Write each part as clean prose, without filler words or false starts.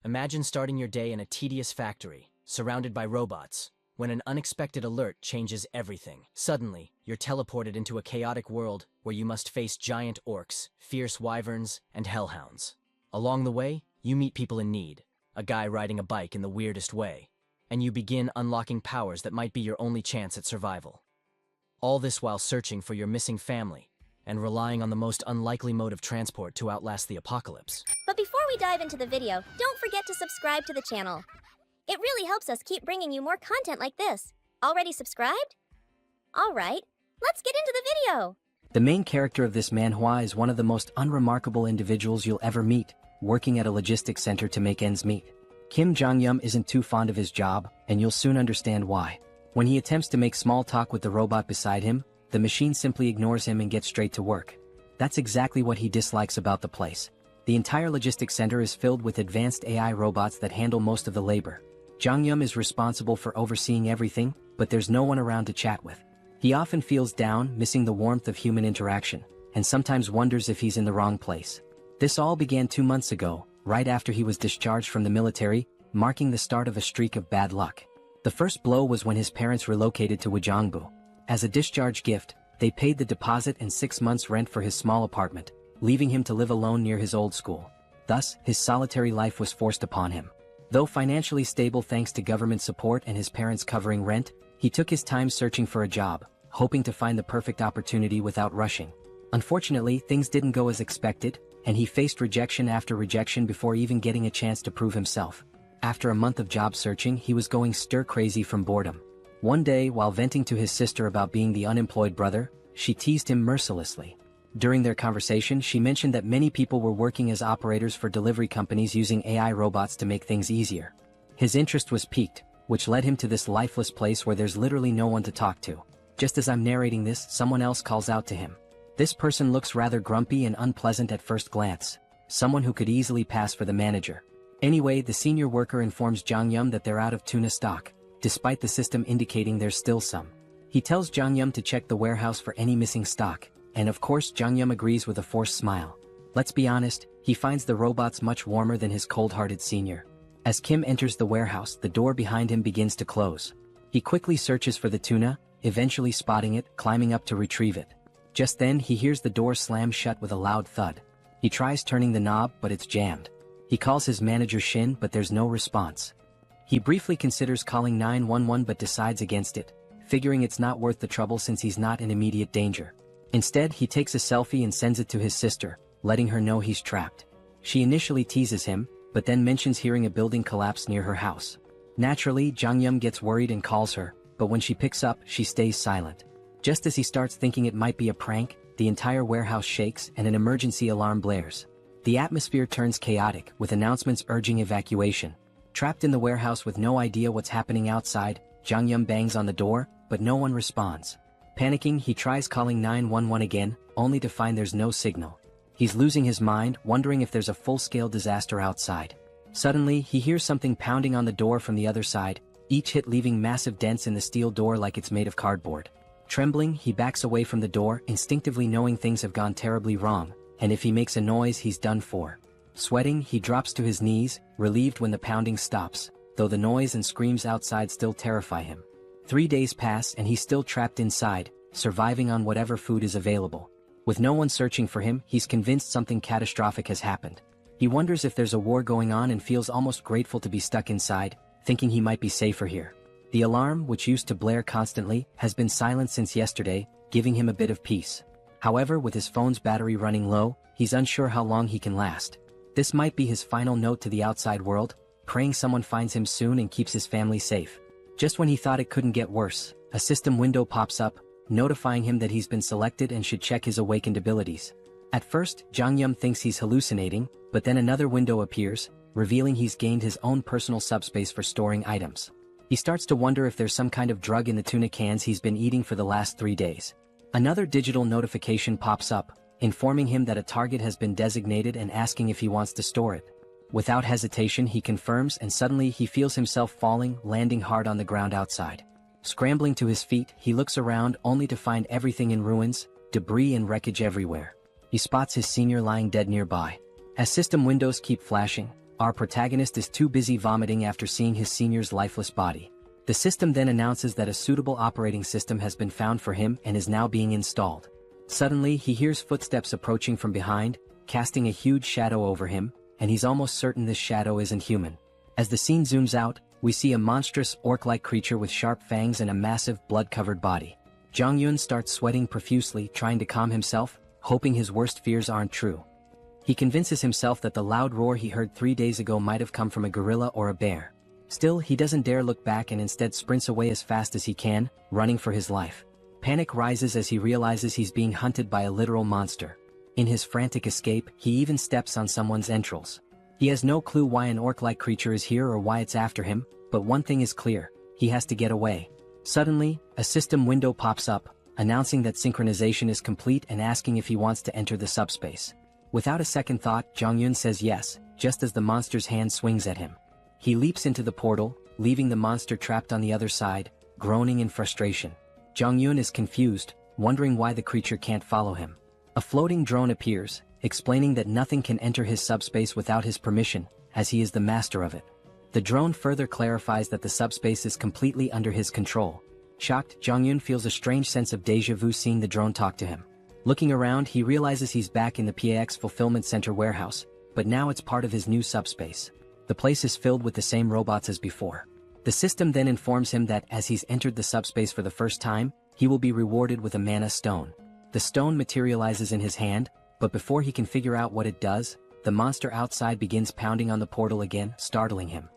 Imagine starting your day in a tedious factory, surrounded by robots, when an unexpected alert changes everything. Suddenly, you're teleported into a chaotic world where you must face giant orcs, fierce wyverns, and hellhounds. Along the way, you meet people in need, a guy riding a bike in the weirdest way, and you begin unlocking powers that might be your only chance at survival. All this while searching for your missing family and relying on the most unlikely mode of transport to outlast the apocalypse. But before we dive into the video, don't forget to subscribe to the channel. It really helps us keep bringing you more content like this. Already subscribed? Alright, let's get into the video! The main character of this manhwa is one of the most unremarkable individuals you'll ever meet, working at a logistics center to make ends meet. Kim Jong-yum isn't too fond of his job, and you'll soon understand why. When he attempts to make small talk with the robot beside him, the machine simply ignores him and gets straight to work. That's exactly what he dislikes about the place. The entire logistics center is filled with advanced AI robots that handle most of the labor. Jong-yum is responsible for overseeing everything, but there's no one around to chat with. He often feels down, missing the warmth of human interaction, and sometimes wonders if he's in the wrong place. This all began 2 months ago, right after he was discharged from the military, marking the start of a streak of bad luck. The first blow was when his parents relocated to Wajongbu. As a discharge gift, they paid the deposit and 6 months' rent for his small apartment, leaving him to live alone near his old school. Thus, his solitary life was forced upon him. Though financially stable thanks to government support and his parents covering rent, he took his time searching for a job, hoping to find the perfect opportunity without rushing. Unfortunately, things didn't go as expected, and he faced rejection after rejection before even getting a chance to prove himself. After a month of job searching, he was going stir-crazy from boredom. One day, while venting to his sister about being the unemployed brother, she teased him mercilessly. During their conversation, she mentioned that many people were working as operators for delivery companies using AI robots to make things easier. His interest was piqued, which led him to this lifeless place where there's literally no one to talk to. Just as I'm narrating this, someone else calls out to him. This person looks rather grumpy and unpleasant at first glance, someone who could easily pass for the manager. Anyway, the senior worker informs Jong-yum that they're out of tuna stock, despite the system indicating there's still some. He tells Jong-yum to check the warehouse for any missing stock, and of course Jong-yum agrees with a forced smile. Let's be honest, he finds the robots much warmer than his cold-hearted senior. As Kim enters the warehouse, the door behind him begins to close. He quickly searches for the tuna, eventually spotting it, climbing up to retrieve it. Just then, he hears the door slam shut with a loud thud. He tries turning the knob, but it's jammed. He calls his manager Shin, but there's no response. He briefly considers calling 911 but decides against it, figuring it's not worth the trouble since he's not in immediate danger. Instead, he takes a selfie and sends it to his sister, letting her know he's trapped. She initially teases him, but then mentions hearing a building collapse near her house. Naturally, Jong-yum gets worried and calls her, but when she picks up, she stays silent. Just as he starts thinking it might be a prank, the entire warehouse shakes and an emergency alarm blares. The atmosphere turns chaotic, with announcements urging evacuation. Trapped in the warehouse with no idea what's happening outside, Jong-yum bangs on the door, but no one responds. Panicking, he tries calling 911 again, only to find there's no signal. He's losing his mind, wondering if there's a full-scale disaster outside. Suddenly, he hears something pounding on the door from the other side, each hit leaving massive dents in the steel door like it's made of cardboard. Trembling, he backs away from the door, instinctively knowing things have gone terribly wrong, and if he makes a noise, he's done for. Sweating, he drops to his knees, relieved when the pounding stops, though the noise and screams outside still terrify him. 3 days pass and he's still trapped inside, surviving on whatever food is available. With no one searching for him, he's convinced something catastrophic has happened. He wonders if there's a war going on and feels almost grateful to be stuck inside, thinking he might be safer here. The alarm, which used to blare constantly, has been silent since yesterday, giving him a bit of peace. However, with his phone's battery running low, he's unsure how long he can last. This might be his final note to the outside world, praying someone finds him soon and keeps his family safe. Just when he thought it couldn't get worse, a system window pops up, notifying him that he's been selected and should check his awakened abilities. At first, Jong-yum thinks he's hallucinating, but then another window appears, revealing he's gained his own personal subspace for storing items. He starts to wonder if there's some kind of drug in the tuna cans he's been eating for the last 3 days. Another digital notification pops up, informing him that a target has been designated and asking if he wants to store it. Without hesitation, he confirms, and suddenly he feels himself falling, landing hard on the ground outside. Scrambling to his feet, he looks around only to find everything in ruins, debris and wreckage everywhere. He spots his senior lying dead nearby. As system windows keep flashing, our protagonist is too busy vomiting after seeing his senior's lifeless body. The system then announces that a suitable operating system has been found for him and is now being installed. Suddenly, he hears footsteps approaching from behind, casting a huge shadow over him, and he's almost certain this shadow isn't human. As the scene zooms out, we see a monstrous orc-like creature with sharp fangs and a massive, blood-covered body. Jong-Yun starts sweating profusely, trying to calm himself, hoping his worst fears aren't true. He convinces himself that the loud roar he heard 3 days ago might have come from a gorilla or a bear. Still, he doesn't dare look back and instead sprints away as fast as he can, running for his life. Panic rises as he realizes he's being hunted by a literal monster. In his frantic escape, he even steps on someone's entrails. He has no clue why an orc-like creature is here or why it's after him, but one thing is clear: he has to get away. Suddenly, a system window pops up, announcing that synchronization is complete and asking if he wants to enter the subspace. Without a second thought, Jong-Yun says yes, just as the monster's hand swings at him. He leaps into the portal, leaving the monster trapped on the other side, groaning in frustration. Jong-Yun is confused, wondering why the creature can't follow him. A floating drone appears, explaining that nothing can enter his subspace without his permission, as he is the master of it. The drone further clarifies that the subspace is completely under his control. Shocked, Jong-Yun feels a strange sense of déjà vu seeing the drone talk to him. Looking around, he realizes he's back in the PAX Fulfillment Center warehouse, but now it's part of his new subspace. The place is filled with the same robots as before. The system then informs him that as he's entered the subspace for the first time, he will be rewarded with a mana stone. The stone materializes in his hand, but before he can figure out what it does, the monster outside begins pounding on the portal again, startling him.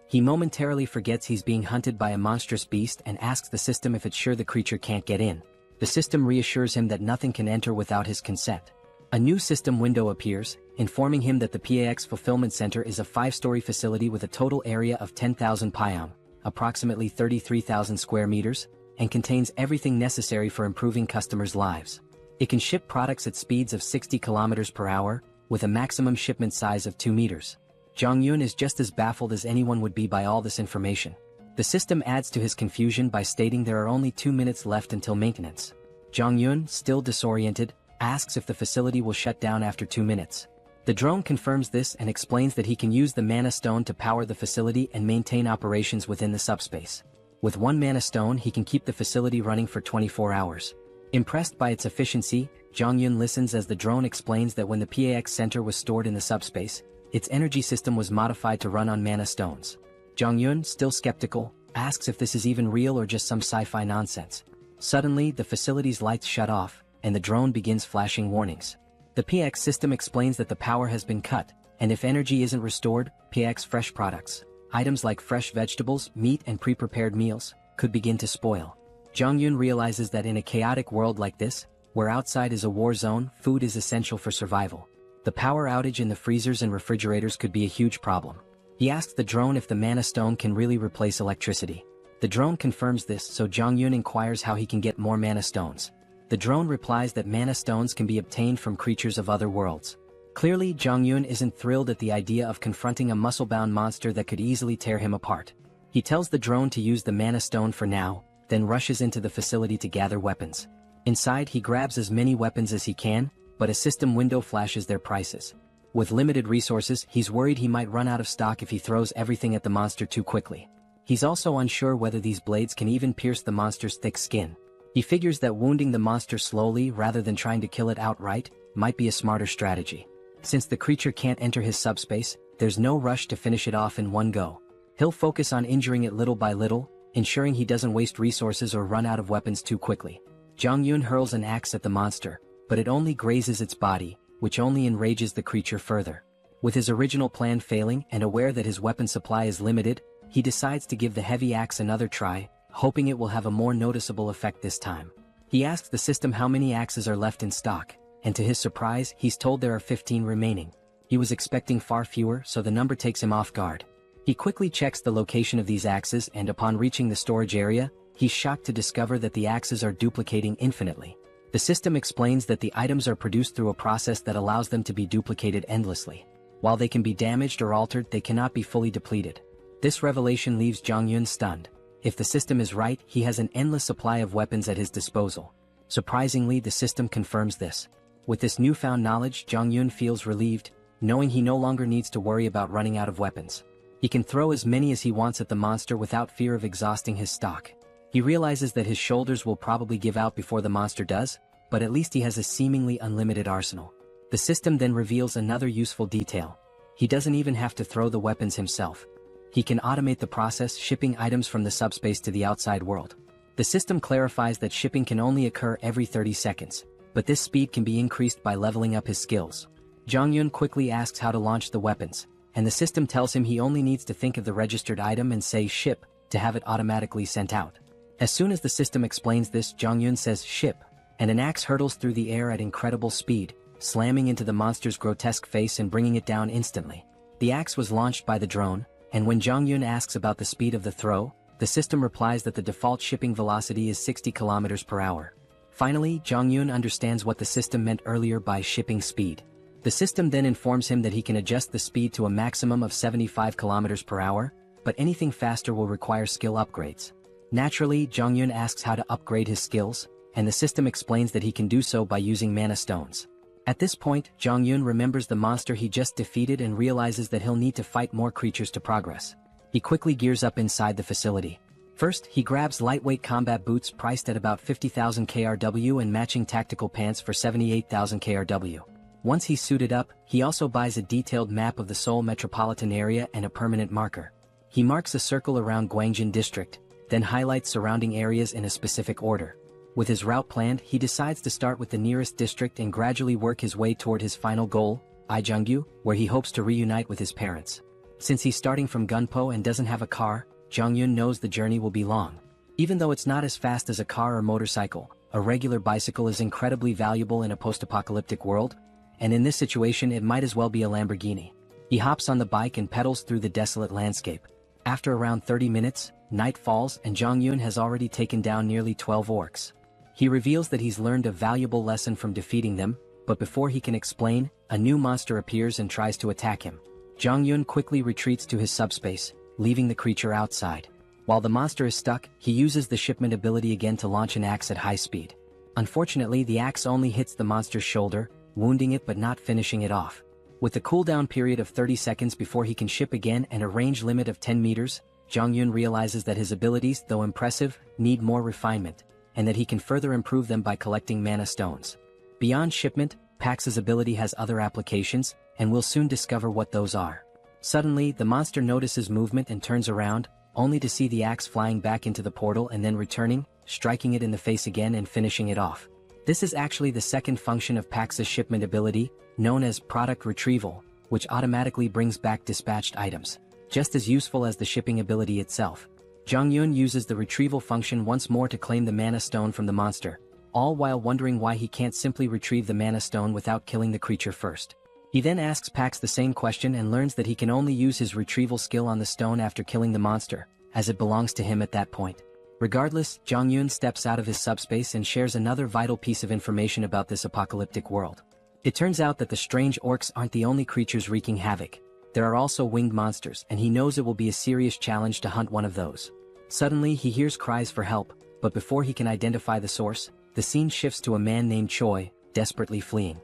He momentarily forgets he's being hunted by a monstrous beast and asks the system if it's sure the creature can't get in. The system reassures him that nothing can enter without his consent. A new system window appears, informing him that the PAX Fulfillment Center is a 5-story facility with a total area of 10,000 pyong, approximately 33,000 square meters, and contains everything necessary for improving customers' lives. It can ship products at speeds of 60 kilometers per hour, with a maximum shipment size of 2 meters. Jong-Yun is just as baffled as anyone would be by all this information. The system adds to his confusion by stating there are only 2 minutes left until maintenance. Jong-Yun, still disoriented, asks if the facility will shut down after 2 minutes. The drone confirms this and explains that he can use the mana stone to power the facility and maintain operations within the subspace. With 1 mana stone, he can keep the facility running for 24 hours. Impressed by its efficiency, Jong-Yun listens as the drone explains that when the PAX Center was stored in the subspace, its energy system was modified to run on mana stones. Jong-Yun, still skeptical, asks if this is even real or just some sci-fi nonsense. Suddenly, the facility's lights shut off, and the drone begins flashing warnings. The PX system explains that the power has been cut, and if energy isn't restored, PX fresh products, items like fresh vegetables, meat and pre-prepared meals, could begin to spoil. Jong-Yun realizes that in a chaotic world like this, where outside is a war zone, food is essential for survival. The power outage in the freezers and refrigerators could be a huge problem. He asks the drone if the mana stone can really replace electricity. The drone confirms this, so Jong-Yun inquires how he can get more mana stones. The drone replies that mana stones can be obtained from creatures of other worlds. Clearly, Jong-Yun isn't thrilled at the idea of confronting a muscle-bound monster that could easily tear him apart. He tells the drone to use the mana stone for now, then rushes into the facility to gather weapons. Inside, he grabs as many weapons as he can, but a system window flashes their prices. With limited resources, he's worried he might run out of stock if he throws everything at the monster too quickly. He's also unsure whether these blades can even pierce the monster's thick skin. He figures that wounding the monster slowly rather than trying to kill it outright might be a smarter strategy. Since the creature can't enter his subspace, there's no rush to finish it off in one go. He'll focus on injuring it little by little, ensuring he doesn't waste resources or run out of weapons too quickly. Jong-Yun hurls an axe at the monster, but it only grazes its body, which only enrages the creature further. With his original plan failing and aware that his weapon supply is limited, he decides to give the heavy axe another try, hoping it will have a more noticeable effect this time. He asks the system how many axes are left in stock, and to his surprise, he's told there are 15 remaining. He was expecting far fewer, so the number takes him off guard. He quickly checks the location of these axes, and upon reaching the storage area, he's shocked to discover that the axes are duplicating infinitely. The system explains that the items are produced through a process that allows them to be duplicated endlessly. While they can be damaged or altered, they cannot be fully depleted. This revelation leaves Jong-Yun stunned. If the system is right, he has an endless supply of weapons at his disposal. Surprisingly, the system confirms this. With this newfound knowledge, Jong-Yun feels relieved, knowing he no longer needs to worry about running out of weapons. He can throw as many as he wants at the monster without fear of exhausting his stock. He realizes that his shoulders will probably give out before the monster does, but at least he has a seemingly unlimited arsenal. The system then reveals another useful detail. He doesn't even have to throw the weapons himself. He can automate the process, shipping items from the subspace to the outside world. The system clarifies that shipping can only occur every 30 seconds, but this speed can be increased by leveling up his skills. Jongyun quickly asks how to launch the weapons, and the system tells him he only needs to think of the registered item and say ship to have it automatically sent out. As soon as the system explains this, Jongyun says ship, and an axe hurtles through the air at incredible speed, slamming into the monster's grotesque face and bringing it down instantly. The axe was launched by the drone, and when Jongyun asks about the speed of the throw, the system replies that the default shipping velocity is 60 km per hour. Finally, Jongyun understands what the system meant earlier by shipping speed. The system then informs him that he can adjust the speed to a maximum of 75 km per hour, but anything faster will require skill upgrades. Naturally, Jongyun asks how to upgrade his skills, and the system explains that he can do so by using mana stones. At this point, Jongyun remembers the monster he just defeated and realizes that he'll need to fight more creatures to progress. He quickly gears up inside the facility. First, he grabs lightweight combat boots priced at about 50,000 KRW and matching tactical pants for 78,000 KRW. Once he's suited up, he also buys a detailed map of the Seoul metropolitan area and a permanent marker. He marks a circle around Gwangjin district, then highlights surrounding areas in a specific order. With his route planned, he decides to start with the nearest district and gradually work his way toward his final goal, Ijeonggu, where he hopes to reunite with his parents. Since he's starting from Gunpo and doesn't have a car, Jongyun knows the journey will be long. Even though it's not as fast as a car or motorcycle, a regular bicycle is incredibly valuable in a post-apocalyptic world, and in this situation it might as well be a Lamborghini. He hops on the bike and pedals through the desolate landscape. After around 30 minutes, night falls and Jongyun has already taken down nearly 12 orcs. He reveals that he's learned a valuable lesson from defeating them, but before he can explain, a new monster appears and tries to attack him. Jongyun quickly retreats to his subspace, leaving the creature outside. While the monster is stuck, he uses the shipment ability again to launch an axe at high speed. Unfortunately, the axe only hits the monster's shoulder, wounding it but not finishing it off. With a cooldown period of 30 seconds before he can ship again and a range limit of 10 meters, Jongyun realizes that his abilities, though impressive, need more refinement, and that he can further improve them by collecting mana stones. Beyond shipment, Pax's ability has other applications, and we'll soon discover what those are. Suddenly, the monster notices movement and turns around, only to see the axe flying back into the portal and then returning, striking it in the face again and finishing it off. This is actually the second function of Pax's shipment ability, known as product retrieval, which automatically brings back dispatched items, just as useful as the shipping ability itself. Jongyun uses the retrieval function once more to claim the mana stone from the monster, all while wondering why he can't simply retrieve the mana stone without killing the creature first. He then asks Pax the same question and learns that he can only use his retrieval skill on the stone after killing the monster, as it belongs to him at that point. Regardless, Jongyun steps out of his subspace and shares another vital piece of information about this apocalyptic world. It turns out that the strange orcs aren't the only creatures wreaking havoc. There are also winged monsters, and he knows it will be a serious challenge to hunt one of those. Suddenly, he hears cries for help, but before he can identify the source, the scene shifts to a man named Choi, desperately fleeing.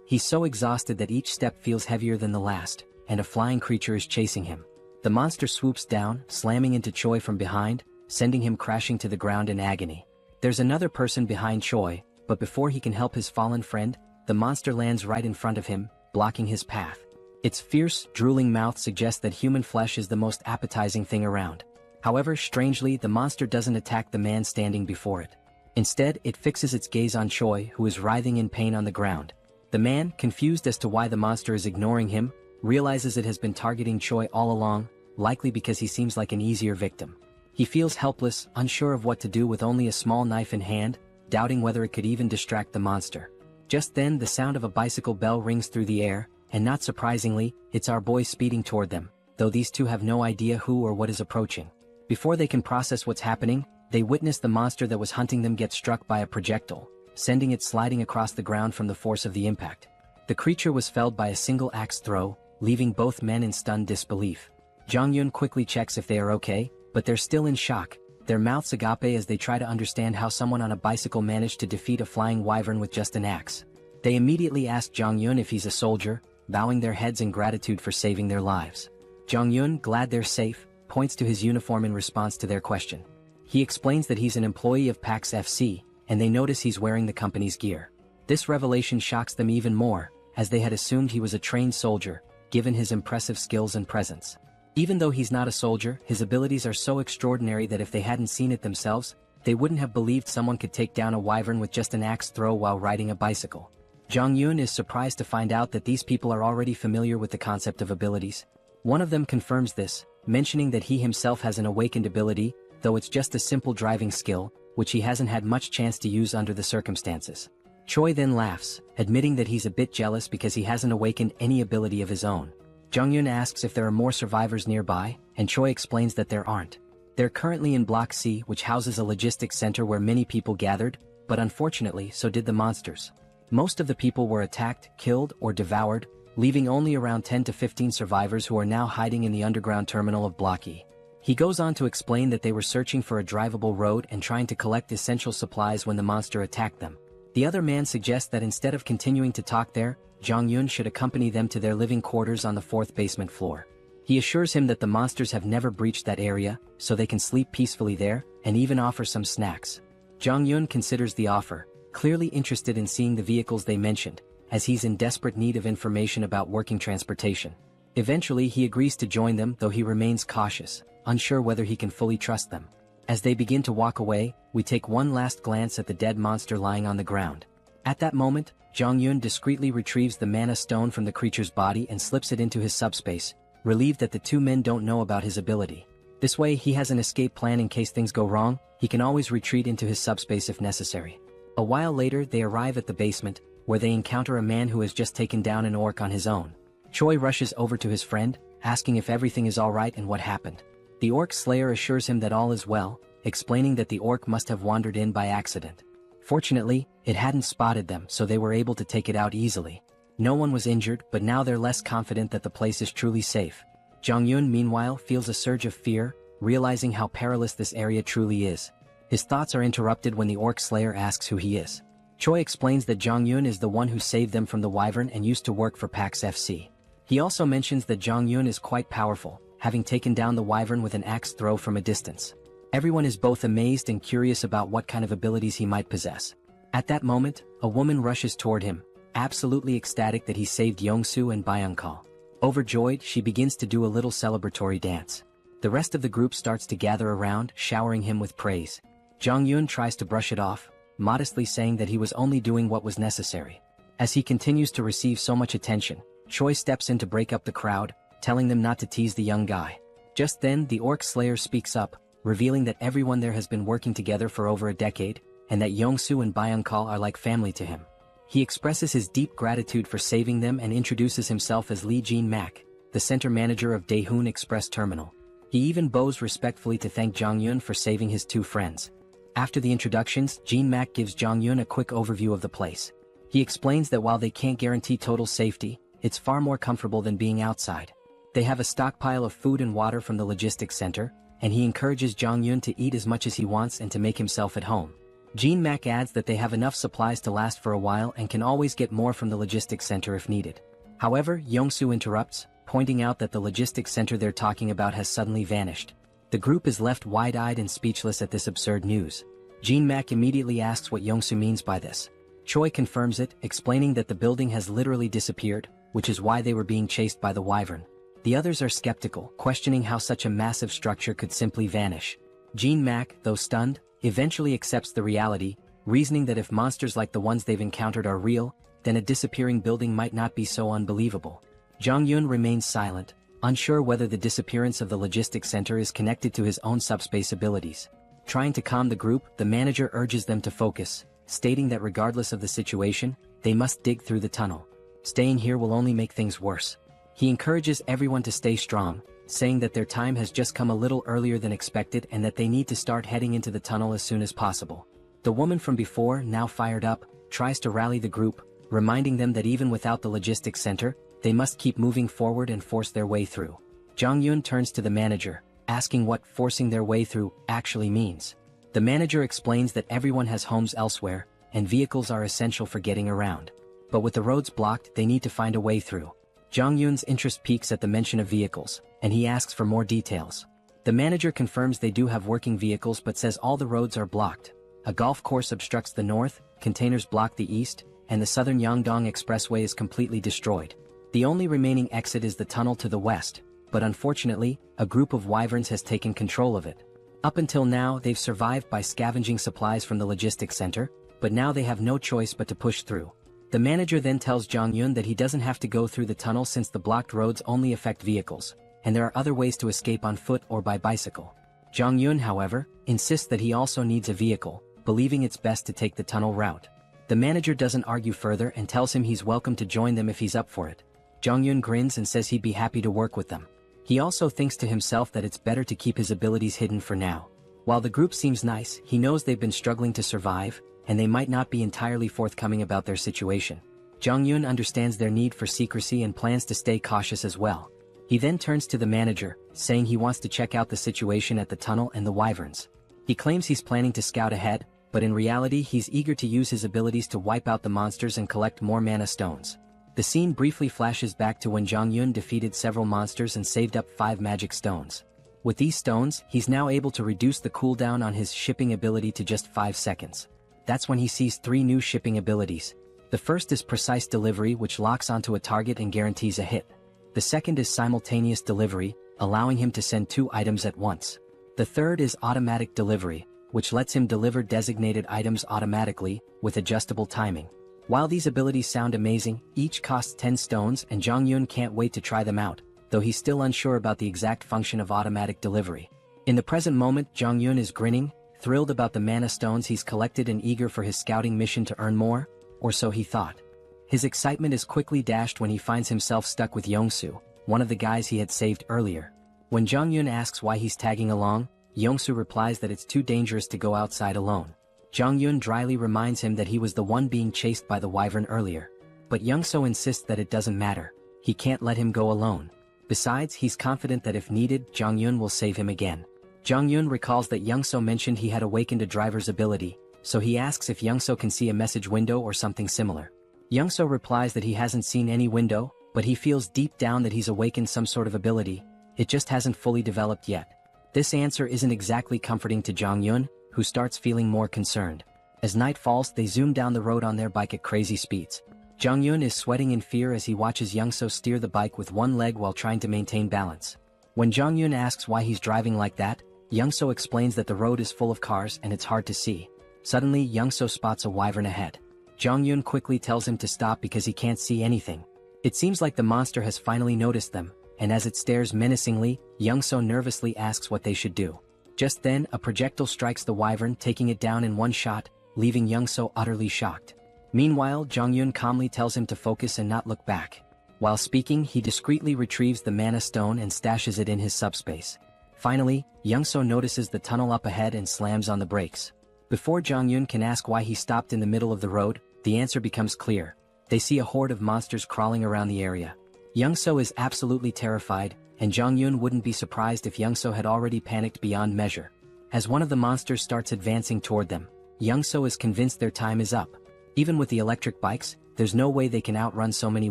He's so exhausted that each step feels heavier than the last, and a flying creature is chasing him. The monster swoops down, slamming into Choi from behind, sending him crashing to the ground in agony. There's another person behind Choi, but before he can help his fallen friend, the monster lands right in front of him, blocking his path. Its fierce, drooling mouth suggests that human flesh is the most appetizing thing around. However, strangely, the monster doesn't attack the man standing before it. Instead, it fixes its gaze on Choi, who is writhing in pain on the ground. The man, confused as to why the monster is ignoring him, realizes it has been targeting Choi all along, likely because he seems like an easier victim. He feels helpless, unsure of what to do with only a small knife in hand, doubting whether it could even distract the monster. Just then, the sound of a bicycle bell rings through the air, and not surprisingly, it's our boy speeding toward them, though these two have no idea who or what is approaching. Before they can process what's happening, they witness the monster that was hunting them get struck by a projectile, sending it sliding across the ground from the force of the impact. The creature was felled by a single axe throw, leaving both men in stunned disbelief. Jongyun quickly checks if they are okay, but they're still in shock, their mouths agape as they try to understand how someone on a bicycle managed to defeat a flying wyvern with just an axe. They immediately ask Jongyun if he's a soldier, bowing their heads in gratitude for saving their lives. Jong-yun, glad they're safe, points to his uniform in response to their question. He explains that he's an employee of PAX FC, and they notice he's wearing the company's gear. This revelation shocks them even more, as they had assumed he was a trained soldier, given his impressive skills and presence. Even though he's not a soldier, his abilities are so extraordinary that if they hadn't seen it themselves, they wouldn't have believed someone could take down a wyvern with just an axe throw while riding a bicycle. Jong-yun is surprised to find out that these people are already familiar with the concept of abilities. One of them confirms this, mentioning that he himself has an awakened ability, though it's just a simple driving skill, which he hasn't had much chance to use under the circumstances. Choi then laughs, admitting that he's a bit jealous because he hasn't awakened any ability of his own. Jong-yun asks if there are more survivors nearby, and Choi explains that there aren't. They're currently in Block C, which houses a logistics center where many people gathered, but unfortunately so did the monsters. Most of the people were attacked, killed, or devoured, leaving only around 10 to 15 survivors who are now hiding in the underground terminal of Block E. He goes on to explain that they were searching for a drivable road and trying to collect essential supplies when the monster attacked them. The other man suggests that instead of continuing to talk there, Jong-yun should accompany them to their living quarters on the 4th basement floor. He assures him that the monsters have never breached that area, so they can sleep peacefully there, and even offers some snacks. Jong-yun considers the offer, clearly interested in seeing the vehicles they mentioned, as he's in desperate need of information about working transportation. Eventually he agrees to join them, though he remains cautious, unsure whether he can fully trust them. As they begin to walk away, we take one last glance at the dead monster lying on the ground. At that moment, Jong-yun discreetly retrieves the mana stone from the creature's body and slips it into his subspace, relieved that the two men don't know about his ability. This way he has an escape plan in case things go wrong. He can always retreat into his subspace if necessary. A while later they arrive at the basement, where they encounter a man who has just taken down an orc on his own. Choi rushes over to his friend, asking if everything is alright and what happened. The orc slayer assures him that all is well, explaining that the orc must have wandered in by accident. Fortunately, it hadn't spotted them, so they were able to take it out easily. No one was injured, but now they're less confident that the place is truly safe. Jong-yun meanwhile feels a surge of fear, realizing how perilous this area truly is. His thoughts are interrupted when the orc slayer asks who he is. Choi explains that Jong-yun is the one who saved them from the wyvern and used to work for PAX FC. He also mentions that Jong-yun is quite powerful, having taken down the wyvern with an axe throw from a distance. Everyone is both amazed and curious about what kind of abilities he might possess. At that moment, a woman rushes toward him, absolutely ecstatic that he saved Yongsu and Byung-kal. Overjoyed, she begins to do a little celebratory dance. The rest of the group starts to gather around, showering him with praise. Jong-yun tries to brush it off, modestly saying that he was only doing what was necessary. As he continues to receive so much attention, Choi steps in to break up the crowd, telling them not to tease the young guy. Just then, the orc slayer speaks up, revealing that everyone there has been working together for over a decade, and that Yongsu and Byung-kal are like family to him. He expresses his deep gratitude for saving them and introduces himself as Lee Jin-mak, the center manager of Daehoon Express Terminal. He even bows respectfully to thank Jong-yun for saving his two friends. After the introductions, Jin-mak gives Jong-yun a quick overview of the place. He explains that while they can't guarantee total safety, it's far more comfortable than being outside. They have a stockpile of food and water from the logistics center, and he encourages Jong-yun to eat as much as he wants and to make himself at home. Jin-mak adds that they have enough supplies to last for a while and can always get more from the logistics center if needed. However, Yongsu interrupts, pointing out that the logistics center they're talking about has suddenly vanished. The group is left wide-eyed and speechless at this absurd news. Jin-mak immediately asks what Yongsu means by this. Choi confirms it, explaining that the building has literally disappeared, which is why they were being chased by the wyvern. The others are skeptical, questioning how such a massive structure could simply vanish. Jin-mak, though stunned, eventually accepts the reality, reasoning that if monsters like the ones they've encountered are real, then a disappearing building might not be so unbelievable. Jong-yun remains silent, unsure whether the disappearance of the logistics center is connected to his own subspace abilities. Trying to calm the group, the manager urges them to focus, stating that regardless of the situation, they must dig through the tunnel. Staying here will only make things worse. He encourages everyone to stay strong, saying that their time has just come a little earlier than expected and that they need to start heading into the tunnel as soon as possible. The woman from before, now fired up, tries to rally the group, reminding them that even without the logistics center, they must keep moving forward and force their way through. Jong-yun turns to the manager, asking what forcing their way through actually means. The manager explains that everyone has homes elsewhere, and vehicles are essential for getting around. But with the roads blocked, they need to find a way through. Jong Yun's interest peaks at the mention of vehicles, and he asks for more details. The manager confirms they do have working vehicles but says all the roads are blocked. A golf course obstructs the north, containers block the east, and the southern Yangdong Expressway is completely destroyed. The only remaining exit is the tunnel to the west, but unfortunately, a group of wyverns has taken control of it. Up until now, they've survived by scavenging supplies from the logistics center, but now they have no choice but to push through. The manager then tells Jong Yun that he doesn't have to go through the tunnel since the blocked roads only affect vehicles, and there are other ways to escape on foot or by bicycle. Jong Yun, however, insists that he also needs a vehicle, believing it's best to take the tunnel route. The manager doesn't argue further and tells him he's welcome to join them if he's up for it. Jong Yun grins and says he'd be happy to work with them. He also thinks to himself that it's better to keep his abilities hidden for now. While the group seems nice, he knows they've been struggling to survive, and they might not be entirely forthcoming about their situation. Jong Yun understands their need for secrecy and plans to stay cautious as well. He then turns to the manager, saying he wants to check out the situation at the tunnel and the wyverns. He claims he's planning to scout ahead, but in reality he's eager to use his abilities to wipe out the monsters and collect more mana stones. The scene briefly flashes back to when Jong Yun defeated several monsters and saved up 5 magic stones. With these stones, he's now able to reduce the cooldown on his shipping ability to just 5 seconds. That's when he sees 3 new shipping abilities. The first is Precise Delivery, which locks onto a target and guarantees a hit. The second is Simultaneous Delivery, allowing him to send 2 items at once. The third is Automatic Delivery, which lets him deliver designated items automatically, with adjustable timing. While these abilities sound amazing, each costs 10 stones and Jong Yun can't wait to try them out, though he's still unsure about the exact function of automatic delivery. In the present moment, Jong Yun is grinning, thrilled about the mana stones he's collected and eager for his scouting mission to earn more, or so he thought. His excitement is quickly dashed when he finds himself stuck with Yongsu, one of the guys he had saved earlier. When Jong Yun asks why he's tagging along, Yongsu replies that it's too dangerous to go outside alone. Jong Yun dryly reminds him that he was the one being chased by the wyvern earlier. But Yongsu insists that it doesn't matter. He can't let him go alone. Besides, he's confident that if needed, Jong Yun will save him again. Jong Yun recalls that Yongsu mentioned he had awakened a driver's ability, so he asks if Yongsu can see a message window or something similar. Yongsu replies that he hasn't seen any window, but he feels deep down that he's awakened some sort of ability. It just hasn't fully developed yet. This answer isn't exactly comforting to Jong Yun, who starts feeling more concerned. As night falls, they zoom down the road on their bike at crazy speeds. Jong Yun is sweating in fear as he watches Yongsu steer the bike with one leg while trying to maintain balance. When Jong Yun asks why he's driving like that, Yongsu explains that the road is full of cars and it's hard to see. Suddenly, Yongsu spots a wyvern ahead. Jong Yun quickly tells him to stop because he can't see anything. It seems like the monster has finally noticed them, and as it stares menacingly, Yongsu nervously asks what they should do. Just then, a projectile strikes the wyvern, taking it down in one shot, leaving Yongsu utterly shocked. Meanwhile, Jong Yun calmly tells him to focus and not look back. While speaking, he discreetly retrieves the mana stone and stashes it in his subspace. Finally, Yongsu notices the tunnel up ahead and slams on the brakes. Before Jong Yun can ask why he stopped in the middle of the road, the answer becomes clear. They see a horde of monsters crawling around the area. Yongsu is absolutely terrified, and Jong Yun wouldn't be surprised if Yongsu had already panicked beyond measure. As one of the monsters starts advancing toward them, Yongsu is convinced their time is up. Even with the electric bikes, there's no way they can outrun so many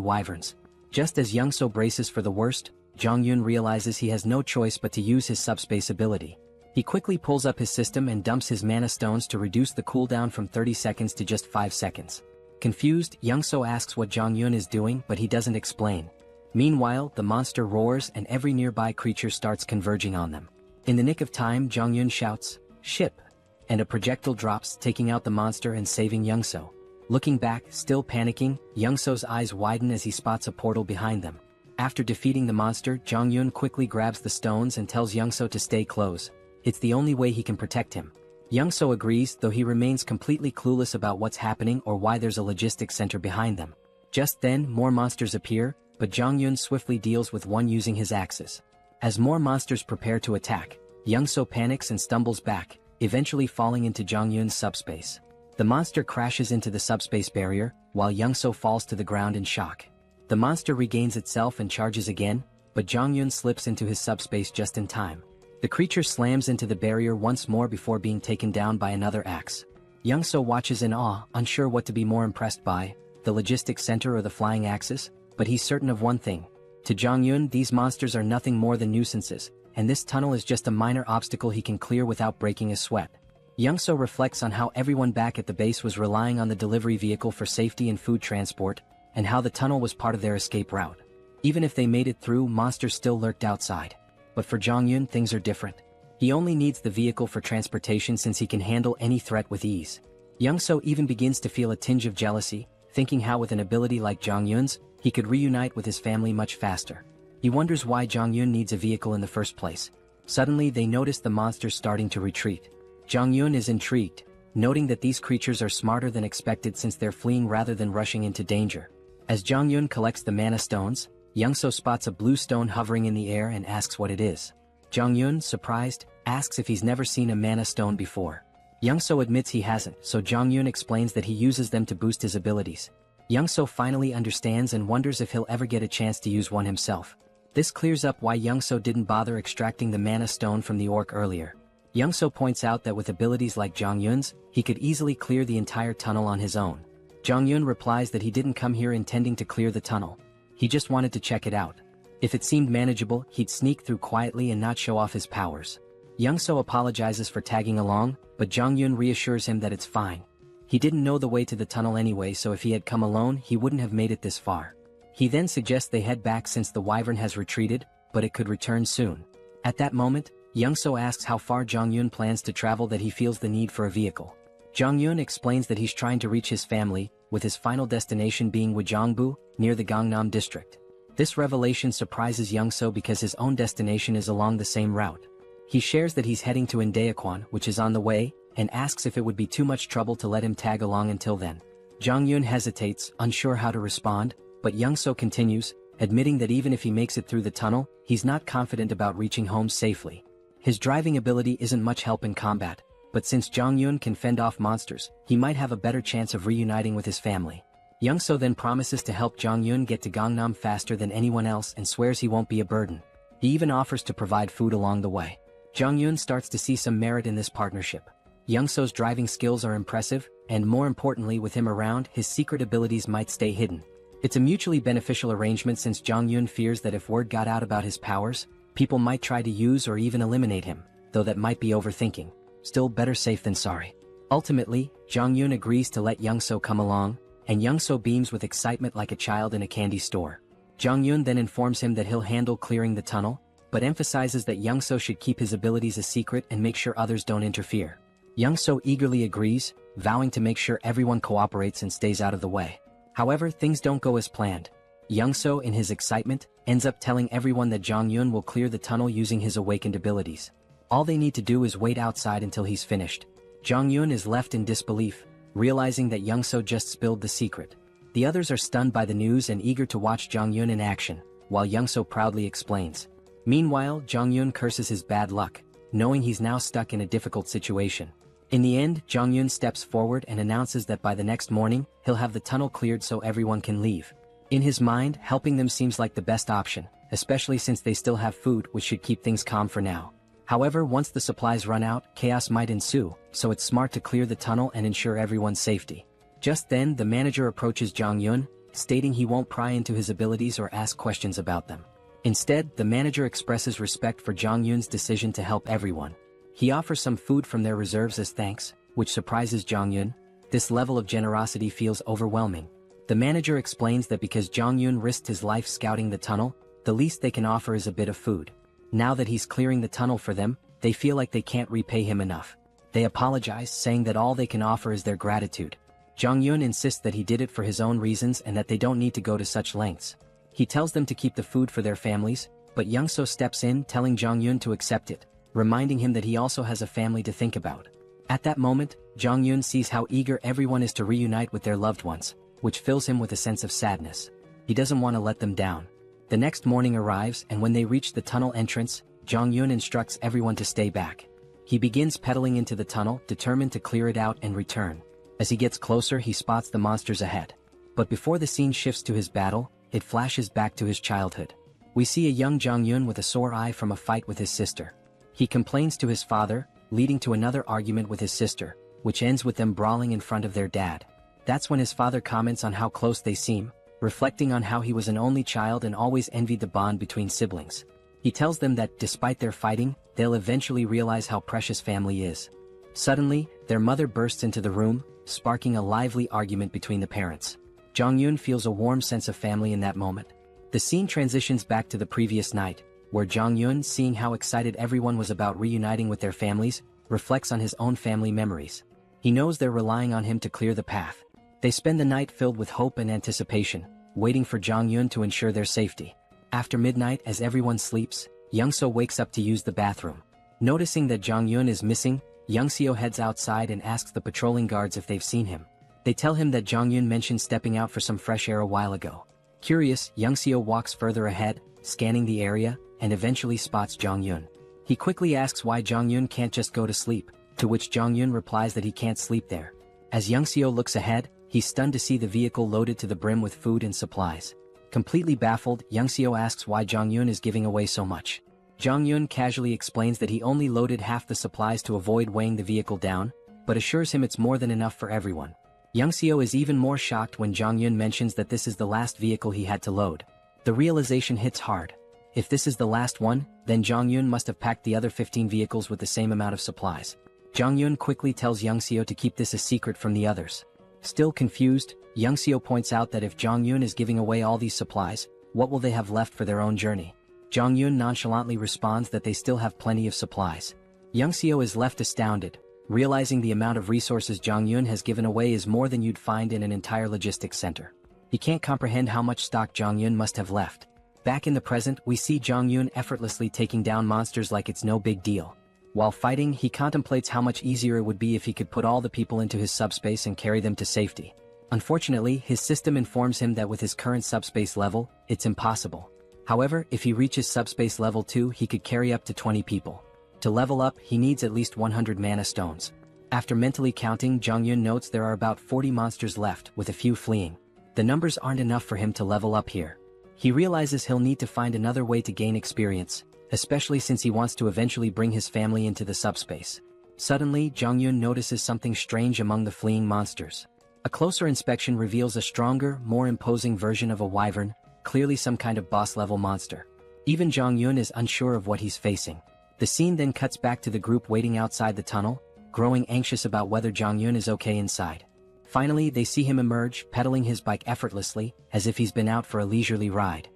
wyverns. Just as Yongsu braces for the worst, Jong Yun realizes he has no choice but to use his subspace ability. He quickly pulls up his system and dumps his mana stones to reduce the cooldown from 30 seconds to just 5 seconds. Confused, Yongsu asks what Jong Yun is doing, but he doesn't explain. Meanwhile, the monster roars and every nearby creature starts converging on them. In the nick of time, Jong Yun shouts, "Ship!" and a projectile drops, taking out the monster and saving Yongsu. Looking back, still panicking, Yongsu's eyes widen as he spots a portal behind them. After defeating the monster, Jong Yun quickly grabs the stones and tells Yongsu to stay close. It's the only way he can protect him. Yongsu agrees, though he remains completely clueless about what's happening or why there's a logistics center behind them. Just then, more monsters appear, but Jong Yun swiftly deals with one using his axes. As more monsters prepare to attack, Yongsu panics and stumbles back, eventually falling into Jong Yun's subspace. The monster crashes into the subspace barrier, while Yongsu falls to the ground in shock. The monster regains itself and charges again, but Jong Yun slips into his subspace just in time. The creature slams into the barrier once more before being taken down by another axe. Yongsu watches in awe, unsure what to be more impressed by, the logistics center or the flying axes. but he's certain of one thing. To Jong-yun, these monsters are nothing more than nuisances, and this tunnel is just a minor obstacle he can clear without breaking a sweat. Young-so reflects on how everyone back at the base was relying on the delivery vehicle for safety and food transport, and how the tunnel was part of their escape route. Even if they made it through, monsters still lurked outside. But for Jong-yun, things are different. He only needs the vehicle for transportation since he can handle any threat with ease. Young-so even begins to feel a tinge of jealousy, thinking how with an ability like Jong-yun's, he could reunite with his family much faster. He wonders why Jong-yun needs a vehicle in the first place. Suddenly they notice the monsters starting to retreat. Jong-yun is intrigued, noting that these creatures are smarter than expected since they're fleeing rather than rushing into danger. As Jong-yun collects the mana stones, Young-so spots a blue stone hovering in the air and asks what it is. Jong-yun, surprised, asks if he's never seen a mana stone before. Young-so admits he hasn't, so Jong-yun explains that he uses them to boost his abilities. Young-so finally understands and wonders if he'll ever get a chance to use one himself. This clears up why Young-so didn't bother extracting the mana stone from the orc earlier. Young-so points out that with abilities like Jong-yun's, he could easily clear the entire tunnel on his own. Jong-yun replies that he didn't come here intending to clear the tunnel. He just wanted to check it out. If it seemed manageable, he'd sneak through quietly and not show off his powers. Young-so apologizes for tagging along, but Jong-yun reassures him that it's fine. He didn't know the way to the tunnel anyway, so if he had come alone, he wouldn't have made it this far. He then suggests they head back since the wyvern has retreated, but it could return soon. At that moment, Young-so asks how far Jong-yun plans to travel that he feels the need for a vehicle. Jong-yun explains that he's trying to reach his family, with his final destination being Wajongbu, near the Gangnam district. This revelation surprises Young-so because his own destination is along the same route. He shares that he's heading to Indaequan, which is on the way, and asks if it would be too much trouble to let him tag along until then. Jong-yun hesitates, unsure how to respond, but Young-so continues, admitting that even if he makes it through the tunnel, he's not confident about reaching home safely. His driving ability isn't much help in combat, but since Jong-yun can fend off monsters, he might have a better chance of reuniting with his family. Young-so then promises to help Jong-yun get to Gangnam faster than anyone else and swears he won't be a burden. He even offers to provide food along the way. Jong-yun starts to see some merit in this partnership. Young-so's driving skills are impressive, and more importantly, with him around, his secret abilities might stay hidden. It's a mutually beneficial arrangement since Jong-yun fears that if word got out about his powers, people might try to use or even eliminate him, though that might be overthinking. Still, better safe than sorry. Ultimately, Jong-yun agrees to let Young-so come along, and Young-so beams with excitement like a child in a candy store. Jong-yun then informs him that he'll handle clearing the tunnel, but emphasizes that Young-so should keep his abilities a secret and make sure others don't interfere. Young-so eagerly agrees, vowing to make sure everyone cooperates and stays out of the way. However, things don't go as planned. Young-so, in his excitement, ends up telling everyone that Jong-yun will clear the tunnel using his awakened abilities. All they need to do is wait outside until he's finished. Jong-yun is left in disbelief, realizing that Young-so just spilled the secret. The others are stunned by the news and eager to watch Jong-yun in action, while Young-so proudly explains. Meanwhile, Jong-yun curses his bad luck, knowing he's now stuck in a difficult situation. In the end, Jong-yun steps forward and announces that by the next morning, he'll have the tunnel cleared so everyone can leave. In his mind, helping them seems like the best option, especially since they still have food, which should keep things calm for now. However, once the supplies run out, chaos might ensue, so it's smart to clear the tunnel and ensure everyone's safety. Just then, the manager approaches Jong-yun, stating he won't pry into his abilities or ask questions about them. Instead, the manager expresses respect for Jong-yun's decision to help everyone. He offers some food from their reserves as thanks, which surprises Jong-yun. This level of generosity feels overwhelming. The manager explains that because Jong-yun risked his life scouting the tunnel, the least they can offer is a bit of food. Now that he's clearing the tunnel for them, they feel like they can't repay him enough. They apologize, saying that all they can offer is their gratitude. Jong-yun insists that he did it for his own reasons and that they don't need to go to such lengths. He tells them to keep the food for their families, but Young-so steps in, telling Jong-yun to accept it, reminding him that he also has a family to think about. At that moment, Jong-yun sees how eager everyone is to reunite with their loved ones, which fills him with a sense of sadness. He doesn't want to let them down. The next morning arrives, and when they reach the tunnel entrance, Jong-yun instructs everyone to stay back. He begins pedaling into the tunnel, determined to clear it out and return. As he gets closer, he spots the monsters ahead. But before the scene shifts to his battle, it flashes back to his childhood. We see a young Jong-yun with a sore eye from a fight with his sister. He complains to his father, leading to another argument with his sister, which ends with them brawling in front of their dad. That's when his father comments on how close they seem, reflecting on how he was an only child and always envied the bond between siblings. He tells them that, despite their fighting, they'll eventually realize how precious family is. Suddenly, their mother bursts into the room, sparking a lively argument between the parents. Jong-yoon feels a warm sense of family in that moment. The scene transitions back to the previous night, where Jong-yoon, seeing how excited everyone was about reuniting with their families, reflects on his own family memories. He knows they're relying on him to clear the path. They spend the night filled with hope and anticipation, waiting for Jong-yoon to ensure their safety. After midnight, as everyone sleeps, Young-seo wakes up to use the bathroom. Noticing that Jong-yoon is missing, Young-seo heads outside and asks the patrolling guards if they've seen him. They tell him that Jong-yoon mentioned stepping out for some fresh air a while ago. Curious, Young-seo walks further ahead, scanning the area, and eventually spots Jong-yoon. He quickly asks why Jong-yoon can't just go to sleep, to which Jong-yoon replies that he can't sleep there. As Young-seo looks ahead, he's stunned to see the vehicle loaded to the brim with food and supplies. Completely baffled, Young-seo asks why Jong-yoon is giving away so much. Jong-yoon casually explains that he only loaded half the supplies to avoid weighing the vehicle down, but assures him it's more than enough for everyone. Young-seo is even more shocked when Jong-yoon mentions that this is the last vehicle he had to load. The realization hits hard. If this is the last one, then Jong-yoon must have packed the other 15 vehicles with the same amount of supplies. Jong-yoon quickly tells Young-seo to keep this a secret from the others. Still confused, Young-seo points out that if Jong-yoon is giving away all these supplies, what will they have left for their own journey? Jong-yoon nonchalantly responds that they still have plenty of supplies. Young-seo is left astounded, realizing the amount of resources Jong-yoon has given away is more than you'd find in an entire logistics center. He can't comprehend how much stock Jong-yoon must have left. Back in the present, we see Jong-yoon effortlessly taking down monsters like it's no big deal. While fighting, he contemplates how much easier it would be if he could put all the people into his subspace and carry them to safety. Unfortunately, his system informs him that with his current subspace level, it's impossible. However, if he reaches subspace level 2, he could carry up to 20 people. To level up, he needs at least 100 mana stones. After mentally counting, Jong-yoon notes there are about 40 monsters left, with a few fleeing. The numbers aren't enough for him to level up here. He realizes he'll need to find another way to gain experience, especially since he wants to eventually bring his family into the subspace. Suddenly, Jong-yoon notices something strange among the fleeing monsters. A closer inspection reveals a stronger, more imposing version of a wyvern, clearly some kind of boss-level monster. Even Jong-yoon is unsure of what he's facing. The scene then cuts back to the group waiting outside the tunnel, growing anxious about whether Jong-yoon is okay inside. Finally, they see him emerge, pedaling his bike effortlessly, as if he's been out for a leisurely ride.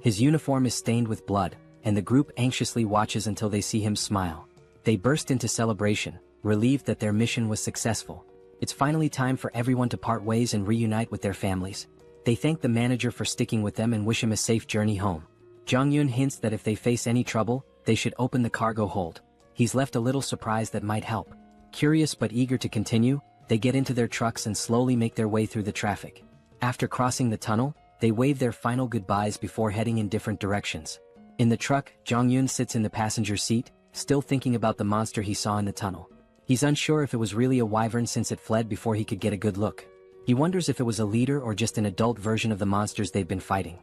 His uniform is stained with blood, and the group anxiously watches until they see him smile. They burst into celebration, relieved that their mission was successful. It's finally time for everyone to part ways and reunite with their families. They thank the manager for sticking with them and wish him a safe journey home. Jong-yoon hints that if they face any trouble, they should open the cargo hold. He's left a little surprise that might help. Curious but eager to continue, they get into their trucks and slowly make their way through the traffic. After crossing the tunnel, they wave their final goodbyes before heading in different directions. In the truck, Jong-yoon sits in the passenger seat, still thinking about the monster he saw in the tunnel. He's unsure if it was really a wyvern since it fled before he could get a good look. He wonders if it was a leader or just an adult version of the monsters they've been fighting.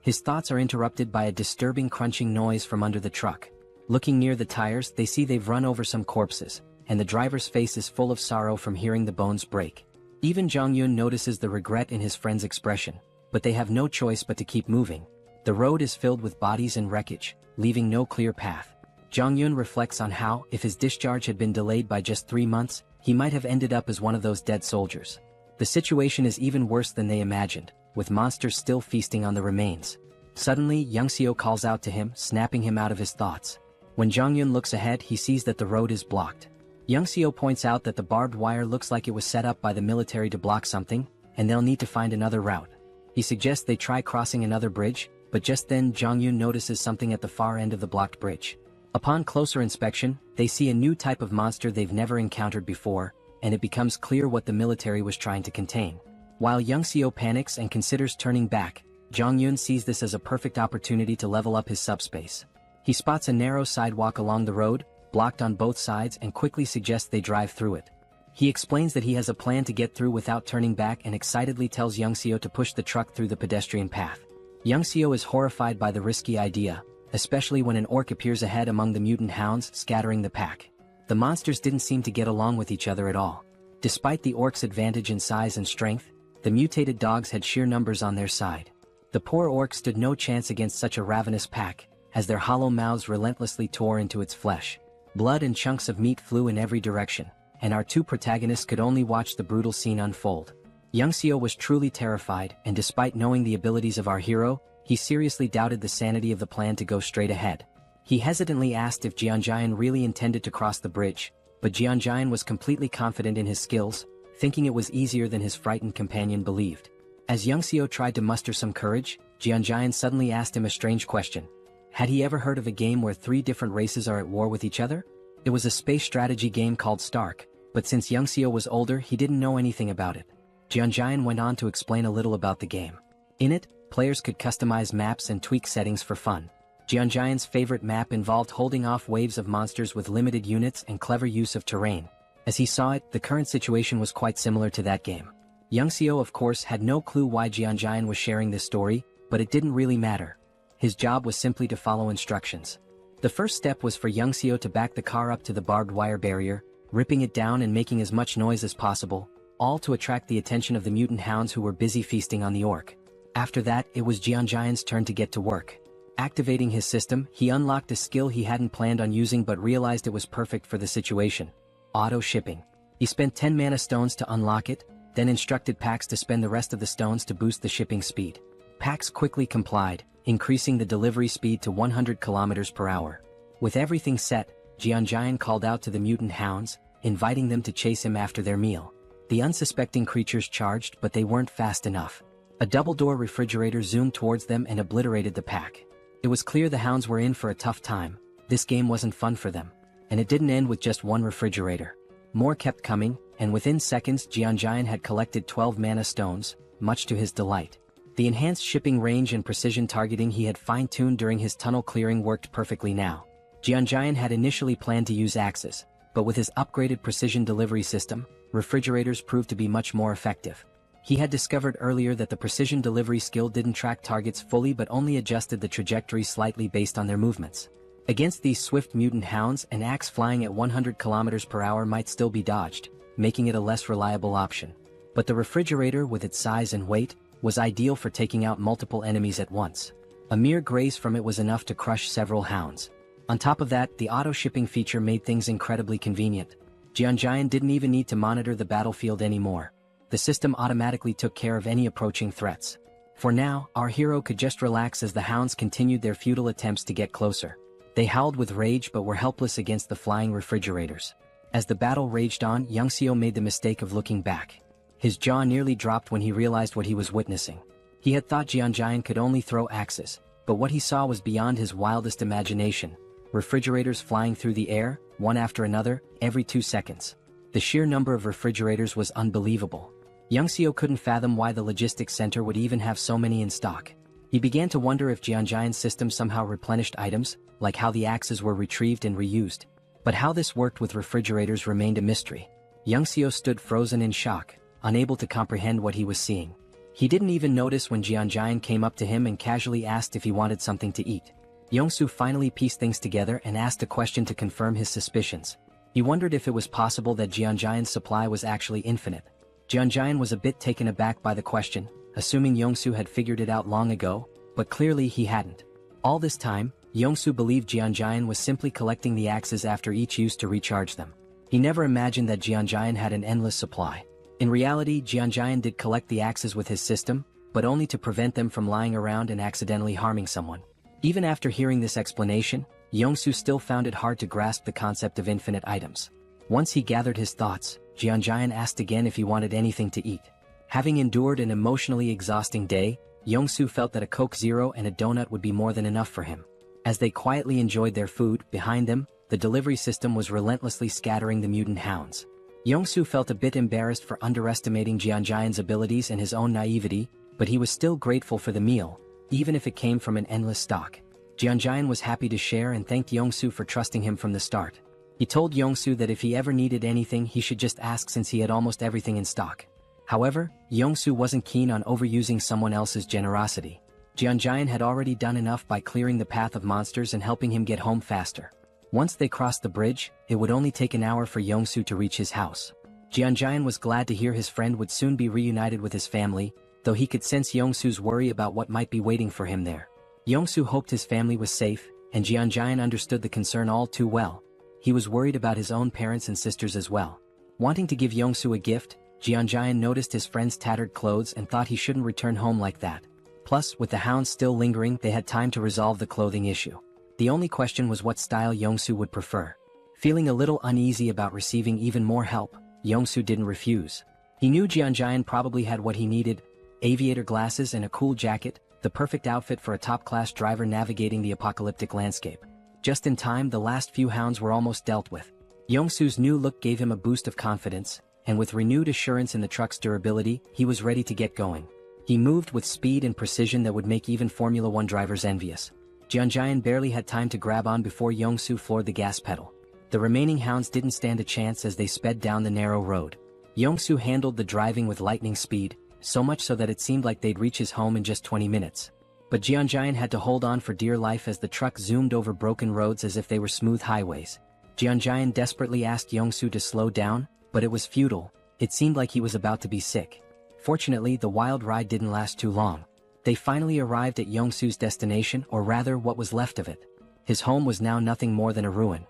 His thoughts are interrupted by a disturbing crunching noise from under the truck. Looking near the tires, they see they've run over some corpses, and the driver's face is full of sorrow from hearing the bones break. Even Jong-yoon notices the regret in his friend's expression, but they have no choice but to keep moving. The road is filled with bodies and wreckage, leaving no clear path. Jong-yoon reflects on how, if his discharge had been delayed by just 3 months, he might have ended up as one of those dead soldiers. The situation is even worse than they imagined, with monsters still feasting on the remains. Suddenly, Young-seo calls out to him, snapping him out of his thoughts. When Jong-yoon looks ahead, he sees that the road is blocked. Young-seo points out that the barbed wire looks like it was set up by the military to block something, and they'll need to find another route. He suggests they try crossing another bridge, but just then Jong-yoon notices something at the far end of the blocked bridge. Upon closer inspection, they see a new type of monster they've never encountered before, and it becomes clear what the military was trying to contain. While Young-seo panics and considers turning back, Jong-yoon sees this as a perfect opportunity to level up his subspace. He spots a narrow sidewalk along the road, blocked on both sides, and quickly suggests they drive through it. He explains that he has a plan to get through without turning back and excitedly tells Young-seo to push the truck through the pedestrian path. Young-seo is horrified by the risky idea, especially when an orc appears ahead among the mutant hounds, scattering the pack. The monsters didn't seem to get along with each other at all. Despite the orc's advantage in size and strength, The mutated dogs had sheer numbers on their side. The poor orc stood no chance against such a ravenous pack, as their hollow mouths relentlessly tore into its flesh. Blood and chunks of meat flew in every direction, and our two protagonists could only watch the brutal scene unfold. Youngseo was truly terrified, and despite knowing the abilities of our hero, he seriously doubted the sanity of the plan to go straight ahead. He hesitantly asked if Jianjian really intended to cross the bridge, but Jianjian was completely confident in his skills, thinking it was easier than his frightened companion believed. As Youngseo tried to muster some courage, Jianjian suddenly asked him a strange question. Had he ever heard of a game where 3 different races are at war with each other? It was a space strategy game called Stark, but since Youngseo was older he didn't know anything about it. Jianjian went on to explain a little about the game. In it, players could customize maps and tweak settings for fun. Jianjian's favorite map involved holding off waves of monsters with limited units and clever use of terrain. As he saw it, the current situation was quite similar to that game. Youngseo of course had no clue why Jianjian was sharing this story, but it didn't really matter. His job was simply to follow instructions. The first step was for Youngseo to back the car up to the barbed wire barrier, ripping it down and making as much noise as possible, all to attract the attention of the mutant hounds who were busy feasting on the orc. After that, it was Jianjian's turn to get to work. Activating his system, he unlocked a skill he hadn't planned on using but realized it was perfect for the situation. Auto shipping. He spent 10 mana stones to unlock it, then instructed Pax to spend the rest of the stones to boost the shipping speed. Pax quickly complied, increasing the delivery speed to 100 km per hour. With everything set, Jianjian called out to the mutant hounds, inviting them to chase him after their meal. The unsuspecting creatures charged, but they weren't fast enough. A double-door refrigerator zoomed towards them and obliterated the pack. It was clear the hounds were in for a tough time. This game wasn't fun for them. And it didn't end with just one refrigerator. More kept coming, and within seconds Jianjian had collected 12 mana stones, much to his delight. The enhanced shipping range and precision targeting he had fine-tuned during his tunnel clearing worked perfectly now. Jianjian had initially planned to use axes, but with his upgraded precision delivery system, refrigerators proved to be much more effective. He had discovered earlier that the precision delivery skill didn't track targets fully but only adjusted the trajectory slightly based on their movements. Against these swift mutant hounds, an axe flying at 100 km per hour might still be dodged, making it a less reliable option. But the refrigerator, with its size and weight, was ideal for taking out multiple enemies at once. A mere graze from it was enough to crush several hounds. On top of that, the auto-shipping feature made things incredibly convenient. Jianjian didn't even need to monitor the battlefield anymore. The system automatically took care of any approaching threats. For now, our hero could just relax as the hounds continued their futile attempts to get closer. They howled with rage but were helpless against the flying refrigerators. As the battle raged on, Youngseo made the mistake of looking back. His jaw nearly dropped when he realized what he was witnessing. He had thought Jianjian could only throw axes, but what he saw was beyond his wildest imagination. Refrigerators flying through the air, one after another, every 2 seconds. The sheer number of refrigerators was unbelievable. Youngseo couldn't fathom why the logistics center would even have so many in stock. He began to wonder if Jianjian's system somehow replenished items, like how the axes were retrieved and reused. But how this worked with refrigerators remained a mystery. Youngseo stood frozen in shock, unable to comprehend what he was seeing. He didn't even notice when Jianjian came up to him and casually asked if he wanted something to eat. Yongsoo finally pieced things together and asked a question to confirm his suspicions. He wondered if it was possible that Jianjian's supply was actually infinite. Jianjian was a bit taken aback by the question, assuming Yongsoo had figured it out long ago, but clearly he hadn't. All this time, Yongsoo believed Jianjian was simply collecting the axes after each use to recharge them. He never imagined that Jianjian had an endless supply. In reality, Jianjian did collect the axes with his system, but only to prevent them from lying around and accidentally harming someone. Even after hearing this explanation, Yongsoo still found it hard to grasp the concept of infinite items. Once he gathered his thoughts, Jianjian asked again if he wanted anything to eat. Having endured an emotionally exhausting day, Yongsoo felt that a Coke Zero and a donut would be more than enough for him. As they quietly enjoyed their food, behind them, the delivery system was relentlessly scattering the mutant hounds. Yongsoo felt a bit embarrassed for underestimating Jianjian's abilities and his own naivety, but he was still grateful for the meal, even if it came from an endless stock. Jianjian was happy to share and thanked Yongsoo for trusting him from the start. He told Yongsoo that if he ever needed anything he should just ask since he had almost everything in stock. However, Yongsoo wasn't keen on overusing someone else's generosity. Jianjian had already done enough by clearing the path of monsters and helping him get home faster. Once they crossed the bridge, it would only take an hour for Yongsoo to reach his house. Jianjian was glad to hear his friend would soon be reunited with his family, though he could sense Yongsu's worry about what might be waiting for him there. Yongsu hoped his family was safe, and Jianjian understood the concern all too well. He was worried about his own parents and sisters as well. Wanting to give Yongsu a gift, Jianjian noticed his friend's tattered clothes and thought he shouldn't return home like that. Plus, with the hounds still lingering, they had time to resolve the clothing issue. The only question was what style Yongsu would prefer. Feeling a little uneasy about receiving even more help, Yongsu didn't refuse. He knew Jianjian probably had what he needed: aviator glasses and a cool jacket, the perfect outfit for a top-class driver navigating the apocalyptic landscape. Just in time, the last few hounds were almost dealt with. Yongsu's new look gave him a boost of confidence, and with renewed assurance in the truck's durability, he was ready to get going. He moved with speed and precision that would make even Formula One drivers envious. Jianjian barely had time to grab on before Yongsu floored the gas pedal. The remaining hounds didn't stand a chance as they sped down the narrow road. Yongsu handled the driving with lightning speed, so much so that it seemed like they'd reach his home in just 20 minutes. But Jianjian had to hold on for dear life as the truck zoomed over broken roads as if they were smooth highways. Jianjian desperately asked Yongsu to slow down, but it was futile. It seemed like he was about to be sick. Fortunately, the wild ride didn't last too long. They finally arrived at Yongsu's destination, or rather what was left of it. His home was now nothing more than a ruin.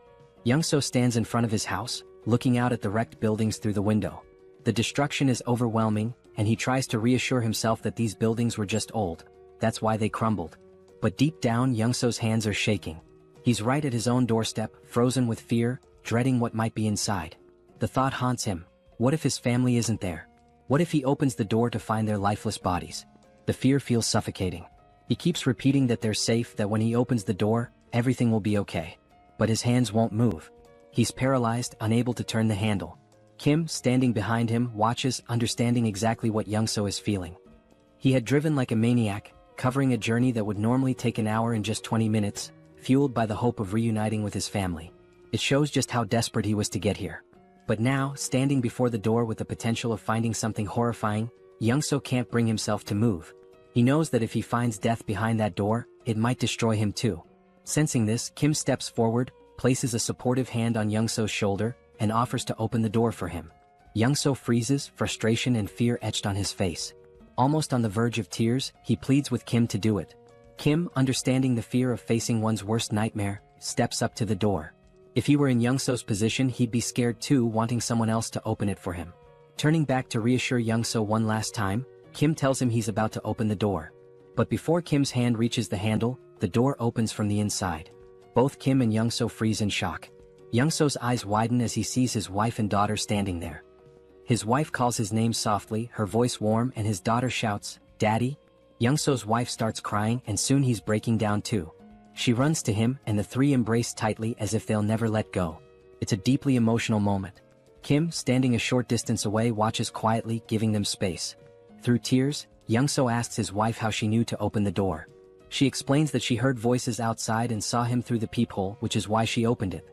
Yongsu stands in front of his house, looking out at the wrecked buildings through the window. The destruction is overwhelming, and he tries to reassure himself that these buildings were just old. That's why they crumbled. But deep down, Yongsu's hands are shaking. He's right at his own doorstep, frozen with fear, dreading what might be inside. The thought haunts him. What if his family isn't there? What if he opens the door to find their lifeless bodies? The fear feels suffocating. He keeps repeating that they're safe, that when he opens the door, everything will be okay. But his hands won't move. He's paralyzed, unable to turn the handle. Kim, standing behind him, watches, understanding exactly what Yongsu is feeling. He had driven like a maniac, covering a journey that would normally take an hour in just 20 minutes, fueled by the hope of reuniting with his family. It shows just how desperate he was to get here. But now, standing before the door with the potential of finding something horrifying, Yongsu can't bring himself to move. He knows that if he finds death behind that door, it might destroy him too. Sensing this, Kim steps forward, places a supportive hand on Yongsu's shoulder, and offers to open the door for him. Yongsu freezes, frustration and fear etched on his face. Almost on the verge of tears, he pleads with Kim to do it. Kim, understanding the fear of facing one's worst nightmare, steps up to the door. If he were in Yongsu's position, he'd be scared too, wanting someone else to open it for him. Turning back to reassure Yongsu one last time, Kim tells him he's about to open the door. But before Kim's hand reaches the handle, the door opens from the inside. Both Kim and Yongsu freeze in shock. Yongsu's eyes widen as he sees his wife and daughter standing there. His wife calls his name softly, her voice warm, and his daughter shouts, "Daddy?" Yongsu's wife starts crying, and soon he's breaking down too. She runs to him, and the three embrace tightly as if they'll never let go. It's a deeply emotional moment. Kim, standing a short distance away, watches quietly, giving them space. Through tears, Yongsu asks his wife how she knew to open the door. She explains that she heard voices outside and saw him through the peephole, which is why she opened it.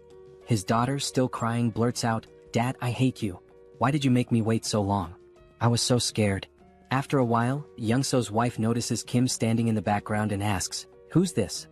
His daughter, still crying, blurts out, "Dad, I hate you. Why did you make me wait so long? I was so scared." After a while, Yongsu's wife notices Kim standing in the background and asks, "Who's this?"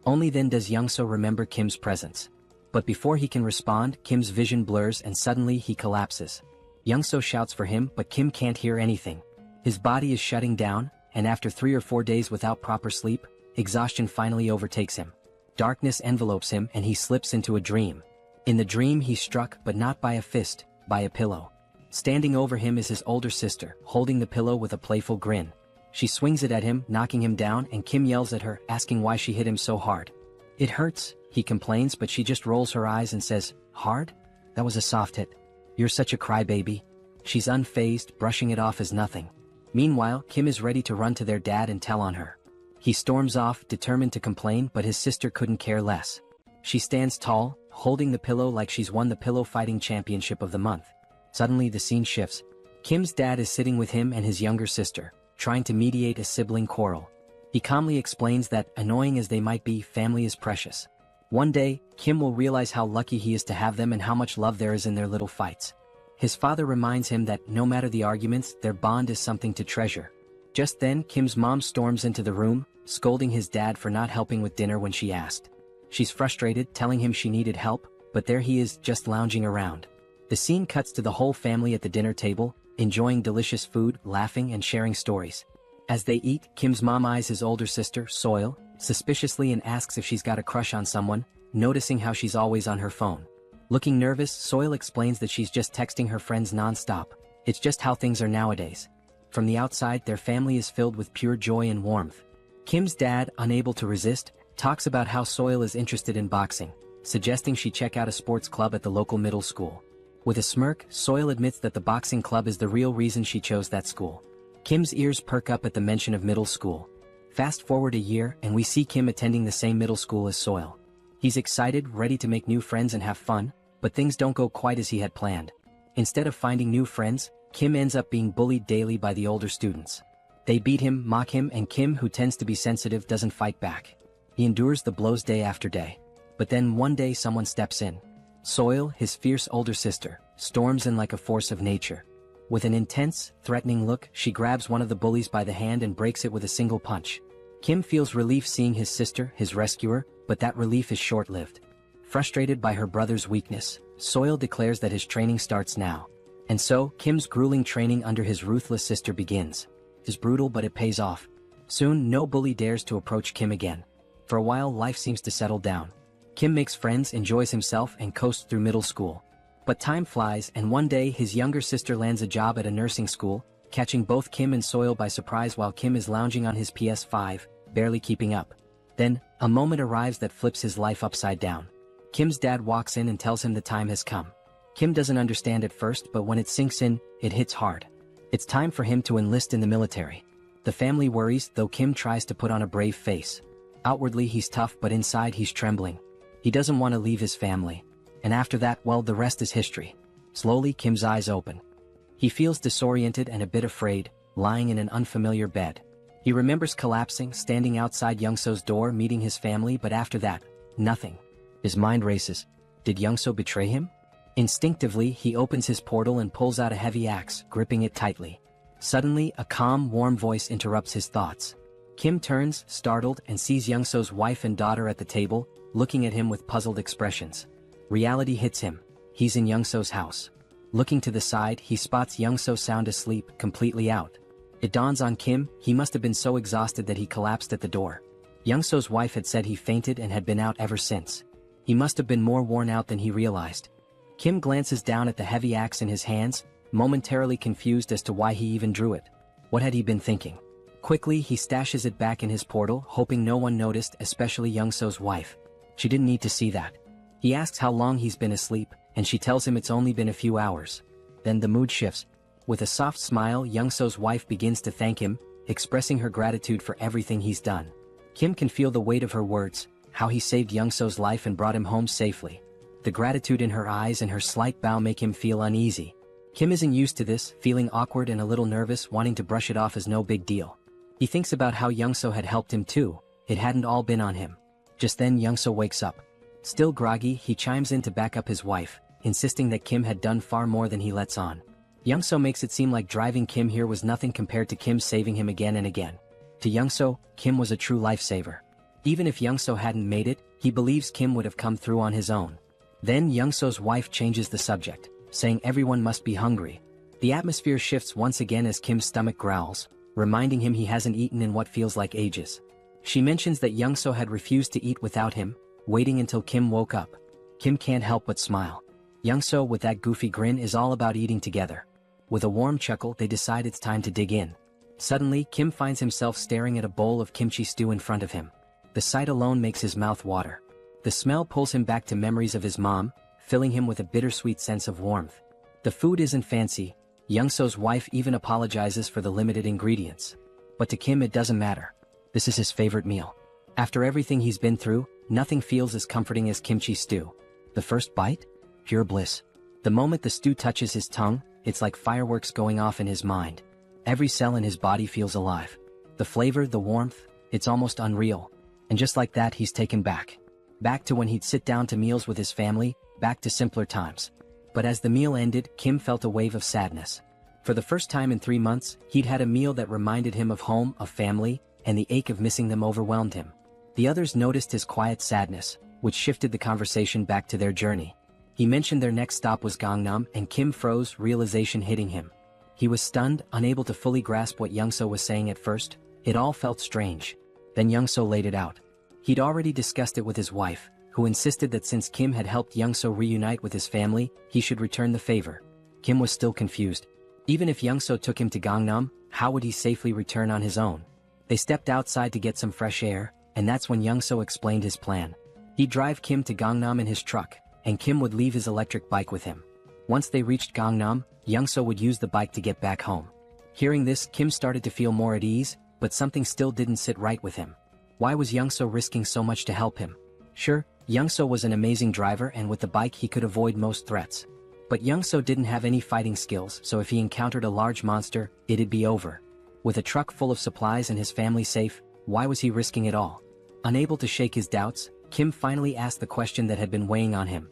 Only then does Yongsu remember Kim's presence. But before he can respond, Kim's vision blurs and suddenly he collapses. Yongsu shouts for him, but Kim can't hear anything. His body is shutting down, and after 3 or 4 days without proper sleep, exhaustion finally overtakes him. Darkness envelopes him and he slips into a dream. In the dream, he's struck, but not by a fist, by a pillow. Standing over him is his older sister, holding the pillow with a playful grin. She swings it at him, knocking him down, and Kim yells at her, asking why she hit him so hard. "It hurts," he complains, but she just rolls her eyes and says, "Hard? That was a soft hit. You're such a crybaby." She's unfazed, brushing it off as nothing. Meanwhile, Kim is ready to run to their dad and tell on her. He storms off, determined to complain, but his sister couldn't care less. She stands tall, holding the pillow like she's won the pillow fighting championship of the month. Suddenly the scene shifts. Kim's dad is sitting with him and his younger sister, trying to mediate a sibling quarrel. He calmly explains that, annoying as they might be, family is precious. One day, Kim will realize how lucky he is to have them and how much love there is in their little fights. His father reminds him that, no matter the arguments, their bond is something to treasure. Just then, Kim's mom storms into the room, scolding his dad for not helping with dinner when she asked. She's frustrated, telling him she needed help, but there he is, just lounging around. The scene cuts to the whole family at the dinner table, enjoying delicious food, laughing and sharing stories. As they eat, Kim's mom eyes his older sister, Soil, suspiciously and asks if she's got a crush on someone, noticing how she's always on her phone. Looking nervous, Soil explains that she's just texting her friends non-stop. It's just how things are nowadays. From the outside, their family is filled with pure joy and warmth. Kim's dad, unable to resist, talks about how Soil is interested in boxing, suggesting she check out a sports club at the local middle school. With a smirk, Soil admits that the boxing club is the real reason she chose that school. Kim's ears perk up at the mention of middle school. Fast forward a year and we see Kim attending the same middle school as Soil. He's excited, ready to make new friends and have fun, but things don't go quite as he had planned. Instead of finding new friends, Kim ends up being bullied daily by the older students. They beat him, mock him, and Kim, who tends to be sensitive, doesn't fight back. He endures the blows day after day. But then one day someone steps in. Soil, his fierce older sister, storms in like a force of nature. With an intense, threatening look, she grabs one of the bullies by the hand and breaks it with a single punch. Kim feels relief seeing his sister, his rescuer, but that relief is short-lived. Frustrated by her brother's weakness, Soil declares that his training starts now. And so, Kim's grueling training under his ruthless sister begins. It's brutal, but it pays off. Soon, no bully dares to approach Kim again. For a while, life seems to settle down. Kim makes friends, enjoys himself, and coasts through middle school. But time flies, and one day his younger sister lands a job at a nursing school, catching both Kim and Soil by surprise while Kim is lounging on his PS5, barely keeping up. Then, a moment arrives that flips his life upside down. Kim's dad walks in and tells him the time has come. Kim doesn't understand at first, but when it sinks in, it hits hard. It's time for him to enlist in the military. The family worries, though Kim tries to put on a brave face. Outwardly he's tough, but inside he's trembling. He doesn't want to leave his family. And after that, well, the rest is history. Slowly, Kim's eyes open. He feels disoriented and a bit afraid, lying in an unfamiliar bed. He remembers collapsing, standing outside Youngso's door, meeting his family, but after that, nothing. His mind races. Did Youngso betray him? Instinctively, he opens his portal and pulls out a heavy axe, gripping it tightly. Suddenly, a calm, warm voice interrupts his thoughts. Kim turns, startled, and sees Youngso's wife and daughter at the table, looking at him with puzzled expressions. Reality hits him. He's in Youngso's house. Looking to the side, he spots Youngso sound asleep, completely out. It dawns on Kim, he must have been so exhausted that he collapsed at the door. Youngso's wife had said he fainted and had been out ever since. He must have been more worn out than he realized. Kim glances down at the heavy axe in his hands, momentarily confused as to why he even drew it. What had he been thinking? Quickly, he stashes it back in his portal, hoping no one noticed, especially Youngso's wife. She didn't need to see that. He asks how long he's been asleep, and she tells him it's only been a few hours. Then the mood shifts. With a soft smile, Youngso's wife begins to thank him, expressing her gratitude for everything he's done. Kim can feel the weight of her words, how he saved Youngso's life and brought him home safely. The gratitude in her eyes and her slight bow make him feel uneasy. Kim isn't used to this, feeling awkward and a little nervous, wanting to brush it off as no big deal. He thinks about how Youngso had helped him too. It hadn't all been on him. Just then Youngso wakes up. Still groggy, he chimes in to back up his wife, insisting that Kim had done far more than he lets on. Youngso makes it seem like driving Kim here was nothing compared to Kim saving him again and again. To Youngso, Kim was a true lifesaver. Even if Youngso hadn't made it, he believes Kim would have come through on his own. Then Youngso's wife changes the subject, saying everyone must be hungry. The atmosphere shifts once again as Kim's stomach growls, reminding him he hasn't eaten in what feels like ages. She mentions that Youngso had refused to eat without him, waiting until Kim woke up. Kim can't help but smile. Youngso, with that goofy grin, is all about eating together. With a warm chuckle, they decide it's time to dig in. Suddenly, Kim finds himself staring at a bowl of kimchi stew in front of him. The sight alone makes his mouth water. The smell pulls him back to memories of his mom, filling him with a bittersweet sense of warmth. The food isn't fancy. Youngso's wife even apologizes for the limited ingredients. But to Kim it doesn't matter. This is his favorite meal. After everything he's been through, nothing feels as comforting as kimchi stew. The first bite? Pure bliss. The moment the stew touches his tongue, it's like fireworks going off in his mind. Every cell in his body feels alive. The flavor, the warmth, it's almost unreal. And just like that, he's taken back. Back to when he'd sit down to meals with his family, back to simpler times. But as the meal ended, Kim felt a wave of sadness. For the first time in 3 months, he'd had a meal that reminded him of home, of family, and the ache of missing them overwhelmed him. The others noticed his quiet sadness, which shifted the conversation back to their journey. He mentioned their next stop was Gangnam, and Kim froze, realization hitting him. He was stunned, unable to fully grasp what Youngso was saying at first. It all felt strange. Then Youngso laid it out. He'd already discussed it with his wife, who insisted that since Kim had helped Youngso reunite with his family, he should return the favor. Kim was still confused. Even if Youngso took him to Gangnam, how would he safely return on his own? They stepped outside to get some fresh air, and that's when Youngso explained his plan. He'd drive Kim to Gangnam in his truck, and Kim would leave his electric bike with him. Once they reached Gangnam, Youngso would use the bike to get back home. Hearing this, Kim started to feel more at ease, but something still didn't sit right with him. Why was Youngso risking so much to help him? Sure, Youngso was an amazing driver, and with the bike he could avoid most threats. But Youngso didn't have any fighting skills, so if he encountered a large monster, it'd be over. With a truck full of supplies and his family safe, why was he risking it all? Unable to shake his doubts, Kim finally asked the question that had been weighing on him.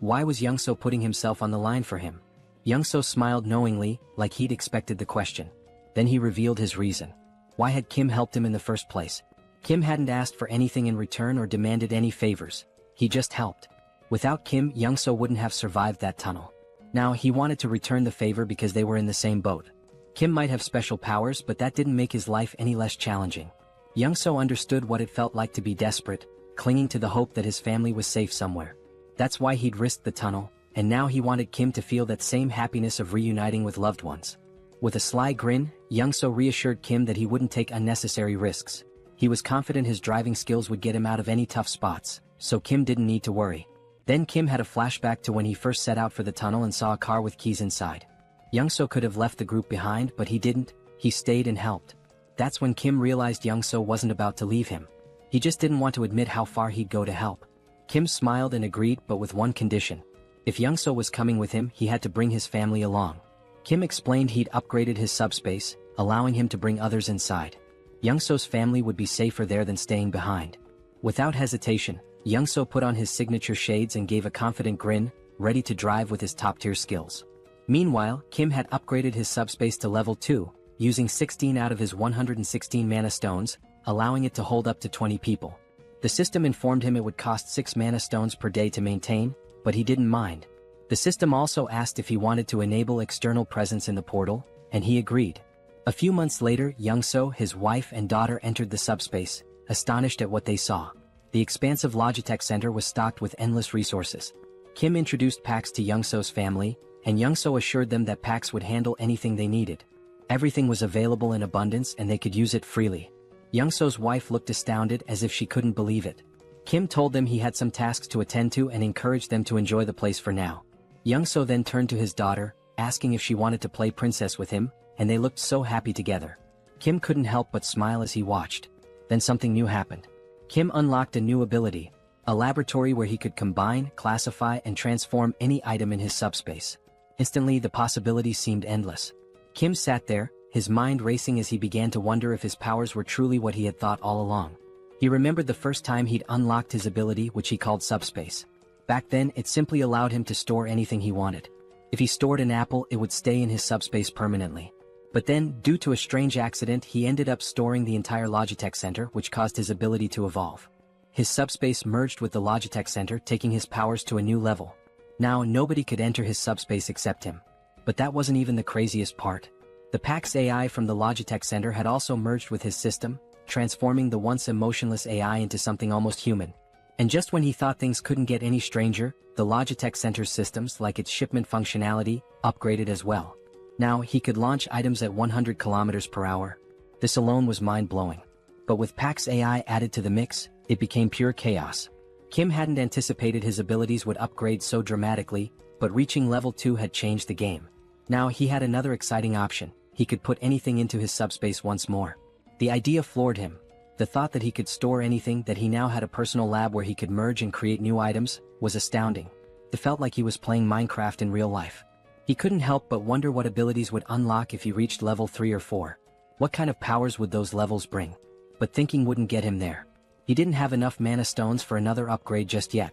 Why was Youngso putting himself on the line for him? Youngso smiled knowingly, like he'd expected the question. Then he revealed his reason. Why had Kim helped him in the first place? Kim hadn't asked for anything in return or demanded any favors. He just helped. Without Kim, Youngso wouldn't have survived that tunnel. Now, he wanted to return the favor because they were in the same boat. Kim might have special powers, but that didn't make his life any less challenging. Youngso understood what it felt like to be desperate, clinging to the hope that his family was safe somewhere. That's why he'd risked the tunnel, and now he wanted Kim to feel that same happiness of reuniting with loved ones. With a sly grin, Youngso reassured Kim that he wouldn't take unnecessary risks. He was confident his driving skills would get him out of any tough spots, so Kim didn't need to worry. Then Kim had a flashback to when he first set out for the tunnel and saw a car with keys inside. Youngso could have left the group behind, but he didn't. He stayed and helped. That's when Kim realized Youngso wasn't about to leave him. He just didn't want to admit how far he'd go to help. Kim smiled and agreed, but with one condition. If Youngso was coming with him, he had to bring his family along. Kim explained he'd upgraded his subspace, allowing him to bring others inside. Youngso's family would be safer there than staying behind. Without hesitation, Youngso put on his signature shades and gave a confident grin, ready to drive with his top-tier skills. Meanwhile, Kim had upgraded his subspace to level 2, using 16 out of his 116 mana stones, allowing it to hold up to 20 people. The system informed him it would cost 6 mana stones per day to maintain, but he didn't mind. The system also asked if he wanted to enable external presence in the portal, and he agreed. A few months later, Youngso, his wife and daughter entered the subspace, astonished at what they saw. The expansive Logitech Center was stocked with endless resources. Kim introduced Pax to Youngso's family, and Youngso assured them that Pax would handle anything they needed. Everything was available in abundance and they could use it freely. Youngso's wife looked astounded, as if she couldn't believe it. Kim told them he had some tasks to attend to and encouraged them to enjoy the place for now. Youngso then turned to his daughter, asking if she wanted to play princess with him, and they looked so happy together. Kim couldn't help but smile as he watched. Then something new happened. Kim unlocked a new ability, a laboratory where he could combine, classify, and transform any item in his subspace. Instantly, the possibilities seemed endless. Kim sat there, his mind racing as he began to wonder if his powers were truly what he had thought all along. He remembered the first time he'd unlocked his ability, which he called Subspace. Back then, it simply allowed him to store anything he wanted. If he stored an apple, it would stay in his subspace permanently. But then, due to a strange accident, he ended up storing the entire Logitech Center, which caused his ability to evolve. His subspace merged with the Logitech Center, taking his powers to a new level. Now, nobody could enter his subspace except him. But that wasn't even the craziest part. The Pax AI from the Logitech Center had also merged with his system, transforming the once emotionless AI into something almost human. And just when he thought things couldn't get any stranger, the Logitech Center's systems, like its shipment functionality, upgraded as well. Now, he could launch items at 100 kilometers per hour. This alone was mind-blowing. But with Pax AI added to the mix, it became pure chaos. Kim hadn't anticipated his abilities would upgrade so dramatically, but reaching level 2 had changed the game. Now he had another exciting option. He could put anything into his subspace once more. The idea floored him. The thought that he could store anything, that he now had a personal lab where he could merge and create new items, was astounding. It felt like he was playing Minecraft in real life. He couldn't help but wonder what abilities would unlock if he reached level 3 or 4. What kind of powers would those levels bring? But thinking wouldn't get him there. He didn't have enough mana stones for another upgrade just yet.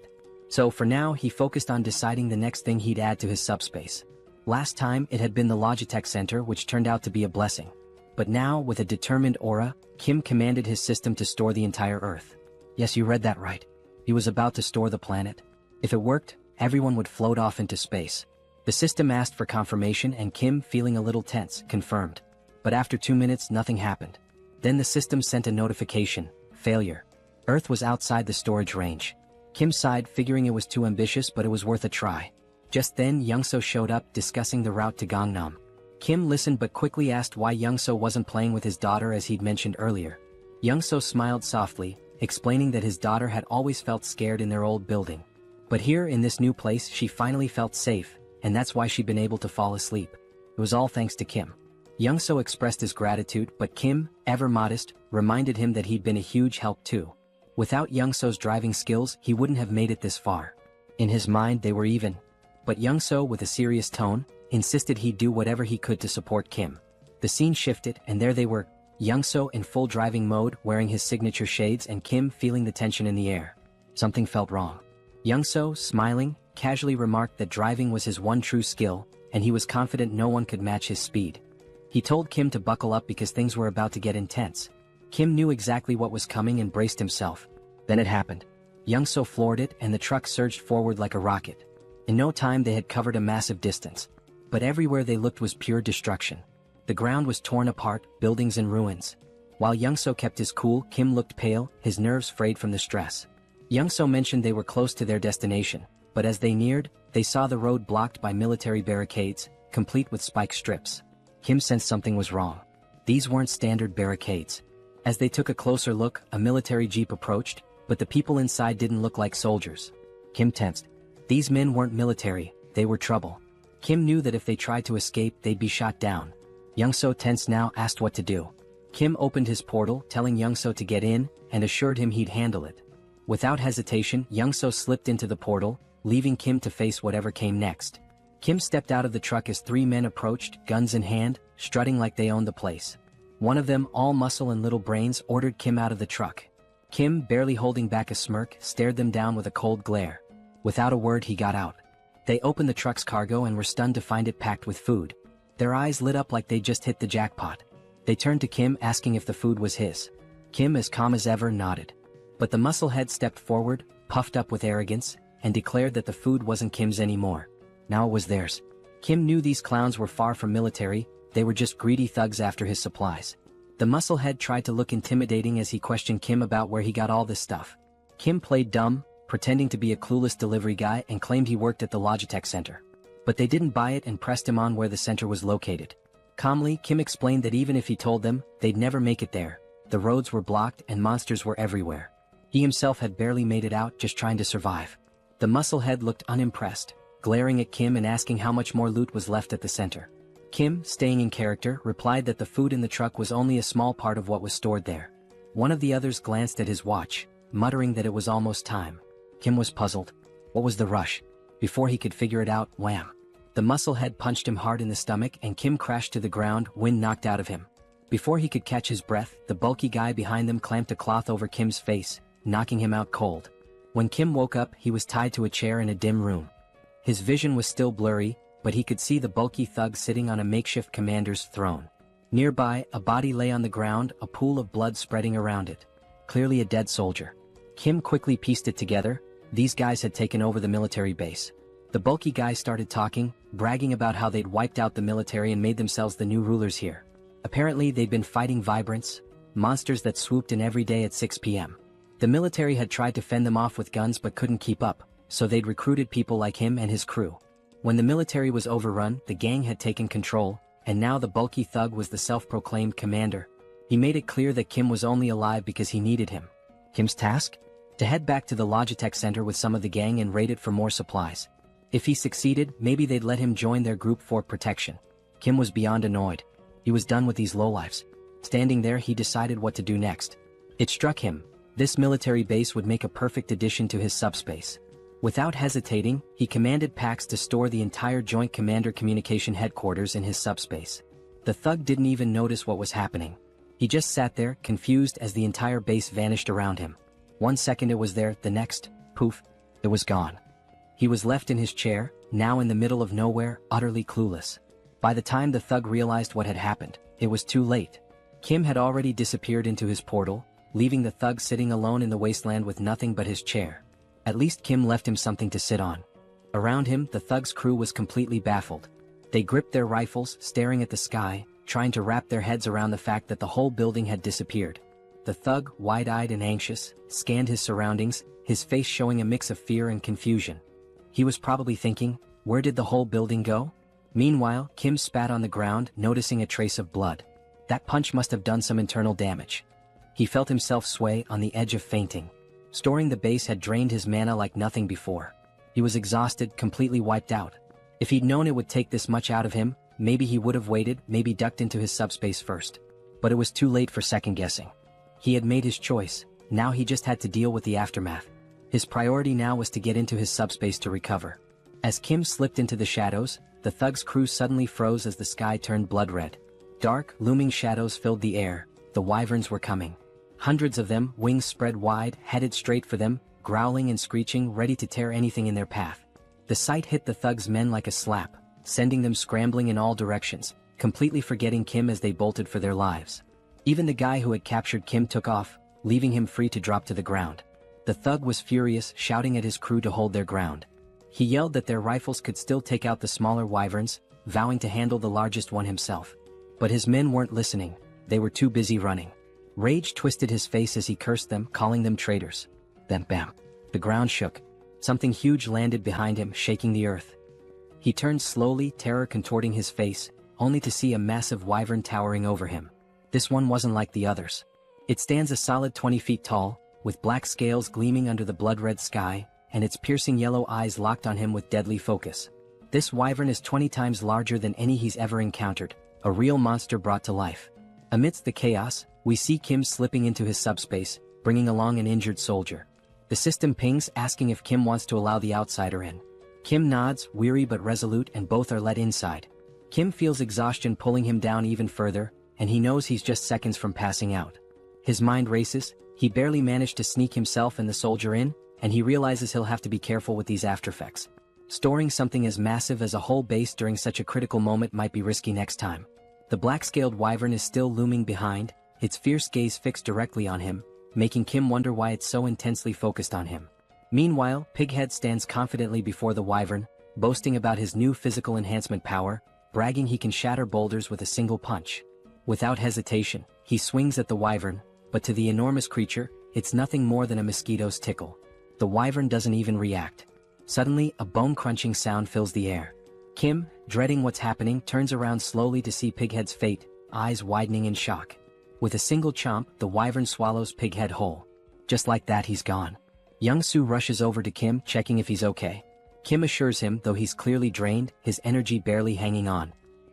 So for now, he focused on deciding the next thing he'd add to his subspace. Last time, it had been the Logitech Center, which turned out to be a blessing. But now, with a determined aura, Kim commanded his system to store the entire Earth. Yes, you read that right. He was about to store the planet. If it worked, everyone would float off into space. The system asked for confirmation and Kim, feeling a little tense, confirmed. But after 2 minutes nothing happened. Then the system sent a notification, failure. Earth was outside the storage range. Kim sighed, figuring it was too ambitious, but it was worth a try. Just then Youngso showed up, discussing the route to Gangnam. Kim listened but quickly asked why Youngso wasn't playing with his daughter as he'd mentioned earlier. Youngso smiled softly, explaining that his daughter had always felt scared in their old building. But here in this new place she finally felt safe, and that's why she'd been able to fall asleep. It was all thanks to Kim. Youngso expressed his gratitude, but Kim, ever modest, reminded him that he'd been a huge help too. Without Youngso's driving skills, he wouldn't have made it this far. In his mind they were even. But Youngso, with a serious tone, insisted he'd do whatever he could to support Kim. The scene shifted, and there they were, Youngso in full driving mode, wearing his signature shades, and Kim feeling the tension in the air. Something felt wrong. Youngso, smiling, casually remarked that driving was his one true skill, and he was confident no one could match his speed. He told Kim to buckle up because things were about to get intense. Kim knew exactly what was coming and braced himself. Then it happened. Youngso floored it and the truck surged forward like a rocket. In no time they had covered a massive distance. But everywhere they looked was pure destruction. The ground was torn apart, buildings in ruins. While Youngso kept his cool, Kim looked pale, his nerves frayed from the stress. Youngso mentioned they were close to their destination, but as they neared, they saw the road blocked by military barricades, complete with spike strips. Kim sensed something was wrong. These weren't standard barricades. As they took a closer look, a military jeep approached, but the people inside didn't look like soldiers. Kim tensed. These men weren't military, they were trouble. Kim knew that if they tried to escape, they'd be shot down. Youngso, tense now, asked what to do. Kim opened his portal, telling Youngso to get in, and assured him he'd handle it. Without hesitation, Youngso slipped into the portal, leaving Kim to face whatever came next. Kim stepped out of the truck as 3 men approached, guns in hand, strutting like they owned the place. One of them, all muscle and little brains, ordered Kim out of the truck. Kim, barely holding back a smirk, stared them down with a cold glare. Without a word he got out. They opened the truck's cargo and were stunned to find it packed with food. Their eyes lit up like they'd just hit the jackpot. They turned to Kim, asking if the food was his. Kim, as calm as ever, nodded. But the musclehead stepped forward, puffed up with arrogance, and declared that the food wasn't Kim's anymore. Now it was theirs. Kim knew these clowns were far from military, they were just greedy thugs after his supplies. The musclehead tried to look intimidating as he questioned Kim about where he got all this stuff. Kim played dumb, pretending to be a clueless delivery guy, and claimed he worked at the Logitech Center. But they didn't buy it and pressed him on where the center was located. Calmly, Kim explained that even if he told them, they'd never make it there. The roads were blocked and monsters were everywhere. He himself had barely made it out, just trying to survive. The musclehead looked unimpressed, glaring at Kim and asking how much more loot was left at the center. Kim, staying in character, replied that the food in the truck was only a small part of what was stored there. One of the others glanced at his watch, muttering that it was almost time. Kim was puzzled. What was the rush? Before he could figure it out, wham! The musclehead punched him hard in the stomach and Kim crashed to the ground, wind knocked out of him. Before he could catch his breath, the bulky guy behind them clamped a cloth over Kim's face, knocking him out cold. When Kim woke up, he was tied to a chair in a dim room. His vision was still blurry, but he could see the bulky thug sitting on a makeshift commander's throne. Nearby, a body lay on the ground, a pool of blood spreading around it. Clearly a dead soldier. Kim quickly pieced it together. These guys had taken over the military base. The bulky guy started talking, bragging about how they'd wiped out the military and made themselves the new rulers here. Apparently they'd been fighting Vibrants, monsters that swooped in every day at 6 p.m. The military had tried to fend them off with guns but couldn't keep up, so they'd recruited people like him and his crew. When the military was overrun, the gang had taken control, and now the bulky thug was the self-proclaimed commander. He made it clear that Kim was only alive because he needed him. Kim's task? To head back to the Logitech Center with some of the gang and raid it for more supplies. If he succeeded, maybe they'd let him join their group for protection. Kim was beyond annoyed. He was done with these lowlifes. Standing there, he decided what to do next. It struck him. This military base would make a perfect addition to his subspace. Without hesitating, he commanded Pax to store the entire Joint Commander Communication Headquarters in his subspace. The thug didn't even notice what was happening. He just sat there, confused as the entire base vanished around him. 1 second it was there, the next, poof, it was gone. He was left in his chair, now in the middle of nowhere, utterly clueless. By the time the thug realized what had happened, it was too late. Kim had already disappeared into his portal, leaving the thug sitting alone in the wasteland with nothing but his chair. At least Kim left him something to sit on. Around him, the thug's crew was completely baffled. They gripped their rifles, staring at the sky, trying to wrap their heads around the fact that the whole building had disappeared. The thug, wide-eyed and anxious, scanned his surroundings, his face showing a mix of fear and confusion. He was probably thinking, where did the whole building go? Meanwhile, Kim spat on the ground, noticing a trace of blood. That punch must have done some internal damage. He felt himself sway on the edge of fainting. Storing the base had drained his mana like nothing before. He was exhausted, completely wiped out. If he'd known it would take this much out of him, maybe he would have waited, maybe ducked into his subspace first. But it was too late for second-guessing. He had made his choice, now he just had to deal with the aftermath. His priority now was to get into his subspace to recover. As Kim slipped into the shadows, the thug's crew suddenly froze as the sky turned blood-red. Dark, looming shadows filled the air. The wyverns were coming. Hundreds of them, wings spread wide, headed straight for them, growling and screeching, ready to tear anything in their path. The sight hit the thug's men like a slap, sending them scrambling in all directions, completely forgetting Kim as they bolted for their lives. Even the guy who had captured Kim took off, leaving him free to drop to the ground. The thug was furious, shouting at his crew to hold their ground. He yelled that their rifles could still take out the smaller wyverns, vowing to handle the largest one himself. But his men weren't listening, they were too busy running. Rage twisted his face as he cursed them, calling them traitors. Then bam! The ground shook. Something huge landed behind him, shaking the earth. He turned slowly, terror contorting his face, only to see a massive wyvern towering over him. This one wasn't like the others. It stands a solid 20 feet tall, with black scales gleaming under the blood-red sky, and its piercing yellow eyes locked on him with deadly focus. This wyvern is 20 times larger than any he's ever encountered, a real monster brought to life. Amidst the chaos, we see Kim slipping into his subspace, bringing along an injured soldier. The system pings, asking if Kim wants to allow the outsider in. Kim nods, weary but resolute, and both are let inside. Kim feels exhaustion pulling him down even further, and he knows he's just seconds from passing out. His mind races, he barely managed to sneak himself and the soldier in, and he realizes he'll have to be careful with these aftereffects. Storing something as massive as a whole base during such a critical moment might be risky next time. The black-scaled wyvern is still looming behind, its fierce gaze fixed directly on him, making Kim wonder why it's so intensely focused on him. Meanwhile, Pighead stands confidently before the wyvern, boasting about his new physical enhancement power, bragging he can shatter boulders with a single punch. Without hesitation, he swings at the wyvern, but to the enormous creature, it's nothing more than a mosquito's tickle. The wyvern doesn't even react. Suddenly, a bone-crunching sound fills the air. Kim, dreading what's happening, turns around slowly to see Pighead's fate, eyes widening in shock. With a single chomp, the wyvern swallows Pighead whole. Just like that, he's gone. Young-soo rushes over to Kim, checking if he's okay. Kim assures him, though he's clearly drained, his energy barely hanging on.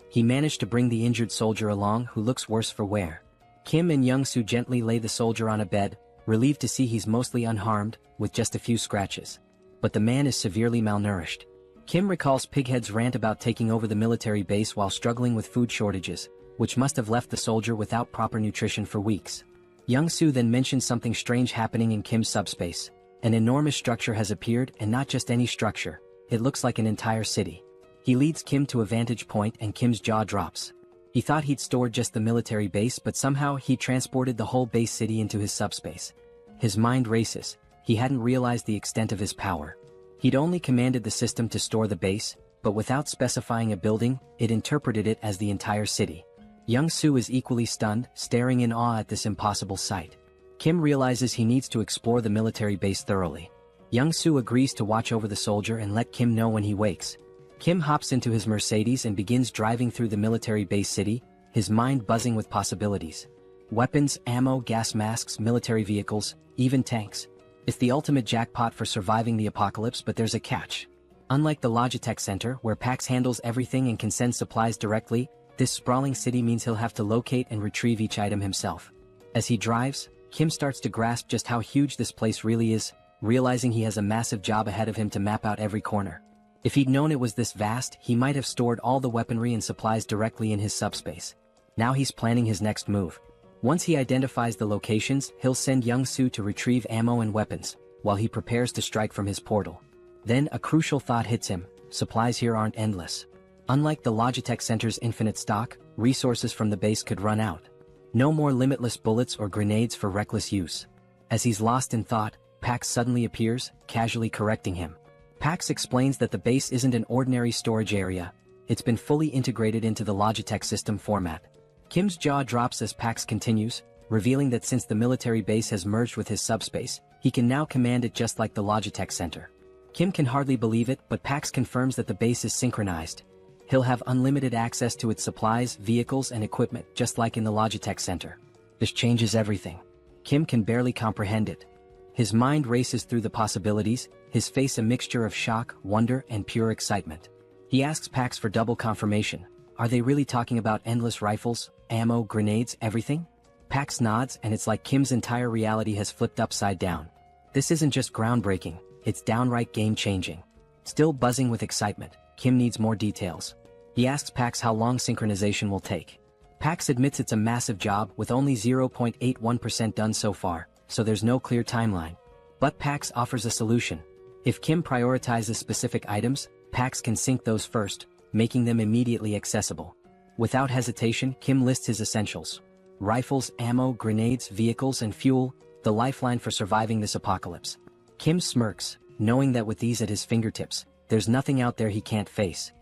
He managed to bring the injured soldier along, who looks worse for wear. Kim and Young-soo gently lay the soldier on a bed, relieved to see he's mostly unharmed, with just a few scratches. But the man is severely malnourished. Kim recalls Pighead's rant about taking over the military base while struggling with food shortages, which must have left the soldier without proper nutrition for weeks. Young-soo then mentions something strange happening in Kim's subspace. An enormous structure has appeared, and not just any structure, it looks like an entire city. He leads Kim to a vantage point and Kim's jaw drops. He thought he'd stored just the military base, but somehow he transported the whole base city into his subspace. His mind races. He hadn't realized the extent of his power. He'd only commanded the system to store the base, but without specifying a building, it interpreted it as the entire city. Young-soo is equally stunned, staring in awe at this impossible sight. Kim realizes he needs to explore the military base thoroughly. Young-soo agrees to watch over the soldier and let Kim know when he wakes. Kim hops into his Mercedes and begins driving through the military base city, his mind buzzing with possibilities. Weapons, ammo, gas masks, military vehicles, even tanks. It's the ultimate jackpot for surviving the apocalypse, but there's a catch. Unlike the Logitech Center, where PAX handles everything and can send supplies directly, this sprawling city means he'll have to locate and retrieve each item himself. As he drives, Kim starts to grasp just how huge this place really is, realizing he has a massive job ahead of him to map out every corner. If he'd known it was this vast, he might have stored all the weaponry and supplies directly in his subspace. Now he's planning his next move. Once he identifies the locations, he'll send Young-soo to retrieve ammo and weapons, while he prepares to strike from his portal. Then a crucial thought hits him: supplies here aren't endless. Unlike the Logitech Center's infinite stock, resources from the base could run out. No more limitless bullets or grenades for reckless use. As he's lost in thought, PAX suddenly appears, casually correcting him. Pax explains that the base isn't an ordinary storage area. It's been fully integrated into the Logitech system format. Kim's jaw drops as Pax continues, revealing that since the military base has merged with his subspace, he can now command it just like the Logitech Center. Kim can hardly believe it, but Pax confirms that the base is synchronized. He'll have unlimited access to its supplies, vehicles, and equipment, just like in the Logitech Center. This changes everything. Kim can barely comprehend it. His mind races through the possibilities, his face a mixture of shock, wonder, and pure excitement. He asks Pax for double confirmation. Are they really talking about endless rifles, ammo, grenades, everything? Pax nods, and it's like Kim's entire reality has flipped upside down. This isn't just groundbreaking, it's downright game-changing. Still buzzing with excitement, Kim needs more details. He asks Pax how long synchronization will take. Pax admits it's a massive job with only 0.81% done so far, so there's no clear timeline. But Pax offers a solution. If Kim prioritizes specific items, Pax can sync those first, making them immediately accessible. Without hesitation, Kim lists his essentials. Rifles, ammo, grenades, vehicles, and fuel, the lifeline for surviving this apocalypse. Kim smirks, knowing that with these at his fingertips, there's nothing out there he can't face.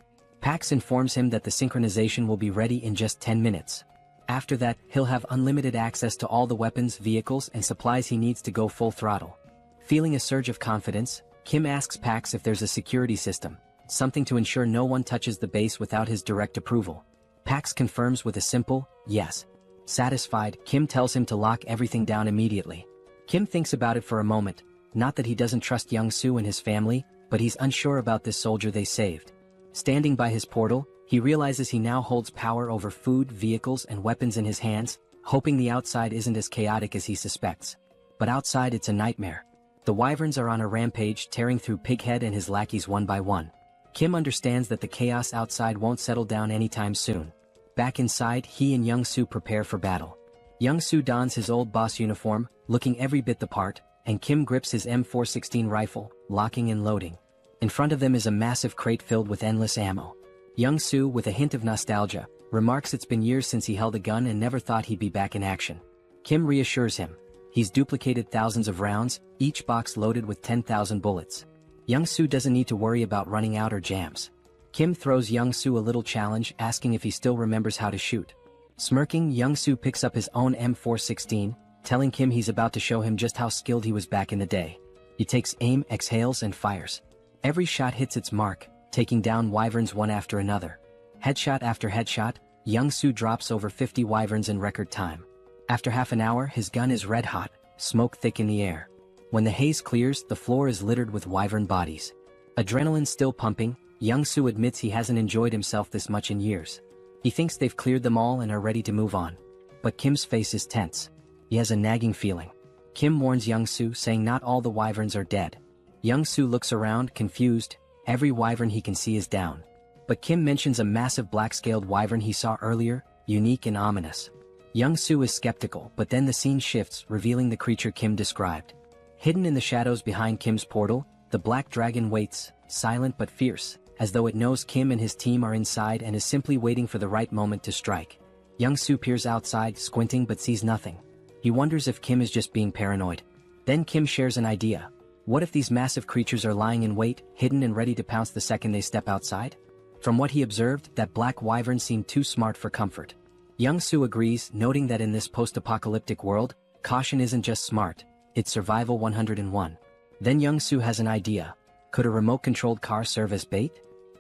Pax informs him that the synchronization will be ready in just 10 minutes. After that, he'll have unlimited access to all the weapons, vehicles, and supplies he needs to go full throttle. Feeling a surge of confidence, Kim asks Pax if there's a security system, something to ensure no one touches the base without his direct approval. Pax confirms with a simple, yes. Satisfied, Kim tells him to lock everything down immediately. Kim thinks about it for a moment, not that he doesn't trust Young-soo and his family, but he's unsure about this soldier they saved. Standing by his portal, he realizes he now holds power over food, vehicles, and weapons in his hands, hoping the outside isn't as chaotic as he suspects. But outside it's a nightmare. The wyverns are on a rampage, tearing through Pighead and his lackeys one by one. Kim understands that the chaos outside won't settle down anytime soon. Back inside, he and Young-soo prepare for battle. Young-soo dons his old boss uniform, looking every bit the part, and Kim grips his M416 rifle, locking and loading. In front of them is a massive crate filled with endless ammo. Young-soo, with a hint of nostalgia, remarks it's been years since he held a gun and never thought he'd be back in action. Kim reassures him. He's duplicated thousands of rounds, each box loaded with 10,000 bullets. Young-soo doesn't need to worry about running out or jams. Kim throws Young-soo a little challenge, asking if he still remembers how to shoot. Smirking, Young-soo picks up his own M416, telling Kim he's about to show him just how skilled he was back in the day. He takes aim, exhales, and fires. Every shot hits its mark, taking down wyverns one after another. Headshot after headshot, Young-soo drops over 50 wyverns in record time. After half an hour, his gun is red hot, smoke thick in the air. When the haze clears, the floor is littered with wyvern bodies. Adrenaline still pumping, Young-soo admits he hasn't enjoyed himself this much in years. He thinks they've cleared them all and are ready to move on. But Kim's face is tense. He has a nagging feeling. Kim warns Young-soo, saying not all the wyverns are dead. Young-soo looks around, confused. Every wyvern he can see is down. But Kim mentions a massive black-scaled wyvern he saw earlier, unique and ominous. Young-soo is skeptical, but then the scene shifts, revealing the creature Kim described. Hidden in the shadows behind Kim's portal, the black dragon waits, silent but fierce, as though it knows Kim and his team are inside and is simply waiting for the right moment to strike. Young-soo peers outside, squinting but sees nothing. He wonders if Kim is just being paranoid. Then Kim shares an idea. What if these massive creatures are lying in wait, hidden and ready to pounce the second they step outside? From what he observed, that black wyvern seemed too smart for comfort. Young-soo agrees, noting that in this post-apocalyptic world, caution isn't just smart, it's survival 101. Then Young-soo has an idea. Could a remote-controlled car serve as bait?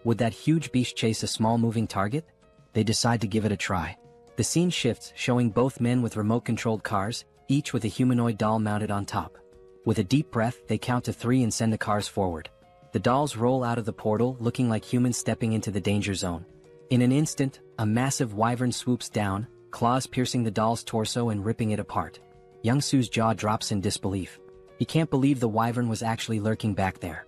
Would that huge beast chase a small moving target? They decide to give it a try. The scene shifts, showing both men with remote-controlled cars, each with a humanoid doll mounted on top. With a deep breath, they count to 3 and send the cars forward. The dolls roll out of the portal, looking like humans stepping into the danger zone. In an instant, a massive wyvern swoops down, claws piercing the doll's torso and ripping it apart. Young-soo's jaw drops in disbelief. He can't believe the wyvern was actually lurking back there.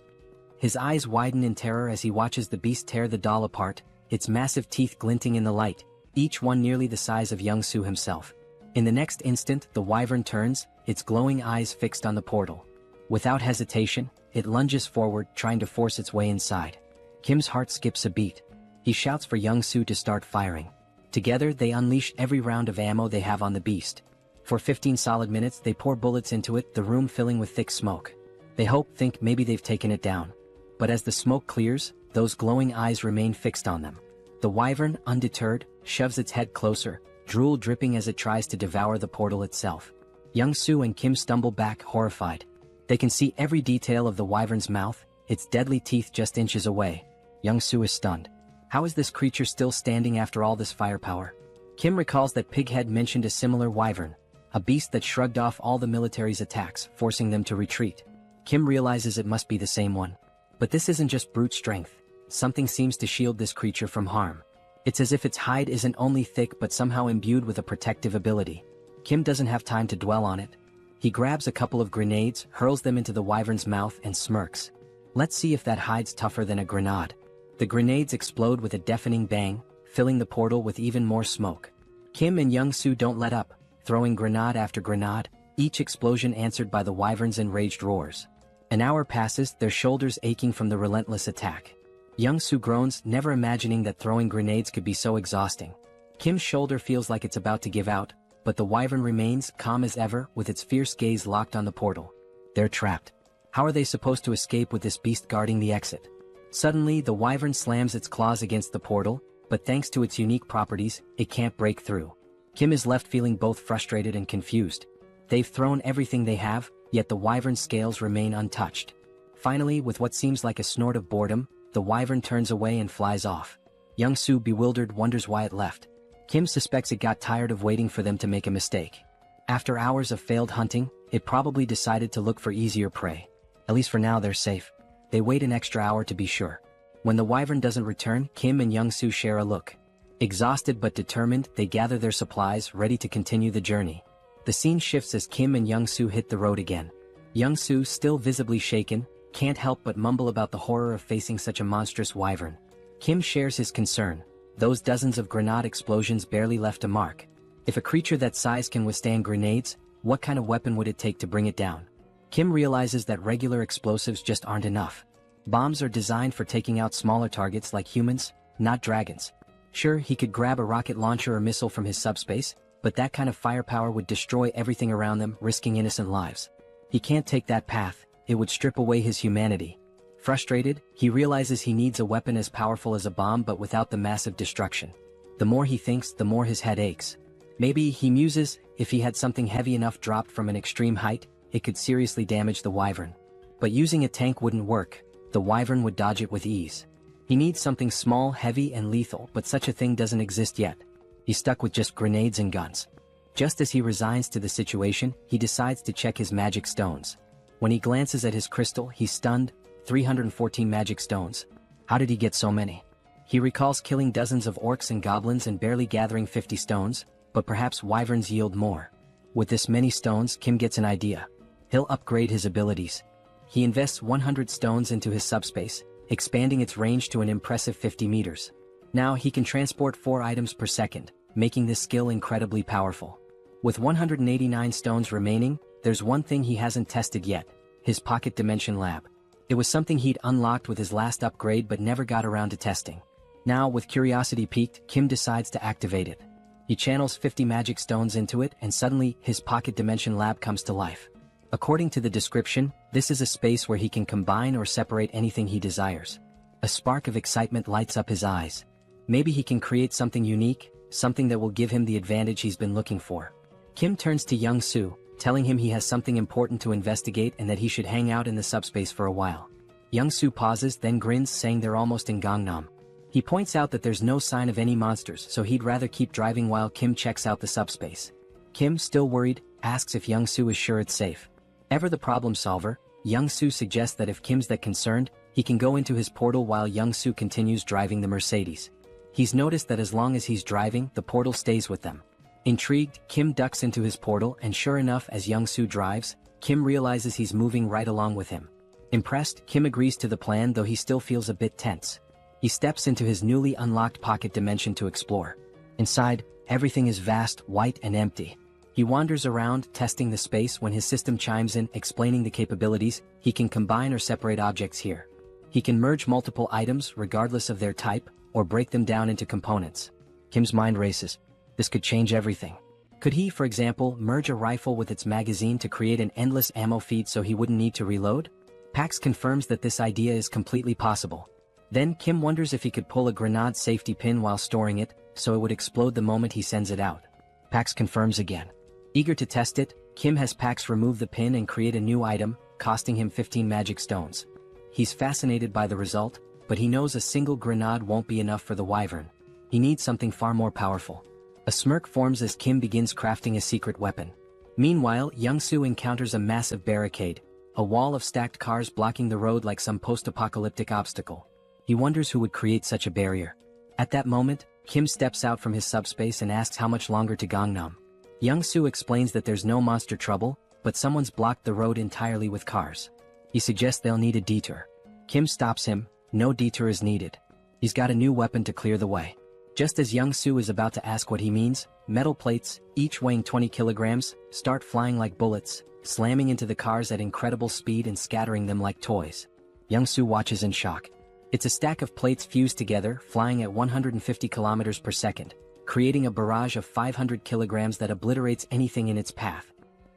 His eyes widen in terror as he watches the beast tear the doll apart, its massive teeth glinting in the light, each one nearly the size of Young-soo himself. In the next instant, the wyvern turns, its glowing eyes fixed on the portal. Without hesitation, it lunges forward, trying to force its way inside. Kim's heart skips a beat. He shouts for Young-soo to start firing. Together, they unleash every round of ammo they have on the beast. For 15 solid minutes, they pour bullets into it, the room filling with thick smoke. They think maybe they've taken it down. but as the smoke clears, those glowing eyes remain fixed on them. The wyvern, undeterred, shoves its head closer, drool dripping as it tries to devour the portal itself. Young-soo and Kim stumble back, horrified. They can see every detail of the wyvern's mouth, its deadly teeth just inches away. Young-soo is stunned. How is this creature still standing after all this firepower? Kim recalls that Pighead mentioned a similar wyvern, a beast that shrugged off all the military's attacks, forcing them to retreat. Kim realizes it must be the same one. But this isn't just brute strength. Something seems to shield this creature from harm. It's as if its hide isn't only thick but somehow imbued with a protective ability. Kim doesn't have time to dwell on it. He grabs a couple of grenades, hurls them into the wyvern's mouth, and smirks. Let's see if that hide's tougher than a grenade. The grenades explode with a deafening bang, filling the portal with even more smoke. Kim and Young-soo don't let up, throwing grenade after grenade, each explosion answered by the wyvern's enraged roars. An hour passes, their shoulders aching from the relentless attack. Young-soo groans, never imagining that throwing grenades could be so exhausting. Kim's shoulder feels like it's about to give out, but the wyvern remains calm as ever, with its fierce gaze locked on the portal. They're trapped. How are they supposed to escape with this beast guarding the exit? Suddenly, the wyvern slams its claws against the portal, but thanks to its unique properties, it can't break through. Kim is left feeling both frustrated and confused. They've thrown everything they have, yet the wyvern's scales remain untouched. Finally, with what seems like a snort of boredom, the wyvern turns away and flies off. Young-soo, bewildered, wonders why it left. Kim suspects it got tired of waiting for them to make a mistake. After hours of failed hunting, it probably decided to look for easier prey. At least for now, they're safe. They wait an extra hour to be sure. When the wyvern doesn't return, Kim and Young-soo share a look. Exhausted but determined, they gather their supplies, ready to continue the journey. The scene shifts as Kim and Young-soo hit the road again. Young-soo, still visibly shaken, can't help but mumble about the horror of facing such a monstrous wyvern. Kim shares his concern. Those dozens of grenade explosions barely left a mark. If a creature that size can withstand grenades, what kind of weapon would it take to bring it down? Kim realizes that regular explosives just aren't enough. Bombs are designed for taking out smaller targets like humans, not dragons. Sure, he could grab a rocket launcher or missile from his subspace, but that kind of firepower would destroy everything around them, risking innocent lives. He can't take that path, it would strip away his humanity. Frustrated, he realizes he needs a weapon as powerful as a bomb but without the massive destruction. The more he thinks, the more his head aches. Maybe, he muses, if he had something heavy enough dropped from an extreme height, it could seriously damage the wyvern. But using a tank wouldn't work. The wyvern would dodge it with ease. He needs something small, heavy, and lethal, but such a thing doesn't exist yet. He's stuck with just grenades and guns. Just as he resigns to the situation, he decides to check his magic stones. When he glances at his crystal, he's stunned. 314 magic stones. How did he get so many? He recalls killing dozens of orcs and goblins and barely gathering 50 stones, but perhaps wyverns yield more. With this many stones, Kim gets an idea. He'll upgrade his abilities. He invests 100 stones into his subspace, expanding its range to an impressive 50 meters. Now he can transport 4 items per second, making this skill incredibly powerful. With 189 stones remaining, there's one thing he hasn't tested yet: his pocket dimension lab. It was something he'd unlocked with his last upgrade but never got around to testing. Now, with curiosity piqued, Kim decides to activate it. He channels 50 magic stones into it, and suddenly, his pocket dimension lab comes to life. According to the description, this is a space where he can combine or separate anything he desires. A spark of excitement lights up his eyes. Maybe he can create something unique, something that will give him the advantage he's been looking for. Kim turns to Young-soo, telling him he has something important to investigate and that he should hang out in the subspace for a while. Young-soo pauses, then grins, saying they're almost in Gangnam. He points out that there's no sign of any monsters, so he'd rather keep driving while Kim checks out the subspace. Kim, still worried, asks if Young-soo is sure it's safe. Ever the problem solver, Young-soo suggests that if Kim's that concerned, he can go into his portal while Young-soo continues driving the Mercedes. He's noticed that as long as he's driving, the portal stays with them. Intrigued, Kim ducks into his portal, and sure enough, as Young-soo drives, Kim realizes he's moving right along with him. Impressed, Kim agrees to the plan, though he still feels a bit tense. He steps into his newly unlocked pocket dimension to explore. Inside, everything is vast, white, and empty. He wanders around, testing the space, when his system chimes in, explaining the capabilities. He can combine or separate objects here. He can merge multiple items, regardless of their type, or break them down into components. Kim's mind races. This could change everything. Could he, for example, merge a rifle with its magazine to create an endless ammo feed so he wouldn't need to reload? Pax confirms that this idea is completely possible. Then Kim wonders if he could pull a grenade safety pin while storing it, so it would explode the moment he sends it out. Pax confirms again. Eager to test it, Kim has Pax remove the pin and create a new item, costing him 15 magic stones. He's fascinated by the result, but he knows a single grenade won't be enough for the wyvern. He needs something far more powerful. A smirk forms as Kim begins crafting a secret weapon. Meanwhile, Young-soo encounters a massive barricade, a wall of stacked cars blocking the road like some post-apocalyptic obstacle. He wonders who would create such a barrier. At that moment, Kim steps out from his subspace and asks how much longer to Gangnam. Young-soo explains that there's no monster trouble, but someone's blocked the road entirely with cars. He suggests they'll need a detour. Kim stops him. No detour is needed. He's got a new weapon to clear the way. Just as Young-soo is about to ask what he means, metal plates, each weighing 20 kilograms, start flying like bullets, slamming into the cars at incredible speed and scattering them like toys. Young-soo watches in shock. It's a stack of plates fused together, flying at 150 kilometers per second, creating a barrage of 500 kilograms that obliterates anything in its path.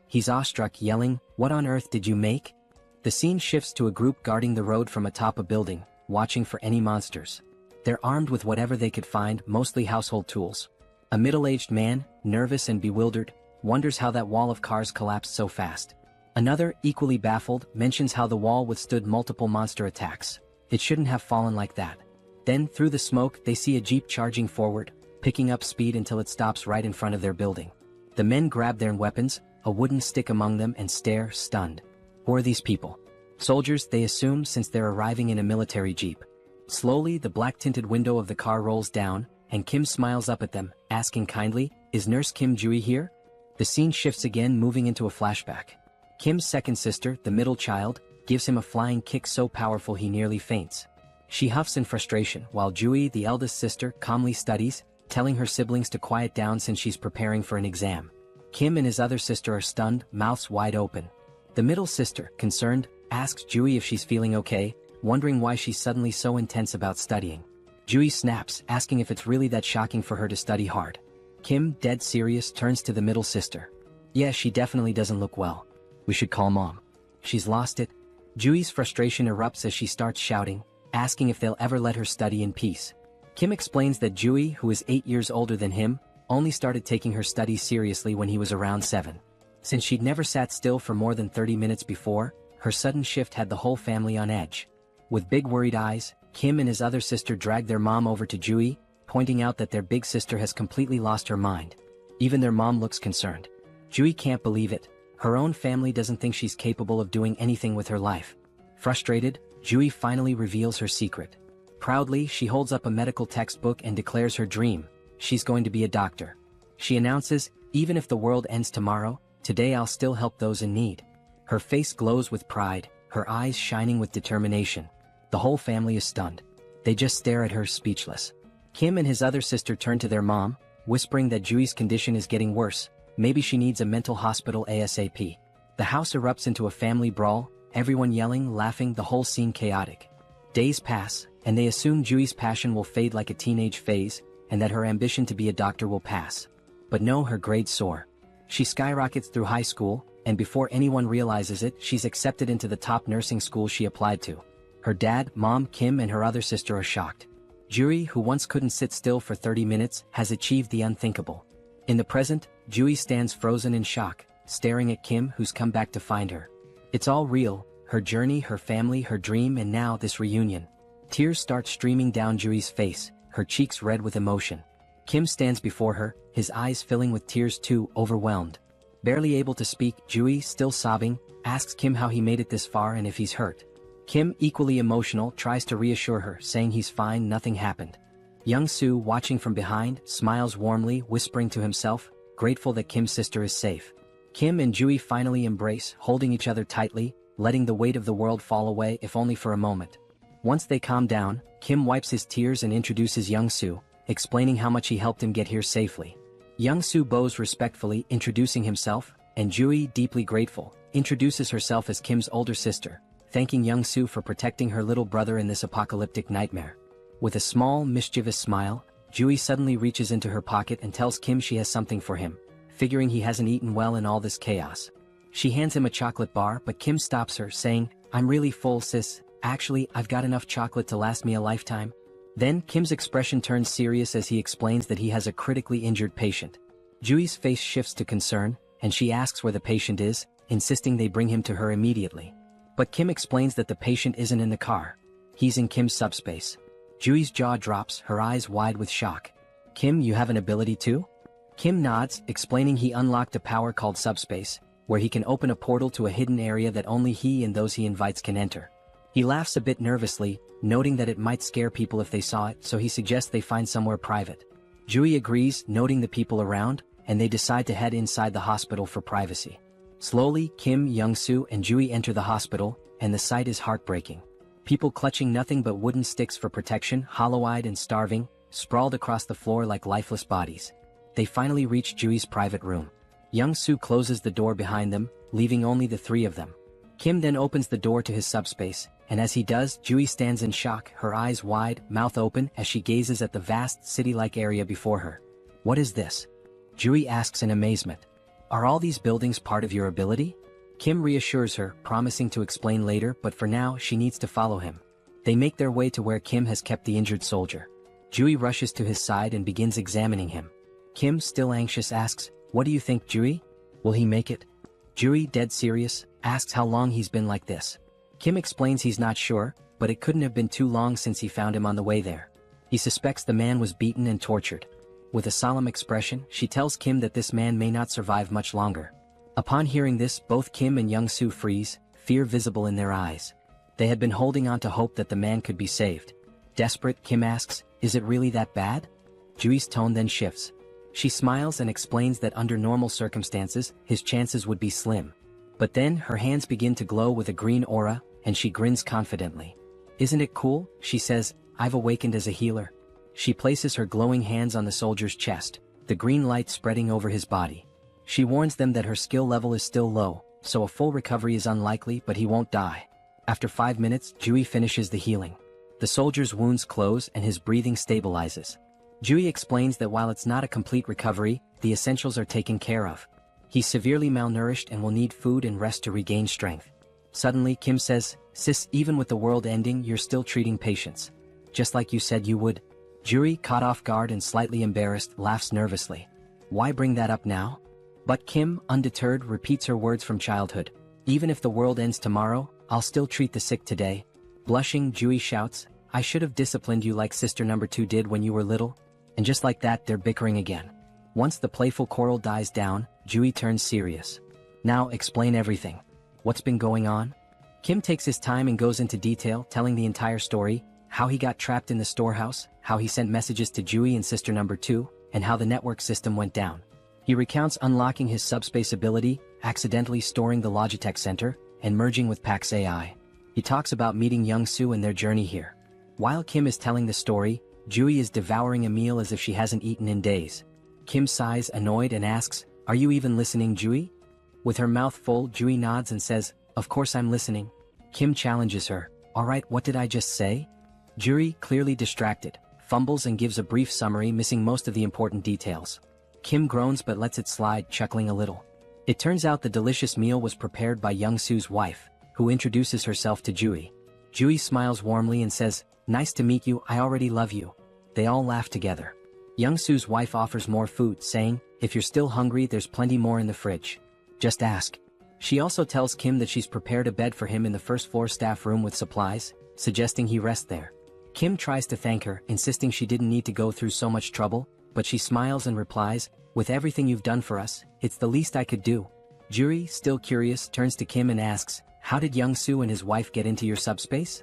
He's awestruck, yelling, "What on earth did you make?" The scene shifts to a group guarding the road from atop a building, watching for any monsters. They're armed with whatever they could find, mostly household tools. A middle-aged man, nervous and bewildered, wonders how that wall of cars collapsed so fast. Another, equally baffled, mentions how the wall withstood multiple monster attacks. It shouldn't have fallen like that. Then, through the smoke, they see a jeep charging forward, picking up speed until it stops right in front of their building. The men grab their weapons, a wooden stick among them, and stare, stunned. Who are these people? Soldiers, they assume, since they're arriving in a military jeep. Slowly, the black-tinted window of the car rolls down, and Kim smiles up at them, asking kindly, "Is Nurse Kim Jui here?" The scene shifts again, moving into a flashback. Kim's second sister, the middle child, gives him a flying kick so powerful he nearly faints. She huffs in frustration, while Jui, the eldest sister, calmly studies, telling her siblings to quiet down since she's preparing for an exam. Kim and his other sister are stunned, mouths wide open. The middle sister, concerned, asks Jui if she's feeling okay, wondering why she's suddenly so intense about studying. Jui snaps, asking if it's really that shocking for her to study hard. Kim, dead serious, turns to the middle sister. "Yeah, she definitely doesn't look well. We should call Mom. She's lost it." Jui's frustration erupts as she starts shouting, asking if they'll ever let her study in peace. Kim explains that Jui, who is 8 years older than him, only started taking her studies seriously when he was around 7. Since she'd never sat still for more than 30 minutes before, her sudden shift had the whole family on edge. With big worried eyes, Kim and his other sister drag their mom over to Jui, pointing out that their big sister has completely lost her mind. Even their mom looks concerned. Jui can't believe it. Her own family doesn't think she's capable of doing anything with her life. Frustrated, Jui finally reveals her secret. Proudly, she holds up a medical textbook and declares her dream. She's going to be a doctor. She announces, "Even if the world ends tomorrow, today I'll still help those in need." Her face glows with pride, her eyes shining with determination. The whole family is stunned. They just stare at her, speechless. Kim and his other sister turn to their mom, whispering that Jui's condition is getting worse. Maybe she needs a mental hospital ASAP. The house erupts into a family brawl, everyone yelling, laughing, the whole scene chaotic. Days pass, and they assume Jui's passion will fade like a teenage phase, and that her ambition to be a doctor will pass. But no, her grades soar. She skyrockets through high school, and before anyone realizes it, she's accepted into the top nursing school she applied to. Her dad, mom, Kim, and her other sister are shocked. Jui, who once couldn't sit still for 30 minutes, has achieved the unthinkable. In the present, Jui stands frozen in shock, staring at Kim, who's come back to find her. It's all real, her journey, her family, her dream, and now this reunion. Tears start streaming down Jui's face, her cheeks red with emotion. Kim stands before her, his eyes filling with tears too, overwhelmed. Barely able to speak, Jui, still sobbing, asks Kim how he made it this far and if he's hurt. Kim, equally emotional, tries to reassure her, saying he's fine, nothing happened. Young-soo, watching from behind, smiles warmly, whispering to himself, grateful that Kim's sister is safe. Kim and Jui finally embrace, holding each other tightly, letting the weight of the world fall away, if only for a moment. Once they calm down, Kim wipes his tears and introduces Young-soo, explaining how much he helped him get here safely. Young-soo bows respectfully, introducing himself, and Jui, deeply grateful, introduces herself as Kim's older sister, thanking Young-soo for protecting her little brother in this apocalyptic nightmare. With a small, mischievous smile, Jui suddenly reaches into her pocket and tells Kim she has something for him, figuring he hasn't eaten well in all this chaos. She hands him a chocolate bar, but Kim stops her, saying, I'm really full, sis. Actually, I've got enough chocolate to last me a lifetime. Then, Kim's expression turns serious as he explains that he has a critically injured patient. Jui's face shifts to concern, and she asks where the patient is, insisting they bring him to her immediately. But Kim explains that the patient isn't in the car. He's in Kim's subspace. Jui's jaw drops, her eyes wide with shock. Kim, you have an ability too? Kim nods, explaining he unlocked a power called Subspace, where he can open a portal to a hidden area that only he and those he invites can enter. He laughs a bit nervously, noting that it might scare people if they saw it, so he suggests they find somewhere private. Jui agrees, noting the people around, and they decide to head inside the hospital for privacy. Slowly, Kim, Young-soo, and Jui enter the hospital, and the sight is heartbreaking. People clutching nothing but wooden sticks for protection, hollow-eyed and starving, sprawled across the floor like lifeless bodies. They finally reach Jui's private room. Young-soo closes the door behind them, leaving only the three of them. Kim then opens the door to his subspace, and as he does, Jui stands in shock, her eyes wide, mouth open, as she gazes at the vast, city-like area before her. What is this? Jui asks in amazement. Are all these buildings part of your ability? Kim reassures her, promising to explain later, but for now, she needs to follow him. They make their way to where Kim has kept the injured soldier. Jui rushes to his side and begins examining him. Kim, still anxious, asks, "What do you think, Jui? Will he make it?" Jui, dead serious, asks how long he's been like this. Kim explains he's not sure, but it couldn't have been too long since he found him on the way there. He suspects the man was beaten and tortured. With a solemn expression, she tells Kim that this man may not survive much longer. Upon hearing this, both Kim and Young-soo freeze, fear visible in their eyes. They had been holding on to hope that the man could be saved. Desperate, Kim asks, "Is it really that bad?" Jui's tone then shifts. She smiles and explains that under normal circumstances, his chances would be slim. But then, her hands begin to glow with a green aura, and she grins confidently. "Isn't it cool?" she says, "I've awakened as a healer." She places her glowing hands on the soldier's chest, the green light spreading over his body. She warns them that her skill level is still low, so a full recovery is unlikely, but he won't die. After 5 minutes, Jui finishes the healing. The soldier's wounds close and his breathing stabilizes. Jui explains that while it's not a complete recovery, the essentials are taken care of. He's severely malnourished and will need food and rest to regain strength. Suddenly, Kim says, "Sis, even with the world ending, you're still treating patients. Just like you said you would." Jui, caught off guard and slightly embarrassed, laughs nervously. Why bring that up now? But Kim, undeterred, repeats her words from childhood. "Even if the world ends tomorrow, I'll still treat the sick today." Blushing, Jui shouts, "I should have disciplined you like sister number 2 did when you were little." And just like that, they're bickering again. Once the playful quarrel dies down, Jui turns serious. "Now, explain everything. What's been going on?" Kim takes his time and goes into detail, telling the entire story, how he got trapped in the storehouse, how he sent messages to Jui and sister number 2, and how the network system went down. He recounts unlocking his subspace ability, accidentally storing the Logitech Center, and merging with Pax AI. He talks about meeting Young-soo and their journey here. While Kim is telling the story, Jui is devouring a meal as if she hasn't eaten in days. Kim sighs, annoyed, and asks, "Are you even listening, Jui?" With her mouth full, Jui nods and says, "Of course I'm listening." Kim challenges her, "Alright, what did I just say?" Jui, clearly distracted, fumbles and gives a brief summary, missing most of the important details. Kim groans but lets it slide, chuckling a little. It turns out the delicious meal was prepared by Young-soo's wife, who introduces herself to Jui. Jui smiles warmly and says, "Nice to meet you, I already love you." They all laugh together. Young-soo's wife offers more food, saying, "If you're still hungry, there's plenty more in the fridge. Just ask." She also tells Kim that she's prepared a bed for him in the first-floor staff room with supplies, suggesting he rest there. Kim tries to thank her, insisting she didn't need to go through so much trouble, but she smiles and replies, "With everything you've done for us, it's the least I could do." Juri, still curious, turns to Kim and asks, "How did Young-soo and his wife get into your subspace?"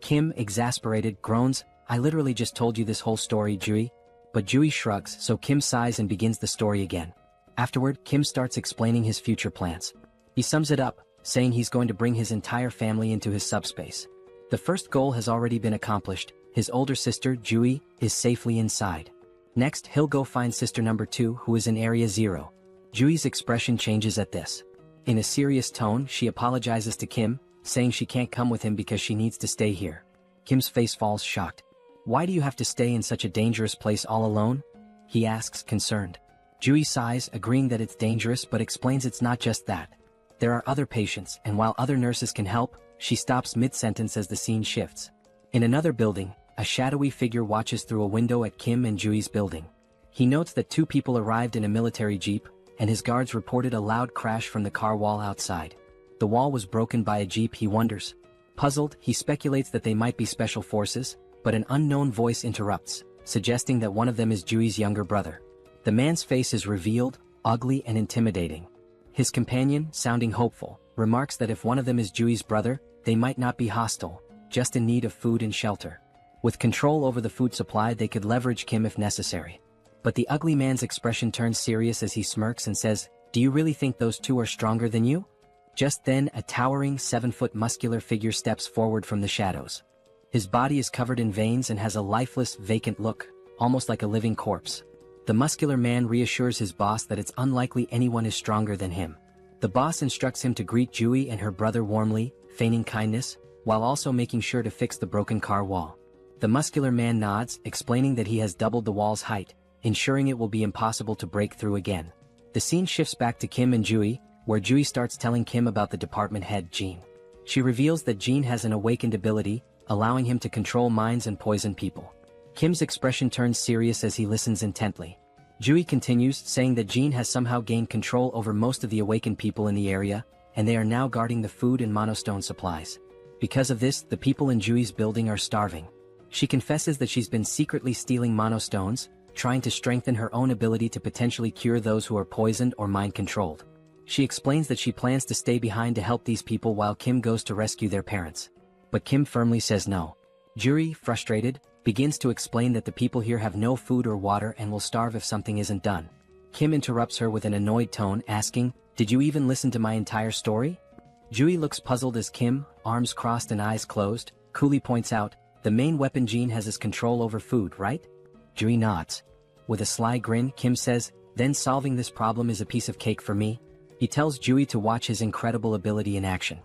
Kim, exasperated, groans, "I literally just told you this whole story, Jui." But Jui shrugs, so Kim sighs and begins the story again. Afterward, Kim starts explaining his future plans. He sums it up, saying he's going to bring his entire family into his subspace. The first goal has already been accomplished. His older sister, Jui, is safely inside. Next, he'll go find sister number 2, who is in Area 0. Jui's expression changes at this. In a serious tone, she apologizes to Kim, saying she can't come with him because she needs to stay here. Kim's face falls, shocked. "Why do you have to stay in such a dangerous place all alone?" he asks, concerned. Jui sighs, agreeing that it's dangerous, but explains it's not just that. There are other patients, and while other nurses can help, she stops mid-sentence as the scene shifts. In another building, a shadowy figure watches through a window at Kim and Jui's building. He notes that 2 people arrived in a military jeep, and his guards reported a loud crash from the car wall outside. The wall was broken by a jeep, he wonders. Puzzled, he speculates that they might be special forces, but an unknown voice interrupts, suggesting that one of them is Jui's younger brother. The man's face is revealed, ugly and intimidating. His companion, sounding hopeful, remarks that if one of them is Jui's brother, they might not be hostile, just in need of food and shelter. With control over the food supply, they could leverage Kim if necessary. But the ugly man's expression turns serious as he smirks and says, "Do you really think those 2 are stronger than you?" Just then, a towering 7-foot muscular figure steps forward from the shadows. His body is covered in veins and has a lifeless, vacant look, almost like a living corpse. The muscular man reassures his boss that it's unlikely anyone is stronger than him. The boss instructs him to greet Jui and her brother warmly, feigning kindness, while also making sure to fix the broken car wall. The muscular man nods, explaining that he has doubled the wall's height, ensuring it will be impossible to break through again. The scene shifts back to Kim and Jui, where Jui starts telling Kim about the department head, Jean. She reveals that Jean has an awakened ability, allowing him to control minds and poison people. Kim's expression turns serious as he listens intently. Jui continues, saying that Jean has somehow gained control over most of the awakened people in the area, and they are now guarding the food and monostone supplies. Because of this, the people in Jui's building are starving. She confesses that she's been secretly stealing monostones, trying to strengthen her own ability to potentially cure those who are poisoned or mind-controlled. She explains that she plans to stay behind to help these people while Kim goes to rescue their parents. But Kim firmly says no. Juri, frustrated, begins to explain that the people here have no food or water and will starve if something isn't done. Kim interrupts her with an annoyed tone, asking, "Did you even listen to my entire story?" Jui looks puzzled as Kim, arms crossed and eyes closed, coolly points out, "The main weapon Jean has is control over food, right?" Jui nods. With a sly grin, Kim says, "Then solving this problem is a piece of cake for me." He tells Jui to watch his incredible ability in action.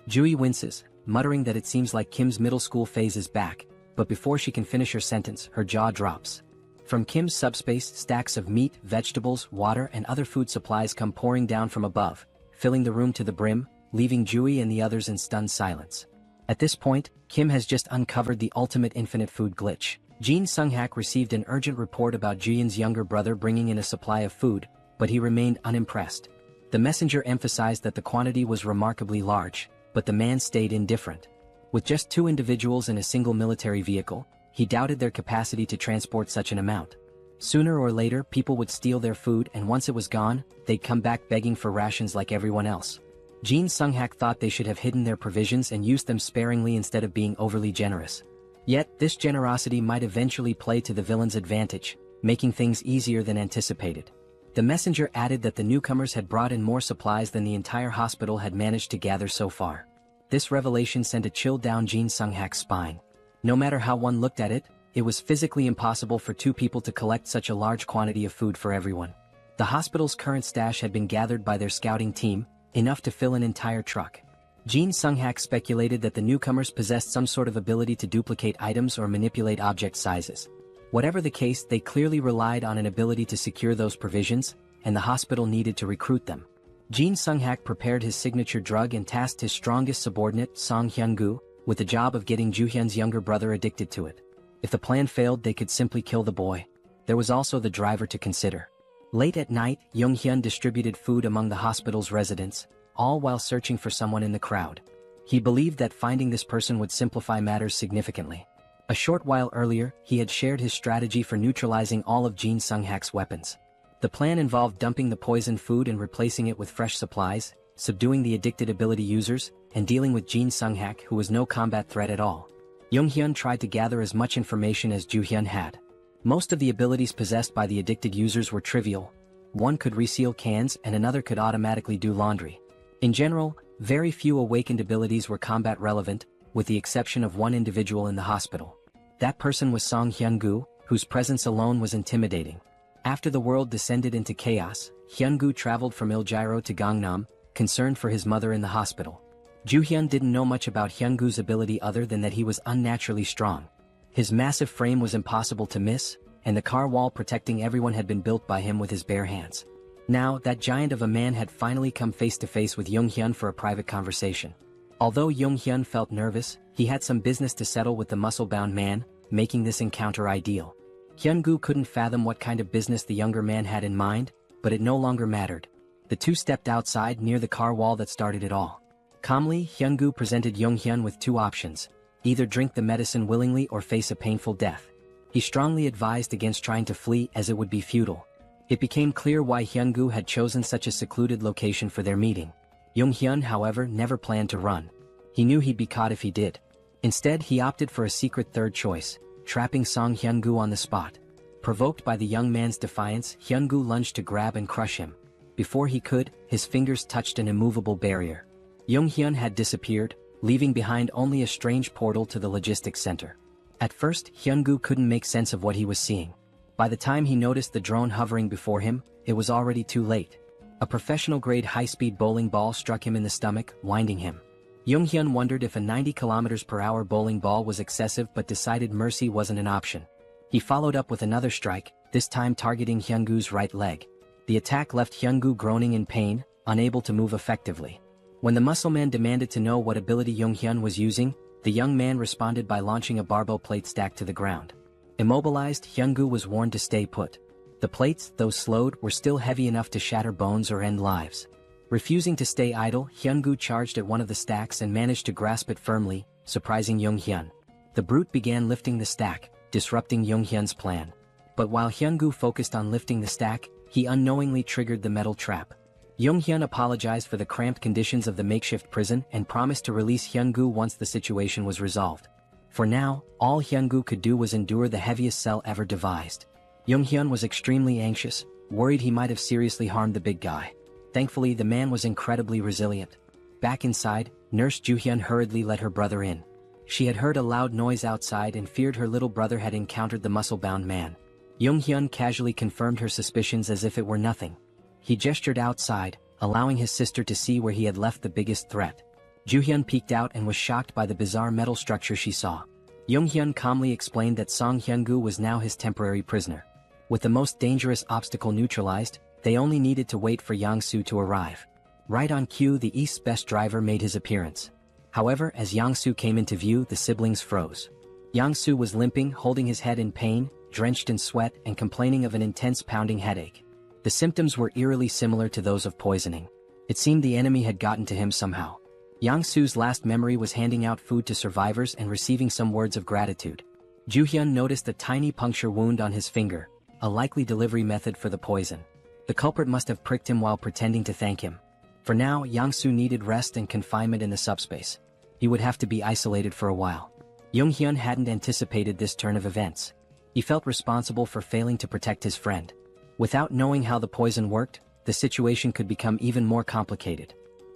Jui winces, muttering that it seems like Kim's middle school phase is back, but before she can finish her sentence, her jaw drops. From Kim's subspace, stacks of meat, vegetables, water and other food supplies come pouring down from above, filling the room to the brim, leaving Jui and the others in stunned silence. At this point, Kim has just uncovered the ultimate infinite food glitch. Jin Sung-hak received an urgent report about Jian's younger brother bringing in a supply of food, but he remained unimpressed. The messenger emphasized that the quantity was remarkably large, but the man stayed indifferent. With just 2 individuals in a single military vehicle, he doubted their capacity to transport such an amount. Sooner or later, people would steal their food, and once it was gone, they'd come back begging for rations like everyone else. Jin Sung-hak thought they should have hidden their provisions and used them sparingly instead of being overly generous. Yet, this generosity might eventually play to the villain's advantage, making things easier than anticipated. The messenger added that the newcomers had brought in more supplies than the entire hospital had managed to gather so far. This revelation sent a chill down Jin Sung-hak's spine. No matter how one looked at it, it was physically impossible for 2 people to collect such a large quantity of food for everyone. The hospital's current stash had been gathered by their scouting team, enough to fill an entire truck. Jin Sung-hak speculated that the newcomers possessed some sort of ability to duplicate items or manipulate object sizes. Whatever the case, they clearly relied on an ability to secure those provisions, and the hospital needed to recruit them. Jin Sung-hak prepared his signature drug and tasked his strongest subordinate, Song Hyun-gu, with the job of getting Joo-hyun's younger brother addicted to it. If the plan failed, they could simply kill the boy. There was also the driver to consider. Late at night, Young-hyun distributed food among the hospital's residents, all while searching for someone in the crowd. He believed that finding this person would simplify matters significantly. A short while earlier, he had shared his strategy for neutralizing all of Jin Sung-hak's weapons. The plan involved dumping the poisoned food and replacing it with fresh supplies, subduing the addicted ability users, and dealing with Jin Sung-hak, who was no combat threat at all. Young-hyun tried to gather as much information as Joo-hyun had. Most of the abilities possessed by the addicted users were trivial. One could reseal cans and another could automatically do laundry. In general, very few awakened abilities were combat relevant, with the exception of one individual in the hospital. That person was Song Hyun-gu, whose presence alone was intimidating. After the world descended into chaos, Hyun-gu traveled from Ilgyro to Gangnam, concerned for his mother in the hospital. Joo-hyun didn't know much about Hyun-gu's ability other than that he was unnaturally strong. His massive frame was impossible to miss, and the car wall protecting everyone had been built by him with his bare hands. Now, that giant of a man had finally come face to face with Young-hyun for a private conversation. Although Yonghyun felt nervous, he had some business to settle with the muscle-bound man, making this encounter ideal. Hyungu couldn't fathom what kind of business the younger man had in mind, but it no longer mattered. The two stepped outside near the car wall that started it all. Calmly, Hyungu presented Yonghyun with two options: either drink the medicine willingly or face a painful death. He strongly advised against trying to flee as it would be futile. It became clear why Hyungu had chosen such a secluded location for their meeting. Yonghyun, however, never planned to run. He knew he'd be caught if he did. Instead, he opted for a secret third choice, trapping Song Hyungu on the spot. Provoked by the young man's defiance, Hyungu lunged to grab and crush him. Before he could, his fingers touched an immovable barrier. Yonghyun had disappeared, leaving behind only a strange portal to the logistics center. At first, Hyungu couldn't make sense of what he was seeing. By the time he noticed the drone hovering before him, it was already too late. A professional-grade high-speed bowling ball struck him in the stomach, winding him. Yonghyun wondered if a 90 km/h bowling ball was excessive but decided mercy wasn't an option. He followed up with another strike, this time targeting Hyungu's right leg. The attack left Hyungu groaning in pain, unable to move effectively. When the muscle man demanded to know what ability Yonghyun was using, the young man responded by launching a barbell plate stack to the ground. Immobilized, Hyungu was warned to stay put. The plates, though slowed, were still heavy enough to shatter bones or end lives. Refusing to stay idle, Hyungu charged at one of the stacks and managed to grasp it firmly, surprising Yonghyun. The brute began lifting the stack, disrupting Yonghyun's plan. But while Hyungu focused on lifting the stack, he unknowingly triggered the metal trap. Yonghyun apologized for the cramped conditions of the makeshift prison and promised to release Hyungu once the situation was resolved. For now, all Hyungu could do was endure the heaviest cell ever devised. Yonghyun was extremely anxious, worried he might have seriously harmed the big guy. Thankfully, the man was incredibly resilient. Back inside, Nurse Juhyun hurriedly let her brother in. She had heard a loud noise outside and feared her little brother had encountered the muscle-bound man. Yonghyun casually confirmed her suspicions as if it were nothing. He gestured outside, allowing his sister to see where he had left the biggest threat. Juhyun peeked out and was shocked by the bizarre metal structure she saw. Yonghyun calmly explained that Song Hyungu was now his temporary prisoner. With the most dangerous obstacle neutralized, they only needed to wait for Yang-soo to arrive. Right on cue, the East's best driver made his appearance. However, as Yang-soo came into view, the siblings froze. Yang-soo was limping, holding his head in pain, drenched in sweat, and complaining of an intense pounding headache. The symptoms were eerily similar to those of poisoning. It seemed the enemy had gotten to him somehow. Yang-soo's last memory was handing out food to survivors and receiving some words of gratitude. Juhyun noticed a tiny puncture wound on his finger, a likely delivery method for the poison. The culprit must have pricked him while pretending to thank him. For now, Yang-soo needed rest and confinement in the subspace. He would have to be isolated for a while. Yonghyun hadn't anticipated this turn of events. He felt responsible for failing to protect his friend. Without knowing how the poison worked, the situation could become even more complicated.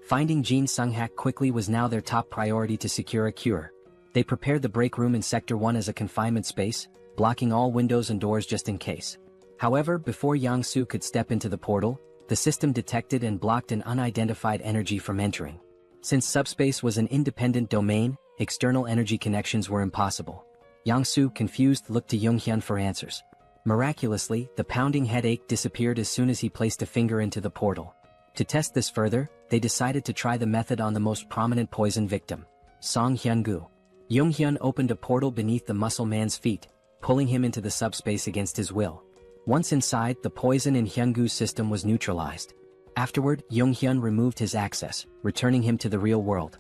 Finding Jin Sung-hak quickly was now their top priority to secure a cure. They prepared the break room in Sector 1 as a confinement space, blocking all windows and doors just in case. However, before Yang-soo could step into the portal, the system detected and blocked an unidentified energy from entering. Since Subspace was an independent domain, external energy connections were impossible. Yang-soo, confused, looked to Yonghyun for answers. Miraculously, the pounding headache disappeared as soon as he placed a finger into the portal. To test this further, they decided to try the method on the most prominent poison victim, Song Hyungu. Yonghyun opened a portal beneath the muscle man's feet, pulling him into the subspace against his will. Once inside, the poison in Hyungu's system was neutralized. Afterward, Yonghyun removed his access, returning him to the real world.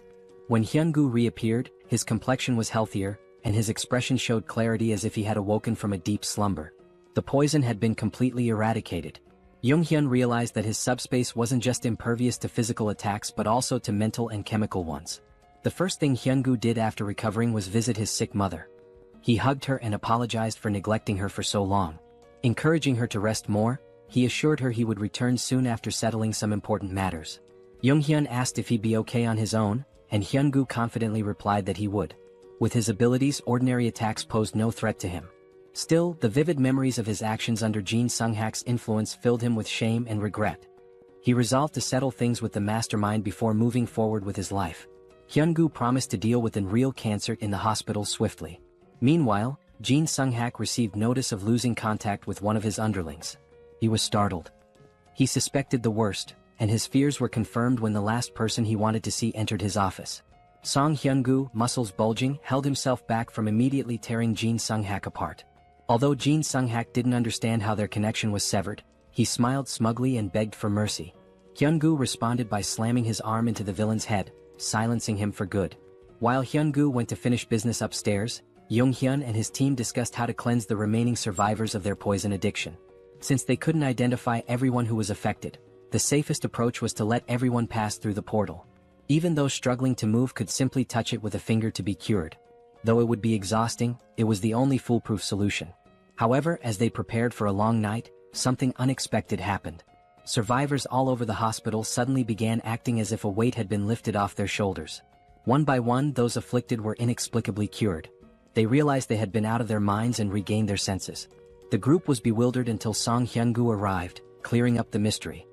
When Hyungu reappeared, his complexion was healthier, and his expression showed clarity as if he had awoken from a deep slumber. The poison had been completely eradicated. Yonghyun realized that his subspace wasn't just impervious to physical attacks but also to mental and chemical ones. The first thing Hyungu did after recovering was visit his sick mother. He hugged her and apologized for neglecting her for so long. Encouraging her to rest more, he assured her he would return soon after settling some important matters. Yonghyun asked if he'd be okay on his own, and Hyungu confidently replied that he would. With his abilities, ordinary attacks posed no threat to him. Still, the vivid memories of his actions under Jin Sung-hak's influence filled him with shame and regret. He resolved to settle things with the mastermind before moving forward with his life. Hyungu promised to deal with real cancer in the hospital swiftly. Meanwhile, Jin Sung-hak received notice of losing contact with one of his underlings. He was startled. He suspected the worst, and his fears were confirmed when the last person he wanted to see entered his office. Song Hyun-gu, muscles bulging, held himself back from immediately tearing Jin Sung-hak apart. Although Jin Sung-hak didn't understand how their connection was severed, he smiled smugly and begged for mercy. Hyun-gu responded by slamming his arm into the villain's head, silencing him for good. While Hyun-gu went to finish business upstairs, Yong-hyun and his team discussed how to cleanse the remaining survivors of their poison addiction. Since they couldn't identify everyone who was affected, the safest approach was to let everyone pass through the portal. Even those struggling to move could simply touch it with a finger to be cured. Though it would be exhausting, it was the only foolproof solution. However, as they prepared for a long night, something unexpected happened. Survivors all over the hospital suddenly began acting as if a weight had been lifted off their shoulders. One by one, those afflicted were inexplicably cured. They realized they had been out of their minds and regained their senses. The group was bewildered until Song Hyun-gu arrived, clearing up the mystery.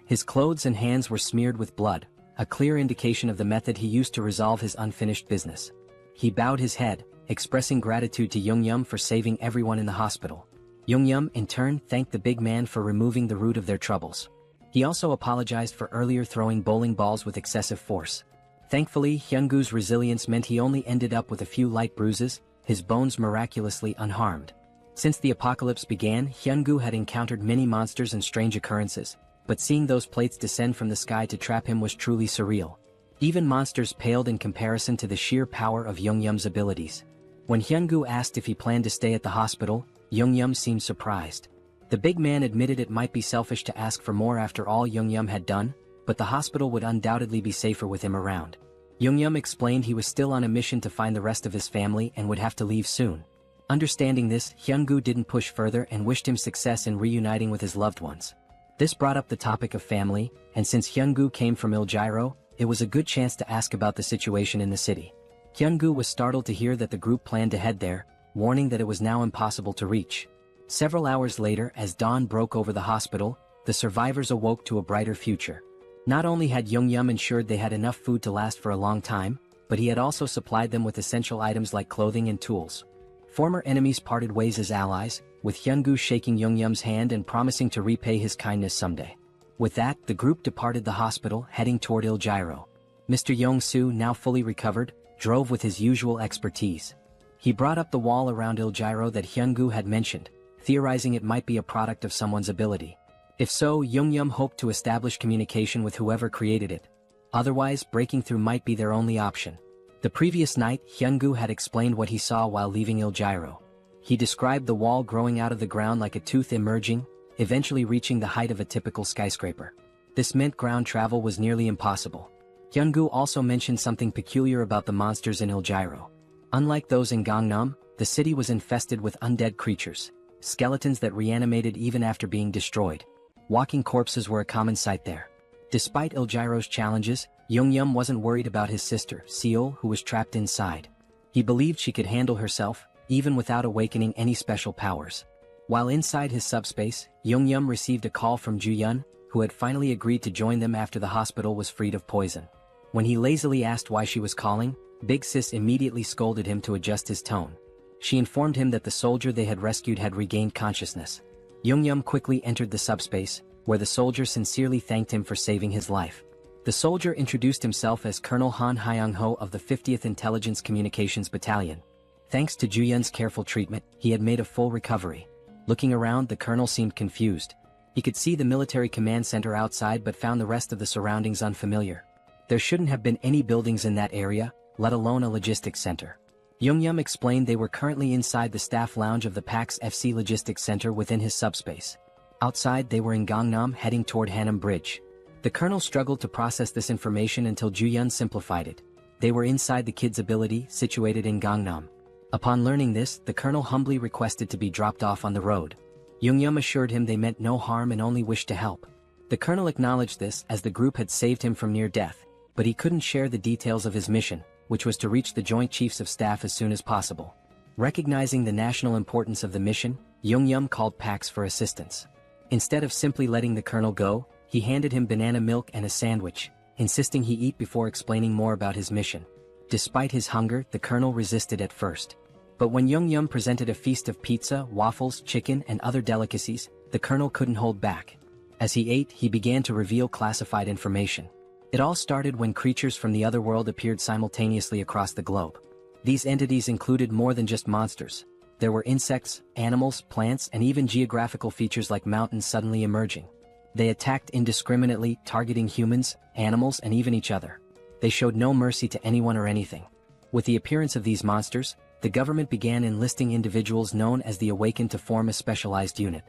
His clothes and hands were smeared with blood, a clear indication of the method he used to resolve his unfinished business. He bowed his head, expressing gratitude to Yong-yum for saving everyone in the hospital. Yong-yum, in turn, thanked the big man for removing the root of their troubles. He also apologized for earlier throwing bowling balls with excessive force. Thankfully, Hyun-gu's resilience meant he only ended up with a few light bruises, his bones miraculously unharmed. Since the apocalypse began, Hyun-gu had encountered many monsters and strange occurrences, but seeing those plates descend from the sky to trap him was truly surreal. Even monsters paled in comparison to the sheer power of Yong-yum's abilities. When Hyun-gu asked if he planned to stay at the hospital, Yong-yum seemed surprised. The big man admitted it might be selfish to ask for more after all Yong-yum had done, but the hospital would undoubtedly be safer with him around. Yong-yum explained he was still on a mission to find the rest of his family and would have to leave soon. Understanding this, Hyun-gu didn't push further and wished him success in reuniting with his loved ones. This brought up the topic of family, and since Hyun-gu came from Il-Gyro, it was a good chance to ask about the situation in the city. Hyun-gu was startled to hear that the group planned to head there, warning that it was now impossible to reach. Several hours later, as dawn broke over the hospital, the survivors awoke to a brighter future. Not only had Yong-yum ensured they had enough food to last for a long time, but he had also supplied them with essential items like clothing and tools. Former enemies parted ways as allies, with Hyun-gu shaking Yong-yum's hand and promising to repay his kindness someday. With that, the group departed the hospital, heading toward Il-Gyro. Mr. Yong-soo, now fully recovered, drove with his usual expertise. He brought up the wall around Il-Gyro that Hyun-gu had mentioned, theorizing it might be a product of someone's ability. If so, Yong-yum hoped to establish communication with whoever created it. Otherwise, breaking through might be their only option. The previous night, Hyun-gu had explained what he saw while leaving Il-Gyro. He described the wall growing out of the ground like a tooth emerging, eventually reaching the height of a typical skyscraper. This meant ground travel was nearly impossible. Hyun-gu also mentioned something peculiar about the monsters in Il-Gyro. Unlike those in Gangnam, the city was infested with undead creatures, skeletons that reanimated even after being destroyed. Walking corpses were a common sight there. Despite Il-Gyro's challenges, Yong-yum wasn't worried about his sister, Seol, who was trapped inside. He believed she could handle herself, even without awakening any special powers. While inside his subspace, Yong-yum received a call from Ju-yun, who had finally agreed to join them after the hospital was freed of poison. When he lazily asked why she was calling, Big Sis immediately scolded him to adjust his tone. She informed him that the soldier they had rescued had regained consciousness. Yong-yum quickly entered the subspace, where the soldier sincerely thanked him for saving his life. The soldier introduced himself as Colonel Han Hyung-ho of the 50th Intelligence Communications Battalion. Thanks to Ju-yun's careful treatment, he had made a full recovery. Looking around, the colonel seemed confused. He could see the military command center outside but found the rest of the surroundings unfamiliar. There shouldn't have been any buildings in that area, let alone a logistics center. Yong-yum explained they were currently inside the staff lounge of the PAX FC Logistics Center within his subspace. Outside, they were in Gangnam heading toward Hanam Bridge. The colonel struggled to process this information until Ju-yun simplified it. They were inside the kid's ability, situated in Gangnam. Upon learning this, the colonel humbly requested to be dropped off on the road. Yong-yum assured him they meant no harm and only wished to help. The colonel acknowledged this as the group had saved him from near death, but he couldn't share the details of his mission, which was to reach the Joint Chiefs of Staff as soon as possible. Recognizing the national importance of the mission, Yong-yum called PAX for assistance. Instead of simply letting the colonel go, he handed him banana milk and a sandwich, insisting he eat before explaining more about his mission. Despite his hunger, the colonel resisted at first. But when Yong-yum presented a feast of pizza, waffles, chicken, and other delicacies, the colonel couldn't hold back. As he ate, he began to reveal classified information. It all started when creatures from the other world appeared simultaneously across the globe. These entities included more than just monsters. There were insects, animals, plants, and even geographical features like mountains suddenly emerging. They attacked indiscriminately, targeting humans, animals, and even each other. They showed no mercy to anyone or anything. With the appearance of these monsters, the government began enlisting individuals known as the Awakened to form a specialized unit.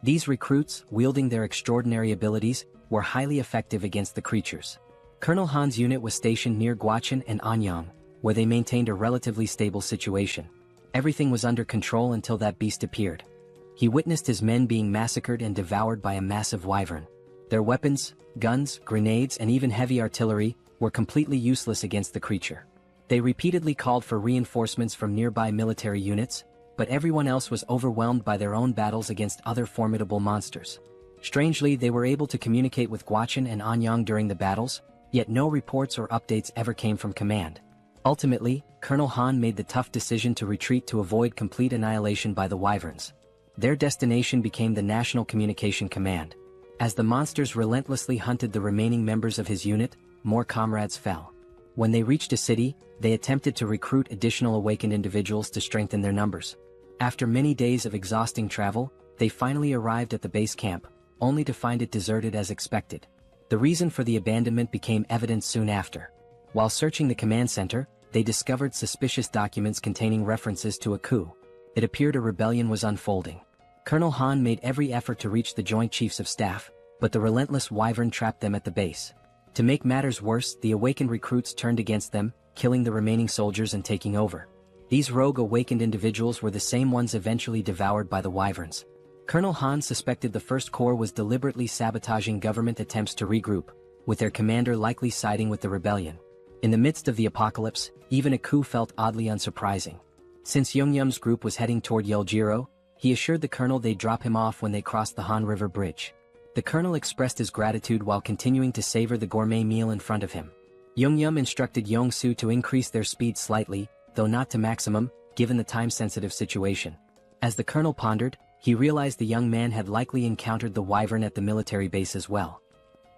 These recruits, wielding their extraordinary abilities, were highly effective against the creatures. Colonel Han's unit was stationed near Guachin and Anyang, where they maintained a relatively stable situation. Everything was under control until that beast appeared. He witnessed his men being massacred and devoured by a massive wyvern. Their weapons, guns, grenades, and even heavy artillery were completely useless against the creature. They repeatedly called for reinforcements from nearby military units, but everyone else was overwhelmed by their own battles against other formidable monsters. Strangely, they were able to communicate with Guachin and Anyang during the battles, yet no reports or updates ever came from command. Ultimately, Colonel Han made the tough decision to retreat to avoid complete annihilation by the wyverns. Their destination became the National Communication Command. As the monsters relentlessly hunted the remaining members of his unit, more comrades fell. When they reached a city, they attempted to recruit additional awakened individuals to strengthen their numbers. After many days of exhausting travel, they finally arrived at the base camp, only to find it deserted as expected. The reason for the abandonment became evident soon after. While searching the command center, they discovered suspicious documents containing references to a coup. It appeared a rebellion was unfolding. Colonel Han made every effort to reach the Joint Chiefs of Staff, but the relentless wyvern trapped them at the base. To make matters worse, the awakened recruits turned against them, killing the remaining soldiers and taking over. These rogue awakened individuals were the same ones eventually devoured by the wyverns. Colonel Han suspected the First Corps was deliberately sabotaging government attempts to regroup, with their commander likely siding with the rebellion. In the midst of the apocalypse, even a coup felt oddly unsurprising. Since Yungyum's group was heading toward Yeljiro, he assured the colonel they'd drop him off when they crossed the Han River Bridge. The colonel expressed his gratitude while continuing to savor the gourmet meal in front of him. Yungyum instructed Yongsu to increase their speed slightly, though not to maximum, given the time-sensitive situation. As the colonel pondered, he realized the young man had likely encountered the wyvern at the military base as well.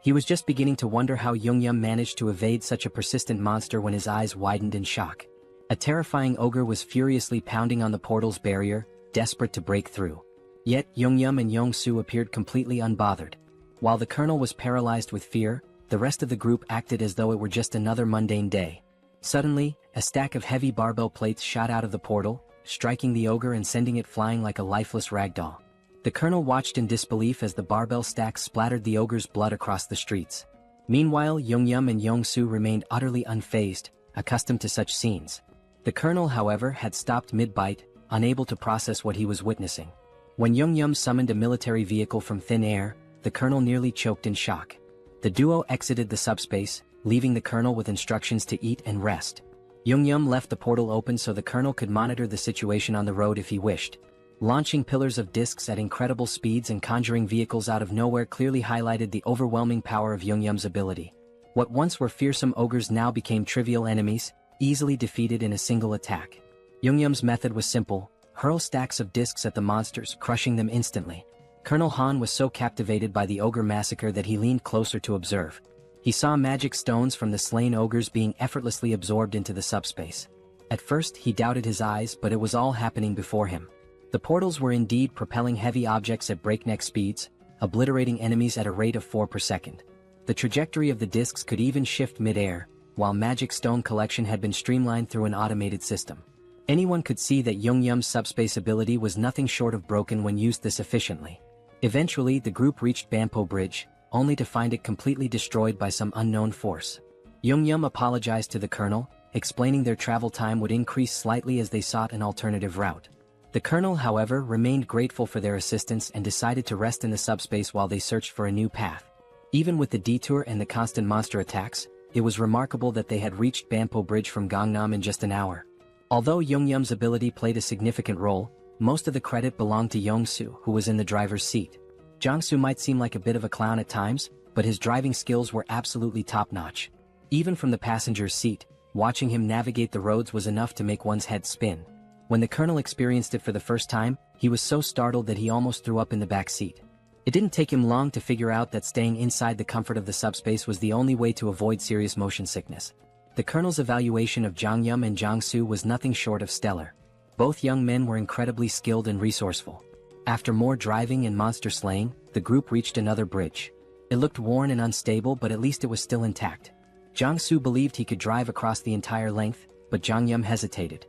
He was just beginning to wonder how Yungyum managed to evade such a persistent monster when his eyes widened in shock. A terrifying ogre was furiously pounding on the portal's barrier, desperate to break through. Yet Yungyum and Yongsu appeared completely unbothered. While the colonel was paralyzed with fear, the rest of the group acted as though it were just another mundane day. Suddenly, a stack of heavy barbell plates shot out of the portal, striking the ogre and sending it flying like a lifeless ragdoll. The colonel watched in disbelief as the barbell stacks splattered the ogre's blood across the streets. Meanwhile, Yungyum and Yongsu remained utterly unfazed, accustomed to such scenes. The colonel, however, had stopped mid-bite, unable to process what he was witnessing. When Yungyum summoned a military vehicle from thin air, the colonel nearly choked in shock. The duo exited the subspace, leaving the colonel with instructions to eat and rest. Yungyum left the portal open so the colonel could monitor the situation on the road if he wished. Launching pillars of discs at incredible speeds and conjuring vehicles out of nowhere clearly highlighted the overwhelming power of Yungyum's ability. What once were fearsome ogres now became trivial enemies, easily defeated in a single attack. Yungyum's method was simple: hurl stacks of discs at the monsters, crushing them instantly. Colonel Han was so captivated by the ogre massacre that he leaned closer to observe. He saw magic stones from the slain ogres being effortlessly absorbed into the subspace. At first, he doubted his eyes, but it was all happening before him. The portals were indeed propelling heavy objects at breakneck speeds, obliterating enemies at a rate of 4 per second. The trajectory of the discs could even shift mid-air, while magic stone collection had been streamlined through an automated system. Anyone could see that Yungyum's subspace ability was nothing short of broken when used this efficiently. Eventually, the group reached Banpo Bridge, only to find it completely destroyed by some unknown force. Yungyum apologized to the colonel, explaining their travel time would increase slightly as they sought an alternative route. The colonel, however, remained grateful for their assistance and decided to rest in the subspace while they searched for a new path. Even with the detour and the constant monster attacks, it was remarkable that they had reached Banpo Bridge from Gangnam in just an hour. Although Yungyum's ability played a significant role, most of the credit belonged to Yongsu, who was in the driver's seat. Jiangsu might seem like a bit of a clown at times, but his driving skills were absolutely top-notch. Even from the passenger's seat, watching him navigate the roads was enough to make one's head spin. When the colonel experienced it for the first time, he was so startled that he almost threw up in the back seat. It didn't take him long to figure out that staying inside the comfort of the subspace was the only way to avoid serious motion sickness. The colonel's evaluation of Jang Yum and Jang Soo was nothing short of stellar. Both young men were incredibly skilled and resourceful. After more driving and monster slaying, the group reached another bridge. It looked worn and unstable, but at least it was still intact. Jang Soo believed he could drive across the entire length, but Jang Yum hesitated.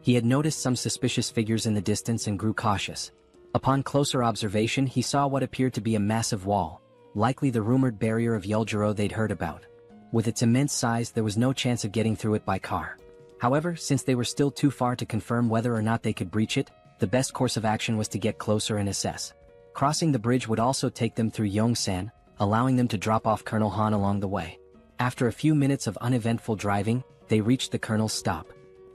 He had noticed some suspicious figures in the distance and grew cautious. Upon closer observation, he saw what appeared to be a massive wall, likely the rumored barrier of Yeoljiro they'd heard about. With its immense size, there was no chance of getting through it by car. However, since they were still too far to confirm whether or not they could breach it, the best course of action was to get closer and assess. Crossing the bridge would also take them through Yongsan, allowing them to drop off Colonel Han along the way. After a few minutes of uneventful driving, they reached the colonel's stop.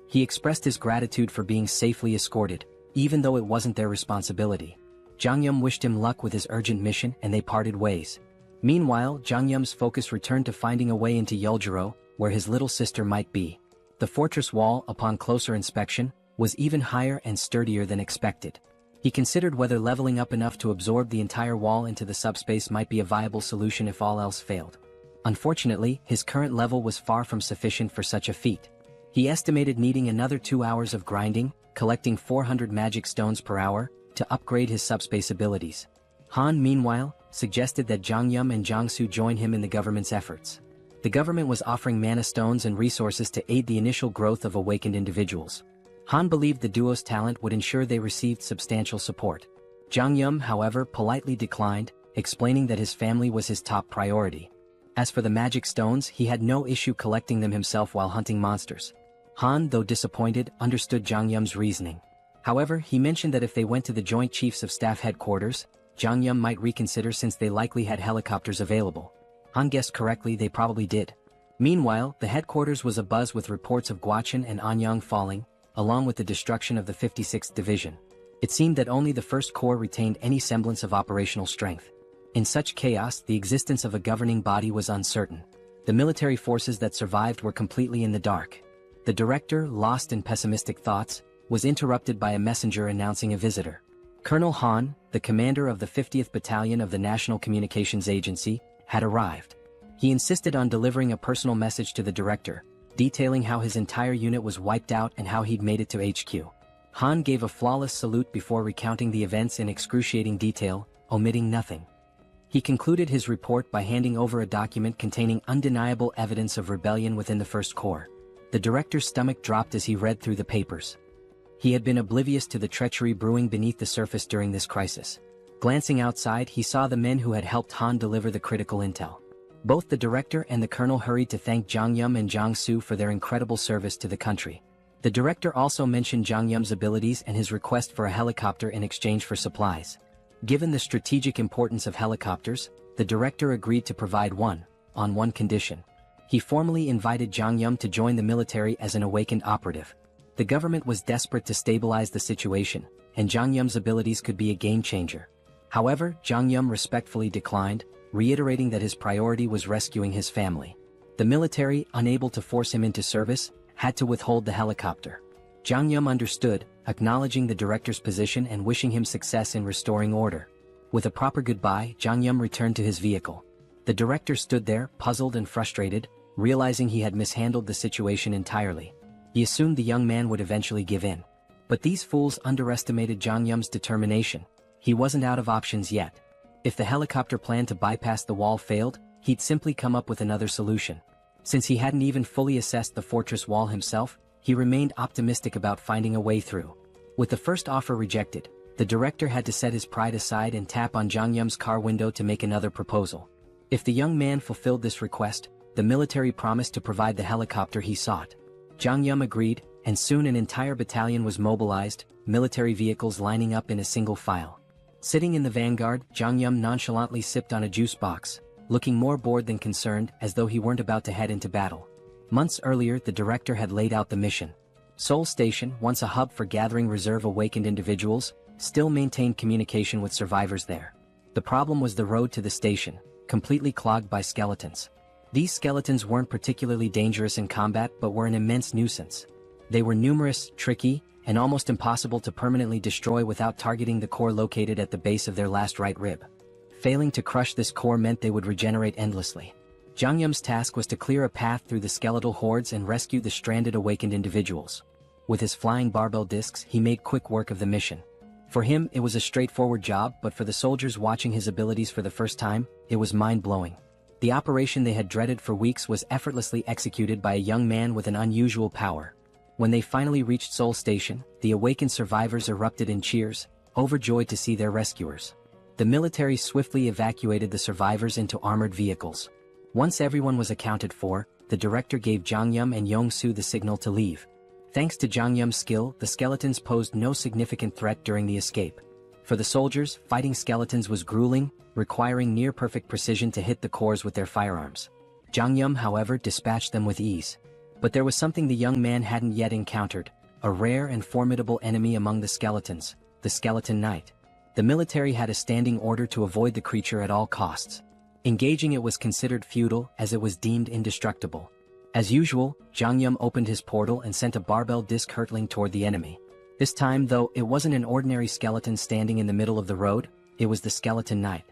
He expressed his gratitude for being safely escorted, even though it wasn't their responsibility. Jang Yum wished him luck with his urgent mission and they parted ways. Meanwhile, Jang Yum's focus returned to finding a way into Yeoljiro, where his little sister might be. The fortress wall, upon closer inspection, was even higher and sturdier than expected. He considered whether leveling up enough to absorb the entire wall into the subspace might be a viable solution if all else failed. Unfortunately, his current level was far from sufficient for such a feat. He estimated needing another 2 hours of grinding, collecting 400 magic stones per hour, to upgrade his subspace abilities. Han, meanwhile, suggested that Jang Yum and Jang Soo join him in the government's efforts. The government was offering mana stones and resources to aid the initial growth of awakened individuals. Han believed the duo's talent would ensure they received substantial support. Jang Yum, however, politely declined, explaining that his family was his top priority. As for the magic stones, he had no issue collecting them himself while hunting monsters. Han, though disappointed, understood Jang Yum's reasoning. However, he mentioned that if they went to the Joint Chiefs of Staff headquarters, Jang Yum might reconsider since they likely had helicopters available. Han guessed correctly, they probably did. Meanwhile, the headquarters was abuzz with reports of Guachen and Anyang falling, along with the destruction of the 56th Division. It seemed that only the 1st Corps retained any semblance of operational strength. In such chaos, the existence of a governing body was uncertain. The military forces that survived were completely in the dark. The director, lost in pessimistic thoughts, was interrupted by a messenger announcing a visitor. Colonel Han, the commander of the 50th Battalion of the National Communications Agency, had arrived. He insisted on delivering a personal message to the director, detailing how his entire unit was wiped out and how he'd made it to HQ. Han gave a flawless salute before recounting the events in excruciating detail, omitting nothing. He concluded his report by handing over a document containing undeniable evidence of rebellion within the 1st Corps. The director's stomach dropped as he read through the papers. He had been oblivious to the treachery brewing beneath the surface during this crisis. Glancing outside, he saw the men who had helped Han deliver the critical intel. Both the director and the colonel hurried to thank Jang Yum and Jang Soo for their incredible service to the country. The director also mentioned Jang Yum's abilities and his request for a helicopter in exchange for supplies. Given the strategic importance of helicopters, the director agreed to provide one, on one condition. He formally invited Jang Yum to join the military as an awakened operative. The government was desperate to stabilize the situation, and Jang Yum's abilities could be a game-changer. However, Jang Yum respectfully declined, reiterating that his priority was rescuing his family. The military, unable to force him into service, had to withhold the helicopter. Jang Yum understood, acknowledging the director's position and wishing him success in restoring order. With a proper goodbye, Jang Yum returned to his vehicle. The director stood there, puzzled and frustrated, realizing he had mishandled the situation entirely. He assumed the young man would eventually give in. But these fools underestimated Jang Yum's determination. He wasn't out of options yet. If the helicopter plan to bypass the wall failed, he'd simply come up with another solution. Since he hadn't even fully assessed the fortress wall himself, he remained optimistic about finding a way through. With the first offer rejected, the director had to set his pride aside and tap on Jang Yum's car window to make another proposal. If the young man fulfilled this request, the military promised to provide the helicopter he sought. Jang Yum agreed, and soon an entire battalion was mobilized, military vehicles lining up in a single file. Sitting in the vanguard, Jang Yum nonchalantly sipped on a juice box, looking more bored than concerned, as though he weren't about to head into battle. Months earlier, the director had laid out the mission. Seoul Station, once a hub for gathering reserve awakened individuals, still maintained communication with survivors there. The problem was the road to the station, completely clogged by skeletons. These skeletons weren't particularly dangerous in combat but were an immense nuisance. They were numerous, tricky, and almost impossible to permanently destroy without targeting the core located at the base of their last right rib. Failing to crush this core meant they would regenerate endlessly. Jangyum's task was to clear a path through the skeletal hordes and rescue the stranded awakened individuals. With his flying barbell discs, he made quick work of the mission. For him, it was a straightforward job, but for the soldiers watching his abilities for the first time, it was mind-blowing. The operation they had dreaded for weeks was effortlessly executed by a young man with an unusual power. When they finally reached Seoul Station, the awakened survivors erupted in cheers, overjoyed to see their rescuers. The military swiftly evacuated the survivors into armored vehicles. Once everyone was accounted for, the director gave Jangyum and Yong-soo the signal to leave. Thanks to Jangyum's skill, the skeletons posed no significant threat during the escape. For the soldiers, fighting skeletons was grueling, requiring near-perfect precision to hit the cores with their firearms. Jangyum, however, dispatched them with ease. But there was something the young man hadn't yet encountered, a rare and formidable enemy among the skeletons, the Skeleton Knight. The military had a standing order to avoid the creature at all costs. Engaging it was considered futile as it was deemed indestructible. As usual, Jangyum opened his portal and sent a barbell disc hurtling toward the enemy. This time, though, it wasn't an ordinary skeleton standing in the middle of the road, it was the Skeleton Knight.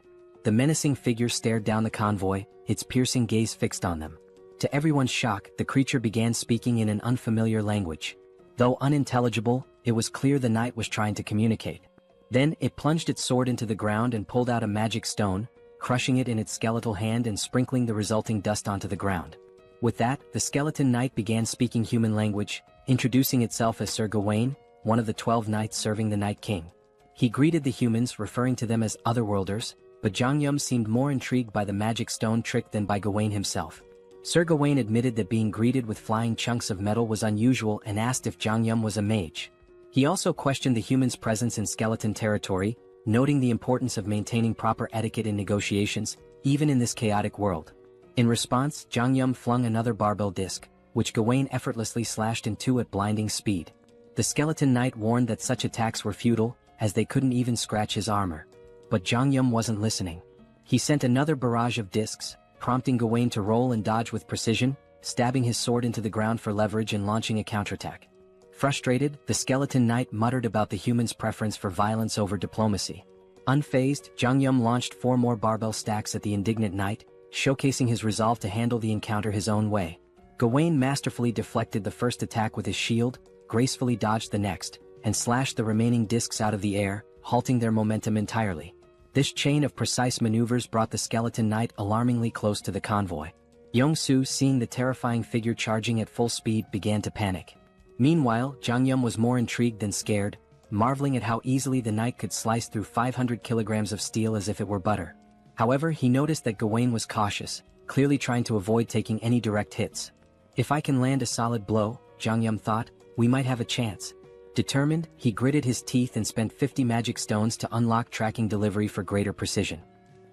The menacing figure stared down the convoy, its piercing gaze fixed on them. To everyone's shock, the creature began speaking in an unfamiliar language. Though unintelligible, it was clear the knight was trying to communicate. Then, it plunged its sword into the ground and pulled out a magic stone, crushing it in its skeletal hand and sprinkling the resulting dust onto the ground. With that, the Skeleton Knight began speaking human language, introducing itself as Sir Gawain, one of the 12 knights serving the Night King. He greeted the humans, referring to them as otherworlders, but Jangyum seemed more intrigued by the magic stone trick than by Gawain himself. Sir Gawain admitted that being greeted with flying chunks of metal was unusual and asked if Jangyum was a mage. He also questioned the humans' presence in skeleton territory, noting the importance of maintaining proper etiquette in negotiations, even in this chaotic world. In response, Jangyum flung another barbell disc, which Gawain effortlessly slashed in two at blinding speed. The Skeleton Knight warned that such attacks were futile, as they couldn't even scratch his armor. But Jangyum wasn't listening. He sent another barrage of discs, prompting Gawain to roll and dodge with precision, stabbing his sword into the ground for leverage and launching a counterattack. Frustrated, the Skeleton Knight muttered about the humans' preference for violence over diplomacy. Unfazed, Jangyum launched 4 more barbell stacks at the indignant knight, showcasing his resolve to handle the encounter his own way. Gawain masterfully deflected the first attack with his shield, gracefully dodged the next, and slashed the remaining discs out of the air, halting their momentum entirely. This chain of precise maneuvers brought the Skeleton Knight alarmingly close to the convoy. Yong-soo, seeing the terrifying figure charging at full speed, began to panic. Meanwhile, Jangyum was more intrigued than scared, marveling at how easily the knight could slice through 500 kilograms of steel as if it were butter. However, he noticed that Gawain was cautious, clearly trying to avoid taking any direct hits. If I can land a solid blow, Jangyum thought, we might have a chance. Determined, he gritted his teeth and spent 50 magic stones to unlock tracking delivery for greater precision.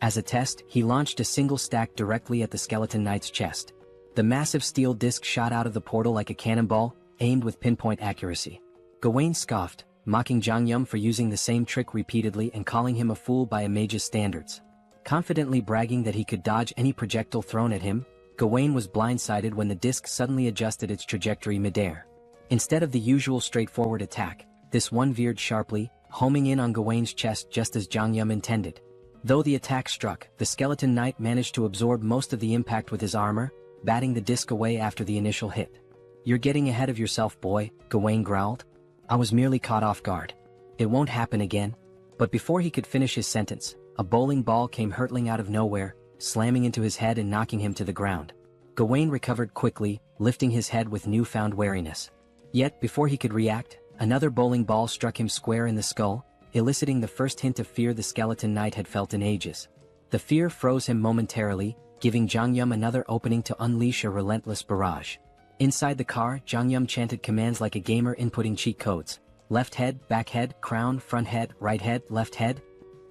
As a test, he launched a single stack directly at the Skeleton Knight's chest. The massive steel disc shot out of the portal like a cannonball, aimed with pinpoint accuracy. Gawain scoffed, mocking Jangyum for using the same trick repeatedly and calling him a fool by a mage's standards. Confidently bragging that he could dodge any projectile thrown at him, Gawain was blindsided when the disc suddenly adjusted its trajectory midair. Instead of the usual straightforward attack, this one veered sharply, homing in on Gawain's chest just as Jangyum intended. Though the attack struck, the Skeleton Knight managed to absorb most of the impact with his armor, batting the disc away after the initial hit. "You're getting ahead of yourself, boy," Gawain growled. "I was merely caught off guard. It won't happen again." But before he could finish his sentence, a bowling ball came hurtling out of nowhere, slamming into his head and knocking him to the ground. Gawain recovered quickly, lifting his head with newfound wariness. Yet, before he could react, another bowling ball struck him square in the skull, eliciting the first hint of fear the Skeleton Knight had felt in ages. The fear froze him momentarily, giving Jangyum another opening to unleash a relentless barrage. Inside the car, Jangyum chanted commands like a gamer inputting cheat codes. Left head, back head, crown, front head, right head, left head.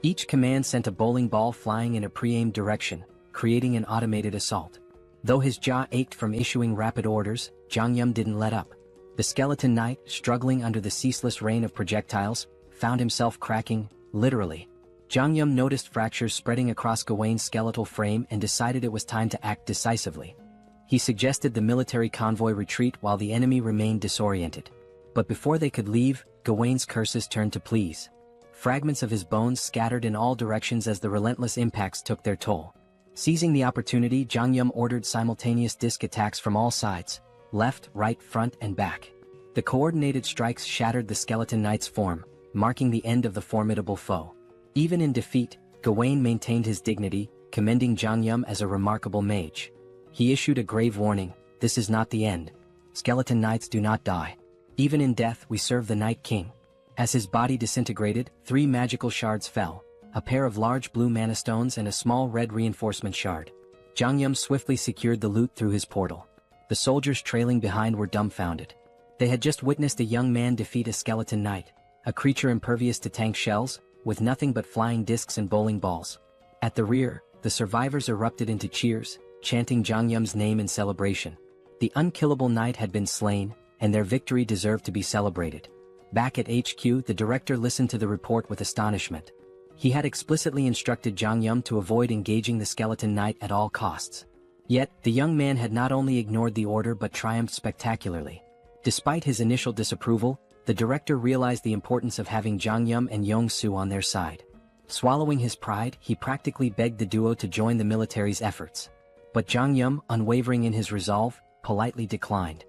Each command sent a bowling ball flying in a pre-aimed direction, creating an automated assault. Though his jaw ached from issuing rapid orders, Jangyum didn't let up. The Skeleton Knight, struggling under the ceaseless rain of projectiles, found himself cracking, literally. Jangyum noticed fractures spreading across Gawain's skeletal frame and decided it was time to act decisively. He suggested the military convoy retreat while the enemy remained disoriented. But before they could leave, Gawain's curses turned to pleas. fragments of his bones scattered in all directions as the relentless impacts took their toll. Seizing the opportunity, Jangyum ordered simultaneous disc attacks from all sides, left, right, front, and back. The coordinated strikes shattered the skeleton knight's form, marking the end of the formidable foe. Even in defeat, Gawain maintained his dignity, commending Jangyum as a remarkable mage. He issued a grave warning: "This is not the end. Skeleton knights do not die. Even in death we serve the Night King." As his body disintegrated, 3 magical shards fell, a pair of large blue mana stones and a small red reinforcement shard. Jangyum swiftly secured the loot through his portal. The soldiers trailing behind were dumbfounded. They had just witnessed a young man defeat a skeleton knight, a creature impervious to tank shells, with nothing but flying discs and bowling balls. At the rear, the survivors erupted into cheers, chanting Jangyum's name in celebration. The unkillable knight had been slain, and their victory deserved to be celebrated. Back at HQ, the director listened to the report with astonishment. He had explicitly instructed Jangyum to avoid engaging the skeleton knight at all costs. Yet, the young man had not only ignored the order but triumphed spectacularly. Despite his initial disapproval, the director realized the importance of having Jangyum and Yong-Soo on their side. Swallowing his pride, he practically begged the duo to join the military's efforts. But Jangyum, unwavering in his resolve, politely declined.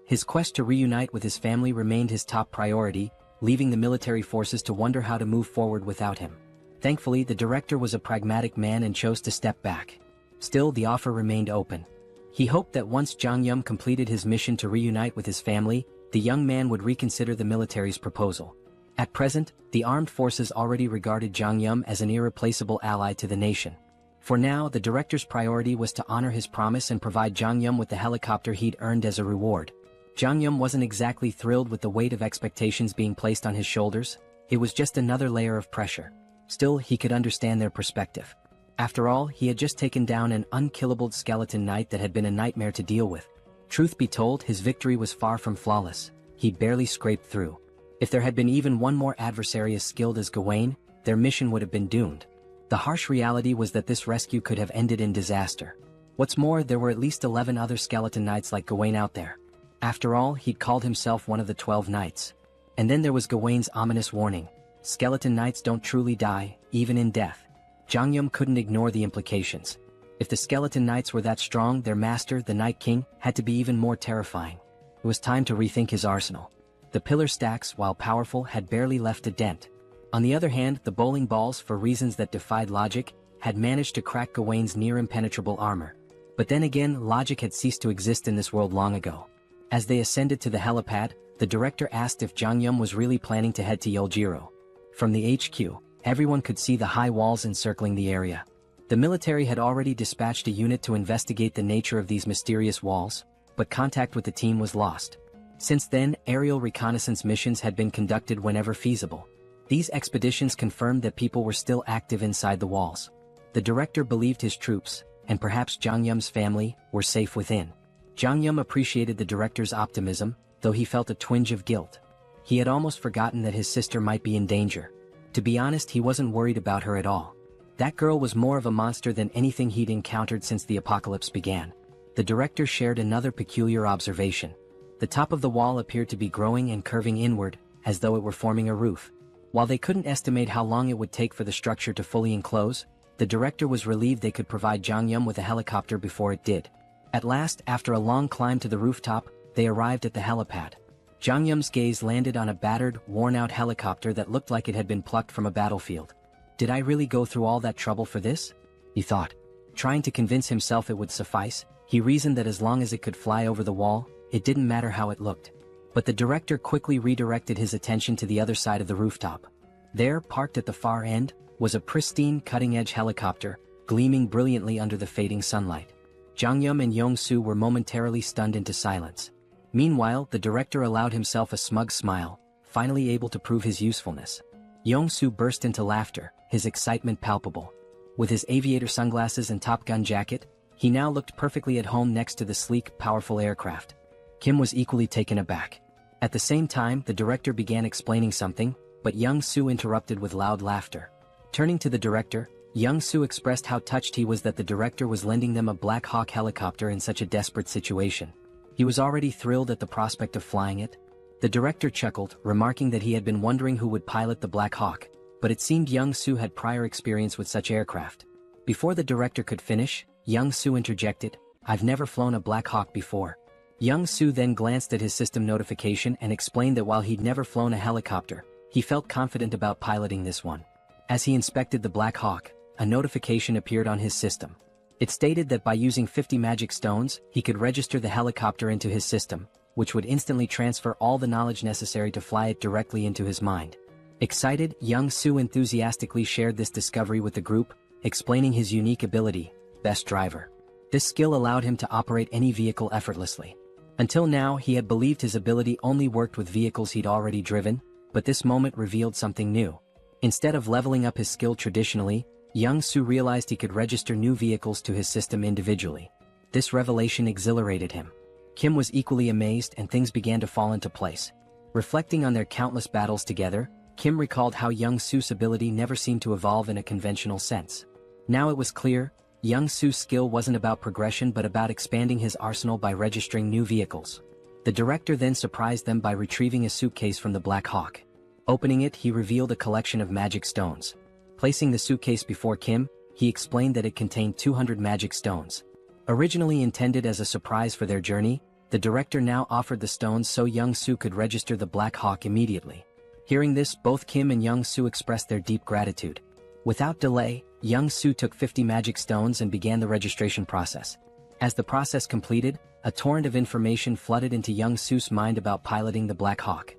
His quest to reunite with his family remained his top priority, leaving the military forces to wonder how to move forward without him. Thankfully, the director was a pragmatic man and chose to step back. Still, the offer remained open. He hoped that once Jangyum completed his mission to reunite with his family, the young man would reconsider the military's proposal. At present, the armed forces already regarded Jangyum as an irreplaceable ally to the nation. For now, the director's priority was to honor his promise and provide Jangyum with the helicopter he'd earned as a reward. Jangyum wasn't exactly thrilled with the weight of expectations being placed on his shoulders. It was just another layer of pressure. Still, he could understand their perspective. After all, he had just taken down an unkillable skeleton knight that had been a nightmare to deal with. Truth be told, his victory was far from flawless. He barely scraped through. If there had been even one more adversary as skilled as Gawain, their mission would have been doomed. The harsh reality was that this rescue could have ended in disaster. What's more, there were at least 11 other skeleton knights like Gawain out there. After all, he'd called himself one of the 12 knights. And then there was Gawain's ominous warning: skeleton knights don't truly die, even in death. Jangyum couldn't ignore the implications. If the skeleton knights were that strong, their master, the Night King, had to be even more terrifying. It was time to rethink his arsenal. The pillar stacks, while powerful, had barely left a dent. On the other hand, the bowling balls, for reasons that defied logic, had managed to crack Gawain's near-impenetrable armor. But then again, logic had ceased to exist in this world long ago. As they ascended to the helipad, the director asked if Jangyum was really planning to head to Yeoljiro. From the HQ, everyone could see the high walls encircling the area. The military had already dispatched a unit to investigate the nature of these mysterious walls, but contact with the team was lost. Since then, aerial reconnaissance missions had been conducted whenever feasible. These expeditions confirmed that people were still active inside the walls. The director believed his troops, and perhaps Jangyum's family, were safe within. Jangyum appreciated the director's optimism, though he felt a twinge of guilt. He had almost forgotten that his sister might be in danger. To be honest, he wasn't worried about her at all. That girl was more of a monster than anything he'd encountered since the apocalypse began. The director shared another peculiar observation. The top of the wall appeared to be growing and curving inward, as though it were forming a roof. While they couldn't estimate how long it would take for the structure to fully enclose, the director was relieved they could provide Jangyum with a helicopter before it did. At last, after a long climb to the rooftop, they arrived at the helipad. Jangyum's gaze landed on a battered, worn-out helicopter that looked like it had been plucked from a battlefield. Did I really go through all that trouble for this? He thought. Trying to convince himself it would suffice, he reasoned that as long as it could fly over the wall, it didn't matter how it looked. But the director quickly redirected his attention to the other side of the rooftop. There, parked at the far end, was a pristine, cutting-edge helicopter, gleaming brilliantly under the fading sunlight. Jangyum and Yong-Soo were momentarily stunned into silence. Meanwhile, the director allowed himself a smug smile, finally able to prove his usefulness. Yong-Soo burst into laughter, his excitement palpable. With his aviator sunglasses and Top Gun jacket, he now looked perfectly at home next to the sleek, powerful aircraft. Kim was equally taken aback. At the same time, the director began explaining something, but Young-Soo interrupted with loud laughter. Turning to the director, Young-Soo expressed how touched he was that the director was lending them a Black Hawk helicopter in such a desperate situation. He was already thrilled at the prospect of flying it. The director chuckled, remarking that he had been wondering who would pilot the Black Hawk. but it seemed Young Soo had prior experience with such aircraft. Before the director could finish, Young Soo interjected, "I've never flown a Black Hawk before." Young Soo then glanced at his system notification and explained that while he'd never flown a helicopter, he felt confident about piloting this one. As he inspected the Black Hawk, a notification appeared on his system. It stated that by using 50 magic stones, he could register the helicopter into his system, which would instantly transfer all the knowledge necessary to fly it directly into his mind. Excited, Young Soo enthusiastically shared this discovery with the group, explaining his unique ability, Best Driver. This skill allowed him to operate any vehicle effortlessly. Until now, he had believed his ability only worked with vehicles he'd already driven, but this moment revealed something new. Instead of leveling up his skill traditionally, Young Soo realized he could register new vehicles to his system individually. This revelation exhilarated him. Kim was equally amazed and things began to fall into place. Reflecting on their countless battles together, Kim recalled how Young Soo's ability never seemed to evolve in a conventional sense. Now it was clear, Young Soo's skill wasn't about progression but about expanding his arsenal by registering new vehicles. The director then surprised them by retrieving a suitcase from the Black Hawk. Opening it, he revealed a collection of magic stones. Placing the suitcase before Kim, he explained that it contained 200 magic stones. Originally intended as a surprise for their journey, the director now offered the stones so Young Soo could register the Black Hawk immediately. Hearing this, both Kim and Young Soo expressed their deep gratitude. Without delay, Young Soo took 50 magic stones and began the registration process. As the process completed, a torrent of information flooded into Young Soo's mind about piloting the Black Hawk.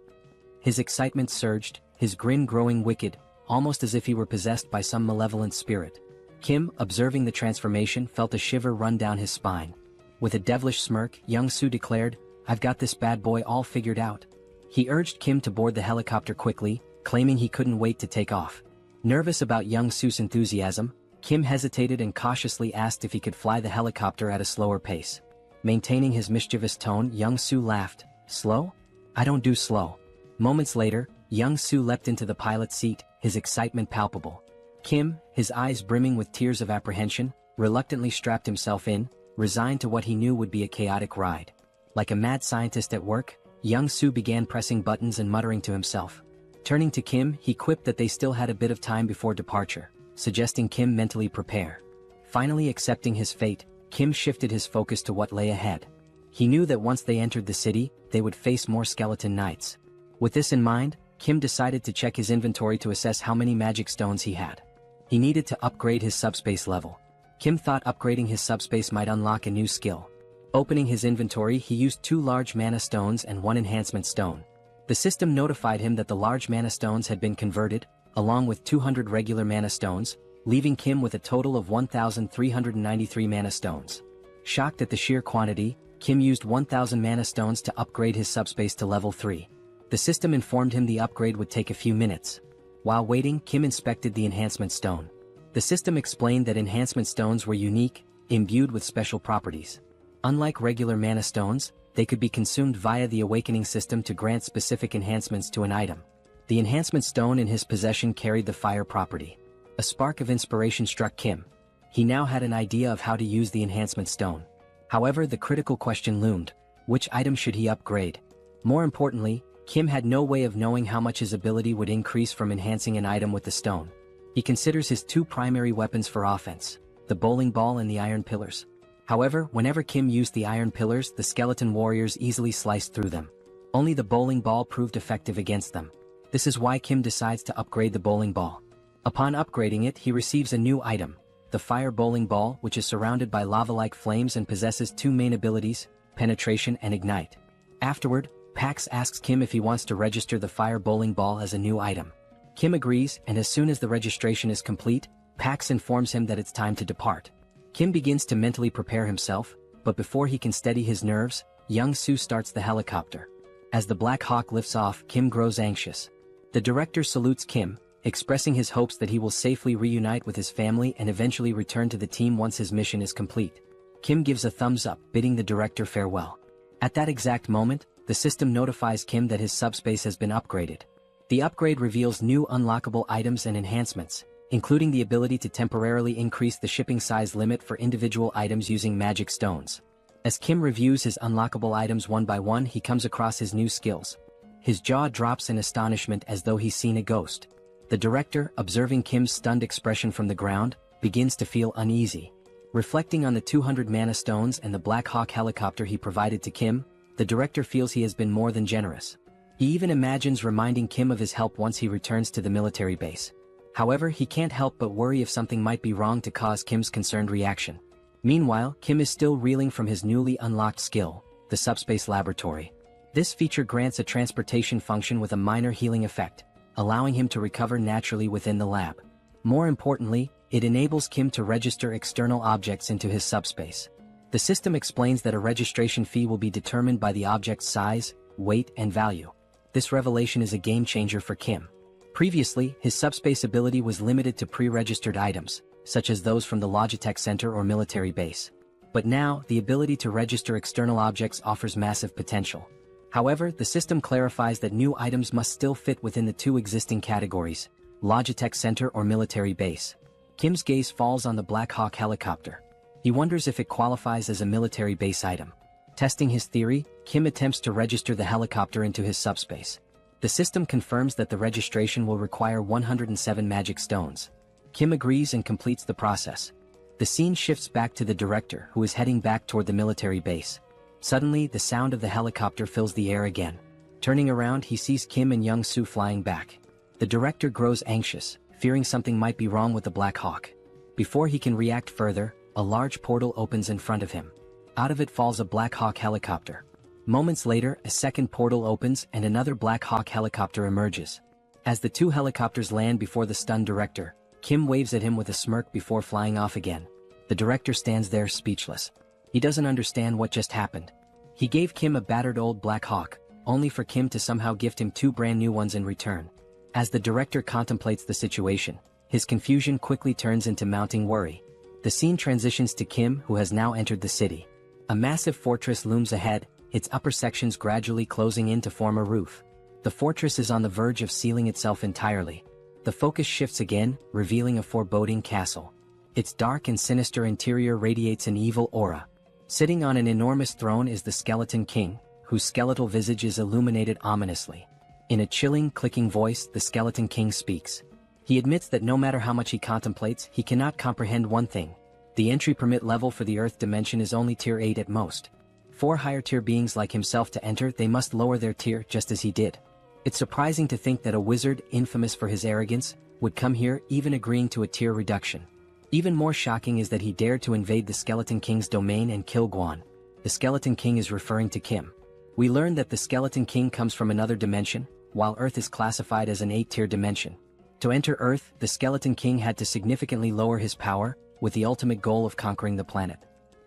His excitement surged, his grin growing wicked, almost as if he were possessed by some malevolent spirit. Kim, observing the transformation, felt a shiver run down his spine. With a devilish smirk, Young Soo declared, "I've got this bad boy all figured out." He urged Kim to board the helicopter quickly, claiming he couldn't wait to take off. Nervous about Young Soo's enthusiasm, Kim hesitated and cautiously asked if he could fly the helicopter at a slower pace. Maintaining his mischievous tone, Young Soo laughed. "Slow? I don't do slow." Moments later, Young Soo leapt into the pilot's seat, his excitement palpable. Kim, his eyes brimming with tears of apprehension, reluctantly strapped himself in, resigned to what he knew would be a chaotic ride. Like a mad scientist at work, Young Soo began pressing buttons and muttering to himself. Turning to Kim, he quipped that they still had a bit of time before departure, suggesting Kim mentally prepare. Finally accepting his fate, Kim shifted his focus to what lay ahead. He knew that once they entered the city, they would face more skeleton knights. With this in mind, Kim decided to check his inventory to assess how many magic stones he had. He needed to upgrade his subspace level. Kim thought upgrading his subspace might unlock a new skill. Opening his inventory, he used 2 large mana stones and 1 enhancement stone. The system notified him that the large mana stones had been converted, along with 200 regular mana stones, leaving Kim with a total of 1,393 mana stones. Shocked at the sheer quantity, Kim used 1,000 mana stones to upgrade his subspace to level 3. The system informed him the upgrade would take a few minutes. While waiting, Kim inspected the enhancement stone. The system explained that enhancement stones were unique, imbued with special properties. Unlike regular mana stones, they could be consumed via the awakening system to grant specific enhancements to an item. The enhancement stone in his possession carried the fire property. A spark of inspiration struck Kim. He now had an idea of how to use the enhancement stone. However, the critical question loomed: which item should he upgrade? More importantly, Kim had no way of knowing how much his ability would increase from enhancing an item with the stone. He considers his 2 primary weapons for offense, the bowling ball and the iron pillars. However, whenever Kim used the iron pillars, the skeleton warriors easily sliced through them. Only the bowling ball proved effective against them. This is why Kim decides to upgrade the bowling ball. Upon upgrading it, he receives a new item, the fire bowling ball, which is surrounded by lava-like flames and possesses 2 main abilities, penetration and ignite. Afterward, Pax asks Kim if he wants to register the fire bowling ball as a new item. Kim agrees, and as soon as the registration is complete, Pax informs him that it's time to depart. Kim begins to mentally prepare himself, but before he can steady his nerves, Young Soo starts the helicopter. As the Black Hawk lifts off, Kim grows anxious. The director salutes Kim, expressing his hopes that he will safely reunite with his family and eventually return to the team once his mission is complete. Kim gives a thumbs up, bidding the director farewell. At that exact moment, the system notifies Kim that his subspace has been upgraded. The upgrade reveals new unlockable items and enhancements, including the ability to temporarily increase the shipping size limit for individual items using magic stones. As Kim reviews his unlockable items one by one, he comes across his new skills. His jaw drops in astonishment as though he's seen a ghost. The director, observing Kim's stunned expression from the ground, begins to feel uneasy. Reflecting on the 200 mana stones and the Black Hawk helicopter he provided to Kim, the director feels he has been more than generous. He even imagines reminding Kim of his help once he returns to the military base. However, he can't help but worry if something might be wrong to cause Kim's concerned reaction. Meanwhile, Kim is still reeling from his newly unlocked skill, the Subspace laboratory. This feature grants a transportation function with a minor healing effect, allowing him to recover naturally within the lab. More importantly, it enables Kim to register external objects into his subspace. The system explains that a registration fee will be determined by the object's size, weight, and value. This revelation is a game-changer for Kim. Previously, his subspace ability was limited to pre-registered items, such as those from the Logitech Center or military base. But now, the ability to register external objects offers massive potential. However, the system clarifies that new items must still fit within the two existing categories, Logitech Center or military base. Kim's gaze falls on the Black Hawk helicopter. He wonders if it qualifies as a military base item. Testing his theory, Kim attempts to register the helicopter into his subspace. The system confirms that the registration will require 107 magic stones. Kim agrees and completes the process. The scene shifts back to the director, who is heading back toward the military base. Suddenly, the sound of the helicopter fills the air again. Turning around, he sees Kim and Young-soo flying back. The director grows anxious, fearing something might be wrong with the Black Hawk. Before he can react further, a large portal opens in front of him. Out of it falls a Black Hawk helicopter. Moments later, a second portal opens and another Black Hawk helicopter emerges. As the two helicopters land before the stunned director, Kim waves at him with a smirk before flying off again. The director stands there speechless. He doesn't understand what just happened. He gave Kim a battered old Black Hawk, only for Kim to somehow gift him two brand new ones in return. As the director contemplates the situation, his confusion quickly turns into mounting worry. The scene transitions to Kim, who has now entered the city. A massive fortress looms ahead, its upper sections gradually closing in to form a roof. The fortress is on the verge of sealing itself entirely. The focus shifts again, revealing a foreboding castle. Its dark and sinister interior radiates an evil aura. Sitting on an enormous throne is the Skeleton King, whose skeletal visage is illuminated ominously. In a chilling, clicking voice, the Skeleton King speaks. He admits that no matter how much he contemplates, he cannot comprehend one thing. The entry permit level for the Earth dimension is only tier 8 at most. For higher tier beings like himself to enter, they must lower their tier just as he did. It's surprising to think that a wizard, infamous for his arrogance, would come here, even agreeing to a tier reduction. Even more shocking is that he dared to invade the Skeleton King's domain and kill Guan. The Skeleton King is referring to Kim. We learn that the Skeleton King comes from another dimension, while Earth is classified as an 8-tier dimension. To enter Earth, the Skeleton King had to significantly lower his power, with the ultimate goal of conquering the planet.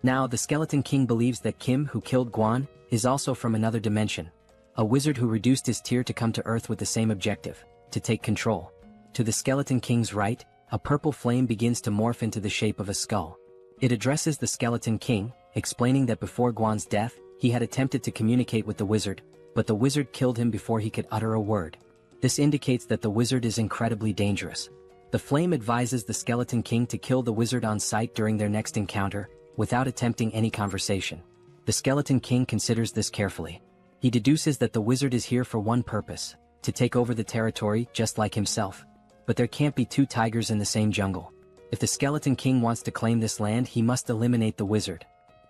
Now, the Skeleton King believes that Kim, who killed Guan, is also from another dimension. A wizard who reduced his tier to come to Earth with the same objective, to take control. To the Skeleton King's right, a purple flame begins to morph into the shape of a skull. It addresses the Skeleton King, explaining that before Guan's death, he had attempted to communicate with the wizard, but the wizard killed him before he could utter a word. This indicates that the wizard is incredibly dangerous. The flame advises the Skeleton King to kill the wizard on sight during their next encounter, without attempting any conversation. The Skeleton King considers this carefully. He deduces that the wizard is here for one purpose, to take over the territory just like himself. But there can't be two tigers in the same jungle. If the Skeleton King wants to claim this land, he must eliminate the wizard.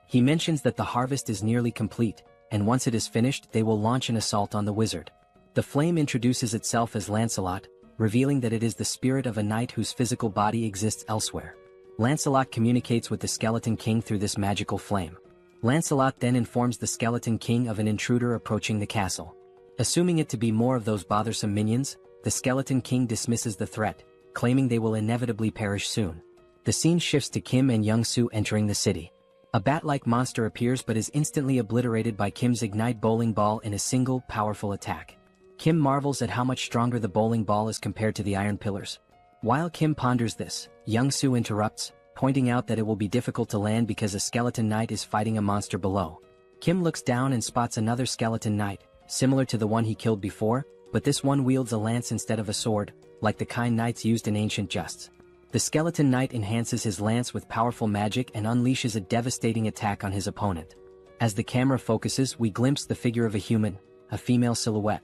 He mentions that the harvest is nearly complete, and once it is finished, they will launch an assault on the wizard. The flame introduces itself as Lancelot, revealing that it is the spirit of a knight whose physical body exists elsewhere. Lancelot communicates with the Skeleton King through this magical flame. Lancelot then informs the Skeleton King of an intruder approaching the castle. Assuming it to be more of those bothersome minions, the Skeleton King dismisses the threat, claiming they will inevitably perish soon. The scene shifts to Kim and Young-soo entering the city. A bat-like monster appears but is instantly obliterated by Kim's Ignite bowling ball in a single, powerful attack. Kim marvels at how much stronger the bowling ball is compared to the iron pillars. While Kim ponders this, Young-soo interrupts, pointing out that it will be difficult to land because a skeleton knight is fighting a monster below. Kim looks down and spots another skeleton knight, similar to the one he killed before, but this one wields a lance instead of a sword, like the kind knights used in ancient justs. The skeleton knight enhances his lance with powerful magic and unleashes a devastating attack on his opponent. As the camera focuses, we glimpse the figure of a human, a female silhouette.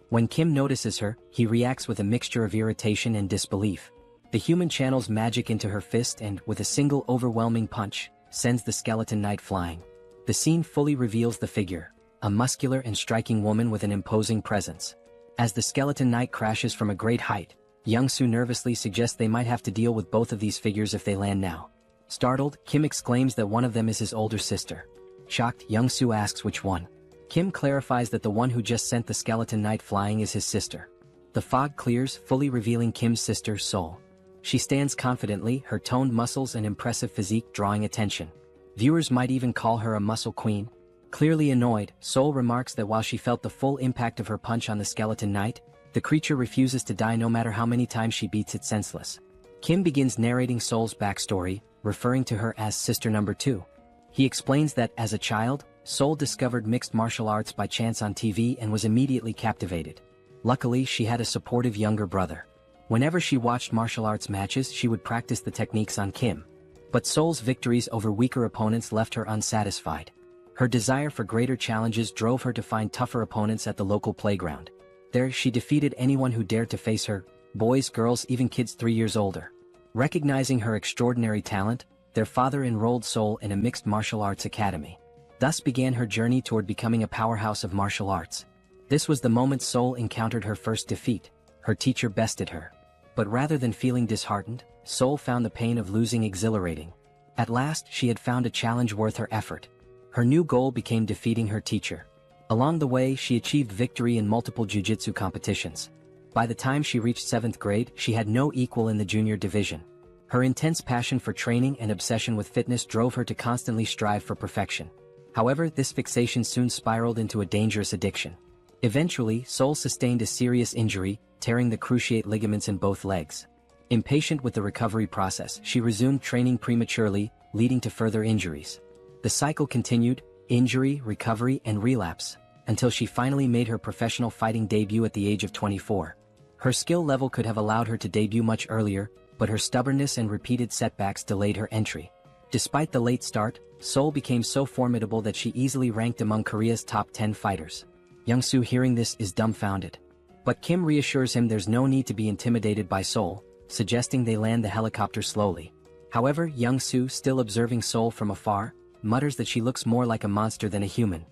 When Kim notices her, he reacts with a mixture of irritation and disbelief. The human channels magic into her fist and, with a single overwhelming punch, sends the skeleton knight flying. The scene fully reveals the figure, a muscular and striking woman with an imposing presence. As the skeleton knight crashes from a great height, Young-soo nervously suggests they might have to deal with both of these figures if they land now. Startled, Kim exclaims that one of them is his older sister. Shocked, Young-soo asks which one. Kim clarifies that the one who just sent the skeleton knight flying is his sister. The fog clears, fully revealing Kim's sister, Sol. She stands confidently, her toned muscles and impressive physique drawing attention. Viewers might even call her a muscle queen. Clearly annoyed, Sol remarks that while she felt the full impact of her punch on the skeleton knight, the creature refuses to die no matter how many times she beats it senseless. Kim begins narrating Sol's backstory, referring to her as Sister Number 2. He explains that, as a child, Sol discovered mixed martial arts by chance on TV and was immediately captivated. Luckily, she had a supportive younger brother. Whenever she watched martial arts matches, she would practice the techniques on Kim. But Sol's victories over weaker opponents left her unsatisfied. Her desire for greater challenges drove her to find tougher opponents at the local playground. There, she defeated anyone who dared to face her, boys, girls, even kids 3 years older. Recognizing her extraordinary talent, their father enrolled Sol in a mixed martial arts academy. Thus began her journey toward becoming a powerhouse of martial arts. This was the moment Sol encountered her first defeat. Her teacher bested her. But rather than feeling disheartened, Sol found the pain of losing exhilarating. At last, she had found a challenge worth her effort. Her new goal became defeating her teacher. Along the way, she achieved victory in multiple jiu-jitsu competitions. By the time she reached 7th grade, she had no equal in the junior division. Her intense passion for training and obsession with fitness drove her to constantly strive for perfection. However, this fixation soon spiraled into a dangerous addiction. Eventually, Sol sustained a serious injury, tearing the cruciate ligaments in both legs. Impatient with the recovery process, she resumed training prematurely, leading to further injuries. The cycle continued, injury, recovery, and relapse, until she finally made her professional fighting debut at the age of 24. Her skill level could have allowed her to debut much earlier, but her stubbornness and repeated setbacks delayed her entry. Despite the late start, Sol became so formidable that she easily ranked among Korea's top 10 fighters. Young-soo, hearing this, is dumbfounded. But Kim reassures him there's no need to be intimidated by Sol, suggesting they land the helicopter slowly. However, Young-soo, still observing Sol from afar, mutters that she looks more like a monster than a human.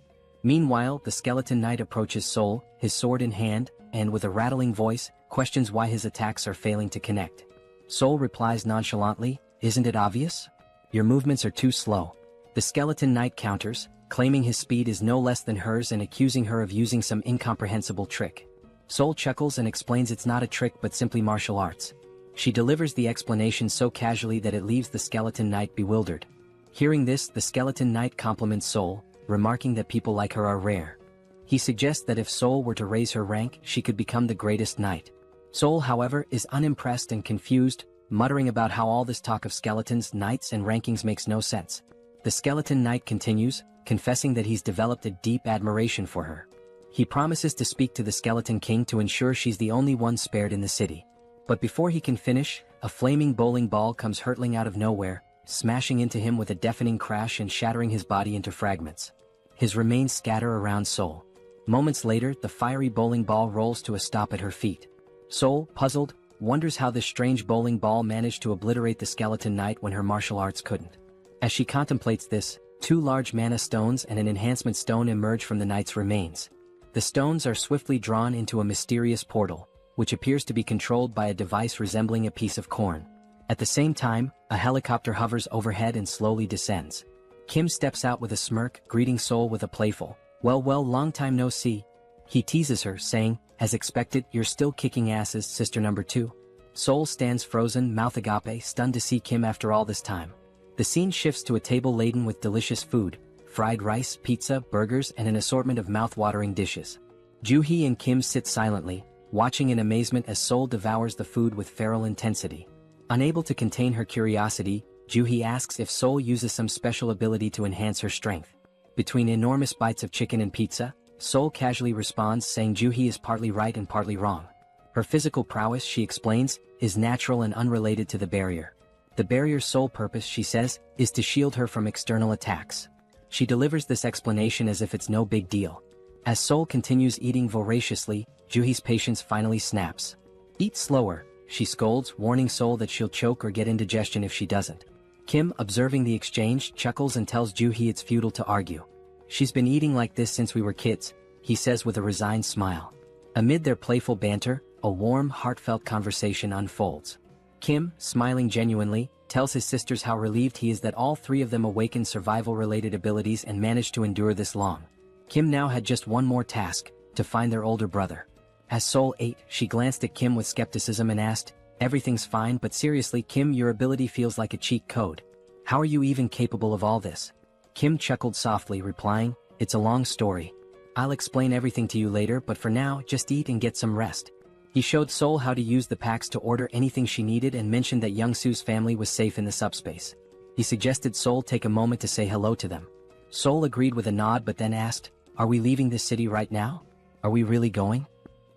Meanwhile, the skeleton knight approaches Sol, his sword in hand, and with a rattling voice, questions why his attacks are failing to connect. Sol replies nonchalantly, "Isn't it obvious? Your movements are too slow." The skeleton knight counters, claiming his speed is no less than hers and accusing her of using some incomprehensible trick. Sol chuckles and explains it's not a trick but simply martial arts. She delivers the explanation so casually that it leaves the skeleton knight bewildered. Hearing this, the skeleton knight compliments Sol, remarking that people like her are rare. He suggests that if Sol were to raise her rank, she could become the greatest knight. Sol, however, is unimpressed and confused, muttering about how all this talk of skeletons, knights, and rankings makes no sense. The skeleton knight continues, confessing that he's developed a deep admiration for her. He promises to speak to the skeleton king to ensure she's the only one spared in the city. But before he can finish, a flaming bowling ball comes hurtling out of nowhere, smashing into him with a deafening crash and shattering his body into fragments. His remains scatter around Sol. Moments later, the fiery bowling ball rolls to a stop at her feet. Sol, puzzled, wonders how this strange bowling ball managed to obliterate the skeleton knight when her martial arts couldn't. As she contemplates this, 2 large mana stones and an enhancement stone emerge from the knight's remains. The stones are swiftly drawn into a mysterious portal, which appears to be controlled by a device resembling a piece of corn. At the same time, a helicopter hovers overhead and slowly descends. Kim steps out with a smirk, greeting Sol with a playful, well, long time no see." He teases her, saying, "As expected, you're still kicking asses, Sister Number 2. Sol stands frozen, mouth agape, stunned to see Kim after all this time. The scene shifts to a table laden with delicious food, fried rice, pizza, burgers, and an assortment of mouth-watering dishes. Joo-hee and Kim sit silently, watching in amazement as Sol devours the food with feral intensity. Unable to contain her curiosity, Joo-hee asks if Sol uses some special ability to enhance her strength. Between enormous bites of chicken and pizza, Sol casually responds, saying Joo-hee is partly right and partly wrong. Her physical prowess, she explains, is natural and unrelated to the barrier. The barrier's sole purpose, she says, is to shield her from external attacks. She delivers this explanation as if it's no big deal. As Sol continues eating voraciously, Juhi's patience finally snaps. Eat slower, she scolds, warning Sol that she'll choke or get indigestion if she doesn't. Kim, observing the exchange, chuckles and tells Juhi it's futile to argue. She's been eating like this since we were kids, he says with a resigned smile. Amid their playful banter, a warm, heartfelt conversation unfolds. Kim, smiling genuinely, tells his sisters how relieved he is that all three of them awakened survival-related abilities and managed to endure this long. Kim now had just one more task, to find their older brother. As Sol ate, she glanced at Kim with skepticism and asked, "Everything's fine, but seriously, Kim, your ability feels like a cheat code. How are you even capable of all this?" Kim chuckled softly, replying, "It's a long story. I'll explain everything to you later, but for now, just eat and get some rest." He showed Sol how to use the packs to order anything she needed and mentioned that Youngsu's family was safe in the subspace. He suggested Sol take a moment to say hello to them. Sol agreed with a nod but then asked, "Are we leaving this city right now? Are we really going?"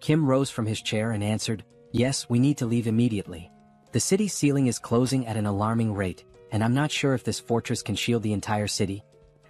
Kim rose from his chair and answered, "Yes, we need to leave immediately. The city's ceiling is closing at an alarming rate, and I'm not sure if this fortress can shield the entire city."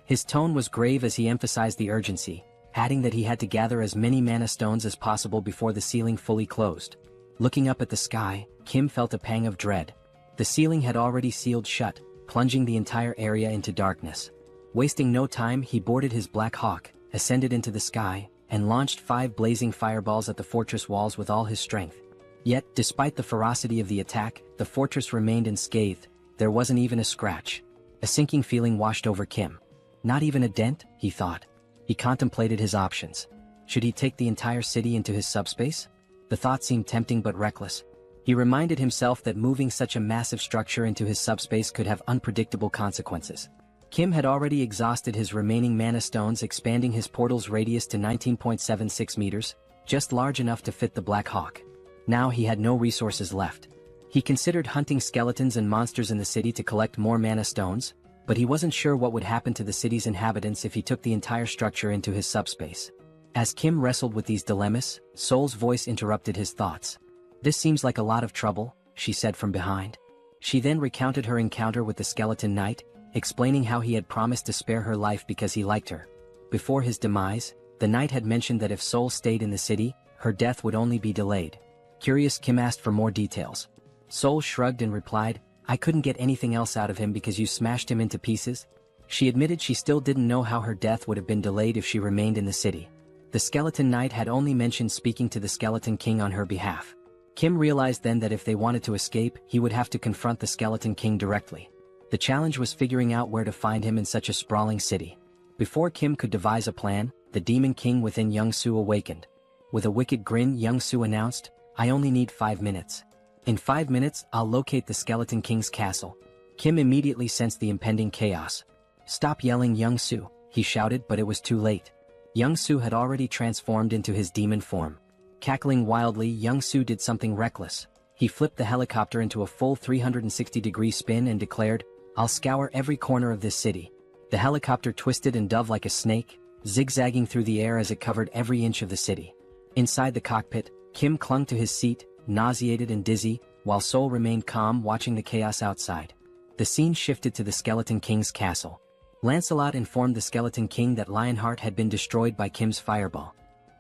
His tone was grave as he emphasized the urgency, adding that he had to gather as many mana stones as possible before the ceiling fully closed. Looking up at the sky, Kim felt a pang of dread. The ceiling had already sealed shut, plunging the entire area into darkness. Wasting no time, he boarded his Black Hawk, ascended into the sky, and launched 5 blazing fireballs at the fortress walls with all his strength. Yet, despite the ferocity of the attack, the fortress remained unscathed. There wasn't even a scratch. A sinking feeling washed over Kim. Not even a dent, he thought. He contemplated his options. Should he take the entire city into his subspace? The thought seemed tempting but reckless. He reminded himself that moving such a massive structure into his subspace could have unpredictable consequences. Kim had already exhausted his remaining mana stones, expanding his portal's radius to 19.76 meters, just large enough to fit the Black Hawk. Now he had no resources left. He considered hunting skeletons and monsters in the city to collect more mana stones, but he wasn't sure what would happen to the city's inhabitants if he took the entire structure into his subspace. As Kim wrestled with these dilemmas, Sol's voice interrupted his thoughts. "This seems like a lot of trouble," she said from behind. She then recounted her encounter with the skeleton knight, explaining how he had promised to spare her life because he liked her. Before his demise, the knight had mentioned that if Sol stayed in the city, her death would only be delayed. Curious, Kim asked for more details. Sol shrugged and replied, "I couldn't get anything else out of him because you smashed him into pieces." She admitted she still didn't know how her death would have been delayed if she remained in the city. The skeleton knight had only mentioned speaking to the skeleton king on her behalf. Kim realized then that if they wanted to escape, he would have to confront the skeleton king directly. The challenge was figuring out where to find him in such a sprawling city. Before Kim could devise a plan, the demon king within Youngsu awakened. With a wicked grin, Youngsu announced, "I only need 5 minutes. In 5 minutes, I'll locate the skeleton king's castle." Kim immediately sensed the impending chaos. "Stop yelling, Youngsu," he shouted, but it was too late. Youngsu had already transformed into his demon form. Cackling wildly, Youngsu did something reckless. He flipped the helicopter into a full 360-degree spin and declared, "I'll scour every corner of this city." The helicopter twisted and dove like a snake, zigzagging through the air as it covered every inch of the city. Inside the cockpit, Kim clung to his seat, nauseated and dizzy, while Sol remained calm watching the chaos outside. The scene shifted to the Skeleton King's castle. Lancelot informed the Skeleton King that Lionheart had been destroyed by Kim's fireball.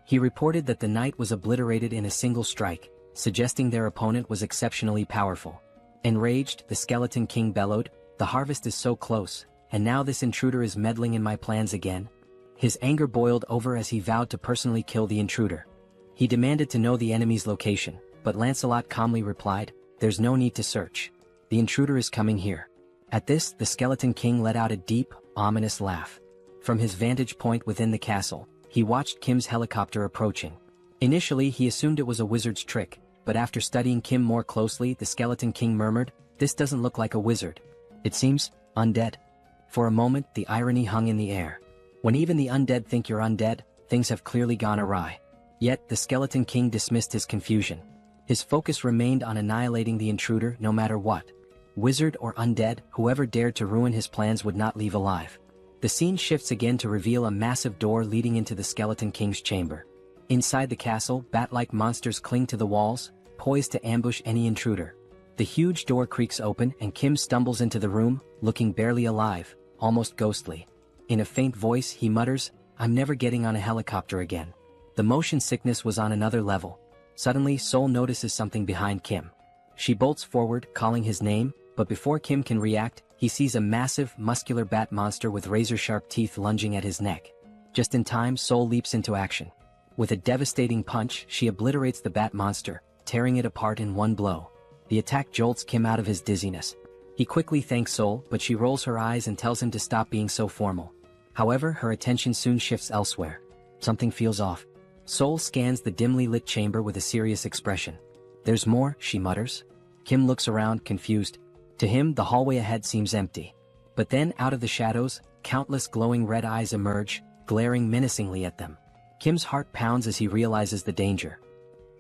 He reported that the knight was obliterated in a single strike, suggesting their opponent was exceptionally powerful. Enraged, the Skeleton King bellowed, "The harvest is so close, and now this intruder is meddling in my plans again." His anger boiled over as he vowed to personally kill the intruder. He demanded to know the enemy's location, but Lancelot calmly replied, "There's no need to search. The intruder is coming here." At this, the Skeleton King let out a deep, ominous laugh. From his vantage point within the castle, he watched Kim's helicopter approaching. Initially, he assumed it was a wizard's trick, but after studying Kim more closely, the Skeleton King murmured, "This doesn't look like a wizard. It seems undead." For a moment, the irony hung in the air. When even the undead think you're undead, things have clearly gone awry. Yet, the Skeleton King dismissed his confusion. His focus remained on annihilating the intruder no matter what. Wizard or undead, whoever dared to ruin his plans would not leave alive. The scene shifts again to reveal a massive door leading into the Skeleton King's chamber. Inside the castle, bat-like monsters cling to the walls, poised to ambush any intruder. The huge door creaks open and Kim stumbles into the room, looking barely alive, almost ghostly. In a faint voice, he mutters, I'm never getting on a helicopter again. The motion sickness was on another level. Suddenly, Sol notices something behind Kim. She bolts forward, calling his name, but before Kim can react, he sees a massive, muscular bat monster with razor-sharp teeth lunging at his neck. Just in time, Sol leaps into action. With a devastating punch, she obliterates the bat monster, tearing it apart in one blow. The attack jolts Kim out of his dizziness. He quickly thanks Sol, but she rolls her eyes and tells him to stop being so formal. However, her attention soon shifts elsewhere. Something feels off. Sol scans the dimly lit chamber with a serious expression. There's more, she mutters. Kim looks around, confused. To him, the hallway ahead seems empty. But then, out of the shadows, countless glowing red eyes emerge, glaring menacingly at them. Kim's heart pounds as he realizes the danger.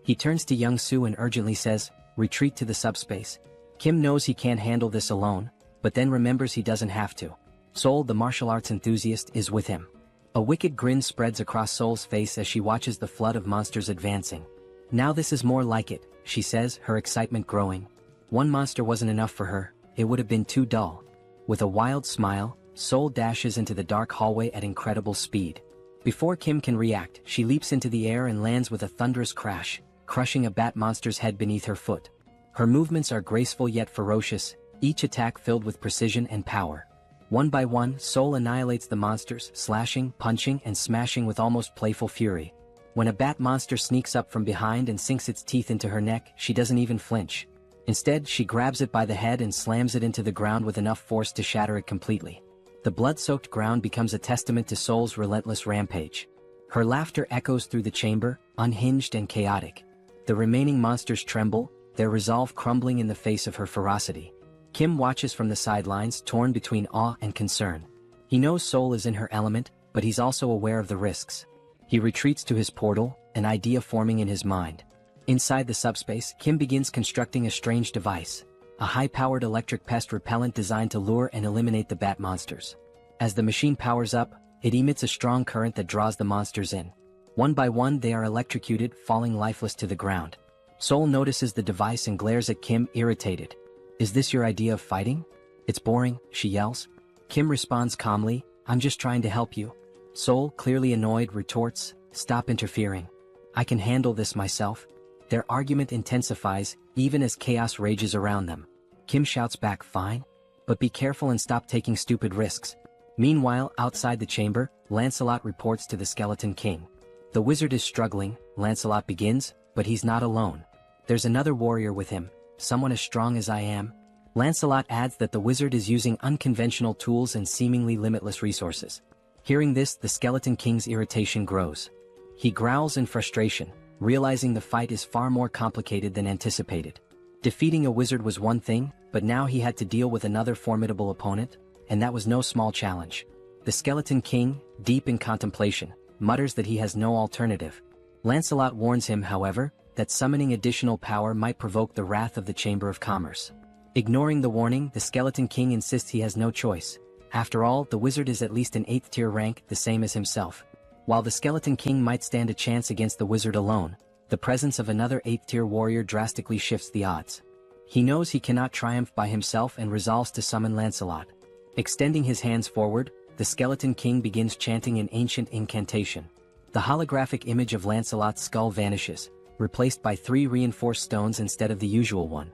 He turns to Young Soo and urgently says, "Retreat to the subspace." Kim knows he can't handle this alone, but then remembers he doesn't have to. Sol, the martial arts enthusiast, is with him. A wicked grin spreads across Sol's face as she watches the flood of monsters advancing. "Now this is more like it," she says, her excitement growing. One monster wasn't enough for her, it would have been too dull. With a wild smile, Sol dashes into the dark hallway at incredible speed. Before Kim can react, she leaps into the air and lands with a thunderous crash, crushing a bat monster's head beneath her foot. Her movements are graceful yet ferocious, each attack filled with precision and power. One by one, Sol annihilates the monsters, slashing, punching, and smashing with almost playful fury. When a bat monster sneaks up from behind and sinks its teeth into her neck, she doesn't even flinch. Instead, she grabs it by the head and slams it into the ground with enough force to shatter it completely. The blood-soaked ground becomes a testament to Sol's relentless rampage. Her laughter echoes through the chamber, unhinged and chaotic. The remaining monsters tremble, their resolve crumbling in the face of her ferocity. Kim watches from the sidelines, torn between awe and concern. He knows Sol is in her element, but he's also aware of the risks. He retreats to his portal, an idea forming in his mind. Inside the subspace, Kim begins constructing a strange device. A high-powered electric pest repellent designed to lure and eliminate the bat monsters. As the machine powers up, it emits a strong current that draws the monsters in. One by one they are electrocuted, falling lifeless to the ground. Sol notices the device and glares at Kim, irritated. "Is this your idea of fighting? It's boring," she yells. Kim responds calmly, "I'm just trying to help you." Sol, clearly annoyed, retorts, "Stop interfering. I can handle this myself." Their argument intensifies, even as chaos rages around them. Kim shouts back, "Fine. But be careful and stop taking stupid risks." Meanwhile, outside the chamber, Lancelot reports to the Skeleton King. The wizard is struggling, Lancelot begins, but he's not alone. There's another warrior with him, someone as strong as I am. Lancelot adds that the wizard is using unconventional tools and seemingly limitless resources. Hearing this, the Skeleton King's irritation grows. He growls in frustration, realizing the fight is far more complicated than anticipated. Defeating a wizard was one thing, but now he had to deal with another formidable opponent, and that was no small challenge. The Skeleton King, deep in contemplation, mutters that he has no alternative. Lancelot warns him, however, that summoning additional power might provoke the wrath of the Chamber of Commerce. Ignoring the warning, the Skeleton King insists he has no choice. After all, the wizard is at least an 8th tier rank, the same as himself. While the Skeleton King might stand a chance against the wizard alone, the presence of another 8th tier warrior drastically shifts the odds. He knows he cannot triumph by himself and resolves to summon Lancelot. Extending his hands forward, the Skeleton King begins chanting an ancient incantation. The holographic image of Lancelot's skull vanishes, replaced by 3 reinforced stones instead of the usual one.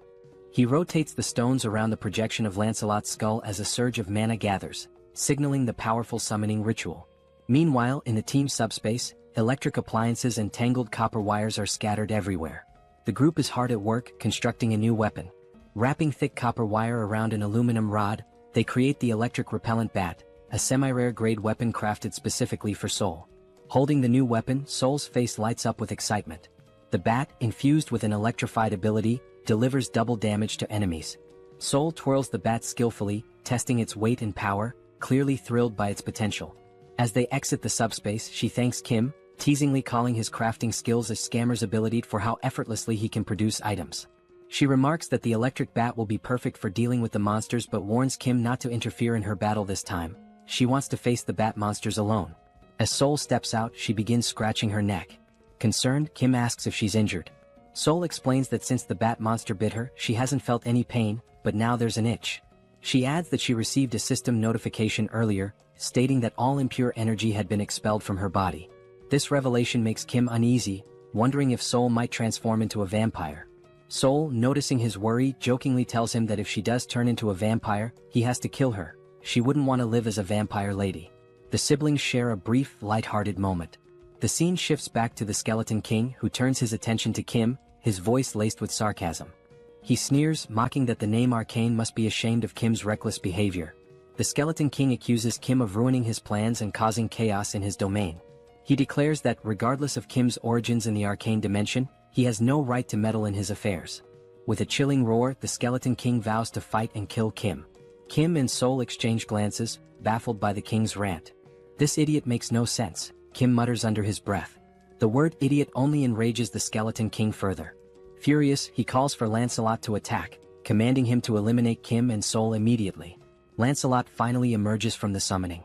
He rotates the stones around the projection of Lancelot's skull as a surge of mana gathers, signaling the powerful summoning ritual. Meanwhile, in the team subspace, electric appliances and tangled copper wires are scattered everywhere. The group is hard at work, constructing a new weapon. Wrapping thick copper wire around an aluminum rod, they create the electric repellent bat, a semi-rare grade weapon crafted specifically for Sol. Holding the new weapon, Sol's face lights up with excitement. The bat, infused with an electrified ability, delivers double damage to enemies. Sol twirls the bat skillfully, testing its weight and power, clearly thrilled by its potential. As they exit the subspace, she thanks Kim, teasingly calling his crafting skills a scammer's ability for how effortlessly he can produce items. She remarks that the electric bat will be perfect for dealing with the monsters but warns Kim not to interfere in her battle this time. She wants to face the bat monsters alone. As Sol steps out, she begins scratching her neck. Concerned, Kim asks if she's injured. Sol explains that since the bat monster bit her, she hasn't felt any pain, but now there's an itch. She adds that she received a system notification earlier, stating that all impure energy had been expelled from her body. This revelation makes Kim uneasy, wondering if Sol might transform into a vampire. Sol, noticing his worry, jokingly tells him that if she does turn into a vampire, he has to kill her. She wouldn't want to live as a vampire lady. The siblings share a brief, light-hearted moment. The scene shifts back to the Skeleton King, who turns his attention to Kim, his voice laced with sarcasm. He sneers, mocking that the name Arcane must be ashamed of Kim's reckless behavior. The Skeleton King accuses Kim of ruining his plans and causing chaos in his domain. He declares that, regardless of Kim's origins in the arcane dimension, he has no right to meddle in his affairs. With a chilling roar, the Skeleton King vows to fight and kill Kim. Kim and Sol exchange glances, baffled by the king's rant. "This idiot makes no sense," Kim mutters under his breath. The word idiot only enrages the Skeleton King further. Furious, he calls for Lancelot to attack, commanding him to eliminate Kim and Sol immediately. Lancelot finally emerges from the summoning.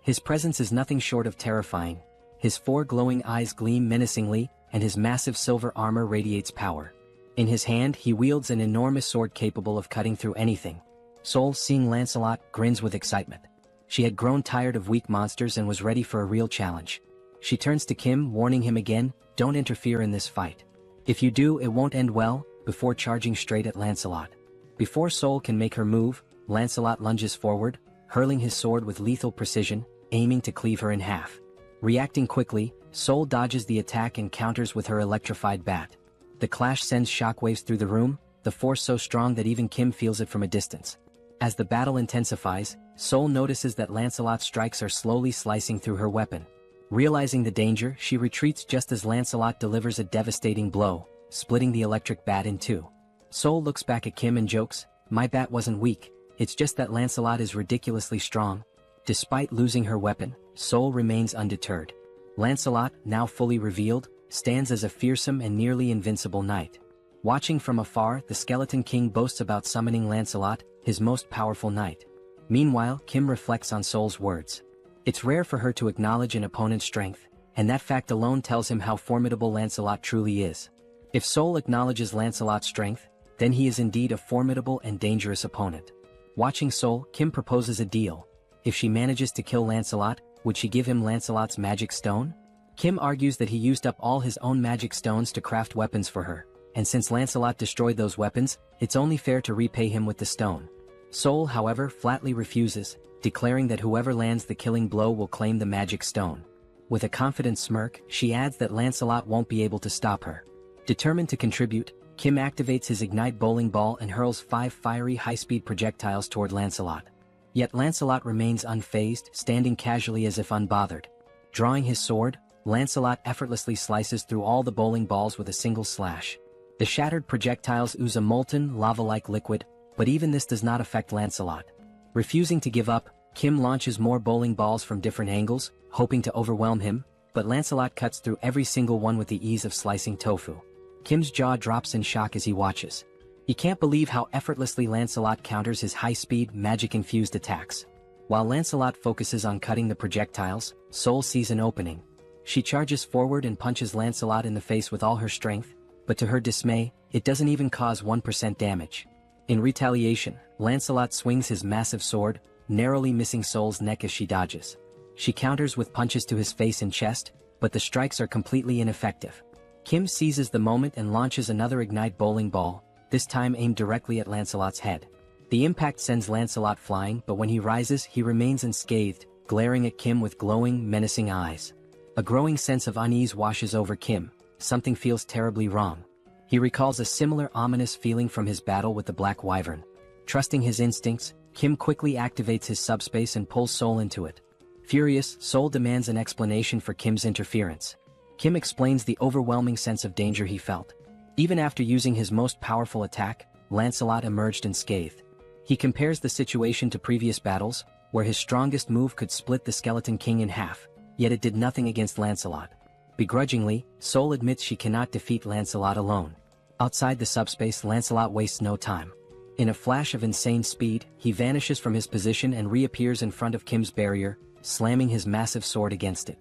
His presence is nothing short of terrifying. His 4 glowing eyes gleam menacingly, and his massive silver armor radiates power. In his hand, he wields an enormous sword capable of cutting through anything. Sol, seeing Lancelot, grins with excitement. She had grown tired of weak monsters and was ready for a real challenge. She turns to Kim, warning him again, "Don't interfere in this fight. If you do, it won't end well," before charging straight at Lancelot. Before Sol can make her move, Lancelot lunges forward, hurling his sword with lethal precision, aiming to cleave her in half. Reacting quickly, Sol dodges the attack and counters with her electrified bat. The clash sends shockwaves through the room, the force so strong that even Kim feels it from a distance. As the battle intensifies, Sol notices that Lancelot's strikes are slowly slicing through her weapon. Realizing the danger, she retreats just as Lancelot delivers a devastating blow, splitting the electric bat in two. Sol looks back at Kim and jokes, "My bat wasn't weak, it's just that Lancelot is ridiculously strong." Despite losing her weapon, Sol remains undeterred. Lancelot, now fully revealed, stands as a fearsome and nearly invincible knight. Watching from afar, the Skeleton King boasts about summoning Lancelot, his most powerful knight. Meanwhile, Kim reflects on Sol's words. It's rare for her to acknowledge an opponent's strength, and that fact alone tells him how formidable Lancelot truly is. If Sol acknowledges Lancelot's strength, then he is indeed a formidable and dangerous opponent. Watching Sol, Kim proposes a deal. If she manages to kill Lancelot, would she give him Lancelot's magic stone? Kim argues that he used up all his own magic stones to craft weapons for her, and since Lancelot destroyed those weapons, it's only fair to repay him with the stone. Sol, however, flatly refuses, declaring that whoever lands the killing blow will claim the magic stone. With a confident smirk, she adds that Lancelot won't be able to stop her. Determined to contribute, Kim activates his Ignite bowling ball and hurls 5 fiery high-speed projectiles toward Lancelot. Yet Lancelot remains unfazed, standing casually as if unbothered. Drawing his sword, Lancelot effortlessly slices through all the bowling balls with a single slash. The shattered projectiles ooze a molten, lava-like liquid, but even this does not affect Lancelot. Refusing to give up, Kim launches more bowling balls from different angles, hoping to overwhelm him, but Lancelot cuts through every single one with the ease of slicing tofu. Kim's jaw drops in shock as he watches. He can't believe how effortlessly Lancelot counters his high-speed, magic-infused attacks. While Lancelot focuses on cutting the projectiles, Sol sees an opening. She charges forward and punches Lancelot in the face with all her strength, but to her dismay, it doesn't even cause 1% damage. In retaliation, Lancelot swings his massive sword, narrowly missing Sol's neck as she dodges. She counters with punches to his face and chest, but the strikes are completely ineffective. Kim seizes the moment and launches another Ignite bowling ball, this time aimed directly at Lancelot's head. The impact sends Lancelot flying, but when he rises, he remains unscathed, glaring at Kim with glowing, menacing eyes. A growing sense of unease washes over Kim. Something feels terribly wrong. He recalls a similar ominous feeling from his battle with the Black Wyvern. Trusting his instincts, Kim quickly activates his subspace and pulls Sol into it. Furious, Sol demands an explanation for Kim's interference. Kim explains the overwhelming sense of danger he felt. Even after using his most powerful attack, Lancelot emerged unscathed. He compares the situation to previous battles, where his strongest move could split the Skeleton King in half, yet it did nothing against Lancelot. Begrudgingly, Sol admits she cannot defeat Lancelot alone. Outside the subspace, Lancelot wastes no time. In a flash of insane speed, he vanishes from his position and reappears in front of Kim's barrier, slamming his massive sword against it.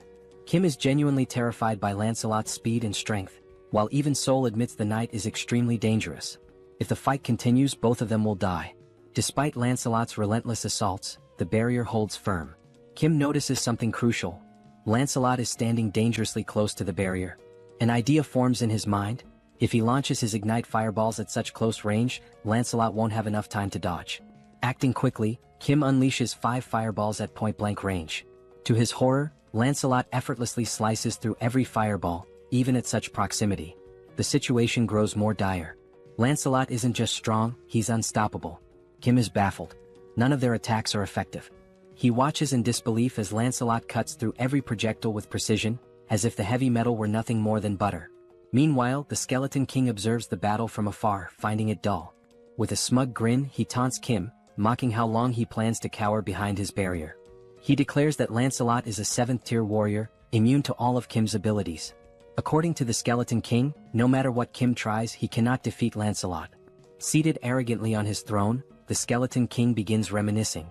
Kim is genuinely terrified by Lancelot's speed and strength, while even Sol admits the knight is extremely dangerous. If the fight continues, both of them will die. Despite Lancelot's relentless assaults, the barrier holds firm. Kim notices something crucial. Lancelot is standing dangerously close to the barrier. An idea forms in his mind. If he launches his ignite fireballs at such close range, Lancelot won't have enough time to dodge. Acting quickly, Kim unleashes 5 fireballs at point-blank range. To his horror, Lancelot effortlessly slices through every fireball, even at such proximity. The situation grows more dire. Lancelot isn't just strong, he's unstoppable. Kim is baffled. None of their attacks are effective. He watches in disbelief as Lancelot cuts through every projectile with precision, as if the heavy metal were nothing more than butter. Meanwhile, the Skeleton King observes the battle from afar, finding it dull. With a smug grin, he taunts Kim, mocking how long he plans to cower behind his barrier. He declares that Lancelot is a 7th-tier warrior, immune to all of Kim's abilities. According to the Skeleton King, no matter what Kim tries, he cannot defeat Lancelot. Seated arrogantly on his throne, the Skeleton King begins reminiscing.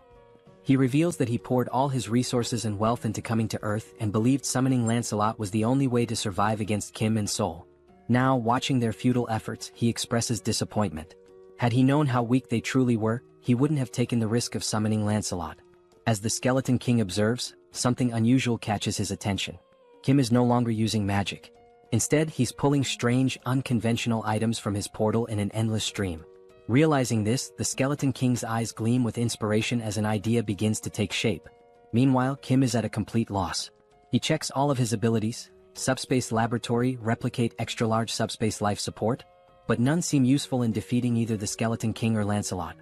He reveals that he poured all his resources and wealth into coming to Earth and believed summoning Lancelot was the only way to survive against Kim and Sol. Now, watching their futile efforts, he expresses disappointment. Had he known how weak they truly were, he wouldn't have taken the risk of summoning Lancelot. As the Skeleton King observes, something unusual catches his attention. Kim is no longer using magic. Instead, he's pulling strange, unconventional items from his portal in an endless stream. Realizing this, the Skeleton King's eyes gleam with inspiration as an idea begins to take shape. Meanwhile, Kim is at a complete loss. He checks all of his abilities: Subspace Laboratory, Replicate, Extra-Large Subspace Life Support, but none seem useful in defeating either the Skeleton King or Lancelot.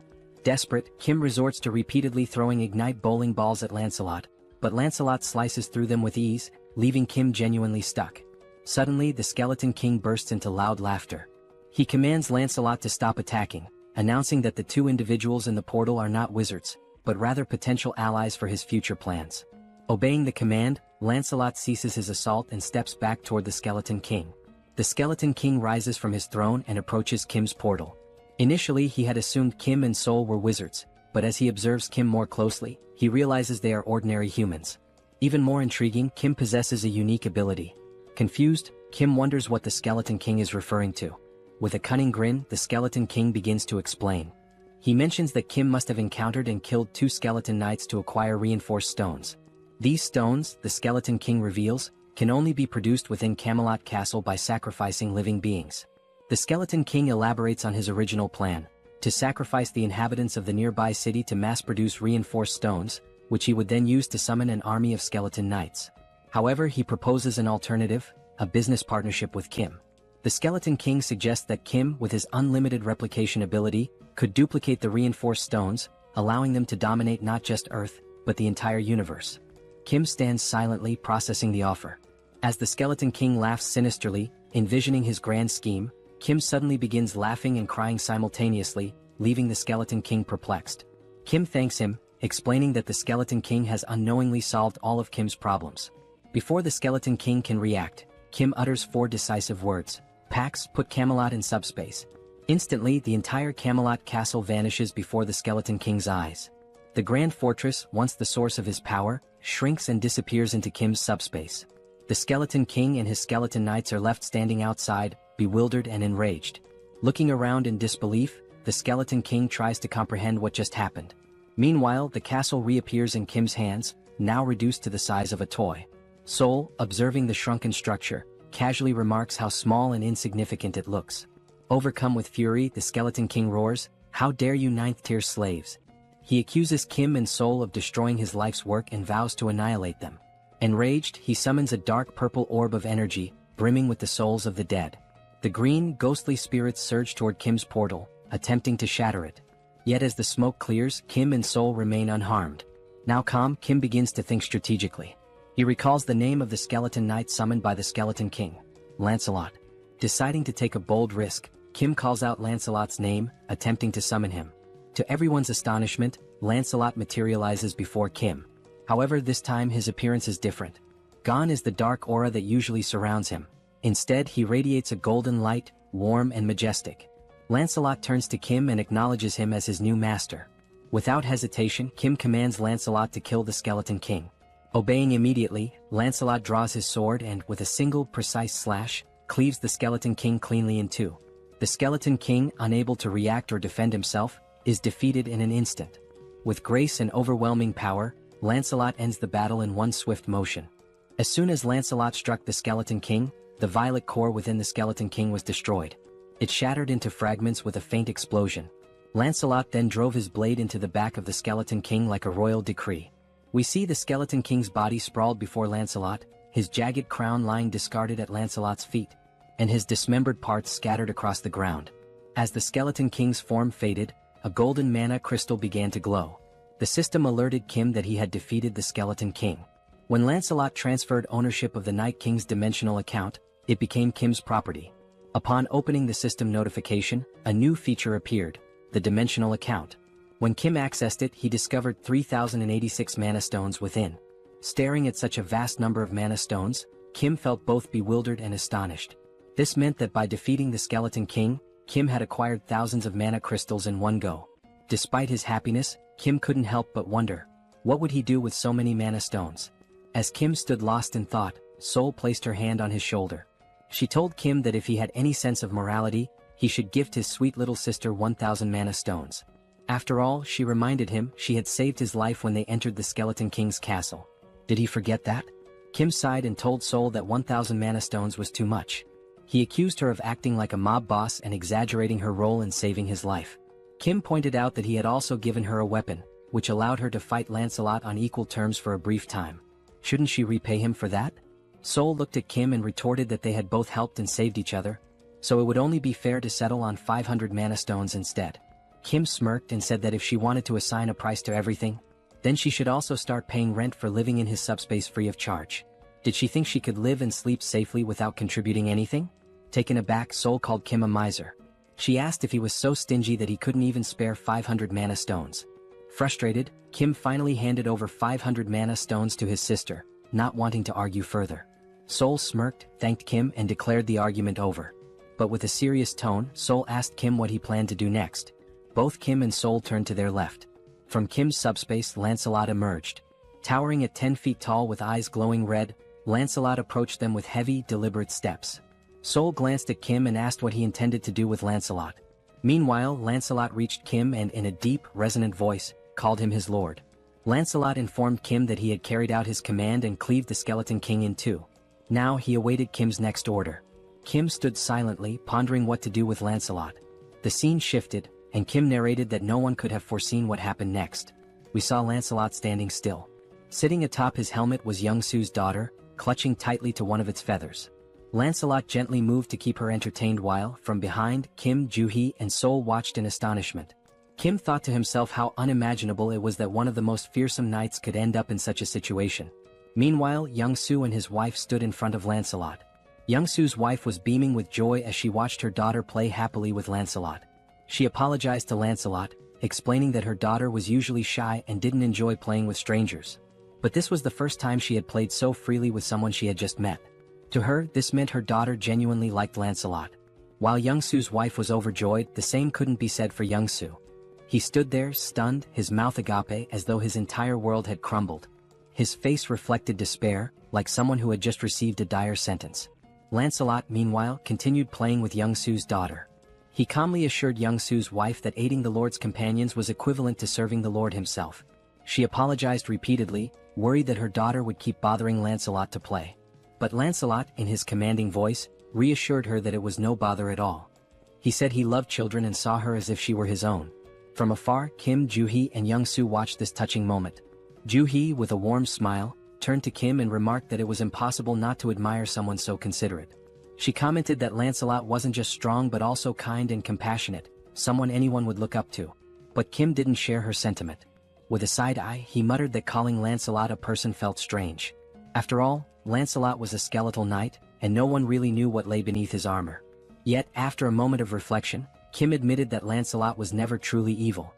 Desperate, Kim resorts to repeatedly throwing ignite bowling balls at Lancelot, but Lancelot slices through them with ease, leaving Kim genuinely stuck. Suddenly, the Skeleton King bursts into loud laughter. He commands Lancelot to stop attacking, announcing that the 2 individuals in the portal are not wizards, but rather potential allies for his future plans. Obeying the command, Lancelot ceases his assault and steps back toward the Skeleton King. The Skeleton King rises from his throne and approaches Kim's portal. Initially, he had assumed Kim and Sol were wizards, but as he observes Kim more closely, he realizes they are ordinary humans. Even more intriguing, Kim possesses a unique ability. Confused, Kim wonders what the Skeleton King is referring to. With a cunning grin, the Skeleton King begins to explain. He mentions that Kim must have encountered and killed 2 skeleton knights to acquire reinforced stones. These stones, the Skeleton King reveals, can only be produced within Camelot Castle by sacrificing living beings. The Skeleton King elaborates on his original plan: to sacrifice the inhabitants of the nearby city to mass-produce reinforced stones, which he would then use to summon an army of skeleton knights. However, he proposes an alternative: a business partnership with Kim. The Skeleton King suggests that Kim, with his unlimited replication ability, could duplicate the reinforced stones, allowing them to dominate not just Earth, but the entire universe. Kim stands silently processing the offer. As the Skeleton King laughs sinisterly, envisioning his grand scheme, Kim suddenly begins laughing and crying simultaneously, leaving the Skeleton King perplexed. Kim thanks him, explaining that the Skeleton King has unknowingly solved all of Kim's problems. Before the Skeleton King can react, Kim utters 4 decisive words: "Pax, put Camelot in subspace." Instantly, the entire Camelot Castle vanishes before the Skeleton King's eyes. The Grand Fortress, once the source of his power, shrinks and disappears into Kim's subspace. The Skeleton King and his skeleton knights are left standing outside, bewildered and enraged. Looking around in disbelief, the Skeleton King tries to comprehend what just happened. Meanwhile, the castle reappears in Kim's hands, now reduced to the size of a toy. Sol, observing the shrunken structure, casually remarks how small and insignificant it looks. Overcome with fury, the Skeleton King roars, "How dare you 9th-tier slaves!" He accuses Kim and Sol of destroying his life's work and vows to annihilate them. Enraged, he summons a dark purple orb of energy, brimming with the souls of the dead. The green, ghostly spirits surge toward Kim's portal, attempting to shatter it. Yet as the smoke clears, Kim and Sol remain unharmed. Now calm, Kim begins to think strategically. He recalls the name of the skeleton knight summoned by the Skeleton King: Lancelot. Deciding to take a bold risk, Kim calls out Lancelot's name, attempting to summon him. To everyone's astonishment, Lancelot materializes before Kim. However, this time his appearance is different. Gone is the dark aura that usually surrounds him. Instead, he radiates a golden light, warm and majestic. Lancelot turns to Kim and acknowledges him as his new master. Without hesitation, Kim commands Lancelot to kill the Skeleton King. Obeying immediately, Lancelot draws his sword and, with a single, precise slash, cleaves the Skeleton King cleanly in 2. The Skeleton King, unable to react or defend himself, is defeated in an instant. With grace and overwhelming power, Lancelot ends the battle in one swift motion. As soon as Lancelot struck the Skeleton King, the violet core within the Skeleton King was destroyed. It shattered into fragments with a faint explosion. Lancelot then drove his blade into the back of the Skeleton King like a royal decree. We see the Skeleton King's body sprawled before Lancelot, his jagged crown lying discarded at Lancelot's feet, and his dismembered parts scattered across the ground. As the Skeleton King's form faded, a golden mana crystal began to glow. The system alerted Kim that he had defeated the Skeleton King. When Lancelot transferred ownership of the Night King's dimensional account, it became Kim's property. Upon opening the system notification, a new feature appeared, the dimensional account. When Kim accessed it, he discovered 3,086 mana stones within. Staring at such a vast number of mana stones, Kim felt both bewildered and astonished. This meant that by defeating the Skeleton King, Kim had acquired thousands of mana crystals in one go. Despite his happiness, Kim couldn't help but wonder, what would he do with so many mana stones? As Kim stood lost in thought, Sol placed her hand on his shoulder. She told Kim that if he had any sense of morality, he should gift his sweet little sister 1,000 mana stones. After all, she reminded him, she had saved his life when they entered the Skeleton King's castle. Did he forget that? Kim sighed and told Sol that 1,000 mana stones was too much. He accused her of acting like a mob boss and exaggerating her role in saving his life. Kim pointed out that he had also given her a weapon, which allowed her to fight Lancelot on equal terms for a brief time. Shouldn't she repay him for that? Sol looked at Kim and retorted that they had both helped and saved each other, so it would only be fair to settle on 500 mana stones instead. Kim smirked and said that if she wanted to assign a price to everything, then she should also start paying rent for living in his subspace free of charge. Did she think she could live and sleep safely without contributing anything? Taken aback, Sol called Kim a miser. She asked if he was so stingy that he couldn't even spare 500 mana stones. Frustrated, Kim finally handed over 500 mana stones to his sister, not wanting to argue further. Sol smirked, thanked Kim and declared the argument over. But with a serious tone, Sol asked Kim what he planned to do next. Both Kim and Sol turned to their left. From Kim's subspace, Lancelot emerged. Towering at 10 feet tall with eyes glowing red, Lancelot approached them with heavy, deliberate steps. Sol glanced at Kim and asked what he intended to do with Lancelot. Meanwhile, Lancelot reached Kim and in a deep, resonant voice, called him his lord. Lancelot informed Kim that he had carried out his command and cleaved the Skeleton King in two. Now he awaited Kim's next order. Kim stood silently, pondering what to do with Lancelot. The scene shifted, and Kim narrated that no one could have foreseen what happened next. We saw Lancelot standing still. Sitting atop his helmet was Young-Su's daughter, clutching tightly to one of its feathers. Lancelot gently moved to keep her entertained while, from behind, Kim, Juhi, and Sol watched in astonishment. Kim thought to himself how unimaginable it was that one of the most fearsome knights could end up in such a situation. Meanwhile, Young-Su and his wife stood in front of Lancelot. Young-Su's wife was beaming with joy as she watched her daughter play happily with Lancelot. She apologized to Lancelot, explaining that her daughter was usually shy and didn't enjoy playing with strangers. But this was the first time she had played so freely with someone she had just met. To her, this meant her daughter genuinely liked Lancelot. While Young-Su's wife was overjoyed, the same couldn't be said for Young-Su. He stood there, stunned, his mouth agape as though his entire world had crumbled. His face reflected despair, like someone who had just received a dire sentence. Lancelot, meanwhile, continued playing with Young-Su's daughter. He calmly assured Young-Su's wife that aiding the Lord's companions was equivalent to serving the Lord himself. She apologized repeatedly, worried that her daughter would keep bothering Lancelot to play. But Lancelot, in his commanding voice, reassured her that it was no bother at all. He said he loved children and saw her as if she were his own. From afar, Kim, Juhi, and Young-Su watched this touching moment. Juhi, with a warm smile, turned to Kim and remarked that it was impossible not to admire someone so considerate. She commented that Lancelot wasn't just strong but also kind and compassionate, someone anyone would look up to. But Kim didn't share her sentiment. With a side eye, he muttered that calling Lancelot a person felt strange. After all, Lancelot was a skeletal knight, and no one really knew what lay beneath his armor. Yet, after a moment of reflection, Kim admitted that Lancelot was never truly evil.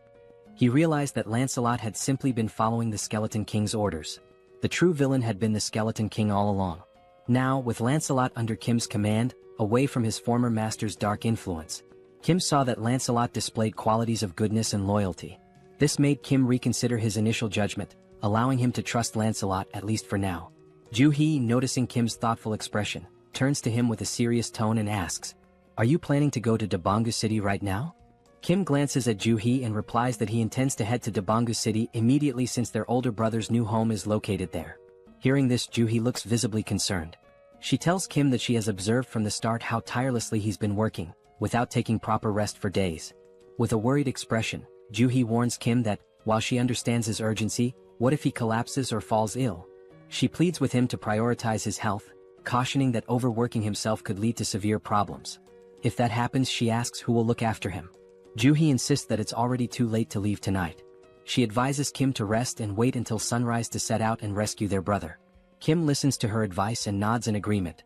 He realized that Lancelot had simply been following the Skeleton King's orders. The true villain had been the Skeleton King all along. Now, with Lancelot under Kim's command, away from his former master's dark influence, Kim saw that Lancelot displayed qualities of goodness and loyalty. This made Kim reconsider his initial judgment, allowing him to trust Lancelot at least for now. Juhi, noticing Kim's thoughtful expression, turns to him with a serious tone and asks, "Are you planning to go to Dabangu City right now?" Kim glances at Juhee and replies that he intends to head to Dabangu City immediately since their older brother's new home is located there. Hearing this, Juhee looks visibly concerned. She tells Kim that she has observed from the start how tirelessly he's been working, without taking proper rest for days. With a worried expression, Juhee warns Kim that, while she understands his urgency, what if he collapses or falls ill? She pleads with him to prioritize his health, cautioning that overworking himself could lead to severe problems. If that happens, she asks who will look after him. Juhee insists that it's already too late to leave tonight. She advises Kim to rest and wait until sunrise to set out and rescue their brother. Kim listens to her advice and nods in agreement.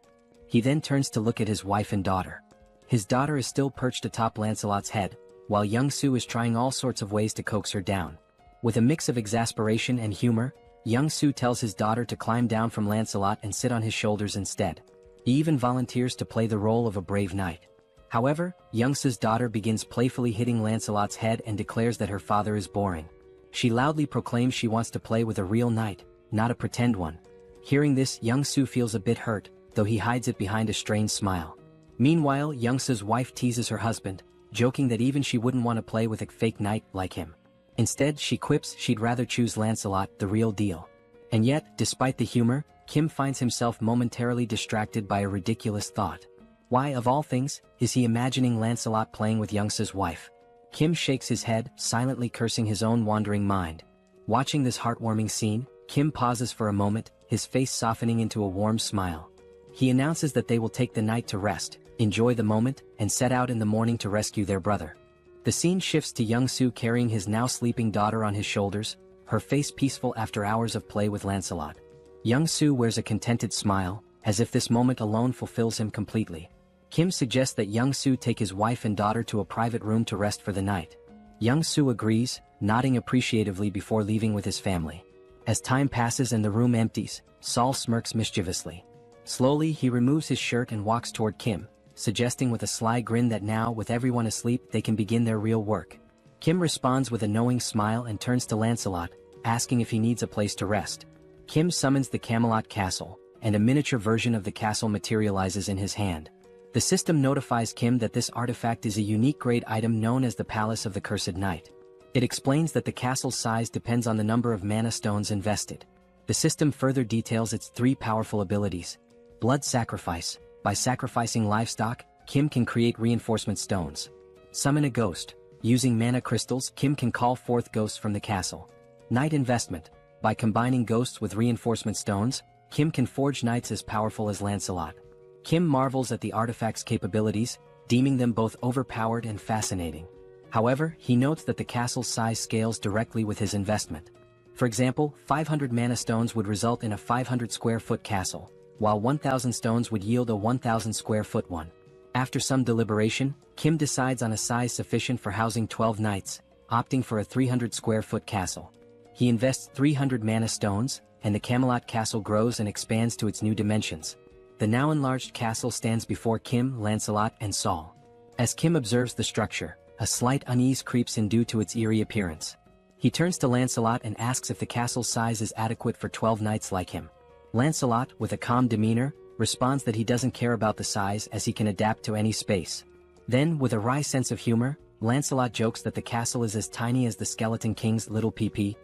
He then turns to look at his wife and daughter. His daughter is still perched atop Lancelot's head, while young Soo is trying all sorts of ways to coax her down. With a mix of exasperation and humor, young Soo tells his daughter to climb down from Lancelot and sit on his shoulders instead. He even volunteers to play the role of a brave knight. However, young Soo's daughter begins playfully hitting Lancelot's head and declares that her father is boring. She loudly proclaims she wants to play with a real knight, not a pretend one. Hearing this, young Soo feels a bit hurt, though he hides it behind a strained smile. Meanwhile, young Soo's wife teases her husband, joking that even she wouldn't want to play with a fake knight like him. Instead, she quips she'd rather choose Lancelot, the real deal. And yet, despite the humor, Kim finds himself momentarily distracted by a ridiculous thought. Why, of all things, is he imagining Lancelot playing with young Soo's wife? Kim shakes his head, silently cursing his own wandering mind. Watching this heartwarming scene, Kim pauses for a moment, his face softening into a warm smile. He announces that they will take the night to rest, enjoy the moment, and set out in the morning to rescue their brother. The scene shifts to young Soo carrying his now sleeping daughter on his shoulders, her face peaceful after hours of play with Lancelot. Young Soo wears a contented smile, as if this moment alone fulfills him completely. Kim suggests that young Soo take his wife and daughter to a private room to rest for the night. Young Soo agrees, nodding appreciatively before leaving with his family. As time passes and the room empties, Saul smirks mischievously. Slowly, he removes his shirt and walks toward Kim, suggesting with a sly grin that now, with everyone asleep, they can begin their real work. Kim responds with a knowing smile and turns to Lancelot, asking if he needs a place to rest. Kim summons the Camelot Castle, and a miniature version of the castle materializes in his hand. The system notifies Kim that this artifact is a unique grade item known as the Palace of the Cursed Knight. It explains that the castle's size depends on the number of mana stones invested. The system further details its three powerful abilities. Blood Sacrifice. By sacrificing livestock, Kim can create reinforcement stones. Summon a Ghost. Using mana crystals, Kim can call forth ghosts from the castle. Knight Investment. By combining ghosts with reinforcement stones, Kim can forge knights as powerful as Lancelot. Kim marvels at the artifact's capabilities, deeming them both overpowered and fascinating. However, he notes that the castle's size scales directly with his investment. For example, 500 mana stones would result in a 500 square foot castle, while 1,000 stones would yield a 1,000 square foot one. After some deliberation, Kim decides on a size sufficient for housing 12 knights, opting for a 300 square foot castle. He invests 300 mana stones, and the Camelot Castle grows and expands to its new dimensions. The now enlarged castle stands before Kim, Lancelot, and Saul. As Kim observes the structure, a slight unease creeps in due to its eerie appearance. He turns to Lancelot and asks if the castle's size is adequate for 12 knights like him. Lancelot, with a calm demeanor, responds that he doesn't care about the size as he can adapt to any space. Then, with a wry sense of humor, Lancelot jokes that the castle is as tiny as the Skeleton King's little PP,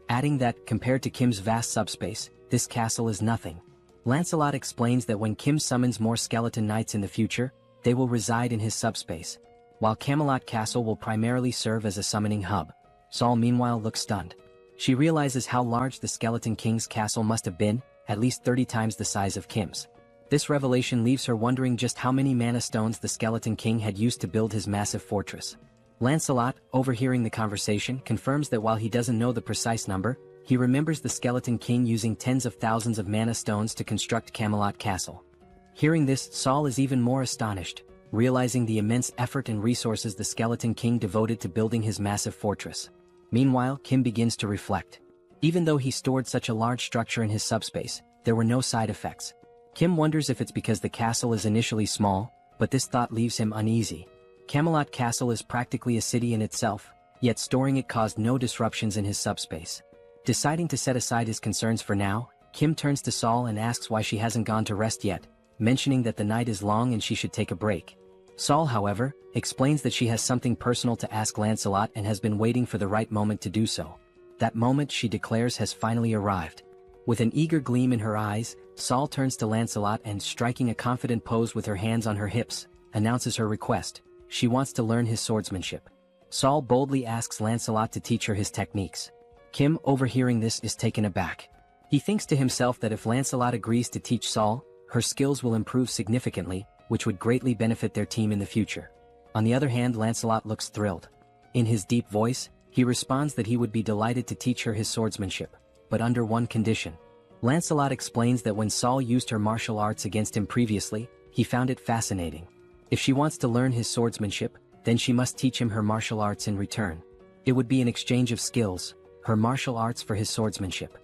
adding that, compared to Kim's vast subspace, this castle is nothing. Lancelot explains that when Kim summons more skeleton knights in the future, they will reside in his subspace, while Camelot Castle will primarily serve as a summoning hub. Saul meanwhile looks stunned. She realizes how large the Skeleton King's castle must have been, at least 30 times the size of Kim's. This revelation leaves her wondering just how many mana stones the Skeleton King had used to build his massive fortress. Lancelot, overhearing the conversation, confirms that while he doesn't know the precise number, he remembers the Skeleton King using tens of thousands of mana stones to construct Camelot Castle. Hearing this, Saul is even more astonished, realizing the immense effort and resources the Skeleton King devoted to building his massive fortress. Meanwhile, Kim begins to reflect. Even though he stored such a large structure in his subspace, there were no side effects. Kim wonders if it's because the castle is initially small, but this thought leaves him uneasy. Camelot Castle is practically a city in itself, yet storing it caused no disruptions in his subspace. Deciding to set aside his concerns for now, Kim turns to Saul and asks why she hasn't gone to rest yet, mentioning that the night is long and she should take a break. Saul, however, explains that she has something personal to ask Lancelot and has been waiting for the right moment to do so. That moment, she declares, has finally arrived. With an eager gleam in her eyes, Saul turns to Lancelot and, striking a confident pose with her hands on her hips, announces her request. She wants to learn his swordsmanship. Saul boldly asks Lancelot to teach her his techniques. Kim, overhearing this, is taken aback. He thinks to himself that if Lancelot agrees to teach Saul, her skills will improve significantly, which would greatly benefit their team in the future. On the other hand, Lancelot looks thrilled. In his deep voice, he responds that he would be delighted to teach her his swordsmanship, but under one condition. Lancelot explains that when Saul used her martial arts against him previously, he found it fascinating. If she wants to learn his swordsmanship, then she must teach him her martial arts in return. It would be an exchange of skills, her martial arts for his swordsmanship.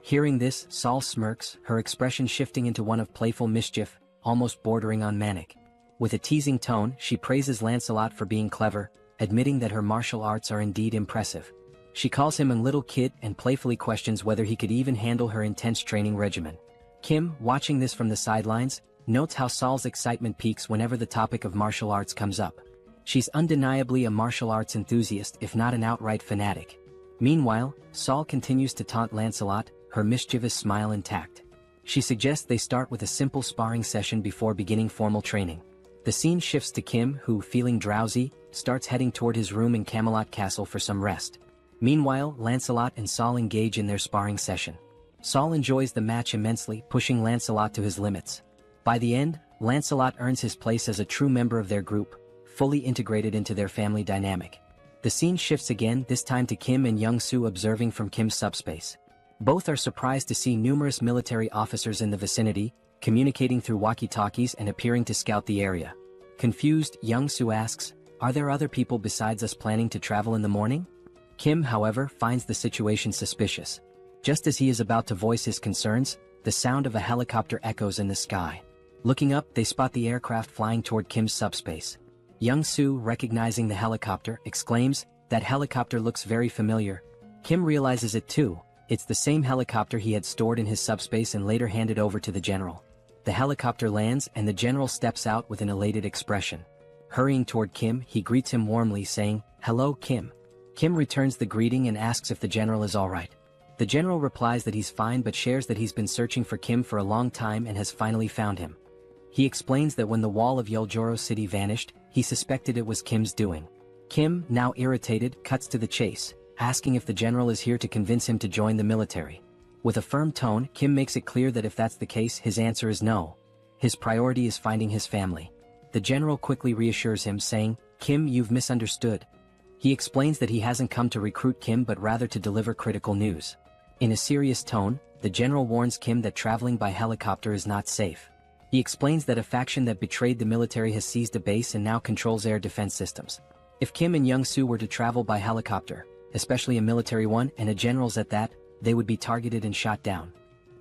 Hearing this, Saul smirks, her expression shifting into one of playful mischief, almost bordering on manic. With a teasing tone, she praises Lancelot for being clever, admitting that her martial arts are indeed impressive. She calls him a little kid and playfully questions whether he could even handle her intense training regimen. Kim, watching this from the sidelines, notes how Saul's excitement peaks whenever the topic of martial arts comes up. She's undeniably a martial arts enthusiast, if not an outright fanatic. Meanwhile, Saul continues to taunt Lancelot, her mischievous smile intact. She suggests they start with a simple sparring session before beginning formal training. The scene shifts to Kim, who, feeling drowsy, starts heading toward his room in Camelot Castle for some rest. Meanwhile, Lancelot and Saul engage in their sparring session. Saul enjoys the match immensely, pushing Lancelot to his limits. By the end, Lancelot earns his place as a true member of their group, fully integrated into their family dynamic. The scene shifts again, this time to Kim and Young-soo observing from Kim's subspace. Both are surprised to see numerous military officers in the vicinity, communicating through walkie-talkies and appearing to scout the area. Confused, Young-soo asks, "Are there other people besides us planning to travel in the morning?" Kim, however, finds the situation suspicious. Just as he is about to voice his concerns, the sound of a helicopter echoes in the sky. Looking up, they spot the aircraft flying toward Kim's subspace. Young-soo, recognizing the helicopter, exclaims, "That helicopter looks very familiar." Kim realizes it too. It's the same helicopter he had stored in his subspace and later handed over to the general. The helicopter lands and the general steps out with an elated expression. Hurrying toward Kim, he greets him warmly, saying, "Hello, Kim." Kim returns the greeting and asks if the general is alright. The general replies that he's fine but shares that he's been searching for Kim for a long time and has finally found him. He explains that when the wall of Yeoljoro City vanished, he suspected it was Kim's doing. Kim, now irritated, cuts to the chase, asking if the general is here to convince him to join the military. With a firm tone, Kim makes it clear that if that's the case, his answer is no. His priority is finding his family. The general quickly reassures him, saying, "Kim, you've misunderstood." He explains that he hasn't come to recruit Kim but rather to deliver critical news. In a serious tone, the general warns Kim that traveling by helicopter is not safe. He explains that a faction that betrayed the military has seized a base and now controls air defense systems. If Kim and Young-soo were to travel by helicopter, especially a military one and a general's at that, they would be targeted and shot down.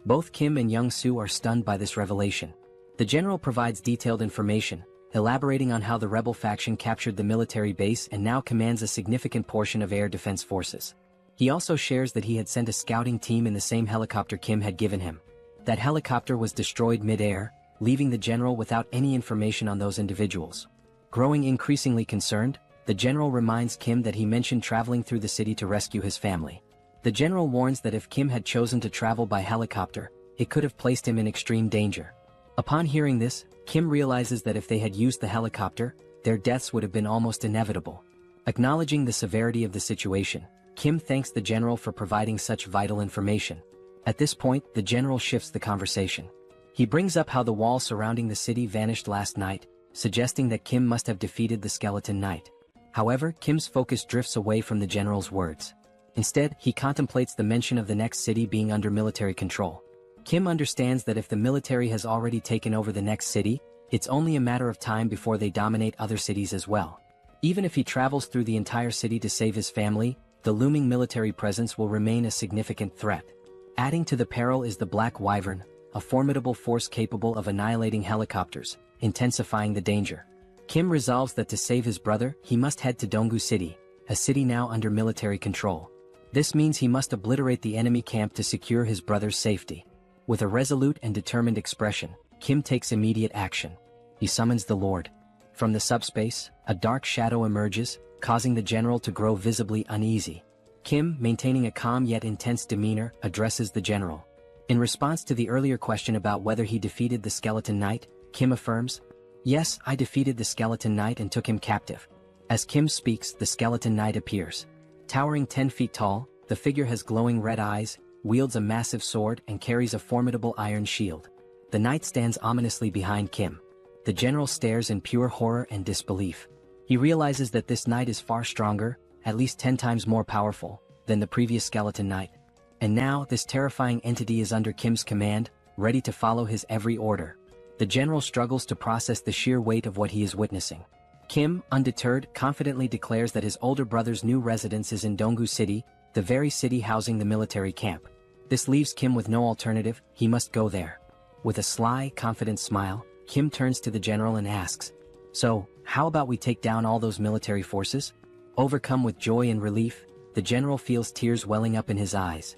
Both Kim and Young-soo are stunned by this revelation. The general provides detailed information, elaborating on how the rebel faction captured the military base and now commands a significant portion of air defense forces. He also shares that he had sent a scouting team in the same helicopter Kim had given him. That helicopter was destroyed mid-air, leaving the general without any information on those individuals. Growing increasingly concerned, the general reminds Kim that he mentioned traveling through the city to rescue his family. The general warns that if Kim had chosen to travel by helicopter, it could have placed him in extreme danger. Upon hearing this, Kim realizes that if they had used the helicopter, their deaths would have been almost inevitable. Acknowledging the severity of the situation, Kim thanks the general for providing such vital information. At this point, the general shifts the conversation. He brings up how the wall surrounding the city vanished last night, suggesting that Kim must have defeated the Skeleton Knight. However, Kim's focus drifts away from the general's words. Instead, he contemplates the mention of the next city being under military control. Kim understands that if the military has already taken over the next city, it's only a matter of time before they dominate other cities as well. Even if he travels through the entire city to save his family, the looming military presence will remain a significant threat. Adding to the peril is the Black Wyvern, a formidable force capable of annihilating helicopters, intensifying the danger. Kim resolves that to save his brother, he must head to Donggu City, a city now under military control. This means he must obliterate the enemy camp to secure his brother's safety. With a resolute and determined expression, Kim takes immediate action. He summons the Lord. From the subspace, a dark shadow emerges, causing the general to grow visibly uneasy. Kim, maintaining a calm yet intense demeanor, addresses the general. In response to the earlier question about whether he defeated the Skeleton Knight, Kim affirms, "Yes, I defeated the Skeleton Knight and took him captive." As Kim speaks, the Skeleton Knight appears. Towering 10 feet tall, the figure has glowing red eyes, wields a massive sword and carries a formidable iron shield. The knight stands ominously behind Kim. The general stares in pure horror and disbelief. He realizes that this knight is far stronger, at least 10 times more powerful, than the previous Skeleton Knight. And now, this terrifying entity is under Kim's command, ready to follow his every order. The general struggles to process the sheer weight of what he is witnessing. Kim, undeterred, confidently declares that his older brother's new residence is in Donggu City, the very city housing the military camp. This leaves Kim with no alternative, he must go there. With a sly, confident smile, Kim turns to the general and asks, "So, how about we take down all those military forces?" Overcome with joy and relief, the general feels tears welling up in his eyes.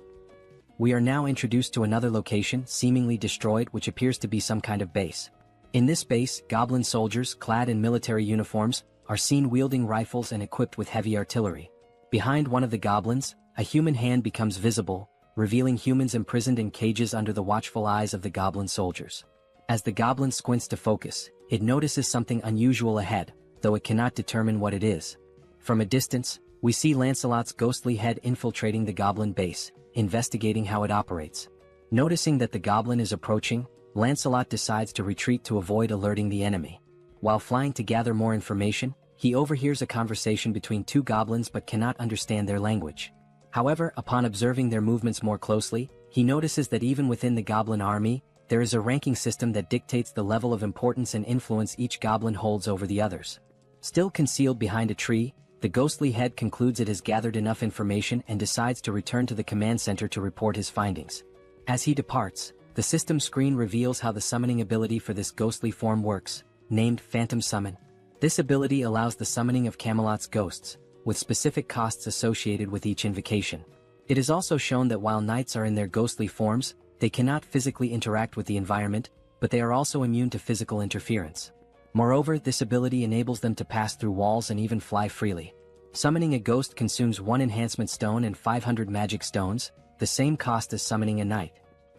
We are now introduced to another location, seemingly destroyed, which appears to be some kind of base. In this base, goblin soldiers, clad in military uniforms, are seen wielding rifles and equipped with heavy artillery. Behind one of the goblins, a human hand becomes visible, revealing humans imprisoned in cages under the watchful eyes of the goblin soldiers. As the goblin squints to focus, it notices something unusual ahead, though it cannot determine what it is. From a distance, we see Lancelot's ghostly head infiltrating the goblin base, investigating how it operates. Noticing that the goblin is approaching, Lancelot decides to retreat to avoid alerting the enemy. While flying to gather more information, he overhears a conversation between two goblins but cannot understand their language. However, upon observing their movements more closely, he notices that even within the goblin army, there is a ranking system that dictates the level of importance and influence each goblin holds over the others. Still concealed behind a tree, the ghostly head concludes it has gathered enough information and decides to return to the command center to report his findings. As he departs, the system screen reveals how the summoning ability for this ghostly form works, named Phantom Summon. This ability allows the summoning of Camelot's ghosts, with specific costs associated with each invocation. It is also shown that while knights are in their ghostly forms, they cannot physically interact with the environment, but they are also immune to physical interference. Moreover, this ability enables them to pass through walls and even fly freely. Summoning a ghost consumes 1 enhancement stone and 500 magic stones, the same cost as summoning a knight.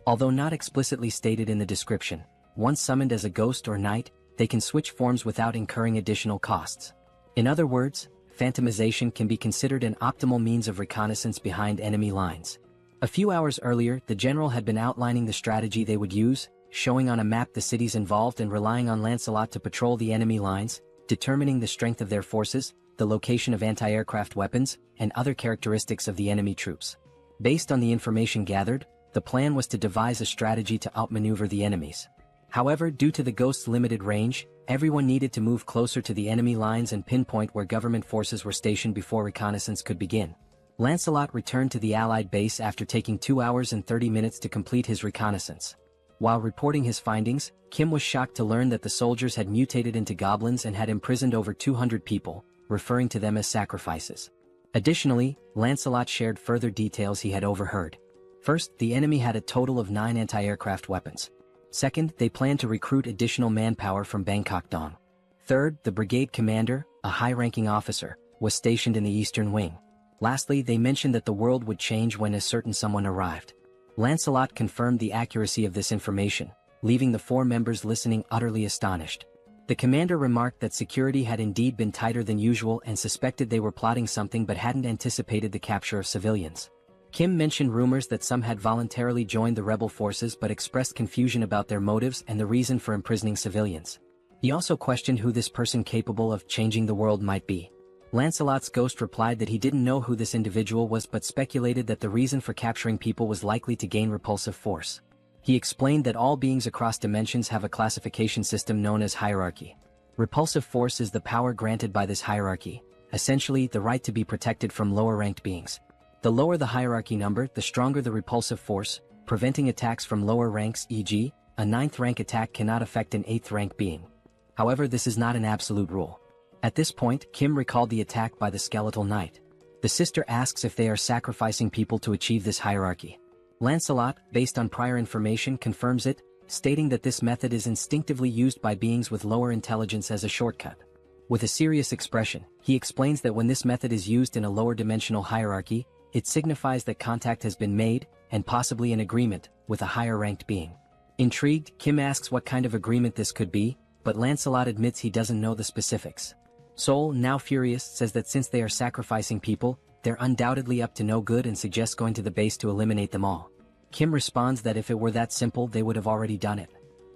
Although not explicitly stated in the description, once summoned as a ghost or knight, they can switch forms without incurring additional costs. In other words, phantomization can be considered an optimal means of reconnaissance behind enemy lines. A few hours earlier, the general had been outlining the strategy they would use, showing on a map the cities involved and relying on Lancelot to patrol the enemy lines, determining the strength of their forces, the location of anti-aircraft weapons, and other characteristics of the enemy troops. Based on the information gathered, the plan was to devise a strategy to outmaneuver the enemies. However, due to the ghost's limited range, everyone needed to move closer to the enemy lines and pinpoint where government forces were stationed before reconnaissance could begin. Lancelot returned to the Allied base after taking 2 hours and 30 minutes to complete his reconnaissance. While reporting his findings, Kim was shocked to learn that the soldiers had mutated into goblins and had imprisoned over 200 people, referring to them as sacrifices. Additionally, Lancelot shared further details he had overheard. First, the enemy had a total of 9 anti-aircraft weapons. Second, they planned to recruit additional manpower from Bangkok Dong. Third, the brigade commander, a high-ranking officer, was stationed in the eastern wing. Lastly, they mentioned that the world would change when a certain someone arrived. Lancelot confirmed the accuracy of this information, leaving the 4 members listening utterly astonished. The commander remarked that security had indeed been tighter than usual and suspected they were plotting something but hadn't anticipated the capture of civilians. Kim mentioned rumors that some had voluntarily joined the rebel forces but expressed confusion about their motives and the reason for imprisoning civilians. He also questioned who this person capable of changing the world might be. Lancelot's ghost replied that he didn't know who this individual was but speculated that the reason for capturing people was likely to gain repulsive force. He explained that all beings across dimensions have a classification system known as hierarchy. Repulsive force is the power granted by this hierarchy, essentially the right to be protected from lower-ranked beings. The lower the hierarchy number, the stronger the repulsive force, preventing attacks from lower ranks, e.g., a 9th rank attack cannot affect an 8th rank being. However, this is not an absolute rule. At this point, Kim recalled the attack by the Skeletal Knight. The sister asks if they are sacrificing people to achieve this hierarchy. Lancelot, based on prior information, confirms it, stating that this method is instinctively used by beings with lower intelligence as a shortcut. With a serious expression, he explains that when this method is used in a lower dimensional hierarchy, it signifies that contact has been made, and possibly an agreement, with a higher-ranked being. Intrigued, Kim asks what kind of agreement this could be, but Lancelot admits he doesn't know the specifics. Sol, now furious, says that since they are sacrificing people, they're undoubtedly up to no good and suggests going to the base to eliminate them all. Kim responds that if it were that simple they would have already done it.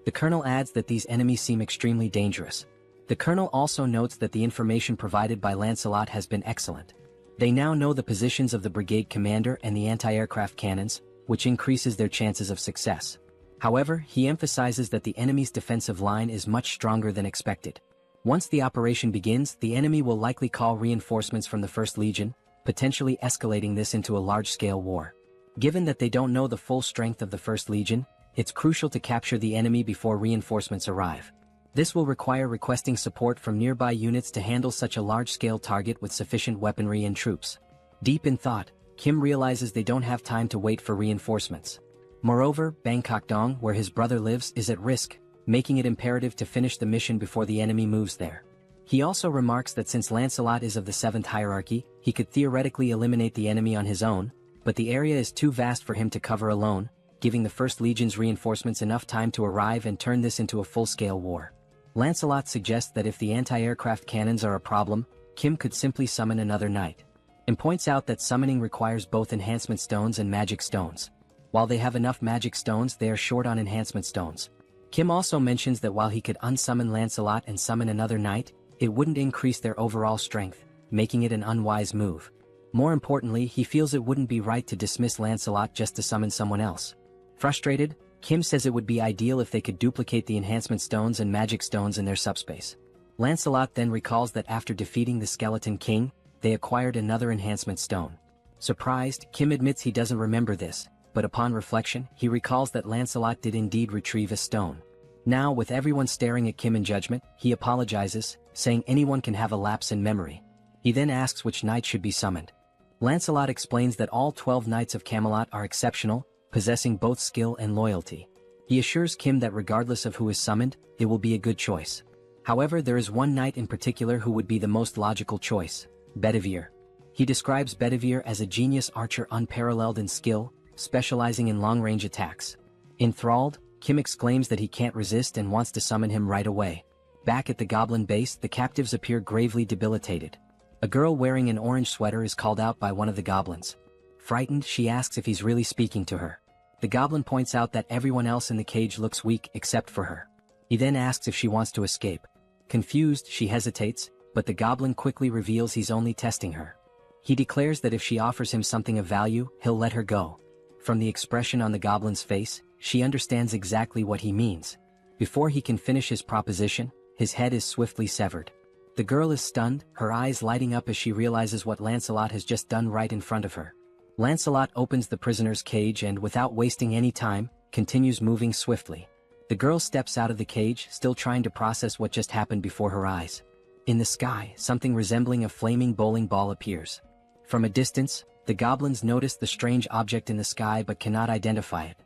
The Colonel adds that these enemies seem extremely dangerous. The Colonel also notes that the information provided by Lancelot has been excellent. They now know the positions of the brigade commander and the anti-aircraft cannons, which increases their chances of success. However, he emphasizes that the enemy's defensive line is much stronger than expected. Once the operation begins, the enemy will likely call reinforcements from the 1st Legion, potentially escalating this into a large-scale war. Given that they don't know the full strength of the 1st Legion, it's crucial to capture the enemy before reinforcements arrive. This will require requesting support from nearby units to handle such a large-scale target with sufficient weaponry and troops. Deep in thought, Kim realizes they don't have time to wait for reinforcements. Moreover, Bangkok Dong, where his brother lives, is at risk, making it imperative to finish the mission before the enemy moves there. He also remarks that since Lancelot is of the 7th hierarchy, he could theoretically eliminate the enemy on his own, but the area is too vast for him to cover alone, giving the 1st Legion's reinforcements enough time to arrive and turn this into a full-scale war. Lancelot suggests that if the anti-aircraft cannons are a problem, Kim could simply summon another knight, and points out that summoning requires both enhancement stones and magic stones. While they have enough magic stones, they are short on enhancement stones. Kim also mentions that while he could unsummon Lancelot and summon another knight, it wouldn't increase their overall strength, making it an unwise move. More importantly, he feels it wouldn't be right to dismiss Lancelot just to summon someone else. Frustrated, Kim says it would be ideal if they could duplicate the enhancement stones and magic stones in their subspace. Lancelot then recalls that after defeating the Skeleton King, they acquired another enhancement stone. Surprised, Kim admits he doesn't remember this, but upon reflection, he recalls that Lancelot did indeed retrieve a stone. Now, with everyone staring at Kim in judgment, he apologizes, saying anyone can have a lapse in memory. He then asks which knight should be summoned. Lancelot explains that all 12 knights of Camelot are exceptional, possessing both skill and loyalty. He assures Kim that regardless of who is summoned, it will be a good choice. However, there is one knight in particular who would be the most logical choice: Bedivere. He describes Bedivere as a genius archer unparalleled in skill, specializing in long-range attacks. Enthralled, Kim exclaims that he can't resist and wants to summon him right away. Back at the goblin base, the captives appear gravely debilitated. A girl wearing an orange sweater is called out by one of the goblins. Frightened, she asks if he's really speaking to her. The goblin points out that everyone else in the cage looks weak except for her. He then asks if she wants to escape. Confused, she hesitates, but the goblin quickly reveals he's only testing her. He declares that if she offers him something of value, he'll let her go. From the expression on the goblin's face, she understands exactly what he means. Before he can finish his proposition, his head is swiftly severed. The girl is stunned, her eyes lighting up as she realizes what Lancelot has just done right in front of her. Lancelot opens the prisoner's cage and, without wasting any time, continues moving swiftly. The girl steps out of the cage, still trying to process what just happened before her eyes. In the sky, something resembling a flaming bowling ball appears. From a distance, the goblins notice the strange object in the sky but cannot identify it.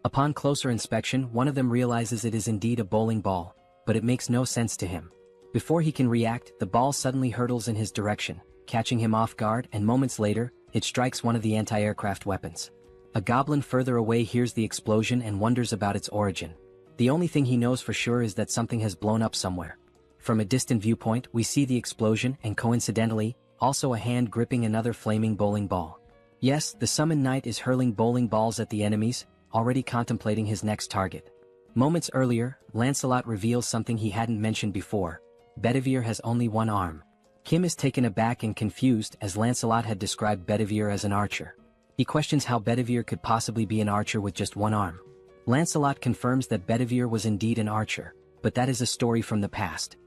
Upon closer inspection, one of them realizes it is indeed a bowling ball, but it makes no sense to him. Before he can react, the ball suddenly hurtles in his direction, catching him off guard, and moments later, it strikes one of the anti-aircraft weapons. A goblin further away hears the explosion and wonders about its origin. The only thing he knows for sure is that something has blown up somewhere. From a distant viewpoint, we see the explosion and, coincidentally, also a hand gripping another flaming bowling ball. Yes, the summoned knight is hurling bowling balls at the enemies, already contemplating his next target. Moments earlier, Lancelot reveals something he hadn't mentioned before. Bedivere has only one arm. Kim is taken aback and confused as Lancelot had described Bedivere as an archer. He questions how Bedivere could possibly be an archer with just one arm. Lancelot confirms that Bedivere was indeed an archer, but that is a story from the past.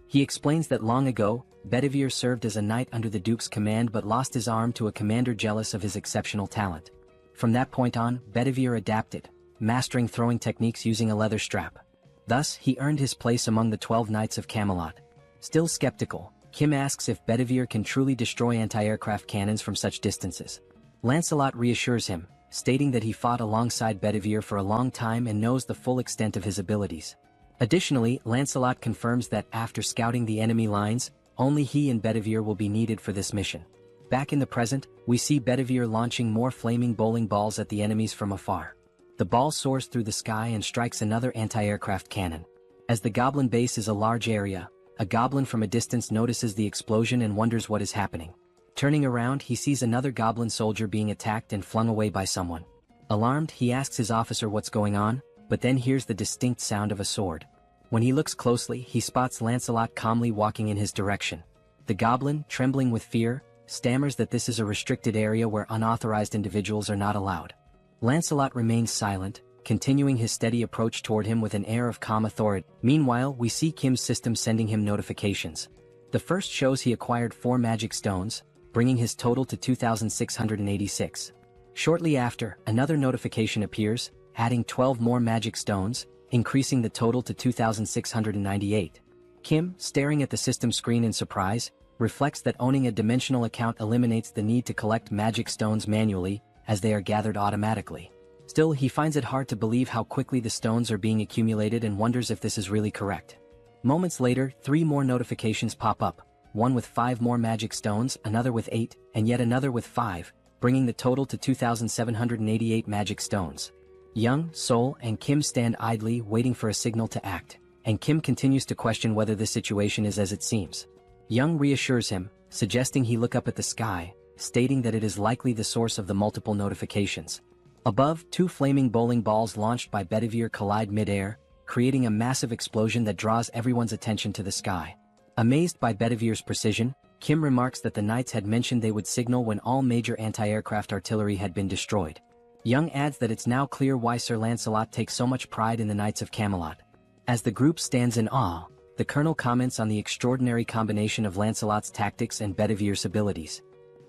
He explains that long ago, Bedivere served as a knight under the Duke's command but lost his arm to a commander jealous of his exceptional talent. From that point on, Bedivere adapted, mastering throwing techniques using a leather strap. Thus, he earned his place among the 12 Knights of Camelot. Still skeptical, Kim asks if Bedivere can truly destroy anti-aircraft cannons from such distances. Lancelot reassures him, stating that he fought alongside Bedivere for a long time and knows the full extent of his abilities. Additionally, Lancelot confirms that after scouting the enemy lines, only he and Bedivere will be needed for this mission. Back in the present, we see Bedivere launching more flaming bowling balls at the enemies from afar. The ball soars through the sky and strikes another anti-aircraft cannon. As the goblin base is a large area, a goblin from a distance notices the explosion and wonders what is happening. Turning around, he sees another goblin soldier being attacked and flung away by someone. Alarmed, he asks his officer what's going on, but then hears the distinct sound of a sword. When he looks closely, he spots Lancelot calmly walking in his direction. The goblin, trembling with fear, stammers that this is a restricted area where unauthorized individuals are not allowed. Lancelot remains silent, continuing his steady approach toward him with an air of calm authority. Meanwhile, we see Kim's system sending him notifications. The first shows he acquired 4 magic stones, bringing his total to 2,686. Shortly after, another notification appears, adding 12 more magic stones, increasing the total to 2,698. Kim, staring at the system screen in surprise, reflects that owning a dimensional account eliminates the need to collect magic stones manually, as they are gathered automatically. Still, he finds it hard to believe how quickly the stones are being accumulated and wonders if this is really correct. Moments later, 3 more notifications pop up, one with 5 more magic stones, another with 8, and yet another with 5, bringing the total to 2,788 magic stones. Young, Sol, and Kim stand idly waiting for a signal to act, and Kim continues to question whether this situation is as it seems. Young reassures him, suggesting he look up at the sky, stating that it is likely the source of the multiple notifications. Above, 2 flaming bowling balls launched by Bedivere collide mid-air, creating a massive explosion that draws everyone's attention to the sky. Amazed by Bedivere's precision, Kim remarks that the knights had mentioned they would signal when all major anti-aircraft artillery had been destroyed. Young adds that it's now clear why Sir Lancelot takes so much pride in the Knights of Camelot. As the group stands in awe, the colonel comments on the extraordinary combination of Lancelot's tactics and Bedivere's abilities.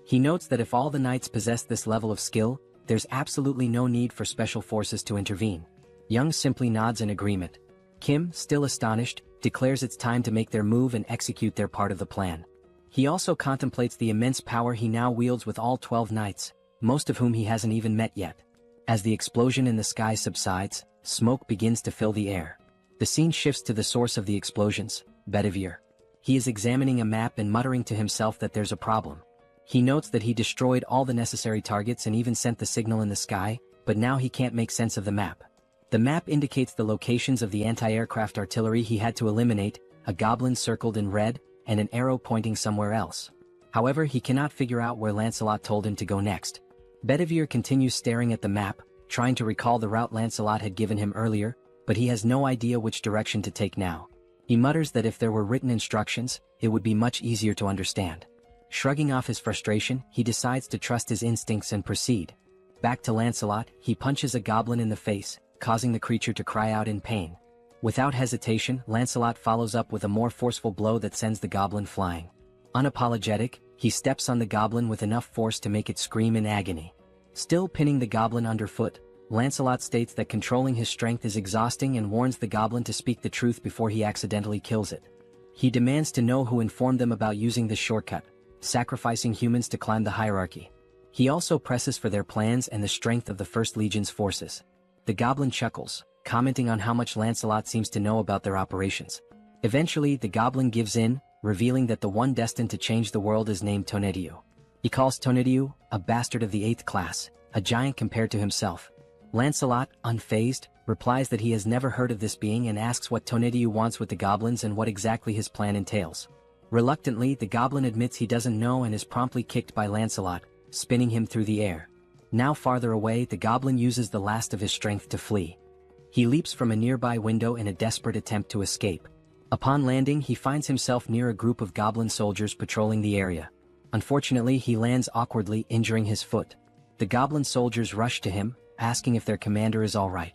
He notes that if all the knights possess this level of skill, there's absolutely no need for special forces to intervene. Young simply nods in agreement. Kim, still astonished, declares it's time to make their move and execute their part of the plan. He also contemplates the immense power he now wields with all 12 knights, most of whom he hasn't even met yet. As the explosion in the sky subsides, smoke begins to fill the air. The scene shifts to the source of the explosions, Bedivere. He is examining a map and muttering to himself that there's a problem. He notes that he destroyed all the necessary targets and even sent the signal in the sky, but now he can't make sense of the map. The map indicates the locations of the anti-aircraft artillery he had to eliminate, a goblin circled in red, and an arrow pointing somewhere else. However, he cannot figure out where Lancelot told him to go next. Bedivere continues staring at the map, trying to recall the route Lancelot had given him earlier, but he has no idea which direction to take now. He mutters that if there were written instructions, it would be much easier to understand. Shrugging off his frustration, he decides to trust his instincts and proceed. Back to Lancelot, he punches a goblin in the face, causing the creature to cry out in pain. Without hesitation, Lancelot follows up with a more forceful blow that sends the goblin flying. Unapologetic, he steps on the goblin with enough force to make it scream in agony. Still pinning the goblin underfoot, Lancelot states that controlling his strength is exhausting and warns the goblin to speak the truth before he accidentally kills it. He demands to know who informed them about using this shortcut, sacrificing humans to climb the hierarchy. He also presses for their plans and the strength of the First Legion's forces. The goblin chuckles, commenting on how much Lancelot seems to know about their operations. Eventually, the goblin gives in, revealing that the one destined to change the world is named Tonediu. He calls Tonediu a bastard of the 8th class, a giant compared to himself. Lancelot, unfazed, replies that he has never heard of this being and asks what Tonediu wants with the goblins and what exactly his plan entails. Reluctantly, the goblin admits he doesn't know and is promptly kicked by Lancelot, spinning him through the air. Now farther away, the goblin uses the last of his strength to flee. He leaps from a nearby window in a desperate attempt to escape. Upon landing, he finds himself near a group of goblin soldiers patrolling the area. Unfortunately, he lands awkwardly, injuring his foot. The goblin soldiers rush to him, asking if their commander is all right.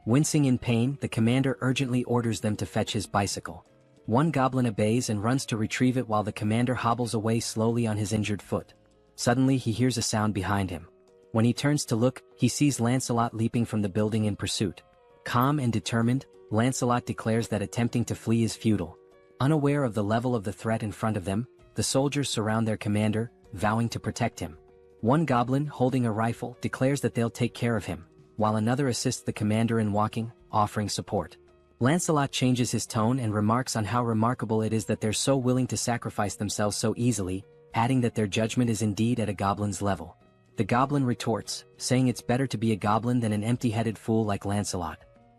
Wincing in pain, the commander urgently orders them to fetch his bicycle. One goblin obeys and runs to retrieve it while the commander hobbles away slowly on his injured foot. Suddenly, he hears a sound behind him. When he turns to look, he sees Lancelot leaping from the building in pursuit. Calm and determined, Lancelot declares that attempting to flee is futile. Unaware of the level of the threat in front of them, the soldiers surround their commander, vowing to protect him. One goblin, holding a rifle, declares that they'll take care of him, while another assists the commander in walking, offering support. Lancelot changes his tone and remarks on how remarkable it is that they're so willing to sacrifice themselves so easily, adding that their judgment is indeed at a goblin's level. The goblin retorts, saying it's better to be a goblin than an empty-headed fool like Lancelot.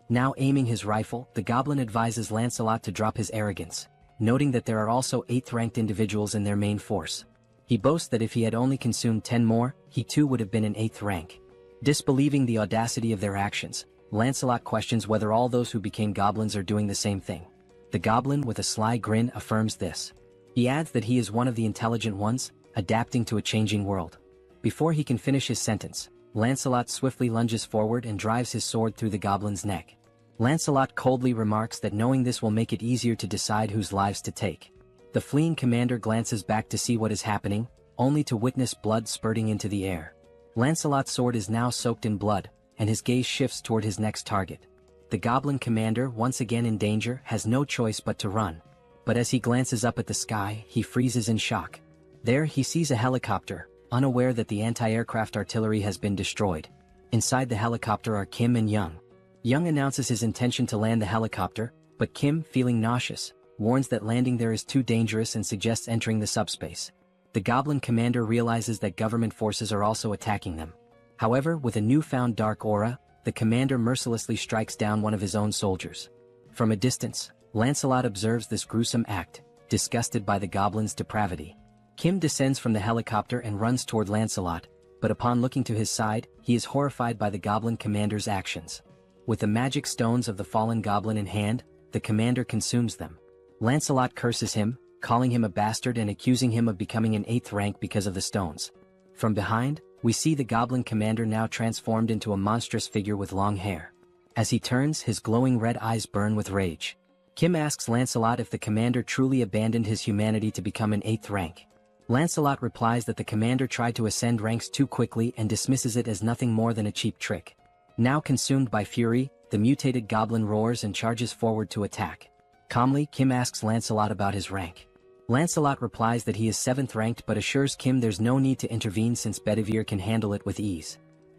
Now aiming his rifle, the goblin advises Lancelot to drop his arrogance, noting that there are also 8th-ranked individuals in their main force. He boasts that if he had only consumed 10 more, he too would have been in 8th rank. Disbelieving the audacity of their actions, Lancelot questions whether all those who became goblins are doing the same thing. The goblin, with a sly grin, affirms this. He adds that he is one of the intelligent ones, adapting to a changing world. Before he can finish his sentence, Lancelot swiftly lunges forward and drives his sword through the goblin's neck. Lancelot coldly remarks that knowing this will make it easier to decide whose lives to take. The fleeing commander glances back to see what is happening, only to witness blood spurting into the air. Lancelot's sword is now soaked in blood, and his gaze shifts toward his next target. The goblin commander, once again in danger, has no choice but to run. But as he glances up at the sky, he freezes in shock. There he sees a helicopter, unaware that the anti-aircraft artillery has been destroyed. Inside the helicopter are Kim and Young. Young announces his intention to land the helicopter, but Kim, feeling nauseous, warns that landing there is too dangerous and suggests entering the subspace. The goblin commander realizes that government forces are also attacking them. However, with a newfound dark aura, the commander mercilessly strikes down one of his own soldiers. From a distance, Lancelot observes this gruesome act, disgusted by the goblin's depravity. Kim descends from the helicopter and runs toward Lancelot, but upon looking to his side, he is horrified by the goblin commander's actions. With the magic stones of the fallen goblin in hand, the commander consumes them. Lancelot curses him, calling him a bastard and accusing him of becoming an 8th rank because of the stones. From behind, we see the goblin commander now transformed into a monstrous figure with long hair. As he turns, his glowing red eyes burn with rage. Kim asks Lancelot if the commander truly abandoned his humanity to become an 8th rank. Lancelot replies that the commander tried to ascend ranks too quickly and dismisses it as nothing more than a cheap trick. Now consumed by fury, the mutated goblin roars and charges forward to attack. Calmly, Kim asks Lancelot about his rank. Lancelot replies that he is 7th ranked but assures Kim there's no need to intervene since Bedivere can handle it with ease.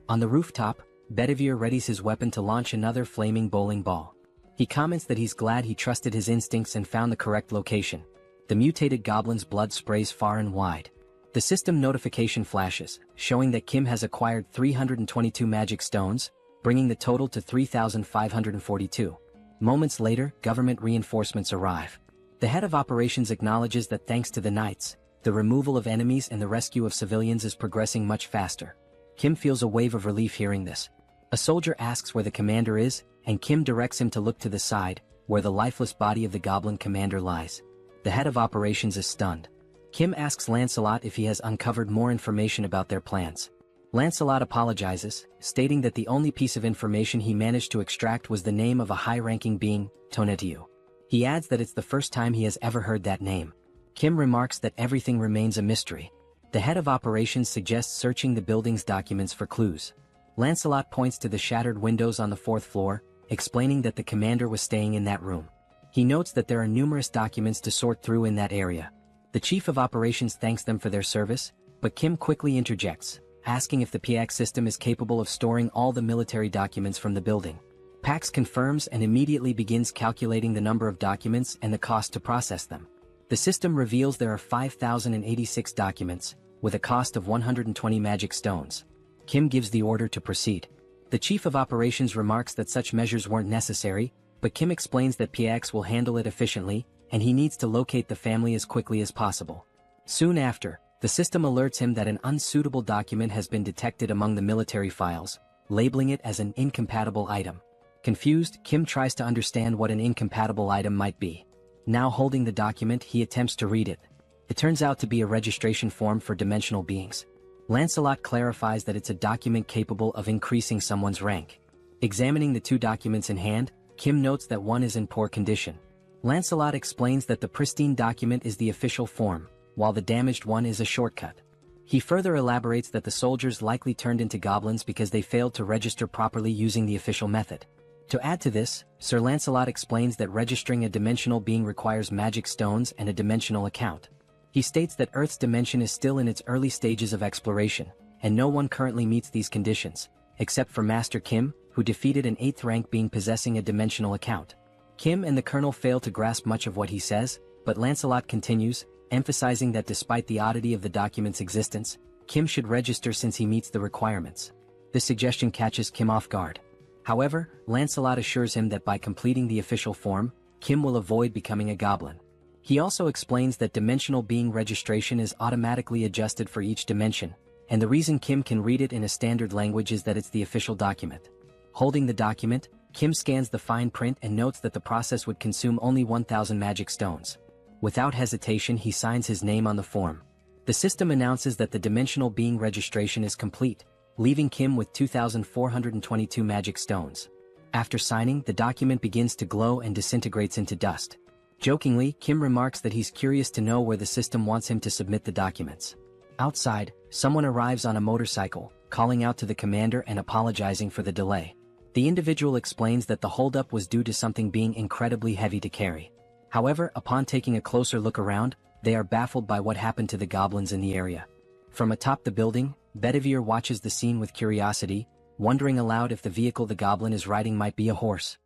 On the rooftop, Bedivere readies his weapon to launch another flaming bowling ball. He comments that he's glad he trusted his instincts and found the correct location. The mutated goblin's blood sprays far and wide. The system notification flashes, showing that Kim has acquired 322 magic stones, bringing the total to 3,542. Moments later, government reinforcements arrive. The head of operations acknowledges that thanks to the knights, the removal of enemies and the rescue of civilians is progressing much faster. Kim feels a wave of relief hearing this. A soldier asks where the commander is, and Kim directs him to look to the side, where the lifeless body of the goblin commander lies. The head of operations is stunned. Kim asks Lancelot if he has uncovered more information about their plans. Lancelot apologizes, stating that the only piece of information he managed to extract was the name of a high-ranking being, Tonetiuh. He adds that it's the first time he has ever heard that name. Kim remarks that everything remains a mystery. The head of operations suggests searching the building's documents for clues. Lancelot points to the shattered windows on the 4th floor, explaining that the commander was staying in that room. He notes that there are numerous documents to sort through in that area. The chief of operations thanks them for their service, but Kim quickly interjects, asking if the PX system is capable of storing all the military documents from the building. Pax confirms and immediately begins calculating the number of documents and the cost to process them. The system reveals there are 5,086 documents, with a cost of 120 magic stones. Kim gives the order to proceed. The chief of operations remarks that such measures weren't necessary, but Kim explains that PX will handle it efficiently, and he needs to locate the family as quickly as possible. Soon after, the system alerts him that an unsuitable document has been detected among the military files, labeling it as an incompatible item. Confused, Kim tries to understand what an incompatible item might be. Now holding the document, he attempts to read it. It turns out to be a registration form for dimensional beings. Lancelot clarifies that it's a document capable of increasing someone's rank. Examining the two documents in hand, Kim notes that one is in poor condition. Lancelot explains that the pristine document is the official form, while the damaged one is a shortcut. He further elaborates that the soldiers likely turned into goblins because they failed to register properly using the official method. To add to this, Sir Lancelot explains that registering a dimensional being requires magic stones and a dimensional account. He states that Earth's dimension is still in its early stages of exploration, and no one currently meets these conditions, except for Master Kim, who defeated an 8th rank being possessing a dimensional account. Kim and the Colonel fail to grasp much of what he says, but Lancelot continues, emphasizing that despite the oddity of the document's existence, Kim should register since he meets the requirements. This suggestion catches Kim off guard. However, Lancelot assures him that by completing the official form, Kim will avoid becoming a goblin. He also explains that dimensional being registration is automatically adjusted for each dimension, and the reason Kim can read it in a standard language is that it's the official document. Holding the document, Kim scans the fine print and notes that the process would consume only 1,000 magic stones. Without hesitation, he signs his name on the form. The system announces that the dimensional being registration is complete, leaving Kim with 2,422 magic stones. After signing, the document begins to glow and disintegrates into dust. Jokingly, Kim remarks that he's curious to know where the system wants him to submit the documents. Outside, someone arrives on a motorcycle, calling out to the commander and apologizing for the delay. The individual explains that the holdup was due to something being incredibly heavy to carry. However, upon taking a closer look around, they are baffled by what happened to the goblins in the area. From atop the building, Bedivere watches the scene with curiosity, wondering aloud if the vehicle the goblin is riding might be a horse.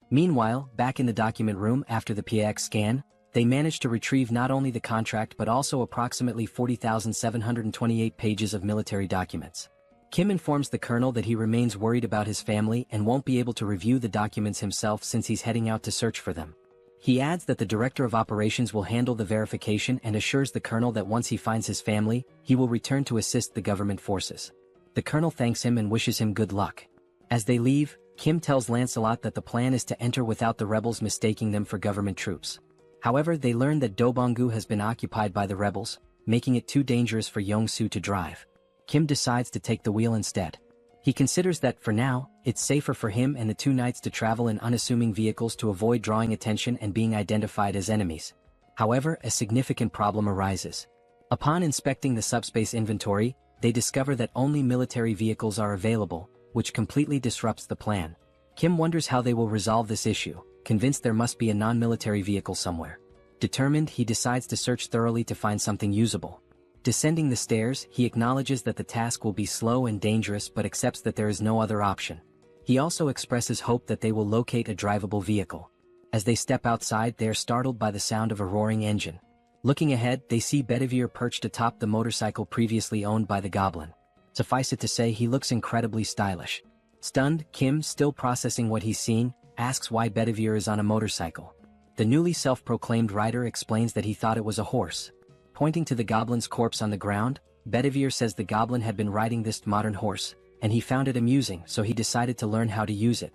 Meanwhile, back in the document room after the PX scan, they manage to retrieve not only the contract but also approximately 40,728 pages of military documents. Kim informs the Colonel that he remains worried about his family and won't be able to review the documents himself since he's heading out to search for them. He adds that the Director of Operations will handle the verification and assures the Colonel that once he finds his family, he will return to assist the government forces. The Colonel thanks him and wishes him good luck. As they leave, Kim tells Lancelot that the plan is to enter without the rebels mistaking them for government troops. However, they learn that Dobongu has been occupied by the rebels, making it too dangerous for Yongsu to drive. Kim decides to take the wheel instead. He considers that, for now, it's safer for him and the two knights to travel in unassuming vehicles to avoid drawing attention and being identified as enemies. However, a significant problem arises. Upon inspecting the subspace inventory, they discover that only military vehicles are available, which completely disrupts the plan. Kim wonders how they will resolve this issue, convinced there must be a non-military vehicle somewhere. Determined, he decides to search thoroughly to find something usable. Descending the stairs, he acknowledges that the task will be slow and dangerous but accepts that there is no other option. He also expresses hope that they will locate a drivable vehicle. As they step outside, they are startled by the sound of a roaring engine. Looking ahead, they see Bedivere perched atop the motorcycle previously owned by the goblin. Suffice it to say, he looks incredibly stylish. Stunned, Kim, still processing what he's seeing, asks why Bedivere is on a motorcycle. The newly self-proclaimed rider explains that he thought it was a horse. Pointing to the goblin's corpse on the ground, Bedivere says the goblin had been riding this modern horse, and he found it amusing, so he decided to learn how to use it.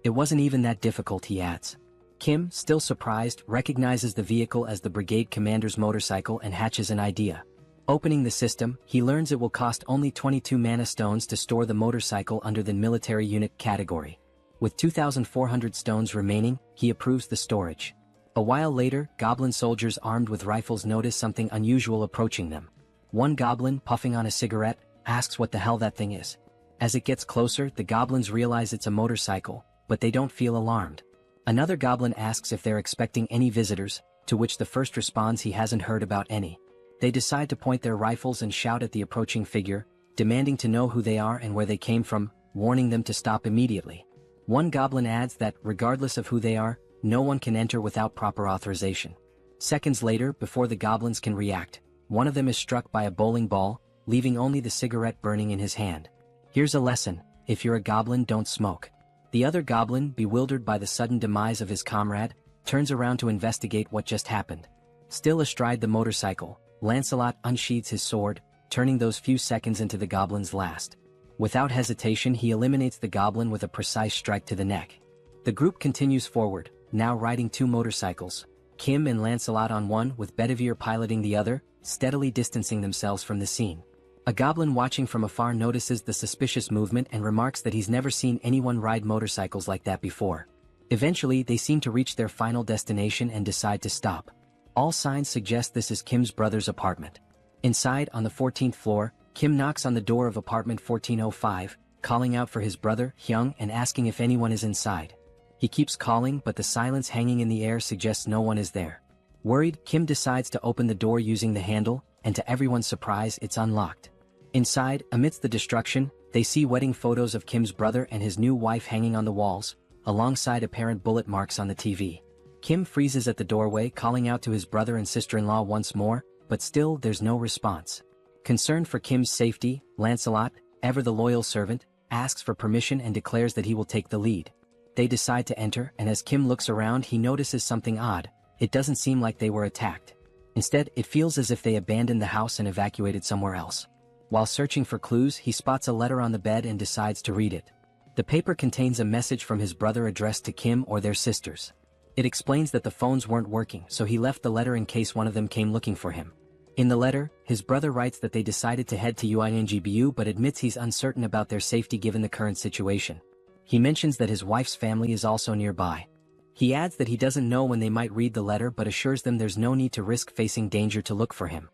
It wasn't even that difficult, he adds. Kim, still surprised, recognizes the vehicle as the brigade commander's motorcycle and hatches an idea. Opening the system, he learns it will cost only 22 mana stones to store the motorcycle under the military unit category. With 2,400 stones remaining, he approves the storage. A while later, goblin soldiers armed with rifles notice something unusual approaching them. One goblin, puffing on a cigarette, asks what the hell that thing is. As it gets closer, the goblins realize it's a motorcycle, but they don't feel alarmed. Another goblin asks if they're expecting any visitors, to which the first responds he hasn't heard about any. They decide to point their rifles and shout at the approaching figure, demanding to know who they are and where they came from, warning them to stop immediately. One goblin adds that, regardless of who they are, no one can enter without proper authorization. Seconds later, before the goblins can react, one of them is struck by a bowling ball, leaving only the cigarette burning in his hand. Here's a lesson: if you're a goblin, don't smoke. The other goblin, bewildered by the sudden demise of his comrade, turns around to investigate what just happened. Still astride the motorcycle, Lancelot unsheathes his sword, turning those few seconds into the goblin's last. Without hesitation, he eliminates the goblin with a precise strike to the neck. The group continues forward, now riding two motorcycles, Kim and Lancelot on one with Bedivere piloting the other, steadily distancing themselves from the scene. A goblin watching from afar notices the suspicious movement and remarks that he's never seen anyone ride motorcycles like that before. Eventually, they seem to reach their final destination and decide to stop. All signs suggest this is Kim's brother's apartment. Inside, on the 14th floor, Kim knocks on the door of apartment 1405, calling out for his brother, Hyung, and asking if anyone is inside. He keeps calling, but the silence hanging in the air suggests no one is there. Worried, Kim decides to open the door using the handle, and to everyone's surprise, it's unlocked. Inside, amidst the destruction, they see wedding photos of Kim's brother and his new wife hanging on the walls, alongside apparent bullet marks on the TV. Kim freezes at the doorway, calling out to his brother and sister-in-law once more, but still there's no response. Concerned for Kim's safety, Lancelot, ever the loyal servant, asks for permission and declares that he will take the lead. They decide to enter, and as Kim looks around he notices something odd. It doesn't seem like they were attacked. Instead, it feels as if they abandoned the house and evacuated somewhere else. While searching for clues, he spots a letter on the bed and decides to read it. The paper contains a message from his brother addressed to Kim or their sisters. It explains that the phones weren't working, so he left the letter in case one of them came looking for him. In the letter, his brother writes that they decided to head to UINGBU but admits he's uncertain about their safety given the current situation. He mentions that his wife's family is also nearby. He adds that he doesn't know when they might read the letter but assures them there's no need to risk facing danger to look for him.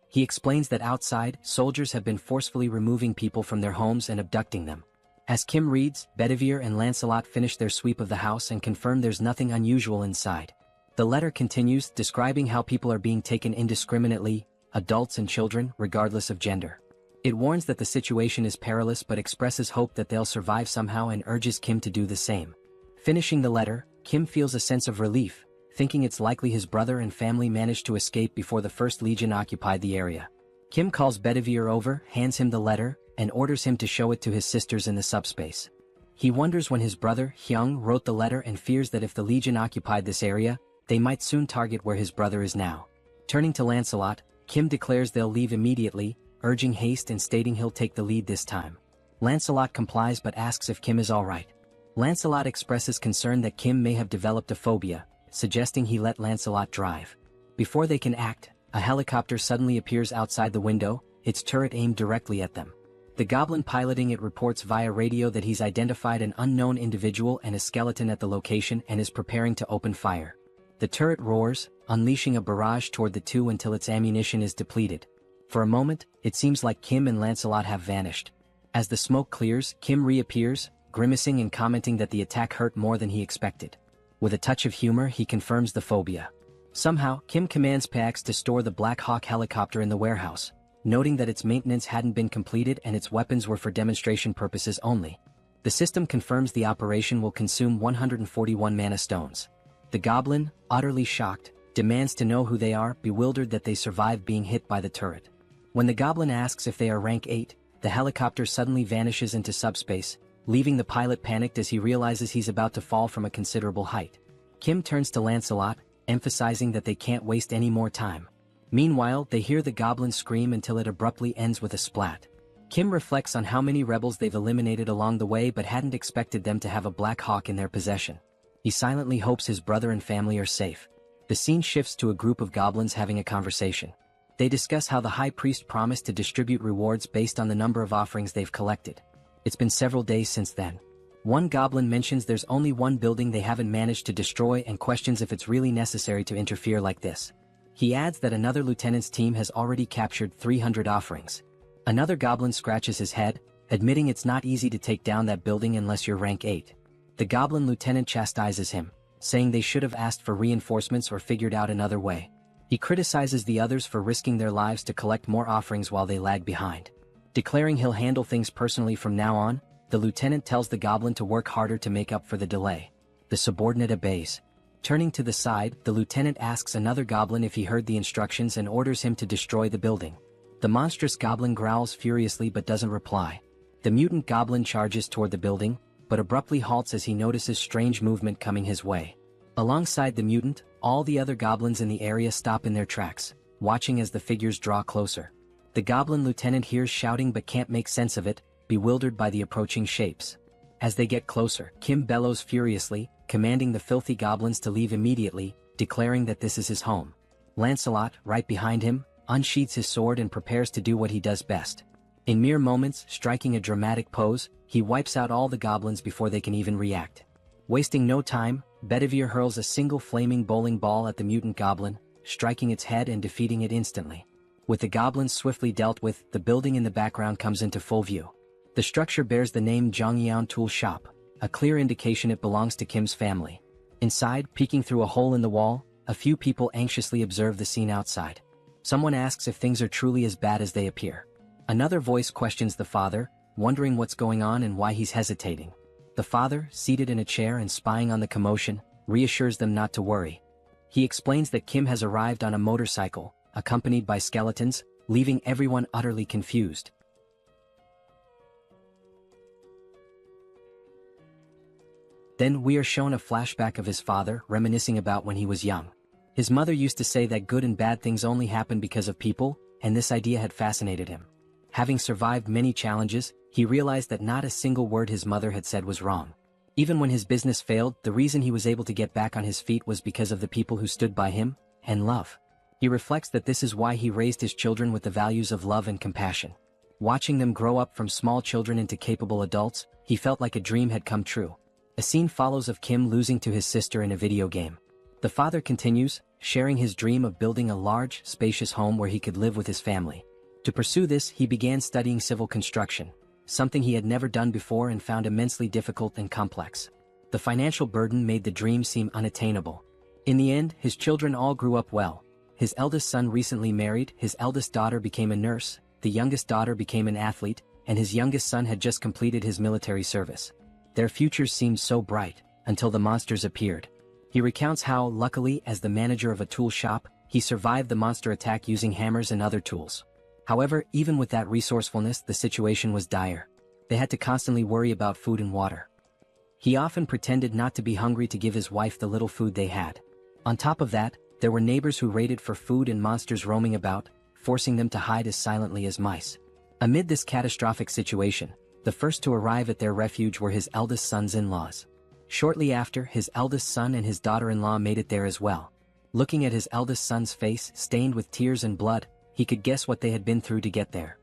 He explains that outside, soldiers have been forcefully removing people from their homes and abducting them. As Kim reads, Bedivere and Lancelot finish their sweep of the house and confirm there's nothing unusual inside. The letter continues, describing how people are being taken indiscriminately, adults and children, regardless of gender. It warns that the situation is perilous but expresses hope that they'll survive somehow and urges Kim to do the same. Finishing the letter, Kim feels a sense of relief, thinking it's likely his brother and family managed to escape before the First Legion occupied the area. Kim calls Bedivere over, hands him the letter, and orders him to show it to his sisters in the subspace. He wonders when his brother, Hyung, wrote the letter and fears that if the Legion occupied this area, they might soon target where his brother is now. Turning to Lancelot, Kim declares they'll leave immediately, urging haste and stating he'll take the lead this time. Lancelot complies but asks if Kim is alright. Lancelot expresses concern that Kim may have developed a phobia, suggesting he let Lancelot drive. Before they can act, a helicopter suddenly appears outside the window, its turret aimed directly at them. The goblin piloting it reports via radio that he's identified an unknown individual and a skeleton at the location and is preparing to open fire. The turret roars, unleashing a barrage toward the two until its ammunition is depleted. For a moment, it seems like Kim and Lancelot have vanished. As the smoke clears, Kim reappears, grimacing and commenting that the attack hurt more than he expected. With a touch of humor, he confirms the phobia. Somehow, Kim commands Pax to store the Black Hawk helicopter in the warehouse, noting that its maintenance hadn't been completed and its weapons were for demonstration purposes only. The system confirms the operation will consume 141 mana stones. The goblin, utterly shocked, demands to know who they are, bewildered that they survived being hit by the turret. When the goblin asks if they are rank 8, the helicopter suddenly vanishes into subspace, leaving the pilot panicked as he realizes he's about to fall from a considerable height. Kim turns to Lancelot, emphasizing that they can't waste any more time. Meanwhile, they hear the goblin scream until it abruptly ends with a splat. Kim reflects on how many rebels they've eliminated along the way but hadn't expected them to have a Black Hawk in their possession. He silently hopes his brother and family are safe. The scene shifts to a group of goblins having a conversation. They discuss how the high priest promised to distribute rewards based on the number of offerings they've collected. It's been several days since then. One goblin mentions there's only one building they haven't managed to destroy and questions if it's really necessary to interfere like this. He adds that another lieutenant's team has already captured 300 offerings. Another goblin scratches his head, admitting it's not easy to take down that building unless you're rank 8. The goblin lieutenant chastises him, saying they should have asked for reinforcements or figured out another way. He criticizes the others for risking their lives to collect more offerings while they lag behind. Declaring he'll handle things personally from now on, the lieutenant tells the goblin to work harder to make up for the delay. The subordinate obeys. Turning to the side, the lieutenant asks another goblin if he heard the instructions and orders him to destroy the building. The monstrous goblin growls furiously but doesn't reply. The mutant goblin charges toward the building, but abruptly halts as he notices strange movement coming his way. Alongside the mutant, all the other goblins in the area stop in their tracks, watching as the figures draw closer. The goblin lieutenant hears shouting but can't make sense of it, bewildered by the approaching shapes. As they get closer, Kim bellows furiously, commanding the filthy goblins to leave immediately, declaring that this is his home. Lancelot, right behind him, unsheathes his sword and prepares to do what he does best. In mere moments, striking a dramatic pose, he wipes out all the goblins before they can even react. Wasting no time, Bedivere hurls a single flaming bowling ball at the mutant goblin, striking its head and defeating it instantly. With the goblins swiftly dealt with, the building in the background comes into full view. The structure bears the name Zhongyang Tool Shop, a clear indication it belongs to Kim's family. Inside, peeking through a hole in the wall, a few people anxiously observe the scene outside. Someone asks if things are truly as bad as they appear. Another voice questions the father, wondering what's going on and why he's hesitating. The father, seated in a chair and spying on the commotion, reassures them not to worry. He explains that Kim has arrived on a motorcycle, accompanied by skeletons, leaving everyone utterly confused. Then we are shown a flashback of his father reminiscing about when he was young. His mother used to say that good and bad things only happen because of people, and this idea had fascinated him. Having survived many challenges, he realized that not a single word his mother had said was wrong. Even when his business failed, the reason he was able to get back on his feet was because of the people who stood by him, and love. He reflects that this is why he raised his children with the values of love and compassion. Watching them grow up from small children into capable adults, he felt like a dream had come true. A scene follows of Kim losing to his sister in a video game. The father continues, sharing his dream of building a large, spacious home where he could live with his family. To pursue this, he began studying civil construction, something he had never done before and found immensely difficult and complex. The financial burden made the dream seem unattainable. In the end, his children all grew up well. His eldest son recently married, his eldest daughter became a nurse, the youngest daughter became an athlete, and his youngest son had just completed his military service. Their futures seemed so bright, until the monsters appeared. He recounts how, luckily, as the manager of a tool shop, he survived the monster attack using hammers and other tools. However, even with that resourcefulness, the situation was dire. They had to constantly worry about food and water. He often pretended not to be hungry to give his wife the little food they had. On top of that, there were neighbors who raided for food and monsters roaming about, forcing them to hide as silently as mice. Amid this catastrophic situation, the first to arrive at their refuge were his eldest son's in-laws. Shortly after, his eldest son and his daughter-in-law made it there as well. Looking at his eldest son's face, stained with tears and blood, he could guess what they had been through to get there.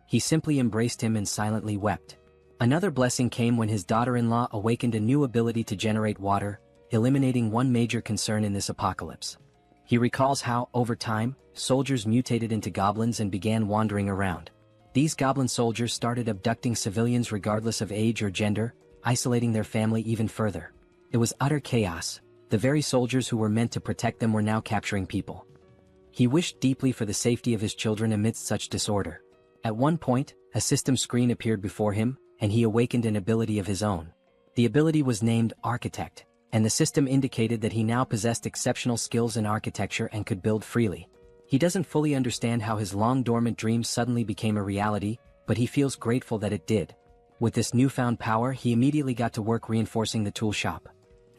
He simply embraced him and silently wept. Another blessing came when his daughter-in-law awakened a new ability to generate water, eliminating one major concern in this apocalypse. He recalls how, over time, soldiers mutated into goblins and began wandering around. These goblin soldiers started abducting civilians regardless of age or gender, isolating their family even further. It was utter chaos. The very soldiers who were meant to protect them were now capturing people. He wished deeply for the safety of his children amidst such disorder. At one point, a system screen appeared before him, and he awakened an ability of his own. The ability was named Architect, and the system indicated that he now possessed exceptional skills in architecture and could build freely. He doesn't fully understand how his long-dormant dream suddenly became a reality, but he feels grateful that it did. With this newfound power, he immediately got to work reinforcing the tool shop.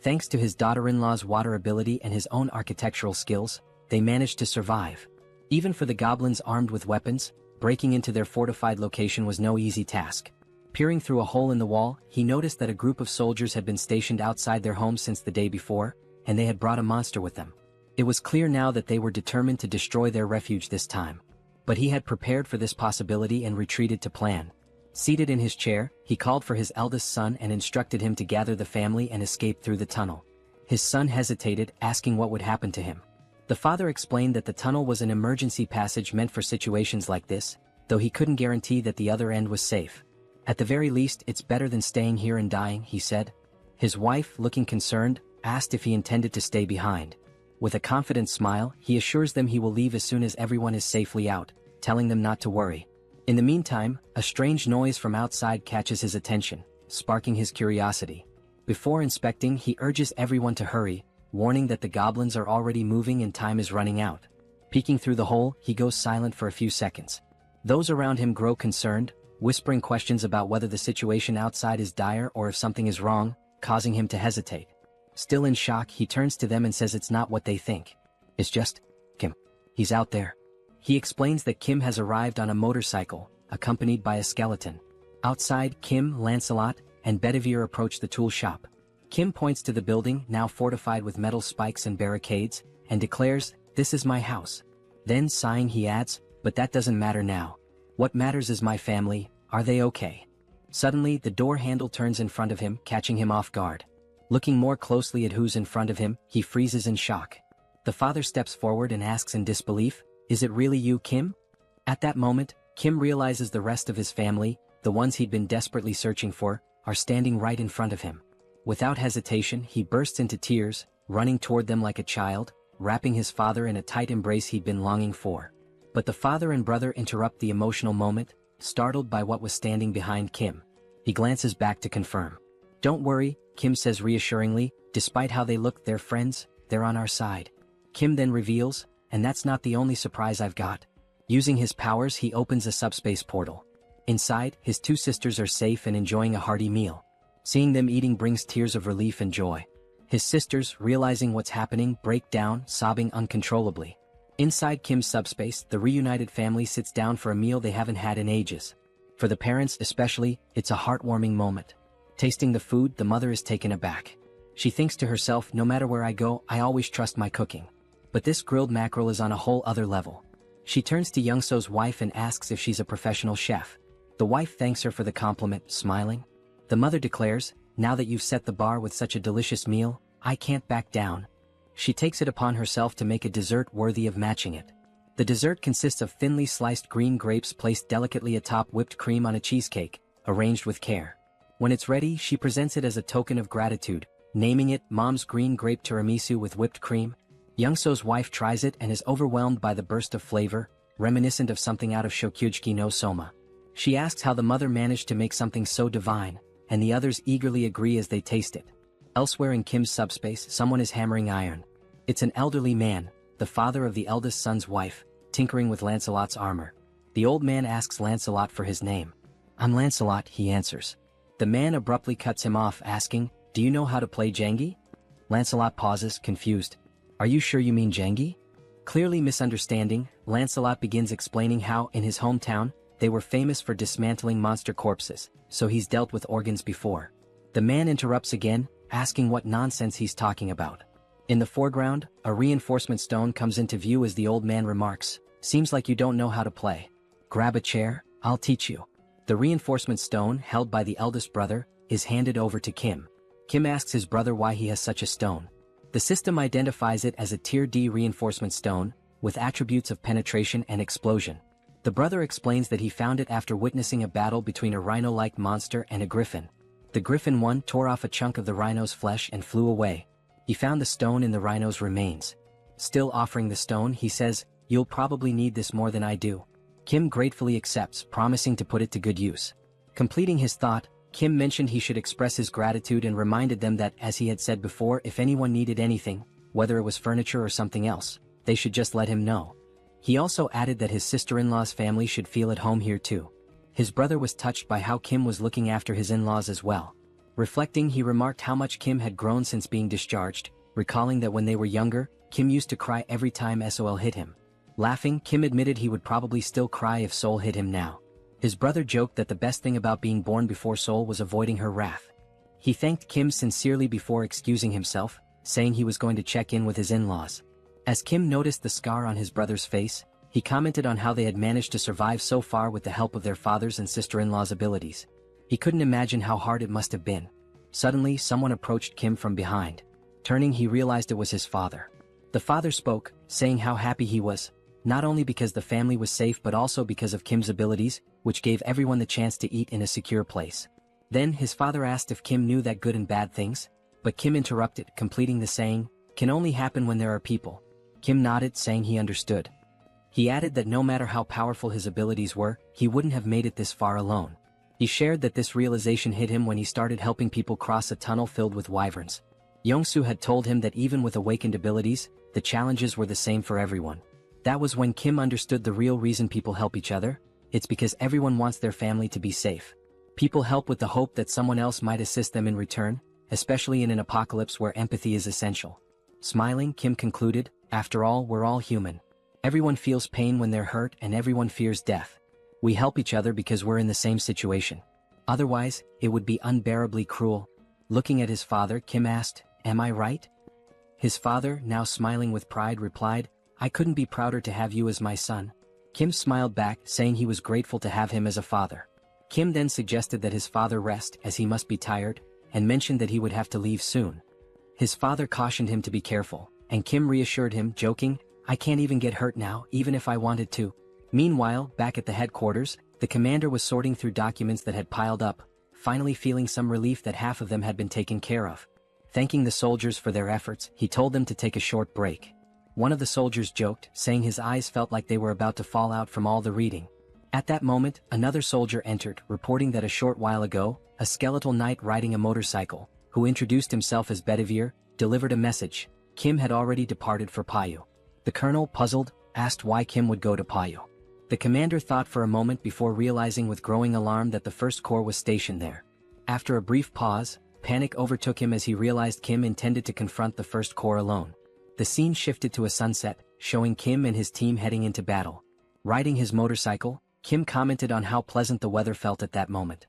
Thanks to his daughter-in-law's water ability and his own architectural skills, they managed to survive. Even for the goblins armed with weapons, breaking into their fortified location was no easy task. Peering through a hole in the wall, he noticed that a group of soldiers had been stationed outside their home since the day before, and they had brought a monster with them. It was clear now that they were determined to destroy their refuge this time. But he had prepared for this possibility and retreated to plan. Seated in his chair, he called for his eldest son and instructed him to gather the family and escape through the tunnel. His son hesitated, asking what would happen to him. The father explained that the tunnel was an emergency passage meant for situations like this, though he couldn't guarantee that the other end was safe. At the very least, it's better than staying here and dying, he said. His wife, looking concerned, asked if he intended to stay behind. With a confident smile, he assures them he will leave as soon as everyone is safely out, telling them not to worry. In the meantime, a strange noise from outside catches his attention, sparking his curiosity. Before inspecting, he urges everyone to hurry, warning that the goblins are already moving and time is running out. Peeking through the hole, he goes silent for a few seconds. Those around him grow concerned, whispering questions about whether the situation outside is dire or if something is wrong, causing him to hesitate. Still in shock, he turns to them and says it's not what they think. It's just Kim. He's out there. He explains that Kim has arrived on a motorcycle, accompanied by a skeleton. Outside, Kim, Lancelot, and Bedivere approach the tool shop. Kim points to the building, now fortified with metal spikes and barricades, and declares, "This is my house." Then, sighing, he adds, "But that doesn't matter now. What matters is my family. Are they okay?" Suddenly, the door handle turns in front of him, catching him off guard. Looking more closely at who's in front of him, he freezes in shock. The father steps forward and asks in disbelief, "Is it really you, Kim?" At that moment, Kim realizes the rest of his family, the ones he'd been desperately searching for, are standing right in front of him. Without hesitation, he bursts into tears, running toward them like a child, wrapping his father in a tight embrace he'd been longing for. But the father and brother interrupt the emotional moment, startled by what was standing behind Kim. He glances back to confirm. Don't worry, Kim says reassuringly, despite how they look, they're friends, they're on our side. Kim then reveals, and that's not the only surprise I've got. Using his powers, he opens a subspace portal. Inside, his two sisters are safe and enjoying a hearty meal. Seeing them eating brings tears of relief and joy. His sisters, realizing what's happening, break down, sobbing uncontrollably. Inside Kim's subspace, the reunited family sits down for a meal they haven't had in ages. For the parents especially, it's a heartwarming moment. Tasting the food, the mother is taken aback. She thinks to herself, no matter where I go, I always trust my cooking. But this grilled mackerel is on a whole other level. She turns to Youngso's wife and asks if she's a professional chef. The wife thanks her for the compliment, smiling. The mother declares, now that you've set the bar with such a delicious meal, I can't back down. She takes it upon herself to make a dessert worthy of matching it. The dessert consists of thinly sliced green grapes placed delicately atop whipped cream on a cheesecake, arranged with care. When it's ready, she presents it as a token of gratitude, naming it Mom's Green Grape Tiramisu with whipped cream. Youngso's wife tries it and is overwhelmed by the burst of flavor, reminiscent of something out of Shokyuji no Soma. She asks how the mother managed to make something so divine, and the others eagerly agree as they taste it. Elsewhere in Kim's subspace, someone is hammering iron. It's an elderly man, the father of the eldest son's wife, tinkering with Lancelot's armor. The old man asks Lancelot for his name. I'm Lancelot, he answers. The man abruptly cuts him off, asking, do you know how to play Jengi? Lancelot pauses, confused. Are you sure you mean Jengi? Clearly misunderstanding, Lancelot begins explaining how, in his hometown, they were famous for dismantling monster corpses, so he's dealt with organs before. The man interrupts again, asking what nonsense he's talking about. In the foreground, a reinforcement stone comes into view as the old man remarks, seems like you don't know how to play. Grab a chair, I'll teach you. The reinforcement stone, held by the eldest brother, is handed over to Kim. Kim asks his brother why he has such a stone. The system identifies it as a Tier D reinforcement stone, with attributes of penetration and explosion. The brother explains that he found it after witnessing a battle between a rhino-like monster and a griffin. The griffin one tore off a chunk of the rhino's flesh and flew away. He found the stone in the rhino's remains. Still offering the stone, he says, you'll probably need this more than I do. Kim gratefully accepts, promising to put it to good use. Completing his thought, Kim mentioned he should express his gratitude and reminded them that, as he had said before, if anyone needed anything, whether it was furniture or something else, they should just let him know. He also added that his sister-in-law's family should feel at home here too. His brother was touched by how Kim was looking after his in-laws as well. Reflecting, he remarked how much Kim had grown since being discharged, recalling that when they were younger, Kim used to cry every time Sol hit him. Laughing, Kim admitted he would probably still cry if Sol hit him now. His brother joked that the best thing about being born before Sol was avoiding her wrath. He thanked Kim sincerely before excusing himself, saying he was going to check in with his in-laws. As Kim noticed the scar on his brother's face, he commented on how they had managed to survive so far with the help of their father's and sister-in-law's abilities. He couldn't imagine how hard it must have been. Suddenly, someone approached Kim from behind. Turning, he realized it was his father. The father spoke, saying how happy he was, not only because the family was safe but also because of Kim's abilities, which gave everyone the chance to eat in a secure place. Then, his father asked if Kim knew that good and bad things, but Kim interrupted, completing the saying, can only happen when there are people. Kim nodded, saying he understood. He added that no matter how powerful his abilities were, he wouldn't have made it this far alone. He shared that this realization hit him when he started helping people cross a tunnel filled with wyverns. Yongsoo had told him that even with awakened abilities, the challenges were the same for everyone. That was when Kim understood the real reason people help each other. It's because everyone wants their family to be safe. People help with the hope that someone else might assist them in return, especially in an apocalypse where empathy is essential. Smiling, Kim concluded, after all, we're all human. Everyone feels pain when they're hurt and everyone fears death. We help each other because we're in the same situation. Otherwise, it would be unbearably cruel. Looking at his father, Kim asked, am I right? His father, now smiling with pride, replied, I couldn't be prouder to have you as my son. Kim smiled back, saying he was grateful to have him as a father. Kim then suggested that his father rest, as he must be tired, and mentioned that he would have to leave soon. His father cautioned him to be careful, and Kim reassured him, joking, I can't even get hurt now, even if I wanted to. Meanwhile, back at the headquarters, the commander was sorting through documents that had piled up, finally feeling some relief that half of them had been taken care of. Thanking the soldiers for their efforts, he told them to take a short break. One of the soldiers joked, saying his eyes felt like they were about to fall out from all the reading. At that moment, another soldier entered, reporting that a short while ago, a skeletal knight riding a motorcycle, who introduced himself as Bedivere, delivered a message. Kim had already departed for Payu. The colonel, puzzled, asked why Kim would go to Payu. The commander thought for a moment before realizing with growing alarm that the First Corps was stationed there. After a brief pause, panic overtook him as he realized Kim intended to confront the First Corps alone. The scene shifted to a sunset, showing Kim and his team heading into battle. Riding his motorcycle, Kim commented on how pleasant the weather felt at that moment.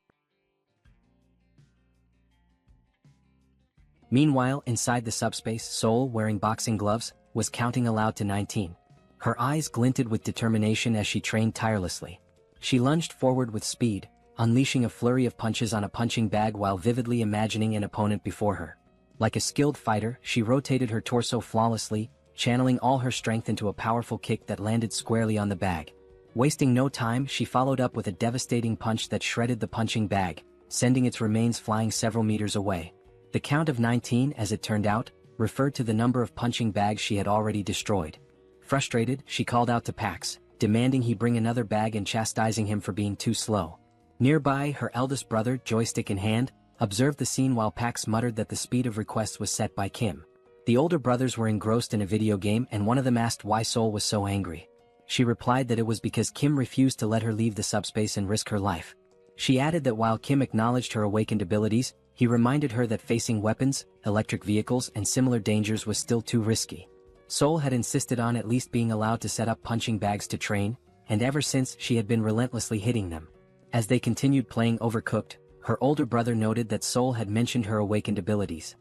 Meanwhile, inside the subspace, Sol, wearing boxing gloves, was counting aloud to 19. Her eyes glinted with determination as she trained tirelessly. She lunged forward with speed, unleashing a flurry of punches on a punching bag while vividly imagining an opponent before her. Like a skilled fighter, she rotated her torso flawlessly, channeling all her strength into a powerful kick that landed squarely on the bag. Wasting no time, she followed up with a devastating punch that shredded the punching bag, sending its remains flying several meters away. The count of 19, as it turned out, referred to the number of punching bags she had already destroyed. Frustrated, she called out to Pax, demanding he bring another bag and chastising him for being too slow. Nearby, her eldest brother, joystick in hand, observed the scene while Pax muttered that the speed of requests was set by Kim. The older brothers were engrossed in a video game and one of them asked why Sol was so angry. She replied that it was because Kim refused to let her leave the subspace and risk her life. She added that while Kim acknowledged her awakened abilities, he reminded her that facing weapons, electric vehicles and similar dangers was still too risky. Sol had insisted on at least being allowed to set up punching bags to train, and ever since she had been relentlessly hitting them. As they continued playing Overcooked, her older brother noted that Sol had mentioned her awakened abilities.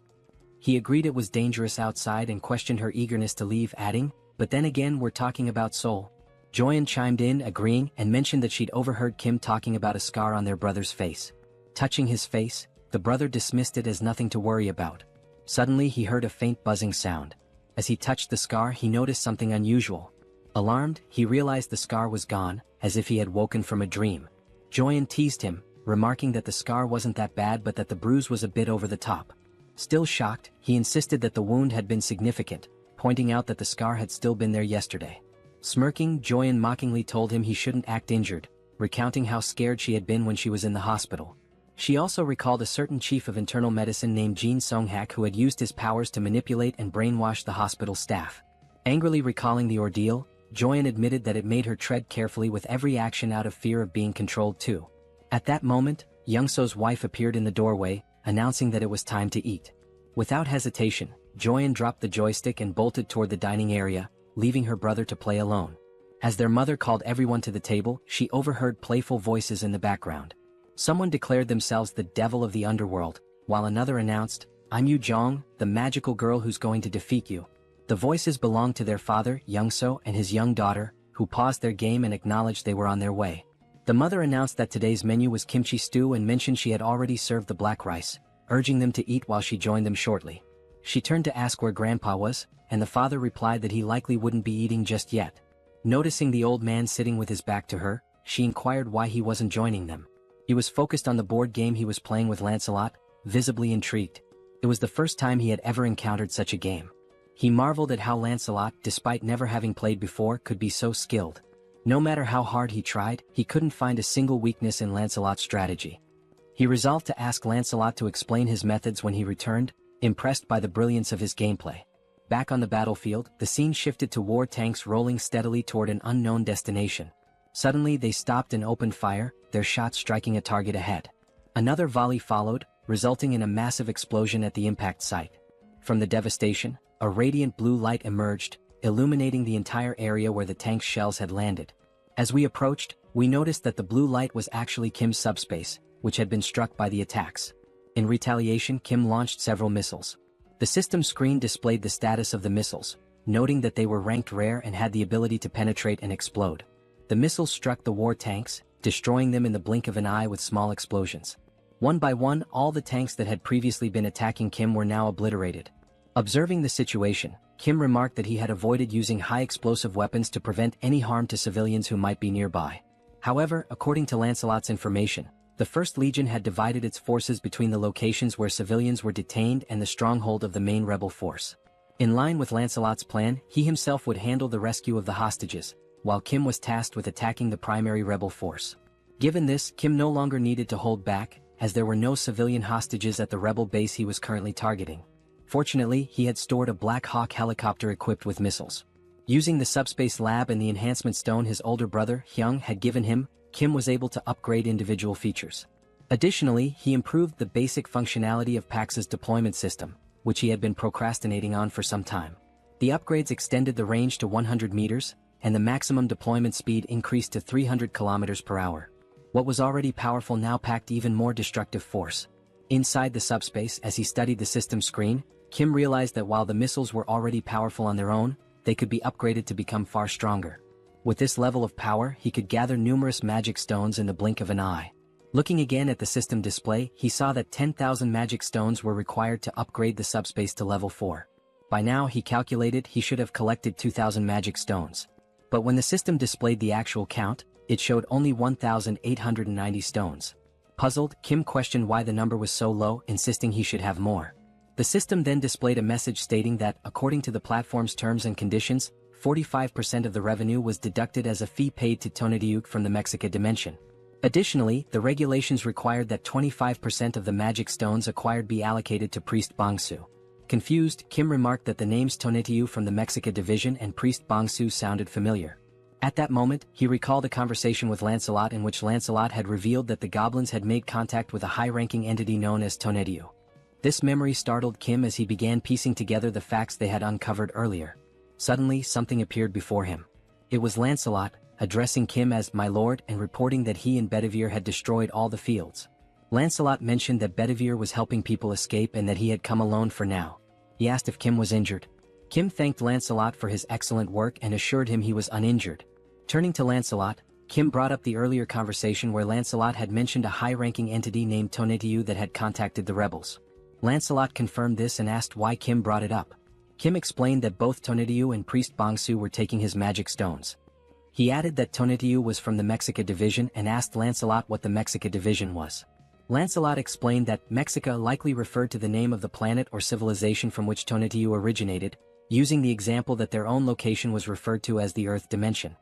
He agreed it was dangerous outside and questioned her eagerness to leave, adding, "But then again, we're talking about Sol." Joyeon chimed in, agreeing, and mentioned that she'd overheard Kim talking about a scar on their brother's face. Touching his face, the brother dismissed it as nothing to worry about. Suddenly he heard a faint buzzing sound. As he touched the scar, he noticed something unusual. Alarmed, he realized the scar was gone, as if he had woken from a dream. Joyeon teased him, remarking that the scar wasn't that bad but that the bruise was a bit over the top. Still shocked, he insisted that the wound had been significant, pointing out that the scar had still been there yesterday. Smirking, Joyeon mockingly told him he shouldn't act injured, recounting how scared she had been when she was in the hospital. She also recalled a certain chief of internal medicine named Jin Songhak who had used his powers to manipulate and brainwash the hospital staff. Angrily recalling the ordeal, Joyeon admitted that it made her tread carefully with every action out of fear of being controlled too. At that moment, Youngso's wife appeared in the doorway, announcing that it was time to eat. Without hesitation, Joyeon dropped the joystick and bolted toward the dining area, leaving her brother to play alone. As their mother called everyone to the table, she overheard playful voices in the background. Someone declared themselves the devil of the underworld, while another announced, "I'm Yu Jong, the magical girl who's going to defeat you." The voices belonged to their father, Youngso, and his young daughter, who paused their game and acknowledged they were on their way. The mother announced that today's menu was kimchi stew and mentioned she had already served the black rice, urging them to eat while she joined them shortly. She turned to ask where Grandpa was, and the father replied that he likely wouldn't be eating just yet. Noticing the old man sitting with his back to her, she inquired why he wasn't joining them. He was focused on the board game he was playing with Lancelot, visibly intrigued. It was the first time he had ever encountered such a game. He marveled at how Lancelot, despite never having played before, could be so skilled. No matter how hard he tried, he couldn't find a single weakness in Lancelot's strategy. He resolved to ask Lancelot to explain his methods when he returned, impressed by the brilliance of his gameplay. Back on the battlefield, the scene shifted to war tanks rolling steadily toward an unknown destination. Suddenly they stopped and opened fire, their shots striking a target ahead. Another volley followed, resulting in a massive explosion at the impact site. From the devastation, a radiant blue light emerged, illuminating the entire area where the tank's shells had landed. As we approached, we noticed that the blue light was actually Kim's subspace, which had been struck by the attacks. In retaliation, Kim launched several missiles. The system screen displayed the status of the missiles, noting that they were ranked rare and had the ability to penetrate and explode. The missiles struck the war tanks, destroying them in the blink of an eye with small explosions. One by one, all the tanks that had previously been attacking Kim were now obliterated. Observing the situation, Kim remarked that he had avoided using high explosive weapons to prevent any harm to civilians who might be nearby. However, according to Lancelot's information, the First Legion had divided its forces between the locations where civilians were detained and the stronghold of the main rebel force. In line with Lancelot's plan, he himself would handle the rescue of the hostages, while Kim was tasked with attacking the primary rebel force. Given this, Kim no longer needed to hold back, as there were no civilian hostages at the rebel base he was currently targeting. Fortunately, he had stored a Black Hawk helicopter equipped with missiles. Using the Subspace lab and the enhancement stone his older brother, Hyung, had given him, Kim was able to upgrade individual features. Additionally, he improved the basic functionality of Pax's deployment system, which he had been procrastinating on for some time. The upgrades extended the range to 100 meters, and the maximum deployment speed increased to 300 kilometers per hour. What was already powerful now packed even more destructive force. Inside the Subspace, as he studied the system screen, Kim realized that while the missiles were already powerful on their own, they could be upgraded to become far stronger. With this level of power, he could gather numerous magic stones in the blink of an eye. Looking again at the system display, he saw that 10,000 magic stones were required to upgrade the Subspace to level 4. By now, he calculated he should have collected 2,000 magic stones. But when the system displayed the actual count, it showed only 1,890 stones. Puzzled, Kim questioned why the number was so low, insisting he should have more. The system then displayed a message stating that, according to the platform's terms and conditions, 45% of the revenue was deducted as a fee paid to Tonatiuh from the Mexica dimension. Additionally, the regulations required that 25% of the magic stones acquired be allocated to Priest Bongsu. Confused, Kim remarked that the names Tonatiuh from the Mexica division and Priest Bongsu sounded familiar. At that moment, he recalled a conversation with Lancelot in which Lancelot had revealed that the goblins had made contact with a high-ranking entity known as Tonatiuh. This memory startled Kim as he began piecing together the facts they had uncovered earlier. Suddenly, something appeared before him. It was Lancelot, addressing Kim as "my lord" and reporting that he and Bedivere had destroyed all the fields. Lancelot mentioned that Bedivere was helping people escape and that he had come alone for now. He asked if Kim was injured. Kim thanked Lancelot for his excellent work and assured him he was uninjured. Turning to Lancelot, Kim brought up the earlier conversation where Lancelot had mentioned a high-ranking entity named Tonatiuh that had contacted the rebels. Lancelot confirmed this and asked why Kim brought it up. Kim explained that both Tonatiuh and Priest Bongsu were taking his magic stones. He added that Tonatiuh was from the Mexica division and asked Lancelot what the Mexica division was. Lancelot explained that Mexica likely referred to the name of the planet or civilization from which Tonatiuh originated, using the example that their own location was referred to as the Earth dimension.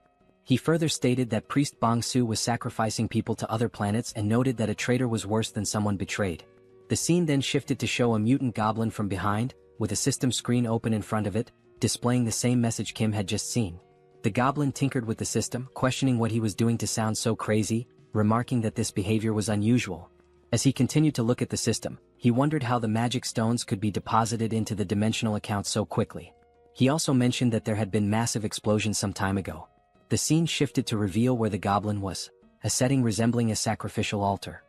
He further stated that Priest Bongsu was sacrificing people to other planets and noted that a traitor was worse than someone betrayed. The scene then shifted to show a mutant goblin from behind, with a system screen open in front of it, displaying the same message Kim had just seen. The goblin tinkered with the system, questioning what he was doing to sound so crazy, remarking that this behavior was unusual. As he continued to look at the system, he wondered how the magic stones could be deposited into the dimensional account so quickly. He also mentioned that there had been massive explosions some time ago. The scene shifted to reveal where the goblin was, a setting resembling a sacrificial altar.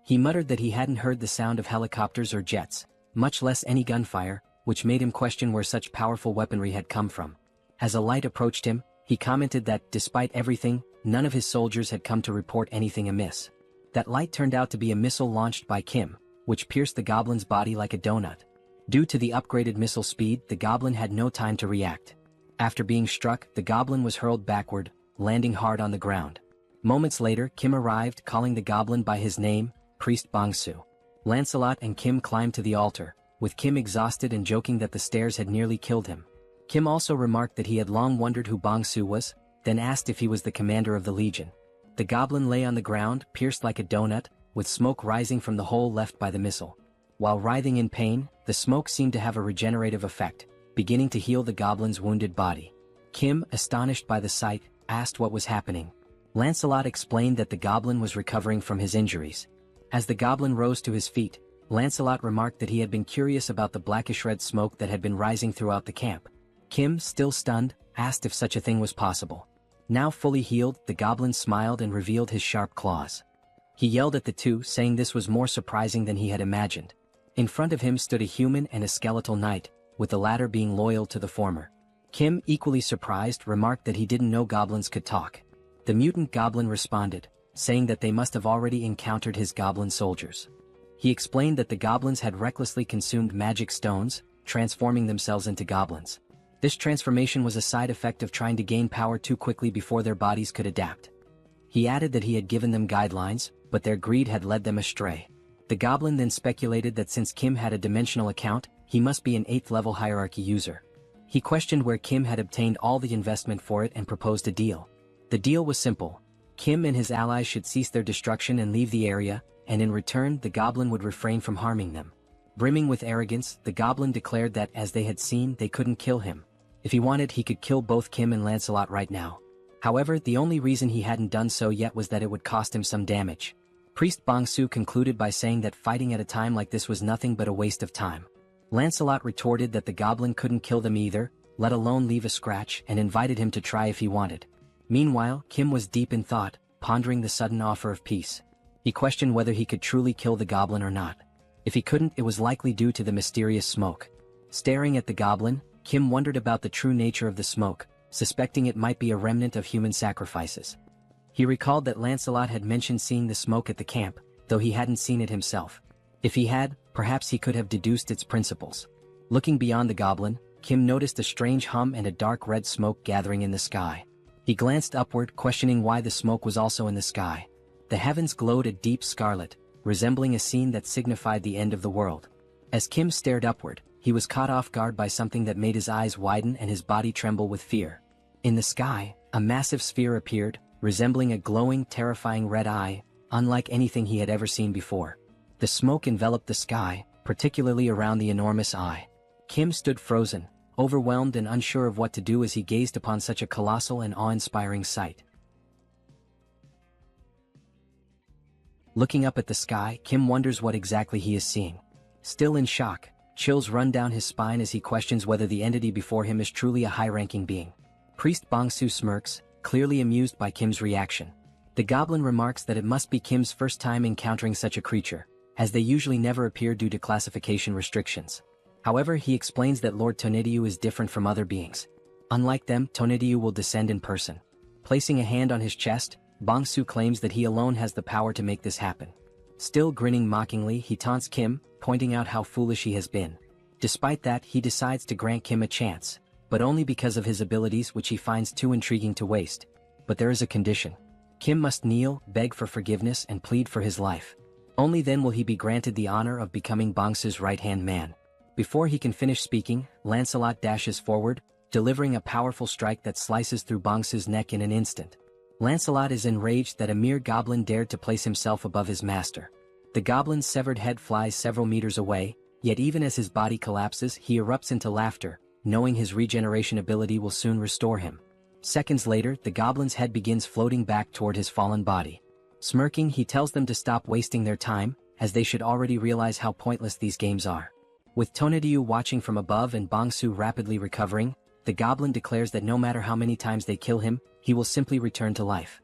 He muttered that he hadn't heard the sound of helicopters or jets, much less any gunfire, which made him question where such powerful weaponry had come from. As a light approached him, he commented that, despite everything, none of his soldiers had come to report anything amiss. That light turned out to be a missile launched by Kim, which pierced the goblin's body like a donut. Due to the upgraded missile speed, the goblin had no time to react. After being struck, the goblin was hurled backward, landing hard on the ground. Moments later, Kim arrived, calling the goblin by his name, Priest Bongsu. Lancelot and Kim climbed to the altar, with Kim exhausted and joking that the stairs had nearly killed him. Kim also remarked that he had long wondered who Bongsu was, then asked if he was the commander of the Legion. The goblin lay on the ground, pierced like a donut, with smoke rising from the hole left by the missile. While writhing in pain, the smoke seemed to have a regenerative effect, beginning to heal the goblin's wounded body. Kim, astonished by the sight, asked what was happening. Lancelot explained that the goblin was recovering from his injuries. As the goblin rose to his feet, Lancelot remarked that he had been curious about the blackish red smoke that had been rising throughout the camp. Kim, still stunned, asked if such a thing was possible. Now fully healed, the goblin smiled and revealed his sharp claws. He yelled at the two, saying this was more surprising than he had imagined. In front of him stood a human and a skeletal knight, with the latter being loyal to the former. Kim, equally surprised, remarked that he didn't know goblins could talk. The mutant goblin responded, saying that they must have already encountered his goblin soldiers. He explained that the goblins had recklessly consumed magic stones, transforming themselves into goblins. This transformation was a side effect of trying to gain power too quickly before their bodies could adapt. He added that he had given them guidelines, but their greed had led them astray. The goblin then speculated that since Kim had a dimensional account, he must be an 8th level hierarchy user. He questioned where Kim had obtained all the investment for it and proposed a deal. The deal was simple. Kim and his allies should cease their destruction and leave the area, and in return the goblin would refrain from harming them. Brimming with arrogance, the goblin declared that, as they had seen, they couldn't kill him. If he wanted, he could kill both Kim and Lancelot right now. However, the only reason he hadn't done so yet was that it would cost him some damage. Priest Bongsu concluded by saying that fighting at a time like this was nothing but a waste of time. Lancelot retorted that the goblin couldn't kill them either, let alone leave a scratch, and invited him to try if he wanted. Meanwhile, Kim was deep in thought, pondering the sudden offer of peace. He questioned whether he could truly kill the goblin or not. If he couldn't, it was likely due to the mysterious smoke. Staring at the goblin, Kim wondered about the true nature of the smoke, suspecting it might be a remnant of human sacrifices. He recalled that Lancelot had mentioned seeing the smoke at the camp, though he hadn't seen it himself. If he had, perhaps he could have deduced its principles. Looking beyond the goblin, Kim noticed a strange hum and a dark red smoke gathering in the sky. He glanced upward, questioning why the smoke was also in the sky. The heavens glowed a deep scarlet, resembling a scene that signified the end of the world. As Kim stared upward, he was caught off guard by something that made his eyes widen and his body tremble with fear. In the sky, a massive sphere appeared, resembling a glowing, terrifying red eye, unlike anything he had ever seen before. The smoke enveloped the sky, particularly around the enormous eye. Kim stood frozen, overwhelmed and unsure of what to do as he gazed upon such a colossal and awe-inspiring sight. Looking up at the sky, Kim wonders what exactly he is seeing. Still in shock, chills run down his spine as he questions whether the entity before him is truly a high-ranking being. Priest Bongsu smirks, clearly amused by Kim's reaction. The goblin remarks that it must be Kim's first time encountering such a creature, as they usually never appear due to classification restrictions. However, he explains that Lord Tonediu is different from other beings. Unlike them, Tonediu will descend in person. Placing a hand on his chest, Bongsu claims that he alone has the power to make this happen. Still grinning mockingly, he taunts Kim, pointing out how foolish he has been. Despite that, he decides to grant Kim a chance, but only because of his abilities, which he finds too intriguing to waste. But there is a condition. Kim must kneel, beg for forgiveness, and plead for his life. Only then will he be granted the honor of becoming Bongsu's right-hand man. Before he can finish speaking, Lancelot dashes forward, delivering a powerful strike that slices through Bongsu's neck in an instant. Lancelot is enraged that a mere goblin dared to place himself above his master. The goblin's severed head flies several meters away, yet even as his body collapses, he erupts into laughter, knowing his regeneration ability will soon restore him. Seconds later, the goblin's head begins floating back toward his fallen body. Smirking, he tells them to stop wasting their time, as they should already realize how pointless these games are. With Tonediu watching from above and Bongsu rapidly recovering, the goblin declares that no matter how many times they kill him, he will simply return to life.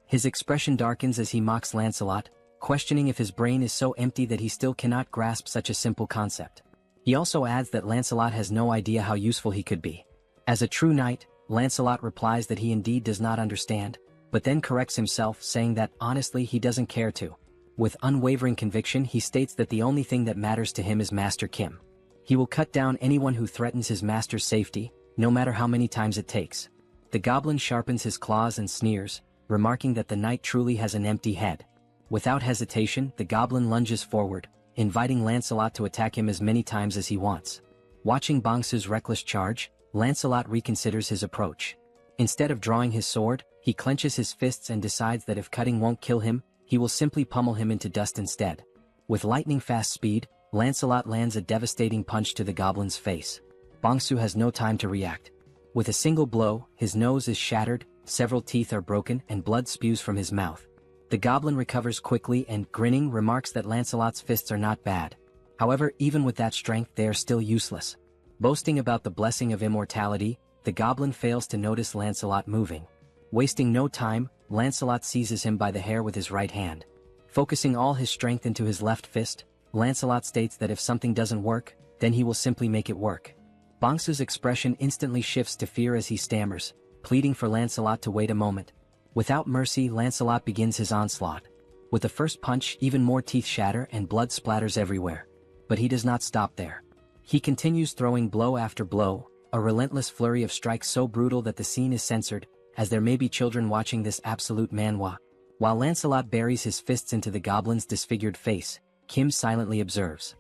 His expression darkens as he mocks Lancelot, questioning if his brain is so empty that he still cannot grasp such a simple concept. He also adds that Lancelot has no idea how useful he could be. As a true knight, Lancelot replies that he indeed does not understand, but then corrects himself, saying that, honestly, he doesn't care to. With unwavering conviction, he states that the only thing that matters to him is Master Kim. He will cut down anyone who threatens his master's safety, no matter how many times it takes. The goblin sharpens his claws and sneers, remarking that the knight truly has an empty head. Without hesitation, the goblin lunges forward, inviting Lancelot to attack him as many times as he wants. Watching Bongsu's reckless charge, Lancelot reconsiders his approach. Instead of drawing his sword, he clenches his fists and decides that if cutting won't kill him, he will simply pummel him into dust instead. With lightning-fast speed, Lancelot lands a devastating punch to the goblin's face. Bongsu has no time to react. With a single blow, his nose is shattered, several teeth are broken, and blood spews from his mouth. The goblin recovers quickly and, grinning, remarks that Lancelot's fists are not bad. However, even with that strength, they are still useless. Boasting about the blessing of immortality, the goblin fails to notice Lancelot moving. Wasting no time, Lancelot seizes him by the hair with his right hand. Focusing all his strength into his left fist, Lancelot states that if something doesn't work, then he will simply make it work. Bongsu's expression instantly shifts to fear as he stammers, pleading for Lancelot to wait a moment. Without mercy, Lancelot begins his onslaught. With the first punch, even more teeth shatter and blood splatters everywhere. But he does not stop there. He continues throwing blow after blow, a relentless flurry of strikes so brutal that the scene is censored, as there may be children watching this absolute manhwa. While Lancelot buries his fists into the goblin's disfigured face, Kim silently observes.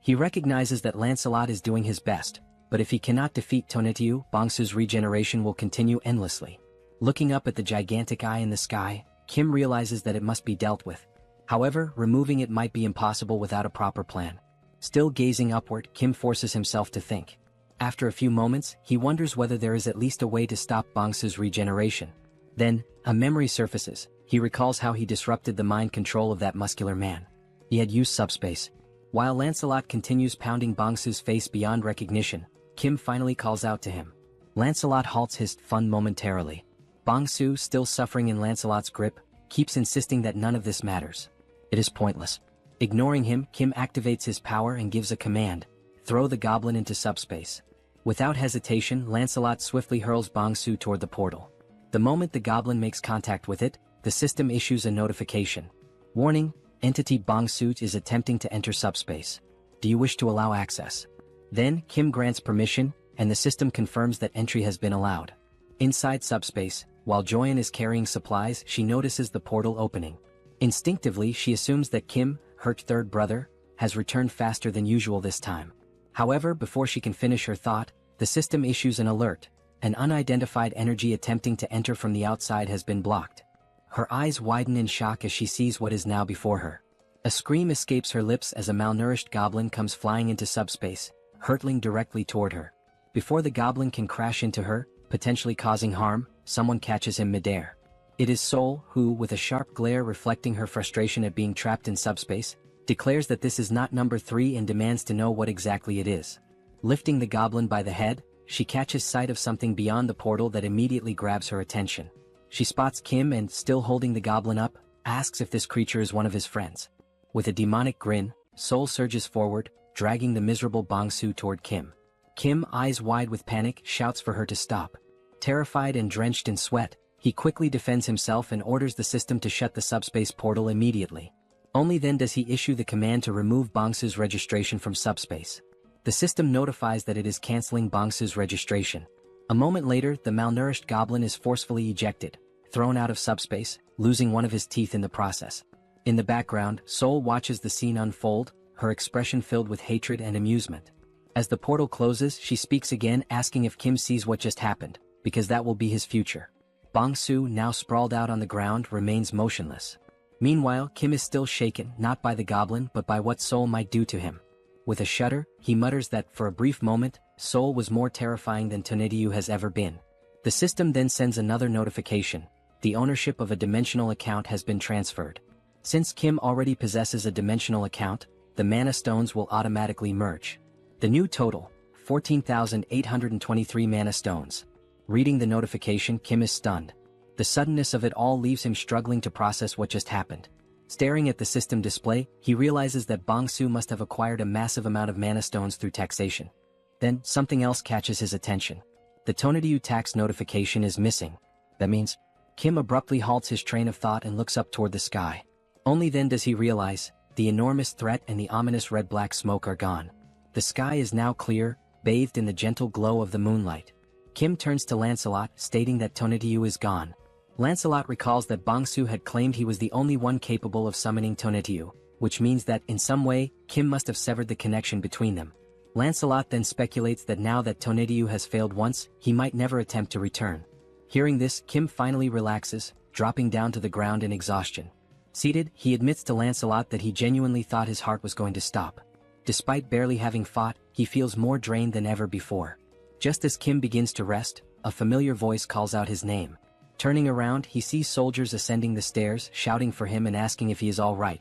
He recognizes that Lancelot is doing his best, but if he cannot defeat Tonetiuh, Bongsu's regeneration will continue endlessly. Looking up at the gigantic eye in the sky, Kim realizes that it must be dealt with. However, removing it might be impossible without a proper plan. Still gazing upward, Kim forces himself to think. After a few moments, he wonders whether there is at least a way to stop Bangsu's regeneration. Then, a memory surfaces. He recalls how he disrupted the mind control of that muscular man. He had used Subspace. While Lancelot continues pounding Bangsu's face beyond recognition, Kim finally calls out to him. Lancelot halts his fun momentarily. Bangsu, still suffering in Lancelot's grip, keeps insisting that none of this matters. It is pointless. Ignoring him, Kim activates his power and gives a command. Throw the goblin into Subspace. Without hesitation, Lancelot swiftly hurls Bangsu toward the portal. The moment the goblin makes contact with it, the system issues a notification. Warning, entity Bangsu is attempting to enter Subspace. Do you wish to allow access? Then, Kim grants permission, and the system confirms that entry has been allowed. Inside Subspace, while Joyeon is carrying supplies, she notices the portal opening. Instinctively, she assumes that Kim, her third brother, has returned faster than usual this time. However, before she can finish her thought, the system issues an alert. An unidentified energy attempting to enter from the outside has been blocked. Her eyes widen in shock as she sees what is now before her. A scream escapes her lips as a malnourished goblin comes flying into Subspace, hurtling directly toward her. Before the goblin can crash into her, potentially causing harm, someone catches him midair. It is Sol who, with a sharp glare reflecting her frustration at being trapped in Subspace, declares that this is not number 3 and demands to know what exactly it is. Lifting the goblin by the head, she catches sight of something beyond the portal that immediately grabs her attention. She spots Kim and, still holding the goblin up, asks if this creature is one of his friends. With a demonic grin, Sol surges forward, dragging the miserable Bangsu toward Kim. Kim, eyes wide with panic, shouts for her to stop. Terrified and drenched in sweat, he quickly defends himself and orders the system to shut the Subspace portal immediately. Only then does he issue the command to remove Bangsu's registration from Subspace. The system notifies that it is canceling Bangsu's registration. A moment later, the malnourished goblin is forcefully ejected, thrown out of Subspace, losing one of his teeth in the process. In the background, Sol watches the scene unfold, her expression filled with hatred and amusement. As the portal closes, she speaks again, asking if Kim sees what just happened, because that will be his future. Bangsu, now sprawled out on the ground, remains motionless. Meanwhile, Kim is still shaken, not by the goblin but by what Sol might do to him. With a shudder, he mutters that, for a brief moment, Sol was more terrifying than Tonetiuh has ever been. The system then sends another notification. The ownership of a dimensional account has been transferred. Since Kim already possesses a dimensional account, the mana stones will automatically merge. The new total, 14,823 mana stones. Reading the notification, Kim is stunned. The suddenness of it all leaves him struggling to process what just happened. Staring at the system display, he realizes that Bangsu must have acquired a massive amount of mana stones through taxation. Then, something else catches his attention. The Tonetiuh tax notification is missing. That means, Kim abruptly halts his train of thought and looks up toward the sky. Only then does he realize, the enormous threat and the ominous red-black smoke are gone. The sky is now clear, bathed in the gentle glow of the moonlight. Kim turns to Lancelot, stating that Tonetiuh is gone. Lancelot recalls that Bangsu had claimed he was the only one capable of summoning Tonetiuh, which means that, in some way, Kim must have severed the connection between them. Lancelot then speculates that now that Tonetiuh has failed once, he might never attempt to return. Hearing this, Kim finally relaxes, dropping down to the ground in exhaustion. Seated, he admits to Lancelot that he genuinely thought his heart was going to stop. Despite barely having fought, he feels more drained than ever before. Just as Kim begins to rest, a familiar voice calls out his name. Turning around, he sees soldiers ascending the stairs, shouting for him and asking if he is all right.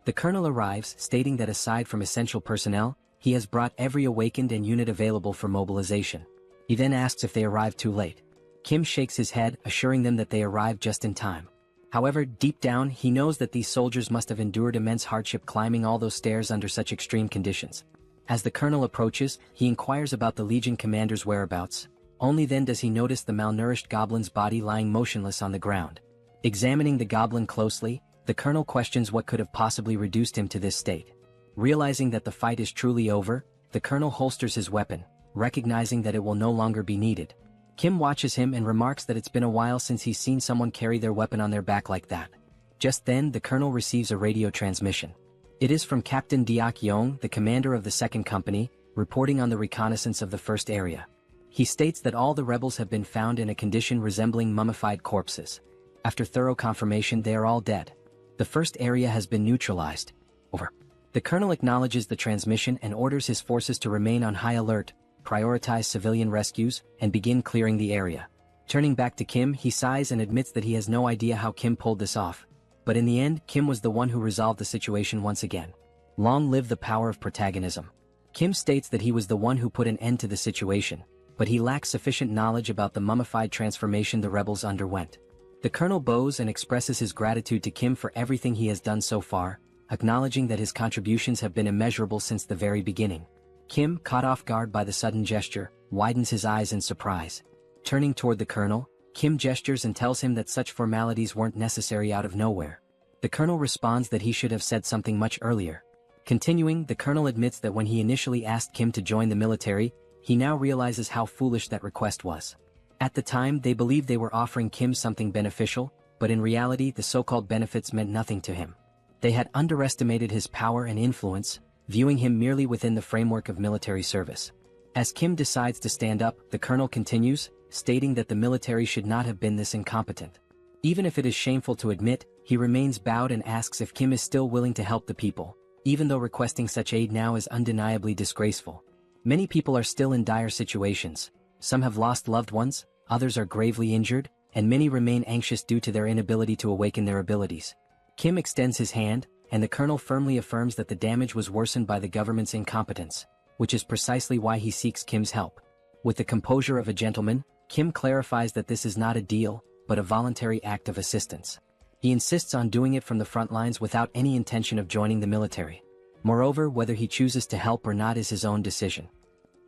The colonel arrives, stating that aside from essential personnel, he has brought every awakened and unit available for mobilization. He then asks if they arrived too late. Kim shakes his head, assuring them that they arrived just in time. However, deep down, he knows that these soldiers must have endured immense hardship climbing all those stairs under such extreme conditions. As the colonel approaches, he inquires about the Legion commander's whereabouts. Only then does he notice the malnourished goblin's body lying motionless on the ground. Examining the goblin closely, the colonel questions what could have possibly reduced him to this state. Realizing that the fight is truly over, the colonel holsters his weapon, recognizing that it will no longer be needed. Kim watches him and remarks that it's been a while since he's seen someone carry their weapon on their back like that. Just then, the colonel receives a radio transmission. It is from Captain Diak Yong, the commander of the second company, reporting on the reconnaissance of the first area. He states that all the rebels have been found in a condition resembling mummified corpses. After thorough confirmation, they are all dead. The first area has been neutralized. Over. The colonel acknowledges the transmission and orders his forces to remain on high alert, prioritize civilian rescues, and begin clearing the area. Turning back to Kim, he sighs and admits that he has no idea how Kim pulled this off. But in the end, Kim was the one who resolved the situation once again. Long live the power of protagonism. Kim states that he was the one who put an end to the situation, but he lacks sufficient knowledge about the mummified transformation the rebels underwent. The colonel bows and expresses his gratitude to Kim for everything he has done so far, acknowledging that his contributions have been immeasurable since the very beginning. Kim, caught off guard by the sudden gesture, widens his eyes in surprise. Turning toward the colonel, Kim gestures and tells him that such formalities weren't necessary out of nowhere. The colonel responds that he should have said something much earlier. Continuing, the colonel admits that when he initially asked Kim to join the military, he now realizes how foolish that request was. At the time, they believed they were offering Kim something beneficial, but in reality the so-called benefits meant nothing to him. They had underestimated his power and influence, viewing him merely within the framework of military service. As Kim decides to stand up, the colonel continues, stating that the military should not have been this incompetent. Even if it is shameful to admit, he remains bowed and asks if Kim is still willing to help the people, even though requesting such aid now is undeniably disgraceful. Many people are still in dire situations. Some have lost loved ones, others are gravely injured, and many remain anxious due to their inability to awaken their abilities. Kim extends his hand, and the colonel firmly affirms that the damage was worsened by the government's incompetence, which is precisely why he seeks Kim's help. With the composure of a gentleman, Kim clarifies that this is not a deal, but a voluntary act of assistance. He insists on doing it from the front lines without any intention of joining the military. Moreover, whether he chooses to help or not is his own decision.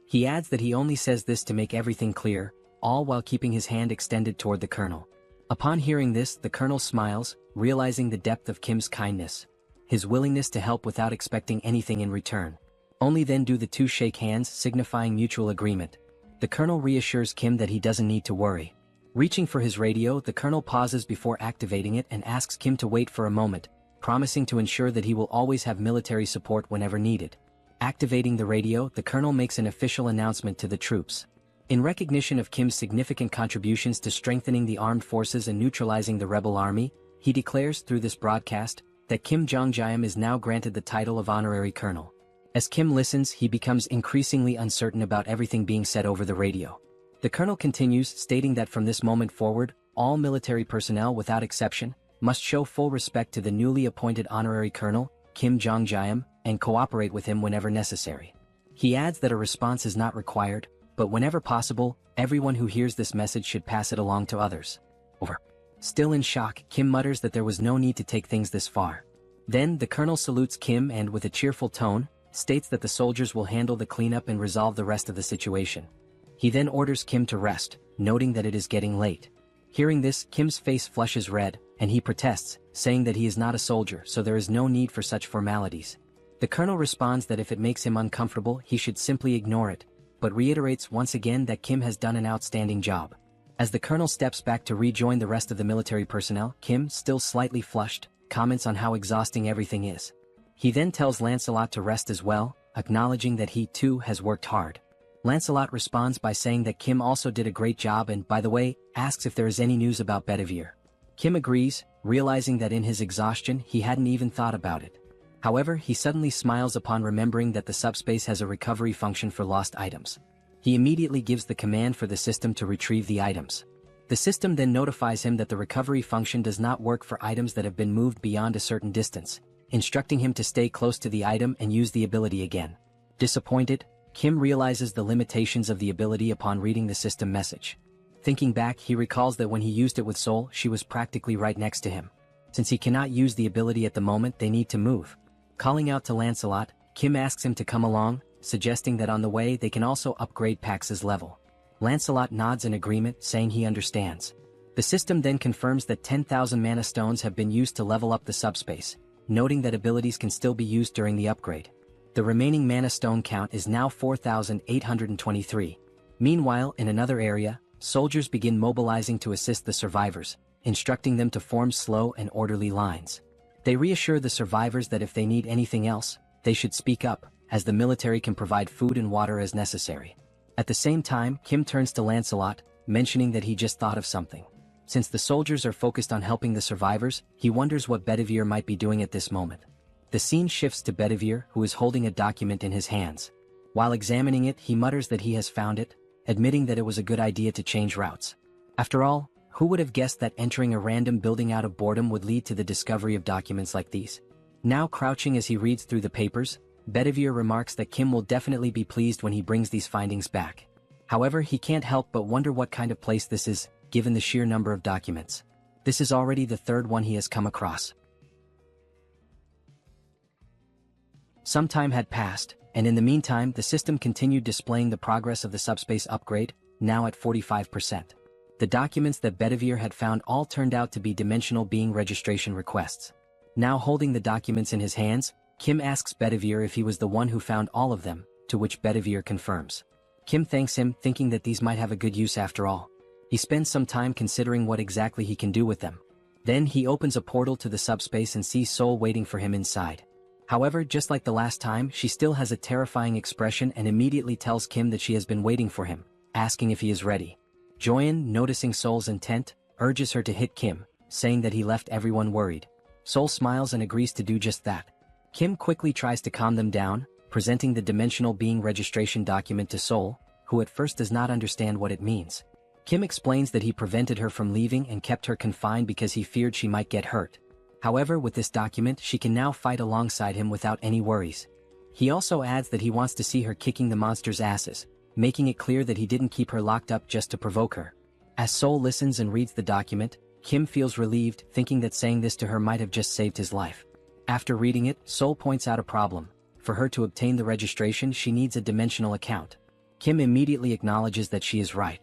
He adds that he only says this to make everything clear, all while keeping his hand extended toward the colonel. Upon hearing this, the colonel smiles, realizing the depth of Kim's kindness, his willingness to help without expecting anything in return. Only then do the two shake hands, signifying mutual agreement. The colonel reassures Kim that he doesn't need to worry. Reaching for his radio, the colonel pauses before activating it and asks Kim to wait for a moment, promising to ensure that he will always have military support whenever needed. Activating the radio, the colonel makes an official announcement to the troops. In recognition of Kim's significant contributions to strengthening the armed forces and neutralizing the rebel army, he declares through this broadcast that Kim Jong-jaem is now granted the title of honorary colonel. As Kim listens, he becomes increasingly uncertain about everything being said over the radio. The colonel continues, stating that from this moment forward, all military personnel without exception must show full respect to the newly appointed honorary colonel, Kim Jong-jaem, and cooperate with him whenever necessary. He adds that a response is not required, but whenever possible, everyone who hears this message should pass it along to others. Over. Still in shock, Kim mutters that there was no need to take things this far. Then, the colonel salutes Kim and, with a cheerful tone, states that the soldiers will handle the cleanup and resolve the rest of the situation. He then orders Kim to rest, noting that it is getting late. Hearing this, Kim's face flushes red, and he protests, saying that he is not a soldier, so there is no need for such formalities. The colonel responds that if it makes him uncomfortable, he should simply ignore it, but reiterates once again that Kim has done an outstanding job. As the colonel steps back to rejoin the rest of the military personnel, Kim, still slightly flushed, comments on how exhausting everything is. He then tells Lancelot to rest as well, acknowledging that he too has worked hard. Lancelot responds by saying that Kim also did a great job and, by the way, asks if there is any news about Bedivere. Kim agrees, realizing that in his exhaustion he hadn't even thought about it. However, he suddenly smiles upon remembering that the subspace has a recovery function for lost items. He immediately gives the command for the system to retrieve the items. The system then notifies him that the recovery function does not work for items that have been moved beyond a certain distance, instructing him to stay close to the item and use the ability again. Disappointed, Kim realizes the limitations of the ability upon reading the system message. Thinking back, he recalls that when he used it with Soul, she was practically right next to him. Since he cannot use the ability at the moment, they need to move. Calling out to Lancelot, Kim asks him to come along, suggesting that on the way they can also upgrade Pax's level. Lancelot nods in agreement, saying he understands. The system then confirms that 10,000 mana stones have been used to level up the subspace, noting that abilities can still be used during the upgrade. The remaining mana stone count is now 4,823. Meanwhile, in another area, soldiers begin mobilizing to assist the survivors, instructing them to form slow and orderly lines. They reassure the survivors that if they need anything else, they should speak up, as the military can provide food and water as necessary. At the same time, Kim turns to Lancelot, mentioning that he just thought of something. Since the soldiers are focused on helping the survivors, he wonders what Bedivere might be doing at this moment. The scene shifts to Bedivere, who is holding a document in his hands. While examining it, he mutters that he has found it, admitting that it was a good idea to change routes. After all, who would have guessed that entering a random building out of boredom would lead to the discovery of documents like these? Now crouching as he reads through the papers, Bedivere remarks that Kim will definitely be pleased when he brings these findings back. However, he can't help but wonder what kind of place this is, given the sheer number of documents. This is already the third one he has come across. Some time had passed, and in the meantime the system continued displaying the progress of the Subspace upgrade, now at 45%. The documents that Bedivere had found all turned out to be dimensional being registration requests. Now holding the documents in his hands, Kim asks Bedivere if he was the one who found all of them, to which Bedivere confirms. Kim thanks him, thinking that these might have a good use after all. He spends some time considering what exactly he can do with them. Then he opens a portal to the subspace and sees Sol waiting for him inside. However, just like the last time, she still has a terrifying expression and immediately tells Kim that she has been waiting for him, asking if he is ready. Joyeon, noticing Sol's intent, urges her to hit Kim, saying that he left everyone worried. Sol smiles and agrees to do just that. Kim quickly tries to calm them down, presenting the dimensional being registration document to Sol, who at first does not understand what it means. Kim explains that he prevented her from leaving and kept her confined because he feared she might get hurt. However, with this document, she can now fight alongside him without any worries. He also adds that he wants to see her kicking the monster's asses, making it clear that he didn't keep her locked up just to provoke her. As Sol listens and reads the document, Kim feels relieved, thinking that saying this to her might have just saved his life. After reading it, Sol points out a problem. For her to obtain the registration, she needs a dimensional account. Kim immediately acknowledges that she is right.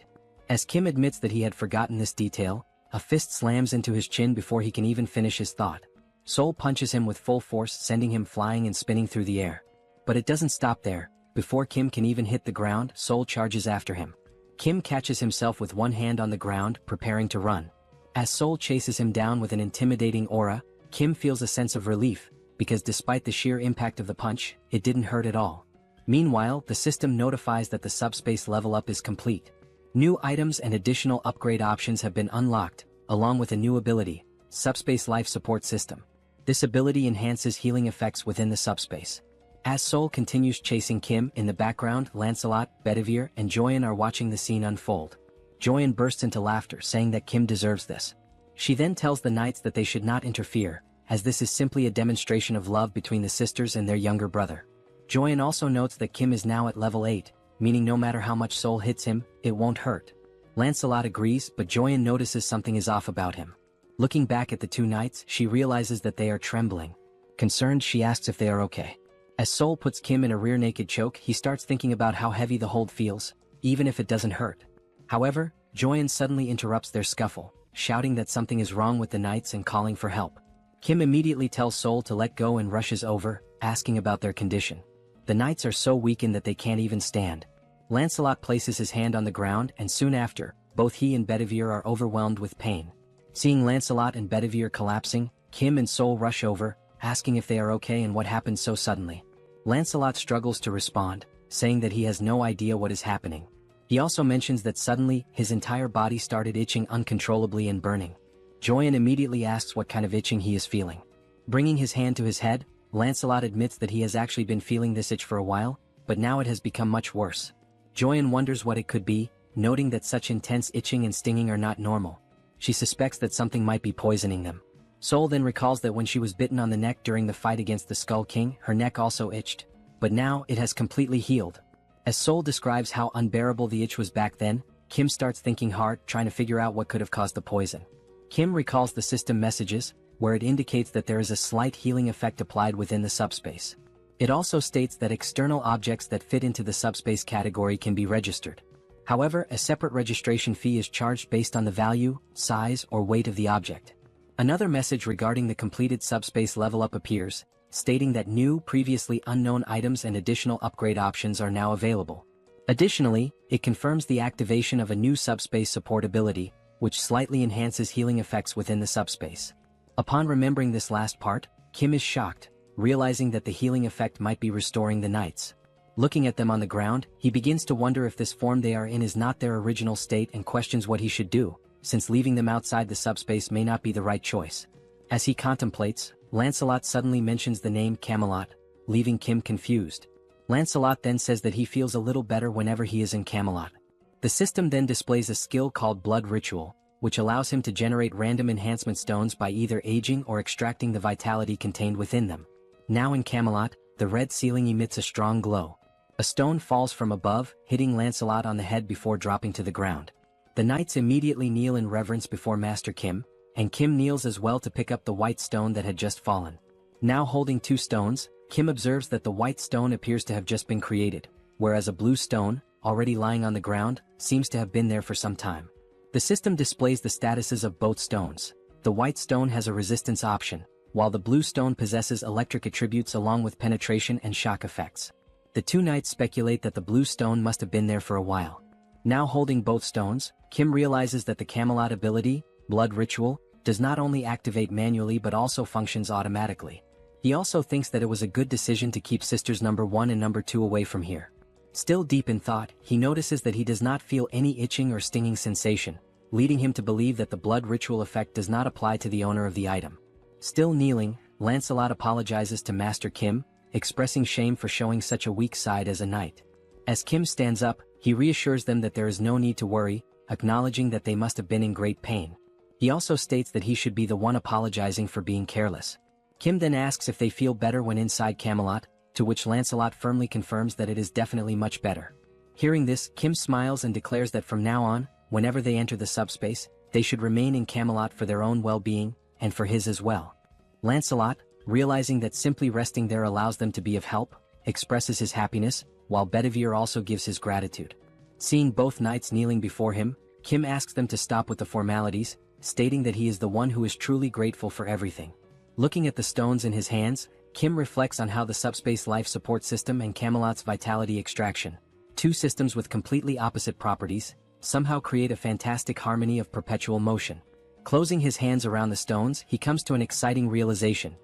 As Kim admits that he had forgotten this detail, a fist slams into his chin before he can even finish his thought. Sol punches him with full force, sending him flying and spinning through the air. But it doesn't stop there. Before Kim can even hit the ground, Sol charges after him. Kim catches himself with one hand on the ground, preparing to run. As Sol chases him down with an intimidating aura, Kim feels a sense of relief, because despite the sheer impact of the punch, it didn't hurt at all. Meanwhile, the system notifies that the subspace level up is complete. New items and additional upgrade options have been unlocked, along with a new ability, Subspace Life Support System. This ability enhances healing effects within the subspace. As Sol continues chasing Kim, in the background, Lancelot, Bedivere, and Joyeon are watching the scene unfold. Joyeon bursts into laughter, saying that Kim deserves this. She then tells the knights that they should not interfere, as this is simply a demonstration of love between the sisters and their younger brother. Joyeon also notes that Kim is now at level 8, meaning no matter how much Sol hits him, it won't hurt. Lancelot agrees, but Joyeon notices something is off about him. Looking back at the two knights, she realizes that they are trembling. Concerned, she asks if they are okay. As Sol puts Kim in a rear naked choke, he starts thinking about how heavy the hold feels, even if it doesn't hurt. However, Joyeon suddenly interrupts their scuffle, shouting that something is wrong with the knights and calling for help. Kim immediately tells Sol to let go and rushes over, asking about their condition. The knights are so weakened that they can't even stand. Lancelot places his hand on the ground, and soon after, both he and Bedivere are overwhelmed with pain. Seeing Lancelot and Bedivere collapsing, Kim and Sol rush over, asking if they are okay and what happened so suddenly. Lancelot struggles to respond, saying that he has no idea what is happening. He also mentions that suddenly, his entire body started itching uncontrollably and burning. Joyeon immediately asks what kind of itching he is feeling. Bringing his hand to his head, Lancelot admits that he has actually been feeling this itch for a while, but now it has become much worse. Joyeon wonders what it could be, noting that such intense itching and stinging are not normal. She suspects that something might be poisoning them. Sol then recalls that when she was bitten on the neck during the fight against the Skull King, her neck also itched. But now, it has completely healed. As Sol describes how unbearable the itch was back then, Kim starts thinking hard, trying to figure out what could have caused the poison. Kim recalls the system messages, where it indicates that there is a slight healing effect applied within the subspace. It also states that external objects that fit into the subspace category can be registered. However, a separate registration fee is charged based on the value, size, or weight of the object. Another message regarding the completed subspace level up appears, stating that new, previously unknown items and additional upgrade options are now available. Additionally, it confirms the activation of a new subspace support ability, which slightly enhances healing effects within the subspace. Upon remembering this last part, Kim is shocked, realizing that the healing effect might be restoring the knights. Looking at them on the ground, he begins to wonder if this form they are in is not their original state and questions what he should do, since leaving them outside the subspace may not be the right choice. As he contemplates, Lancelot suddenly mentions the name Camelot, leaving Kim confused. Lancelot then says that he feels a little better whenever he is in Camelot. The system then displays a skill called Blood Ritual, which allows him to generate random enhancement stones by either aging or extracting the vitality contained within them. Now in Camelot, the red ceiling emits a strong glow. A stone falls from above, hitting Lancelot on the head before dropping to the ground. The knights immediately kneel in reverence before Master Kim, and Kim kneels as well to pick up the white stone that had just fallen. Now holding two stones, Kim observes that the white stone appears to have just been created, whereas a blue stone, already lying on the ground, seems to have been there for some time. The system displays the statuses of both stones. The white stone has a resistance option, while the blue stone possesses electric attributes along with penetration and shock effects. The two knights speculate that the blue stone must have been there for a while. Now holding both stones, Kim realizes that the Camelot ability, Blood Ritual, does not only activate manually but also functions automatically. He also thinks that it was a good decision to keep sisters number 1 and number 2 away from here. Still deep in thought, he notices that he does not feel any itching or stinging sensation, leading him to believe that the Blood Ritual effect does not apply to the owner of the item. Still kneeling, Lancelot apologizes to Master Kim, expressing shame for showing such a weak side as a knight. As Kim stands up, he reassures them that there is no need to worry, acknowledging that they must have been in great pain. He also states that he should be the one apologizing for being careless. Kim then asks if they feel better when inside Camelot, to which Lancelot firmly confirms that it is definitely much better. Hearing this, Kim smiles and declares that from now on, whenever they enter the subspace, they should remain in Camelot for their own well-being, and for his as well. Lancelot, realizing that simply resting there allows them to be of help, expresses his happiness, while Bedivere also gives his gratitude. Seeing both knights kneeling before him, Kim asks them to stop with the formalities, stating that he is the one who is truly grateful for everything. Looking at the stones in his hands, Kim reflects on how the subspace life support system and Camelot's vitality extraction, two systems with completely opposite properties, somehow create a fantastic harmony of perpetual motion. Closing his hands around the stones, he comes to an exciting realization.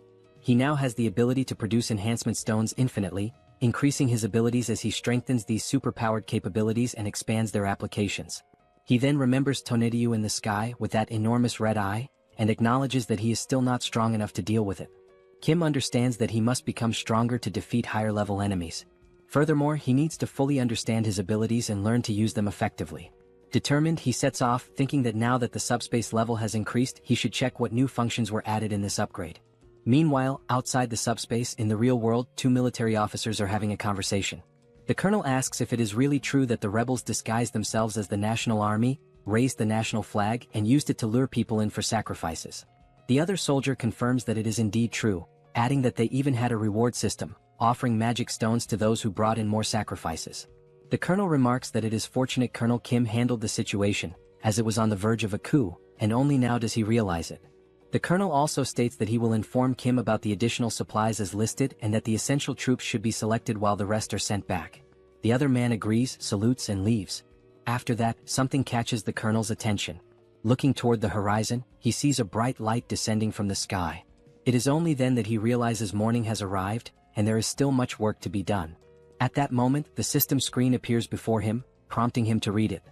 He now has the ability to produce enhancement stones infinitely, increasing his abilities as he strengthens these superpowered capabilities and expands their applications. He then remembers Tonediu in the sky with that enormous red eye, and acknowledges that he is still not strong enough to deal with it. Kim understands that he must become stronger to defeat higher-level enemies. Furthermore, he needs to fully understand his abilities and learn to use them effectively. Determined, he sets off, thinking that now that the subspace level has increased, he should check what new functions were added in this upgrade. Meanwhile, outside the subspace, in the real world, two military officers are having a conversation. The colonel asks if it is really true that the rebels disguised themselves as the national army, raised the national flag, and used it to lure people in for sacrifices. The other soldier confirms that it is indeed true, adding that they even had a reward system, offering magic stones to those who brought in more sacrifices. The colonel remarks that it is fortunate Colonel Kim handled the situation, as it was on the verge of a coup, and only now does he realize it. The colonel also states that he will inform Kim about the additional supplies as listed and that the essential troops should be selected while the rest are sent back. The other man agrees, salutes, and leaves. After that, something catches the colonel's attention. Looking toward the horizon, he sees a bright light descending from the sky. It is only then that he realizes morning has arrived, and there is still much work to be done. At that moment, the system screen appears before him, prompting him to read it.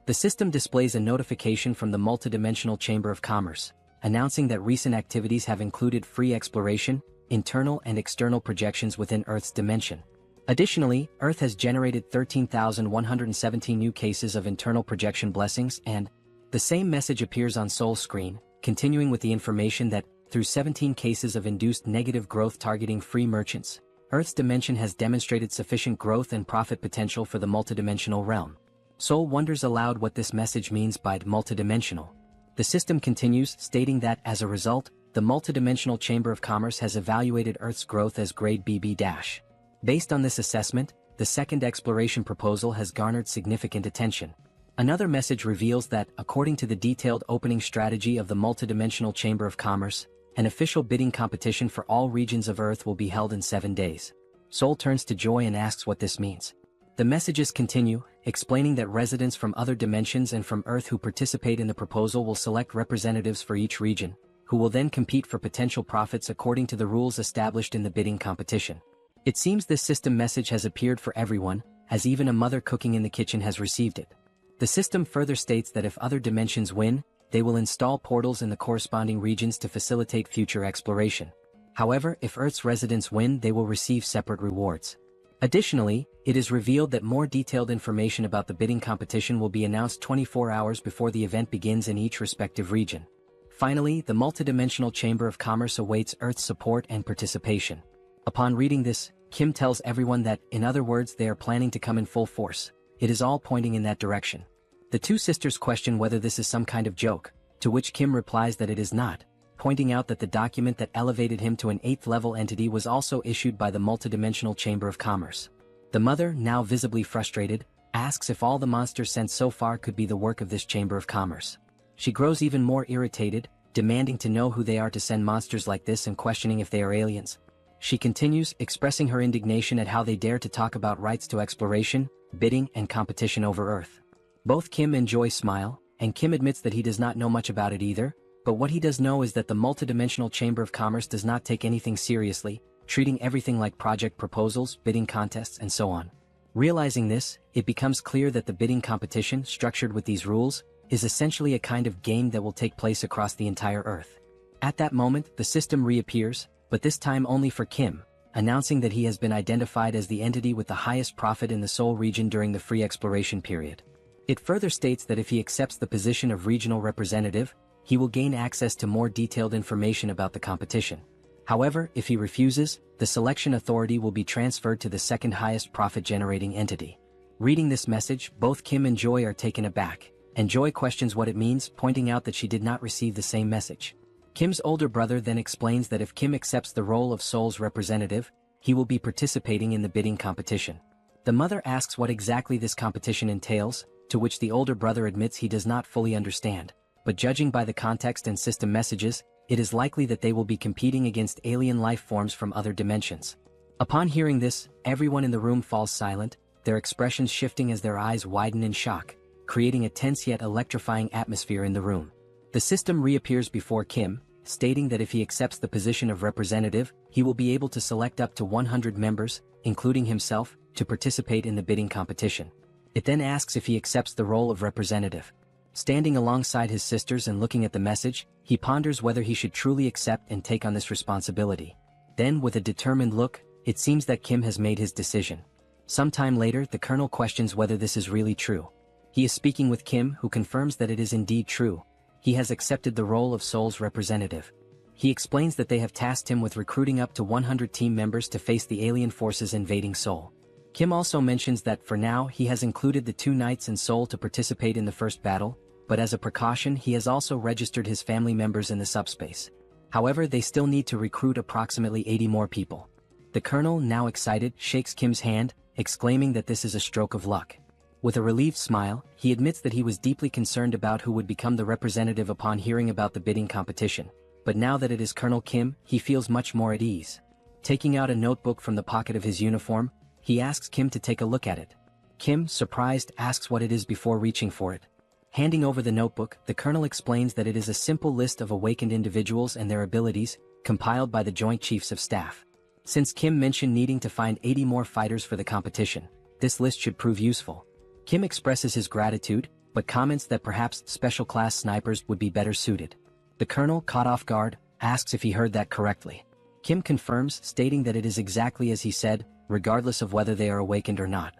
The system displays a notification from the Multidimensional Chamber of Commerce, announcing that recent activities have included free exploration, internal and external projections within Earth's dimension. Additionally, Earth has generated 13,117 new cases of internal projection blessings, and the same message appears on Soul's screen, continuing with the information that, through 17 cases of induced negative growth targeting free merchants, Earth's dimension has demonstrated sufficient growth and profit potential for the multidimensional realm. Soul wonders aloud what this message means by multidimensional. The system continues, stating that, as a result, the Multidimensional Chamber of Commerce has evaluated Earth's growth as grade BB-. Based on this assessment, the second exploration proposal has garnered significant attention. Another message reveals that, according to the detailed opening strategy of the Multidimensional Chamber of Commerce, an official bidding competition for all regions of Earth will be held in 7 days. Soul turns to Joy and asks what this means. The messages continue, explaining that residents from other dimensions and from Earth who participate in the proposal will select representatives for each region, who will then compete for potential profits according to the rules established in the bidding competition. It seems this system message has appeared for everyone, as even a mother cooking in the kitchen has received it. The system further states that if other dimensions win, they will install portals in the corresponding regions to facilitate future exploration. However, if Earth's residents win, they will receive separate rewards. Additionally, it is revealed that more detailed information about the bidding competition will be announced 24 hours before the event begins in each respective region. Finally, the multidimensional Chamber of Commerce awaits Earth's support and participation. Upon reading this, Kim tells everyone that, in other words, they are planning to come in full force. It is all pointing in that direction. The two sisters question whether this is some kind of joke, to which Kim replies that it is not, pointing out that the document that elevated him to an 8th level entity was also issued by the multidimensional Chamber of Commerce. The mother, now visibly frustrated, asks if all the monsters sent so far could be the work of this Chamber of Commerce. She grows even more irritated, demanding to know who they are to send monsters like this and questioning if they are aliens. She continues, expressing her indignation at how they dare to talk about rights to exploration, bidding, and competition over Earth. Both Kim and Joy smile, and Kim admits that he does not know much about it either, but what he does know is that the multidimensional Chamber of Commerce does not take anything seriously, treating everything like project proposals, bidding contests, and so on. Realizing this, it becomes clear that the bidding competition, structured with these rules, is essentially a kind of game that will take place across the entire Earth. At that moment, the system reappears, but this time only for Kim, announcing that he has been identified as the entity with the highest profit in the Seoul region during the free exploration period. It further states that if he accepts the position of regional representative, he will gain access to more detailed information about the competition. However, if he refuses, the selection authority will be transferred to the second highest profit-generating entity. Reading this message, both Kim and Joy are taken aback, and Joy questions what it means, pointing out that she did not receive the same message. Kim's older brother then explains that if Kim accepts the role of Seoul's representative, he will be participating in the bidding competition. The mother asks what exactly this competition entails, to which the older brother admits he does not fully understand, but judging by the context and system messages, it is likely that they will be competing against alien life forms from other dimensions. Upon hearing this, everyone in the room falls silent, their expressions shifting as their eyes widen in shock, creating a tense yet electrifying atmosphere in the room. The system reappears before Kim, stating that if he accepts the position of representative, he will be able to select up to 100 members, including himself, to participate in the bidding competition. It then asks if he accepts the role of representative. Standing alongside his sisters and looking at the message, he ponders whether he should truly accept and take on this responsibility. Then, with a determined look, it seems that Kim has made his decision. Sometime later, the colonel questions whether this is really true. He is speaking with Kim, who confirms that it is indeed true. He has accepted the role of Seoul's representative. He explains that they have tasked him with recruiting up to 100 team members to face the alien forces invading Seoul. Kim also mentions that for now he has included the 2 knights in Seoul to participate in the first battle, but as a precaution he has also registered his family members in the subspace. However, they still need to recruit approximately 80 more people. The colonel, now excited, shakes Kim's hand, exclaiming that this is a stroke of luck. With a relieved smile, he admits that he was deeply concerned about who would become the representative upon hearing about the bidding competition, but now that it is Colonel Kim, he feels much more at ease. Taking out a notebook from the pocket of his uniform, he asks Kim to take a look at it. Kim, surprised, asks what it is before reaching for it. Handing over the notebook, the colonel explains that it is a simple list of awakened individuals and their abilities, compiled by the Joint Chiefs of Staff. Since Kim mentioned needing to find 80 more fighters for the competition, this list should prove useful. Kim expresses his gratitude, but comments that perhaps special class snipers would be better suited. The colonel, caught off guard, asks if he heard that correctly. Kim confirms, stating that it is exactly as he said, regardless of whether they are awakened or not.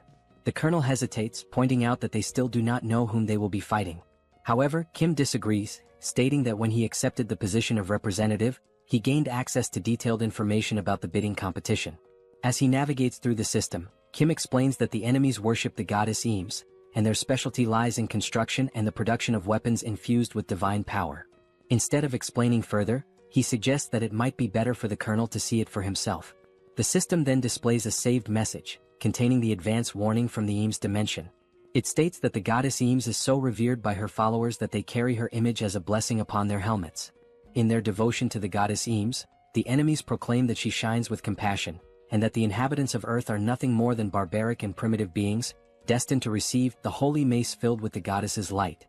The colonel hesitates, pointing out that they still do not know whom they will be fighting. However, Kim disagrees, stating that when he accepted the position of representative, he gained access to detailed information about the bidding competition. As he navigates through the system, Kim explains that the enemies worship the goddess Eames, and their specialty lies in construction and the production of weapons infused with divine power. Instead of explaining further, he suggests that it might be better for the colonel to see it for himself. The system then displays a saved message, containing the advance warning from the Eames dimension. It states that the goddess Eames is so revered by her followers that they carry her image as a blessing upon their helmets. In their devotion to the goddess Eames, the enemies proclaim that she shines with compassion, and that the inhabitants of Earth are nothing more than barbaric and primitive beings, destined to receive the holy mace filled with the goddess's light.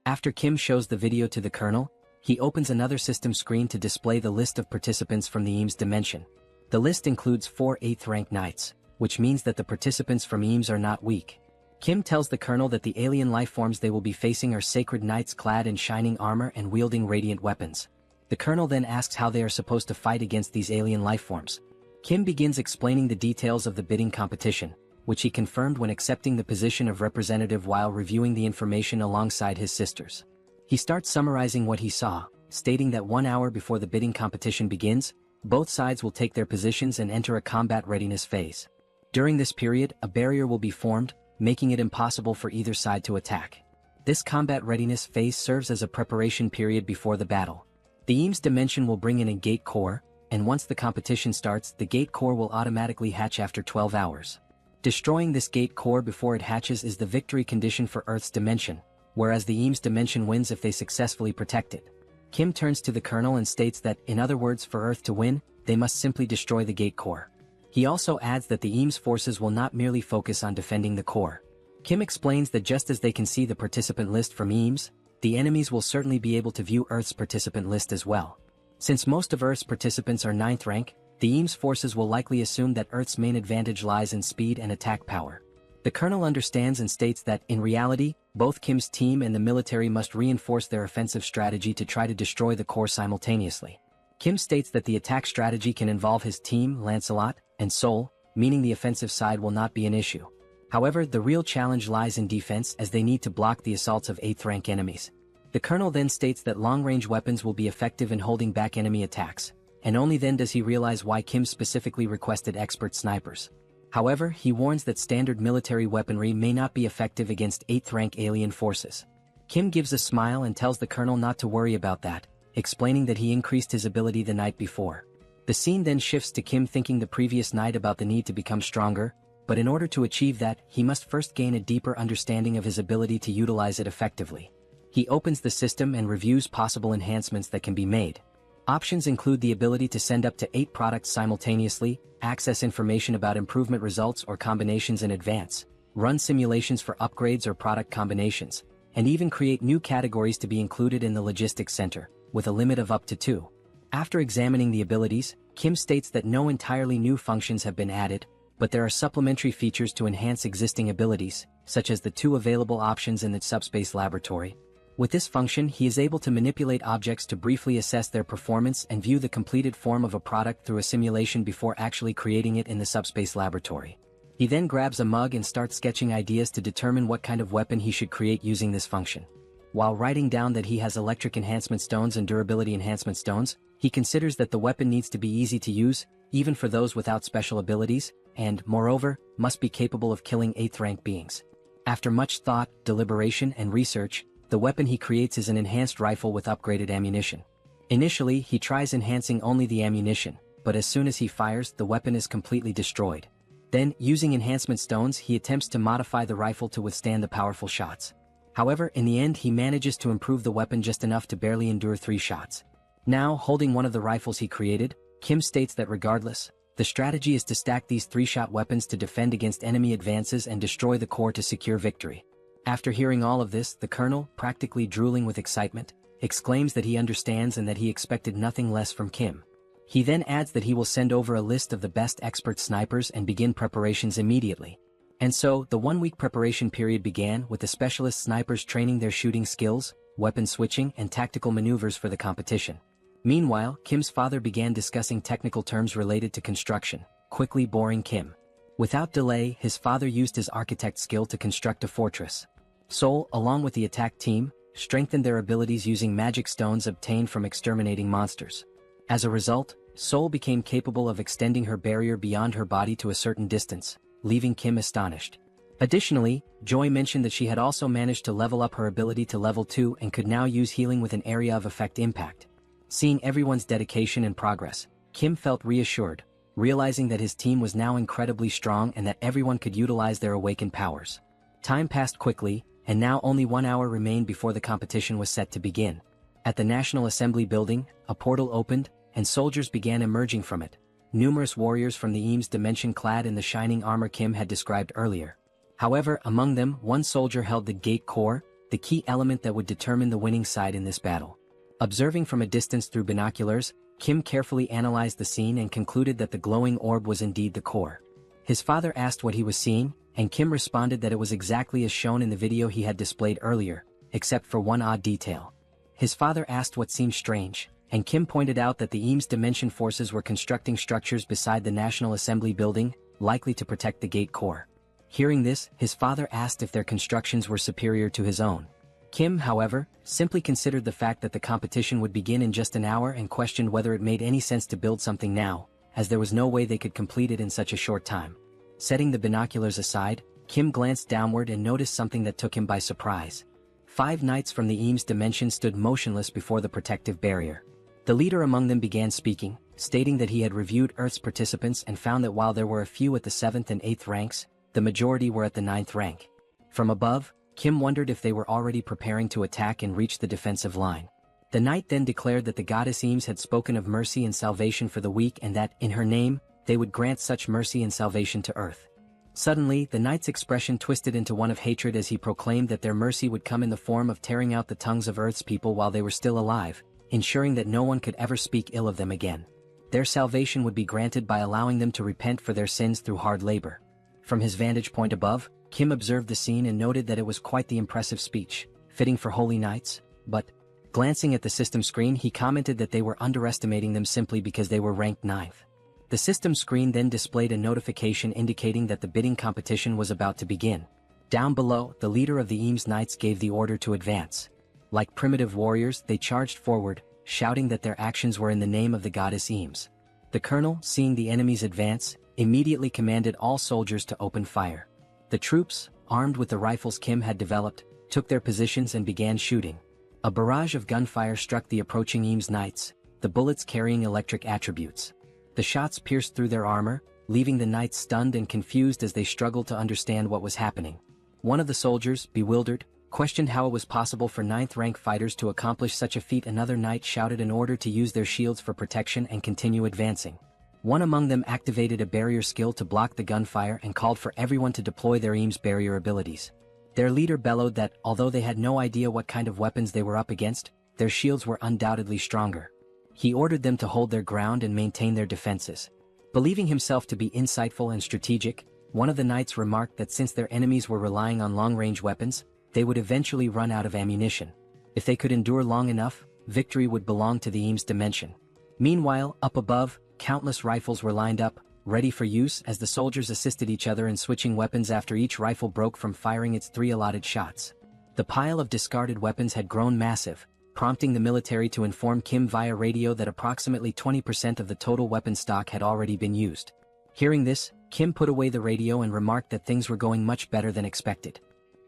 After Kim shows the video to the colonel, he opens another system screen to display the list of participants from the Eames dimension. The list includes 4 8th rank knights, which means that the participants from Eames are not weak. Kim tells the colonel that the alien lifeforms they will be facing are sacred knights clad in shining armor and wielding radiant weapons. The colonel then asks how they are supposed to fight against these alien lifeforms. Kim begins explaining the details of the bidding competition, which he confirmed when accepting the position of representative while reviewing the information alongside his sisters. He starts summarizing what he saw, stating that 1 hour before the bidding competition begins, both sides will take their positions and enter a combat readiness phase. During this period, a barrier will be formed, making it impossible for either side to attack. This combat readiness phase serves as a preparation period before the battle. The Eames dimension will bring in a gate core, and once the competition starts, the gate core will automatically hatch after 12 hours. Destroying this gate core before it hatches is the victory condition for Earth's dimension, whereas the Eames dimension wins if they successfully protect it. Kim turns to the colonel and states that, in other words, for Earth to win, they must simply destroy the gate core. He also adds that the Eames forces will not merely focus on defending the core. Kim explains that just as they can see the participant list from Eames, the enemies will certainly be able to view Earth's participant list as well. Since most of Earth's participants are 9th rank, the Eames forces will likely assume that Earth's main advantage lies in speed and attack power. The colonel understands and states that, in reality, both Kim's team and the military must reinforce their offensive strategy to try to destroy the core simultaneously. Kim states that the attack strategy can involve his team, Lancelot, and Sol, meaning the offensive side will not be an issue. However, the real challenge lies in defense as they need to block the assaults of 8th rank enemies. The colonel then states that long-range weapons will be effective in holding back enemy attacks, and only then does he realize why Kim specifically requested expert snipers. However, he warns that standard military weaponry may not be effective against 8th rank alien forces. Kim gives a smile and tells the colonel not to worry about that, explaining that he increased his ability the night before. The scene then shifts to Kim thinking the previous night about the need to become stronger, but in order to achieve that, he must first gain a deeper understanding of his ability to utilize it effectively. He opens the system and reviews possible enhancements that can be made. Options include the ability to send up to 8 products simultaneously, access information about improvement results or combinations in advance, run simulations for upgrades or product combinations, and even create new categories to be included in the logistics center, with a limit of up to 2. After examining the abilities, Kim states that no entirely new functions have been added, but there are supplementary features to enhance existing abilities, such as the 2 available options in the Subspace laboratory. With this function, he is able to manipulate objects to briefly assess their performance and view the completed form of a product through a simulation before actually creating it in the Subspace laboratory. He then grabs a mug and starts sketching ideas to determine what kind of weapon he should create using this function. While writing down that he has electric enhancement stones and durability enhancement stones, he considers that the weapon needs to be easy to use, even for those without special abilities, and, moreover, must be capable of killing 8th rank beings. After much thought, deliberation, and research, the weapon he creates is an enhanced rifle with upgraded ammunition. Initially, he tries enhancing only the ammunition, but as soon as he fires, the weapon is completely destroyed. Then, using enhancement stones, he attempts to modify the rifle to withstand the powerful shots. However, in the end, he manages to improve the weapon just enough to barely endure 3 shots. Now, holding one of the rifles he created, Kim states that regardless, the strategy is to stack these 3-shot weapons to defend against enemy advances and destroy the core to secure victory. After hearing all of this, the colonel, practically drooling with excitement, exclaims that he understands and that he expected nothing less from Kim. He then adds that he will send over a list of the best expert snipers and begin preparations immediately. And so, the 1-week preparation period began with the specialist snipers training their shooting skills, weapon switching, and tactical maneuvers for the competition. Meanwhile, Kim's father began discussing technical terms related to construction, quickly boring Kim. Without delay, his father used his architect skill to construct a fortress. Sol, along with the attack team, strengthened their abilities using magic stones obtained from exterminating monsters. As a result, Sol became capable of extending her barrier beyond her body to a certain distance, leaving Kim astonished. Additionally, Joy mentioned that she had also managed to level up her ability to level 2 and could now use healing with an area of effect impact. Seeing everyone's dedication and progress, Kim felt reassured, realizing that his team was now incredibly strong and that everyone could utilize their awakened powers. Time passed quickly, and now only 1 hour remained before the competition was set to begin. At the National Assembly building, a portal opened, and soldiers began emerging from it. Numerous warriors from the Eames dimension clad in the shining armor Kim had described earlier. However, among them, one soldier held the gate core, the key element that would determine the winning side in this battle. Observing from a distance through binoculars, Kim carefully analyzed the scene and concluded that the glowing orb was indeed the core. His father asked what he was seeing, and Kim responded that it was exactly as shown in the video he had displayed earlier, except for one odd detail. His father asked what seemed strange, and Kim pointed out that the Eames Dimension forces were constructing structures beside the National Assembly building, likely to protect the gate core. Hearing this, his father asked if their constructions were superior to his own. Kim, however, simply considered the fact that the competition would begin in just an hour and questioned whether it made any sense to build something now, as there was no way they could complete it in such a short time. Setting the binoculars aside, Kim glanced downward and noticed something that took him by surprise. 5 knights from the Eames Dimension stood motionless before the protective barrier. The leader among them began speaking, stating that he had reviewed Earth's participants and found that while there were a few at the 7th and 8th ranks, the majority were at the 9th rank. From above, Kim wondered if they were already preparing to attack and reach the defensive line. The knight then declared that the goddess Eames had spoken of mercy and salvation for the weak and that, in her name, they would grant such mercy and salvation to Earth. Suddenly, the knight's expression twisted into one of hatred as he proclaimed that their mercy would come in the form of tearing out the tongues of Earth's people while they were still alive, ensuring that no one could ever speak ill of them again. Their salvation would be granted by allowing them to repent for their sins through hard labor. From his vantage point above, Kim observed the scene and noted that it was quite the impressive speech, fitting for holy knights, but, glancing at the system screen, he commented that they were underestimating them simply because they were ranked 9th. The system screen then displayed a notification indicating that the bidding competition was about to begin. Down below, the leader of the Eames Knights gave the order to advance. Like primitive warriors, they charged forward, shouting that their actions were in the name of the goddess Eames. The colonel, seeing the enemies advance, immediately commanded all soldiers to open fire. The troops, armed with the rifles Kim had developed, took their positions and began shooting. A barrage of gunfire struck the approaching Eames Knights, the bullets carrying electric attributes. The shots pierced through their armor, leaving the knights stunned and confused as they struggled to understand what was happening. One of the soldiers, bewildered, questioned how it was possible for 9th-rank fighters to accomplish such a feat. Another knight shouted an order to use their shields for protection and continue advancing. One among them activated a barrier skill to block the gunfire and called for everyone to deploy their Eames barrier abilities. Their leader bellowed that, although they had no idea what kind of weapons they were up against, their shields were undoubtedly stronger. He ordered them to hold their ground and maintain their defenses. Believing himself to be insightful and strategic, one of the knights remarked that since their enemies were relying on long-range weapons, they would eventually run out of ammunition. If they could endure long enough, victory would belong to the Eames Dimension. Meanwhile, up above, countless rifles were lined up, ready for use as the soldiers assisted each other in switching weapons after each rifle broke from firing its 3 allotted shots. The pile of discarded weapons had grown massive, prompting the military to inform Kim via radio that approximately 20% of the total weapon stock had already been used. Hearing this, Kim put away the radio and remarked that things were going much better than expected.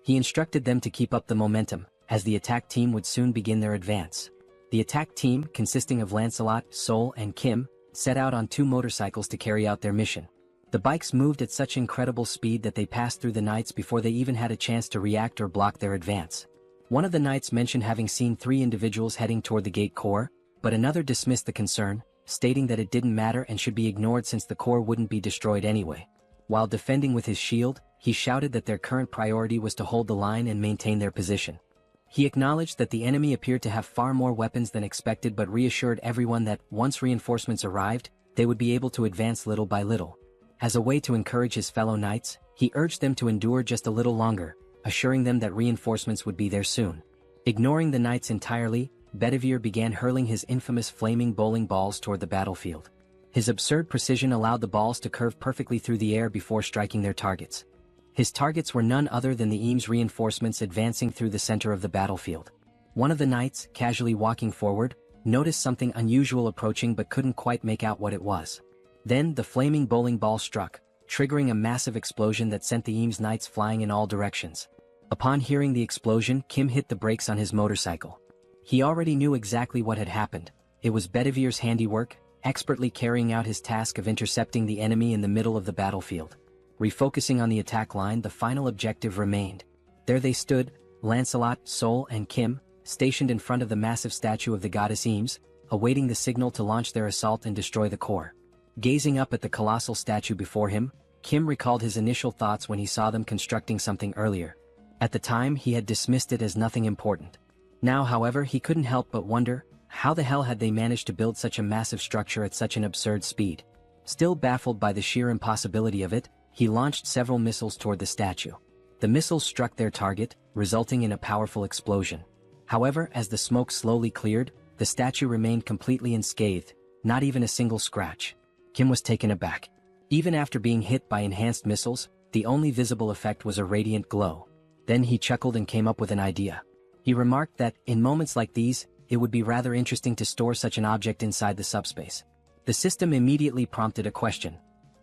He instructed them to keep up the momentum, as the attack team would soon begin their advance. The attack team, consisting of Lancelot, Sol, and Kim, set out on 2 motorcycles to carry out their mission. The bikes moved at such incredible speed that they passed through the knights before they even had a chance to react or block their advance. One of the knights mentioned having seen 3 individuals heading toward the gate core, but another dismissed the concern, stating that it didn't matter and should be ignored since the core wouldn't be destroyed anyway. While defending with his shield, he shouted that their current priority was to hold the line and maintain their position. He acknowledged that the enemy appeared to have far more weapons than expected but reassured everyone that, once reinforcements arrived, they would be able to advance little by little. As a way to encourage his fellow knights, he urged them to endure just a little longer, assuring them that reinforcements would be there soon. Ignoring the knights entirely, Bedivere began hurling his infamous flaming bowling balls toward the battlefield. His absurd precision allowed the balls to curve perfectly through the air before striking their targets. His targets were none other than the Eames reinforcements advancing through the center of the battlefield. One of the knights, casually walking forward, noticed something unusual approaching but couldn't quite make out what it was. Then the flaming bowling ball struck, triggering a massive explosion that sent the Eames knights flying in all directions. Upon hearing the explosion, Kim hit the brakes on his motorcycle. He already knew exactly what had happened. It was Bedivere's handiwork, expertly carrying out his task of intercepting the enemy in the middle of the battlefield. Refocusing on the attack line, the final objective remained. There they stood, Lancelot, Sol, and Kim, stationed in front of the massive statue of the goddess Eames, awaiting the signal to launch their assault and destroy the core. Gazing up at the colossal statue before him, Kim recalled his initial thoughts when he saw them constructing something earlier. At the time, he had dismissed it as nothing important. Now, however, he couldn't help but wonder, How the hell had they managed to build such a massive structure at such an absurd speed? Still baffled by the sheer impossibility of it, he launched several missiles toward the statue. The missiles struck their target, resulting in a powerful explosion. However, as the smoke slowly cleared, the statue remained completely unscathed, not even a single scratch. Kim was taken aback. Even after being hit by enhanced missiles, the only visible effect was a radiant glow. Then he chuckled and came up with an idea. He remarked that, in moments like these, it would be rather interesting to store such an object inside the subspace. The system immediately prompted a question.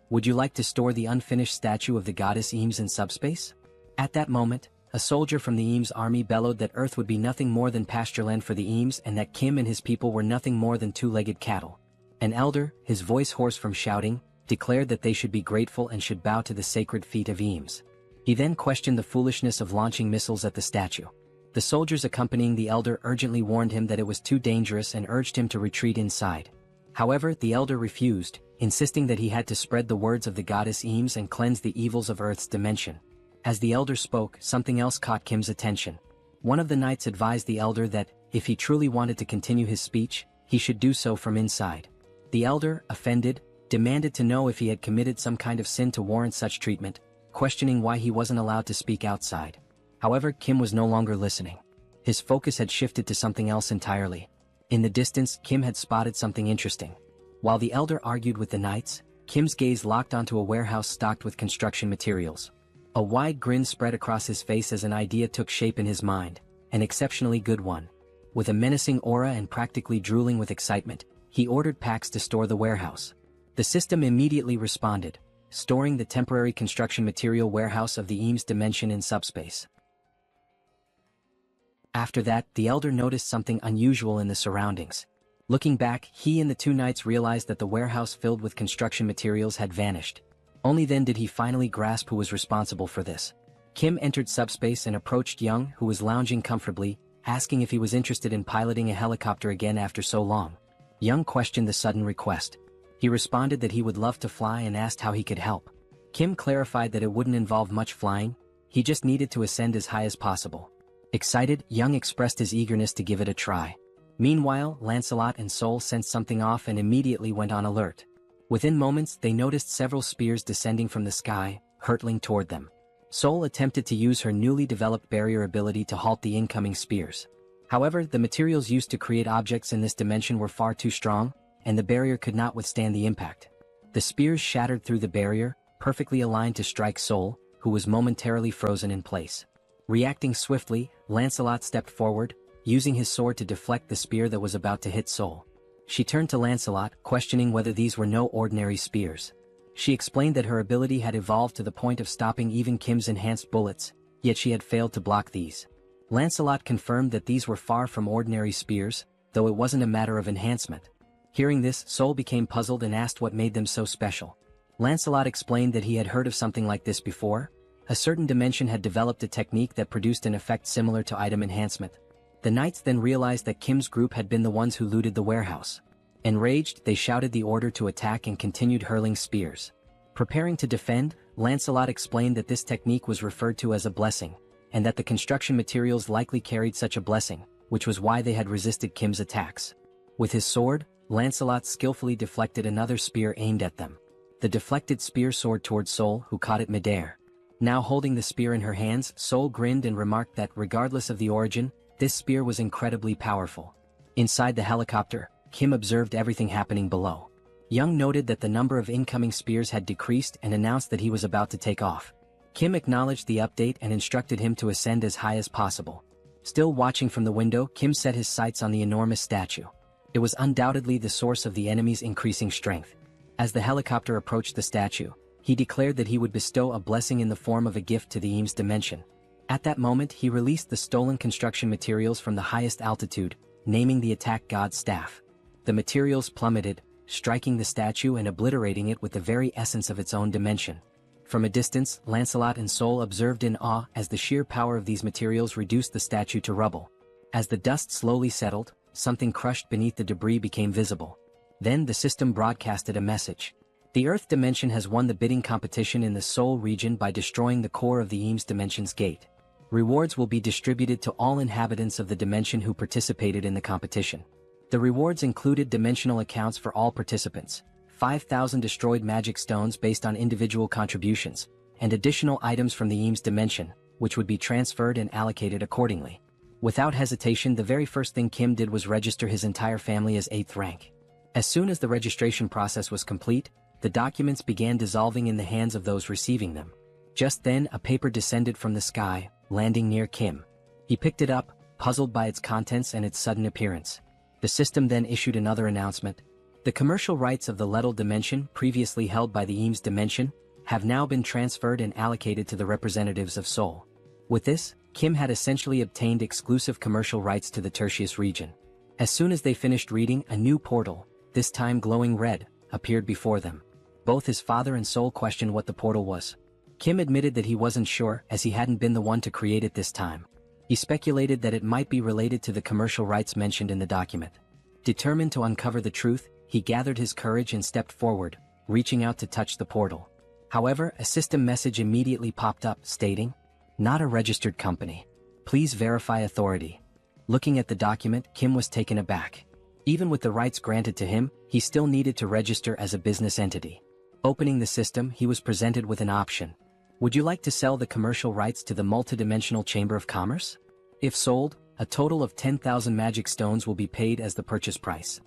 Would you like to store the unfinished statue of the goddess Eames in subspace? At that moment, a soldier from the Eames army bellowed that Earth would be nothing more than pastureland for the Eames and that Kim and his people were nothing more than two-legged cattle. An elder, his voice hoarse from shouting, declared that they should be grateful and should bow to the sacred feet of Eames. He then questioned the foolishness of launching missiles at the statue. The soldiers accompanying the elder urgently warned him that it was too dangerous and urged him to retreat inside. However, the elder refused, insisting that he had to spread the words of the goddess Eames and cleanse the evils of Earth's dimension. As the elder spoke, something else caught Kim's attention. One of the knights advised the elder that, if he truly wanted to continue his speech, he should do so from inside. The elder, offended, demanded to know if he had committed some kind of sin to warrant such treatment, questioning why he wasn't allowed to speak outside. However, Kim was no longer listening. His focus had shifted to something else entirely. In the distance, Kim had spotted something interesting. While the elder argued with the knights, Kim's gaze locked onto a warehouse stocked with construction materials. A wide grin spread across his face as an idea took shape in his mind, an exceptionally good one. With a menacing aura and practically drooling with excitement, he ordered Pax to store the warehouse. The system immediately responded, storing the temporary construction material warehouse of the Eames dimension in subspace. After that, the elder noticed something unusual in the surroundings. Looking back, he and the two knights realized that the warehouse filled with construction materials had vanished. Only then did he finally grasp who was responsible for this. Kim entered subspace and approached Young, who was lounging comfortably, asking if he was interested in piloting a helicopter again after so long. Young questioned the sudden request. He responded that he would love to fly and asked how he could help. Kim clarified that it wouldn't involve much flying, he just needed to ascend as high as possible. Excited, Young expressed his eagerness to give it a try. Meanwhile, Lancelot and Sol sensed something off and immediately went on alert. Within moments, they noticed several spears descending from the sky, hurtling toward them. Sol attempted to use her newly developed barrier ability to halt the incoming spears. However, the materials used to create objects in this dimension were far too strong, and the barrier could not withstand the impact. The spears shattered through the barrier, perfectly aligned to strike Sol, who was momentarily frozen in place. Reacting swiftly, Lancelot stepped forward, using his sword to deflect the spear that was about to hit Sol. She turned to Lancelot, questioning whether these were no ordinary spears. She explained that her ability had evolved to the point of stopping even Kim's enhanced bullets, yet she had failed to block these. Lancelot confirmed that these were far from ordinary spears, though it wasn't a matter of enhancement. Hearing this, Sol became puzzled and asked what made them so special. Lancelot explained that he had heard of something like this before. A certain dimension had developed a technique that produced an effect similar to item enhancement. The knights then realized that Kim's group had been the ones who looted the warehouse. Enraged, they shouted the order to attack and continued hurling spears. Preparing to defend, Lancelot explained that this technique was referred to as a blessing, and that the construction materials likely carried such a blessing, which was why they had resisted Kim's attacks. With his sword, Lancelot skillfully deflected another spear aimed at them. The deflected spear soared toward Sol, who caught it midair. Now holding the spear in her hands, Sol grinned and remarked that regardless of the origin, this spear was incredibly powerful. Inside the helicopter, Kim observed everything happening below. Young noted that the number of incoming spears had decreased and announced that he was about to take off. Kim acknowledged the update and instructed him to ascend as high as possible. Still watching from the window, Kim set his sights on the enormous statue. It was undoubtedly the source of the enemy's increasing strength. As the helicopter approached the statue, he declared that he would bestow a blessing in the form of a gift to the Eames dimension. At that moment, he released the stolen construction materials from the highest altitude, naming the attack god's staff. The materials plummeted, striking the statue and obliterating it with the very essence of its own dimension. From a distance, Lancelot and Sol observed in awe as the sheer power of these materials reduced the statue to rubble. As the dust slowly settled, something crushed beneath the debris became visible. Then the system broadcasted a message. The Earth dimension has won the bidding competition in the Sol region by destroying the core of the Eames dimension's gate. Rewards will be distributed to all inhabitants of the dimension who participated in the competition. The rewards included dimensional accounts for all participants, 5,000 destroyed magic stones based on individual contributions, and additional items from the Eames dimension, which would be transferred and allocated accordingly. Without hesitation, the very first thing Kim did was register his entire family as 8th rank. As soon as the registration process was complete, the documents began dissolving in the hands of those receiving them. Just then, a paper descended from the sky, landing near Kim. He picked it up, puzzled by its contents and its sudden appearance. The system then issued another announcement. The commercial rights of the Lettal dimension, previously held by the Eames dimension, have now been transferred and allocated to the representatives of Seoul. With this, Kim had essentially obtained exclusive commercial rights to the Tertius region. As soon as they finished reading, a new portal, this time glowing red, appeared before them. Both his father and Seoul questioned what the portal was. Kim admitted that he wasn't sure, as he hadn't been the one to create it this time. He speculated that it might be related to the commercial rights mentioned in the document. Determined to uncover the truth, he gathered his courage and stepped forward, reaching out to touch the portal. However, a system message immediately popped up, stating, "Not a registered company. Please verify authority." Looking at the document, Kim was taken aback. Even with the rights granted to him, he still needed to register as a business entity. Opening the system, he was presented with an option. Would you like to sell the commercial rights to the multidimensional Chamber of Commerce? If sold, a total of 10,000 magic stones will be paid as the purchase price.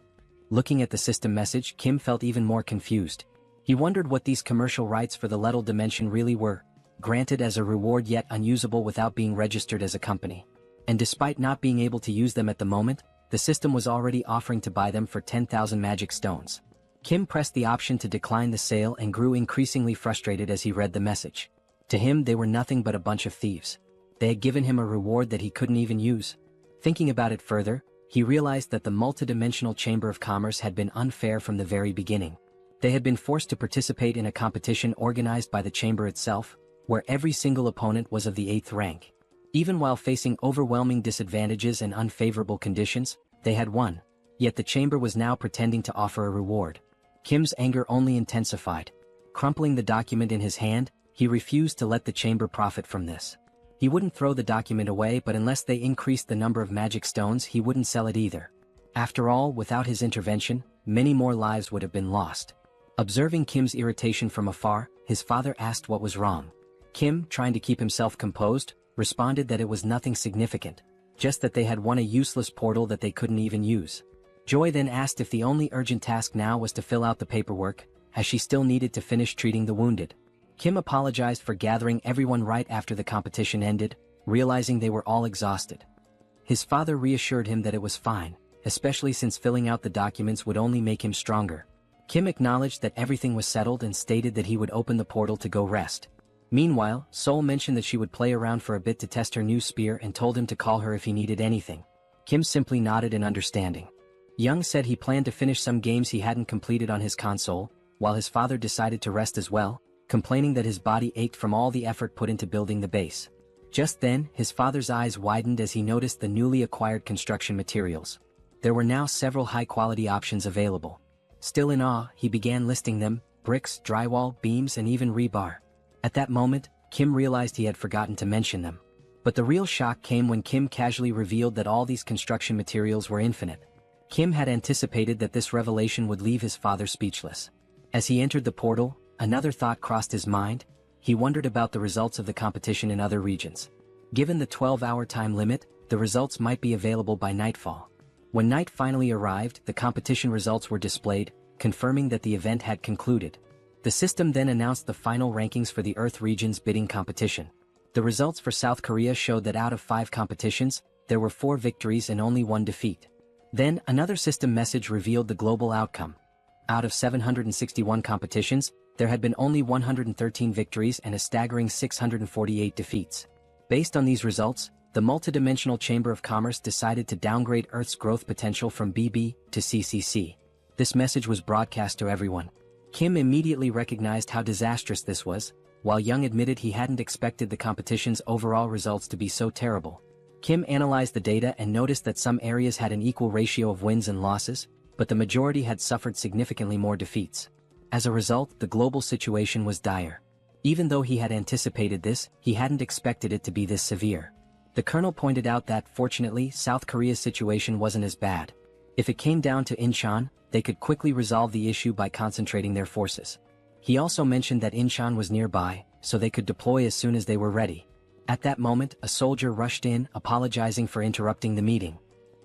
Looking at the system message, Kim felt even more confused. He wondered what these commercial rights for the Lettal dimension really were, granted as a reward yet unusable without being registered as a company. And despite not being able to use them at the moment, the system was already offering to buy them for 10,000 magic stones. Kim pressed the option to decline the sale and grew increasingly frustrated as he read the message. To him, they were nothing but a bunch of thieves. They had given him a reward that he couldn't even use. Thinking about it further, he realized that the multidimensional Chamber of Commerce had been unfair from the very beginning. They had been forced to participate in a competition organized by the Chamber itself, where every single opponent was of the 8th rank. Even while facing overwhelming disadvantages and unfavorable conditions, they had won. Yet the Chamber was now pretending to offer a reward. Kim's anger only intensified. Crumpling the document in his hand, he refused to let the Chamber profit from this. He wouldn't throw the document away, but unless they increased the number of magic stones, he wouldn't sell it either. After all, without his intervention, many more lives would have been lost. Observing Kim's irritation from afar, his father asked what was wrong. Kim, trying to keep himself composed, responded that it was nothing significant, just that they had won a useless portal that they couldn't even use. Joy then asked if the only urgent task now was to fill out the paperwork, as she still needed to finish treating the wounded. Kim apologized for gathering everyone right after the competition ended, realizing they were all exhausted. His father reassured him that it was fine, especially since filling out the documents would only make him stronger. Kim acknowledged that everything was settled and stated that he would open the portal to go rest. Meanwhile, Seoul mentioned that she would play around for a bit to test her new spear and told him to call her if he needed anything. Kim simply nodded in understanding. Young said he planned to finish some games he hadn't completed on his console, while his father decided to rest as well, complaining that his body ached from all the effort put into building the base. Just then, his father's eyes widened as he noticed the newly acquired construction materials. There were now several high-quality options available. Still in awe, he began listing them: bricks, drywall, beams, and even rebar. At that moment, Kim realized he had forgotten to mention them. But the real shock came when Kim casually revealed that all these construction materials were infinite. Kim had anticipated that this revelation would leave his father speechless. As he entered the portal, another thought crossed his mind. He wondered about the results of the competition in other regions. Given the 12-hour time limit, the results might be available by nightfall. When night finally arrived, the competition results were displayed, confirming that the event had concluded. The system then announced the final rankings for the Earth region's bidding competition. The results for South Korea showed that out of 5 competitions, there were 4 victories and only 1 defeat. Then, another system message revealed the global outcome. Out of 761 competitions, there had been only 113 victories and a staggering 648 defeats. Based on these results, the multidimensional Chamber of Commerce decided to downgrade Earth's growth potential from BB to CCC. This message was broadcast to everyone. Kim immediately recognized how disastrous this was, while Young admitted he hadn't expected the competition's overall results to be so terrible. Kim analyzed the data and noticed that some areas had an equal ratio of wins and losses, but the majority had suffered significantly more defeats. As a result, the global situation was dire. Even though he had anticipated this, he hadn't expected it to be this severe. The colonel pointed out that, fortunately, South Korea's situation wasn't as bad. If it came down to Incheon, they could quickly resolve the issue by concentrating their forces. He also mentioned that Incheon was nearby, so they could deploy as soon as they were ready. At that moment, a soldier rushed in, apologizing for interrupting the meeting.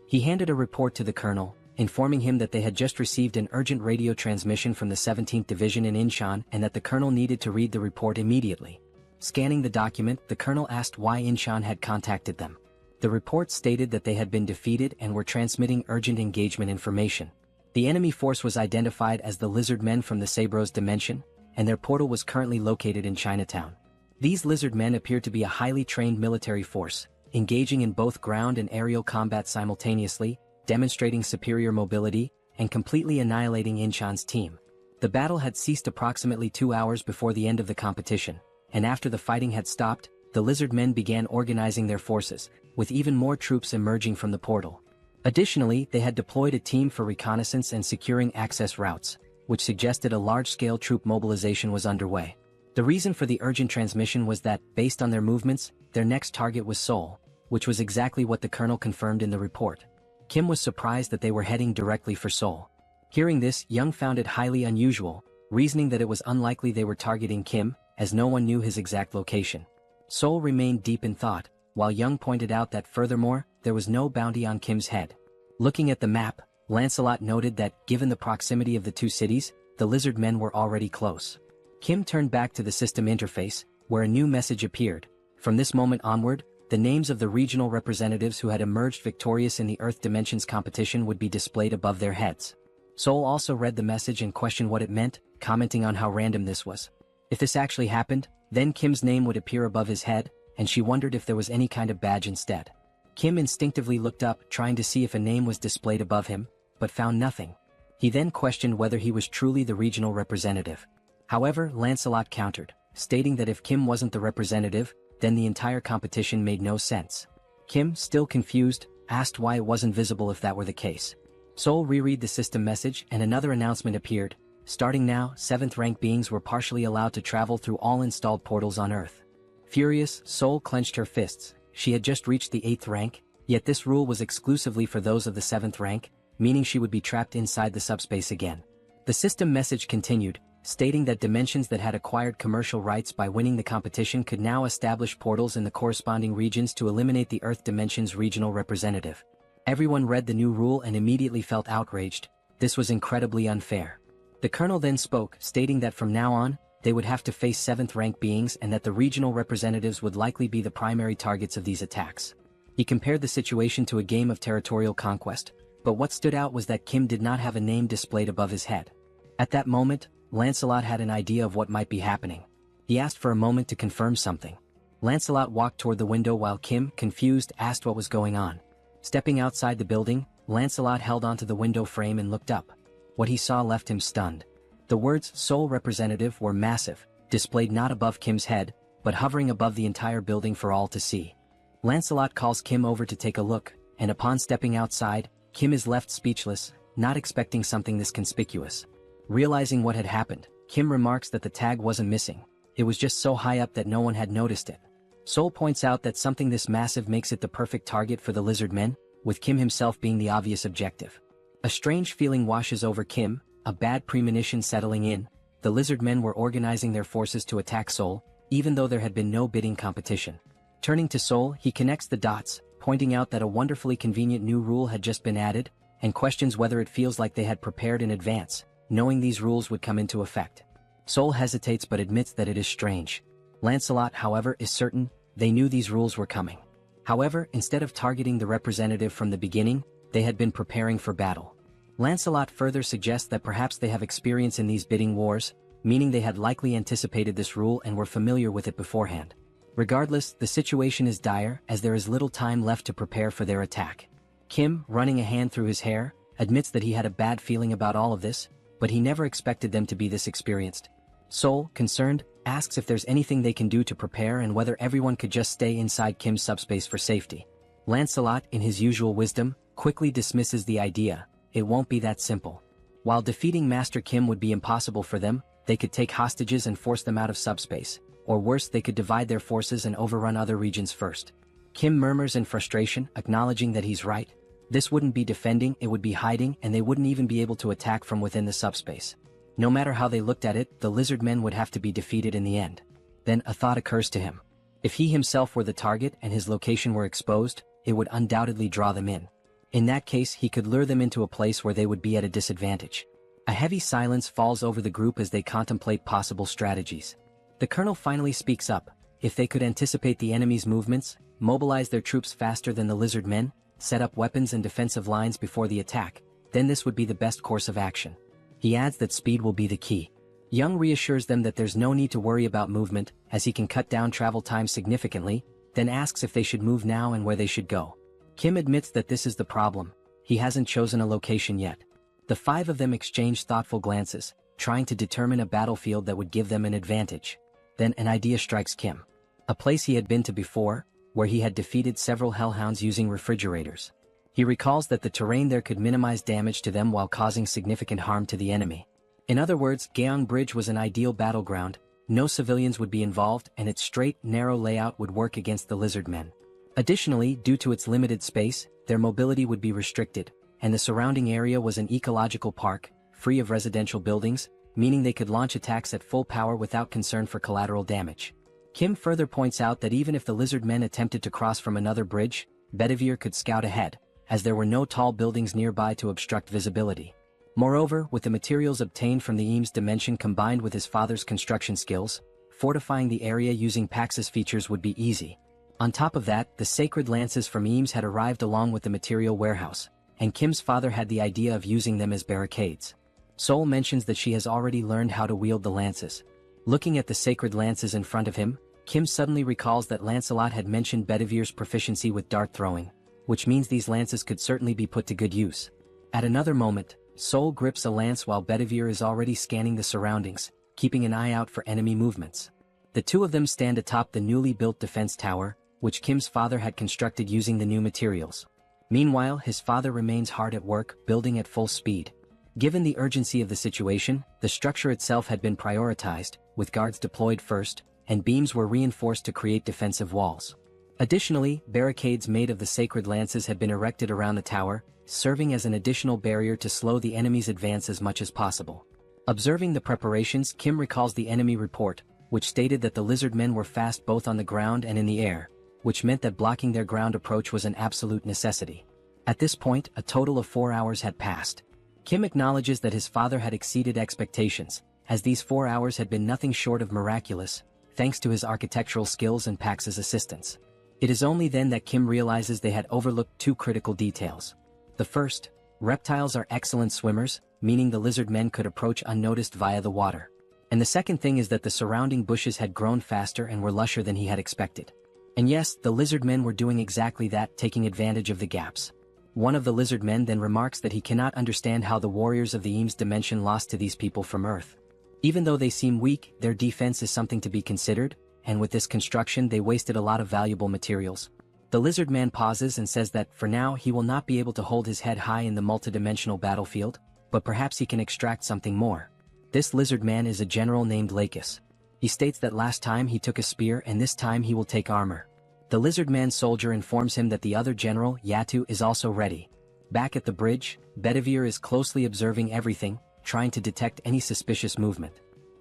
He handed a report to the colonel, informing him that they had just received an urgent radio transmission from the 17th Division in Incheon and that the colonel needed to read the report immediately. Scanning the document, the colonel asked why Incheon had contacted them. The report stated that they had been defeated and were transmitting urgent engagement information. The enemy force was identified as the Lizard Men from the Sabros dimension, and their portal was currently located in Chinatown. These Lizard Men appeared to be a highly trained military force, engaging in both ground and aerial combat simultaneously, demonstrating superior mobility, and completely annihilating Incheon's team. The battle had ceased approximately 2 hours before the end of the competition, and after the fighting had stopped, the Lizard Men began organizing their forces, with even more troops emerging from the portal. Additionally, they had deployed a team for reconnaissance and securing access routes, which suggested a large-scale troop mobilization was underway. The reason for the urgent transmission was that, based on their movements, their next target was Seoul, which was exactly what the colonel confirmed in the report. Kim was surprised that they were heading directly for Seoul. Hearing this, Young found it highly unusual, reasoning that it was unlikely they were targeting Kim, as no one knew his exact location. Seoul remained deep in thought, while Young pointed out that furthermore, there was no bounty on Kim's head. Looking at the map, Lancelot noted that, given the proximity of the two cities, the Lizard Men were already close. Kim turned back to the system interface, where a new message appeared. From this moment onward, the names of the regional representatives who had emerged victorious in the Earth Dimensions competition would be displayed above their heads. Seoul also read the message and questioned what it meant, commenting on how random this was. If this actually happened, then Kim's name would appear above his head, and she wondered if there was any kind of badge instead. Kim instinctively looked up, trying to see if a name was displayed above him, but found nothing. He then questioned whether he was truly the regional representative. However, Lancelot countered, stating that if Kim wasn't the representative, then the entire competition made no sense. Kim, still confused, asked why it wasn't visible if that were the case. Seoul reread the system message and another announcement appeared. Starting now, 7th rank beings were partially allowed to travel through all installed portals on Earth. Furious, Seoul clenched her fists. She had just reached the 8th rank, yet this rule was exclusively for those of the 7th rank, meaning she would be trapped inside the subspace again. The system message continued, stating that dimensions that had acquired commercial rights by winning the competition could now establish portals in the corresponding regions to eliminate the Earth Dimension's regional representative. Everyone read the new rule and immediately felt outraged. This was incredibly unfair. The colonel then spoke, stating that from now on, they would have to face 7th rank beings and that the regional representatives would likely be the primary targets of these attacks. He compared the situation to a game of territorial conquest, but what stood out was that Kim did not have a name displayed above his head. At that moment, Lancelot had an idea of what might be happening. He asked for a moment to confirm something. Lancelot walked toward the window while Kim, confused, asked what was going on. Stepping outside the building, Lancelot held onto the window frame and looked up. What he saw left him stunned. The words "Seoul Representative" were massive, displayed not above Kim's head, but hovering above the entire building for all to see. Lancelot calls Kim over to take a look, and upon stepping outside, Kim is left speechless, not expecting something this conspicuous. Realizing what had happened, Kim remarks that the tag wasn't missing. It was just so high up that no one had noticed it. Seoul points out that something this massive makes it the perfect target for the Lizard Men, with Kim himself being the obvious objective. A strange feeling washes over Kim, a bad premonition settling in. The Lizard Men were organizing their forces to attack Seoul, even though there had been no bidding competition. Turning to Seoul, he connects the dots, pointing out that a wonderfully convenient new rule had just been added, and questions whether it feels like they had prepared in advance, knowing these rules would come into effect. Seoul hesitates but admits that it is strange. Lancelot, however, is certain they knew these rules were coming. However, instead of targeting the representative from the beginning, they had been preparing for battle. Lancelot further suggests that perhaps they have experience in these bidding wars, meaning they had likely anticipated this rule and were familiar with it beforehand. Regardless, the situation is dire as there is little time left to prepare for their attack. Kim, running a hand through his hair, admits that he had a bad feeling about all of this, but he never expected them to be this experienced. Seoul, concerned, asks if there's anything they can do to prepare and whether everyone could just stay inside Kim's subspace for safety. Lancelot, in his usual wisdom, quickly dismisses the idea. It won't be that simple. While defeating Master Kim would be impossible for them, they could take hostages and force them out of subspace, or worse, they could divide their forces and overrun other regions first. Kim murmurs in frustration, acknowledging that he's right. This wouldn't be defending, it would be hiding, and they wouldn't even be able to attack from within the subspace. No matter how they looked at it, the lizard men would have to be defeated in the end. Then a thought occurs to him. If he himself were the target and his location were exposed, it would undoubtedly draw them in. In that case, he could lure them into a place where they would be at a disadvantage. A heavy silence falls over the group as they contemplate possible strategies. The colonel finally speaks up. If they could anticipate the enemy's movements, mobilize their troops faster than the lizard men, set up weapons and defensive lines before the attack, then this would be the best course of action. He adds that speed will be the key. Young reassures them that there's no need to worry about movement, as he can cut down travel time significantly, then asks if they should move now and where they should go. Kim admits that this is the problem. He hasn't chosen a location yet. The five of them exchange thoughtful glances, trying to determine a battlefield that would give them an advantage. Then an idea strikes Kim. A place he had been to before, where he had defeated several hellhounds using refrigerators. He recalls that the terrain there could minimize damage to them while causing significant harm to the enemy. In other words, Gyeong Bridge was an ideal battleground, no civilians would be involved, and its straight, narrow layout would work against the lizard men. Additionally, due to its limited space, their mobility would be restricted, and the surrounding area was an ecological park, free of residential buildings, meaning they could launch attacks at full power without concern for collateral damage. Kim further points out that even if the lizard men attempted to cross from another bridge, Bedivere could scout ahead, as there were no tall buildings nearby to obstruct visibility. Moreover, with the materials obtained from the Eames dimension combined with his father's construction skills, fortifying the area using Pax's features would be easy. On top of that, the sacred lances from Eames had arrived along with the material warehouse, and Kim's father had the idea of using them as barricades. Sol mentions that she has already learned how to wield the lances. Looking at the sacred lances in front of him, Kim suddenly recalls that Lancelot had mentioned Bedivere's proficiency with dart throwing, which means these lances could certainly be put to good use. At another moment, Sol grips a lance while Bedivere is already scanning the surroundings, keeping an eye out for enemy movements. The two of them stand atop the newly built defense tower, which Kim's father had constructed using the new materials. Meanwhile, his father remains hard at work, building at full speed. Given the urgency of the situation, the structure itself had been prioritized, with guards deployed first, and beams were reinforced to create defensive walls. Additionally, barricades made of the sacred lances had been erected around the tower, serving as an additional barrier to slow the enemy's advance as much as possible. Observing the preparations, Kim recalls the enemy report, which stated that the lizard men were fast both on the ground and in the air, which meant that blocking their ground approach was an absolute necessity. At this point, a total of 4 hours had passed. Kim acknowledges that his father had exceeded expectations, as these 4 hours had been nothing short of miraculous, thanks to his architectural skills and Pax's assistance. It is only then that Kim realizes they had overlooked two critical details. The first, reptiles are excellent swimmers, meaning the lizard men could approach unnoticed via the water. And the second thing is that the surrounding bushes had grown faster and were lusher than he had expected. And yes, the lizard men were doing exactly that, taking advantage of the gaps. One of the lizard men then remarks that he cannot understand how the warriors of the Eames dimension lost to these people from Earth. Even though they seem weak, their defense is something to be considered, and with this construction they wasted a lot of valuable materials. The lizard man pauses and says that, for now, he will not be able to hold his head high in the multidimensional battlefield, but perhaps he can extract something more. This lizard man is a general named Lakis. He states that last time he took a spear and this time he will take armor. The lizard man soldier informs him that the other general, Yatu, is also ready. Back at the bridge, Bedivere is closely observing everything, trying to detect any suspicious movement.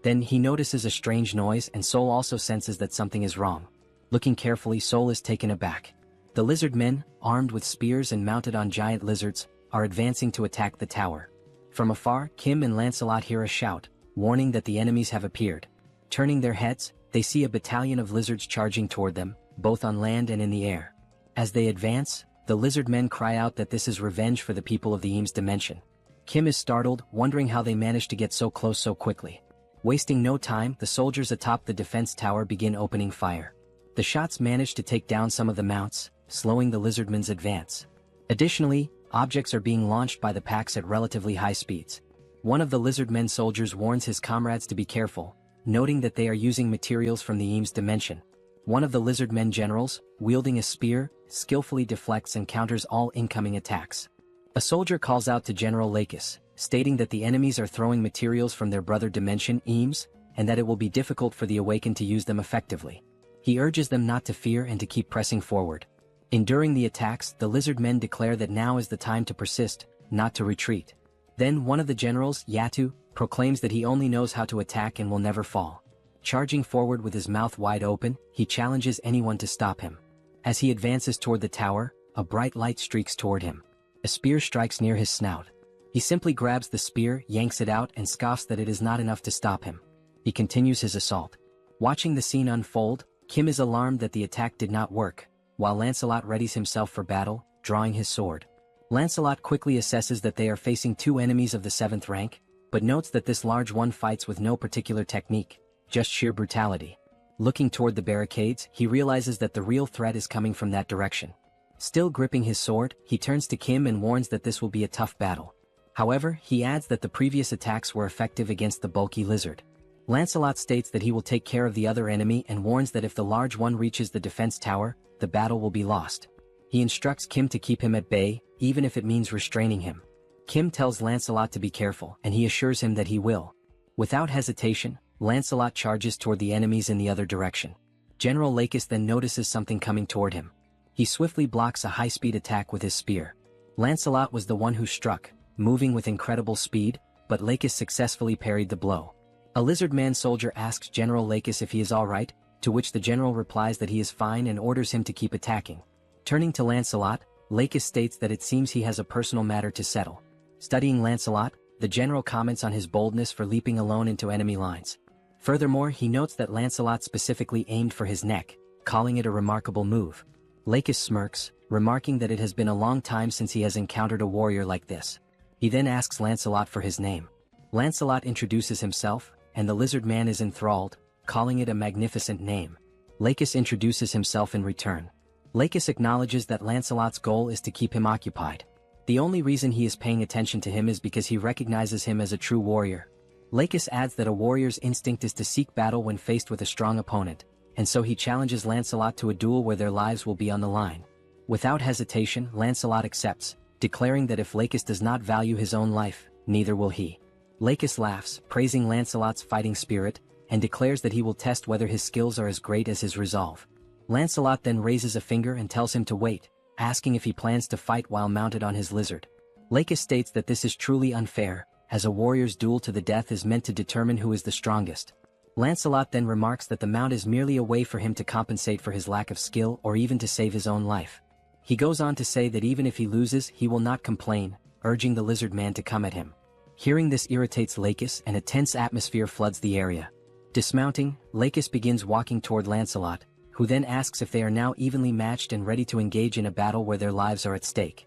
Then he notices a strange noise and Sol also senses that something is wrong. Looking carefully, Sol is taken aback. The lizard men, armed with spears and mounted on giant lizards, are advancing to attack the tower. From afar, Kim and Lancelot hear a shout, warning that the enemies have appeared. Turning their heads, they see a battalion of lizards charging toward them, both on land and in the air. As they advance, the lizard men cry out that this is revenge for the people of the Eames dimension. Kim is startled, wondering how they managed to get so close so quickly. Wasting no time, the soldiers atop the defense tower begin opening fire. The shots manage to take down some of the mounts, slowing the lizardmen's advance. Additionally, objects are being launched by the packs at relatively high speeds. One of the lizardmen soldiers warns his comrades to be careful, noting that they are using materials from the Eames dimension. One of the lizardmen generals, wielding a spear, skillfully deflects and counters all incoming attacks. A soldier calls out to General Lakis, stating that the enemies are throwing materials from their brother dimension, Eames, and that it will be difficult for the Awakened to use them effectively. He urges them not to fear and to keep pressing forward. Enduring the attacks, the lizard men declare that now is the time to persist, not to retreat. Then one of the generals, Yatu, proclaims that he only knows how to attack and will never fall. Charging forward with his mouth wide open, he challenges anyone to stop him. As he advances toward the tower, a bright light streaks toward him. A spear strikes near his snout. He simply grabs the spear, yanks it out, and scoffs that it is not enough to stop him. He continues his assault. Watching the scene unfold, Kim is alarmed that the attack did not work, while Lancelot readies himself for battle, drawing his sword. Lancelot quickly assesses that they are facing two enemies of the 7th rank, but notes that this large one fights with no particular technique, just sheer brutality. Looking toward the barricades, he realizes that the real threat is coming from that direction. Still gripping his sword, he turns to Kim and warns that this will be a tough battle. However, he adds that the previous attacks were effective against the bulky lizard. Lancelot states that he will take care of the other enemy and warns that if the large one reaches the defense tower, the battle will be lost. He instructs Kim to keep him at bay, even if it means restraining him. Kim tells Lancelot to be careful, and he assures him that he will. Without hesitation, Lancelot charges toward the enemies in the other direction. General Lakis then notices something coming toward him. He swiftly blocks a high-speed attack with his spear. Lancelot was the one who struck, moving with incredible speed, but Lakis successfully parried the blow. A lizard man soldier asks General Lakis if he is alright, to which the general replies that he is fine and orders him to keep attacking. Turning to Lancelot, Lakis states that it seems he has a personal matter to settle. Studying Lancelot, the general comments on his boldness for leaping alone into enemy lines. Furthermore, he notes that Lancelot specifically aimed for his neck, calling it a remarkable move. Lakis smirks, remarking that it has been a long time since he has encountered a warrior like this. He then asks Lancelot for his name. Lancelot introduces himself, and the lizard man is enthralled, calling it a magnificent name. Lakis introduces himself in return. Lakis acknowledges that Lancelot's goal is to keep him occupied. The only reason he is paying attention to him is because he recognizes him as a true warrior. Lakis adds that a warrior's instinct is to seek battle when faced with a strong opponent, and so he challenges Lancelot to a duel where their lives will be on the line. Without hesitation, Lancelot accepts, declaring that if Lakis does not value his own life, neither will he. Lakis laughs, praising Lancelot's fighting spirit, and declares that he will test whether his skills are as great as his resolve. Lancelot then raises a finger and tells him to wait, asking if he plans to fight while mounted on his lizard. Lakis states that this is truly unfair, as a warrior's duel to the death is meant to determine who is the strongest. Lancelot then remarks that the mount is merely a way for him to compensate for his lack of skill or even to save his own life. He goes on to say that even if he loses, he will not complain, urging the lizard man to come at him. Hearing this irritates Lakis, and a tense atmosphere floods the area. Dismounting, Lakis begins walking toward Lancelot, who then asks if they are now evenly matched and ready to engage in a battle where their lives are at stake.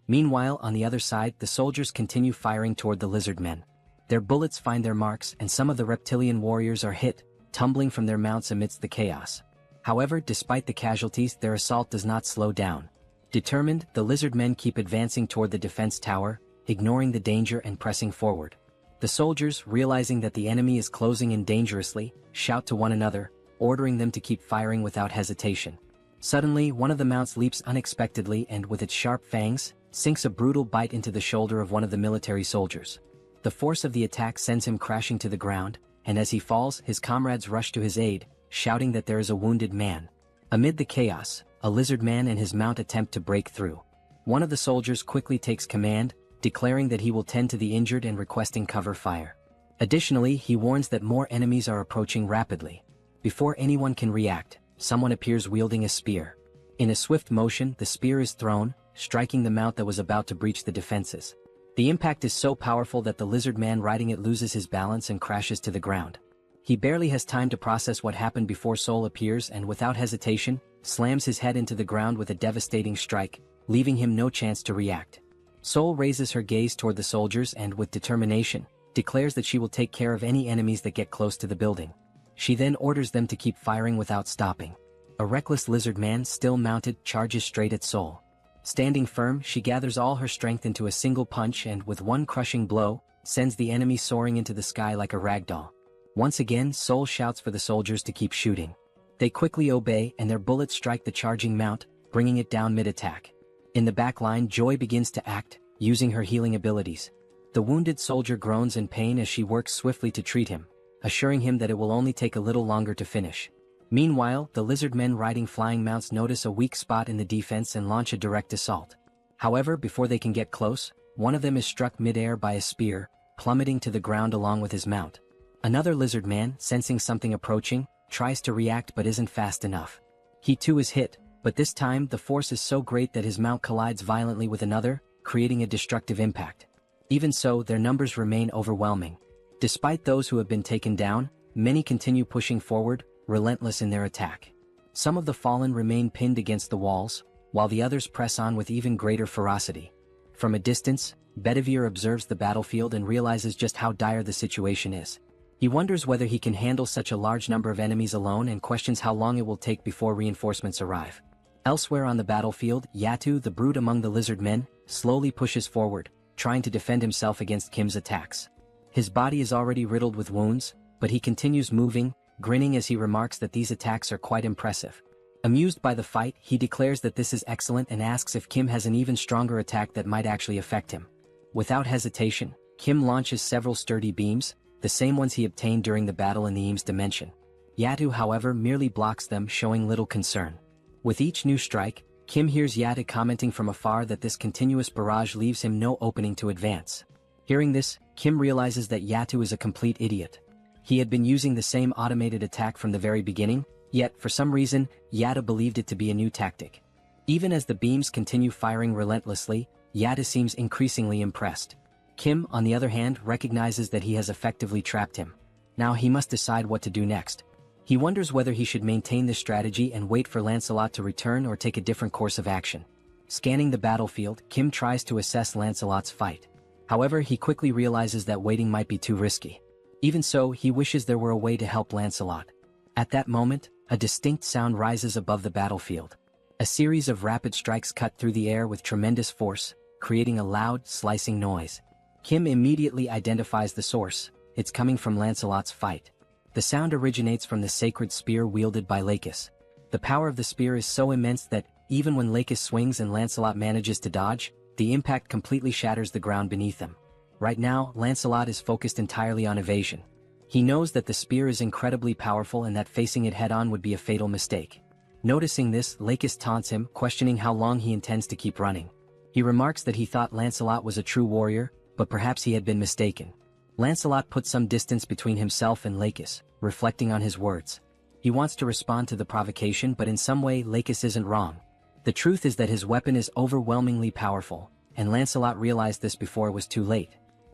Meanwhile, on the other side, the soldiers continue firing toward the lizard men. Their bullets find their marks, and some of the reptilian warriors are hit, tumbling from their mounts amidst the chaos. However, despite the casualties, their assault does not slow down. Determined, the lizard men keep advancing toward the defense tower, ignoring the danger and pressing forward. The soldiers, realizing that the enemy is closing in dangerously, shout to one another, ordering them to keep firing without hesitation. Suddenly, one of the mounts leaps unexpectedly and, with its sharp fangs, sinks a brutal bite into the shoulder of one of the military soldiers. The force of the attack sends him crashing to the ground, and as he falls, his comrades rush to his aid, shouting that there is a wounded man. Amid the chaos, a lizard man and his mount attempt to break through. One of the soldiers quickly takes command, declaring that he will tend to the injured and requesting cover fire. Additionally, he warns that more enemies are approaching rapidly. Before anyone can react, someone appears wielding a spear. In a swift motion, the spear is thrown, striking the mount that was about to breach the defenses. The impact is so powerful that the lizard man riding it loses his balance and crashes to the ground. He barely has time to process what happened before Sol appears and, without hesitation, slams his head into the ground with a devastating strike, leaving him no chance to react. Sol raises her gaze toward the soldiers and, with determination, declares that she will take care of any enemies that get close to the building. She then orders them to keep firing without stopping. A reckless lizard man, still mounted, charges straight at Sol. Standing firm, she gathers all her strength into a single punch and, with one crushing blow, sends the enemy soaring into the sky like a ragdoll. Once again, Sol shouts for the soldiers to keep shooting. They quickly obey, and their bullets strike the charging mount, bringing it down mid-attack. In the back line, Joy begins to act, using her healing abilities. The wounded soldier groans in pain as she works swiftly to treat him, assuring him that it will only take a little longer to finish. Meanwhile, the lizard men riding flying mounts notice a weak spot in the defense and launch a direct assault. However, before they can get close, one of them is struck mid-air by a spear, plummeting to the ground along with his mount. Another lizard man, sensing something approaching, tries to react but isn't fast enough. He too is hit, but this time the force is so great that his mount collides violently with another, creating a destructive impact. Even so, their numbers remain overwhelming. Despite those who have been taken down, many continue pushing forward, relentless in their attack. Some of the fallen remain pinned against the walls, while the others press on with even greater ferocity. From a distance, Bedivere observes the battlefield and realizes just how dire the situation is. He wonders whether he can handle such a large number of enemies alone and questions how long it will take before reinforcements arrive. Elsewhere on the battlefield, Yatu, the brute among the lizard men, slowly pushes forward, trying to defend himself against Kim's attacks. His body is already riddled with wounds, but he continues moving, grinning as he remarks that these attacks are quite impressive. Amused by the fight, he declares that this is excellent and asks if Kim has an even stronger attack that might actually affect him. Without hesitation, Kim launches several sturdy beams, the same ones he obtained during the battle in the Eames dimension. Yatu, however, merely blocks them, showing little concern. With each new strike, Kim hears Yatu commenting from afar that this continuous barrage leaves him no opening to advance. Hearing this, Kim realizes that Yatu is a complete idiot. He had been using the same automated attack from the very beginning, yet for some reason, Yatu believed it to be a new tactic. Even as the beams continue firing relentlessly, Yatu seems increasingly impressed. Kim, on the other hand, recognizes that he has effectively trapped him. Now he must decide what to do next. He wonders whether he should maintain this strategy and wait for Lancelot to return or take a different course of action. Scanning the battlefield, Kim tries to assess Lancelot's fight. However, he quickly realizes that waiting might be too risky. Even so, he wishes there were a way to help Lancelot. At that moment, a distinct sound rises above the battlefield. A series of rapid strikes cut through the air with tremendous force, creating a loud, slicing noise. Kim immediately identifies the source. It's coming from Lancelot's fight. The sound originates from the sacred spear wielded by Lacus. The power of the spear is so immense that, even when Lacus swings and Lancelot manages to dodge, the impact completely shatters the ground beneath him. Right now, Lancelot is focused entirely on evasion. He knows that the spear is incredibly powerful and that facing it head-on would be a fatal mistake. Noticing this, Lacus taunts him, questioning how long he intends to keep running. He remarks that he thought Lancelot was a true warrior, but perhaps he had been mistaken. Lancelot puts some distance between himself and Lacus, reflecting on his words. He wants to respond to the provocation, but in some way Lacus isn't wrong. The truth is that his weapon is overwhelmingly powerful, and Lancelot realized this before it was too late.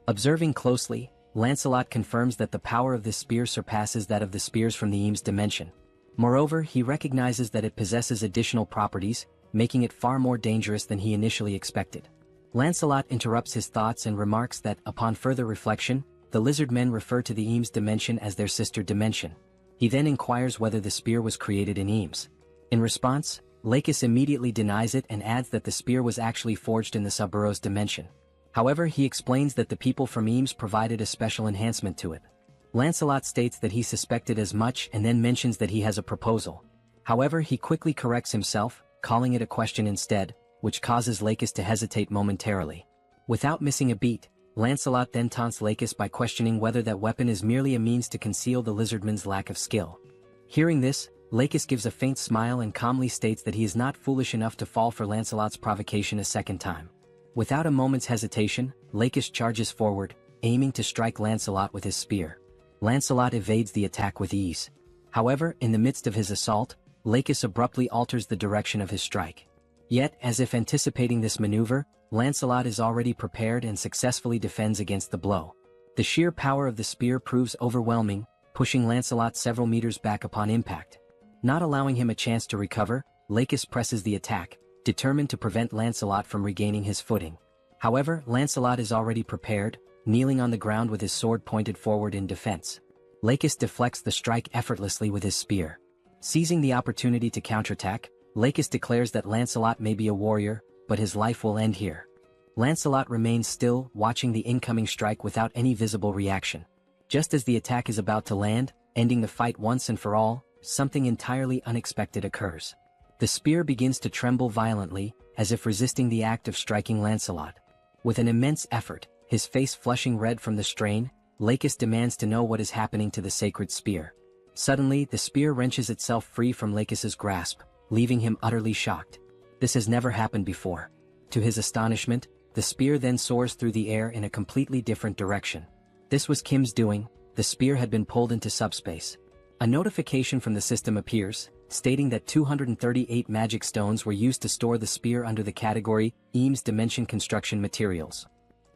Observing closely, Lancelot confirms that the power of this spear surpasses that of the spears from the Eames dimension. Moreover, he recognizes that it possesses additional properties, making it far more dangerous than he initially expected. Lancelot interrupts his thoughts and remarks that, upon further reflection, the lizard men refer to the Eames dimension as their sister dimension. He then inquires whether the spear was created in Eames. In response, Lacus immediately denies it and adds that the spear was actually forged in the Subspace dimension. However, he explains that the people from Eames provided a special enhancement to it. Lancelot states that he suspected as much and then mentions that he has a proposal. However, he quickly corrects himself, calling it a question instead, which causes Lacus to hesitate momentarily. Without missing a beat, Lancelot then taunts Lacus by questioning whether that weapon is merely a means to conceal the lizardman's lack of skill. Hearing this, Lacus gives a faint smile and calmly states that he is not foolish enough to fall for Lancelot's provocation a second time. Without a moment's hesitation, Lacus charges forward, aiming to strike Lancelot with his spear. Lancelot evades the attack with ease. However, in the midst of his assault, Lacus abruptly alters the direction of his strike. Yet, as if anticipating this maneuver, Lancelot is already prepared and successfully defends against the blow. The sheer power of the spear proves overwhelming, pushing Lancelot several meters back upon impact. Not allowing him a chance to recover, Lacus presses the attack, determined to prevent Lancelot from regaining his footing. However, Lancelot is already prepared, kneeling on the ground with his sword pointed forward in defense. Lacus deflects the strike effortlessly with his spear. Seizing the opportunity to counterattack, Lacus declares that Lancelot may be a warrior, but his life will end here. Lancelot remains still, watching the incoming strike without any visible reaction. Just as the attack is about to land, ending the fight once and for all, something entirely unexpected occurs. The spear begins to tremble violently, as if resisting the act of striking Lancelot. With an immense effort, his face flushing red from the strain, Lacus demands to know what is happening to the sacred spear. Suddenly, the spear wrenches itself free from Lakis's grasp, leaving him utterly shocked. This has never happened before. To his astonishment, the spear then soars through the air in a completely different direction. This was Kim's doing. The spear had been pulled into subspace. A notification from the system appears, stating that 238 magic stones were used to store the spear under the category Eames Dimension Construction Materials.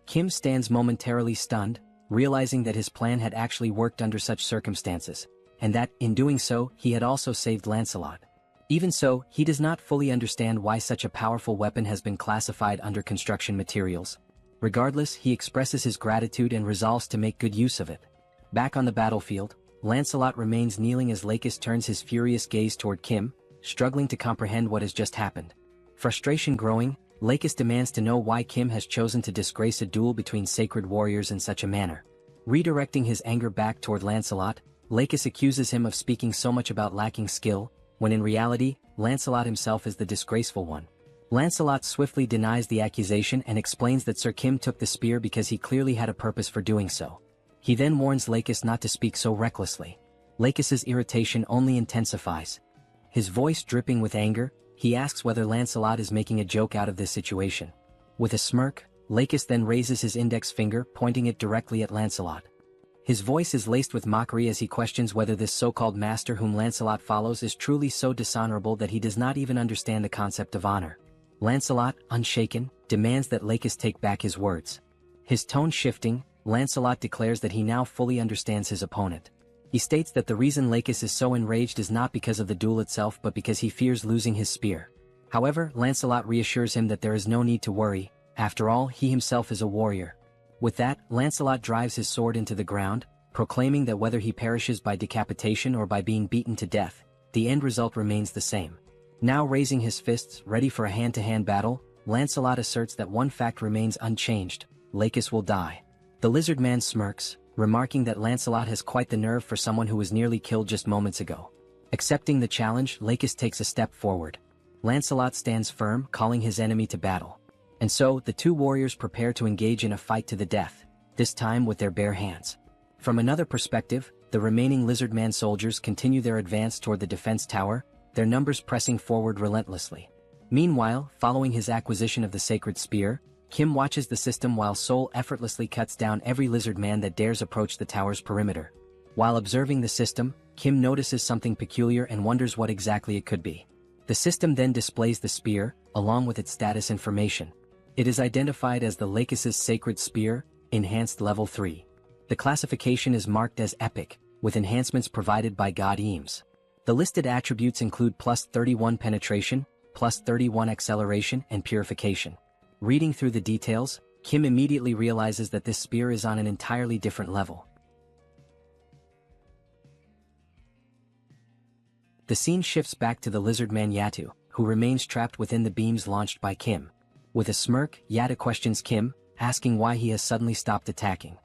Kim stands momentarily stunned, realizing that his plan had actually worked under such circumstances, and that, in doing so, he had also saved Lancelot. Even so, he does not fully understand why such a powerful weapon has been classified under construction materials. Regardless, he expresses his gratitude and resolves to make good use of it. Back on the battlefield, Lancelot remains kneeling as Lakis turns his furious gaze toward Kim, struggling to comprehend what has just happened. Frustration growing, Lakis demands to know why Kim has chosen to disgrace a duel between sacred warriors in such a manner. Redirecting his anger back toward Lancelot, Lakis accuses him of speaking so much about lacking skill, when in reality, Lancelot himself is the disgraceful one. Lancelot swiftly denies the accusation and explains that Sir Kim took the spear because he clearly had a purpose for doing so. He then warns Lakis not to speak so recklessly. Lakis's irritation only intensifies. His voice dripping with anger, he asks whether Lancelot is making a joke out of this situation. With a smirk, Lakis then raises his index finger, pointing it directly at Lancelot. His voice is laced with mockery as he questions whether this so-called master whom Lancelot follows is truly so dishonorable that he does not even understand the concept of honor. Lancelot, unshaken, demands that Lakis take back his words. His tone shifting, Lancelot declares that he now fully understands his opponent. He states that the reason Lakis is so enraged is not because of the duel itself but because he fears losing his spear. However, Lancelot reassures him that there is no need to worry, after all he himself is a warrior. With that, Lancelot drives his sword into the ground, proclaiming that whether he perishes by decapitation or by being beaten to death, the end result remains the same. Now raising his fists, ready for a hand-to-hand battle, Lancelot asserts that one fact remains unchanged: Lakis will die. The lizard man smirks, remarking that Lancelot has quite the nerve for someone who was nearly killed just moments ago. Accepting the challenge, Lakis takes a step forward. Lancelot stands firm, calling his enemy to battle. And so, the two warriors prepare to engage in a fight to the death, this time with their bare hands. From another perspective, the remaining lizard man soldiers continue their advance toward the defense tower, their numbers pressing forward relentlessly. Meanwhile, following his acquisition of the sacred spear, Kim watches the system while Soul effortlessly cuts down every lizard man that dares approach the tower's perimeter. While observing the system, Kim notices something peculiar and wonders what exactly it could be. The system then displays the spear, along with its status information. It is identified as the Lakis' Sacred Spear, Enhanced Level 3. The classification is marked as Epic, with enhancements provided by God Eames. The listed attributes include plus 31 penetration, plus 31 acceleration, and purification. Reading through the details, Kim immediately realizes that this spear is on an entirely different level. The scene shifts back to the lizard man Yatu, who remains trapped within the beams launched by Kim. With a smirk, Yatu questions Kim, asking why he has suddenly stopped attacking.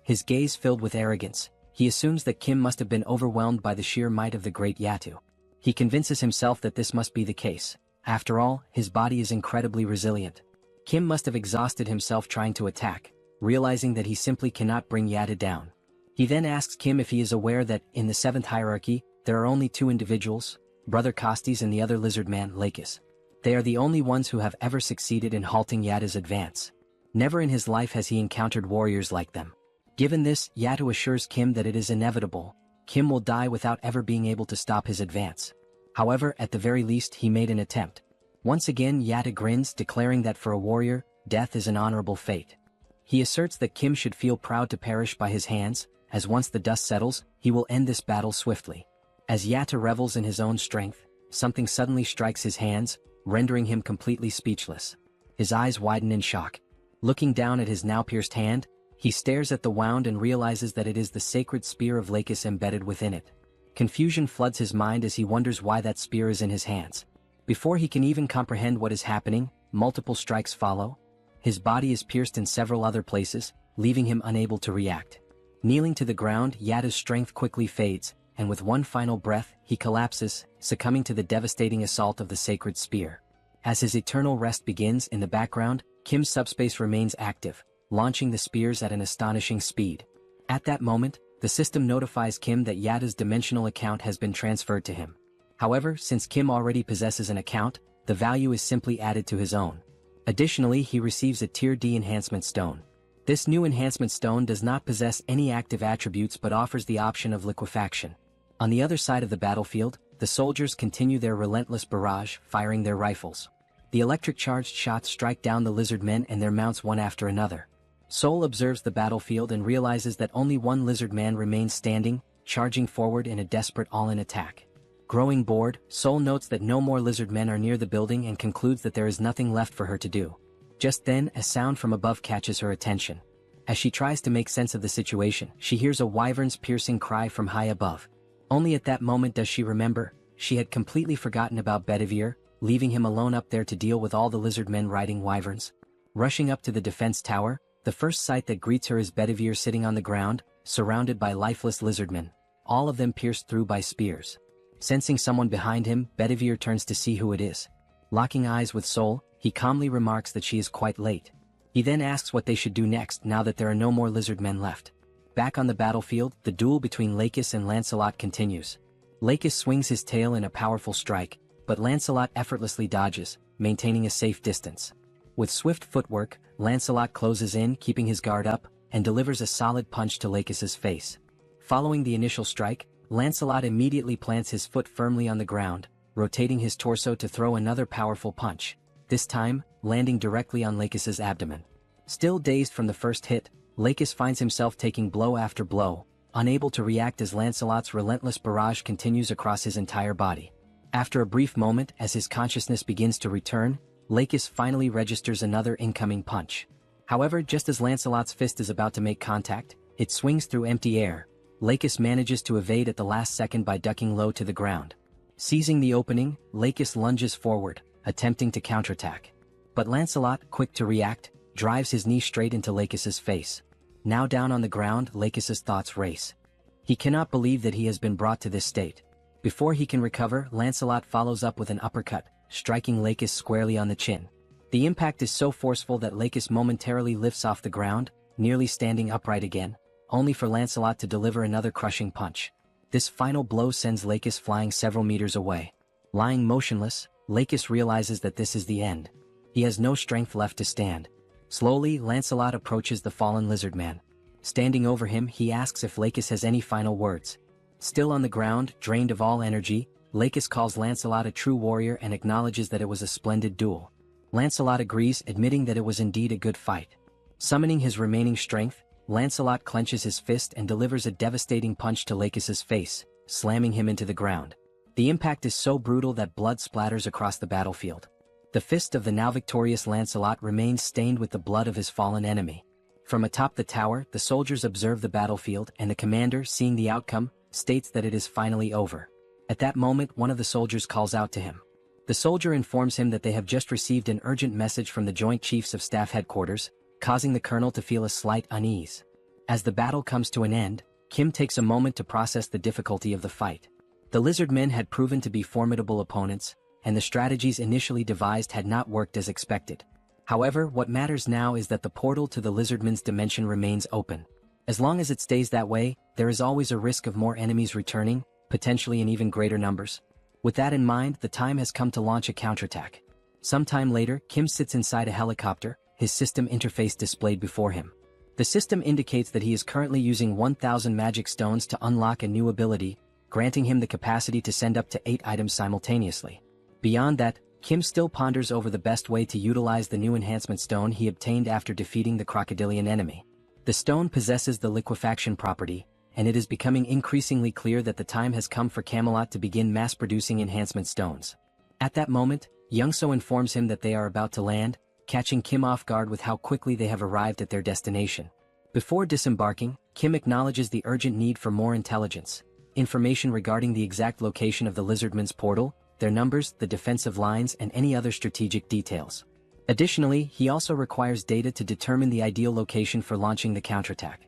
His gaze filled with arrogance, he assumes that Kim must have been overwhelmed by the sheer might of the great Yatu. He convinces himself that this must be the case. After all, his body is incredibly resilient. Kim must have exhausted himself trying to attack, realizing that he simply cannot bring Yatu down. He then asks Kim if he is aware that, in the 7th hierarchy, there are only two individuals, Brother Costes and the other lizard man, Lakis. They are the only ones who have ever succeeded in halting Yatu's advance. Never in his life has he encountered warriors like them. Given this, Yatu assures Kim that it is inevitable. Kim will die without ever being able to stop his advance. However, at the very least he made an attempt. Once again Yatu grins, declaring that for a warrior, death is an honorable fate. He asserts that Kim should feel proud to perish by his hands, as once the dust settles, he will end this battle swiftly. As Yatu revels in his own strength, something suddenly strikes his hands, rendering him completely speechless. His eyes widen in shock. Looking down at his now pierced hand, he stares at the wound and realizes that it is the sacred spear of Lakis embedded within it. Confusion floods his mind as he wonders why that spear is in his hands. Before he can even comprehend what is happening, multiple strikes follow. His body is pierced in several other places, leaving him unable to react. Kneeling to the ground, Yatu's strength quickly fades, and with one final breath, he collapses, succumbing to the devastating assault of the sacred spear. As his eternal rest begins in the background, Kim's subspace remains active, launching the spears at an astonishing speed. At that moment, the the system notifies Kim that Yada's dimensional account has been transferred to him. However, since Kim already possesses an account, the value is simply added to his own. Additionally, he receives a Tier D enhancement stone. This new enhancement stone does not possess any active attributes but offers the option of liquefaction. On the other side of the battlefield, the soldiers continue their relentless barrage, firing their rifles. The electric-charged shots strike down the lizard men and their mounts one after another. Soul observes the battlefield and realizes that only one lizard man remains standing, charging forward in a desperate all-in attack. Growing bored, Soul notes that no more lizard men are near the building and concludes that there is nothing left for her to do. Just then, a sound from above catches her attention. As she tries to make sense of the situation, she hears a wyvern's piercing cry from high above. Only at that moment does she remember, she had completely forgotten about Bedivere, leaving him alone up there to deal with all the lizard men riding wyverns. Rushing up to the defense tower, the first sight that greets her is Bedivere sitting on the ground, surrounded by lifeless lizardmen, all of them pierced through by spears. Sensing someone behind him, Bedivere turns to see who it is. Locking eyes with Soul, he calmly remarks that she is quite late. He then asks what they should do next now that there are no more lizard men left. Back on the battlefield, the duel between Lakis and Lancelot continues. Lakis swings his tail in a powerful strike, but Lancelot effortlessly dodges, maintaining a safe distance. With swift footwork, Lancelot closes in, keeping his guard up, and delivers a solid punch to Lakis's face. Following the initial strike, Lancelot immediately plants his foot firmly on the ground, rotating his torso to throw another powerful punch, this time, landing directly on Lakis's abdomen. Still dazed from the first hit, Lakis finds himself taking blow after blow, unable to react as Lancelot's relentless barrage continues across his entire body. After a brief moment, as his consciousness begins to return, Lakis finally registers another incoming punch. However, just as Lancelot's fist is about to make contact, it swings through empty air. Lakis manages to evade at the last second by ducking low to the ground. Seizing the opening, Lakis lunges forward, attempting to counterattack. But Lancelot, quick to react, drives his knee straight into Lakis's face. Now down on the ground, Lakis's thoughts race. He cannot believe that he has been brought to this state. Before he can recover, Lancelot follows up with an uppercut, striking Lakis squarely on the chin. The impact is so forceful that Lakis momentarily lifts off the ground, nearly standing upright again, only for Lancelot to deliver another crushing punch. This final blow sends Lakis flying several meters away. Lying motionless, Lakis realizes that this is the end. He has no strength left to stand. Slowly, Lancelot approaches the fallen lizard man. Standing over him, he asks if Lakis has any final words. Still on the ground, drained of all energy, Lakis calls Lancelot a true warrior and acknowledges that it was a splendid duel. Lancelot agrees, admitting that it was indeed a good fight. Summoning his remaining strength, Lancelot clenches his fist and delivers a devastating punch to Lakis's face, slamming him into the ground. The impact is so brutal that blood splatters across the battlefield. The fist of the now victorious Lancelot remains stained with the blood of his fallen enemy. From atop the tower, the soldiers observe the battlefield and the commander, seeing the outcome, states that it is finally over. At that moment, one of the soldiers calls out to him. The soldier informs him that they have just received an urgent message from the Joint Chiefs of Staff Headquarters, causing the colonel to feel a slight unease. As the battle comes to an end, Kim takes a moment to process the difficulty of the fight. The lizard men had proven to be formidable opponents, and the strategies initially devised had not worked as expected. However, what matters now is that the portal to the lizardman's dimension remains open. As long as it stays that way, there is always a risk of more enemies returning, potentially in even greater numbers. With that in mind, the time has come to launch a counterattack. Sometime later, Kim sits inside a helicopter, his system interface displayed before him. The system indicates that he is currently using 1,000 magic stones to unlock a new ability, granting him the capacity to send up to 8 items simultaneously. Beyond that, Kim still ponders over the best way to utilize the new enhancement stone he obtained after defeating the crocodilian enemy. The stone possesses the liquefaction property, and it is becoming increasingly clear that the time has come for Camelot to begin mass-producing enhancement stones. At that moment, Youngso informs him that they are about to land, catching Kim off guard with how quickly they have arrived at their destination. Before disembarking, Kim acknowledges the urgent need for more intelligence, information regarding the exact location of the lizardman's portal, their numbers, the defensive lines, and any other strategic details. Additionally, he also requires data to determine the ideal location for launching the counterattack.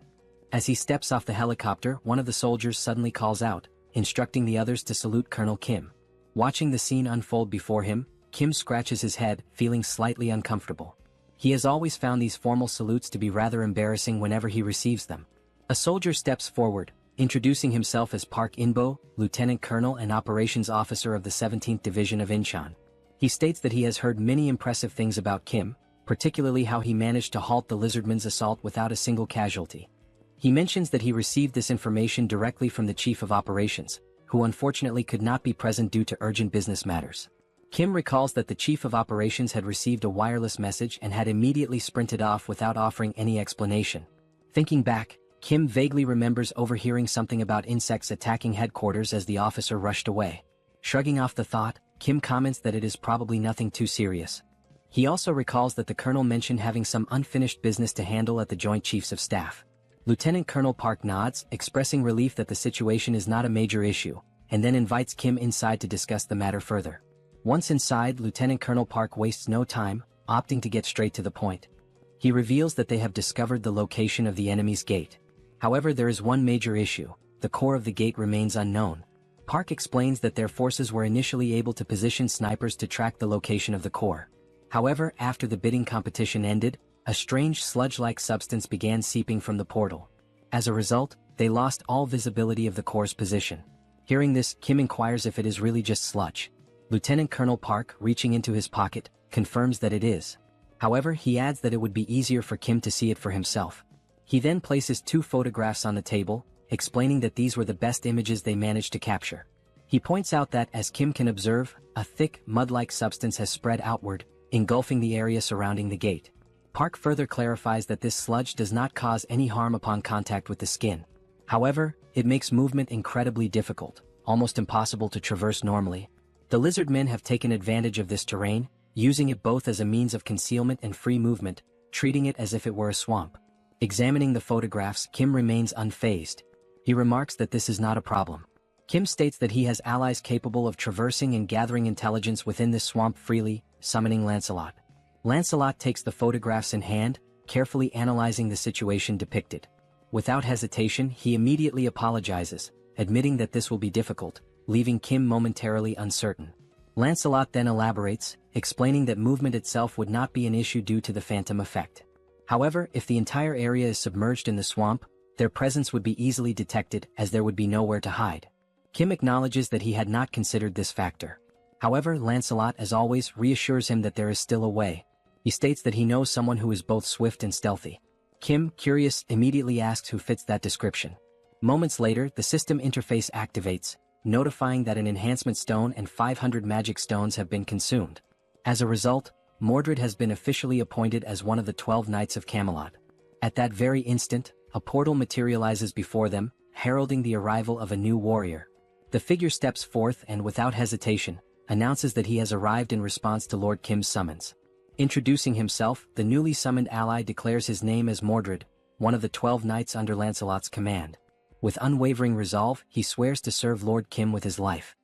As he steps off the helicopter, one of the soldiers suddenly calls out, instructing the others to salute Colonel Kim. Watching the scene unfold before him, Kim scratches his head, feeling slightly uncomfortable. He has always found these formal salutes to be rather embarrassing whenever he receives them. A soldier steps forward, introducing himself as Park Inbo, Lieutenant Colonel and Operations Officer of the 17th Division of Incheon. He states that he has heard many impressive things about Kim, particularly how he managed to halt the lizardmen's assault without a single casualty. He mentions that he received this information directly from the Chief of Operations, who unfortunately could not be present due to urgent business matters. Kim recalls that the Chief of Operations had received a wireless message and had immediately sprinted off without offering any explanation. Thinking back, Kim vaguely remembers overhearing something about insects attacking headquarters as the officer rushed away. Shrugging off the thought, Kim comments that it is probably nothing too serious. He also recalls that the colonel mentioned having some unfinished business to handle at the Joint Chiefs of Staff. Lieutenant Colonel Park nods, expressing relief that the situation is not a major issue, and then invites Kim inside to discuss the matter further. Once inside, Lieutenant Colonel Park wastes no time, opting to get straight to the point. He reveals that they have discovered the location of the enemy's gate. However, there is one major issue: the core of the gate remains unknown. Park explains that their forces were initially able to position snipers to track the location of the core. However, after the bidding competition ended, a strange sludge-like substance began seeping from the portal. As a result, they lost all visibility of the core's position. Hearing this, Kim inquires if it is really just sludge. Lieutenant Colonel Park, reaching into his pocket, confirms that it is. However, he adds that it would be easier for Kim to see it for himself. He then places 2 photographs on the table, explaining that these were the best images they managed to capture. He points out that, as Kim can observe, a thick, mud-like substance has spread outward, engulfing the area surrounding the gate. Park further clarifies that this sludge does not cause any harm upon contact with the skin. However, it makes movement incredibly difficult, almost impossible to traverse normally. The lizard men have taken advantage of this terrain, using it both as a means of concealment and free movement, treating it as if it were a swamp. Examining the photographs, Kim remains unfazed. He remarks that this is not a problem. Kim states that he has allies capable of traversing and gathering intelligence within this swamp freely, summoning Lancelot. Lancelot takes the photographs in hand, carefully analyzing the situation depicted. Without hesitation, he immediately apologizes, admitting that this will be difficult, leaving Kim momentarily uncertain. Lancelot then elaborates, explaining that movement itself would not be an issue due to the phantom effect. However, if the entire area is submerged in the swamp, their presence would be easily detected as there would be nowhere to hide. Kim acknowledges that he had not considered this factor. However, Lancelot, as always, reassures him that there is still a way. He states that he knows someone who is both swift and stealthy. Kim, curious, immediately asks who fits that description. Moments later, the system interface activates, notifying that an enhancement stone and 500 magic stones have been consumed. As a result, Mordred has been officially appointed as one of the 12 Knights of Camelot. At that very instant, a portal materializes before them, heralding the arrival of a new warrior. The figure steps forth and, without hesitation, announces that he has arrived in response to Lord Kim's summons. Introducing himself, the newly summoned ally declares his name as Mordred, one of the 12 knights under Lancelot's command. With unwavering resolve, he swears to serve Lord Kim with his life.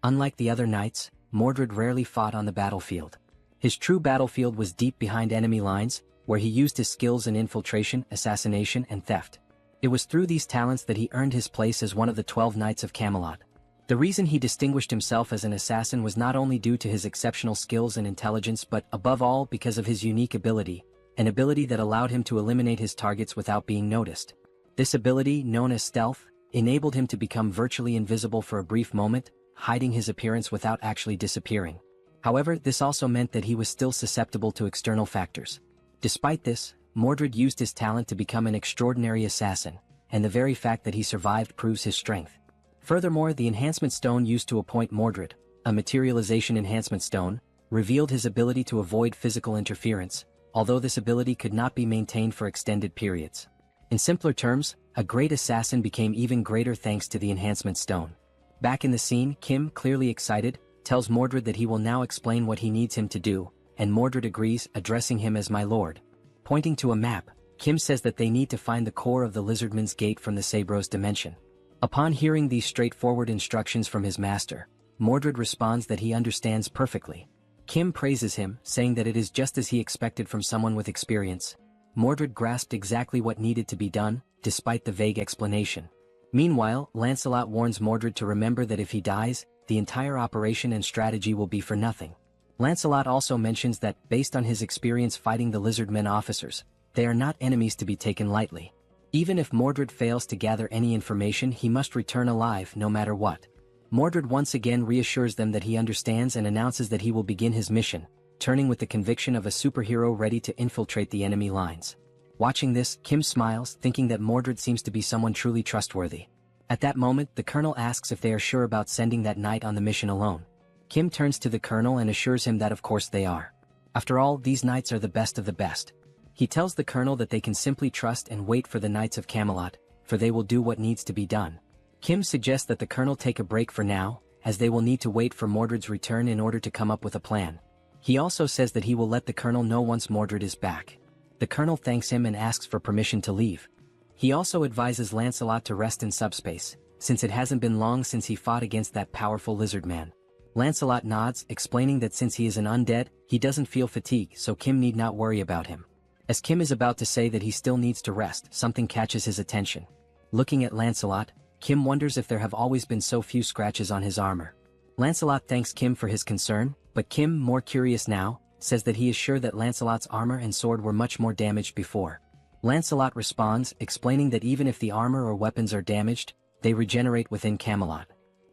Unlike the other knights, Mordred rarely fought on the battlefield. His true battlefield was deep behind enemy lines, where he used his skills in infiltration, assassination, and theft. It was through these talents that he earned his place as one of the 12 Knights of Camelot. The reason he distinguished himself as an assassin was not only due to his exceptional skills and intelligence but, above all, because of his unique ability, an ability that allowed him to eliminate his targets without being noticed. This ability, known as stealth, enabled him to become virtually invisible for a brief moment, hiding his appearance without actually disappearing. However, this also meant that he was still susceptible to external factors. Despite this, Mordred used his talent to become an extraordinary assassin, and the very fact that he survived proves his strength. Furthermore, the enhancement stone used to appoint Mordred, a materialization enhancement stone, revealed his ability to avoid physical interference, although this ability could not be maintained for extended periods. In simpler terms, a great assassin became even greater thanks to the enhancement stone. Back in the scene, Kim, clearly excited, tells Mordred that he will now explain what he needs him to do, and Mordred agrees, addressing him as my lord. Pointing to a map, Kim says that they need to find the core of the Lizardman's Gate from the Sabro's dimension. Upon hearing these straightforward instructions from his master, Mordred responds that he understands perfectly. Kim praises him, saying that it is just as he expected from someone with experience. Mordred grasped exactly what needed to be done, despite the vague explanation. Meanwhile, Lancelot warns Mordred to remember that if he dies, the entire operation and strategy will be for nothing. Lancelot also mentions that, based on his experience fighting the Lizardmen officers, they are not enemies to be taken lightly. Even if Mordred fails to gather any information, he must return alive no matter what. Mordred once again reassures them that he understands and announces that he will begin his mission, turning with the conviction of a superhero ready to infiltrate the enemy lines. Watching this, Kim smiles, thinking that Mordred seems to be someone truly trustworthy. At that moment, the colonel asks if they are sure about sending that knight on the mission alone. Kim turns to the colonel and assures him that of course they are. After all, these knights are the best of the best. He tells the colonel that they can simply trust and wait for the Knights of Camelot, for they will do what needs to be done. Kim suggests that the colonel take a break for now, as they will need to wait for Mordred's return in order to come up with a plan. He also says that he will let the colonel know once Mordred is back. The colonel thanks him and asks for permission to leave. He also advises Lancelot to rest in Subspace, since it hasn't been long since he fought against that powerful lizard man. Lancelot nods, explaining that since he is an undead, he doesn't feel fatigue, so Kim need not worry about him. As Kim is about to say that he still needs to rest, something catches his attention. Looking at Lancelot, Kim wonders if there have always been so few scratches on his armor. Lancelot thanks Kim for his concern, but Kim, more curious now, says that he is sure that Lancelot's armor and sword were much more damaged before. Lancelot responds, explaining that even if the armor or weapons are damaged, they regenerate within Camelot.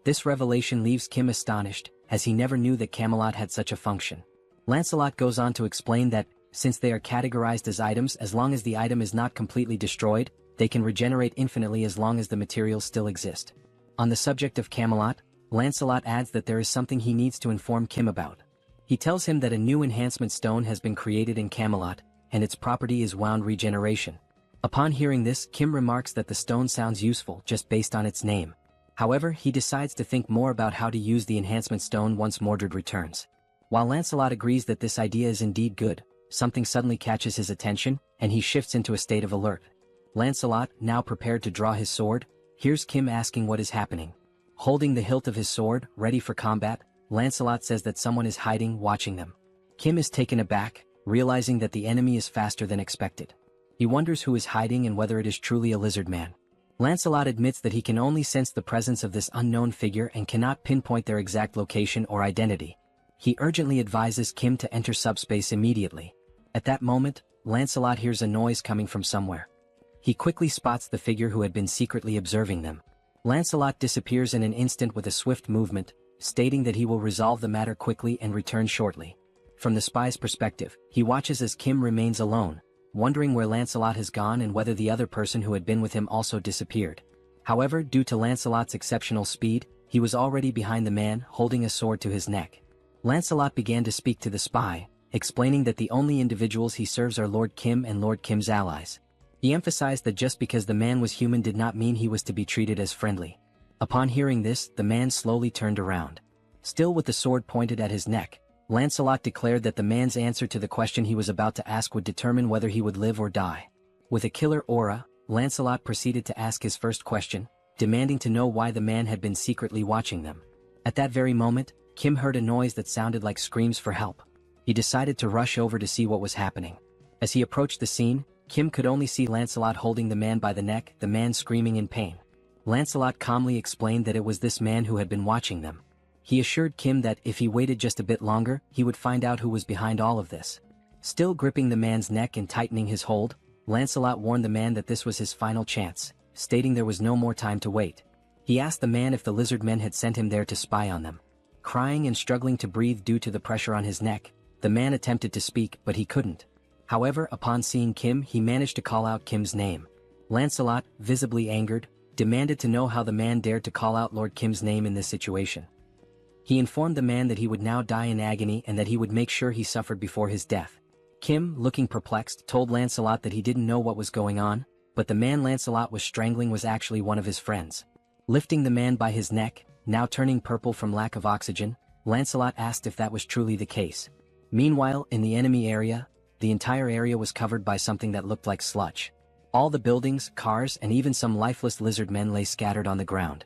This revelation leaves Kim astonished, as he never knew that Camelot had such a function. Lancelot goes on to explain that, since they are categorized as items, as long as the item is not completely destroyed, they can regenerate infinitely as long as the materials still exist. On the subject of Camelot, Lancelot adds that there is something he needs to inform Kim about. He tells him that a new enhancement stone has been created in Camelot, and its property is wound regeneration. Upon hearing this, Kim remarks that the stone sounds useful just based on its name. However, he decides to think more about how to use the enhancement stone once Mordred returns. While Lancelot agrees that this idea is indeed good, something suddenly catches his attention, and he shifts into a state of alert. Lancelot, now prepared to draw his sword, hears Kim asking what is happening. Holding the hilt of his sword, ready for combat, Lancelot says that someone is hiding, watching them. Kim is taken aback, realizing that the enemy is faster than expected. He wonders who is hiding and whether it is truly a lizard man. Lancelot admits that he can only sense the presence of this unknown figure and cannot pinpoint their exact location or identity. He urgently advises Kim to enter Subspace immediately. At that moment, Lancelot hears a noise coming from somewhere. He quickly spots the figure who had been secretly observing them. Lancelot disappears in an instant with a swift movement, stating that he will resolve the matter quickly and return shortly. From the spy's perspective, he watches as Kim remains alone, wondering where Lancelot has gone and whether the other person who had been with him also disappeared. However, due to Lancelot's exceptional speed, he was already behind the man, holding a sword to his neck. Lancelot began to speak to the spy, explaining that the only individuals he serves are Lord Kim and Lord Kim's allies. He emphasized that just because the man was human did not mean he was to be treated as friendly. Upon hearing this, the man slowly turned around. Still with the sword pointed at his neck, Lancelot declared that the man's answer to the question he was about to ask would determine whether he would live or die. With a killer aura, Lancelot proceeded to ask his first question, demanding to know why the man had been secretly watching them. At that very moment, Kim heard a noise that sounded like screams for help. He decided to rush over to see what was happening. As he approached the scene, Kim could only see Lancelot holding the man by the neck, the man screaming in pain. Lancelot calmly explained that it was this man who had been watching them. He assured Kim that if he waited just a bit longer, he would find out who was behind all of this. Still gripping the man's neck and tightening his hold, Lancelot warned the man that this was his final chance, stating there was no more time to wait. He asked the man if the lizard men had sent him there to spy on them. Crying and struggling to breathe due to the pressure on his neck, the man attempted to speak, but he couldn't. However, upon seeing Kim, he managed to call out Kim's name. Lancelot, visibly angered, demanded to know how the man dared to call out Lord Kim's name in this situation. He informed the man that he would now die in agony and that he would make sure he suffered before his death. Kim, looking perplexed, told Lancelot that he didn't know what was going on, but the man Lancelot was strangling was actually one of his friends. Lifting the man by his neck, now turning purple from lack of oxygen, Lancelot asked if that was truly the case. Meanwhile, in the enemy area, the entire area was covered by something that looked like sludge. All the buildings, cars, and even some lifeless lizard men lay scattered on the ground.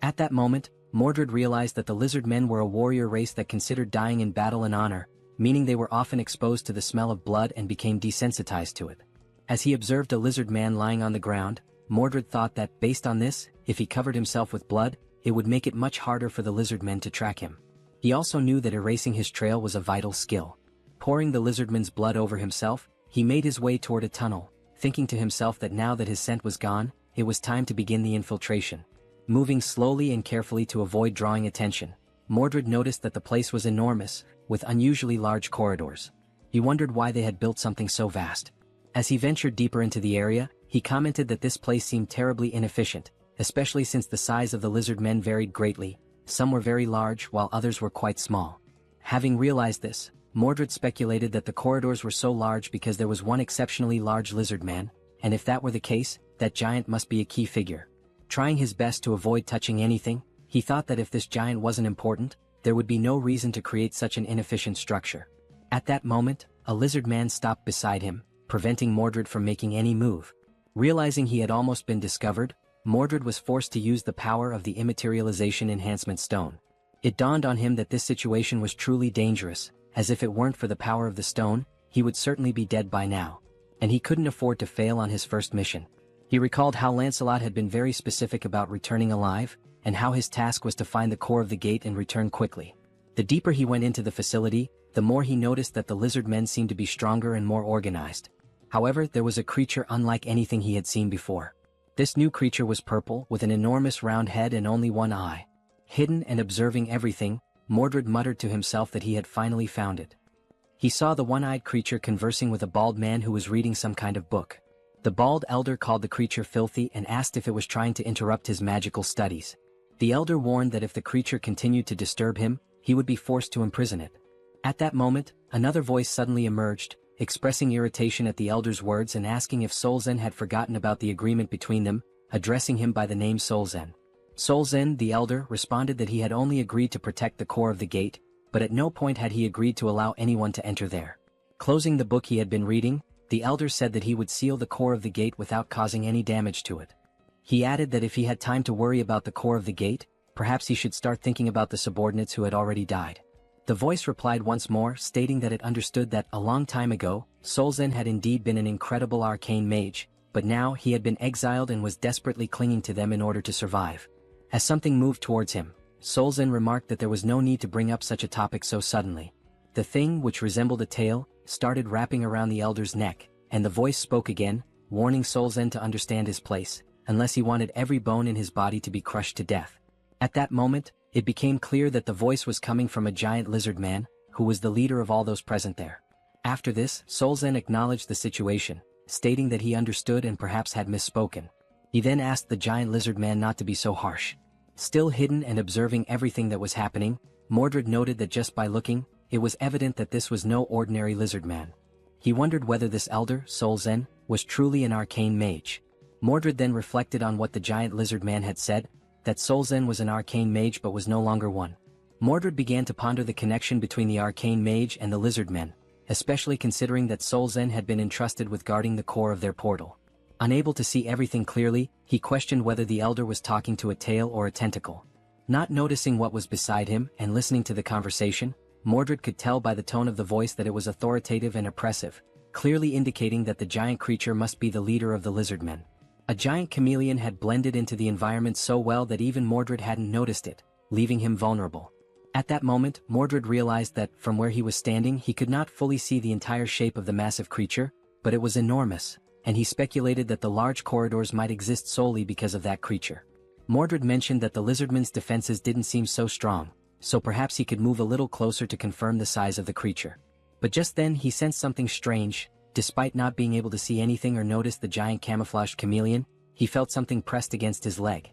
At that moment, Mordred realized that the lizard men were a warrior race that considered dying in battle an honor, meaning they were often exposed to the smell of blood and became desensitized to it. As he observed a lizard man lying on the ground, Mordred thought that, based on this, if he covered himself with blood, it would make it much harder for the lizard men to track him. He also knew that erasing his trail was a vital skill. Pouring the lizardman's blood over himself, he made his way toward a tunnel, thinking to himself that now that his scent was gone, it was time to begin the infiltration. Moving slowly and carefully to avoid drawing attention, Mordred noticed that the place was enormous, with unusually large corridors. He wondered why they had built something so vast. As he ventured deeper into the area, he commented that this place seemed terribly inefficient, especially since the size of the lizard men varied greatly. Some were very large while others were quite small. Having realized this, Mordred speculated that the corridors were so large because there was one exceptionally large lizard man, and if that were the case, that giant must be a key figure. Trying his best to avoid touching anything, he thought that if this giant wasn't important, there would be no reason to create such an inefficient structure. At that moment, a lizard man stopped beside him, preventing Mordred from making any move. Realizing he had almost been discovered, Mordred was forced to use the power of the immaterialization enhancement stone. It dawned on him that this situation was truly dangerous, as if it weren't for the power of the stone, he would certainly be dead by now. And he couldn't afford to fail on his first mission. He recalled how Lancelot had been very specific about returning alive, and how his task was to find the core of the gate and return quickly. The deeper he went into the facility, the more he noticed that the lizard men seemed to be stronger and more organized. However, there was a creature unlike anything he had seen before. This new creature was purple, with an enormous round head and only one eye. Hidden and observing everything, Mordred muttered to himself that he had finally found it. He saw the one-eyed creature conversing with a bald man who was reading some kind of book. The bald elder called the creature filthy and asked if it was trying to interrupt his magical studies. The elder warned that if the creature continued to disturb him, he would be forced to imprison it. At that moment, another voice suddenly emerged, expressing irritation at the elder's words and asking if Solzen had forgotten about the agreement between them, addressing him by the name Solzen. Solzen, the elder, responded that he had only agreed to protect the core of the gate, but at no point had he agreed to allow anyone to enter there. Closing the book he had been reading, the elder said that he would seal the core of the gate without causing any damage to it. He added that if he had time to worry about the core of the gate, perhaps he should start thinking about the subordinates who had already died. The voice replied once more, stating that it understood that, a long time ago, Solzen had indeed been an incredible arcane mage, but now he had been exiled and was desperately clinging to them in order to survive. As something moved towards him, Solzen remarked that there was no need to bring up such a topic so suddenly. The thing, which resembled a tail, started wrapping around the elder's neck, and the voice spoke again, warning Solzen to understand his place, unless he wanted every bone in his body to be crushed to death. At that moment, it became clear that the voice was coming from a giant lizard man, who was the leader of all those present there. After this, Solzen acknowledged the situation, stating that he understood and perhaps had misspoken. He then asked the giant lizard man not to be so harsh. Still hidden and observing everything that was happening, Mordred noted that just by looking, it was evident that this was no ordinary lizard man. He wondered whether this elder, Solzen, was truly an arcane mage. Mordred then reflected on what the giant lizard man had said, that Solzen was an arcane mage but was no longer one. Mordred began to ponder the connection between the arcane mage and the lizard men, especially considering that Solzen had been entrusted with guarding the core of their portal. Unable to see everything clearly, he questioned whether the elder was talking to a tail or a tentacle. Not noticing what was beside him and listening to the conversation, Mordred could tell by the tone of the voice that it was authoritative and oppressive, clearly indicating that the giant creature must be the leader of the lizard men. A giant chameleon had blended into the environment so well that even Mordred hadn't noticed it, leaving him vulnerable. At that moment, Mordred realized that, from where he was standing, he could not fully see the entire shape of the massive creature, but it was enormous, and he speculated that the large corridors might exist solely because of that creature. Mordred mentioned that the lizardman's defenses didn't seem so strong, so perhaps he could move a little closer to confirm the size of the creature. But just then he sensed something strange. Despite not being able to see anything or notice the giant camouflaged chameleon, he felt something pressed against his leg.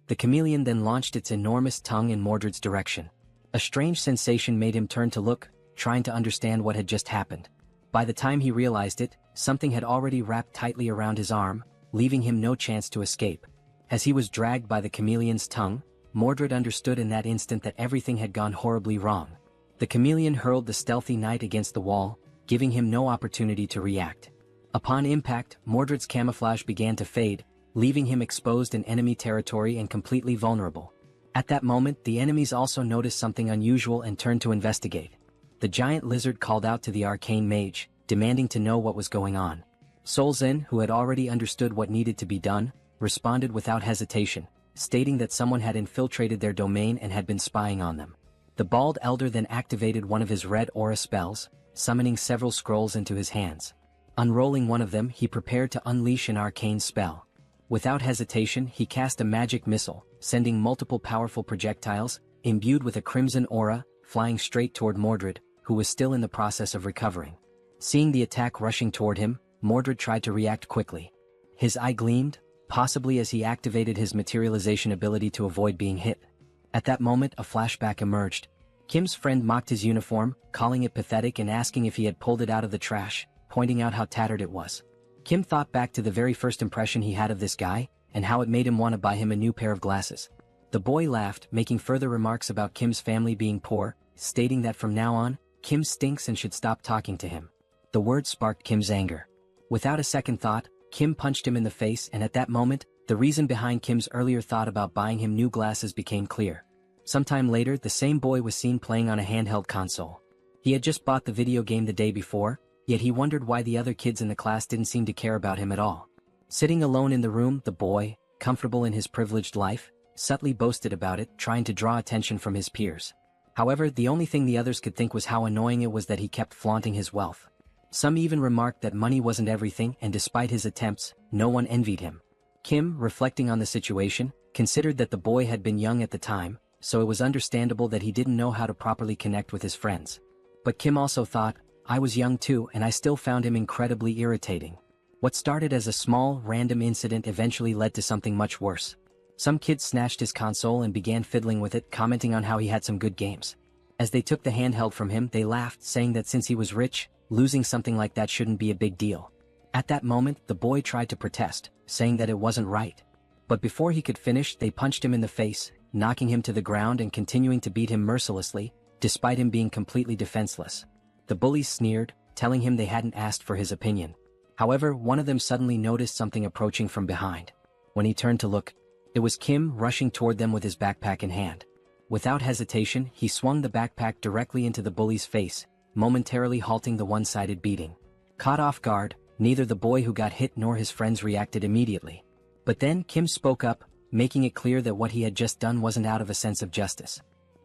The chameleon then launched its enormous tongue in Mordred's direction. A strange sensation made him turn to look, trying to understand what had just happened. By the time he realized it, something had already wrapped tightly around his arm, leaving him no chance to escape. As he was dragged by the chameleon's tongue, Mordred understood in that instant that everything had gone horribly wrong. The chameleon hurled the stealthy knight against the wall, giving him no opportunity to react. Upon impact, Mordred's camouflage began to fade, leaving him exposed in enemy territory and completely vulnerable. At that moment, the enemies also noticed something unusual and turned to investigate. The giant lizard called out to the arcane mage, demanding to know what was going on. Solzen, who had already understood what needed to be done, responded without hesitation, stating that someone had infiltrated their domain and had been spying on them. The bald elder then activated one of his red aura spells, summoning several scrolls into his hands. Unrolling one of them, he prepared to unleash an arcane spell. Without hesitation, he cast a magic missile, sending multiple powerful projectiles, imbued with a crimson aura, flying straight toward Mordred, who was still in the process of recovering. Seeing the attack rushing toward him, Mordred tried to react quickly. His eye gleamed, possibly as he activated his materialization ability to avoid being hit. At that moment, a flashback emerged. Kim's friend mocked his uniform, calling it pathetic and asking if he had pulled it out of the trash, pointing out how tattered it was. Kim thought back to the very first impression he had of this guy, and how it made him want to buy him a new pair of glasses. The boy laughed, making further remarks about Kim's family being poor, stating that from now on, Kim stinks and should stop talking to him. The word sparked Kim's anger. Without a second thought, Kim punched him in the face, and at that moment, the reason behind Kim's earlier thought about buying him new glasses became clear. Sometime later, the same boy was seen playing on a handheld console. He had just bought the video game the day before, yet he wondered why the other kids in the class didn't seem to care about him at all. Sitting alone in the room, the boy, comfortable in his privileged life, subtly boasted about it, trying to draw attention from his peers. However, the only thing the others could think was how annoying it was that he kept flaunting his wealth. Some even remarked that money wasn't everything, and despite his attempts, no one envied him. Kim, reflecting on the situation, considered that the boy had been young at the time, so it was understandable that he didn't know how to properly connect with his friends. But Kim also thought, I was young too, and I still found him incredibly irritating. What started as a small, random incident eventually led to something much worse. Some kids snatched his console and began fiddling with it, commenting on how he had some good games. As they took the handheld from him, they laughed, saying that since he was rich, losing something like that shouldn't be a big deal. At that moment, the boy tried to protest, saying that it wasn't right. But before he could finish, they punched him in the face, knocking him to the ground and continuing to beat him mercilessly, despite him being completely defenseless. The bullies sneered, telling him they hadn't asked for his opinion. However, one of them suddenly noticed something approaching from behind. When he turned to look, it was Kim rushing toward them with his backpack in hand. Without hesitation, he swung the backpack directly into the bully's face, momentarily halting the one-sided beating. Caught off guard, neither the boy who got hit nor his friends reacted immediately. But then Kim spoke up, making it clear that what he had just done wasn't out of a sense of justice.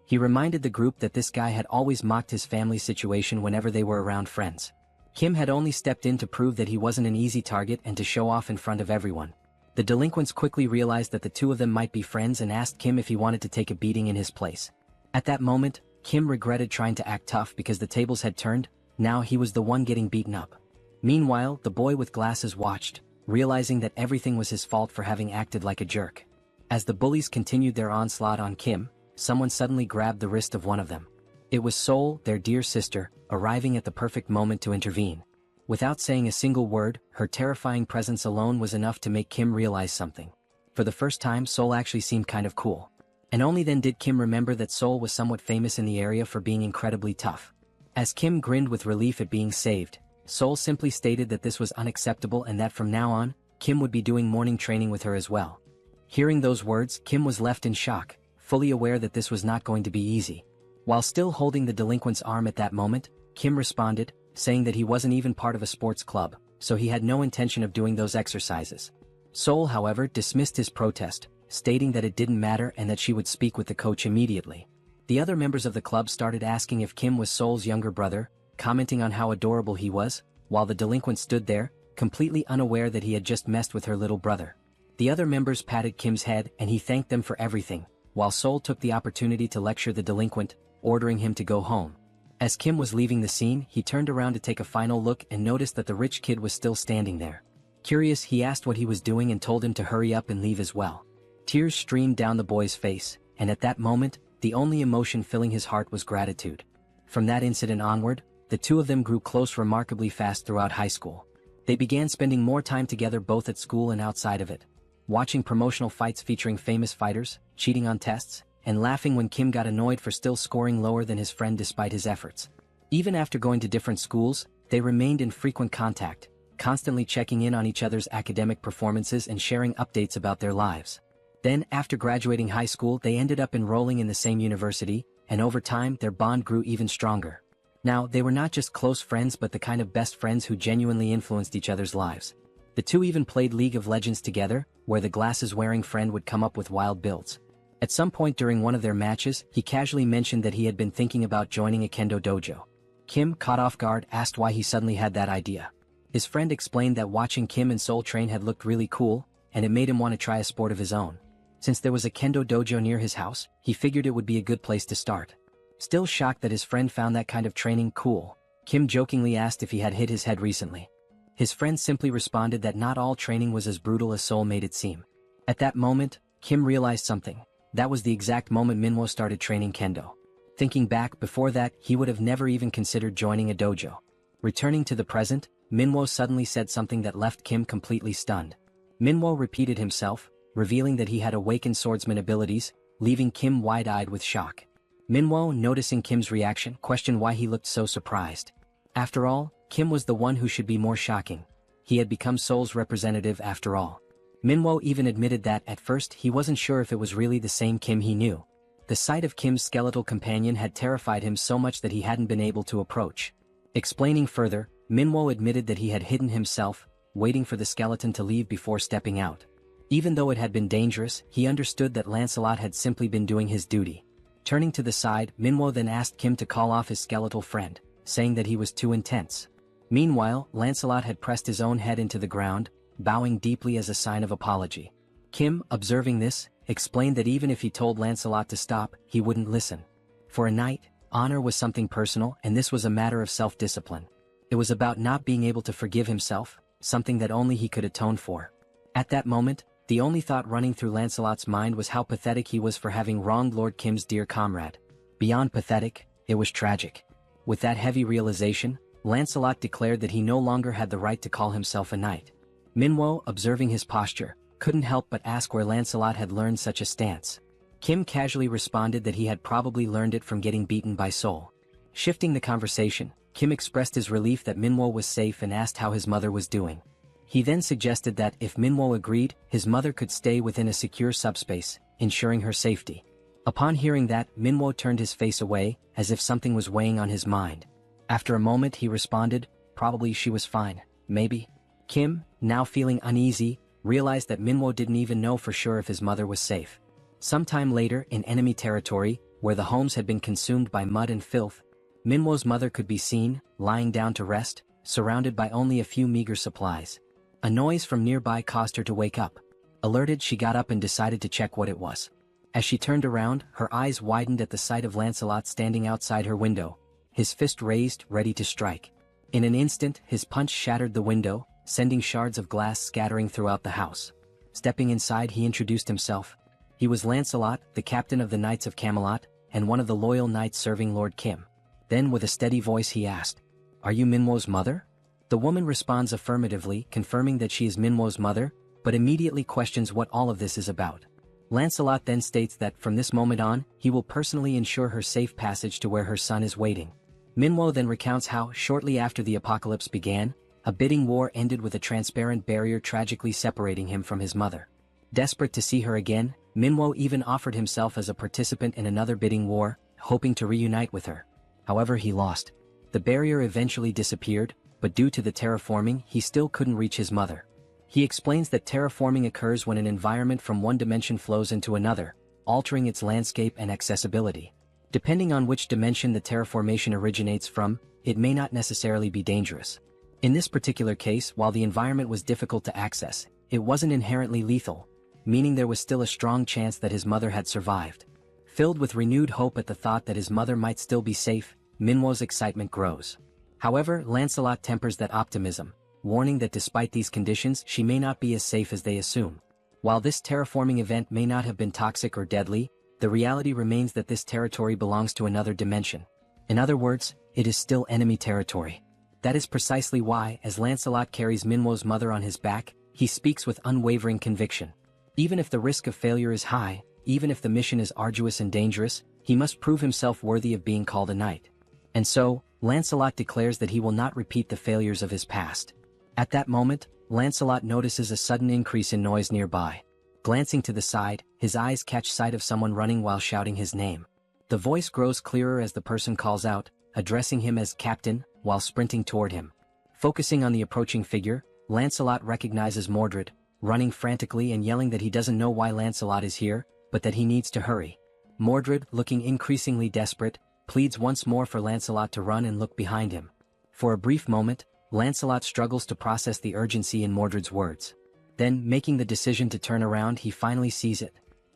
He reminded the group that this guy had always mocked his family's situation whenever they were around friends. Kim had only stepped in to prove that he wasn't an easy target and to show off in front of everyone. The delinquents quickly realized that the two of them might be friends and asked Kim if he wanted to take a beating in his place. At that moment, Kim regretted trying to act tough because the tables had turned. Now he was the one getting beaten up. Meanwhile, the boy with glasses watched, realizing that everything was his fault for having acted like a jerk. As the bullies continued their onslaught on Kim, someone suddenly grabbed the wrist of one of them. It was Sol, their dear sister, arriving at the perfect moment to intervene. Without saying a single word, her terrifying presence alone was enough to make Kim realize something. For the first time, Sol actually seemed kind of cool. And only then did Kim remember that Sol was somewhat famous in the area for being incredibly tough. As Kim grinned with relief at being saved, Sol simply stated that this was unacceptable and that from now on, Kim would be doing morning training with her as well. Hearing those words, Kim was left in shock, fully aware that this was not going to be easy. While still holding the delinquent's arm at that moment, Kim responded, saying that he wasn't even part of a sports club, so he had no intention of doing those exercises. Sol, however, dismissed his protest, stating that it didn't matter and that she would speak with the coach immediately. The other members of the club started asking if Kim was Sol's younger brother, commenting on how adorable he was, while the delinquent stood there, completely unaware that he had just messed with her little brother. The other members patted Kim's head and he thanked them for everything, while Sol took the opportunity to lecture the delinquent, ordering him to go home. As Kim was leaving the scene, he turned around to take a final look and noticed that the rich kid was still standing there. Curious, he asked what he was doing and told him to hurry up and leave as well. Tears streamed down the boy's face, and at that moment, the only emotion filling his heart was gratitude. From that incident onward, the two of them grew close remarkably fast throughout high school. They began spending more time together both at school and outside of it, watching promotional fights featuring famous fighters, cheating on tests, and laughing when Kim got annoyed for still scoring lower than his friend despite his efforts. Even after going to different schools, they remained in frequent contact, constantly checking in on each other's academic performances and sharing updates about their lives. Then, after graduating high school, they ended up enrolling in the same university, and over time, their bond grew even stronger. Now, they were not just close friends but the kind of best friends who genuinely influenced each other's lives. The two even played League of Legends together, where the glasses-wearing friend would come up with wild builds. At some point during one of their matches, he casually mentioned that he had been thinking about joining a kendo dojo. Kim, caught off guard, asked why he suddenly had that idea. His friend explained that watching Kim and Soul train had looked really cool, and it made him want to try a sport of his own. Since there was a kendo dojo near his house, he figured it would be a good place to start. Still shocked that his friend found that kind of training cool, Kim jokingly asked if he had hit his head recently. His friend simply responded that not all training was as brutal as Soul made it seem. At that moment, Kim realized something. That was the exact moment Manhwa started training kendo. Thinking back, before that, he would have never even considered joining a dojo. Returning to the present, Manhwa suddenly said something that left Kim completely stunned. Manhwa repeated himself, revealing that he had awakened swordsman abilities, leaving Kim wide-eyed with shock. Manhwa, noticing Kim's reaction, questioned why he looked so surprised. After all, Kim was the one who should be more shocking. He had become Soul's representative after all. Manhwa even admitted that, at first, he wasn't sure if it was really the same Kim he knew. The sight of Kim's skeletal companion had terrified him so much that he hadn't been able to approach. Explaining further, Manhwa admitted that he had hidden himself, waiting for the skeleton to leave before stepping out. Even though it had been dangerous, he understood that Lancelot had simply been doing his duty. Turning to the side, Manhwa then asked Kim to call off his skeletal friend, saying that he was too intense. Meanwhile, Lancelot had pressed his own head into the ground, bowing deeply as a sign of apology. Kim, observing this, explained that even if he told Lancelot to stop, he wouldn't listen. For a knight, honor was something personal, and this was a matter of self-discipline. It was about not being able to forgive himself, something that only he could atone for. At that moment, the only thought running through Lancelot's mind was how pathetic he was for having wronged Lord Kim's dear comrade. Beyond pathetic, it was tragic. With that heavy realization, Lancelot declared that he no longer had the right to call himself a knight. Manhwa, observing his posture, couldn't help but ask where Lancelot had learned such a stance. Kim casually responded that he had probably learned it from getting beaten by Soul. Shifting the conversation, Kim expressed his relief that Manhwa was safe and asked how his mother was doing. He then suggested that, if Manhwa agreed, his mother could stay within a secure subspace, ensuring her safety. Upon hearing that, Manhwa turned his face away, as if something was weighing on his mind. After a moment he responded, probably she was fine, maybe. Kim, now feeling uneasy, realized that Manhwa didn't even know for sure if his mother was safe. Sometime later, in enemy territory, where the homes had been consumed by mud and filth, Manhwa's mother could be seen, lying down to rest, surrounded by only a few meager supplies. A noise from nearby caused her to wake up. Alerted, she got up and decided to check what it was. As she turned around, her eyes widened at the sight of Lancelot standing outside her window, his fist raised, ready to strike. In an instant, his punch shattered the window, sending shards of glass scattering throughout the house. Stepping inside, he introduced himself. He was Lancelot, the captain of the Knights of Camelot, and one of the loyal knights serving Lord Kim. Then, with a steady voice, he asked, "Are you Manhwa's mother?" The woman responds affirmatively, confirming that she is Manhwa's mother, but immediately questions what all of this is about. Lancelot then states that, from this moment on, he will personally ensure her safe passage to where her son is waiting. Manhwa then recounts how, shortly after the apocalypse began, a bidding war ended with a transparent barrier tragically separating him from his mother. Desperate to see her again, Manhwa even offered himself as a participant in another bidding war, hoping to reunite with her. However, he lost. The barrier eventually disappeared, but due to the terraforming, he still couldn't reach his mother. He explains that terraforming occurs when an environment from one dimension flows into another, altering its landscape and accessibility. Depending on which dimension the terraformation originates from, it may not necessarily be dangerous. In this particular case, while the environment was difficult to access, it wasn't inherently lethal, meaning there was still a strong chance that his mother had survived. Filled with renewed hope at the thought that his mother might still be safe, Manhwa's excitement grows. However, Lancelot tempers that optimism, warning that despite these conditions, she may not be as safe as they assume. While this terraforming event may not have been toxic or deadly, the reality remains that this territory belongs to another dimension. In other words, it is still enemy territory. That is precisely why, as Lancelot carries Manhwa's mother on his back, he speaks with unwavering conviction. Even if the risk of failure is high, even if the mission is arduous and dangerous, he must prove himself worthy of being called a knight. And so, Lancelot declares that he will not repeat the failures of his past. At that moment, Lancelot notices a sudden increase in noise nearby. Glancing to the side, his eyes catch sight of someone running while shouting his name. The voice grows clearer as the person calls out, addressing him as Captain, while sprinting toward him. Focusing on the approaching figure, Lancelot recognizes Mordred, running frantically and yelling that he doesn't know why Lancelot is here, but that he needs to hurry. Mordred, looking increasingly desperate, pleads once more for Lancelot to run and look behind him. For a brief moment, Lancelot struggles to process the urgency in Mordred's words. Then, making the decision to turn around, he finally sees it.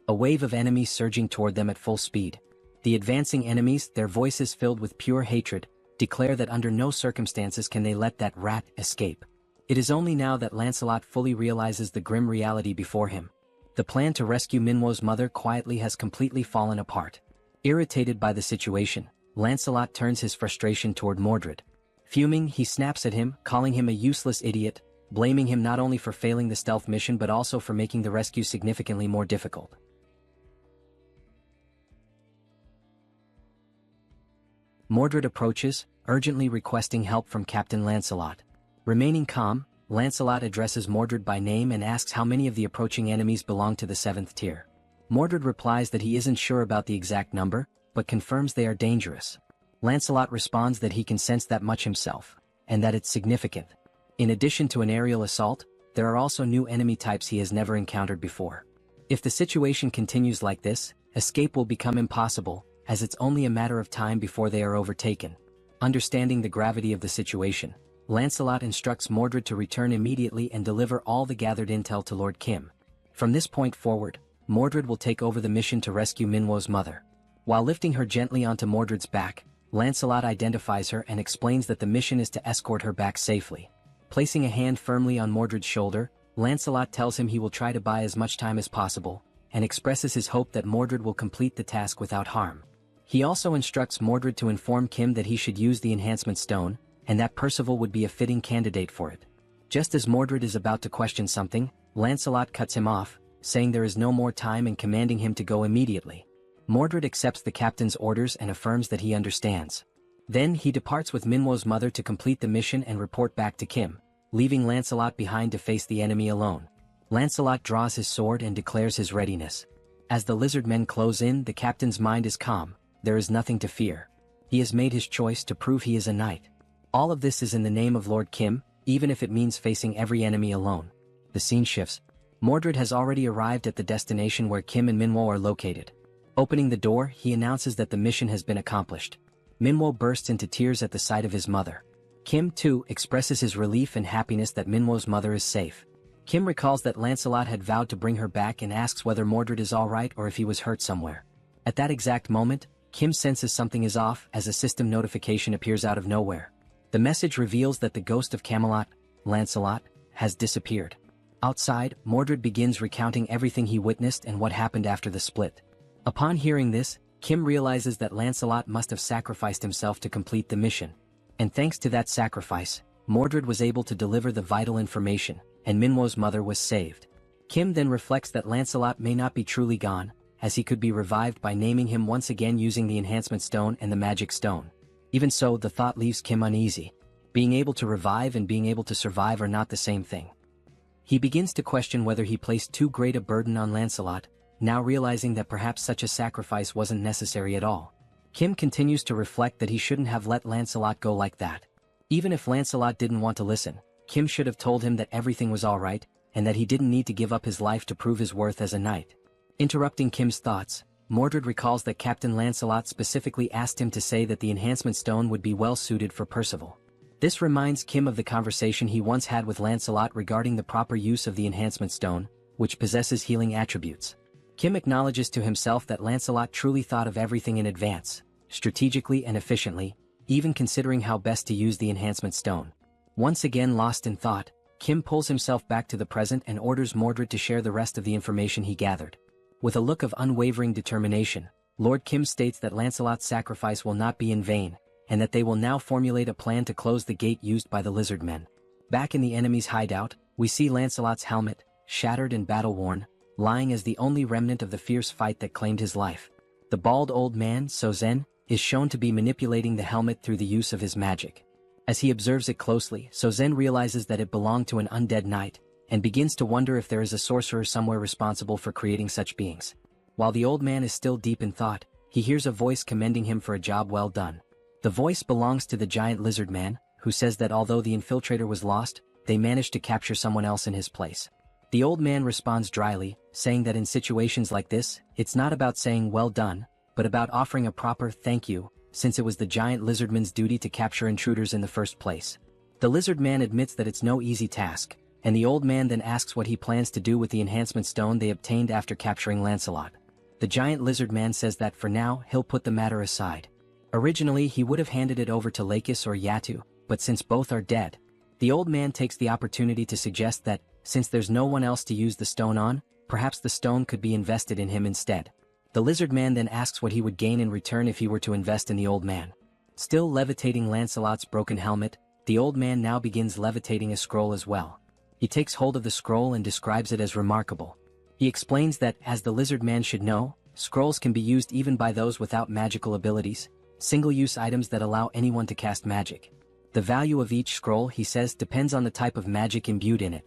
A wave of enemies surging toward them at full speed. The advancing enemies, their voices filled with pure hatred, declare that under no circumstances can they let that rat escape. It is only now that Lancelot fully realizes the grim reality before him. The plan to rescue Minwo's mother quietly has completely fallen apart. Irritated by the situation, Lancelot turns his frustration toward Mordred. Fuming, he snaps at him, calling him a useless idiot, blaming him not only for failing the stealth mission but also for making the rescue significantly more difficult. Mordred approaches, urgently requesting help from Captain Lancelot. Remaining calm, Lancelot addresses Mordred by name and asks how many of the approaching enemies belong to the 7th tier. Mordred replies that he isn't sure about the exact number, but confirms they are dangerous. Lancelot responds that he can sense that much himself, and that it's significant. In addition to an aerial assault, there are also new enemy types he has never encountered before. If the situation continues like this, escape will become impossible, as it's only a matter of time before they are overtaken. Understanding the gravity of the situation, Lancelot instructs Mordred to return immediately and deliver all the gathered intel to Lord Kim. From this point forward, Mordred will take over the mission to rescue Minwo's mother. While lifting her gently onto Mordred's back, Lancelot identifies her and explains that the mission is to escort her back safely. Placing a hand firmly on Mordred's shoulder, Lancelot tells him he will try to buy as much time as possible, and expresses his hope that Mordred will complete the task without harm. He also instructs Mordred to inform Kim that he should use the enhancement stone, and that Percival would be a fitting candidate for it. Just as Mordred is about to question something, Lancelot cuts him off, saying there is no more time and commanding him to go immediately. Mordred accepts the captain's orders and affirms that he understands. Then he departs with Minwo's mother to complete the mission and report back to Kim, leaving Lancelot behind to face the enemy alone. Lancelot draws his sword and declares his readiness. As the lizard men close in, the captain's mind is calm. There is nothing to fear. He has made his choice to prove he is a knight. All of this is in the name of Lord Kim, even if it means facing every enemy alone. The scene shifts. Mordred has already arrived at the destination where Kim and Minwo are located. Opening the door, he announces that the mission has been accomplished. Minwo bursts into tears at the sight of his mother. Kim, too, expresses his relief and happiness that Minwo's mother is safe. Kim recalls that Lancelot had vowed to bring her back and asks whether Mordred is alright or if he was hurt somewhere. At that exact moment, Kim senses something is off as a system notification appears out of nowhere. The message reveals that the ghost of Camelot, Lancelot, has disappeared. Outside, Mordred begins recounting everything he witnessed and what happened after the split. Upon hearing this, Kim realizes that Lancelot must have sacrificed himself to complete the mission. And thanks to that sacrifice, Mordred was able to deliver the vital information, and Minwo's mother was saved. Kim then reflects that Lancelot may not be truly gone, as he could be revived by naming him once again using the enhancement stone and the magic stone. Even so, the thought leaves Kim uneasy. Being able to revive and being able to survive are not the same thing. He begins to question whether he placed too great a burden on Lancelot, now realizing that perhaps such a sacrifice wasn't necessary at all. Kim continues to reflect that he shouldn't have let Lancelot go like that. Even if Lancelot didn't want to listen, Kim should have told him that everything was alright, and that he didn't need to give up his life to prove his worth as a knight. Interrupting Kim's thoughts, Mordred recalls that Captain Lancelot specifically asked him to say that the enhancement stone would be well suited for Percival. This reminds Kim of the conversation he once had with Lancelot regarding the proper use of the enhancement stone, which possesses healing attributes. Kim acknowledges to himself that Lancelot truly thought of everything in advance, strategically and efficiently, even considering how best to use the enhancement stone. Once again lost in thought, Kim pulls himself back to the present and orders Mordred to share the rest of the information he gathered. With a look of unwavering determination, Lord Kim states that Lancelot's sacrifice will not be in vain, and that they will now formulate a plan to close the gate used by the lizard men. Back in the enemy's hideout, we see Lancelot's helmet, shattered and battle-worn, lying as the only remnant of the fierce fight that claimed his life. The bald old man, Sozen, is shown to be manipulating the helmet through the use of his magic. As he observes it closely, Sozen realizes that it belonged to an undead knight, and begins to wonder if there is a sorcerer somewhere responsible for creating such beings. While the old man is still deep in thought, he hears a voice commending him for a job well done. The voice belongs to the giant lizard man, who says that although the infiltrator was lost, they managed to capture someone else in his place. The old man responds dryly, saying that in situations like this, it's not about saying well done, but about offering a proper thank you, since it was the giant lizardman's duty to capture intruders in the first place. The lizard man admits that it's no easy task, and the old man then asks what he plans to do with the enhancement stone they obtained after capturing Lancelot. The giant lizard man says that for now he'll put the matter aside. Originally he would have handed it over to Lakis or Yatu, but since both are dead, the old man takes the opportunity to suggest that, since there's no one else to use the stone on, perhaps the stone could be invested in him instead. The lizard man then asks what he would gain in return if he were to invest in the old man. Still levitating Lancelot's broken helmet, the old man now begins levitating a scroll as well. He takes hold of the scroll and describes it as remarkable. He explains that, as the lizard man should know, scrolls can be used even by those without magical abilities, single-use items that allow anyone to cast magic. The value of each scroll, he says, depends on the type of magic imbued in it.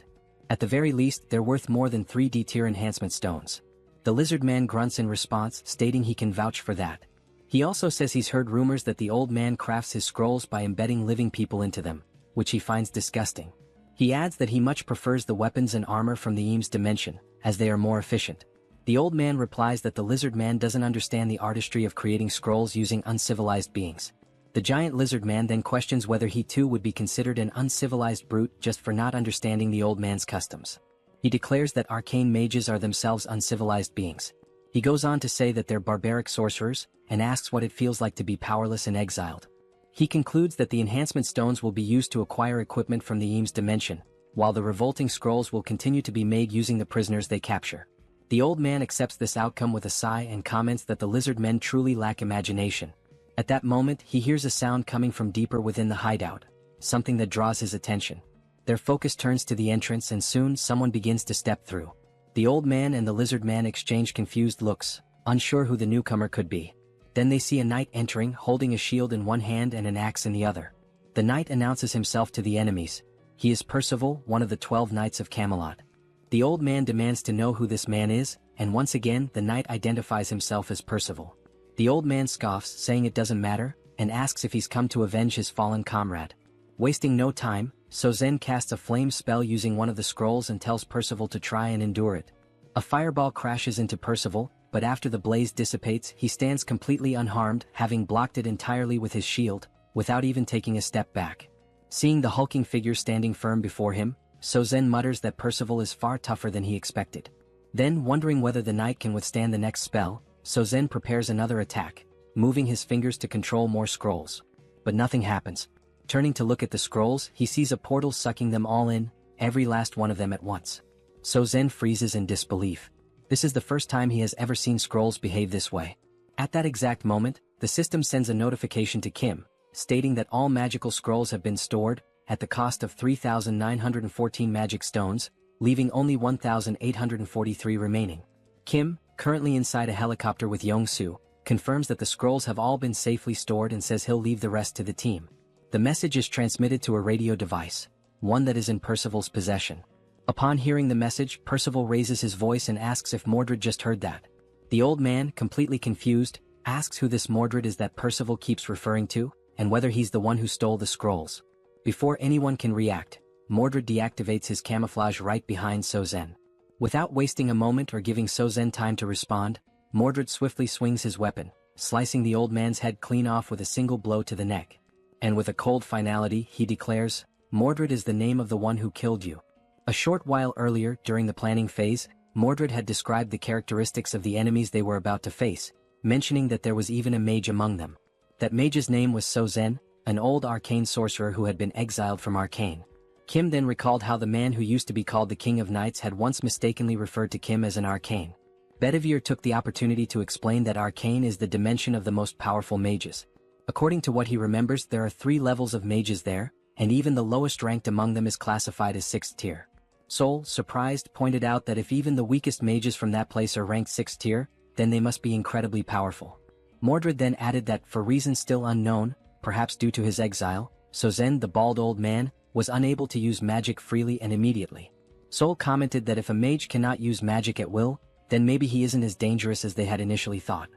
At the very least, they're worth more than 3 D-tier enhancement stones. The lizard man grunts in response, stating he can vouch for that. He also says he's heard rumors that the old man crafts his scrolls by embedding living people into them, which he finds disgusting. He adds that he much prefers the weapons and armor from the Eames dimension, as they are more efficient. The old man replies that the lizard man doesn't understand the artistry of creating scrolls using uncivilized beings. The giant lizard man then questions whether he too would be considered an uncivilized brute just for not understanding the old man's customs. He declares that arcane mages are themselves uncivilized beings. He goes on to say that they're barbaric sorcerers, and asks what it feels like to be powerless and exiled. He concludes that the enhancement stones will be used to acquire equipment from the Eames dimension, while the revolting scrolls will continue to be made using the prisoners they capture. The old man accepts this outcome with a sigh and comments that the lizard men truly lack imagination. At that moment, he hears a sound coming from deeper within the hideout, something that draws his attention. Their focus turns to the entrance and soon someone begins to step through. The old man and the lizard man exchange confused looks, unsure who the newcomer could be. Then they see a knight entering, holding a shield in one hand and an axe in the other. The knight announces himself to the enemies. He is Percival, one of the 12 knights of Camelot. The old man demands to know who this man is, and once again the knight identifies himself as Percival. The old man scoffs, saying it doesn't matter, and asks if he's come to avenge his fallen comrade. Wasting no time, Sozen casts a flame spell using one of the scrolls and tells Percival to try and endure it. A fireball crashes into Percival, but after the blaze dissipates, he stands completely unharmed, having blocked it entirely with his shield, without even taking a step back. Seeing the hulking figure standing firm before him, Sozen mutters that Percival is far tougher than he expected. Then, wondering whether the knight can withstand the next spell, Sozen prepares another attack, moving his fingers to control more scrolls. But nothing happens. Turning to look at the scrolls, he sees a portal sucking them all in, every last one of them at once. Sozen freezes in disbelief. This is the first time he has ever seen scrolls behave this way. At that exact moment, the system sends a notification to Kim, stating that all magical scrolls have been stored, at the cost of 3,914 magic stones, leaving only 1,843 remaining. Kim, currently inside a helicopter with Yongsu, confirms that the scrolls have all been safely stored and says he'll leave the rest to the team. The message is transmitted to a radio device, one that is in Percival's possession. Upon hearing the message, Percival raises his voice and asks if Mordred just heard that. The old man, completely confused, asks who this Mordred is that Percival keeps referring to, and whether he's the one who stole the scrolls. Before anyone can react, Mordred deactivates his camouflage right behind Sozen. Without wasting a moment or giving Sozen time to respond, Mordred swiftly swings his weapon, slicing the old man's head clean off with a single blow to the neck. And with a cold finality, he declares, "Mordred is the name of the one who killed you." A short while earlier, during the planning phase, Mordred had described the characteristics of the enemies they were about to face, mentioning that there was even a mage among them. That mage's name was Sozen, an old arcane sorcerer who had been exiled from Arcane. Kim then recalled how the man who used to be called the King of Knights had once mistakenly referred to Kim as an arcane. Bedivere took the opportunity to explain that arcane is the dimension of the most powerful mages. According to what he remembers, there are 3 levels of mages there, and even the lowest ranked among them is classified as 6th tier. Sol, surprised, pointed out that if even the weakest mages from that place are ranked 6th tier, then they must be incredibly powerful. Mordred then added that, for reasons still unknown, perhaps due to his exile, Sozen, the bald old man, was unable to use magic freely and immediately. Sol commented that if a mage cannot use magic at will, then maybe he isn't as dangerous as they had initially thought.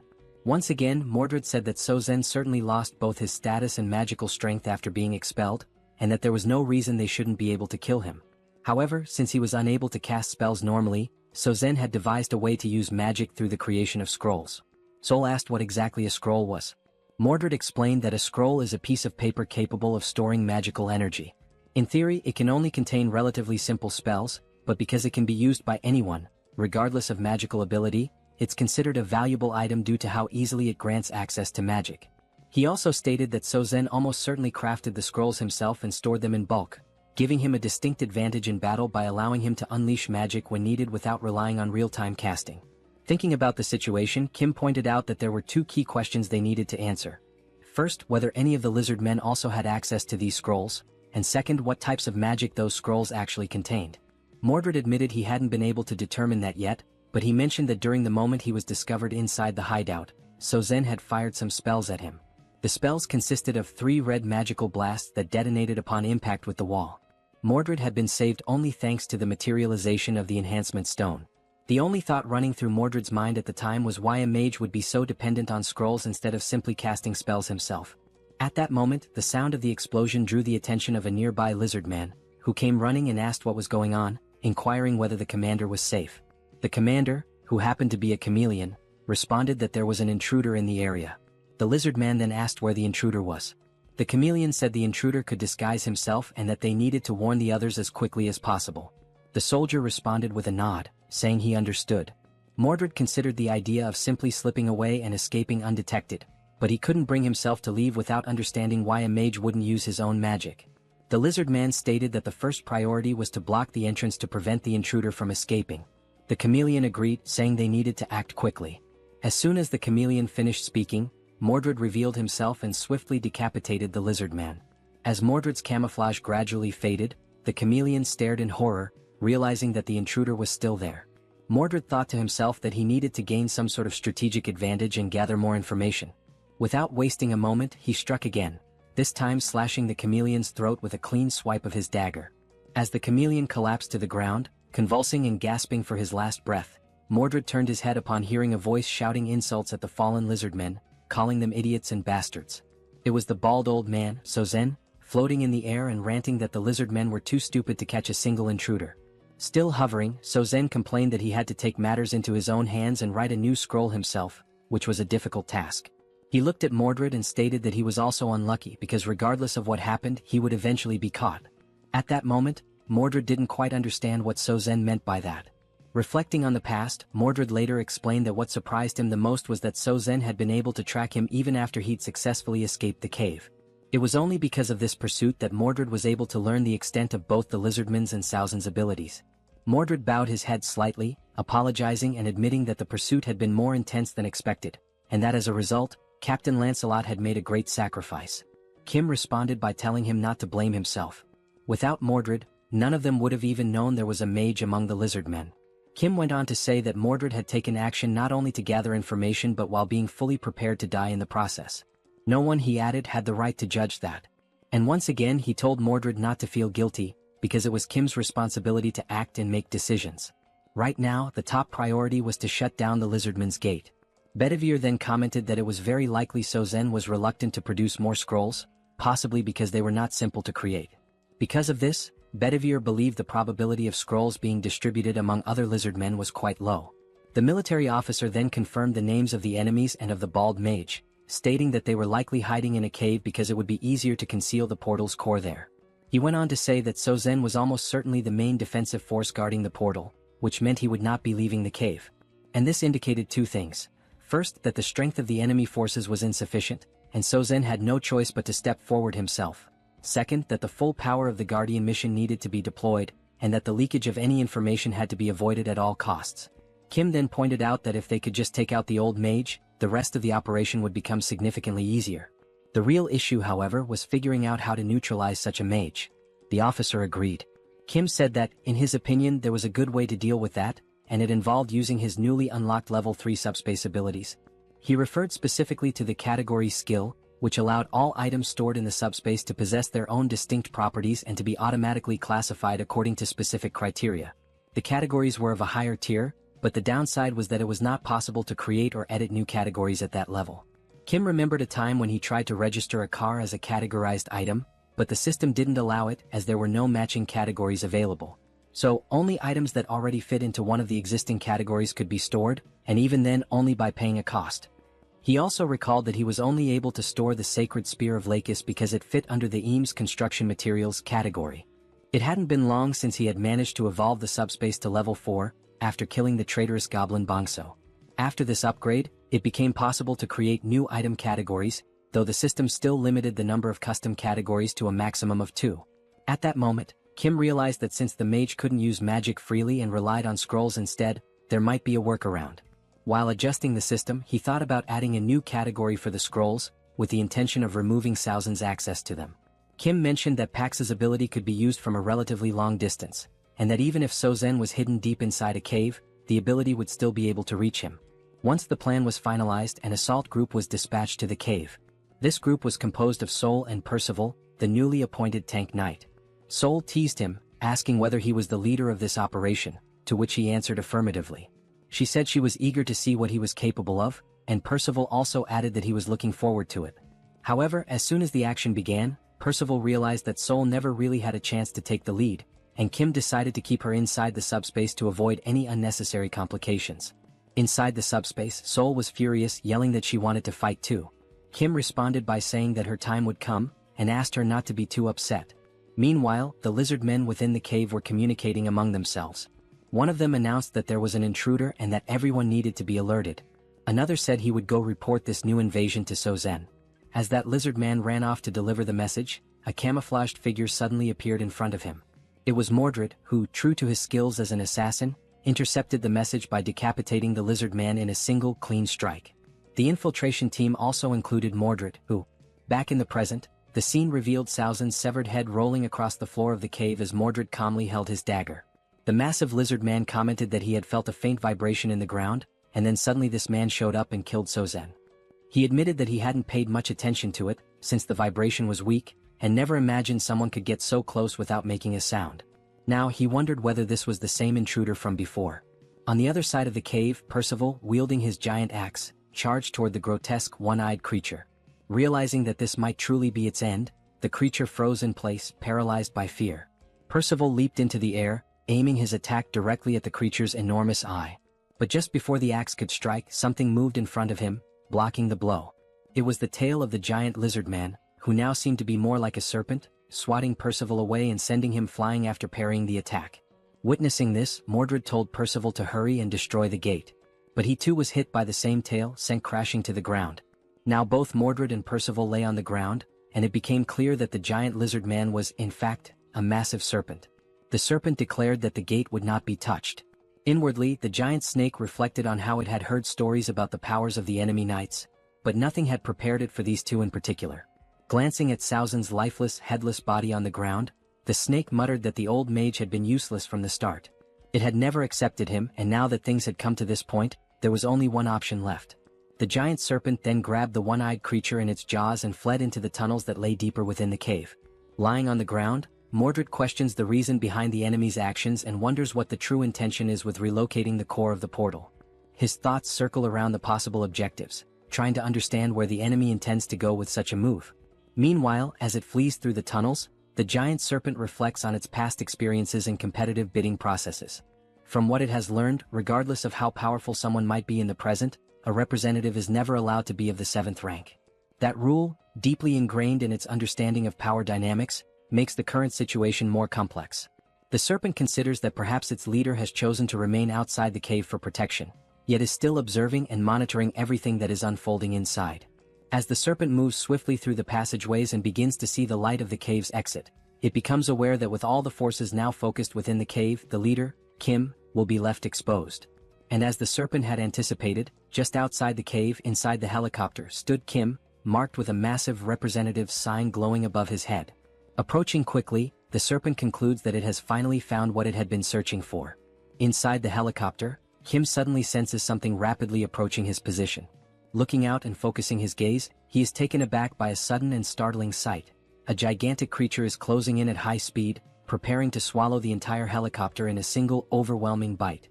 Once again, Mordred said that Sozen certainly lost both his status and magical strength after being expelled, and that there was no reason they shouldn't be able to kill him. However, since he was unable to cast spells normally, Sozen had devised a way to use magic through the creation of scrolls. Sol asked what exactly a scroll was. Mordred explained that a scroll is a piece of paper capable of storing magical energy. In theory, it can only contain relatively simple spells, but because it can be used by anyone, regardless of magical ability, it's considered a valuable item due to how easily it grants access to magic. He also stated that Sozen almost certainly crafted the scrolls himself and stored them in bulk, giving him a distinct advantage in battle by allowing him to unleash magic when needed without relying on real-time casting. Thinking about the situation, Kim pointed out that there were two key questions they needed to answer. First, whether any of the lizard men also had access to these scrolls, and second, what types of magic those scrolls actually contained. Mordred admitted he hadn't been able to determine that yet, but he mentioned that during the moment he was discovered inside the hideout, Sozen had fired some spells at him. The spells consisted of 3 red magical blasts that detonated upon impact with the wall. Mordred had been saved only thanks to the materialization of the enhancement stone. The only thought running through Mordred's mind at the time was why a mage would be so dependent on scrolls instead of simply casting spells himself. At that moment, the sound of the explosion drew the attention of a nearby lizard man, who came running and asked what was going on, inquiring whether the commander was safe. The commander, who happened to be a chameleon, responded that there was an intruder in the area. The lizard man then asked where the intruder was. The chameleon said the intruder could disguise himself and that they needed to warn the others as quickly as possible. The soldier responded with a nod, saying he understood. Mordred considered the idea of simply slipping away and escaping undetected, but he couldn't bring himself to leave without understanding why a mage wouldn't use his own magic. The lizard man stated that the first priority was to block the entrance to prevent the intruder from escaping. The chameleon agreed, saying they needed to act quickly. As soon as the chameleon finished speaking, Mordred revealed himself and swiftly decapitated the lizard man. As Mordred's camouflage gradually faded, the chameleon stared in horror, realizing that the intruder was still there. Mordred thought to himself that he needed to gain some sort of strategic advantage and gather more information. Without wasting a moment, he struck again, this time slashing the chameleon's throat with a clean swipe of his dagger. As the chameleon collapsed to the ground, convulsing and gasping for his last breath, Mordred turned his head upon hearing a voice shouting insults at the fallen lizardmen, calling them idiots and bastards. It was the bald old man, Sozen, floating in the air and ranting that the lizardmen were too stupid to catch a single intruder. Still hovering, Sozen complained that he had to take matters into his own hands and write a new scroll himself, which was a difficult task. He looked at Mordred and stated that he was also unlucky because regardless of what happened, he would eventually be caught. At that moment, Mordred didn't quite understand what Sozen meant by that. Reflecting on the past, Mordred later explained that what surprised him the most was that Sozen had been able to track him even after he'd successfully escaped the cave. It was only because of this pursuit that Mordred was able to learn the extent of both the lizardman's and Sauzen's abilities. Mordred bowed his head slightly, apologizing and admitting that the pursuit had been more intense than expected, and that as a result, Captain Lancelot had made a great sacrifice. Kim responded by telling him not to blame himself. Without Mordred, none of them would have even known there was a mage among the lizardmen. Kim went on to say that Mordred had taken action not only to gather information but while being fully prepared to die in the process. No one, he added, had the right to judge that. And once again he told Mordred not to feel guilty, because it was Kim's responsibility to act and make decisions. Right now, the top priority was to shut down the lizardman's gate. Bedivere then commented that it was very likely Sozen was reluctant to produce more scrolls, possibly because they were not simple to create. Because of this, Bedivere believed the probability of scrolls being distributed among other lizardmen was quite low. The military officer then confirmed the names of the enemies and of the bald mage, stating that they were likely hiding in a cave because it would be easier to conceal the portal's core there. He went on to say that Sozen was almost certainly the main defensive force guarding the portal, which meant he would not be leaving the cave. And this indicated two things. First, that the strength of the enemy forces was insufficient, and Sozen had no choice but to step forward himself. Second, that the full power of the Guardian mission needed to be deployed, and that the leakage of any information had to be avoided at all costs. Kim then pointed out that if they could just take out the old mage, the rest of the operation would become significantly easier. The real issue, however, was figuring out how to neutralize such a mage. The officer agreed. Kim said that, in his opinion, there was a good way to deal with that, and it involved using his newly unlocked level 3 subspace abilities. He referred specifically to the category skill, which allowed all items stored in the subspace to possess their own distinct properties and to be automatically classified according to specific criteria. The categories were of a higher tier, but the downside was that it was not possible to create or edit new categories at that level. Kim remembered a time when he tried to register a car as a categorized item, but the system didn't allow it as there were no matching categories available. So, only items that already fit into one of the existing categories could be stored, and even then only by paying a cost. He also recalled that he was only able to store the Sacred Spear of Lakis because it fit under the Eames Construction Materials category. It hadn't been long since he had managed to evolve the Subspace to level 4, after killing the traitorous goblin Bongso. After this upgrade, it became possible to create new item categories, though the system still limited the number of custom categories to a maximum of 2. At that moment, Kim realized that since the mage couldn't use magic freely and relied on scrolls instead, there might be a workaround. While adjusting the system, he thought about adding a new category for the scrolls, with the intention of removing Saozen's access to them. Kim mentioned that Pax's ability could be used from a relatively long distance, and that even if Saozen was hidden deep inside a cave, the ability would still be able to reach him. Once the plan was finalized, an assault group was dispatched to the cave. This group was composed of Sol and Percival, the newly appointed Tank Knight. Sol teased him, asking whether he was the leader of this operation, to which he answered affirmatively. She said she was eager to see what he was capable of, and Percival also added that he was looking forward to it. However, as soon as the action began, Percival realized that Sol never really had a chance to take the lead, and Kim decided to keep her inside the subspace to avoid any unnecessary complications. Inside the subspace, Sol was furious, yelling that she wanted to fight too. Kim responded by saying that her time would come, and asked her not to be too upset. Meanwhile, the lizard men within the cave were communicating among themselves. One of them announced that there was an intruder and that everyone needed to be alerted. Another said he would go report this new invasion to Saozen. As that lizard man ran off to deliver the message, a camouflaged figure suddenly appeared in front of him. It was Mordred, who, true to his skills as an assassin, intercepted the message by decapitating the lizard man in a single clean strike. The infiltration team also included Mordred, who, back in the present, the scene revealed Saozen's severed head rolling across the floor of the cave as Mordred calmly held his dagger. The massive lizard man commented that he had felt a faint vibration in the ground, and then suddenly this man showed up and killed Saozen. He admitted that he hadn't paid much attention to it, since the vibration was weak, and never imagined someone could get so close without making a sound. Now he wondered whether this was the same intruder from before. On the other side of the cave, Percival, wielding his giant axe, charged toward the grotesque one-eyed creature. Realizing that this might truly be its end, the creature froze in place, paralyzed by fear. Percival leaped into the air, aiming his attack directly at the creature's enormous eye. But just before the axe could strike, something moved in front of him, blocking the blow. It was the tail of the giant lizard man, who now seemed to be more like a serpent, swatting Percival away and sending him flying after parrying the attack. Witnessing this, Mordred told Percival to hurry and destroy the gate. But he too was hit by the same tail, sent crashing to the ground. Now both Mordred and Percival lay on the ground, and it became clear that the giant lizard man was, in fact, a massive serpent. The serpent declared that the gate would not be touched. Inwardly, the giant snake reflected on how it had heard stories about the powers of the enemy knights, but nothing had prepared it for these two in particular. Glancing at Saozen's lifeless, headless body on the ground, the snake muttered that the old mage had been useless from the start. It had never accepted him, and now that things had come to this point, there was only one option left. The giant serpent then grabbed the one-eyed creature in its jaws and fled into the tunnels that lay deeper within the cave. Lying on the ground, Mordred questions the reason behind the enemy's actions and wonders what the true intention is with relocating the core of the portal. His thoughts circle around the possible objectives, trying to understand where the enemy intends to go with such a move. Meanwhile, as it flees through the tunnels, the giant serpent reflects on its past experiences in competitive bidding processes. From what it has learned, regardless of how powerful someone might be in the present, a representative is never allowed to be of the 7th rank. That rule, deeply ingrained in its understanding of power dynamics, makes the current situation more complex. The serpent considers that perhaps its leader has chosen to remain outside the cave for protection, yet is still observing and monitoring everything that is unfolding inside. As the serpent moves swiftly through the passageways and begins to see the light of the cave's exit, it becomes aware that with all the forces now focused within the cave, the leader, Kim, will be left exposed. And as the serpent had anticipated, just outside the cave inside the helicopter stood Kim, marked with a massive representative sign glowing above his head. Approaching quickly, the serpent concludes that it has finally found what it had been searching for. Inside the helicopter, Kim suddenly senses something rapidly approaching his position. Looking out and focusing his gaze, he is taken aback by a sudden and startling sight. A gigantic creature is closing in at high speed, preparing to swallow the entire helicopter in a single overwhelming bite.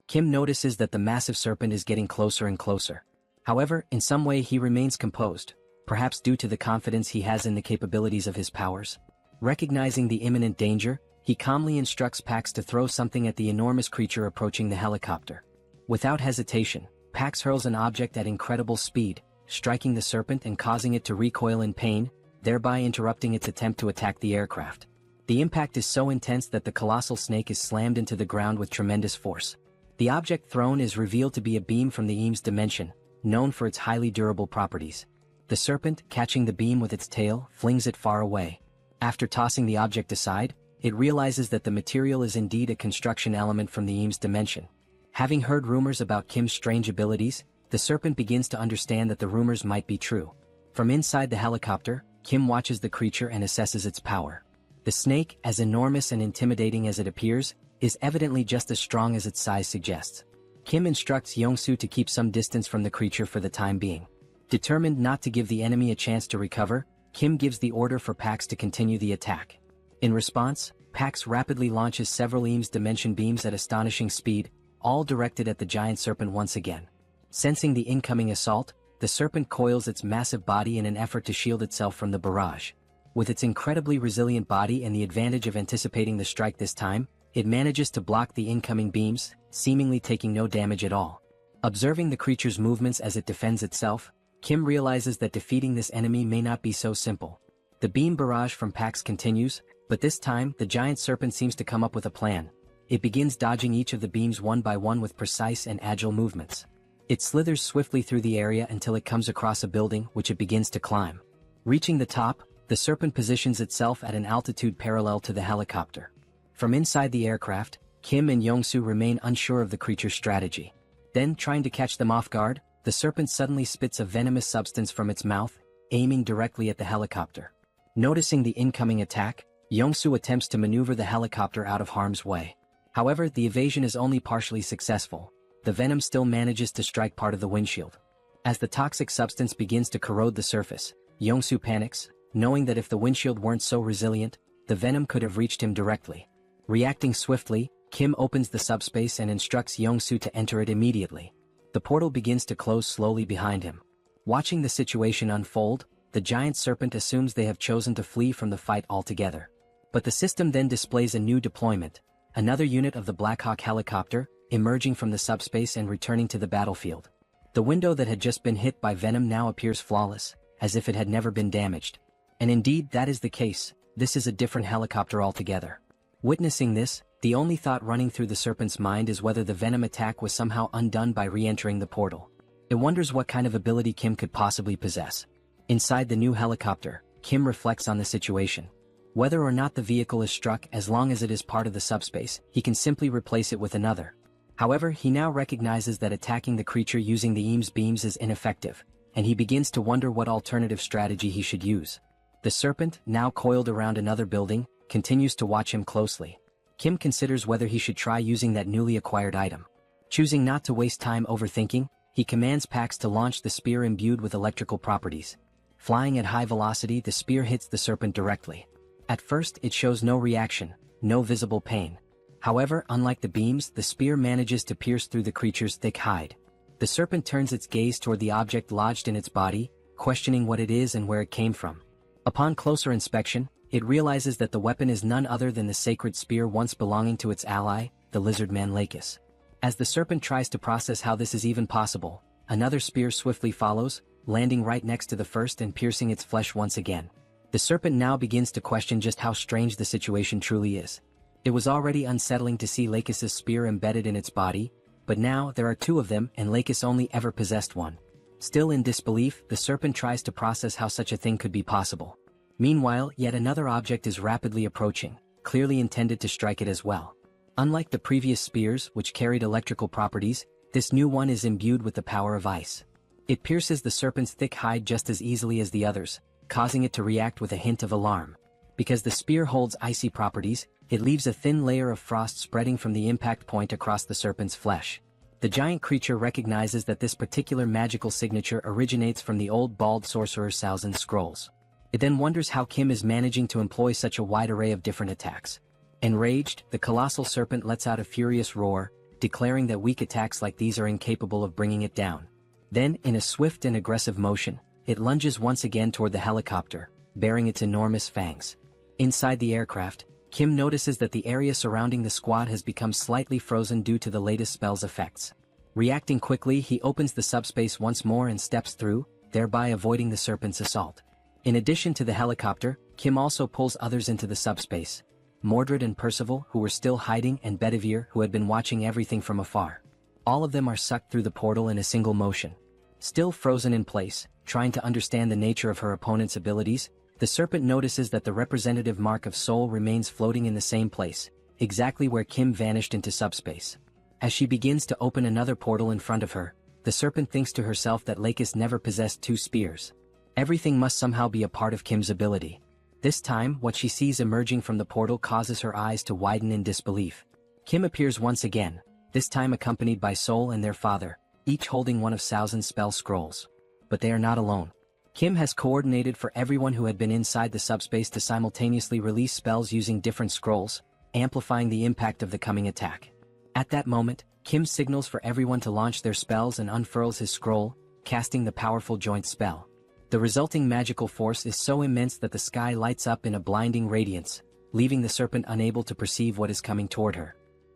Kim notices that the massive serpent is getting closer and closer. However, in some way he remains composed, perhaps due to the confidence he has in the capabilities of his powers. Recognizing the imminent danger, he calmly instructs Pax to throw something at the enormous creature approaching the helicopter. Without hesitation, Pax hurls an object at incredible speed, striking the serpent and causing it to recoil in pain, thereby interrupting its attempt to attack the aircraft. The impact is so intense that the colossal snake is slammed into the ground with tremendous force. The object thrown is revealed to be a beam from the Eames dimension, known for its highly durable properties. The serpent, catching the beam with its tail, flings it far away. After tossing the object aside, it realizes that the material is indeed a construction element from the Eames dimension. Having heard rumors about Kim's strange abilities, the serpent begins to understand that the rumors might be true. From inside the helicopter, Kim watches the creature and assesses its power. The snake, as enormous and intimidating as it appears, is evidently just as strong as its size suggests. Kim instructs Yongsoo to keep some distance from the creature for the time being. Determined not to give the enemy a chance to recover, Kim gives the order for Pax to continue the attack. In response, Pax rapidly launches several Eames dimension beams at astonishing speed, all directed at the giant serpent once again. Sensing the incoming assault, the serpent coils its massive body in an effort to shield itself from the barrage. With its incredibly resilient body and the advantage of anticipating the strike this time, it manages to block the incoming beams, seemingly taking no damage at all. Observing the creature's movements as it defends itself, Kim realizes that defeating this enemy may not be so simple. The beam barrage from Pax continues, but this time the giant serpent seems to come up with a plan. It begins dodging each of the beams one by one with precise and agile movements. It slithers swiftly through the area until it comes across a building which it begins to climb. Reaching the top, the serpent positions itself at an altitude parallel to the helicopter. From inside the aircraft, Kim and Yongsoo remain unsure of the creature's strategy. Then, trying to catch them off guard, the serpent suddenly spits a venomous substance from its mouth, aiming directly at the helicopter. Noticing the incoming attack, Yongsoo attempts to maneuver the helicopter out of harm's way. However, the evasion is only partially successful. The venom still manages to strike part of the windshield. As the toxic substance begins to corrode the surface, Yongsoo panics, knowing that if the windshield weren't so resilient, the venom could have reached him directly. Reacting swiftly, Kim opens the subspace and instructs Yongsoo to enter it immediately. The portal begins to close slowly behind him. Watching the situation unfold, the giant serpent assumes they have chosen to flee from the fight altogether. But the system then displays a new deployment, another unit of the Blackhawk helicopter, emerging from the subspace and returning to the battlefield. The window that had just been hit by venom now appears flawless, as if it had never been damaged. And indeed that is the case, this is a different helicopter altogether. Witnessing this, the only thought running through the serpent's mind is whether the venom attack was somehow undone by re-entering the portal. It wonders what kind of ability Kim could possibly possess. Inside the new helicopter, Kim reflects on the situation. Whether or not the vehicle is struck, as long as it is part of the subspace, he can simply replace it with another. However, he now recognizes that attacking the creature using the Eames beams is ineffective, and he begins to wonder what alternative strategy he should use. The serpent, now coiled around another building, continues to watch him closely. Kim considers whether he should try using that newly acquired item. Choosing not to waste time overthinking, he commands Pax to launch the spear imbued with electrical properties. Flying at high velocity, the spear hits the serpent directly. At first, it shows no reaction, no visible pain. However, unlike the beams, the spear manages to pierce through the creature's thick hide. The serpent turns its gaze toward the object lodged in its body, questioning what it is and where it came from. Upon closer inspection, it realizes that the weapon is none other than the sacred spear once belonging to its ally, the lizard man Lakis. As the serpent tries to process how this is even possible, another spear swiftly follows, landing right next to the first and piercing its flesh once again. The serpent now begins to question just how strange the situation truly is. It was already unsettling to see Lakis' spear embedded in its body, but now there are two of them and Lakis only ever possessed one. Still in disbelief, the serpent tries to process how such a thing could be possible. Meanwhile, yet another object is rapidly approaching, clearly intended to strike it as well. Unlike the previous spears, which carried electrical properties, this new one is imbued with the power of ice. It pierces the serpent's thick hide just as easily as the others, causing it to react with a hint of alarm. Because the spear holds icy properties, it leaves a thin layer of frost spreading from the impact point across the serpent's flesh. The giant creature recognizes that this particular magical signature originates from the old bald sorcerer Salzin's scrolls. It then wonders how Kim is managing to employ such a wide array of different attacks. Enraged, the colossal serpent lets out a furious roar, declaring that weak attacks like these are incapable of bringing it down. Then, in a swift and aggressive motion, it lunges once again toward the helicopter, bearing its enormous fangs. Inside the aircraft, Kim notices that the area surrounding the squad has become slightly frozen due to the latest spell's effects. Reacting quickly, he opens the subspace once more and steps through, thereby avoiding the serpent's assault. In addition to the helicopter, Kim also pulls others into the subspace. Mordred and Percival, who were still hiding, and Bedivere, who had been watching everything from afar. All of them are sucked through the portal in a single motion. Still frozen in place, trying to understand the nature of her opponent's abilities, the serpent notices that the representative mark of soul remains floating in the same place, exactly where Kim vanished into subspace. As she begins to open another portal in front of her, the serpent thinks to herself that Lakis never possessed two spears. Everything must somehow be a part of Kim's ability. This time, what she sees emerging from the portal causes her eyes to widen in disbelief. Kim appears once again, this time accompanied by Soul and their father, each holding one of Saozin's spell scrolls. But they are not alone. Kim has coordinated for everyone who had been inside the subspace to simultaneously release spells using different scrolls, amplifying the impact of the coming attack. At that moment, Kim signals for everyone to launch their spells and unfurls his scroll, casting the powerful joint spell. The resulting magical force is so immense that the sky lights up in a blinding radiance, leaving the serpent unable to perceive what is coming toward her.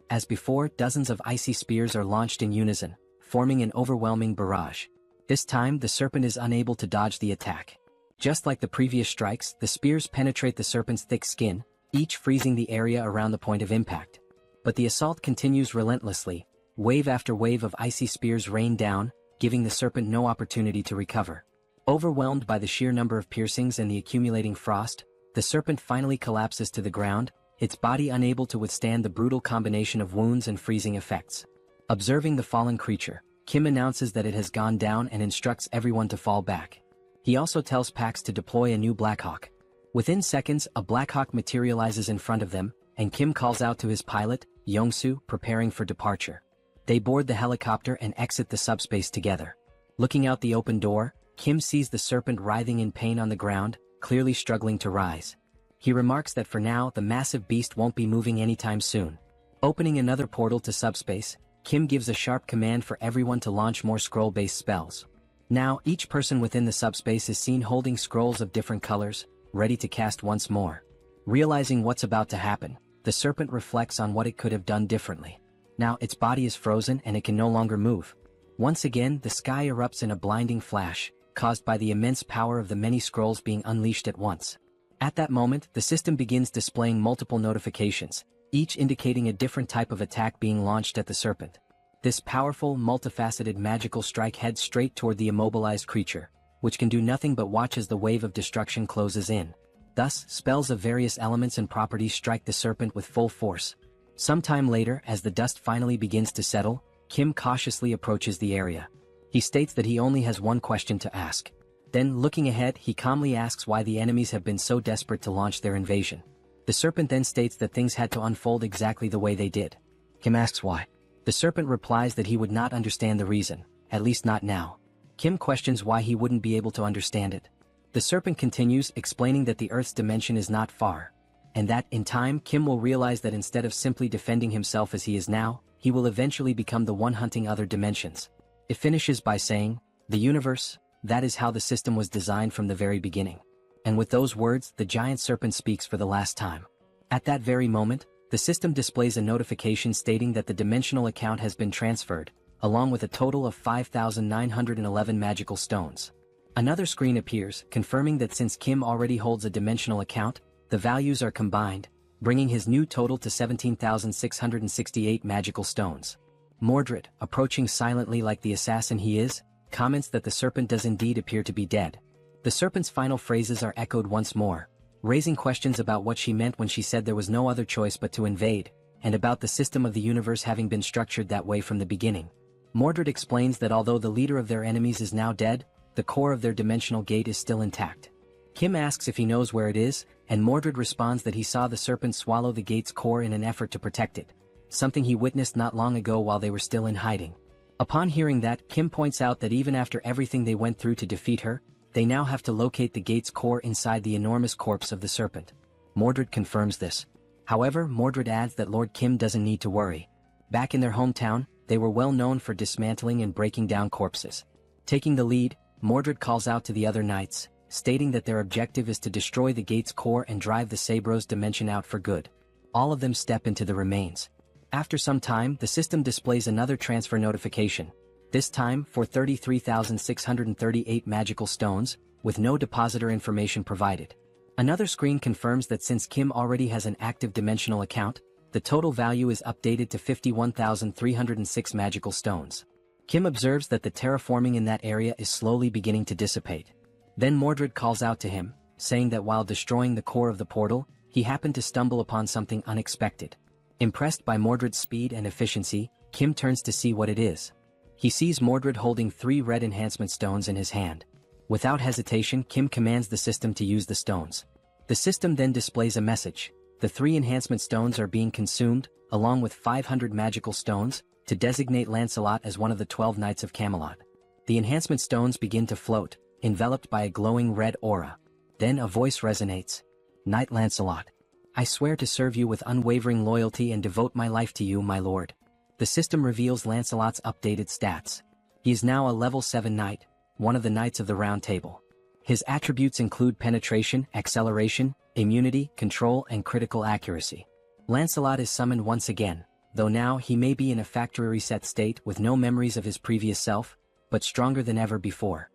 As before, dozens of icy spears are launched in unison, forming an overwhelming barrage. This time, the serpent is unable to dodge the attack. Just like the previous strikes, the spears penetrate the serpent's thick skin, each freezing the area around the point of impact. But the assault continues relentlessly. Wave after wave of icy spears rain down, giving the serpent no opportunity to recover. Overwhelmed by the sheer number of piercings and the accumulating frost, the serpent finally collapses to the ground, its body unable to withstand the brutal combination of wounds and freezing effects. Observing the fallen creature, Kim announces that it has gone down and instructs everyone to fall back. He also tells Pax to deploy a new Blackhawk. Within seconds, a Blackhawk materializes in front of them, and Kim calls out to his pilot, Yongsu, preparing for departure. They board the helicopter and exit the subspace together. Looking out the open door, Kim sees the serpent writhing in pain on the ground, clearly struggling to rise. He remarks that for now, the massive beast won't be moving anytime soon. Opening another portal to subspace, Kim gives a sharp command for everyone to launch more scroll-based spells. Now, each person within the subspace is seen holding scrolls of different colors, ready to cast once more. Realizing what's about to happen, the serpent reflects on what it could have done differently. Now, its body is frozen and it can no longer move. Once again, the sky erupts in a blinding flash, caused by the immense power of the many scrolls being unleashed at once. At that moment, the system begins displaying multiple notifications, each indicating a different type of attack being launched at the serpent. This powerful, multifaceted magical strike heads straight toward the immobilized creature, which can do nothing but watch as the wave of destruction closes in. Thus, spells of various elements and properties strike the serpent with full force. Sometime later, as the dust finally begins to settle, Kim cautiously approaches the area. He states that he only has one question to ask. Then, looking ahead, he calmly asks why the enemies have been so desperate to launch their invasion. The serpent then states that things had to unfold exactly the way they did. Kim asks why. The serpent replies that he would not understand the reason, at least not now. Kim questions why he wouldn't be able to understand it. The serpent continues, explaining that the Earth's dimension is not far, and that, in time, Kim will realize that instead of simply defending himself as he is now, he will eventually become the one hunting other dimensions. It finishes by saying, "The universe, that is how the system was designed from the very beginning." And with those words, the giant serpent speaks for the last time. At that very moment, the system displays a notification stating that the dimensional account has been transferred, along with a total of 5,911 magical stones. Another screen appears, confirming that since Kim already holds a dimensional account, the values are combined, bringing his new total to 17,668 magical stones. Mordred, approaching silently like the assassin he is, comments that the serpent does indeed appear to be dead. The serpent's final phrases are echoed once more, raising questions about what she meant when she said there was no other choice but to invade, and about the system of the universe having been structured that way from the beginning. Mordred explains that although the leader of their enemies is now dead, the core of their dimensional gate is still intact. Kim asks if he knows where it is, and Mordred responds that he saw the serpent swallow the gate's core in an effort to protect it, something he witnessed not long ago while they were still in hiding. Upon hearing that, Kim points out that even after everything they went through to defeat her, they now have to locate the gate's core inside the enormous corpse of the serpent. Mordred confirms this. However, Mordred adds that Lord Kim doesn't need to worry. Back in their hometown, they were well known for dismantling and breaking down corpses. Taking the lead, Mordred calls out to the other knights, stating that their objective is to destroy the gate's core and drive the Sabros dimension out for good. All of them step into the remains. After some time, the system displays another transfer notification, this time for 33,638 magical stones, with no depositor information provided. Another screen confirms that since Kim already has an active dimensional account, the total value is updated to 51,306 magical stones. Kim observes that the terraforming in that area is slowly beginning to dissipate. Then Mordred calls out to him, saying that while destroying the core of the portal, he happened to stumble upon something unexpected. Impressed by Mordred's speed and efficiency, Kim turns to see what it is. He sees Mordred holding 3 red enhancement stones in his hand. Without hesitation, Kim commands the system to use the stones. The system then displays a message. The 3 enhancement stones are being consumed, along with 500 magical stones, to designate Lancelot as one of the 12 Knights of Camelot. The enhancement stones begin to float, enveloped by a glowing red aura. Then a voice resonates. Knight Lancelot, I swear to serve you with unwavering loyalty and devote my life to you, my lord. The system reveals Lancelot's updated stats. He is now a level 7 knight, one of the Knights of the Round Table. His attributes include penetration, acceleration, immunity, control, and critical accuracy. Lancelot is summoned once again, though now he may be in a factory reset state with no memories of his previous self, but stronger than ever before.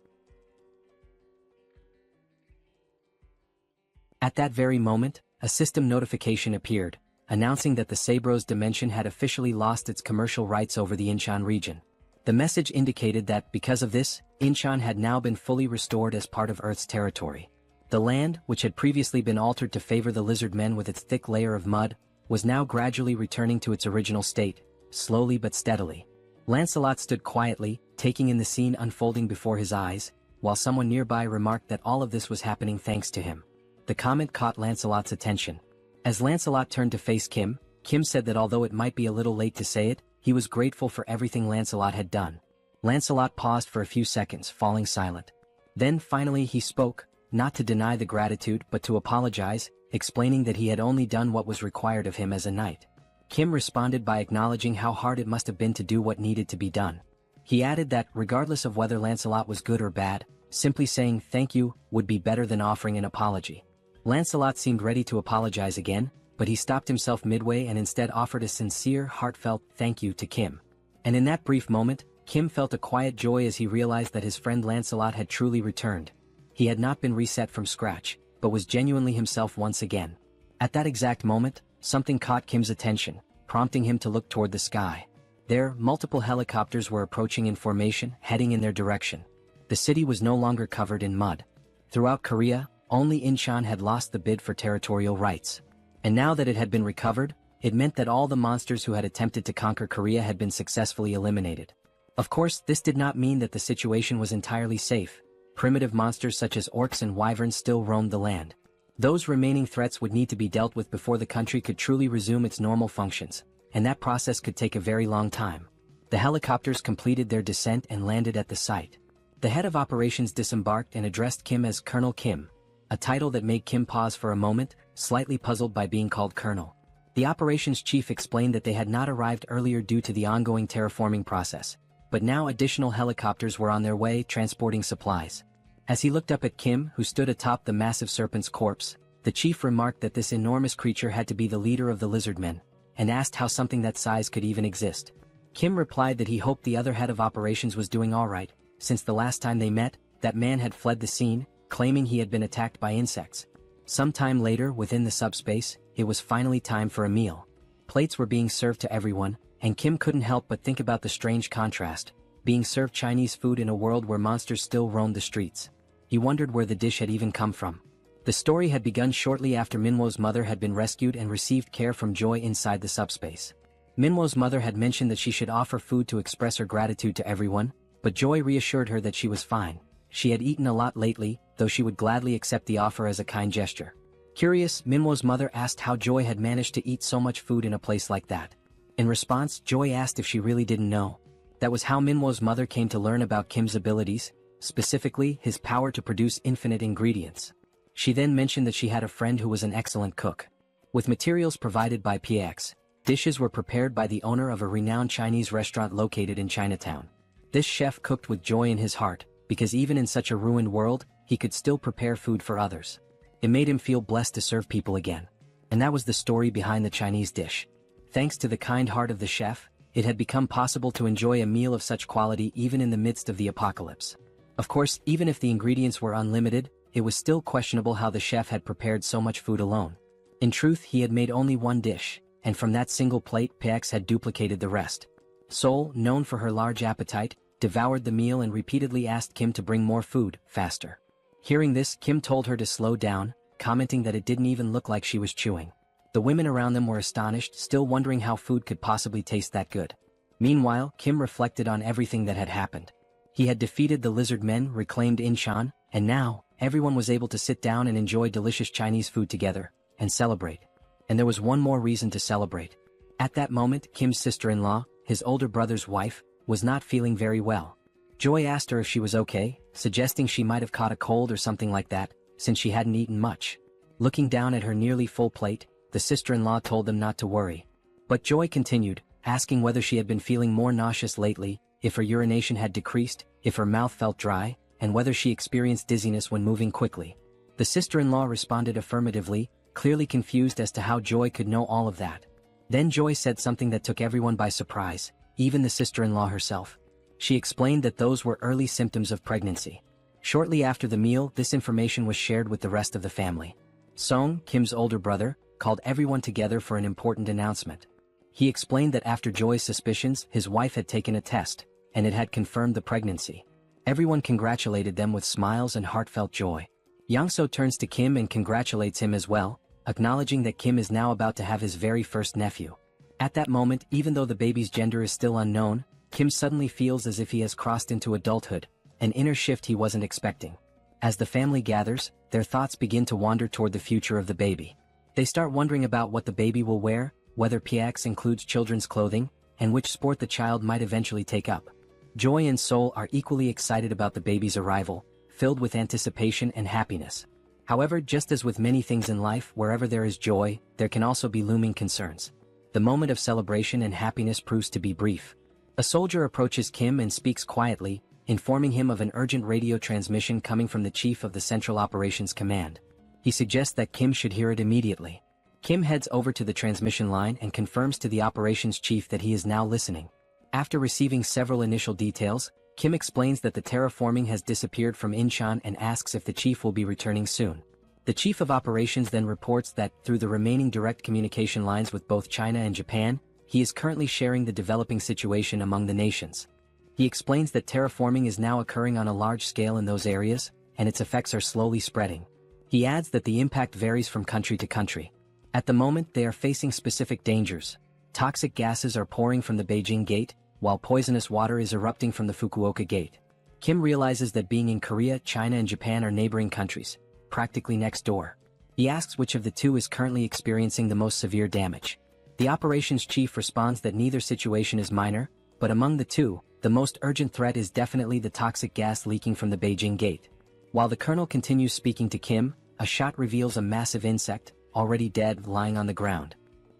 At that very moment, a system notification appeared, announcing that the Sabros dimension had officially lost its commercial rights over the Incheon region. The message indicated that, because of this, Incheon had now been fully restored as part of Earth's territory. The land, which had previously been altered to favor the lizard men with its thick layer of mud, was now gradually returning to its original state, slowly but steadily. Lancelot stood quietly, taking in the scene unfolding before his eyes, while someone nearby remarked that all of this was happening thanks to him. The comment caught Lancelot's attention. As Lancelot turned to face Kim, Kim said that although it might be a little late to say it, he was grateful for everything Lancelot had done. Lancelot paused for a few seconds, falling silent. Then finally he spoke, not to deny the gratitude but to apologize, explaining that he had only done what was required of him as a knight. Kim responded by acknowledging how hard it must have been to do what needed to be done. He added that, regardless of whether Lancelot was good or bad, simply saying thank you would be better than offering an apology. Lancelot seemed ready to apologize again, but he stopped himself midway and instead offered a sincere, heartfelt thank you to Kim. And in that brief moment, Kim felt a quiet joy as he realized that his friend Lancelot had truly returned. He had not been reset from scratch, but was genuinely himself once again. At that exact moment, something caught Kim's attention, prompting him to look toward the sky. There, multiple helicopters were approaching in formation, heading in their direction. The city was no longer covered in mud. Throughout Korea, only Incheon had lost the bid for territorial rights. And now that it had been recovered, it meant that all the monsters who had attempted to conquer Korea had been successfully eliminated. Of course, this did not mean that the situation was entirely safe. Primitive monsters such as orcs and wyverns still roamed the land. Those remaining threats would need to be dealt with before the country could truly resume its normal functions, and that process could take a very long time. The helicopters completed their descent and landed at the site. The head of operations disembarked and addressed Kim as Colonel Kim, a title that made Kim pause for a moment, slightly puzzled by being called Colonel. The operations chief explained that they had not arrived earlier due to the ongoing terraforming process, but now additional helicopters were on their way transporting supplies. As he looked up at Kim, who stood atop the massive serpent's corpse, the chief remarked that this enormous creature had to be the leader of the lizard men, and asked how something that size could even exist. Kim replied that he hoped the other head of operations was doing alright, since the last time they met, that man had fled the scene, claiming he had been attacked by insects. Sometime later, within the subspace, it was finally time for a meal. Plates were being served to everyone, and Kim couldn't help but think about the strange contrast, being served Chinese food in a world where monsters still roamed the streets. He wondered where the dish had even come from. The story had begun shortly after Minwo's mother had been rescued and received care from Joy inside the subspace. Minwo's mother had mentioned that she should offer food to express her gratitude to everyone, but Joy reassured her that she was fine. She had eaten a lot lately, though she would gladly accept the offer as a kind gesture. Curious, Minwo's mother asked how Joy had managed to eat so much food in a place like that. In response, Joy asked if she really didn't know. That was how Minwo's mother came to learn about Kim's abilities, specifically his power to produce infinite ingredients. She then mentioned that she had a friend who was an excellent cook. With materials provided by PX, dishes were prepared by the owner of a renowned Chinese restaurant located in Chinatown. This chef cooked with joy in his heart, because even in such a ruined world, he could still prepare food for others. It made him feel blessed to serve people again. And that was the story behind the Chinese dish. Thanks to the kind heart of the chef, it had become possible to enjoy a meal of such quality even in the midst of the apocalypse. Of course, even if the ingredients were unlimited, it was still questionable how the chef had prepared so much food alone. In truth, he had made only one dish, and from that single plate, Paex had duplicated the rest. Seoul, known for her large appetite, devoured the meal and repeatedly asked Kim to bring more food, faster. Hearing this, Kim told her to slow down, commenting that it didn't even look like she was chewing. The women around them were astonished, still wondering how food could possibly taste that good. Meanwhile, Kim reflected on everything that had happened. He had defeated the lizard men, reclaimed Inshan, and now, everyone was able to sit down and enjoy delicious Chinese food together, and celebrate. And there was one more reason to celebrate. At that moment, Kim's sister-in-law, his older brother's wife, was not feeling very well. Joy asked her if she was okay, suggesting she might have caught a cold or something like that, since she hadn't eaten much. Looking down at her nearly full plate, the sister-in-law told them not to worry. But Joy continued, asking whether she had been feeling more nauseous lately, if her urination had decreased, if her mouth felt dry, and whether she experienced dizziness when moving quickly. The sister-in-law responded affirmatively, clearly confused as to how Joy could know all of that. Then Joy said something that took everyone by surprise, even the sister-in-law herself. She explained that those were early symptoms of pregnancy. Shortly after the meal, this information was shared with the rest of the family. Song, Kim's older brother, called everyone together for an important announcement. He explained that after Joy's suspicions, his wife had taken a test, and it had confirmed the pregnancy. Everyone congratulated them with smiles and heartfelt joy. Yangso turns to Kim and congratulates him as well, acknowledging that Kim is now about to have his very first nephew. At that moment, even though the baby's gender is still unknown, Kim suddenly feels as if he has crossed into adulthood, an inner shift he wasn't expecting. As the family gathers, their thoughts begin to wander toward the future of the baby. They start wondering about what the baby will wear, whether PX includes children's clothing, and which sport the child might eventually take up. Joy and Seoul are equally excited about the baby's arrival, filled with anticipation and happiness. However, just as with many things in life, wherever there is joy, there can also be looming concerns. The moment of celebration and happiness proves to be brief. A soldier approaches Kim and speaks quietly, informing him of an urgent radio transmission coming from the chief of the Central Operations Command. He suggests that Kim should hear it immediately. Kim heads over to the transmission line and confirms to the operations chief that he is now listening. After receiving several initial details, Kim explains that the terraforming has disappeared from Inshan and asks if the chief will be returning soon. The chief of operations then reports that, through the remaining direct communication lines with both China and Japan, he is currently sharing the developing situation among the nations. He explains that terraforming is now occurring on a large scale in those areas, and its effects are slowly spreading. He adds that the impact varies from country to country. At the moment, they are facing specific dangers. Toxic gases are pouring from the Beijing Gate, while poisonous water is erupting from the Fukuoka Gate. Kim realizes that being in Korea, China and Japan are neighboring countries, practically next door. He asks which of the two is currently experiencing the most severe damage. The operations chief responds that neither situation is minor, but among the two, the most urgent threat is definitely the toxic gas leaking from the Beijing Gate. While the colonel continues speaking to Kim, a shot reveals a massive insect, already dead, lying on the ground.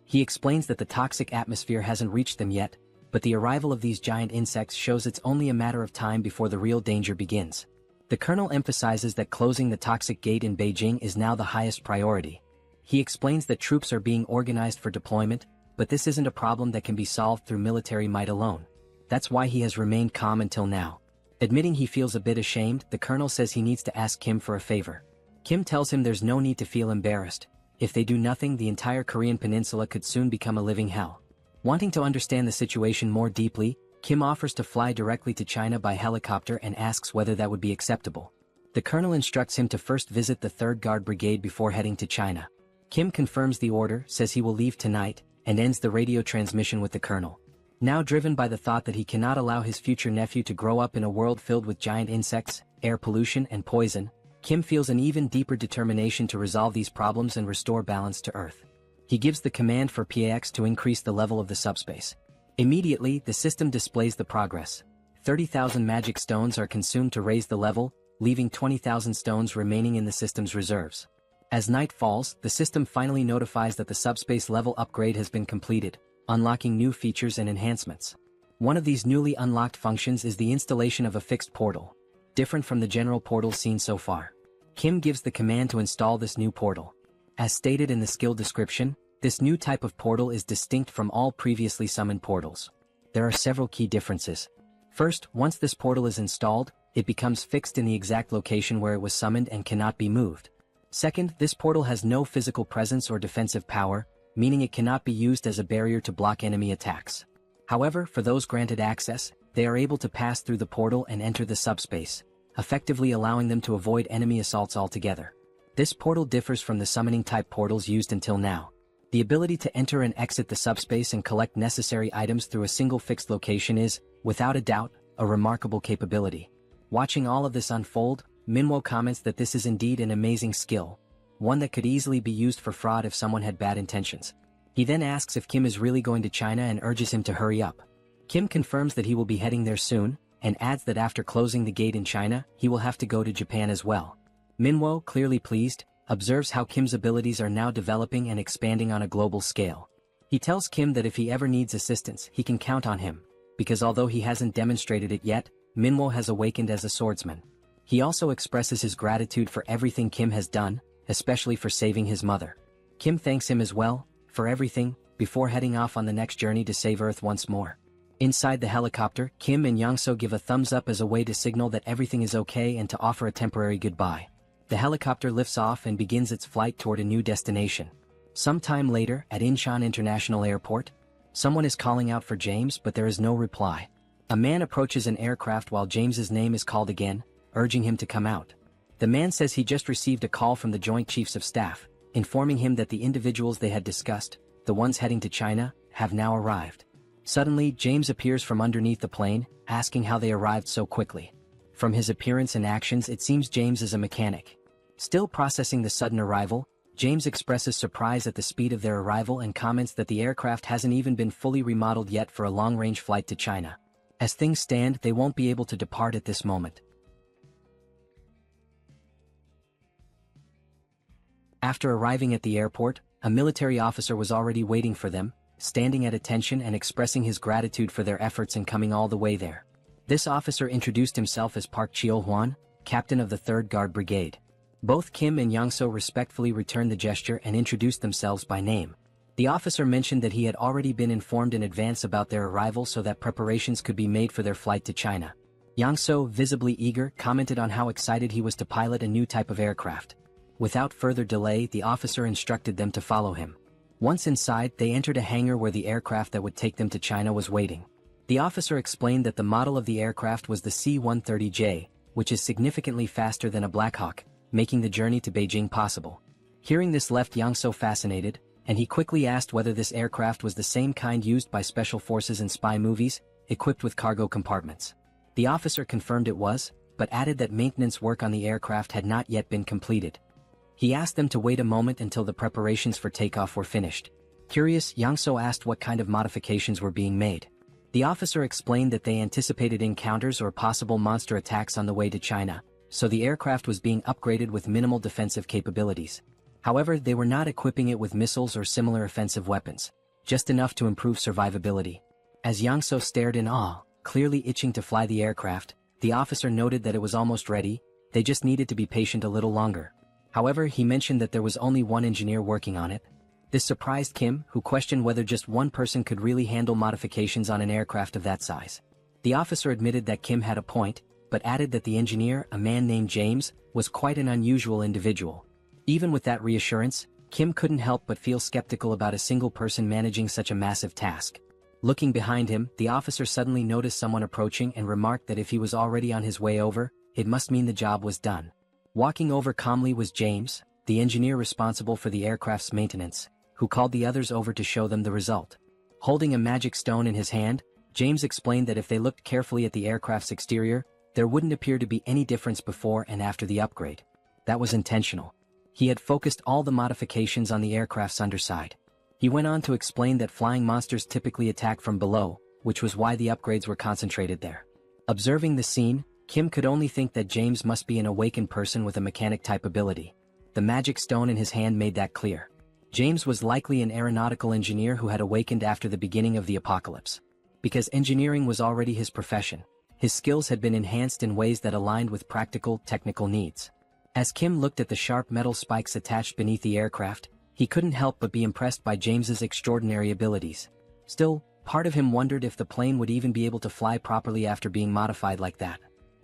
He explains that the toxic atmosphere hasn't reached them yet, but the arrival of these giant insects shows it's only a matter of time before the real danger begins. The colonel emphasizes that closing the toxic gate in Beijing is now the highest priority. He explains that troops are being organized for deployment, but this isn't a problem that can be solved through military might alone. That's why he has remained calm until now. Admitting he feels a bit ashamed, the colonel says he needs to ask Kim for a favor. Kim tells him there's no need to feel embarrassed. If they do nothing, the entire Korean peninsula could soon become a living hell. Wanting to understand the situation more deeply, Kim offers to fly directly to China by helicopter and asks whether that would be acceptable. The colonel instructs him to first visit the 3rd Guard Brigade before heading to China. Kim confirms the order, says he will leave tonight, and ends the radio transmission with the colonel. Now driven by the thought that he cannot allow his future nephew to grow up in a world filled with giant insects, air pollution and poison, Kim feels an even deeper determination to resolve these problems and restore balance to Earth. He gives the command for PAX to increase the level of the subspace. Immediately, the system displays the progress. 30,000 magic stones are consumed to raise the level, leaving 20,000 stones remaining in the system's reserves. As night falls, the system finally notifies that the subspace level upgrade has been completed, unlocking new features and enhancements. One of these newly unlocked functions is the installation of a fixed portal. different from the general portals seen so far. Kim gives the command to install this new portal. As stated in the skill description, this new type of portal is distinct from all previously summoned portals. There are several key differences. First, once this portal is installed, it becomes fixed in the exact location where it was summoned and cannot be moved. Second, this portal has no physical presence or defensive power, meaning it cannot be used as a barrier to block enemy attacks. However, for those granted access, they are able to pass through the portal and enter the subspace, effectively allowing them to avoid enemy assaults altogether. This portal differs from the summoning-type portals used until now. The ability to enter and exit the subspace and collect necessary items through a single fixed location is, without a doubt, a remarkable capability. Watching all of this unfold, Manhwa comments that this is indeed an amazing skill, one that could easily be used for fraud if someone had bad intentions. He then asks if Kim is really going to China and urges him to hurry up. Kim confirms that he will be heading there soon, and adds that after closing the gate in China, he will have to go to Japan as well. Manhwa, clearly pleased, observes how Kim's abilities are now developing and expanding on a global scale. He tells Kim that if he ever needs assistance, he can count on him, because although he hasn't demonstrated it yet, Manhwa has awakened as a swordsman. He also expresses his gratitude for everything Kim has done, especially for saving his mother. Kim thanks him as well, for everything, before heading off on the next journey to save Earth once more. Inside the helicopter, Kim and Yangso give a thumbs up as a way to signal that everything is okay and to offer a temporary goodbye. The helicopter lifts off and begins its flight toward a new destination. Sometime later, at Incheon International Airport, someone is calling out for James, but there is no reply. A man approaches an aircraft while James's name is called again, urging him to come out. The man says he just received a call from the Joint Chiefs of Staff, informing him that the individuals they had discussed, the ones heading to China, have now arrived. Suddenly, James appears from underneath the plane, asking how they arrived so quickly. From his appearance and actions, it seems James is a mechanic. Still processing the sudden arrival, James expresses surprise at the speed of their arrival and comments that the aircraft hasn't even been fully remodeled yet for a long-range flight to China. As things stand, they won't be able to depart at this moment. After arriving at the airport, a military officer was already waiting for them, standing at attention and expressing his gratitude for their efforts in coming all the way there. This officer introduced himself as Park Cheo-hwan, captain of the 3rd Guard Brigade. Both Kim and Yangso respectfully returned the gesture and introduced themselves by name. The officer mentioned that he had already been informed in advance about their arrival so that preparations could be made for their flight to China. Yangso, visibly eager, commented on how excited he was to pilot a new type of aircraft. Without further delay, the officer instructed them to follow him. Once inside, they entered a hangar where the aircraft that would take them to China was waiting. The officer explained that the model of the aircraft was the C-130J, which is significantly faster than a Blackhawk, making the journey to Beijing possible. Hearing this left Yangso fascinated, and he quickly asked whether this aircraft was the same kind used by special forces in spy movies, equipped with cargo compartments. The officer confirmed it was, but added that maintenance work on the aircraft had not yet been completed. He asked them to wait a moment until the preparations for takeoff were finished. Curious, Yangso asked what kind of modifications were being made. The officer explained that they anticipated encounters or possible monster attacks on the way to China, so the aircraft was being upgraded with minimal defensive capabilities. However, they were not equipping it with missiles or similar offensive weapons, just enough to improve survivability. As Yangso stared in awe, clearly itching to fly the aircraft, the officer noted that it was almost ready, they just needed to be patient a little longer. However, he mentioned that there was only one engineer working on it. This surprised Kim, who questioned whether just one person could really handle modifications on an aircraft of that size. The officer admitted that Kim had a point, but added that the engineer, a man named James, was quite an unusual individual. Even with that reassurance, Kim couldn't help but feel skeptical about a single person managing such a massive task. Looking behind him, the officer suddenly noticed someone approaching and remarked that if he was already on his way over, it must mean the job was done. Walking over calmly was James, the engineer responsible for the aircraft's maintenance, who called the others over to show them the result. Holding a magic stone in his hand, James explained that if they looked carefully at the aircraft's exterior, there wouldn't appear to be any difference before and after the upgrade. That was intentional. He had focused all the modifications on the aircraft's underside. He went on to explain that flying monsters typically attack from below, which was why the upgrades were concentrated there. Observing the scene, Kim could only think that James must be an awakened person with a mechanic-type ability. The magic stone in his hand made that clear. James was likely an aeronautical engineer who had awakened after the beginning of the apocalypse. Because engineering was already his profession, his skills had been enhanced in ways that aligned with practical, technical needs. As Kim looked at the sharp metal spikes attached beneath the aircraft, he couldn't help but be impressed by James's extraordinary abilities. Still, part of him wondered if the plane would even be able to fly properly after being modified like that.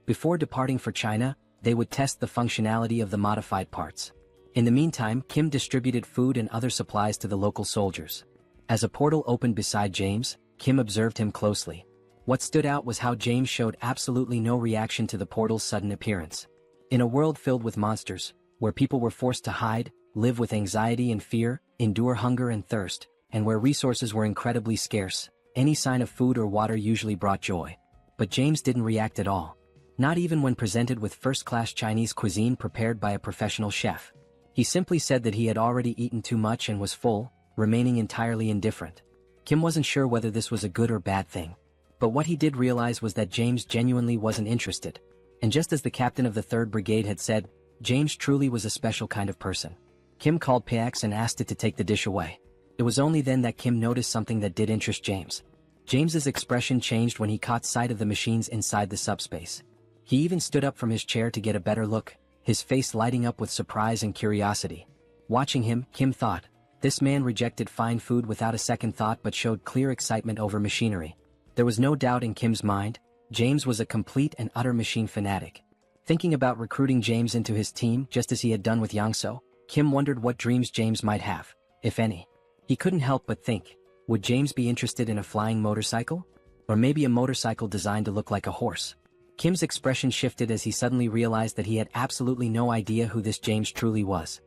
Before departing for China, they would test the functionality of the modified parts. In the meantime, Kim distributed food and other supplies to the local soldiers. As a portal opened beside James, Kim observed him closely. What stood out was how James showed absolutely no reaction to the portal's sudden appearance. In a world filled with monsters, where people were forced to hide, live with anxiety and fear, endure hunger and thirst, and where resources were incredibly scarce, any sign of food or water usually brought joy. But James didn't react at all. Not even when presented with first-class Chinese cuisine prepared by a professional chef. He simply said that he had already eaten too much and was full, remaining entirely indifferent. Kim wasn't sure whether this was a good or bad thing. But what he did realize was that James genuinely wasn't interested. And just as the captain of the 3rd Brigade had said, James truly was a special kind of person. Kim called Pax and asked it to take the dish away. It was only then that Kim noticed something that did interest James. James's expression changed when he caught sight of the machines inside the subspace. He even stood up from his chair to get a better look, his face lighting up with surprise and curiosity. Watching him, Kim thought, this man rejected fine food without a second thought but showed clear excitement over machinery. There was no doubt in Kim's mind, James was a complete and utter machine fanatic. Thinking about recruiting James into his team just as he had done with Yangso, Kim wondered what dreams James might have, if any. He couldn't help but think, would James be interested in a flying motorcycle? Or maybe a motorcycle designed to look like a horse? Kim's expression shifted as he suddenly realized that he had absolutely no idea who this James truly was.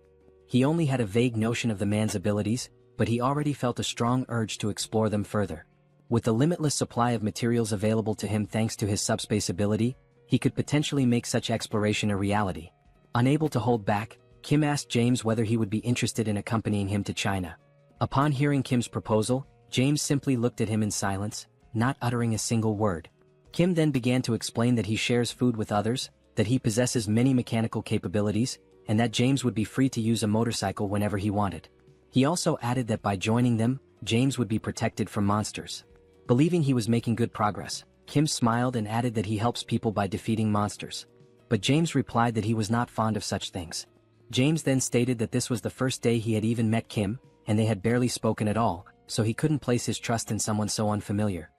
He only had a vague notion of the man's abilities, but he already felt a strong urge to explore them further. With the limitless supply of materials available to him thanks to his subspace ability, he could potentially make such exploration a reality. Unable to hold back, Kim asked James whether he would be interested in accompanying him to China. Upon hearing Kim's proposal, James simply looked at him in silence, not uttering a single word. Kim then began to explain that he shares food with others, that he possesses many mechanical capabilities, and that James would be free to use a motorcycle whenever he wanted. He also added that by joining them, James would be protected from monsters. Believing he was making good progress, Kim smiled and added that he helps people by defeating monsters. But James replied that he was not fond of such things. James then stated that this was the first day he had even met Kim, and they had barely spoken at all, so he couldn't place his trust in someone so unfamiliar.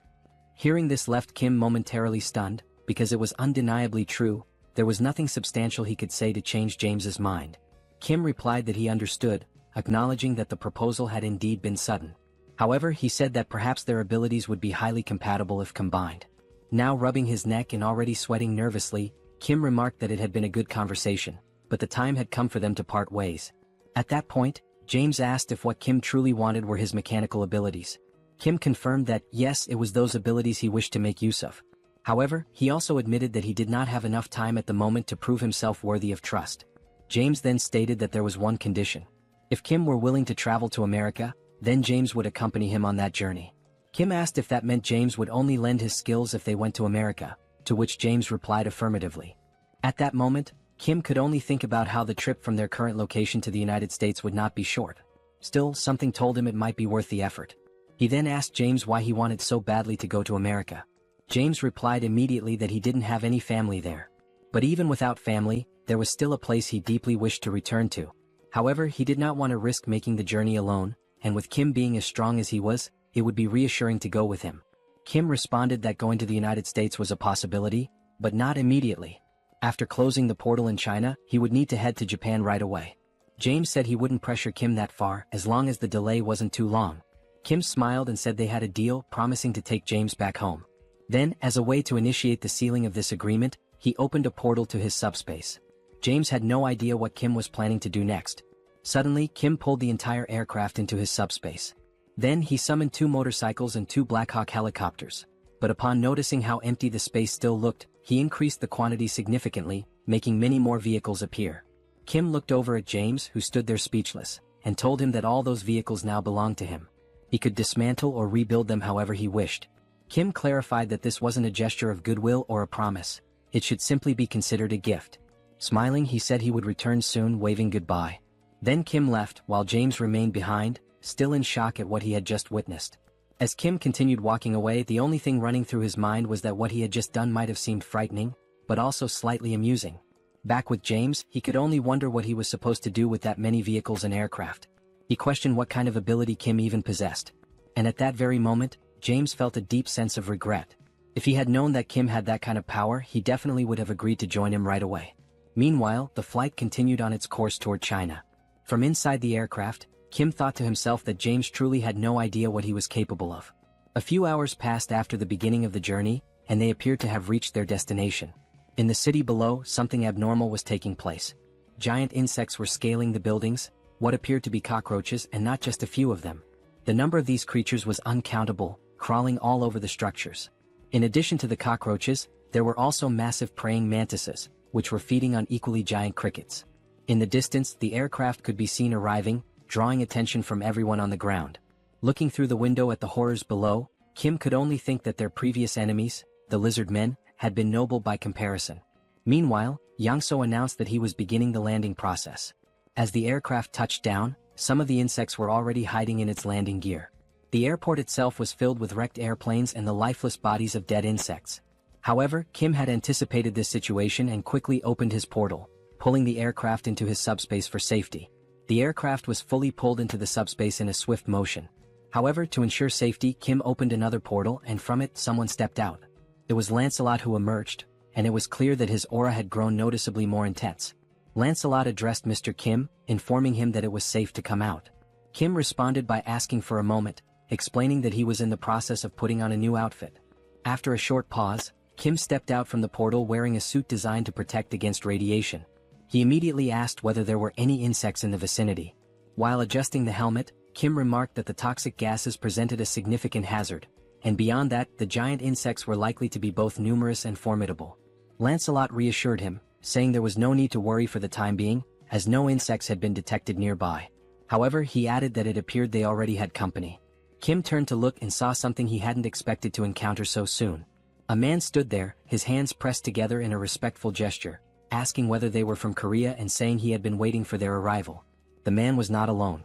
Hearing this left Kim momentarily stunned, because it was undeniably true, there was nothing substantial he could say to change James's mind. Kim replied that he understood, acknowledging that the proposal had indeed been sudden. However, he said that perhaps their abilities would be highly compatible if combined. Now rubbing his neck and already sweating nervously, Kim remarked that it had been a good conversation, but the time had come for them to part ways. At that point, James asked if what Kim truly wanted were his mechanical abilities. Kim confirmed that, yes, it was those abilities he wished to make use of. However, he also admitted that he did not have enough time at the moment to prove himself worthy of trust. James then stated that there was one condition. If Kim were willing to travel to America, then James would accompany him on that journey. Kim asked if that meant James would only lend his skills if they went to America, to which James replied affirmatively. At that moment, Kim could only think about how the trip from their current location to the United States would not be short. Still, something told him it might be worth the effort. He then asked James why he wanted so badly to go to America. James replied immediately that he didn't have any family there. But even without family, there was still a place he deeply wished to return to. However, he did not want to risk making the journey alone, and with Kim being as strong as he was, it would be reassuring to go with him. Kim responded that going to the United States was a possibility, but not immediately. After closing the portal in China, he would need to head to Japan right away. James said he wouldn't pressure Kim that far as long as the delay wasn't too long. Kim smiled and said they had a deal, promising to take James back home. Then, as a way to initiate the sealing of this agreement, he opened a portal to his subspace. James had no idea what Kim was planning to do next. Suddenly, Kim pulled the entire aircraft into his subspace. Then he summoned 2 motorcycles and 2 Black Hawk helicopters. But upon noticing how empty the space still looked, he increased the quantity significantly, making many more vehicles appear. Kim looked over at James, who stood there speechless, and told him that all those vehicles now belonged to him. He could dismantle or rebuild them however he wished. Kim clarified that this wasn't a gesture of goodwill or a promise. It should simply be considered a gift. Smiling, he said he would return soon, waving goodbye. Then Kim left, while James remained behind, still in shock at what he had just witnessed. As Kim continued walking away, the only thing running through his mind was that what he had just done might have seemed frightening, but also slightly amusing. Back with James, he could only wonder what he was supposed to do with that many vehicles and aircraft. He questioned what kind of ability Kim even possessed. And at that very moment, James felt a deep sense of regret. If he had known that Kim had that kind of power, he definitely would have agreed to join him right away. Meanwhile, the flight continued on its course toward China. From inside the aircraft, Kim thought to himself that James truly had no idea what he was capable of. A few hours passed after the beginning of the journey, and they appeared to have reached their destination. In the city below, something abnormal was taking place. Giant insects were scaling the buildings, what appeared to be cockroaches, and not just a few of them. The number of these creatures was uncountable, crawling all over the structures. In addition to the cockroaches, there were also massive praying mantises, which were feeding on equally giant crickets. In the distance, the aircraft could be seen arriving, drawing attention from everyone on the ground. Looking through the window at the horrors below, Kim could only think that their previous enemies, the lizard men, had been noble by comparison. Meanwhile, Yangso announced that he was beginning the landing process. As the aircraft touched down, some of the insects were already hiding in its landing gear. The airport itself was filled with wrecked airplanes and the lifeless bodies of dead insects. However, Kim had anticipated this situation and quickly opened his portal, pulling the aircraft into his subspace for safety. The aircraft was fully pulled into the subspace in a swift motion. However, to ensure safety, Kim opened another portal and from it someone stepped out. It was Lancelot who emerged, and it was clear that his aura had grown noticeably more intense. Lancelot addressed Mr. Kim, informing him that it was safe to come out. Kim responded by asking for a moment, explaining that he was in the process of putting on a new outfit. After a short pause, Kim stepped out from the portal wearing a suit designed to protect against radiation. He immediately asked whether there were any insects in the vicinity. While adjusting the helmet, Kim remarked that the toxic gases presented a significant hazard, and beyond that, the giant insects were likely to be both numerous and formidable. Lancelot reassured him, saying there was no need to worry for the time being, as no insects had been detected nearby. However, he added that it appeared they already had company. Kim turned to look and saw something he hadn't expected to encounter so soon. A man stood there, his hands pressed together in a respectful gesture, asking whether they were from Korea and saying he had been waiting for their arrival. The man was not alone.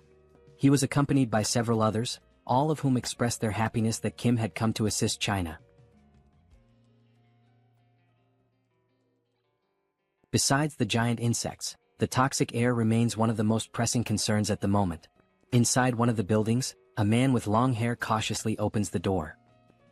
He was accompanied by several others, all of whom expressed their happiness that Kim had come to assist China. Besides the giant insects, the toxic air remains one of the most pressing concerns at the moment. Inside one of the buildings, a man with long hair cautiously opens the door.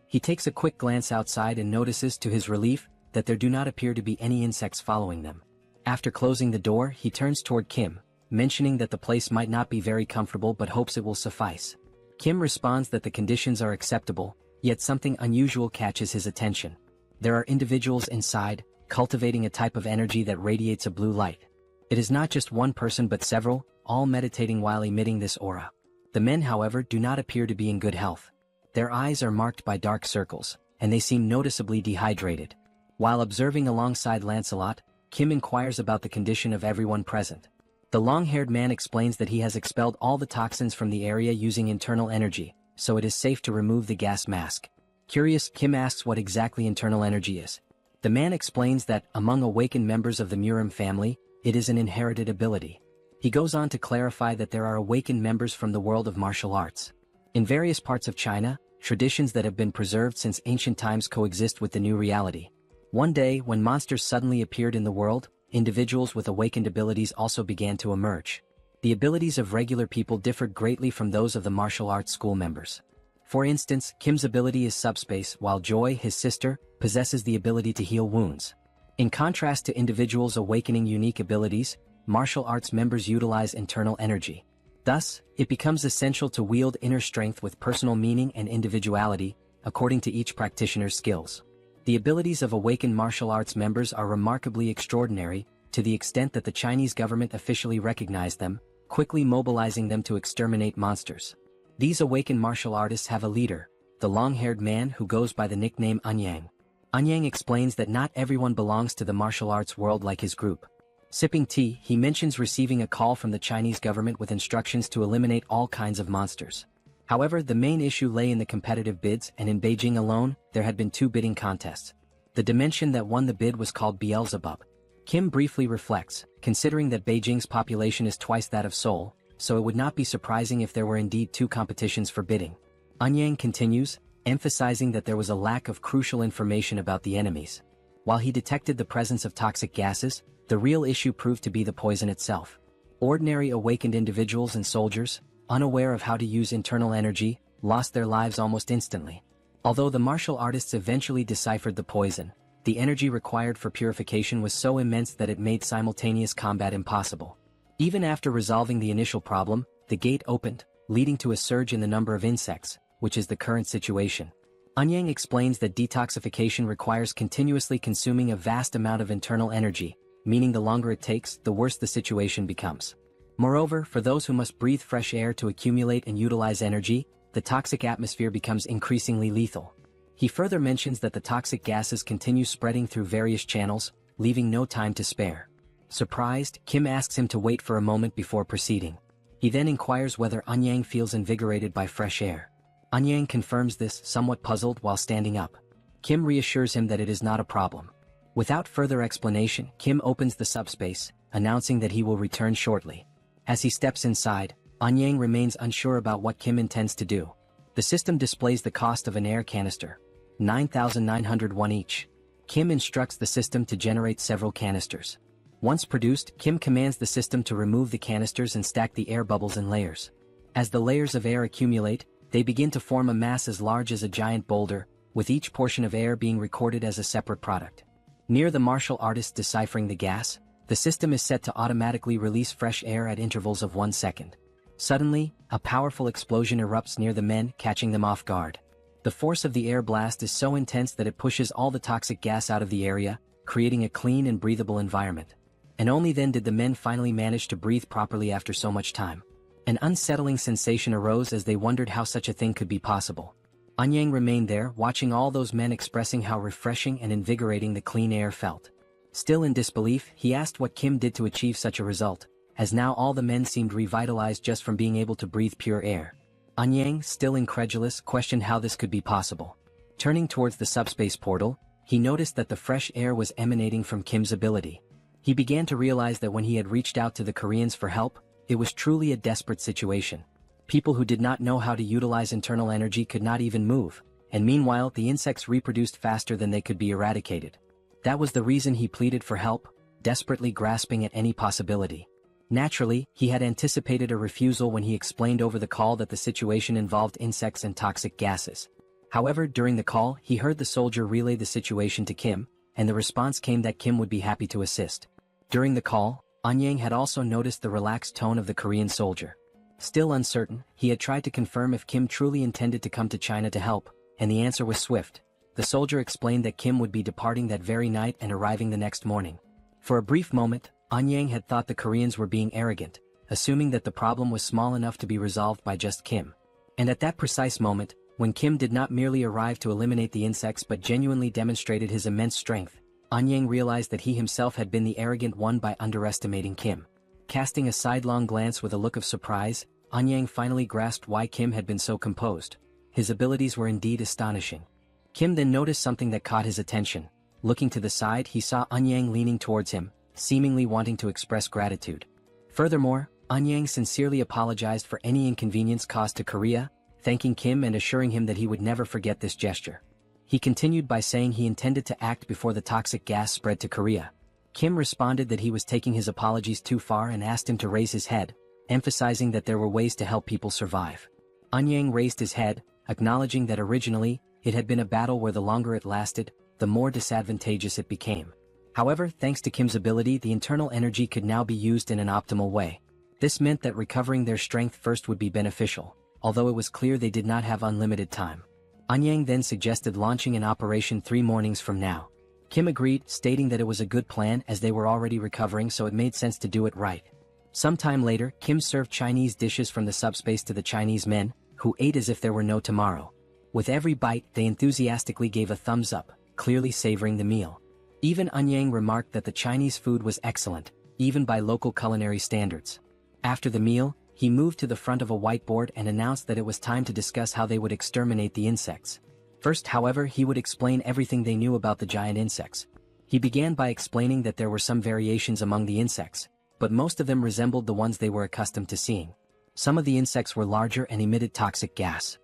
He takes a quick glance outside and notices to his relief that there do not appear to be any insects following them. After closing the door, he turns toward Kim, mentioning that the place might not be very comfortable but hopes it will suffice. Kim responds that the conditions are acceptable, yet something unusual catches his attention. There are individuals inside, cultivating a type of energy that radiates a blue light. It is not just one person but several, all meditating while emitting this aura. The men, however, do not appear to be in good health. Their eyes are marked by dark circles, and they seem noticeably dehydrated. While observing alongside Lancelot, Kim inquires about the condition of everyone present. The long-haired man explains that he has expelled all the toxins from the area using internal energy, so it is safe to remove the gas mask. Curious, Kim asks what exactly internal energy is. The man explains that, among awakened members of the Murim family, it is an inherited ability. He goes on to clarify that there are awakened members from the world of martial arts. In various parts of China, traditions that have been preserved since ancient times coexist with the new reality. One day, when monsters suddenly appeared in the world, individuals with awakened abilities also began to emerge. The abilities of regular people differed greatly from those of the martial arts school members. For instance, Kim's ability is Subspace, while Joy, his sister, possesses the ability to heal wounds. In contrast to individuals awakening unique abilities, martial arts members utilize internal energy. Thus, it becomes essential to wield inner strength with personal meaning and individuality, according to each practitioner's skills. The abilities of awakened martial arts members are remarkably extraordinary, to the extent that the Chinese government officially recognized them, quickly mobilizing them to exterminate monsters. These awakened martial artists have a leader, the long-haired man who goes by the nickname Anyang. Anyang explains that not everyone belongs to the martial arts world like his group. Sipping tea, he mentions receiving a call from the Chinese government with instructions to eliminate all kinds of monsters. However, the main issue lay in the competitive bids, and in Beijing alone, there had been 2 bidding contests. The dimension that won the bid was called Beelzebub. Kim briefly reflects, considering that Beijing's population is twice that of Seoul, so it would not be surprising if there were indeed 2 competitions for bidding. Anyang continues, emphasizing that there was a lack of crucial information about the enemies. While he detected the presence of toxic gases, the real issue proved to be the poison itself. Ordinary awakened individuals and soldiers, unaware of how to use internal energy, lost their lives almost instantly. Although the martial artists eventually deciphered the poison, the energy required for purification was so immense that it made simultaneous combat impossible. Even after resolving the initial problem, the gate opened, leading to a surge in the number of insects, which is the current situation. Anyang explains that detoxification requires continuously consuming a vast amount of internal energy, meaning the longer it takes, the worse the situation becomes. Moreover, for those who must breathe fresh air to accumulate and utilize energy, the toxic atmosphere becomes increasingly lethal. He further mentions that the toxic gases continue spreading through various channels, leaving no time to spare. Surprised, Kim asks him to wait for a moment before proceeding. He then inquires whether Anyang feels invigorated by fresh air. Anyang confirms this, somewhat puzzled while standing up. Kim reassures him that it is not a problem. Without further explanation, Kim opens the subspace, announcing that he will return shortly. As he steps inside, Anyang remains unsure about what Kim intends to do. The system displays the cost of an air canister, 9,901 each. Kim instructs the system to generate several canisters. Once produced, Kim commands the system to remove the canisters and stack the air bubbles in layers. As the layers of air accumulate, they begin to form a mass as large as a giant boulder, with each portion of air being recorded as a separate product. Near the martial artist deciphering the gas, the system is set to automatically release fresh air at intervals of 1 second. Suddenly, a powerful explosion erupts near the men, catching them off guard. The force of the air blast is so intense that it pushes all the toxic gas out of the area, creating a clean and breathable environment. And only then did the men finally manage to breathe properly after so much time. An unsettling sensation arose as they wondered how such a thing could be possible. Anyang remained there, watching all those men expressing how refreshing and invigorating the clean air felt. Still in disbelief, he asked what Kim did to achieve such a result, as now all the men seemed revitalized just from being able to breathe pure air. Anyang, still incredulous, questioned how this could be possible. Turning towards the subspace portal, he noticed that the fresh air was emanating from Kim's ability. He began to realize that when he had reached out to the Koreans for help, it was truly a desperate situation. People who did not know how to utilize internal energy could not even move, and meanwhile the insects reproduced faster than they could be eradicated. That was the reason he pleaded for help, desperately grasping at any possibility. Naturally, he had anticipated a refusal when he explained over the call that the situation involved insects and toxic gases. However, during the call, he heard the soldier relay the situation to Kim, and the response came that Kim would be happy to assist. During the call, Anyang had also noticed the relaxed tone of the Korean soldier. Still uncertain, he had tried to confirm if Kim truly intended to come to China to help, and the answer was swift. The soldier explained that Kim would be departing that very night and arriving the next morning. For a brief moment, Anyang had thought the Koreans were being arrogant, assuming that the problem was small enough to be resolved by just Kim. And at that precise moment, when Kim did not merely arrive to eliminate the insects but genuinely demonstrated his immense strength, Anyang realized that he himself had been the arrogant one by underestimating Kim. Casting a sidelong glance with a look of surprise, Anyang finally grasped why Kim had been so composed. His abilities were indeed astonishing. Kim then noticed something that caught his attention. Looking to the side, he saw Anyang leaning towards him, seemingly wanting to express gratitude. Furthermore, Anyang sincerely apologized for any inconvenience caused to Korea, thanking Kim and assuring him that he would never forget this gesture. He continued by saying he intended to act before the toxic gas spread to Korea. Kim responded that he was taking his apologies too far and asked him to raise his head, emphasizing that there were ways to help people survive. Anyang raised his head, acknowledging that originally, it had been a battle where the longer it lasted, the more disadvantageous it became. However, thanks to Kim's ability, the internal energy could now be used in an optimal way. This meant that recovering their strength first would be beneficial, although it was clear they did not have unlimited time. Anyang then suggested launching an operation 3 mornings from now. Kim agreed, stating that it was a good plan as they were already recovering, so it made sense to do it right. Sometime later, Kim served Chinese dishes from the subspace to the Chinese men, who ate as if there were no tomorrow. With every bite, they enthusiastically gave a thumbs up, clearly savoring the meal. Even Anyang remarked that the Chinese food was excellent, even by local culinary standards. After the meal, he moved to the front of a whiteboard and announced that it was time to discuss how they would exterminate the insects. First, however, he would explain everything they knew about the giant insects. He began by explaining that there were some variations among the insects, but most of them resembled the ones they were accustomed to seeing. Some of the insects were larger and emitted toxic gas.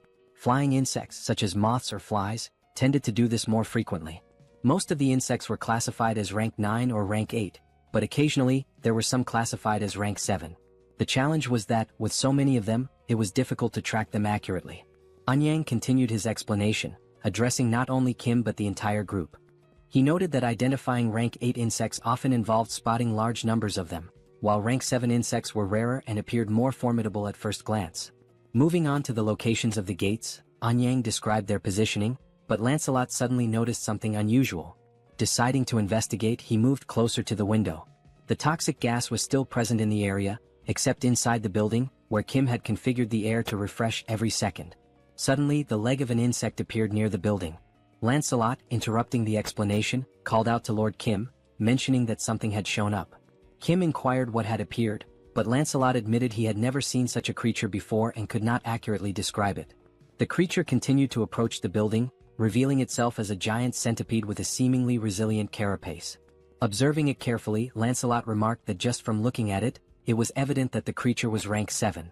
Flying insects, such as moths or flies, tended to do this more frequently. Most of the insects were classified as rank 9 or rank 8, but occasionally, there were some classified as rank 7. The challenge was that, with so many of them, it was difficult to track them accurately. Anyang continued his explanation, addressing not only Kim but the entire group. He noted that identifying rank 8 insects often involved spotting large numbers of them, while rank 7 insects were rarer and appeared more formidable at first glance. Moving on to the locations of the gates, Anyang described their positioning, but Lancelot suddenly noticed something unusual. Deciding to investigate, he moved closer to the window. The toxic gas was still present in the area, except inside the building, where Kim had configured the air to refresh every second. Suddenly, the leg of an insect appeared near the building. Lancelot, interrupting the explanation, called out to Lord Kim, mentioning that something had shown up. Kim inquired what had appeared, but Lancelot admitted he had never seen such a creature before and could not accurately describe it. The creature continued to approach the building, revealing itself as a giant centipede with a seemingly resilient carapace. Observing it carefully, Lancelot remarked that just from looking at it, it was evident that the creature was rank 7.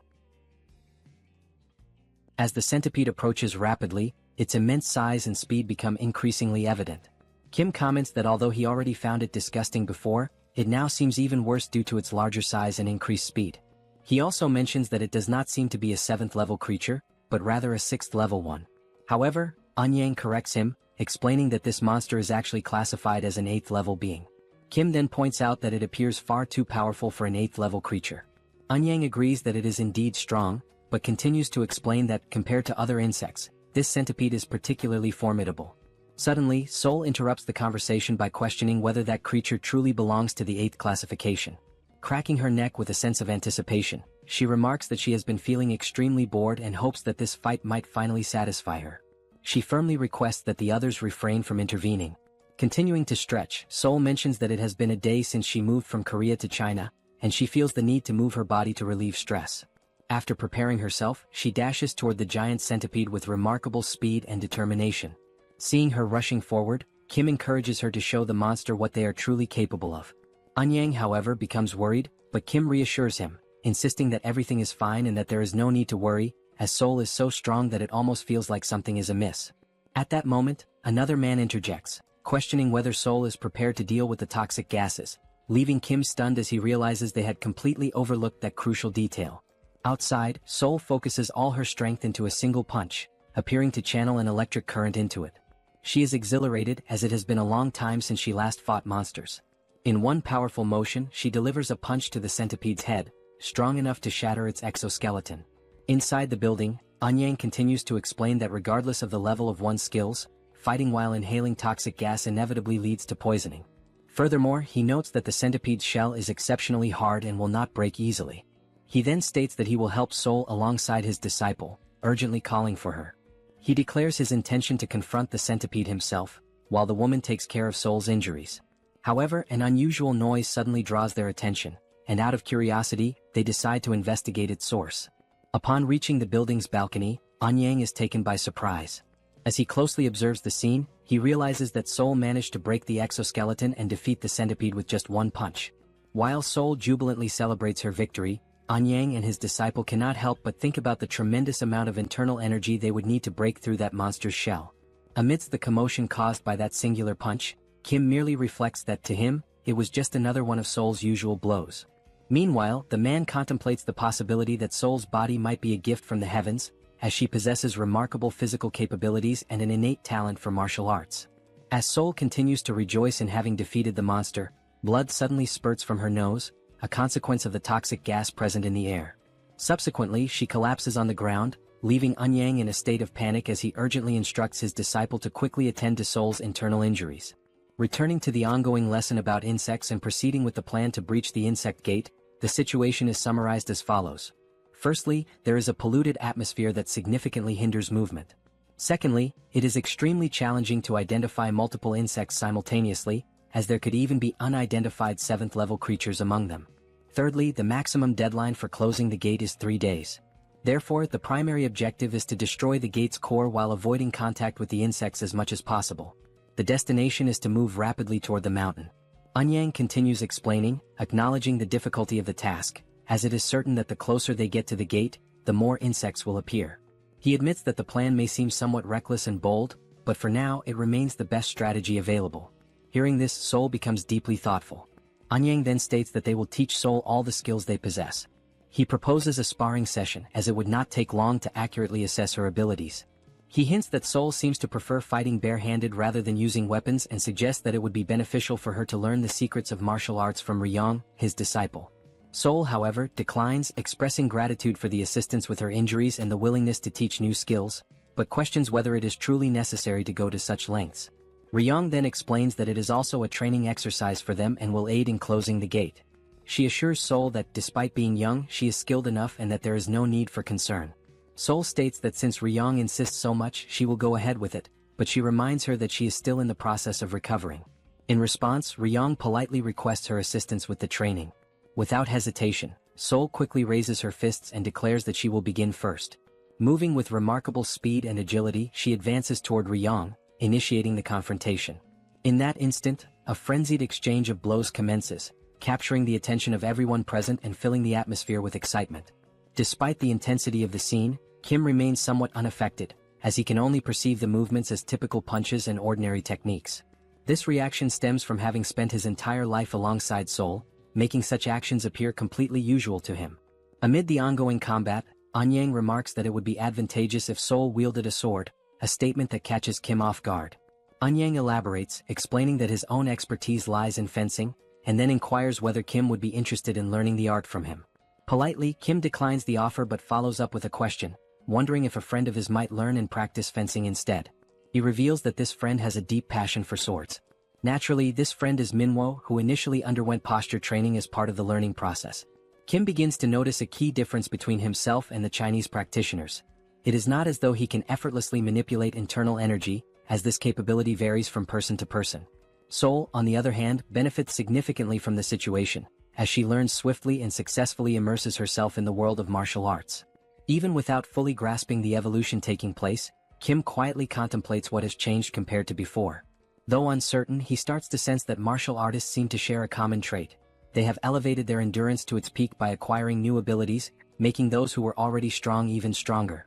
As the centipede approaches rapidly, its immense size and speed become increasingly evident. Kim comments that although he already found it disgusting before, it now seems even worse due to its larger size and increased speed. He also mentions that it does not seem to be a 7th level creature, but rather a 6th level one. However, Anyang corrects him, explaining that this monster is actually classified as an 8th level being. Kim then points out that it appears far too powerful for an 8th level creature. Anyang agrees that it is indeed strong, but continues to explain that, compared to other insects, this centipede is particularly formidable. Suddenly, Sol interrupts the conversation by questioning whether that creature truly belongs to the 8th classification. Cracking her neck with a sense of anticipation, she remarks that she has been feeling extremely bored and hopes that this fight might finally satisfy her. She firmly requests that the others refrain from intervening. Continuing to stretch, Sol mentions that it has been a day since she moved from Korea to China, and she feels the need to move her body to relieve stress. After preparing herself, she dashes toward the giant centipede with remarkable speed and determination. Seeing her rushing forward, Kim encourages her to show the monster what they are truly capable of. Anyang, however, becomes worried, but Kim reassures him, insisting that everything is fine and that there is no need to worry, as Sol is so strong that it almost feels like something is amiss. At that moment, another man interjects, questioning whether Sol is prepared to deal with the toxic gases, leaving Kim stunned as he realizes they had completely overlooked that crucial detail. Outside, Sol focuses all her strength into a single punch, appearing to channel an electric current into it. She is exhilarated as it has been a long time since she last fought monsters. In one powerful motion, she delivers a punch to the centipede's head, strong enough to shatter its exoskeleton. Inside the building, Anyang continues to explain that regardless of the level of one's skills, fighting while inhaling toxic gas inevitably leads to poisoning. Furthermore, he notes that the centipede's shell is exceptionally hard and will not break easily. He then states that he will help Sol alongside his disciple, urgently calling for her. He declares his intention to confront the centipede himself, while the woman takes care of Sol's injuries. However, an unusual noise suddenly draws their attention, and out of curiosity, they decide to investigate its source. Upon reaching the building's balcony, Anyang is taken by surprise. As he closely observes the scene, he realizes that Sol managed to break the exoskeleton and defeat the centipede with just one punch. While Sol jubilantly celebrates her victory, Anyang and his disciple cannot help but think about the tremendous amount of internal energy they would need to break through that monster's shell. Amidst the commotion caused by that singular punch, Kim merely reflects that to him, it was just another one of Sol's usual blows. Meanwhile, the man contemplates the possibility that Sol's body might be a gift from the heavens, as she possesses remarkable physical capabilities and an innate talent for martial arts. As Sol continues to rejoice in having defeated the monster, blood suddenly spurts from her nose, a consequence of the toxic gas present in the air. Subsequently, she collapses on the ground, leaving Anyang in a state of panic as he urgently instructs his disciple to quickly attend to Sol's internal injuries. Returning to the ongoing lesson about insects and proceeding with the plan to breach the insect gate, the situation is summarized as follows. Firstly, there is a polluted atmosphere that significantly hinders movement. Secondly, it is extremely challenging to identify multiple insects simultaneously, as there could even be unidentified 7th level creatures among them. Thirdly, the maximum deadline for closing the gate is 3 days. Therefore, the primary objective is to destroy the gate's core while avoiding contact with the insects as much as possible. The destination is to move rapidly toward the mountain. Anyang continues explaining, acknowledging the difficulty of the task, as it is certain that the closer they get to the gate, the more insects will appear. He admits that the plan may seem somewhat reckless and bold, but for now it remains the best strategy available. Hearing this, Sol becomes deeply thoughtful. Anyang then states that they will teach Sol all the skills they possess. He proposes a sparring session as it would not take long to accurately assess her abilities. He hints that Sol seems to prefer fighting bare-handed rather than using weapons and suggests that it would be beneficial for her to learn the secrets of martial arts from Ryong, his disciple. Sol, however, declines, expressing gratitude for the assistance with her injuries and the willingness to teach new skills, but questions whether it is truly necessary to go to such lengths. Ryong then explains that it is also a training exercise for them and will aid in closing the gate. She assures Sol that despite being young, she is skilled enough and that there is no need for concern. Sol states that since Ryong insists so much, she will go ahead with it, but she reminds her that she is still in the process of recovering. In response, Ryong politely requests her assistance with the training. Without hesitation, Sol quickly raises her fists and declares that she will begin first. Moving with remarkable speed and agility, she advances toward Ryong, initiating the confrontation. In that instant, a frenzied exchange of blows commences, capturing the attention of everyone present and filling the atmosphere with excitement. Despite the intensity of the scene, Kim remains somewhat unaffected, as he can only perceive the movements as typical punches and ordinary techniques. This reaction stems from having spent his entire life alongside Sol, making such actions appear completely usual to him. Amid the ongoing combat, Anyang remarks that it would be advantageous if Sol wielded a sword, a statement that catches Kim off guard. Anyang elaborates, explaining that his own expertise lies in fencing, and then inquires whether Kim would be interested in learning the art from him. Politely, Kim declines the offer but follows up with a question, wondering if a friend of his might learn and practice fencing instead. He reveals that this friend has a deep passion for swords. Naturally, this friend is Minwo, who initially underwent posture training as part of the learning process. Kim begins to notice a key difference between himself and the Chinese practitioners. It is not as though he can effortlessly manipulate internal energy, as this capability varies from person to person. Sol, on the other hand, benefits significantly from the situation, as she learns swiftly and successfully immerses herself in the world of martial arts. Even without fully grasping the evolution taking place, Kim quietly contemplates what has changed compared to before. Though uncertain, he starts to sense that martial artists seem to share a common trait. They have elevated their endurance to its peak by acquiring new abilities, making those who were already strong even stronger.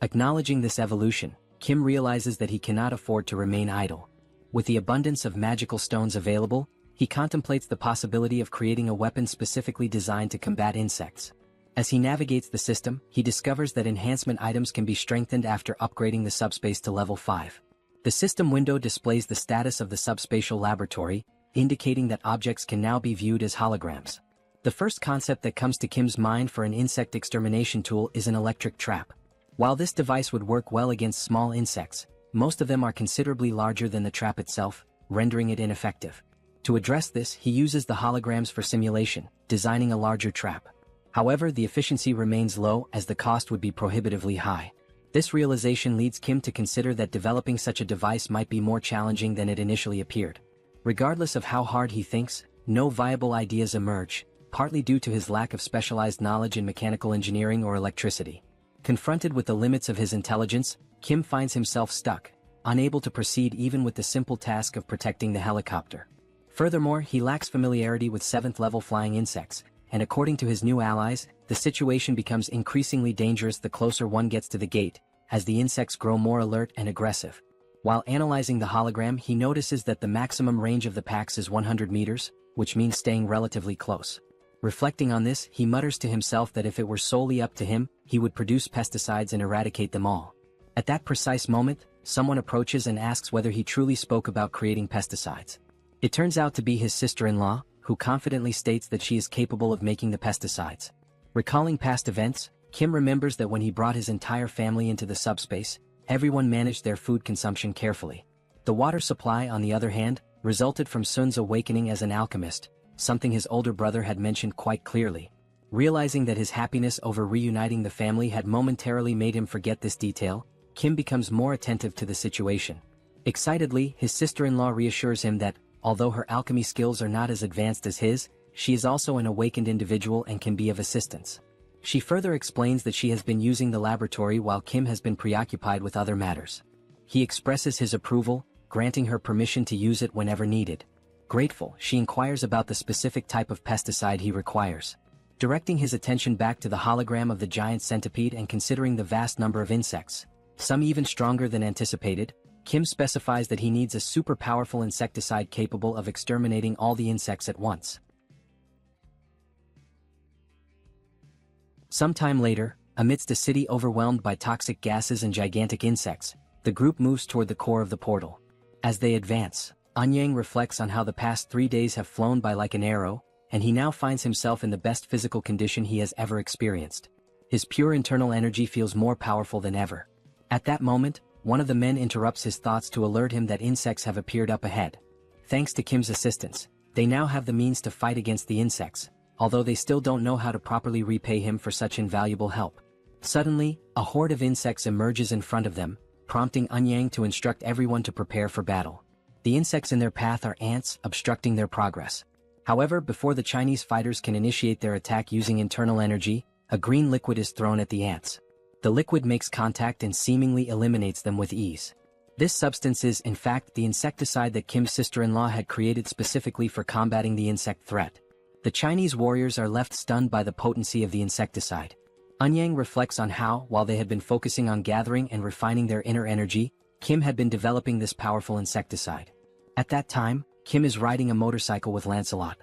Acknowledging this evolution, Kim realizes that he cannot afford to remain idle. With the abundance of magical stones available, he contemplates the possibility of creating a weapon specifically designed to combat insects. As he navigates the system, he discovers that enhancement items can be strengthened after upgrading the subspace to level 5. The system window displays the status of the subspatial laboratory, indicating that objects can now be viewed as holograms. The first concept that comes to Kim's mind for an insect extermination tool is an electric trap. While this device would work well against small insects, most of them are considerably larger than the trap itself, rendering it ineffective. To address this, he uses the holograms for simulation, designing a larger trap. However, the efficiency remains low as the cost would be prohibitively high. This realization leads Kim to consider that developing such a device might be more challenging than it initially appeared. Regardless of how hard he thinks, no viable ideas emerge, partly due to his lack of specialized knowledge in mechanical engineering or electricity. Confronted with the limits of his intelligence, Kim finds himself stuck, unable to proceed even with the simple task of protecting the helicopter. Furthermore, he lacks familiarity with 7th-level flying insects, and according to his new allies, the situation becomes increasingly dangerous the closer one gets to the gate, as the insects grow more alert and aggressive. While analyzing the hologram, he notices that the maximum range of the packs is 100 meters, which means staying relatively close. Reflecting on this, he mutters to himself that if it were solely up to him, he would produce pesticides and eradicate them all. At that precise moment, someone approaches and asks whether he truly spoke about creating pesticides. It turns out to be his sister-in-law, who confidently states that she is capable of making the pesticides. Recalling past events, Kim remembers that when he brought his entire family into the subspace, everyone managed their food consumption carefully. The water supply, on the other hand, resulted from Sun's awakening as an alchemist, something his older brother had mentioned quite clearly. Realizing that his happiness over reuniting the family had momentarily made him forget this detail, Kim becomes more attentive to the situation. Excitedly, his sister-in-law reassures him that, although her alchemy skills are not as advanced as his, she is also an awakened individual and can be of assistance. She further explains that she has been using the laboratory while Kim has been preoccupied with other matters. He expresses his approval, granting her permission to use it whenever needed. Grateful, she inquires about the specific type of pesticide he requires. directing his attention back to the hologram of the giant centipede and considering the vast number of insects, some even stronger than anticipated. Kim specifies that he needs a super powerful insecticide capable of exterminating all the insects at once. Sometime later, amidst a city overwhelmed by toxic gases and gigantic insects, the group moves toward the core of the portal. As they advance, Anyang reflects on how the past 3 days have flown by like an arrow, and he now finds himself in the best physical condition he has ever experienced. His pure internal energy feels more powerful than ever. At that moment, one of the men interrupts his thoughts to alert him that insects have appeared up ahead. Thanks to Kim's assistance, they now have the means to fight against the insects, although they still don't know how to properly repay him for such invaluable help. Suddenly, a horde of insects emerges in front of them, prompting Anyang to instruct everyone to prepare for battle. The insects in their path are ants, obstructing their progress. However, before the Chinese fighters can initiate their attack using internal energy, a green liquid is thrown at the ants. The liquid makes contact and seemingly eliminates them with ease. This substance is, in fact, the insecticide that Kim's sister-in-law had created specifically for combating the insect threat. The Chinese warriors are left stunned by the potency of the insecticide. Anyang reflects on how, while they had been focusing on gathering and refining their inner energy, Kim had been developing this powerful insecticide. At that time, Kim is riding a motorcycle with Lancelot.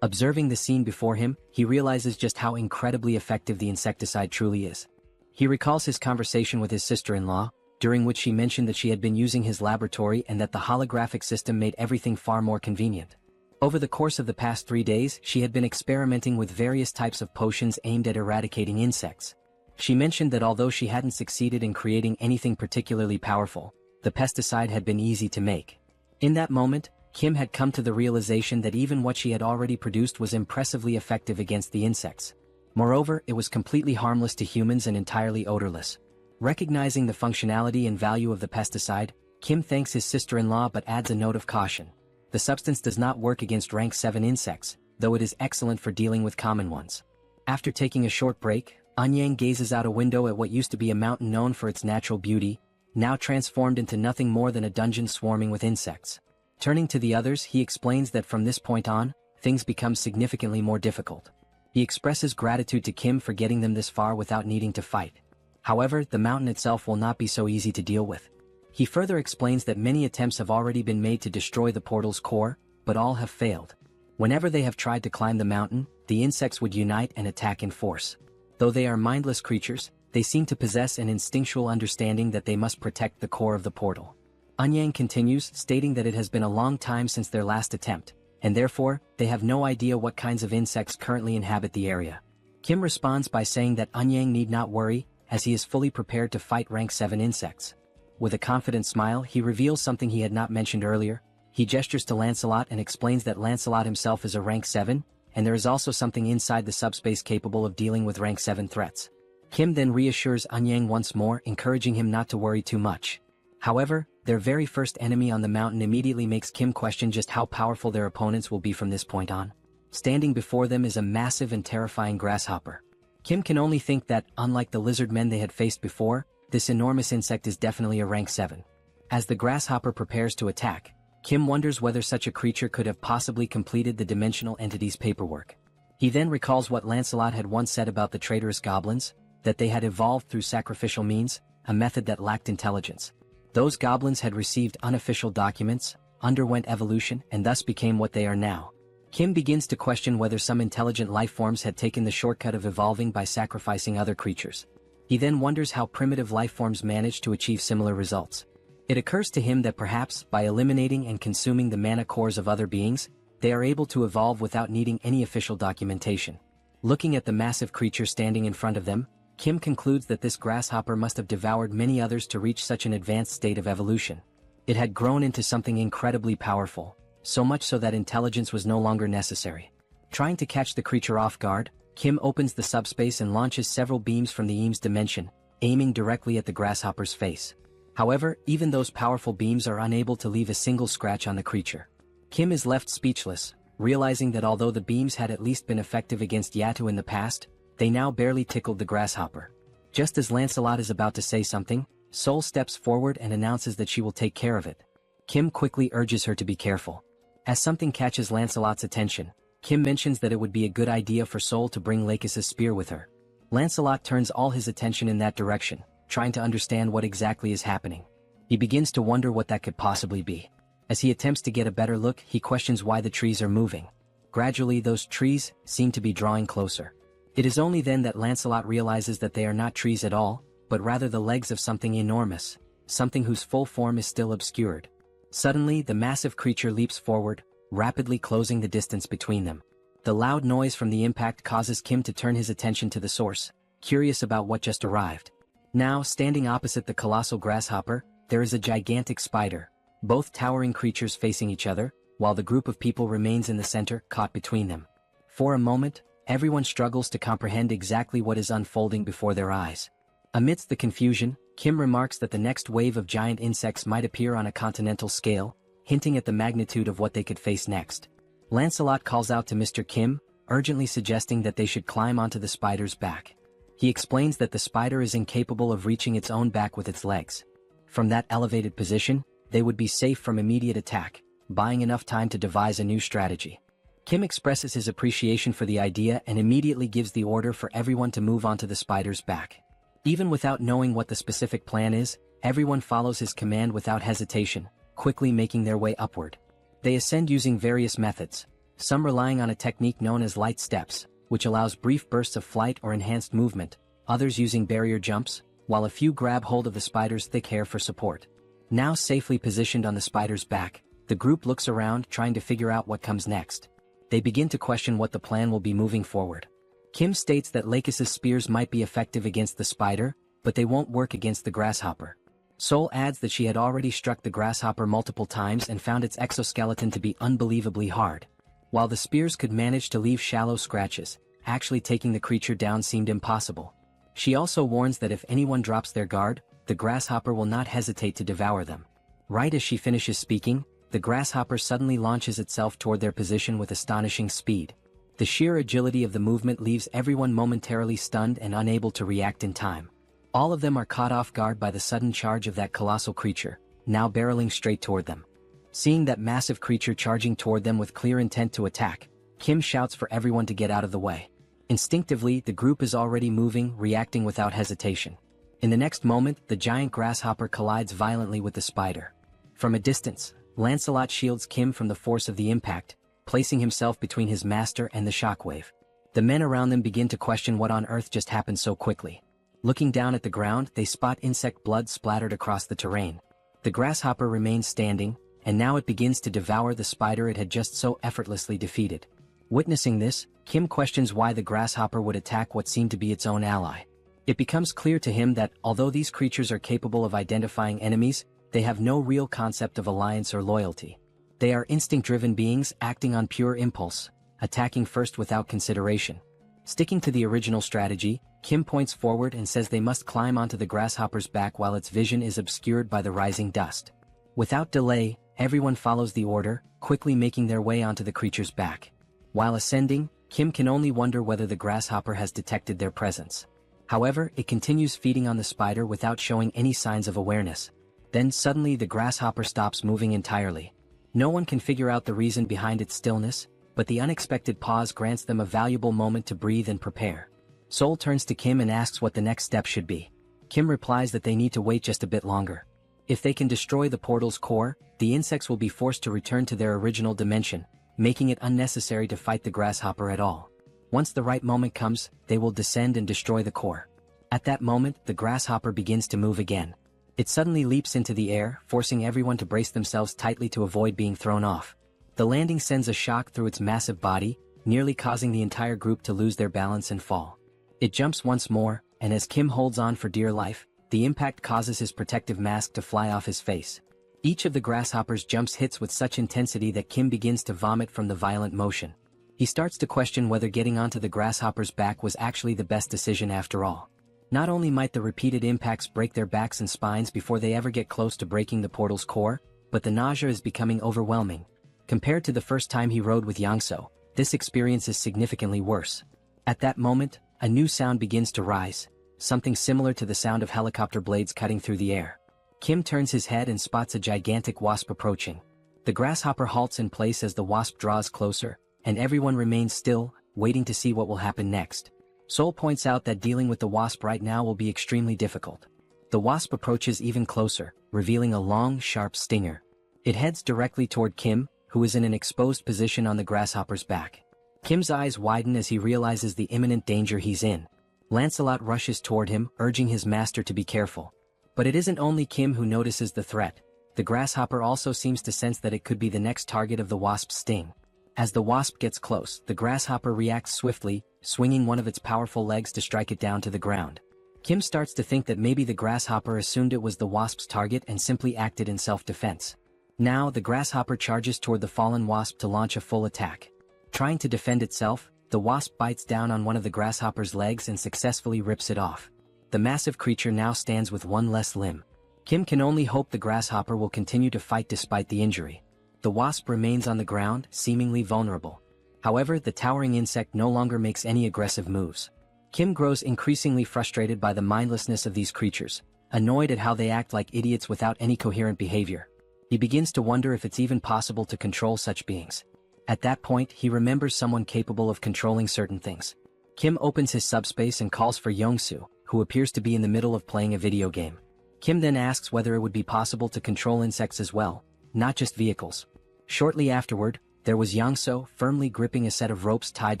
Observing the scene before him, he realizes just how incredibly effective the insecticide truly is. He recalls his conversation with his sister-in-law, during which she mentioned that she had been using his laboratory and that the holographic system made everything far more convenient. Over the course of the past 3 days, she had been experimenting with various types of potions aimed at eradicating insects. She mentioned that although she hadn't succeeded in creating anything particularly powerful, the pesticide had been easy to make. In that moment, Kim had come to the realization that even what she had already produced was impressively effective against the insects. Moreover, it was completely harmless to humans and entirely odorless. Recognizing the functionality and value of the pesticide, Kim thanks his sister-in-law but adds a note of caution. The substance does not work against rank 7 insects, though it is excellent for dealing with common ones. After taking a short break, Anyang gazes out a window at what used to be a mountain known for its natural beauty, now transformed into nothing more than a dungeon swarming with insects. Turning to the others, he explains that from this point on, things become significantly more difficult. He expresses gratitude to Kim for getting them this far without needing to fight. However, the mountain itself will not be so easy to deal with. He further explains that many attempts have already been made to destroy the portal's core, but all have failed. Whenever they have tried to climb the mountain, the insects would unite and attack in force. Though they are mindless creatures, they seem to possess an instinctual understanding that they must protect the core of the portal. Anyang continues, stating that it has been a long time since their last attempt, and therefore, they have no idea what kinds of insects currently inhabit the area. Kim responds by saying that Anyang need not worry, as he is fully prepared to fight rank 7 insects. With a confident smile, he reveals something he had not mentioned earlier. He gestures to Lancelot and explains that Lancelot himself is a rank 7, and there is also something inside the subspace capable of dealing with rank 7 threats. Kim then reassures Anyang once more, encouraging him not to worry too much. However, their very first enemy on the mountain immediately makes Kim question just how powerful their opponents will be from this point on. Standing before them is a massive and terrifying grasshopper. Kim can only think that, unlike the lizard men they had faced before, this enormous insect is definitely a rank 7. As the grasshopper prepares to attack, Kim wonders whether such a creature could have possibly completed the dimensional entity's paperwork. He then recalls what Lancelot had once said about the traitorous goblins, that they had evolved through sacrificial means, a method that lacked intelligence. Those goblins had received unofficial documents, underwent evolution, and thus became what they are now. Kim begins to question whether some intelligent life forms had taken the shortcut of evolving by sacrificing other creatures. He then wonders how primitive life forms managed to achieve similar results. It occurs to him that perhaps, by eliminating and consuming the mana cores of other beings, they are able to evolve without needing any official documentation. Looking at the massive creature standing in front of them, Kim concludes that this grasshopper must have devoured many others to reach such an advanced state of evolution. It had grown into something incredibly powerful, so much so that intelligence was no longer necessary. Trying to catch the creature off guard, Kim opens the subspace and launches several beams from the Eames dimension, aiming directly at the grasshopper's face. However, even those powerful beams are unable to leave a single scratch on the creature. Kim is left speechless, realizing that although the beams had at least been effective against Yatu in the past, they now barely tickled the grasshopper. Just as Lancelot is about to say something, Sol steps forward and announces that she will take care of it. Kim quickly urges her to be careful. As something catches Lancelot's attention, Kim mentions that it would be a good idea for Sol to bring Lakis's spear with her. Lancelot turns all his attention in that direction, trying to understand what exactly is happening. He begins to wonder what that could possibly be. As he attempts to get a better look, he questions why the trees are moving. Gradually, those trees seem to be drawing closer. It is only then that Lancelot realizes that they are not trees at all, but rather the legs of something enormous, something whose full form is still obscured. Suddenly, the massive creature leaps forward, rapidly closing the distance between them. The loud noise from the impact causes Kim to turn his attention to the source, curious about what just arrived. Now, standing opposite the colossal grasshopper, there is a gigantic spider, both towering creatures facing each other, while the group of people remains in the center, caught between them. For a moment, everyone struggles to comprehend exactly what is unfolding before their eyes. Amidst the confusion, Kim remarks that the next wave of giant insects might appear on a continental scale, hinting at the magnitude of what they could face next. Lancelot calls out to Mr. Kim, urgently suggesting that they should climb onto the spider's back. He explains that the spider is incapable of reaching its own back with its legs. From that elevated position, they would be safe from immediate attack, buying enough time to devise a new strategy. Kim expresses his appreciation for the idea and immediately gives the order for everyone to move onto the spider's back. Even without knowing what the specific plan is, everyone follows his command without hesitation, quickly making their way upward. They ascend using various methods, some relying on a technique known as light steps, which allows brief bursts of flight or enhanced movement, others using barrier jumps, while a few grab hold of the spider's thick hair for support. Now safely positioned on the spider's back, the group looks around trying to figure out what comes next. They begin to question what the plan will be moving forward. Kim states that Lakis's spears might be effective against the spider, but they won't work against the grasshopper. Sol adds that she had already struck the grasshopper multiple times and found its exoskeleton to be unbelievably hard. While the spears could manage to leave shallow scratches, actually taking the creature down seemed impossible. She also warns that if anyone drops their guard, the grasshopper will not hesitate to devour them. Right as she finishes speaking, the grasshopper suddenly launches itself toward their position with astonishing speed. The sheer agility of the movement leaves everyone momentarily stunned and unable to react in time. All of them are caught off guard by the sudden charge of that colossal creature, now barreling straight toward them. Seeing that massive creature charging toward them with clear intent to attack, Kim shouts for everyone to get out of the way. Instinctively, the group is already moving, reacting without hesitation. In the next moment, the giant grasshopper collides violently with the spider. From a distance, Lancelot shields Kim from the force of the impact, placing himself between his master and the shockwave. The men around them begin to question what on earth just happened so quickly. Looking down at the ground, they spot insect blood splattered across the terrain. The grasshopper remains standing, and now it begins to devour the spider it had just so effortlessly defeated. Witnessing this, Kim questions why the grasshopper would attack what seemed to be its own ally. It becomes clear to him that, although these creatures are capable of identifying enemies, they have no real concept of alliance or loyalty. They are instinct-driven beings acting on pure impulse, attacking first without consideration. Sticking to the original strategy, Kim points forward and says they must climb onto the grasshopper's back while its vision is obscured by the rising dust. Without delay, everyone follows the order, quickly making their way onto the creature's back. While ascending, Kim can only wonder whether the grasshopper has detected their presence. However, it continues feeding on the spider without showing any signs of awareness. Then suddenly the grasshopper stops moving entirely. No one can figure out the reason behind its stillness, but the unexpected pause grants them a valuable moment to breathe and prepare. Sol turns to Kim and asks what the next step should be. Kim replies that they need to wait just a bit longer. If they can destroy the portal's core, the insects will be forced to return to their original dimension, making it unnecessary to fight the grasshopper at all. Once the right moment comes, they will descend and destroy the core. At that moment, the grasshopper begins to move again. It suddenly leaps into the air, forcing everyone to brace themselves tightly to avoid being thrown off. The landing sends a shock through its massive body, nearly causing the entire group to lose their balance and fall. It jumps once more, and as Kim holds on for dear life, the impact causes his protective mask to fly off his face. Each of the grasshopper's jumps hits with such intensity that Kim begins to vomit from the violent motion. He starts to question whether getting onto the grasshopper's back was actually the best decision after all. Not only might the repeated impacts break their backs and spines before they ever get close to breaking the portal's core, but the nausea is becoming overwhelming. Compared to the first time he rode with Yangso, this experience is significantly worse. At that moment, a new sound begins to rise, something similar to the sound of helicopter blades cutting through the air. Kim turns his head and spots a gigantic wasp approaching. The grasshopper halts in place as the wasp draws closer, and everyone remains still, waiting to see what will happen next. Sol points out that dealing with the wasp right now will be extremely difficult. The wasp approaches even closer, revealing a long, sharp stinger. It heads directly toward Kim, who is in an exposed position on the grasshopper's back. Kim's eyes widen as he realizes the imminent danger he's in. Lancelot rushes toward him, urging his master to be careful. But it isn't only Kim who notices the threat. The grasshopper also seems to sense that it could be the next target of the wasp's sting. As the wasp gets close, the grasshopper reacts swiftly, swinging one of its powerful legs to strike it down to the ground. Kim starts to think that maybe the grasshopper assumed it was the wasp's target and simply acted in self-defense. Now, the grasshopper charges toward the fallen wasp to launch a full attack. Trying to defend itself, the wasp bites down on one of the grasshopper's legs and successfully rips it off. The massive creature now stands with one less limb. Kim can only hope the grasshopper will continue to fight despite the injury. The wasp remains on the ground, seemingly vulnerable. However, the towering insect no longer makes any aggressive moves. Kim grows increasingly frustrated by the mindlessness of these creatures, annoyed at how they act like idiots without any coherent behavior. He begins to wonder if it's even possible to control such beings. At that point, he remembers someone capable of controlling certain things. Kim opens his subspace and calls for Yongsoo, who appears to be in the middle of playing a video game. Kim then asks whether it would be possible to control insects as well, not just vehicles. Shortly afterward, there was Yongsoo firmly gripping a set of ropes tied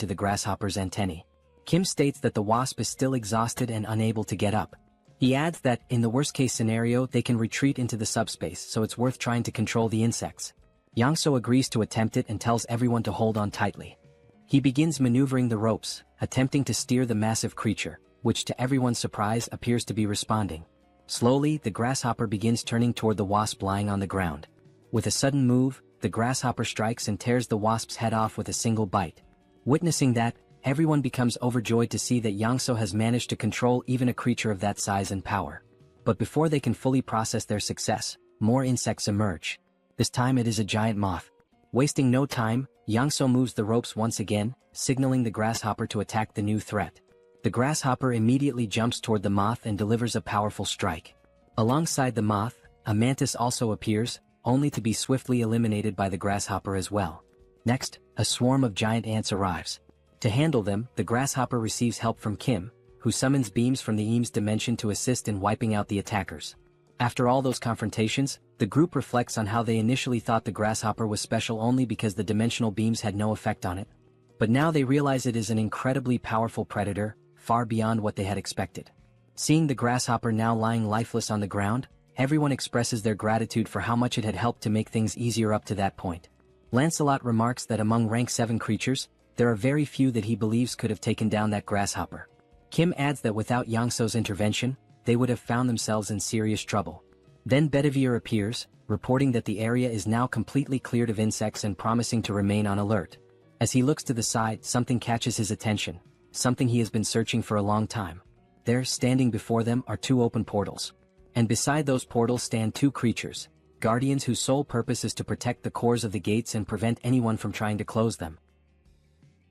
to the grasshopper's antennae. Kim states that the wasp is still exhausted and unable to get up. He adds that, in the worst-case scenario, they can retreat into the subspace, so it's worth trying to control the insects. Yongsoo agrees to attempt it and tells everyone to hold on tightly. He begins maneuvering the ropes, attempting to steer the massive creature, which to everyone's surprise appears to be responding. Slowly, the grasshopper begins turning toward the wasp lying on the ground. With a sudden move, the grasshopper strikes and tears the wasp's head off with a single bite. Witnessing that, everyone becomes overjoyed to see that Yongsoo has managed to control even a creature of that size and power. But before they can fully process their success, more insects emerge. This time it is a giant moth. Wasting no time, Yongsoo moves the ropes once again, signaling the grasshopper to attack the new threat. The grasshopper immediately jumps toward the moth and delivers a powerful strike. Alongside the moth, a mantis also appears, only to be swiftly eliminated by the grasshopper as well. Next, a swarm of giant ants arrives. To handle them, the grasshopper receives help from Kim, who summons beams from the Eames dimension to assist in wiping out the attackers. After all those confrontations, the group reflects on how they initially thought the grasshopper was special only because the dimensional beams had no effect on it. But now they realize it is an incredibly powerful predator, far beyond what they had expected. Seeing the grasshopper now lying lifeless on the ground, everyone expresses their gratitude for how much it had helped to make things easier up to that point. Lancelot remarks that among rank 7 creatures, there are very few that he believes could have taken down that grasshopper. Kim adds that without Yongsoo's intervention, they would have found themselves in serious trouble. Then Bedivere appears, reporting that the area is now completely cleared of insects and promising to remain on alert. As he looks to the side, something catches his attention, something he has been searching for a long time. There, standing before them, are 2 open portals. And beside those portals stand 2 creatures, guardians whose sole purpose is to protect the cores of the gates and prevent anyone from trying to close them.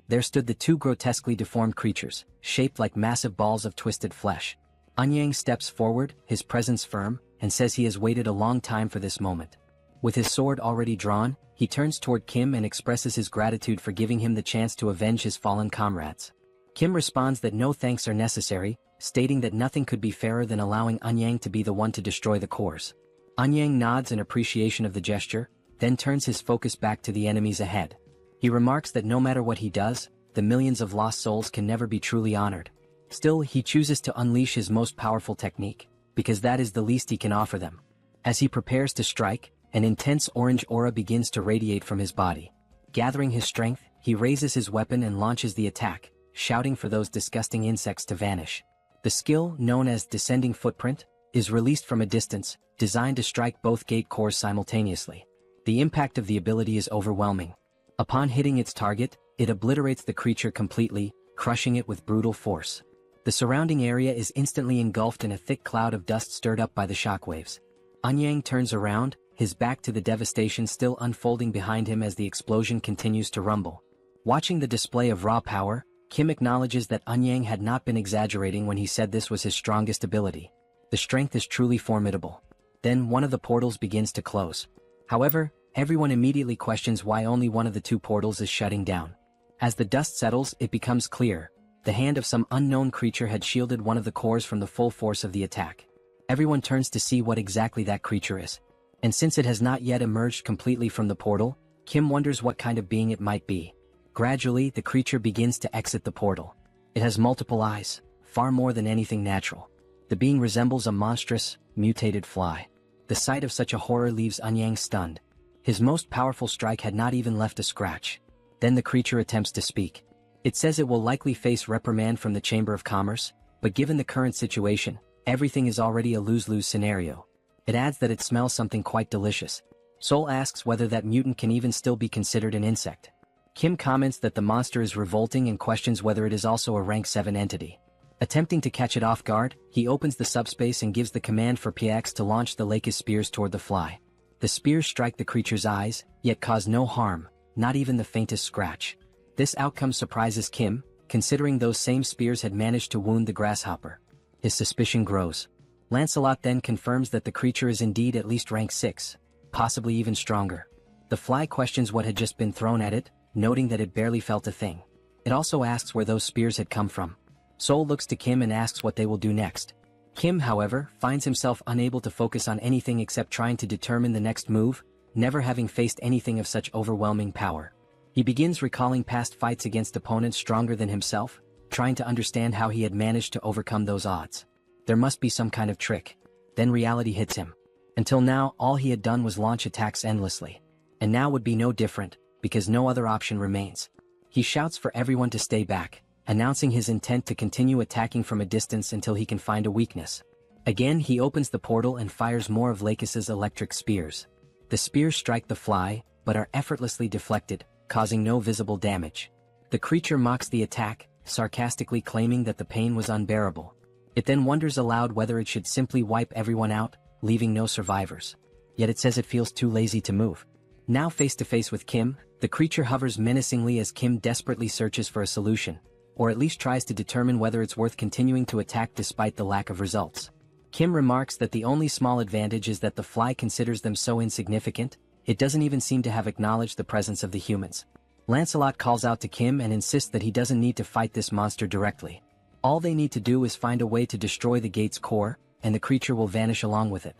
There stood the 2 grotesquely deformed creatures, shaped like massive balls of twisted flesh. Anyang steps forward, his presence firm, and says he has waited a long time for this moment. With his sword already drawn, he turns toward Kim and expresses his gratitude for giving him the chance to avenge his fallen comrades. Kim responds that no thanks are necessary, stating that nothing could be fairer than allowing Anyang to be the one to destroy the cores. Anyang nods in appreciation of the gesture, then turns his focus back to the enemies ahead. He remarks that no matter what he does, the millions of lost souls can never be truly honored. Still, he chooses to unleash his most powerful technique, because that is the least he can offer them. As he prepares to strike, an intense orange aura begins to radiate from his body. Gathering his strength, he raises his weapon and launches the attack, shouting for those disgusting insects to vanish. The skill, known as Descending Footprint, is released from a distance, designed to strike both gate cores simultaneously. The impact of the ability is overwhelming. Upon hitting its target, it obliterates the creature completely, crushing it with brutal force. The surrounding area is instantly engulfed in a thick cloud of dust stirred up by the shockwaves. Anyang turns around, his back to the devastation still unfolding behind him as the explosion continues to rumble. Watching the display of raw power, Kim acknowledges that Anyang had not been exaggerating when he said this was his strongest ability. The strength is truly formidable. Then one of the portals begins to close. However, everyone immediately questions why only one of the 2 portals is shutting down. As the dust settles, it becomes clear. The hand of some unknown creature had shielded one of the cores from the full force of the attack. Everyone turns to see what exactly that creature is. And since it has not yet emerged completely from the portal, Kim wonders what kind of being it might be. Gradually, the creature begins to exit the portal. It has multiple eyes, far more than anything natural. The being resembles a monstrous, mutated fly. The sight of such a horror leaves Anyang stunned. His most powerful strike had not even left a scratch. Then the creature attempts to speak. It says it will likely face reprimand from the Chamber of Commerce, but given the current situation, everything is already a lose-lose scenario. It adds that it smells something quite delicious. Sol asks whether that mutant can even still be considered an insect. Kim comments that the monster is revolting and questions whether it is also a rank 7 entity. Attempting to catch it off guard, he opens the subspace and gives the command for PX to launch the Lakis spears toward the fly. The spears strike the creature's eyes, yet cause no harm, not even the faintest scratch. This outcome surprises Kim, considering those same spears had managed to wound the grasshopper. His suspicion grows. Lancelot then confirms that the creature is indeed at least rank 6, possibly even stronger. The fly questions what had just been thrown at it, noting that it barely felt a thing. It also asks where those spears had come from. Sol looks to Kim and asks what they will do next. Kim, however, finds himself unable to focus on anything except trying to determine the next move, never having faced anything of such overwhelming power. He begins recalling past fights against opponents stronger than himself, trying to understand how he had managed to overcome those odds. There must be some kind of trick. Then reality hits him. Until now, all he had done was launch attacks endlessly. And now would be no different, because no other option remains. He shouts for everyone to stay back, announcing his intent to continue attacking from a distance until he can find a weakness. Again, he opens the portal and fires more of Lakis's electric spears. The spears strike the fly, but are effortlessly deflected, causing no visible damage. The creature mocks the attack, sarcastically claiming that the pain was unbearable. It then wonders aloud whether it should simply wipe everyone out, leaving no survivors. Yet it says it feels too lazy to move. Now face to face with Kim, the creature hovers menacingly as Kim desperately searches for a solution, or at least tries to determine whether it's worth continuing to attack despite the lack of results. Kim remarks that the only small advantage is that the fly considers them so insignificant, it doesn't even seem to have acknowledged the presence of the humans. Lancelot calls out to Kim and insists that he doesn't need to fight this monster directly. All they need to do is find a way to destroy the gate's core, and the creature will vanish along with it.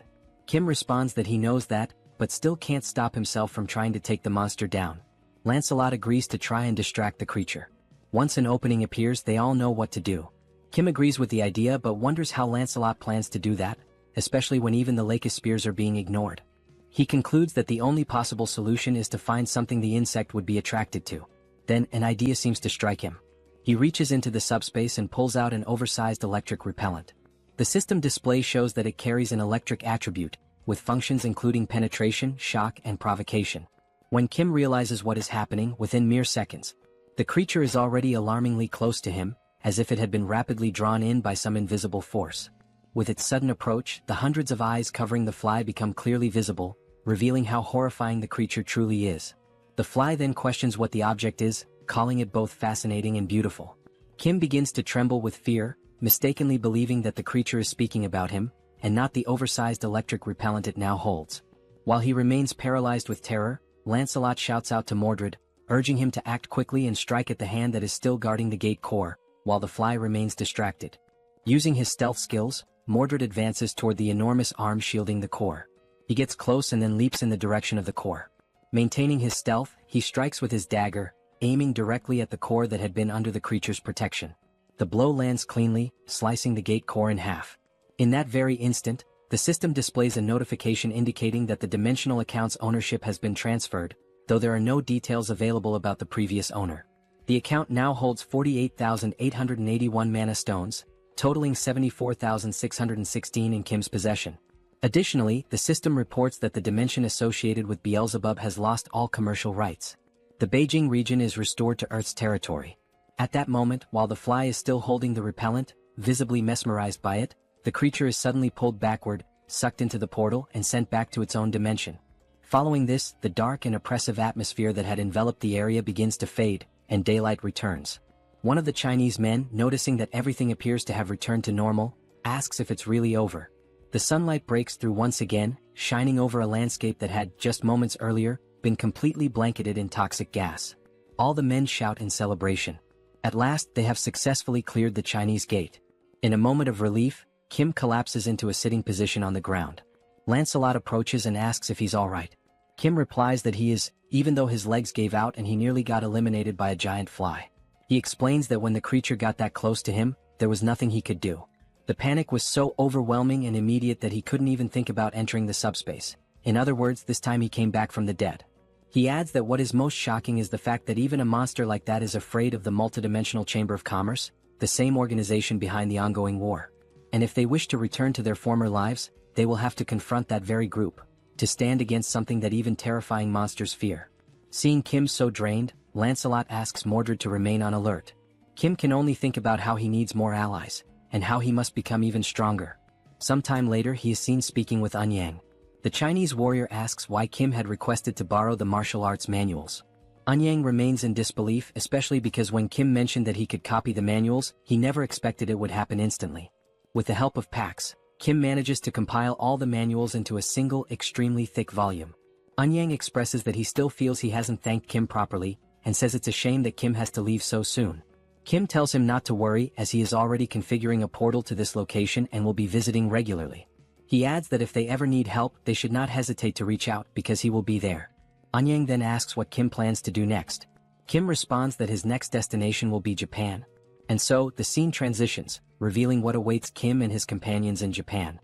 Kim responds that he knows that, but still can't stop himself from trying to take the monster down. Lancelot agrees to try and distract the creature. Once an opening appears, they all know what to do. Kim agrees with the idea but wonders how Lancelot plans to do that, especially when even the Lakis spears are being ignored. He concludes that the only possible solution is to find something the insect would be attracted to. Then, an idea seems to strike him. He reaches into the subspace and pulls out an oversized electric repellent. The system display shows that it carries an electric attribute, with functions including penetration, shock, and provocation. When Kim realizes what is happening, within mere seconds, the creature is already alarmingly close to him, as if it had been rapidly drawn in by some invisible force. With its sudden approach, the hundreds of eyes covering the fly become clearly visible, revealing how horrifying the creature truly is. The fly then questions what the object is, calling it both fascinating and beautiful. Kim begins to tremble with fear, mistakenly believing that the creature is speaking about him, and not the oversized electric repellent it now holds. While he remains paralyzed with terror, Lancelot shouts out to Mordred, urging him to act quickly and strike at the hand that is still guarding the gate core, while the fly remains distracted. Using his stealth skills, Mordred advances toward the enormous arm shielding the core. He gets close and then leaps in the direction of the core. Maintaining his stealth, he strikes with his dagger, aiming directly at the core that had been under the creature's protection. The blow lands cleanly, slicing the gate core in half. In that very instant, the system displays a notification indicating that the dimensional account's ownership has been transferred, though there are no details available about the previous owner. The account now holds 48,881 mana stones, totaling 74,616 in Kim's possession. Additionally, the system reports that the dimension associated with Beelzebub has lost all commercial rights. The Beijing region is restored to Earth's territory. At that moment, while the fly is still holding the repellent, visibly mesmerized by it, the creature is suddenly pulled backward, sucked into the portal, and sent back to its own dimension. Following this, the dark and oppressive atmosphere that had enveloped the area begins to fade, and daylight returns. One of the Chinese men, noticing that everything appears to have returned to normal, asks if it's really over. The sunlight breaks through once again, shining over a landscape that had, just moments earlier, been completely blanketed in toxic gas. All the men shout in celebration. At last, they have successfully cleared the Chinese gate. In a moment of relief, Kim collapses into a sitting position on the ground. Lancelot approaches and asks if he's alright. Kim replies that he is, even though his legs gave out and he nearly got eliminated by a giant fly. He explains that when the creature got that close to him, there was nothing he could do. The panic was so overwhelming and immediate that he couldn't even think about entering the subspace. In other words, this time he came back from the dead. He adds that what is most shocking is the fact that even a monster like that is afraid of the multidimensional Chamber of Commerce, the same organization behind the ongoing war. And if they wish to return to their former lives, they will have to confront that very group, to stand against something that even terrifying monsters fear. Seeing Kim so drained, Lancelot asks Mordred to remain on alert. Kim can only think about how he needs more allies, and how he must become even stronger. Sometime later he is seen speaking with Anyang. The Chinese warrior asks why Kim had requested to borrow the martial arts manuals. Anyang remains in disbelief, especially because when Kim mentioned that he could copy the manuals, he never expected it would happen instantly. With the help of Pax, Kim manages to compile all the manuals into a single, extremely thick volume. Anyang expresses that he still feels he hasn't thanked Kim properly, and says it's a shame that Kim has to leave so soon. Kim tells him not to worry as he is already configuring a portal to this location and will be visiting regularly. He adds that if they ever need help, they should not hesitate to reach out because he will be there. Anyang then asks what Kim plans to do next. Kim responds that his next destination will be Japan. And so, the scene transitions, revealing what awaits Kim and his companions in Japan.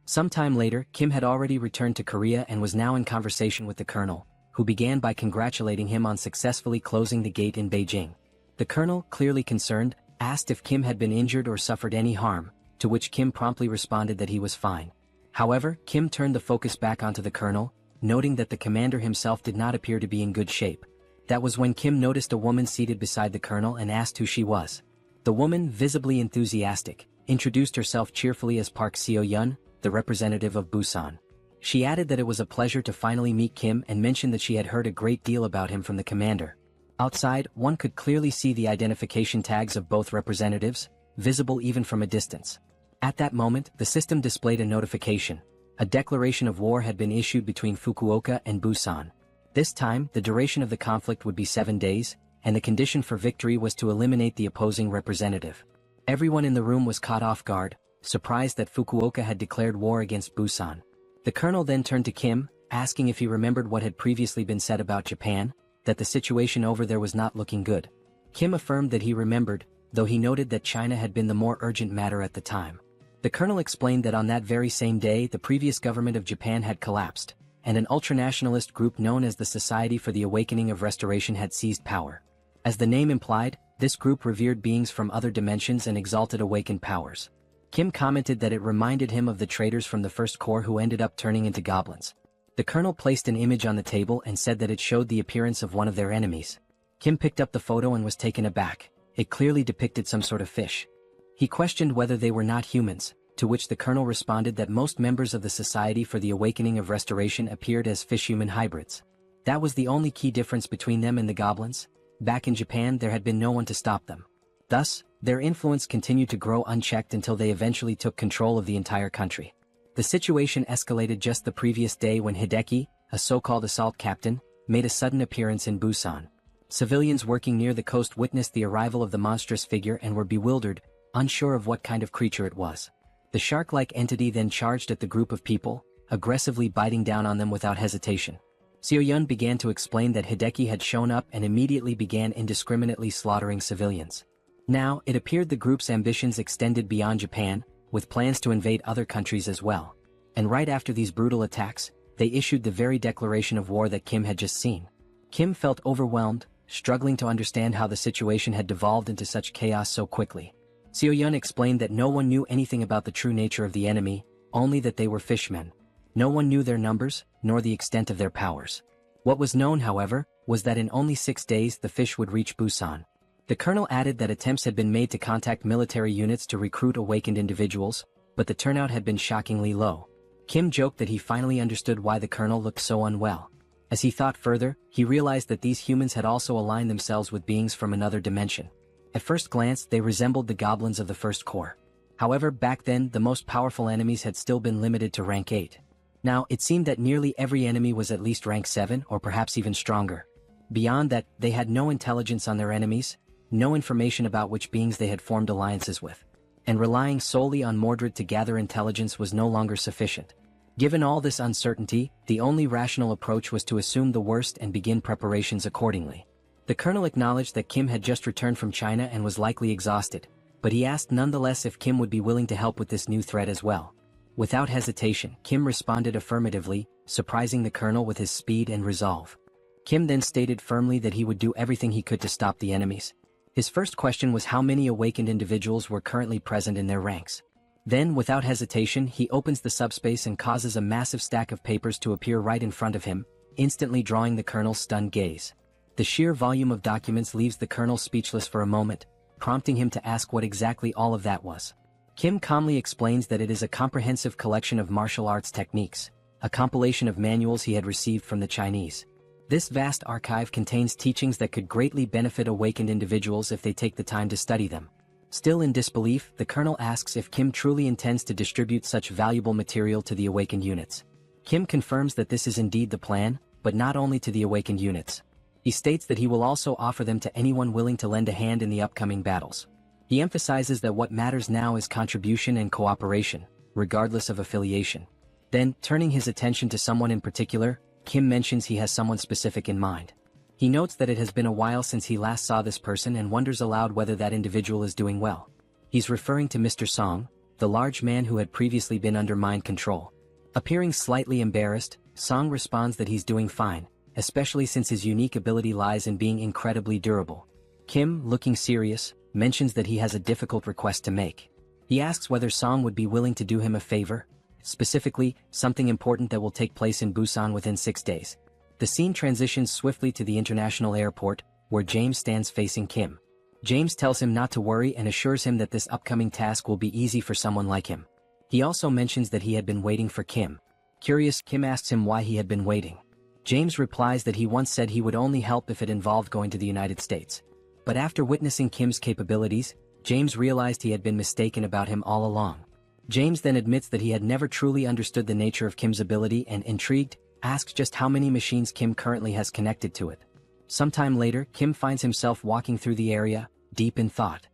Sometime later, Kim had already returned to Korea and was now in conversation with the colonel, who began by congratulating him on successfully closing the gate in Beijing. The colonel, clearly concerned, asked if Kim had been injured or suffered any harm, to which Kim promptly responded that he was fine. However, Kim turned the focus back onto the colonel, noting that the commander himself did not appear to be in good shape. That was when Kim noticed a woman seated beside the colonel and asked who she was. The woman, visibly enthusiastic, introduced herself cheerfully as Park Seo-yeon, the representative of Busan. She added that it was a pleasure to finally meet Kim and mentioned that she had heard a great deal about him from the commander. Outside, one could clearly see the identification tags of both representatives, visible even from a distance. At that moment, the system displayed a notification. A declaration of war had been issued between Fukuoka and Busan. This time, the duration of the conflict would be 7 days, and the condition for victory was to eliminate the opposing representative. Everyone in the room was caught off guard, surprised that Fukuoka had declared war against Busan. The colonel then turned to Kim, asking if he remembered what had previously been said about Japan, that the situation over there was not looking good. Kim affirmed that he remembered, though he noted that China had been the more urgent matter at the time. The colonel explained that on that very same day the previous government of Japan had collapsed, and an ultranationalist group known as the Society for the Awakening of Restoration had seized power. As the name implied, this group revered beings from other dimensions and exalted awakened powers. Kim commented that it reminded him of the traitors from the First Corps who ended up turning into goblins. The colonel placed an image on the table and said that it showed the appearance of one of their enemies. Kim picked up the photo and was taken aback. It clearly depicted some sort of fish. He questioned whether they were not humans, to which the colonel responded that most members of the Society for the Awakening of Restoration appeared as fish-human hybrids. That was the only key difference between them and the goblins. Back in Japan there had been no one to stop them. Thus, their influence continued to grow unchecked until they eventually took control of the entire country. The situation escalated just the previous day when Hideki, a so-called assault captain, made a sudden appearance in Busan. Civilians working near the coast witnessed the arrival of the monstrous figure and were bewildered, unsure of what kind of creature it was. The shark-like entity then charged at the group of people, aggressively biting down on them without hesitation. Seo-yeon began to explain that Hideki had shown up and immediately began indiscriminately slaughtering civilians. Now, it appeared the group's ambitions extended beyond Japan, with plans to invade other countries as well. And right after these brutal attacks, they issued the very declaration of war that Kim had just seen. Kim felt overwhelmed, struggling to understand how the situation had devolved into such chaos so quickly. Seo-yeon explained that no one knew anything about the true nature of the enemy, only that they were fishmen. No one knew their numbers, nor the extent of their powers. What was known, however, was that in only 6 days the fish would reach Busan. The colonel added that attempts had been made to contact military units to recruit awakened individuals, but the turnout had been shockingly low. Kim joked that he finally understood why the colonel looked so unwell. As he thought further, he realized that these humans had also aligned themselves with beings from another dimension. At first glance, they resembled the goblins of the First Corps. However, back then, the most powerful enemies had still been limited to rank 8. Now, it seemed that nearly every enemy was at least rank 7 or perhaps even stronger. Beyond that, they had no intelligence on their enemies, no information about which beings they had formed alliances with. And relying solely on Mordred to gather intelligence was no longer sufficient. Given all this uncertainty, the only rational approach was to assume the worst and begin preparations accordingly. The colonel acknowledged that Kim had just returned from China and was likely exhausted, but he asked nonetheless if Kim would be willing to help with this new threat as well. Without hesitation, Kim responded affirmatively, surprising the colonel with his speed and resolve. Kim then stated firmly that he would do everything he could to stop the enemies. His first question was how many awakened individuals were currently present in their ranks. Then, without hesitation, he opens the subspace and causes a massive stack of papers to appear right in front of him, instantly drawing the colonel's stunned gaze. The sheer volume of documents leaves the colonel speechless for a moment, prompting him to ask what exactly all of that was. Kim calmly explains that it is a comprehensive collection of martial arts techniques, a compilation of manuals he had received from the Chinese. This vast archive contains teachings that could greatly benefit awakened individuals if they take the time to study them. Still in disbelief, the colonel asks if Kim truly intends to distribute such valuable material to the awakened units. Kim confirms that this is indeed the plan, but not only to the awakened units. He states that he will also offer them to anyone willing to lend a hand in the upcoming battles. He emphasizes that what matters now is contribution and cooperation, regardless of affiliation. Then, turning his attention to someone in particular, Kim mentions he has someone specific in mind. He notes that it has been a while since he last saw this person and wonders aloud whether that individual is doing well. He's referring to Mr. Song, the large man who had previously been under mind control. Appearing slightly embarrassed, Song responds that he's doing fine, especially since his unique ability lies in being incredibly durable. Kim, looking serious, mentions that he has a difficult request to make. He asks whether Song would be willing to do him a favor, specifically, something important that will take place in Busan within 6 days. The scene transitions swiftly to the international airport, where James stands facing Kim. James tells him not to worry and assures him that this upcoming task will be easy for someone like him. He also mentions that he had been waiting for Kim. Curious, Kim asks him why he had been waiting. James replies that he once said he would only help if it involved going to the United States. But after witnessing Kim's capabilities, James realized he had been mistaken about him all along. James then admits that he had never truly understood the nature of Kim's ability and, intrigued, asks just how many machines Kim currently has connected to it. Sometime later, Kim finds himself walking through the area, deep in thought.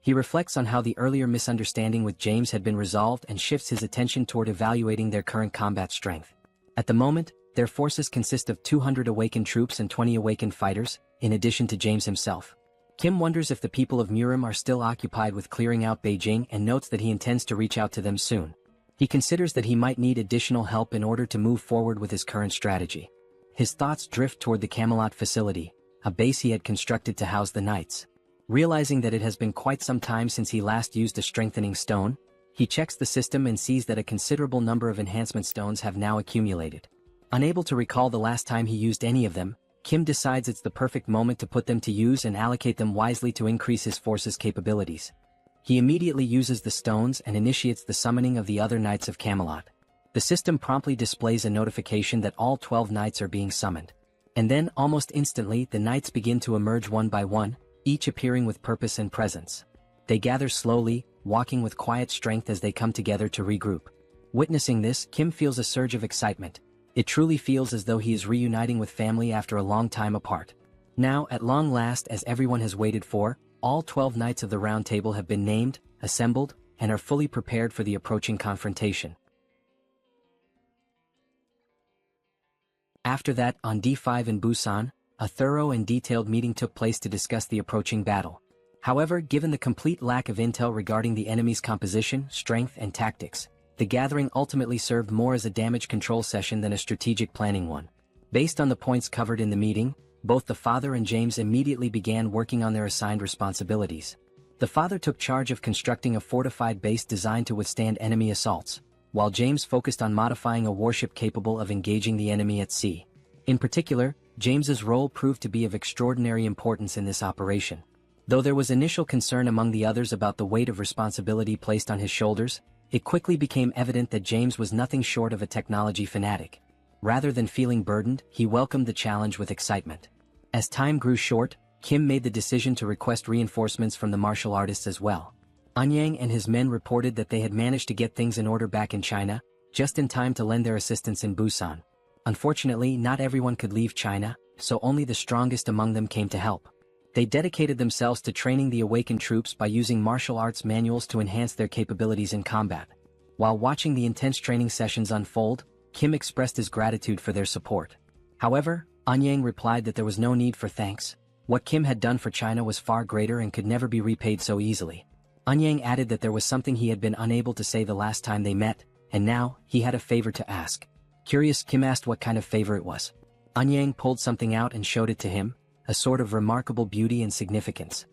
He reflects on how the earlier misunderstanding with James had been resolved and shifts his attention toward evaluating their current combat strength. At the moment, their forces consist of 200 awakened troops and 20 awakened fighters, in addition to James himself. Kim wonders if the people of Murim are still occupied with clearing out Beijing and notes that he intends to reach out to them soon. He considers that he might need additional help in order to move forward with his current strategy. His thoughts drift toward the Camelot facility, a base he had constructed to house the knights. Realizing that it has been quite some time since he last used a strengthening stone, he checks the system and sees that a considerable number of enhancement stones have now accumulated. Unable to recall the last time he used any of them, Kim decides it's the perfect moment to put them to use and allocate them wisely to increase his force's capabilities. He immediately uses the stones and initiates the summoning of the other Knights of Camelot. The system promptly displays a notification that all 12 knights are being summoned. And then, almost instantly, the knights begin to emerge one by one, each appearing with purpose and presence. They gather slowly, walking with quiet strength as they come together to regroup. Witnessing this, Kim feels a surge of excitement. It truly feels as though he is reuniting with family after a long time apart. Now, at long last, as everyone has waited for, all 12 knights of the Round Table have been named, assembled, and are fully prepared for the approaching confrontation. After that, on D5 in Busan, a thorough and detailed meeting took place to discuss the approaching battle. However, given the complete lack of intel regarding the enemy's composition, strength, and tactics, the gathering ultimately served more as a damage control session than a strategic planning one. Based on the points covered in the meeting, both the father and James immediately began working on their assigned responsibilities. The father took charge of constructing a fortified base designed to withstand enemy assaults, while James focused on modifying a warship capable of engaging the enemy at sea. In particular, James's role proved to be of extraordinary importance in this operation. Though there was initial concern among the others about the weight of responsibility placed on his shoulders, it quickly became evident that James was nothing short of a technology fanatic. Rather than feeling burdened, he welcomed the challenge with excitement. As time grew short, Kim made the decision to request reinforcements from the martial artists as well. Anyang and his men reported that they had managed to get things in order back in China, just in time to lend their assistance in Busan. Unfortunately, not everyone could leave China, so only the strongest among them came to help. They dedicated themselves to training the awakened troops by using martial arts manuals to enhance their capabilities in combat. While watching the intense training sessions unfold, Kim expressed his gratitude for their support. However, Anyang replied that there was no need for thanks. What Kim had done for China was far greater and could never be repaid so easily. Anyang added that there was something he had been unable to say the last time they met, and now, he had a favor to ask. Curious, Kim asked what kind of favor it was. Anyang pulled something out and showed it to him, a sword of remarkable beauty and significance.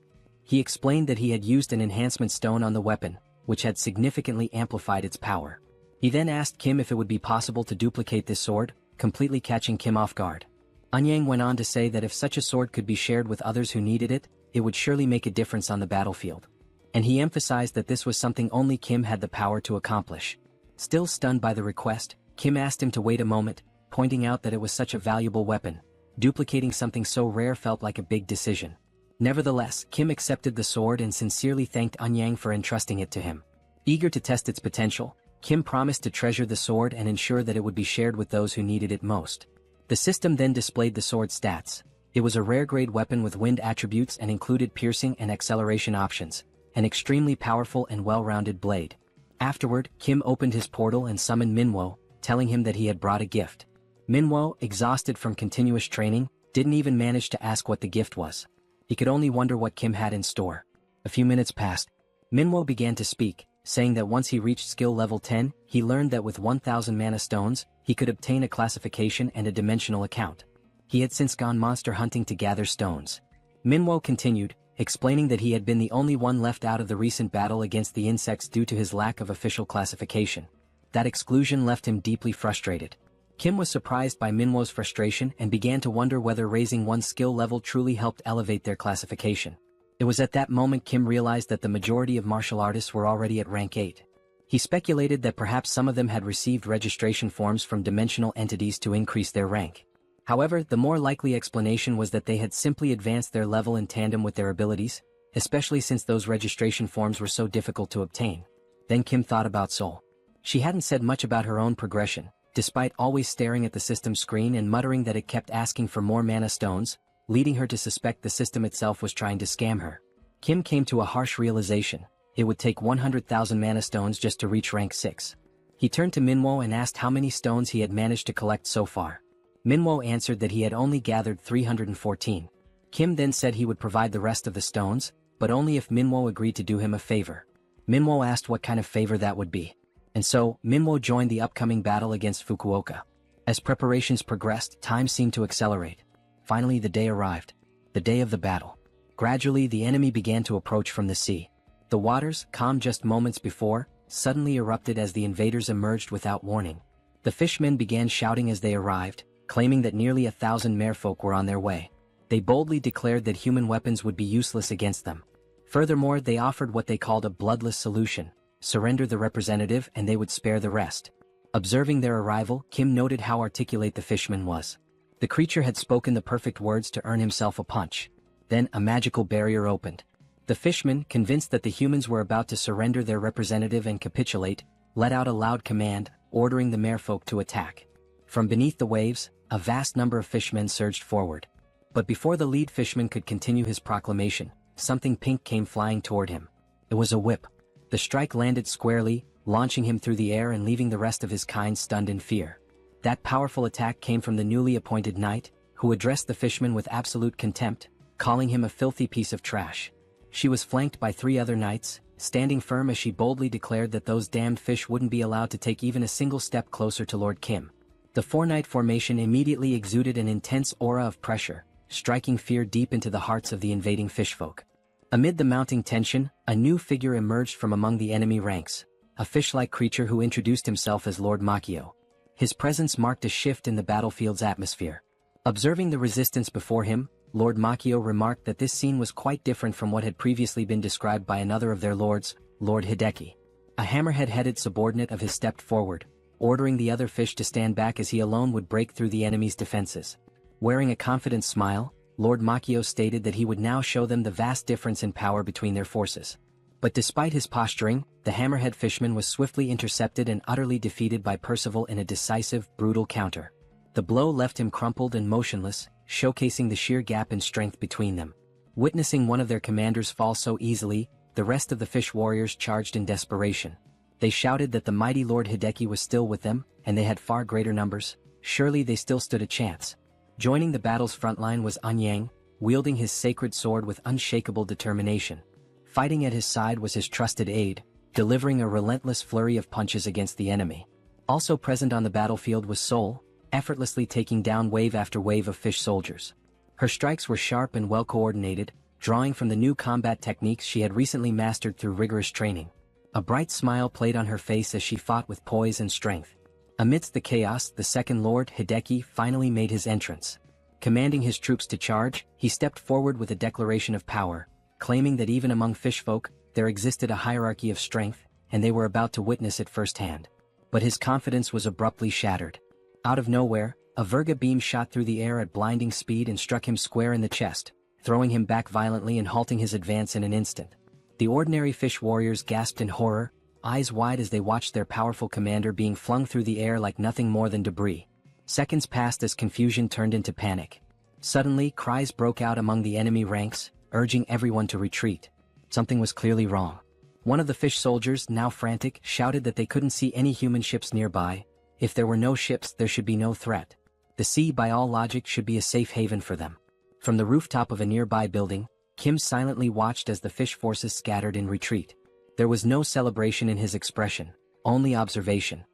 He explained that he had used an enhancement stone on the weapon, which had significantly amplified its power. He then asked Kim if it would be possible to duplicate this sword, completely catching Kim off guard. Anyang went on to say that if such a sword could be shared with others who needed it, it would surely make a difference on the battlefield. And he emphasized that this was something only Kim had the power to accomplish. Still stunned by the request, Kim asked him to wait a moment, pointing out that it was such a valuable weapon. Duplicating something so rare felt like a big decision. Nevertheless, Kim accepted the sword and sincerely thanked Anyang for entrusting it to him. Eager to test its potential, Kim promised to treasure the sword and ensure that it would be shared with those who needed it most. The system then displayed the sword's stats. It was a rare-grade weapon with wind attributes and included piercing and acceleration options, an extremely powerful and well-rounded blade. Afterward, Kim opened his portal and summoned Minwo, telling him that he had brought a gift. Minwo, exhausted from continuous training, didn't even manage to ask what the gift was. He could only wonder what Kim had in store. A few minutes passed. Minwo began to speak, saying that once he reached skill level 10, he learned that with 1,000 mana stones, he could obtain a classification and a dimensional account. He had since gone monster hunting to gather stones. Minwo continued, explaining that he had been the only one left out of the recent battle against the insects due to his lack of official classification. That exclusion left him deeply frustrated. Kim was surprised by Minwo's frustration and began to wonder whether raising one's skill level truly helped elevate their classification. It was at that moment Kim realized that the majority of martial artists were already at rank 8. He speculated that perhaps some of them had received registration forms from dimensional entities to increase their rank. However, the more likely explanation was that they had simply advanced their level in tandem with their abilities, especially since those registration forms were so difficult to obtain. Then Kim thought about Seoul. She hadn't said much about her own progression, despite always staring at the system screen and muttering that it kept asking for more mana stones, leading her to suspect the system itself was trying to scam her. Kim came to a harsh realization: it would take 100,000 mana stones just to reach rank 6. He turned to Minwo and asked how many stones he had managed to collect so far. Minwo answered that he had only gathered 314. Kim then said he would provide the rest of the stones, but only if Minwo agreed to do him a favor. Minwo asked what kind of favor that would be. And so, Minwo joined the upcoming battle against Fukuoka. As preparations progressed, time seemed to accelerate. Finally, the day arrived. The day of the battle. Gradually, the enemy began to approach from the sea. The waters, calm just moments before, suddenly erupted as the invaders emerged without warning. The fishmen began shouting as they arrived, claiming that nearly 1,000 merfolk were on their way. They boldly declared that human weapons would be useless against them. Furthermore, they offered what they called a bloodless solution: surrender the representative and they would spare the rest. Observing their arrival, Kim noted how articulate the fishman was. The creature had spoken the perfect words to earn himself a punch. Then a magical barrier opened. The fishman, convinced that the humans were about to surrender their representative and capitulate, let out a loud command, ordering the merfolk to attack. From beneath the waves, a vast number of fishmen surged forward. But before the lead fishman could continue his proclamation, something pink came flying toward him. It was a whip. The strike landed squarely, launching him through the air and leaving the rest of his kind stunned in fear. That powerful attack came from the newly appointed knight, who addressed the fishman with absolute contempt, calling him a filthy piece of trash. She was flanked by 3 other knights, standing firm as she boldly declared that those damned fish wouldn't be allowed to take even a single step closer to Lord Kim. The 4-knight formation immediately exuded an intense aura of pressure, striking fear deep into the hearts of the invading fishfolk. Amid the mounting tension, a new figure emerged from among the enemy ranks, a fish-like creature who introduced himself as Lord Makio. His presence marked a shift in the battlefield's atmosphere. Observing the resistance before him, Lord Makio remarked that this scene was quite different from what had previously been described by another of their lords, Lord Hideki. A hammerhead-headed subordinate of his stepped forward, ordering the other fish to stand back as he alone would break through the enemy's defenses. Wearing a confident smile, Lord Makio stated that he would now show them the vast difference in power between their forces. But despite his posturing, the hammerhead fishman was swiftly intercepted and utterly defeated by Percival in a decisive, brutal counter. The blow left him crumpled and motionless, showcasing the sheer gap in strength between them. Witnessing one of their commanders fall so easily, the rest of the fish warriors charged in desperation. They shouted that the mighty Lord Hideki was still with them, and they had far greater numbers. Surely they still stood a chance. Joining the battle's front line was Anyang, wielding his sacred sword with unshakable determination. Fighting at his side was his trusted aide, delivering a relentless flurry of punches against the enemy. Also present on the battlefield was Sol, effortlessly taking down wave after wave of fish soldiers. Her strikes were sharp and well-coordinated, drawing from the new combat techniques she had recently mastered through rigorous training. A bright smile played on her face as she fought with poise and strength. Amidst the chaos, the second Lord Hideki finally made his entrance. Commanding his troops to charge, he stepped forward with a declaration of power, claiming that even among fishfolk, there existed a hierarchy of strength, and they were about to witness it firsthand. But his confidence was abruptly shattered. Out of nowhere, a Virga beam shot through the air at blinding speed and struck him square in the chest, throwing him back violently and halting his advance in an instant. The ordinary fish warriors gasped in horror, eyes wide as they watched their powerful commander being flung through the air like nothing more than debris. Seconds passed as confusion turned into panic. Suddenly, cries broke out among the enemy ranks, urging everyone to retreat. Something was clearly wrong. One of the fish soldiers, now frantic, shouted that they couldn't see any human ships nearby. If there were no ships, there should be no threat. The sea, by all logic, should be a safe haven for them. From the rooftop of a nearby building, Kim silently watched as the fish forces scattered in retreat. There was no celebration in his expression, only observation.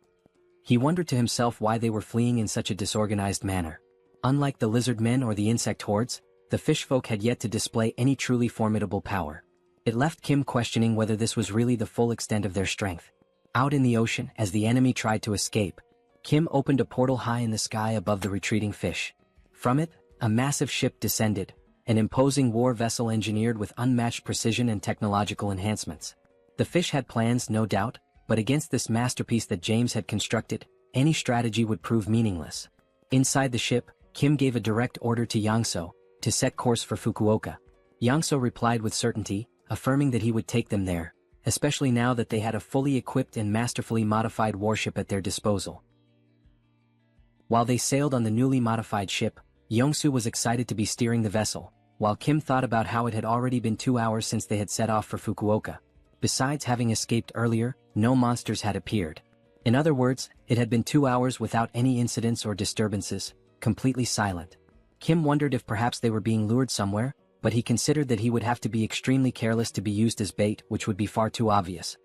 He wondered to himself why they were fleeing in such a disorganized manner. Unlike the lizard men or the insect hordes, the fish folk had yet to display any truly formidable power. It left Kim questioning whether this was really the full extent of their strength. Out in the ocean, as the enemy tried to escape, Kim opened a portal high in the sky above the retreating fish. From it, a massive ship descended, an imposing war vessel engineered with unmatched precision and technological enhancements. The fish had plans, no doubt, but against this masterpiece that James had constructed, any strategy would prove meaningless. Inside the ship, Kim gave a direct order to Yangso to set course for Fukuoka. Yangso replied with certainty, affirming that he would take them there, especially now that they had a fully equipped and masterfully modified warship at their disposal. While they sailed on the newly modified ship, Yongsu was excited to be steering the vessel, while Kim thought about how it had already been 2 hours since they had set off for Fukuoka. Besides having escaped earlier, no monsters had appeared. In other words, it had been 2 hours without any incidents or disturbances, completely silent. Kim wondered if perhaps they were being lured somewhere, but he considered that he would have to be extremely careless to be used as bait, which would be far too obvious.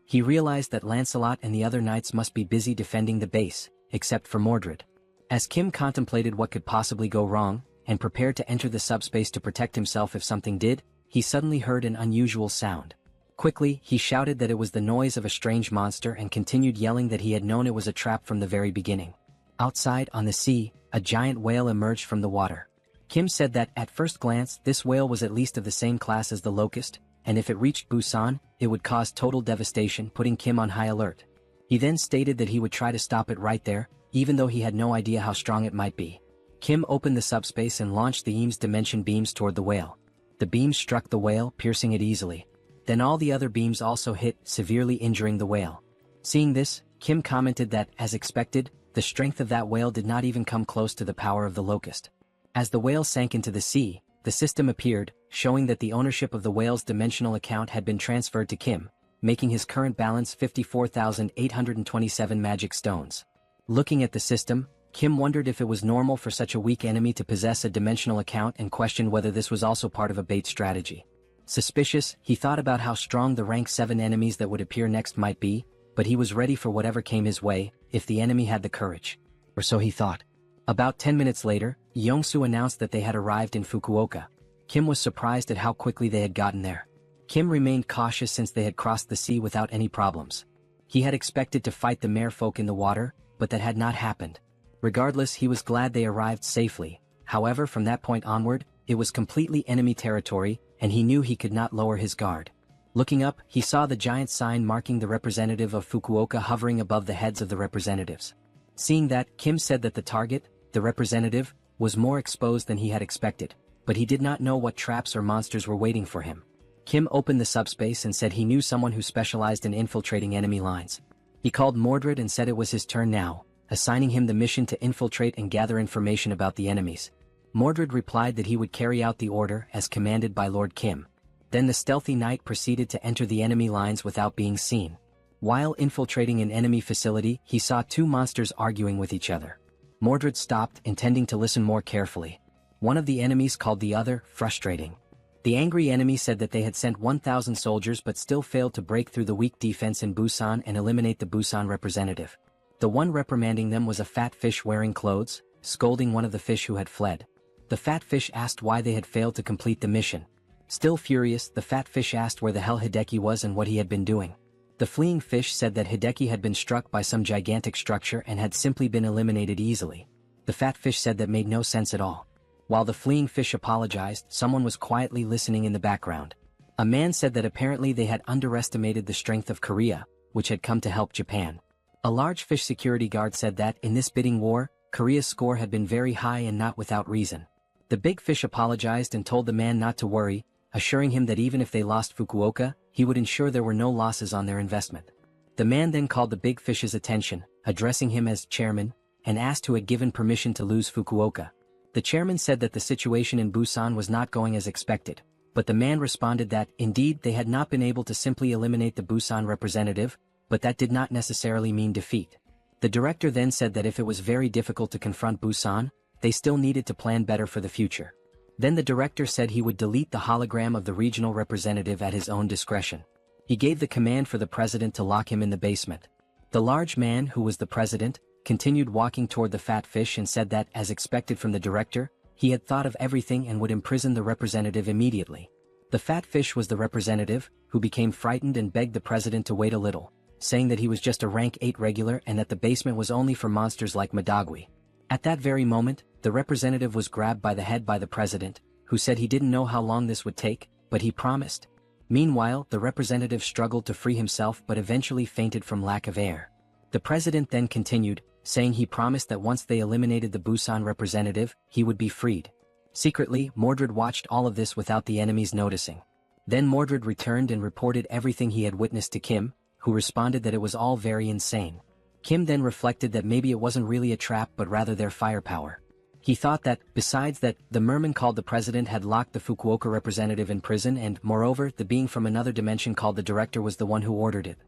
He realized that Lancelot and the other knights must be busy defending the base, except for Mordred. As Kim contemplated what could possibly go wrong, and prepared to enter the subspace to protect himself if something did, he suddenly heard an unusual sound. Quickly, he shouted that it was the noise of a strange monster and continued yelling that he had known it was a trap from the very beginning. Outside, on the sea, a giant whale emerged from the water. Kim said that, at first glance, this whale was at least of the same class as the locust, and if it reached Busan, it would cause total devastation, putting Kim on high alert. He then stated that he would try to stop it right there, even though he had no idea how strong it might be. Kim opened the subspace and launched the Eames dimension beams toward the whale. The beams struck the whale, piercing it easily. Then all the other beams also hit, severely injuring the whale. Seeing this, Kim commented that, as expected, the strength of that whale did not even come close to the power of the locust. As the whale sank into the sea, the system appeared, showing that the ownership of the whale's dimensional account had been transferred to Kim, making his current balance 54,827 magic stones. Looking at the system, Kim wondered if it was normal for such a weak enemy to possess a dimensional account and questioned whether this was also part of a bait strategy. Suspicious, he thought about how strong the rank 7 enemies that would appear next might be, but he was ready for whatever came his way, if the enemy had the courage. Or so he thought. About 10 minutes later, Yongsu announced that they had arrived in Fukuoka. Kim was surprised at how quickly they had gotten there. Kim remained cautious since they had crossed the sea without any problems. He had expected to fight the merfolk in the water, but that had not happened. Regardless, he was glad they arrived safely. However, from that point onward, it was completely enemy territory, and he knew he could not lower his guard. Looking up, he saw the giant sign marking the representative of Fukuoka hovering above the heads of the representatives. Seeing that, Kim said that the target, the representative, was more exposed than he had expected, but he did not know what traps or monsters were waiting for him. Kim opened the subspace and said he knew someone who specialized in infiltrating enemy lines. He called Mordred and said it was his turn now, assigning him the mission to infiltrate and gather information about the enemies. Mordred replied that he would carry out the order as commanded by Lord Kim. Then the stealthy knight proceeded to enter the enemy lines without being seen. While infiltrating an enemy facility, he saw two monsters arguing with each other. Mordred stopped, intending to listen more carefully. One of the enemies called the other frustrating. The angry enemy said that they had sent 1,000 soldiers but still failed to break through the weak defense in Busan and eliminate the Busan representative. The one reprimanding them was a fat fish wearing clothes, scolding one of the fish who had fled. The fat fish asked why they had failed to complete the mission. Still furious, the fat fish asked where the hell Hideki was and what he had been doing. The fleeing fish said that Hideki had been struck by some gigantic structure and had simply been eliminated easily. The fat fish said that made no sense at all. While the fleeing fish apologized, someone was quietly listening in the background. A man said that apparently they had underestimated the strength of Korea, which had come to help Japan. A large fish security guard said that, in this bidding war, Korea's score had been very high and not without reason. The big fish apologized and told the man not to worry, assuring him that even if they lost Fukuoka, he would ensure there were no losses on their investment. The man then called the big fish's attention, addressing him as chairman, and asked who had given permission to lose Fukuoka. The chairman said that the situation in Busan was not going as expected, but the man responded that, indeed, they had not been able to simply eliminate the Busan representative, but that did not necessarily mean defeat. The director then said that if it was very difficult to confront Busan, they still needed to plan better for the future. Then the director said he would delete the hologram of the regional representative at his own discretion. He gave the command for the president to lock him in the basement. The large man, who was the president, continued walking toward the fat fish and said that, as expected from the director, he had thought of everything and would imprison the representative immediately. The fat fish was the representative, who became frightened and begged the president to wait a little, saying that he was just a rank 8 regular and that the basement was only for monsters like Madagui. At that very moment, the representative was grabbed by the head by the president, who said he didn't know how long this would take, but he promised. Meanwhile, the representative struggled to free himself but eventually fainted from lack of air. The president then continued, saying he promised that once they eliminated the Busan representative, he would be freed. Secretly, Mordred watched all of this without the enemies noticing. Then Mordred returned and reported everything he had witnessed to Kim, who responded that it was all very insane. Kim then reflected that maybe it wasn't really a trap but rather their firepower. He thought that, besides that, the merman called the president had locked the Fukuoka representative in prison and, moreover, the being from another dimension called the director was the one who ordered it.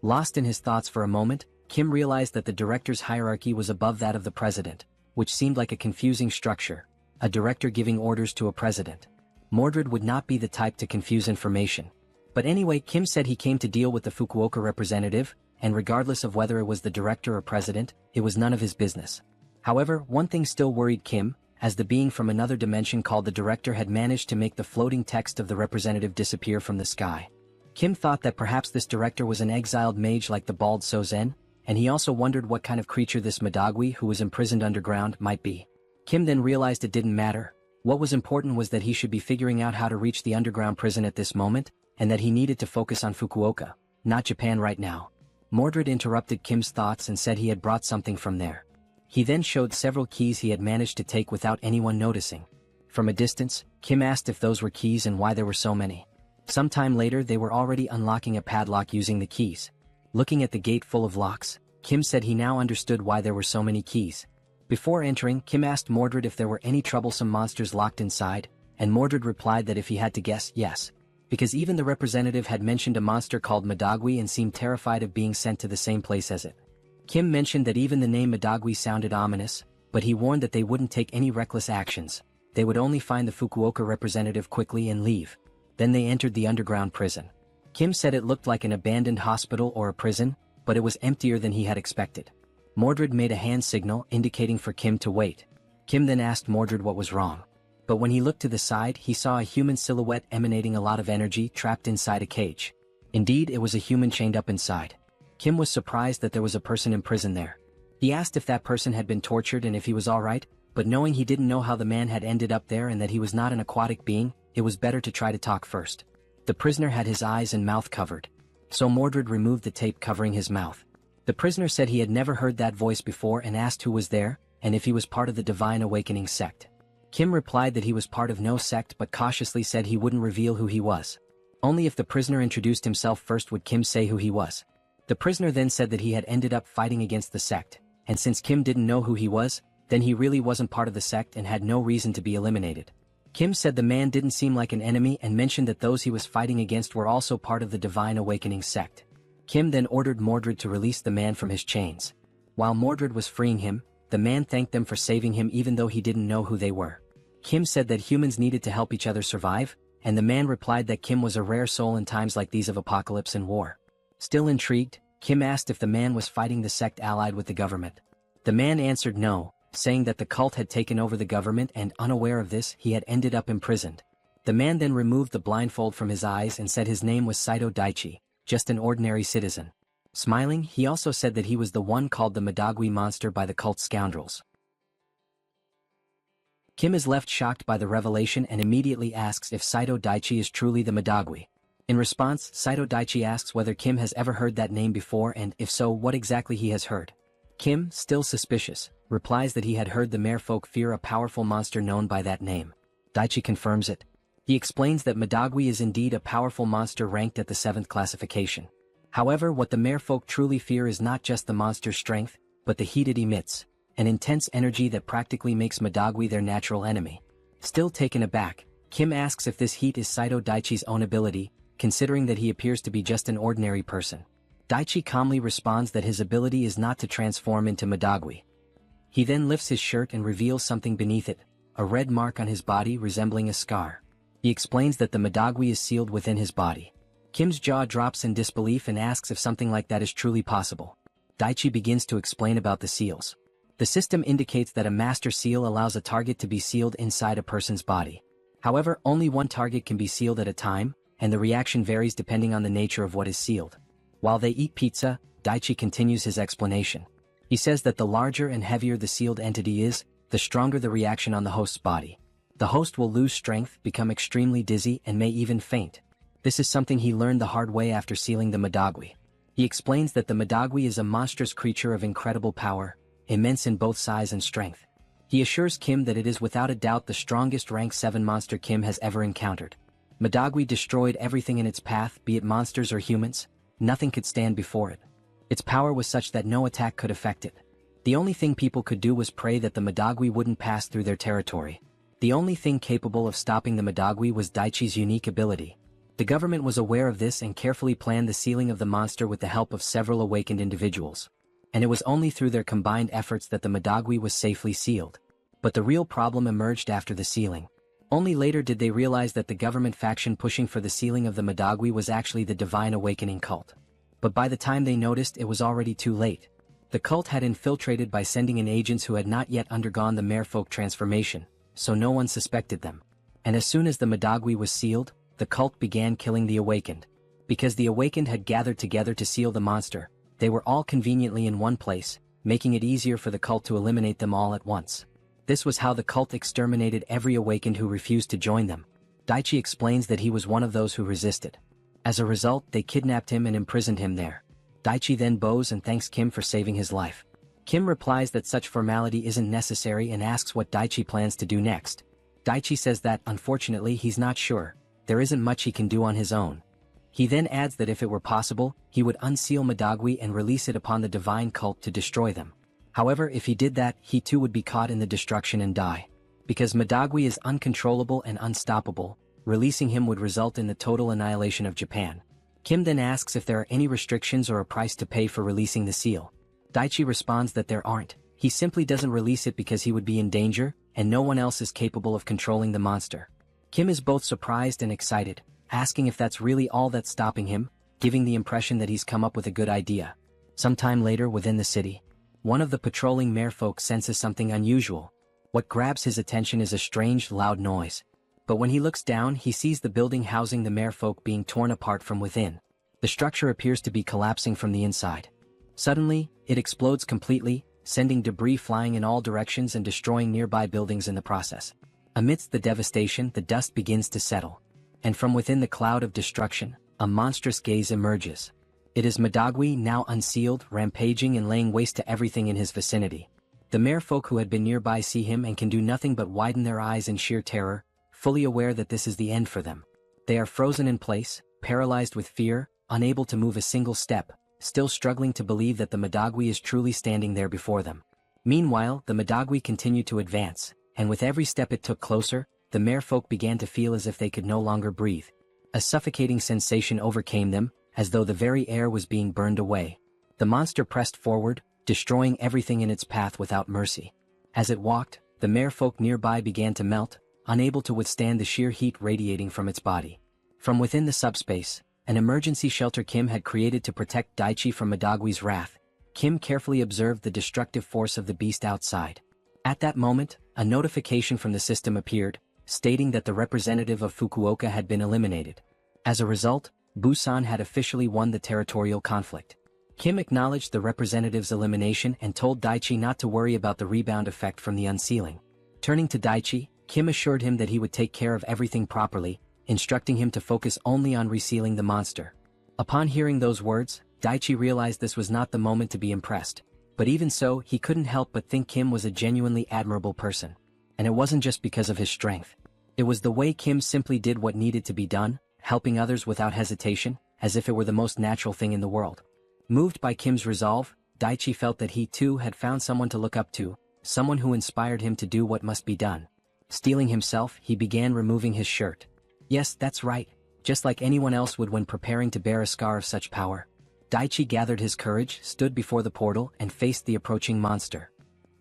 Lost in his thoughts for a moment, Kim realized that the director's hierarchy was above that of the president, which seemed like a confusing structure, a director giving orders to a president. Mordred would not be the type to confuse information. But anyway, Kim said he came to deal with the Fukuoka representative, and regardless of whether it was the director or president, it was none of his business. However, one thing still worried Kim, as the being from another dimension called the director had managed to make the floating text of the representative disappear from the sky. Kim thought that perhaps this director was an exiled mage like the bald Sozen, and he also wondered what kind of creature this Madagui who was imprisoned underground might be. Kim then realized it didn't matter. What was important was that he should be figuring out how to reach the underground prison at this moment, and that he needed to focus on Fukuoka, not Japan right now. Mordred interrupted Kim's thoughts and said he had brought something from there. He then showed several keys he had managed to take without anyone noticing. From a distance, Kim asked if those were keys and why there were so many. Sometime later they were already unlocking a padlock using the keys. Looking at the gate full of locks, Kim said he now understood why there were so many keys. Before entering, Kim asked Mordred if there were any troublesome monsters locked inside, and Mordred replied that if he had to guess, yes. Because even the representative had mentioned a monster called Madagui and seemed terrified of being sent to the same place as it. Kim mentioned that even the name Madagui sounded ominous, but he warned that they wouldn't take any reckless actions. They would only find the Fukuoka representative quickly and leave. Then they entered the underground prison. Kim said it looked like an abandoned hospital or a prison, but it was emptier than he had expected. Mordred made a hand signal indicating for Kim to wait. Kim then asked Mordred what was wrong. But when he looked to the side, he saw a human silhouette emanating a lot of energy trapped inside a cage. Indeed, it was a human chained up inside. Kim was surprised that there was a person in prison there. He asked if that person had been tortured and if he was alright, but knowing he didn't know how the man had ended up there and that he was not an aquatic being, it was better to try to talk first. The prisoner had his eyes and mouth covered. So Mordred removed the tape covering his mouth. The prisoner said he had never heard that voice before and asked who was there, and if he was part of the Divine Awakening sect. Kim replied that he was part of no sect but cautiously said he wouldn't reveal who he was. Only if the prisoner introduced himself first would Kim say who he was. The prisoner then said that he had ended up fighting against the sect, and since Kim didn't know who he was, then he really wasn't part of the sect and had no reason to be eliminated. Kim said the man didn't seem like an enemy and mentioned that those he was fighting against were also part of the Divine Awakening sect. Kim then ordered Mordred to release the man from his chains. While Mordred was freeing him, the man thanked them for saving him even though he didn't know who they were. Kim said that humans needed to help each other survive, and the man replied that Kim was a rare soul in times like these of apocalypse and war. Still intrigued, Kim asked if the man was fighting the sect allied with the government. The man answered no, saying that the cult had taken over the government and, unaware of this, he had ended up imprisoned. The man then removed the blindfold from his eyes and said his name was Saito Daichi, just an ordinary citizen. Smiling, he also said that he was the one called the Madagui monster by the cult scoundrels. Kim is left shocked by the revelation and immediately asks if Saito Daichi is truly the Madagui. In response, Saito Daichi asks whether Kim has ever heard that name before and, if so, what exactly he has heard. Kim, still suspicious, replies that he had heard the merfolk fear a powerful monster known by that name. Daichi confirms it. He explains that Madagui is indeed a powerful monster ranked at the 7th classification. However, what the merfolk truly fear is not just the monster's strength, but the heat it emits, an intense energy that practically makes Madagui their natural enemy. Still taken aback, Kim asks if this heat is Saito Daichi's own ability, considering that he appears to be just an ordinary person. Daichi calmly responds that his ability is not to transform into Madagui. He then lifts his shirt and reveals something beneath it, a red mark on his body resembling a scar. He explains that the Madagui is sealed within his body. Kim's jaw drops in disbelief and asks if something like that is truly possible. Daichi begins to explain about the seals. The system indicates that a master seal allows a target to be sealed inside a person's body. However, only one target can be sealed at a time, and the reaction varies depending on the nature of what is sealed. While they eat pizza, Daichi continues his explanation. He says that the larger and heavier the sealed entity is, the stronger the reaction on the host's body. The host will lose strength, become extremely dizzy, and may even faint. This is something he learned the hard way after sealing the Madagui. He explains that the Madagui is a monstrous creature of incredible power, immense in both size and strength. He assures Kim that it is without a doubt the strongest rank 7 monster Kim has ever encountered. Madagui destroyed everything in its path, be it monsters or humans. Nothing could stand before it. Its power was such that no attack could affect it. The only thing people could do was pray that the Madagui wouldn't pass through their territory. The only thing capable of stopping the Madagui was Daichi's unique ability. The government was aware of this and carefully planned the sealing of the monster with the help of several awakened individuals. And it was only through their combined efforts that the Madagui was safely sealed. But the real problem emerged after the sealing. Only later did they realize that the government faction pushing for the sealing of the Madagui was actually the Divine Awakening cult. But by the time they noticed, it was already too late. The cult had infiltrated by sending in agents who had not yet undergone the merfolk transformation, so no one suspected them. And as soon as the Madagui was sealed, the cult began killing the awakened. Because the awakened had gathered together to seal the monster, they were all conveniently in one place, making it easier for the cult to eliminate them all at once. This was how the cult exterminated every awakened who refused to join them. Daichi explains that he was one of those who resisted. As a result, they kidnapped him and imprisoned him there. Daichi then bows and thanks Kim for saving his life. Kim replies that such formality isn't necessary and asks what Daichi plans to do next. Daichi says that, unfortunately, he's not sure. There isn't much he can do on his own. He then adds that if it were possible, he would unseal Madagui and release it upon the divine cult to destroy them. However, if he did that, he too would be caught in the destruction and die. Because Madagui is uncontrollable and unstoppable, releasing him would result in the total annihilation of Japan. Kim then asks if there are any restrictions or a price to pay for releasing the seal. Daichi responds that there aren't. He simply doesn't release it because he would be in danger, and no one else is capable of controlling the monster. Kim is both surprised and excited, asking if that's really all that's stopping him, giving the impression that he's come up with a good idea. Sometime later within the city, one of the patrolling merfolk senses something unusual. What grabs his attention is a strange, loud noise. But when he looks down, he sees the building housing the merfolk being torn apart from within. The structure appears to be collapsing from the inside. Suddenly, it explodes completely, sending debris flying in all directions and destroying nearby buildings in the process. Amidst the devastation, the dust begins to settle. And from within the cloud of destruction, a monstrous gaze emerges. It is Madagui, now unsealed, rampaging and laying waste to everything in his vicinity. The merfolk who had been nearby see him and can do nothing but widen their eyes in sheer terror, fully aware that this is the end for them. They are frozen in place, paralyzed with fear, unable to move a single step, still struggling to believe that the Madagui is truly standing there before them. Meanwhile, the Madagui continued to advance, and with every step it took closer, the merfolk began to feel as if they could no longer breathe. A suffocating sensation overcame them, as though the very air was being burned away. The monster pressed forward, destroying everything in its path without mercy. As it walked, the merfolk nearby began to melt, unable to withstand the sheer heat radiating from its body. From within the subspace, an emergency shelter Kim had created to protect Daichi from Madagui's wrath, Kim carefully observed the destructive force of the beast outside. At that moment, a notification from the system appeared, stating that the representative of Fukuoka had been eliminated. As a result, Busan had officially won the territorial conflict. Kim acknowledged the representative's elimination and told Daichi not to worry about the rebound effect from the unsealing. Turning to Daichi, Kim assured him that he would take care of everything properly, instructing him to focus only on resealing the monster. Upon hearing those words, Daichi realized this was not the moment to be impressed. But even so, he couldn't help but think Kim was a genuinely admirable person. And it wasn't just because of his strength. It was the way Kim simply did what needed to be done, helping others without hesitation, as if it were the most natural thing in the world. Moved by Kim's resolve, Daichi felt that he too had found someone to look up to, someone who inspired him to do what must be done. Steeling himself, he began removing his shirt. Yes, that's right, just like anyone else would when preparing to bear a scar of such power. Daichi gathered his courage, stood before the portal, and faced the approaching monster.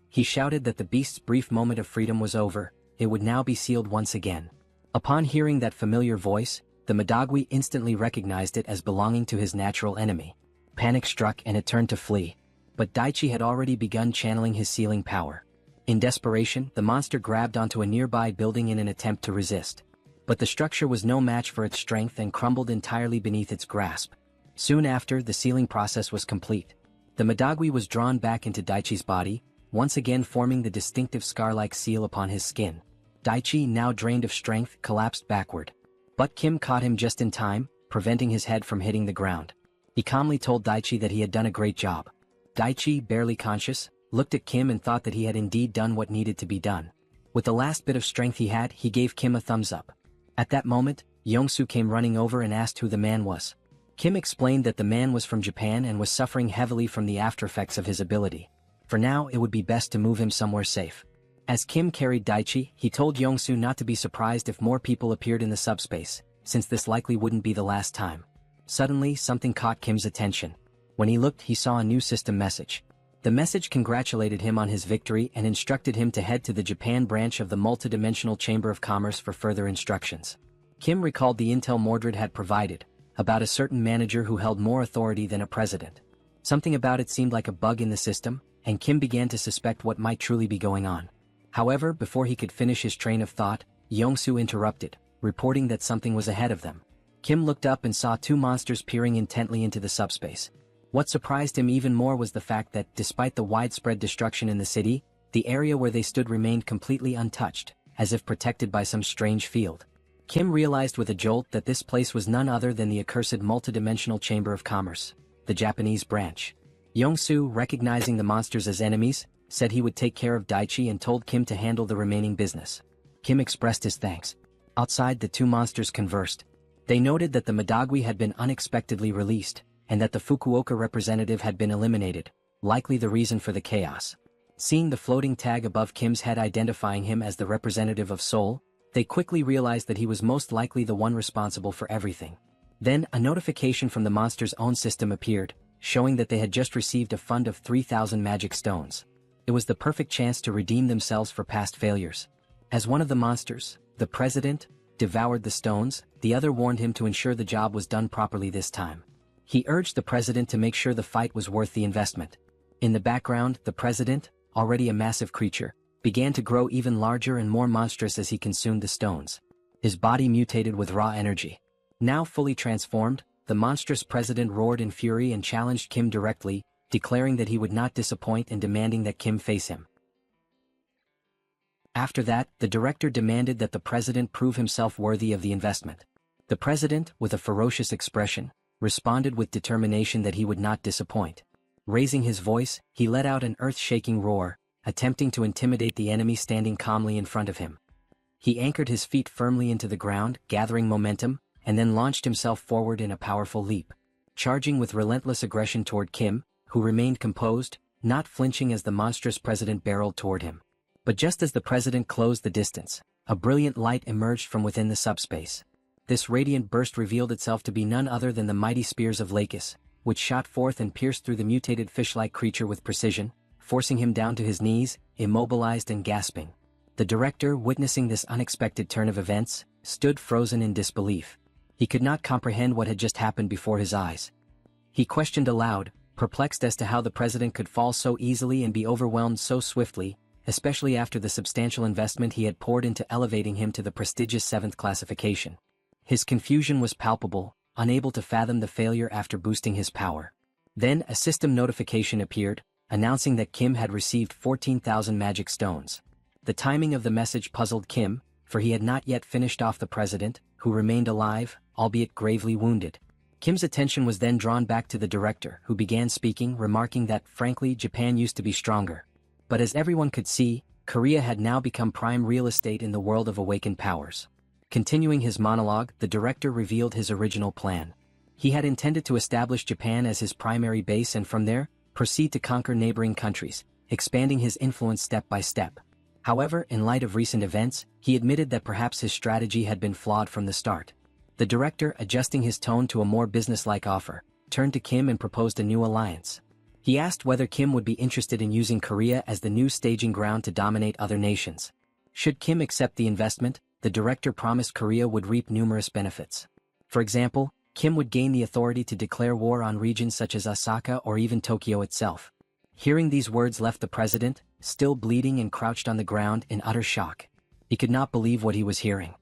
He shouted that the beast's brief moment of freedom was over, it would now be sealed once again. Upon hearing that familiar voice, the Madagui instantly recognized it as belonging to his natural enemy. Panic struck and it turned to flee. But Daichi had already begun channeling his sealing power. In desperation, the monster grabbed onto a nearby building in an attempt to resist. But the structure was no match for its strength and crumbled entirely beneath its grasp. Soon after, the sealing process was complete. The Madagui was drawn back into Daichi's body, once again forming the distinctive scar-like seal upon his skin. Daichi, now drained of strength, collapsed backward. But Kim caught him just in time, preventing his head from hitting the ground. He calmly told Daichi that he had done a great job. Daichi, barely conscious, looked at Kim and thought that he had indeed done what needed to be done. With the last bit of strength he had, he gave Kim a thumbs up. At that moment, Yongsu came running over and asked who the man was. Kim explained that the man was from Japan and was suffering heavily from the aftereffects of his ability. For now, it would be best to move him somewhere safe. As Kim carried Daichi, he told Yongsu not to be surprised if more people appeared in the subspace, since this likely wouldn't be the last time. Suddenly, something caught Kim's attention. When he looked, he saw a new system message. The message congratulated him on his victory and instructed him to head to the Japan branch of the multidimensional Chamber of Commerce for further instructions. Kim recalled the intel Mordred had provided, about a certain manager who held more authority than a president. Something about it seemed like a bug in the system, and Kim began to suspect what might truly be going on. However, before he could finish his train of thought, Yongsu interrupted, reporting that something was ahead of them. Kim looked up and saw two monsters peering intently into the subspace. What surprised him even more was the fact that, despite the widespread destruction in the city, the area where they stood remained completely untouched, as if protected by some strange field. Kim realized with a jolt that this place was none other than the accursed multidimensional Chamber of Commerce, the Japanese branch. Yongsu, recognizing the monsters as enemies, said he would take care of Daichi and told Kim to handle the remaining business. Kim expressed his thanks. Outside, the two monsters conversed. They noted that the Madagui had been unexpectedly released, and that the Fukuoka representative had been eliminated, likely the reason for the chaos. Seeing the floating tag above Kim's head identifying him as the representative of Seoul, they quickly realized that he was most likely the one responsible for everything. Then, a notification from the monster's own system appeared, showing that they had just received a fund of 3,000 magic stones. It was the perfect chance to redeem themselves for past failures. As one of the monsters, the president, devoured the stones, the other warned him to ensure the job was done properly this time. He urged the president to make sure the fight was worth the investment. In the background, the president, already a massive creature, began to grow even larger and more monstrous as he consumed the stones. His body mutated with raw energy. Now fully transformed, the monstrous president roared in fury and challenged Kim directly, declaring that he would not disappoint and demanding that Kim face him. After that, the director demanded that the president prove himself worthy of the investment. The president, with a ferocious expression, responded with determination that he would not disappoint. Raising his voice, he let out an earth-shaking roar, attempting to intimidate the enemy standing calmly in front of him. He anchored his feet firmly into the ground, gathering momentum, and then launched himself forward in a powerful leap, charging with relentless aggression toward Kim, who remained composed, not flinching as the monstrous president barreled toward him. But just as the president closed the distance, a brilliant light emerged from within the subspace. This radiant burst revealed itself to be none other than the mighty spears of Lakis, which shot forth and pierced through the mutated fish-like creature with precision, forcing him down to his knees, immobilized and gasping. The director, witnessing this unexpected turn of events, stood frozen in disbelief. He could not comprehend what had just happened before his eyes. He questioned aloud, perplexed as to how the president could fall so easily and be overwhelmed so swiftly, especially after the substantial investment he had poured into elevating him to the prestigious 7th classification. His confusion was palpable, unable to fathom the failure after boosting his power. Then a system notification appeared, announcing that Kim had received 14,000 magic stones. The timing of the message puzzled Kim, for he had not yet finished off the president, who remained alive, albeit gravely wounded. Kim's attention was then drawn back to the director, who began speaking, remarking that, frankly, Japan used to be stronger. But as everyone could see, Korea had now become prime real estate in the world of awakened powers. Continuing his monologue, the director revealed his original plan. He had intended to establish Japan as his primary base and from there, proceed to conquer neighboring countries, expanding his influence step by step. However, in light of recent events, he admitted that perhaps his strategy had been flawed from the start. The director, adjusting his tone to a more businesslike offer, turned to Kim and proposed a new alliance. He asked whether Kim would be interested in using Korea as the new staging ground to dominate other nations. Should Kim accept the investment, the director promised Korea would reap numerous benefits. For example, Kim would gain the authority to declare war on regions such as Osaka or even Tokyo itself. Hearing these words left the president, still bleeding and crouched on the ground in utter shock. He could not believe what he was hearing.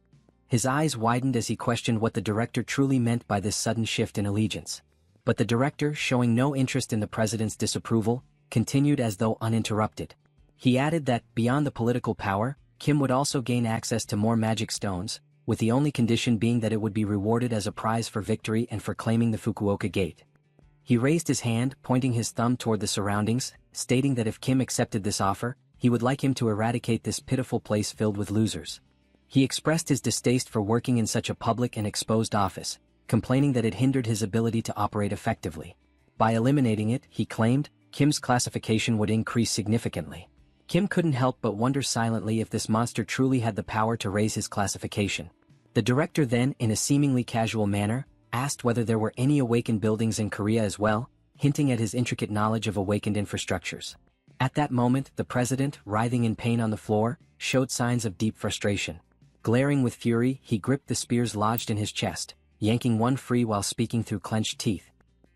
His eyes widened as he questioned what the director truly meant by this sudden shift in allegiance. But the director, showing no interest in the president's disapproval, continued as though uninterrupted. He added that, beyond the political power, Kim would also gain access to more magic stones, with the only condition being that it would be rewarded as a prize for victory and for claiming the Fukuoka Gate. He raised his hand, pointing his thumb toward the surroundings, stating that if Kim accepted this offer, he would like him to eradicate this pitiful place filled with losers. He expressed his distaste for working in such a public and exposed office, complaining that it hindered his ability to operate effectively. By eliminating it, he claimed, Kim's classification would increase significantly. Kim couldn't help but wonder silently if this monster truly had the power to raise his classification. The director then, in a seemingly casual manner, asked whether there were any awakened buildings in Korea as well, hinting at his intricate knowledge of awakened infrastructures. At that moment, the president, writhing in pain on the floor, showed signs of deep frustration. Glaring with fury, he gripped the spears lodged in his chest, yanking one free while speaking through clenched teeth.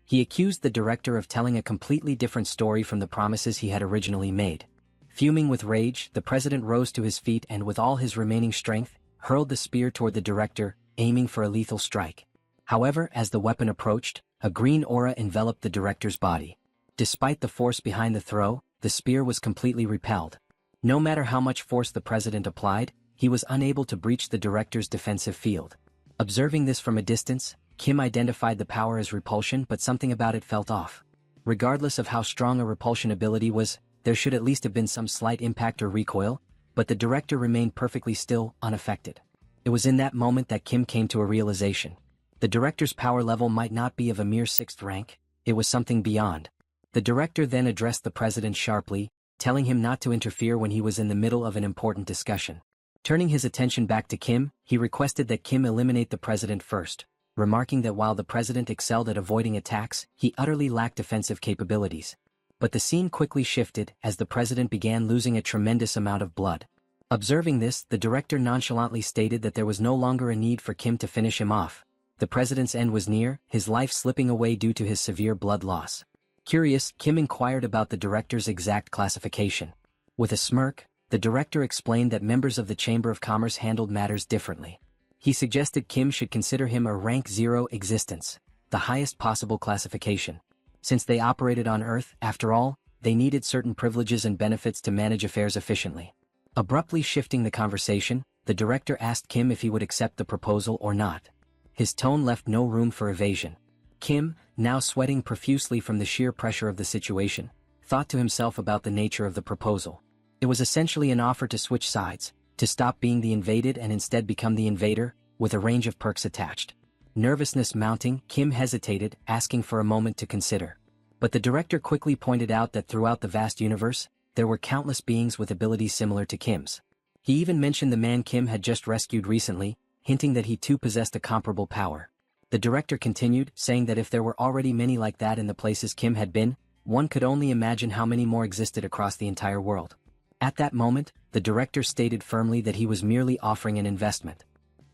He accused the director of telling a completely different story from the promises he had originally made. Fuming with rage, the president rose to his feet and with all his remaining strength, hurled the spear toward the director, aiming for a lethal strike. However, as the weapon approached, a green aura enveloped the director's body. Despite the force behind the throw, the spear was completely repelled. No matter how much force the president applied, he was unable to breach the director's defensive field. Observing this from a distance, Kim identified the power as repulsion, but something about it felt off. Regardless of how strong a repulsion ability was, there should at least have been some slight impact or recoil, but the director remained perfectly still, unaffected. It was in that moment that Kim came to a realization. The director's power level might not be of a mere 6th rank, it was something beyond. The director then addressed the president sharply, telling him not to interfere when he was in the middle of an important discussion. Turning his attention back to Kim, he requested that Kim eliminate the president first, remarking that while the president excelled at avoiding attacks, he utterly lacked defensive capabilities. But the scene quickly shifted as the president began losing a tremendous amount of blood. Observing this, the director nonchalantly stated that there was no longer a need for Kim to finish him off. The president's end was near, his life slipping away due to his severe blood loss. Curious, Kim inquired about the director's exact classification. With a smirk, the director explained that members of the Chamber of Commerce handled matters differently. He suggested Kim should consider him a rank 0 existence, the highest possible classification. Since they operated on Earth, after all, they needed certain privileges and benefits to manage affairs efficiently. Abruptly shifting the conversation, the director asked Kim if he would accept the proposal or not. His tone left no room for evasion. Kim, now sweating profusely from the sheer pressure of the situation, thought to himself about the nature of the proposal. It was essentially an offer to switch sides, to stop being the invaded and instead become the invader, with a range of perks attached. Nervousness mounting, Kim hesitated, asking for a moment to consider. But the director quickly pointed out that throughout the vast universe, there were countless beings with abilities similar to Kim's. He even mentioned the man Kim had just rescued recently, hinting that he too possessed a comparable power. The director continued, saying that if there were already many like that in the places Kim had been, one could only imagine how many more existed across the entire world. At that moment, the director stated firmly that he was merely offering an investment.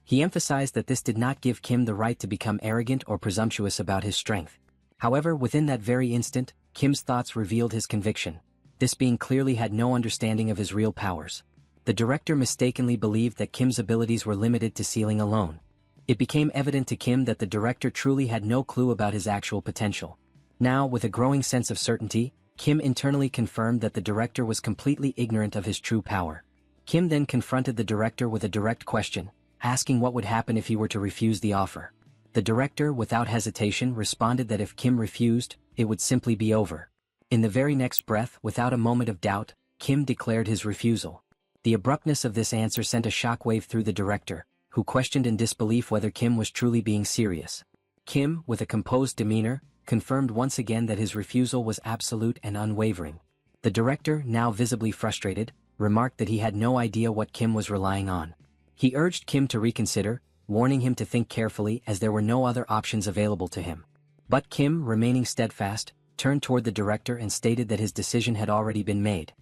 He emphasized that this did not give Kim the right to become arrogant or presumptuous about his strength. However, within that very instant, Kim's thoughts revealed his conviction. This being clearly had no understanding of his real powers. The director mistakenly believed that Kim's abilities were limited to sealing alone. It became evident to Kim that the director truly had no clue about his actual potential. Now, with a growing sense of certainty, Kim internally confirmed that the director was completely ignorant of his true power. Kim then confronted the director with a direct question, asking what would happen if he were to refuse the offer. The director, without hesitation, responded that if Kim refused, it would simply be over. In the very next breath, without a moment of doubt, Kim declared his refusal. The abruptness of this answer sent a shockwave through the director, who questioned in disbelief whether Kim was truly being serious. Kim, with a composed demeanor, confirmed once again that his refusal was absolute and unwavering. The director, now visibly frustrated, remarked that he had no idea what Kim was relying on. He urged Kim to reconsider, warning him to think carefully as there were no other options available to him. But Kim, remaining steadfast, turned toward the director and stated that his decision had already been made.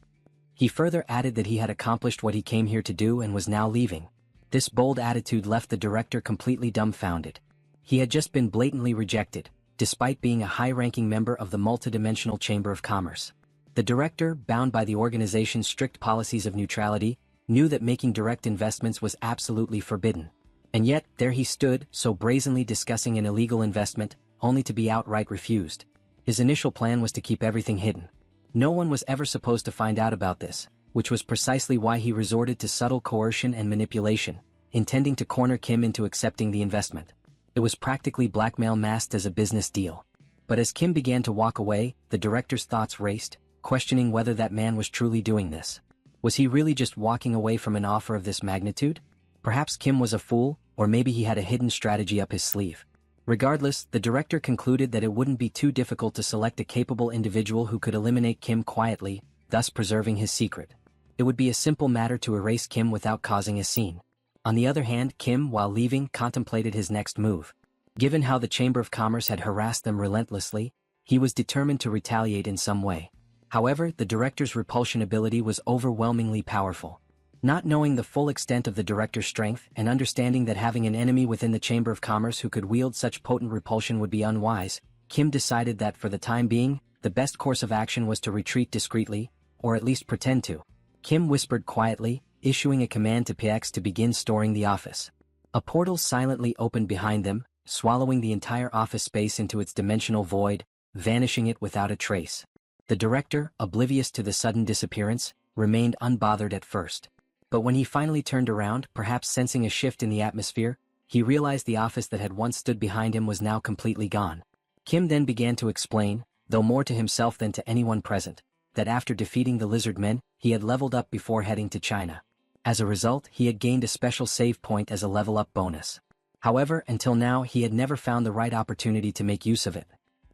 He further added that he had accomplished what he came here to do and was now leaving. This bold attitude left the director completely dumbfounded. He had just been blatantly rejected, despite being a high-ranking member of the multidimensional Chamber of Commerce. The director, bound by the organization's strict policies of neutrality, knew that making direct investments was absolutely forbidden. And yet, there he stood, so brazenly discussing an illegal investment, only to be outright refused. His initial plan was to keep everything hidden. No one was ever supposed to find out about this, which was precisely why he resorted to subtle coercion and manipulation, intending to corner Kim into accepting the investment. It was practically blackmail masked as a business deal. But as Kim began to walk away, the director's thoughts raced, questioning whether that man was truly doing this. Was he really just walking away from an offer of this magnitude? Perhaps Kim was a fool, or maybe he had a hidden strategy up his sleeve. Regardless, the director concluded that it wouldn't be too difficult to select a capable individual who could eliminate Kim quietly, thus preserving his secret. It would be a simple matter to erase Kim without causing a scene. On the other hand, Kim, while leaving, contemplated his next move. Given how the Chamber of Commerce had harassed them relentlessly, he was determined to retaliate in some way. However, the director's repulsion ability was overwhelmingly powerful. Not knowing the full extent of the director's strength and understanding that having an enemy within the Chamber of Commerce who could wield such potent repulsion would be unwise, Kim decided that for the time being, the best course of action was to retreat discreetly, or at least pretend to. Kim whispered quietly, issuing a command to PX to begin storing the office. A portal silently opened behind them, swallowing the entire office space into its dimensional void, vanishing it without a trace. The director, oblivious to the sudden disappearance, remained unbothered at first. But when he finally turned around, perhaps sensing a shift in the atmosphere, he realized the office that had once stood behind him was now completely gone. Kim then began to explain, though more to himself than to anyone present, that after defeating the lizard men, he had leveled up before heading to China. As a result, he had gained a special save point as a level-up bonus. However, until now he had never found the right opportunity to make use of it.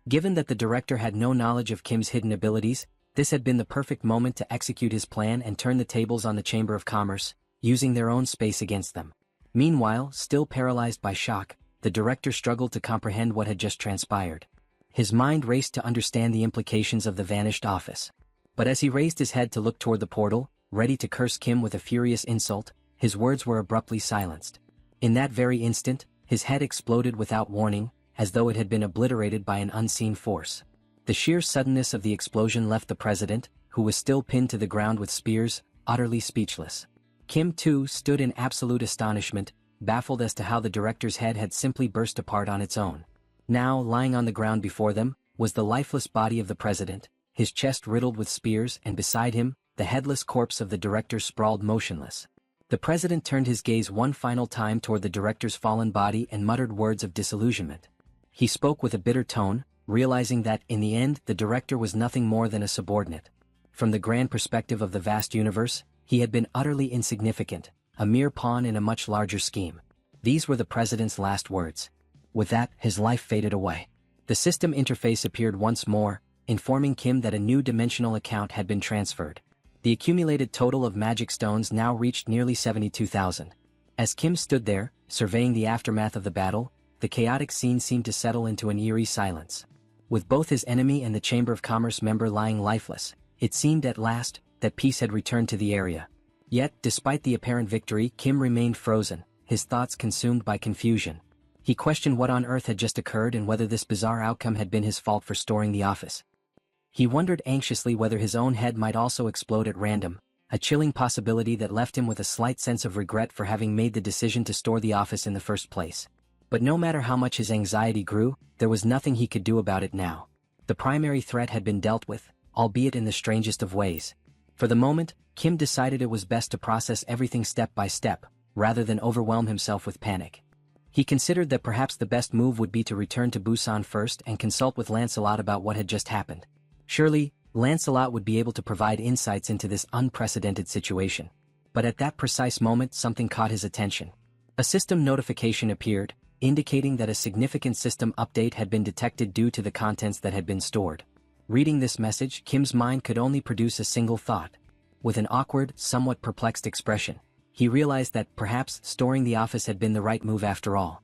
Given that the director had no knowledge of Kim's hidden abilities, this had been the perfect moment to execute his plan and turn the tables on the Chamber of Commerce, using their own space against them. Meanwhile, still paralyzed by shock, the director struggled to comprehend what had just transpired. His mind raced to understand the implications of the vanished office. But as he raised his head to look toward the portal, ready to curse Kim with a furious insult, his words were abruptly silenced. In that very instant, his head exploded without warning, as though it had been obliterated by an unseen force. The sheer suddenness of the explosion left the president, who was still pinned to the ground with spears, utterly speechless. Kim, too, stood in absolute astonishment, baffled as to how the director's head had simply burst apart on its own. Now, lying on the ground before them, was the lifeless body of the president, his chest riddled with spears, and beside him, the headless corpse of the director sprawled motionless. The president turned his gaze one final time toward the director's fallen body and muttered words of disillusionment. He spoke with a bitter tone, realizing that, in the end, the director was nothing more than a subordinate. From the grand perspective of the vast universe, he had been utterly insignificant, a mere pawn in a much larger scheme. These were the president's last words. With that, his life faded away. The system interface appeared once more, informing Kim that a new dimensional account had been transferred. The accumulated total of magic stones now reached nearly 72,000. As Kim stood there, surveying the aftermath of the battle, the chaotic scene seemed to settle into an eerie silence. With both his enemy and the Chamber of Commerce member lying lifeless, it seemed at last that peace had returned to the area. Yet, despite the apparent victory, Kim remained frozen, his thoughts consumed by confusion. He questioned what on earth had just occurred and whether this bizarre outcome had been his fault for storing the office. He wondered anxiously whether his own head might also explode at random, a chilling possibility that left him with a slight sense of regret for having made the decision to store the office in the first place. But no matter how much his anxiety grew, there was nothing he could do about it now. The primary threat had been dealt with, albeit in the strangest of ways. For the moment, Kim decided it was best to process everything step by step, rather than overwhelm himself with panic. He considered that perhaps the best move would be to return to Busan first and consult with Lancelot about what had just happened. Surely, Lancelot would be able to provide insights into this unprecedented situation. But at that precise moment, something caught his attention. A system notification appeared, indicating that a significant system update had been detected due to the contents that had been stored. Reading this message, Kim's mind could only produce a single thought. With an awkward, somewhat perplexed expression, he realized that perhaps storing the office had been the right move after all.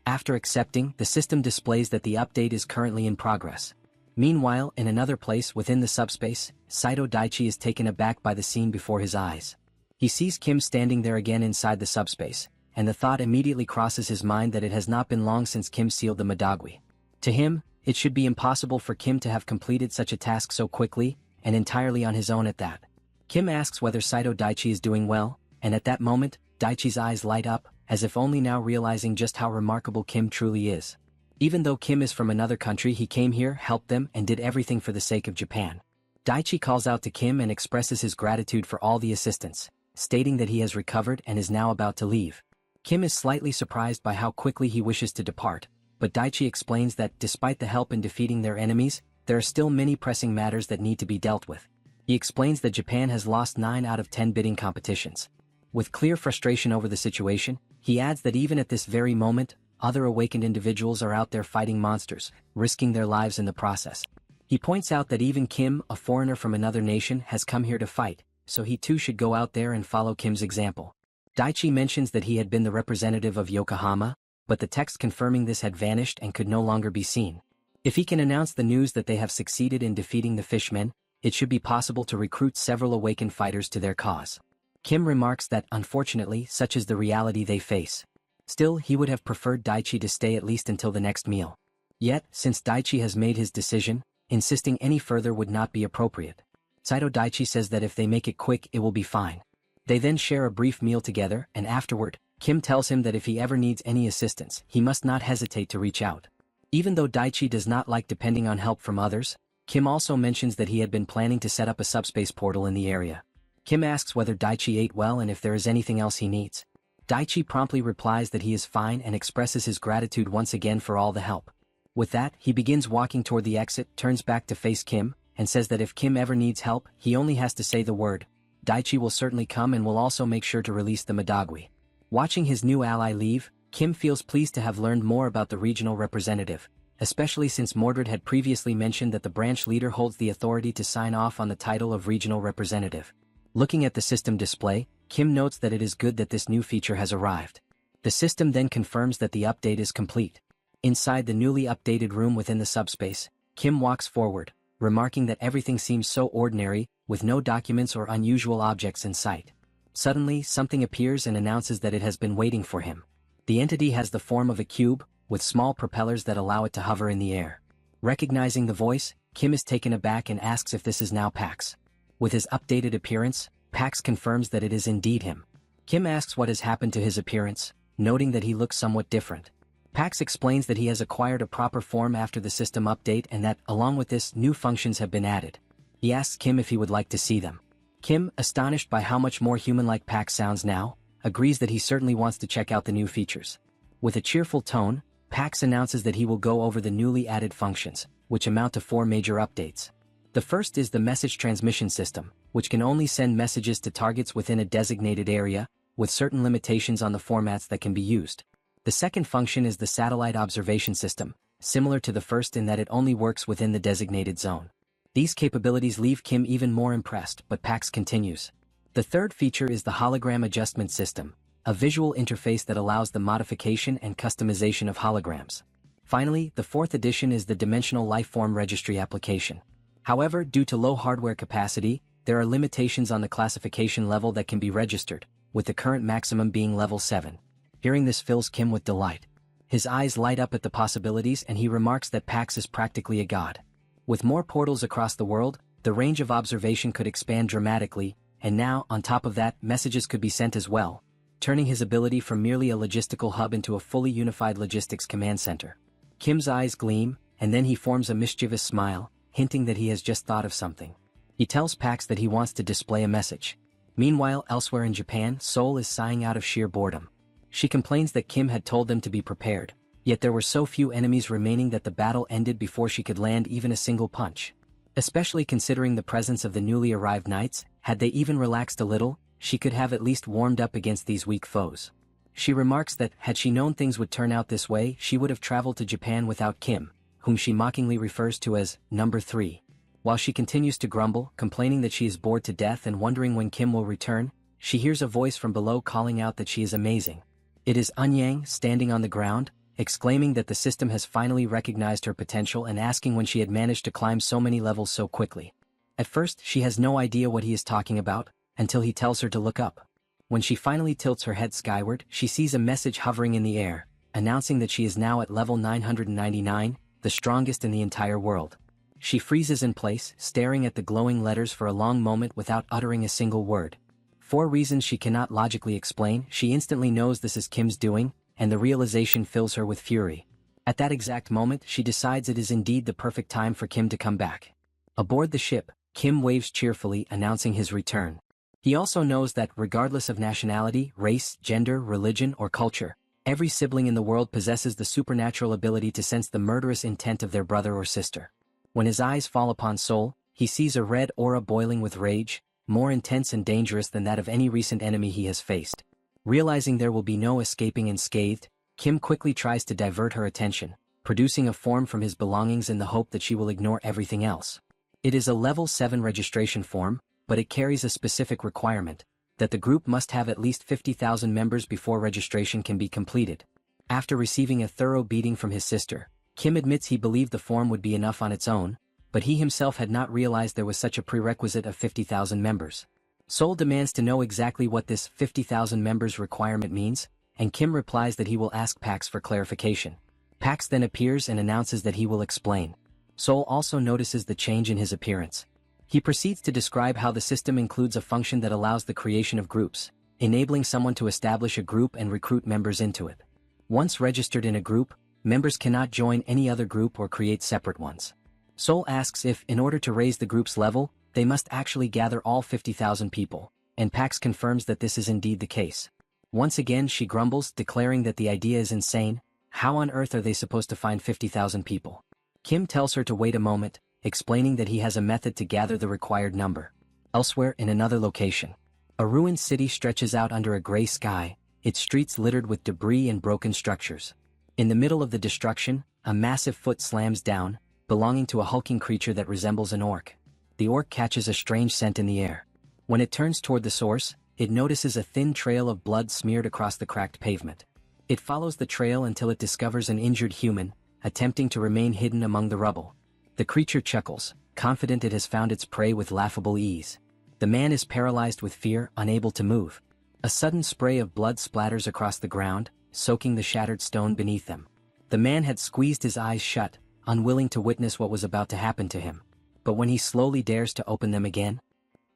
After accepting, the system displays that the update is currently in progress. Meanwhile, in another place within the subspace, Saito Daichi is taken aback by the scene before his eyes. He sees Kim standing there again inside the subspace, and the thought immediately crosses his mind that it has not been long since Kim sealed the Madagui. To him, it should be impossible for Kim to have completed such a task so quickly, and entirely on his own at that. Kim asks whether Saito Daichi is doing well, and at that moment, Daichi's eyes light up, as if only now realizing just how remarkable Kim truly is. Even though Kim is from another country, he came here, helped them, and did everything for the sake of Japan. Daichi calls out to Kim and expresses his gratitude for all the assistance, stating that he has recovered and is now about to leave. Kim is slightly surprised by how quickly he wishes to depart, but Daichi explains that despite the help in defeating their enemies, there are still many pressing matters that need to be dealt with. He explains that Japan has lost 9 out of 10 bidding competitions. With clear frustration over the situation, he adds that even at this very moment, other awakened individuals are out there fighting monsters, risking their lives in the process. He points out that even Kim, a foreigner from another nation, has come here to fight, so he too should go out there and follow Kim's example. Daichi mentions that he had been the representative of Yokohama, but the text confirming this had vanished and could no longer be seen. If he can announce the news that they have succeeded in defeating the fishmen, it should be possible to recruit several awakened fighters to their cause. Kim remarks that, unfortunately, such is the reality they face. Still, he would have preferred Daichi to stay at least until the next meal. Yet, since Daichi has made his decision, insisting any further would not be appropriate. Saito Daichi says that if they make it quick, it will be fine. They then share a brief meal together, and afterward, Kim tells him that if he ever needs any assistance, he must not hesitate to reach out. Even though Daichi does not like depending on help from others, Kim also mentions that he had been planning to set up a subspace portal in the area. Kim asks whether Daichi ate well and if there is anything else he needs. Daichi promptly replies that he is fine and expresses his gratitude once again for all the help. With that, he begins walking toward the exit, turns back to face Kim, and says that if Kim ever needs help, he only has to say the word. Daichi will certainly come and will also make sure to release the Madagui. Watching his new ally leave, Kim feels pleased to have learned more about the regional representative, especially since Mordred had previously mentioned that the branch leader holds the authority to sign off on the title of regional representative. Looking at the system display, Kim notes that it is good that this new feature has arrived. The system then confirms that the update is complete. Inside the newly updated room within the subspace, Kim walks forward, remarking that everything seems so ordinary, with no documents or unusual objects in sight. Suddenly, something appears and announces that it has been waiting for him. The entity has the form of a cube, with small propellers that allow it to hover in the air. Recognizing the voice, Kim is taken aback and asks if this is now Pax. With his updated appearance, Pax confirms that it is indeed him. Kim asks what has happened to his appearance, noting that he looks somewhat different. Pax explains that he has acquired a proper form after the system update and that, along with this, new functions have been added. He asks Kim if he would like to see them. Kim, astonished by how much more human-like Pax sounds now, agrees that he certainly wants to check out the new features. With a cheerful tone, Pax announces that he will go over the newly added functions, which amount to 4 major updates. The first is the message transmission system, which can only send messages to targets within a designated area, with certain limitations on the formats that can be used. The second function is the satellite observation system, similar to the first in that it only works within the designated zone. These capabilities leave Kim even more impressed, but Pax continues. The third feature is the hologram adjustment system, a visual interface that allows the modification and customization of holograms. Finally, the fourth addition is the dimensional lifeform registry application. However, due to low hardware capacity, there are limitations on the classification level that can be registered, with the current maximum being level 7. Hearing this fills Kim with delight. His eyes light up at the possibilities and he remarks that Pax is practically a god. With more portals across the world, the range of observation could expand dramatically, and now, on top of that, messages could be sent as well, turning his ability from merely a logistical hub into a fully unified logistics command center. Kim's eyes gleam, and then he forms a mischievous smile, hinting that he has just thought of something. He tells Pax that he wants to display a message. Meanwhile, elsewhere in Japan, Seoul is sighing out of sheer boredom. She complains that Kim had told them to be prepared, yet there were so few enemies remaining that the battle ended before she could land even a single punch. Especially considering the presence of the newly arrived knights, had they even relaxed a little, she could have at least warmed up against these weak foes. She remarks that, had she known things would turn out this way, she would have traveled to Japan without Kim, whom she mockingly refers to as number 3. While she continues to grumble, complaining that she is bored to death and wondering when Kim will return, she hears a voice from below calling out that she is amazing. It is Eun-yang standing on the ground, exclaiming that the system has finally recognized her potential and asking when she had managed to climb so many levels so quickly. At first, she has no idea what he is talking about, until he tells her to look up. When she finally tilts her head skyward, she sees a message hovering in the air, announcing that she is now at level 999, the strongest in the entire world. She freezes in place, staring at the glowing letters for a long moment without uttering a single word. For reasons she cannot logically explain, she instantly knows this is Kim's doing, and the realization fills her with fury. At that exact moment, she decides it is indeed the perfect time for Kim to come back. Aboard the ship, Kim waves cheerfully, announcing his return. He also knows that, regardless of nationality, race, gender, religion, or culture, every sibling in the world possesses the supernatural ability to sense the murderous intent of their brother or sister. When his eyes fall upon Seoul, he sees a red aura boiling with rage, more intense and dangerous than that of any recent enemy he has faced. Realizing there will be no escaping unscathed, Kim quickly tries to divert her attention, producing a form from his belongings in the hope that she will ignore everything else. It is a level 7 registration form, but it carries a specific requirement, that the group must have at least 50,000 members before registration can be completed. After receiving a thorough beating from his sister, Kim admits he believed the form would be enough on its own, but he himself had not realized there was such a prerequisite of 50,000 members. Seoul demands to know exactly what this 50,000 members requirement means, and Kim replies that he will ask Pax for clarification. Pax then appears and announces that he will explain. Seoul also notices the change in his appearance. He proceeds to describe how the system includes a function that allows the creation of groups, enabling someone to establish a group and recruit members into it. Once registered in a group, members cannot join any other group or create separate ones. Seoul asks if, in order to raise the group's level, they must actually gather all 50,000 people, and Pax confirms that this is indeed the case. Once again she grumbles, declaring that the idea is insane. How on earth are they supposed to find 50,000 people? Kim tells her to wait a moment, explaining that he has a method to gather the required number. Elsewhere, in another location, a ruined city stretches out under a gray sky, its streets littered with debris and broken structures. In the middle of the destruction, a massive foot slams down, belonging to a hulking creature that resembles an orc. The orc catches a strange scent in the air. When it turns toward the source, it notices a thin trail of blood smeared across the cracked pavement. It follows the trail until it discovers an injured human, attempting to remain hidden among the rubble. The creature chuckles, confident it has found its prey with laughable ease. The man is paralyzed with fear, unable to move. A sudden spray of blood splatters across the ground, soaking the shattered stone beneath them. The man had squeezed his eyes shut, unwilling to witness what was about to happen to him. But when he slowly dares to open them again,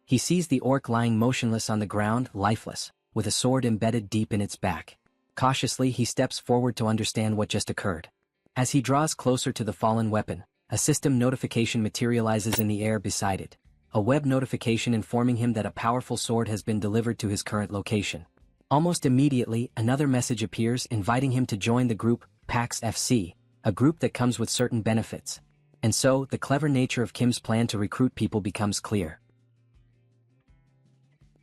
he sees the orc lying motionless on the ground, lifeless, with a sword embedded deep in its back. Cautiously he steps forward to understand what just occurred. As he draws closer to the fallen weapon, a system notification materializes in the air beside it. A web notification informing him that a powerful sword has been delivered to his current location. Almost immediately, another message appears inviting him to join the group, Pax FC, a group that comes with certain benefits. And so, the clever nature of Kim's plan to recruit people becomes clear.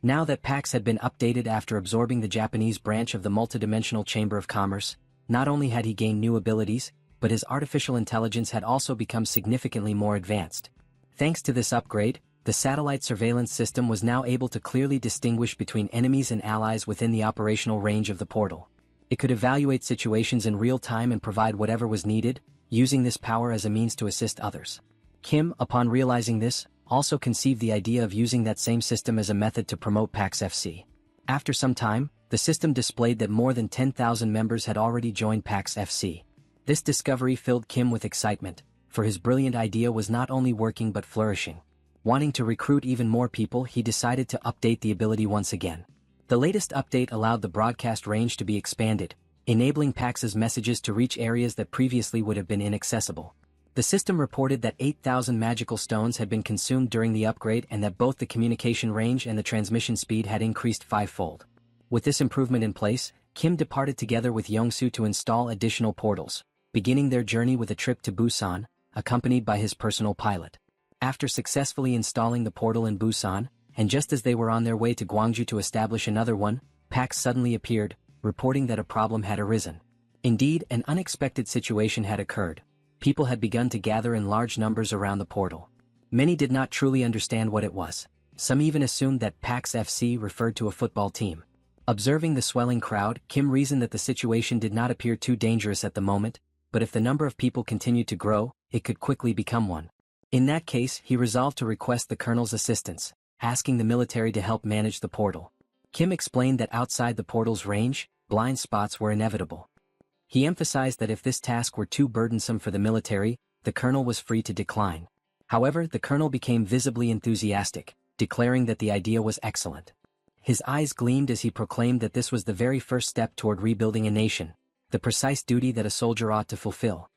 Now that Pax had been updated after absorbing the Japanese branch of the multidimensional Chamber of Commerce, Not only had he gained new abilities, but his artificial intelligence had also become significantly more advanced. Thanks to this upgrade, the satellite surveillance system was now able to clearly distinguish between enemies and allies within the operational range of the portal. It could evaluate situations in real time and provide whatever was needed, using this power as a means to assist others. Kim, upon realizing this, also conceived the idea of using that same system as a method to promote PAX FC. After some time, the system displayed that more than 10,000 members had already joined PAX FC. This discovery filled Kim with excitement, for his brilliant idea was not only working but flourishing. Wanting to recruit even more people, he decided to update the ability once again. The latest update allowed the broadcast range to be expanded, enabling PAX's messages to reach areas that previously would have been inaccessible. The system reported that 8,000 magical stones had been consumed during the upgrade and that both the communication range and the transmission speed had increased fivefold. With this improvement in place, Kim departed together with Yongsu to install additional portals, beginning their journey with a trip to Busan, accompanied by his personal pilot. After successfully installing the portal in Busan, and just as they were on their way to Gwangju to establish another one, PAX suddenly appeared, reporting that a problem had arisen. Indeed, an unexpected situation had occurred. People had begun to gather in large numbers around the portal. Many did not truly understand what it was. Some even assumed that PAX FC referred to a football team. Observing the swelling crowd, Kim reasoned that the situation did not appear too dangerous at the moment, but if the number of people continued to grow, it could quickly become one. In that case, he resolved to request the colonel's assistance, asking the military to help manage the portal. Kim explained that outside the portal's range, blind spots were inevitable. He emphasized that if this task were too burdensome for the military, the colonel was free to decline. However, the colonel became visibly enthusiastic, declaring that the idea was excellent. His eyes gleamed as he proclaimed that this was the very first step toward rebuilding a nation, the precise duty that a soldier ought to fulfill.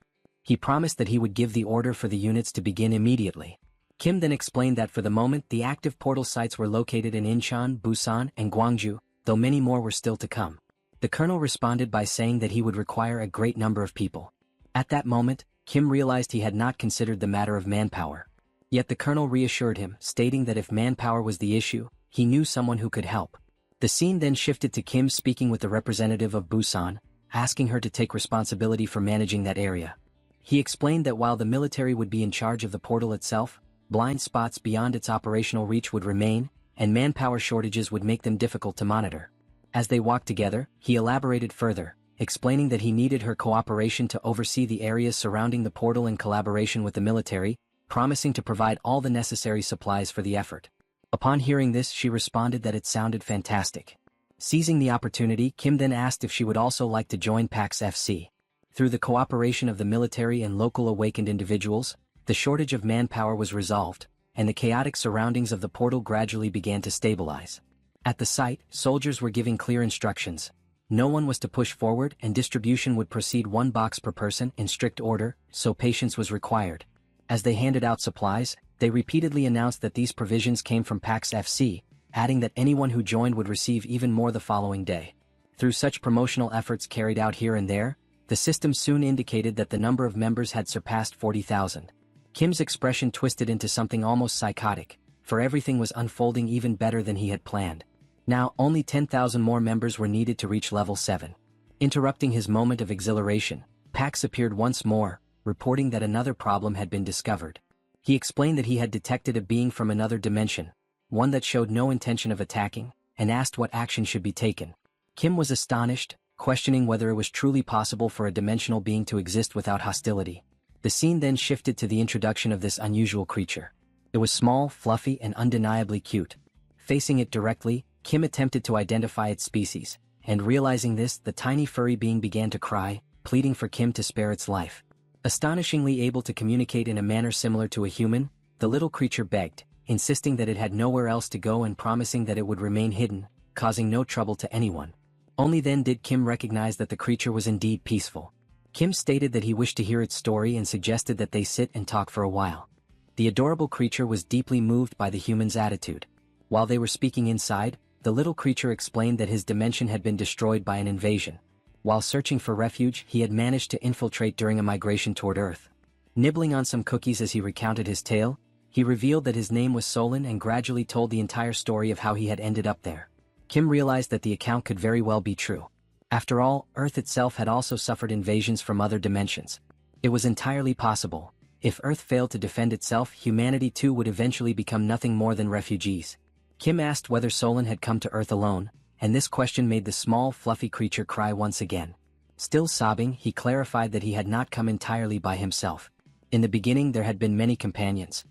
He promised that he would give the order for the units to begin immediately. Kim then explained that for the moment the active portal sites were located in Incheon, Busan, and Gwangju, though many more were still to come. The colonel responded by saying that he would require a great number of people. At that moment, Kim realized he had not considered the matter of manpower. Yet the colonel reassured him, stating that if manpower was the issue, he knew someone who could help. The scene then shifted to Kim speaking with the representative of Busan, asking her to take responsibility for managing that area. He explained that while the military would be in charge of the portal itself, blind spots beyond its operational reach would remain, and manpower shortages would make them difficult to monitor. As they walked together, he elaborated further, explaining that he needed her cooperation to oversee the areas surrounding the portal in collaboration with the military, promising to provide all the necessary supplies for the effort. Upon hearing this, she responded that it sounded fantastic. Seizing the opportunity, Kim then asked if she would also like to join PAX FC. Through the cooperation of the military and local awakened individuals, the shortage of manpower was resolved, and the chaotic surroundings of the portal gradually began to stabilize. At the site, soldiers were giving clear instructions. No one was to push forward, and distribution would proceed one box per person in strict order, so patience was required. As they handed out supplies, they repeatedly announced that these provisions came from PAX FC, adding that anyone who joined would receive even more the following day. Through such promotional efforts carried out here and there, the system soon indicated that the number of members had surpassed 40,000. Kim's expression twisted into something almost psychotic, for everything was unfolding even better than he had planned. Now, only 10,000 more members were needed to reach level 7. Interrupting his moment of exhilaration, Pax appeared once more, reporting that another problem had been discovered. He explained that he had detected a being from another dimension, one that showed no intention of attacking, and asked what action should be taken. Kim was astonished, questioning whether it was truly possible for a dimensional being to exist without hostility. The scene then shifted to the introduction of this unusual creature. It was small, fluffy, and undeniably cute. Facing it directly, Kim attempted to identify its species, and realizing this, the tiny furry being began to cry, pleading for Kim to spare its life. Astonishingly able to communicate in a manner similar to a human, the little creature begged, insisting that it had nowhere else to go and promising that it would remain hidden, causing no trouble to anyone. Only then did Kim recognize that the creature was indeed peaceful. Kim stated that he wished to hear its story and suggested that they sit and talk for a while. The adorable creature was deeply moved by the human's attitude. While they were speaking inside, the little creature explained that his dimension had been destroyed by an invasion. While searching for refuge, he had managed to infiltrate during a migration toward Earth. Nibbling on some cookies as he recounted his tale, he revealed that his name was Solon and gradually told the entire story of how he had ended up there. Kim realized that the account could very well be true. After all, Earth itself had also suffered invasions from other dimensions. It was entirely possible. If Earth failed to defend itself, humanity too would eventually become nothing more than refugees. Kim asked whether Solon had come to Earth alone, and this question made the small, fluffy creature cry once again. Still sobbing, he clarified that he had not come entirely by himself. In the beginning there had been many companions.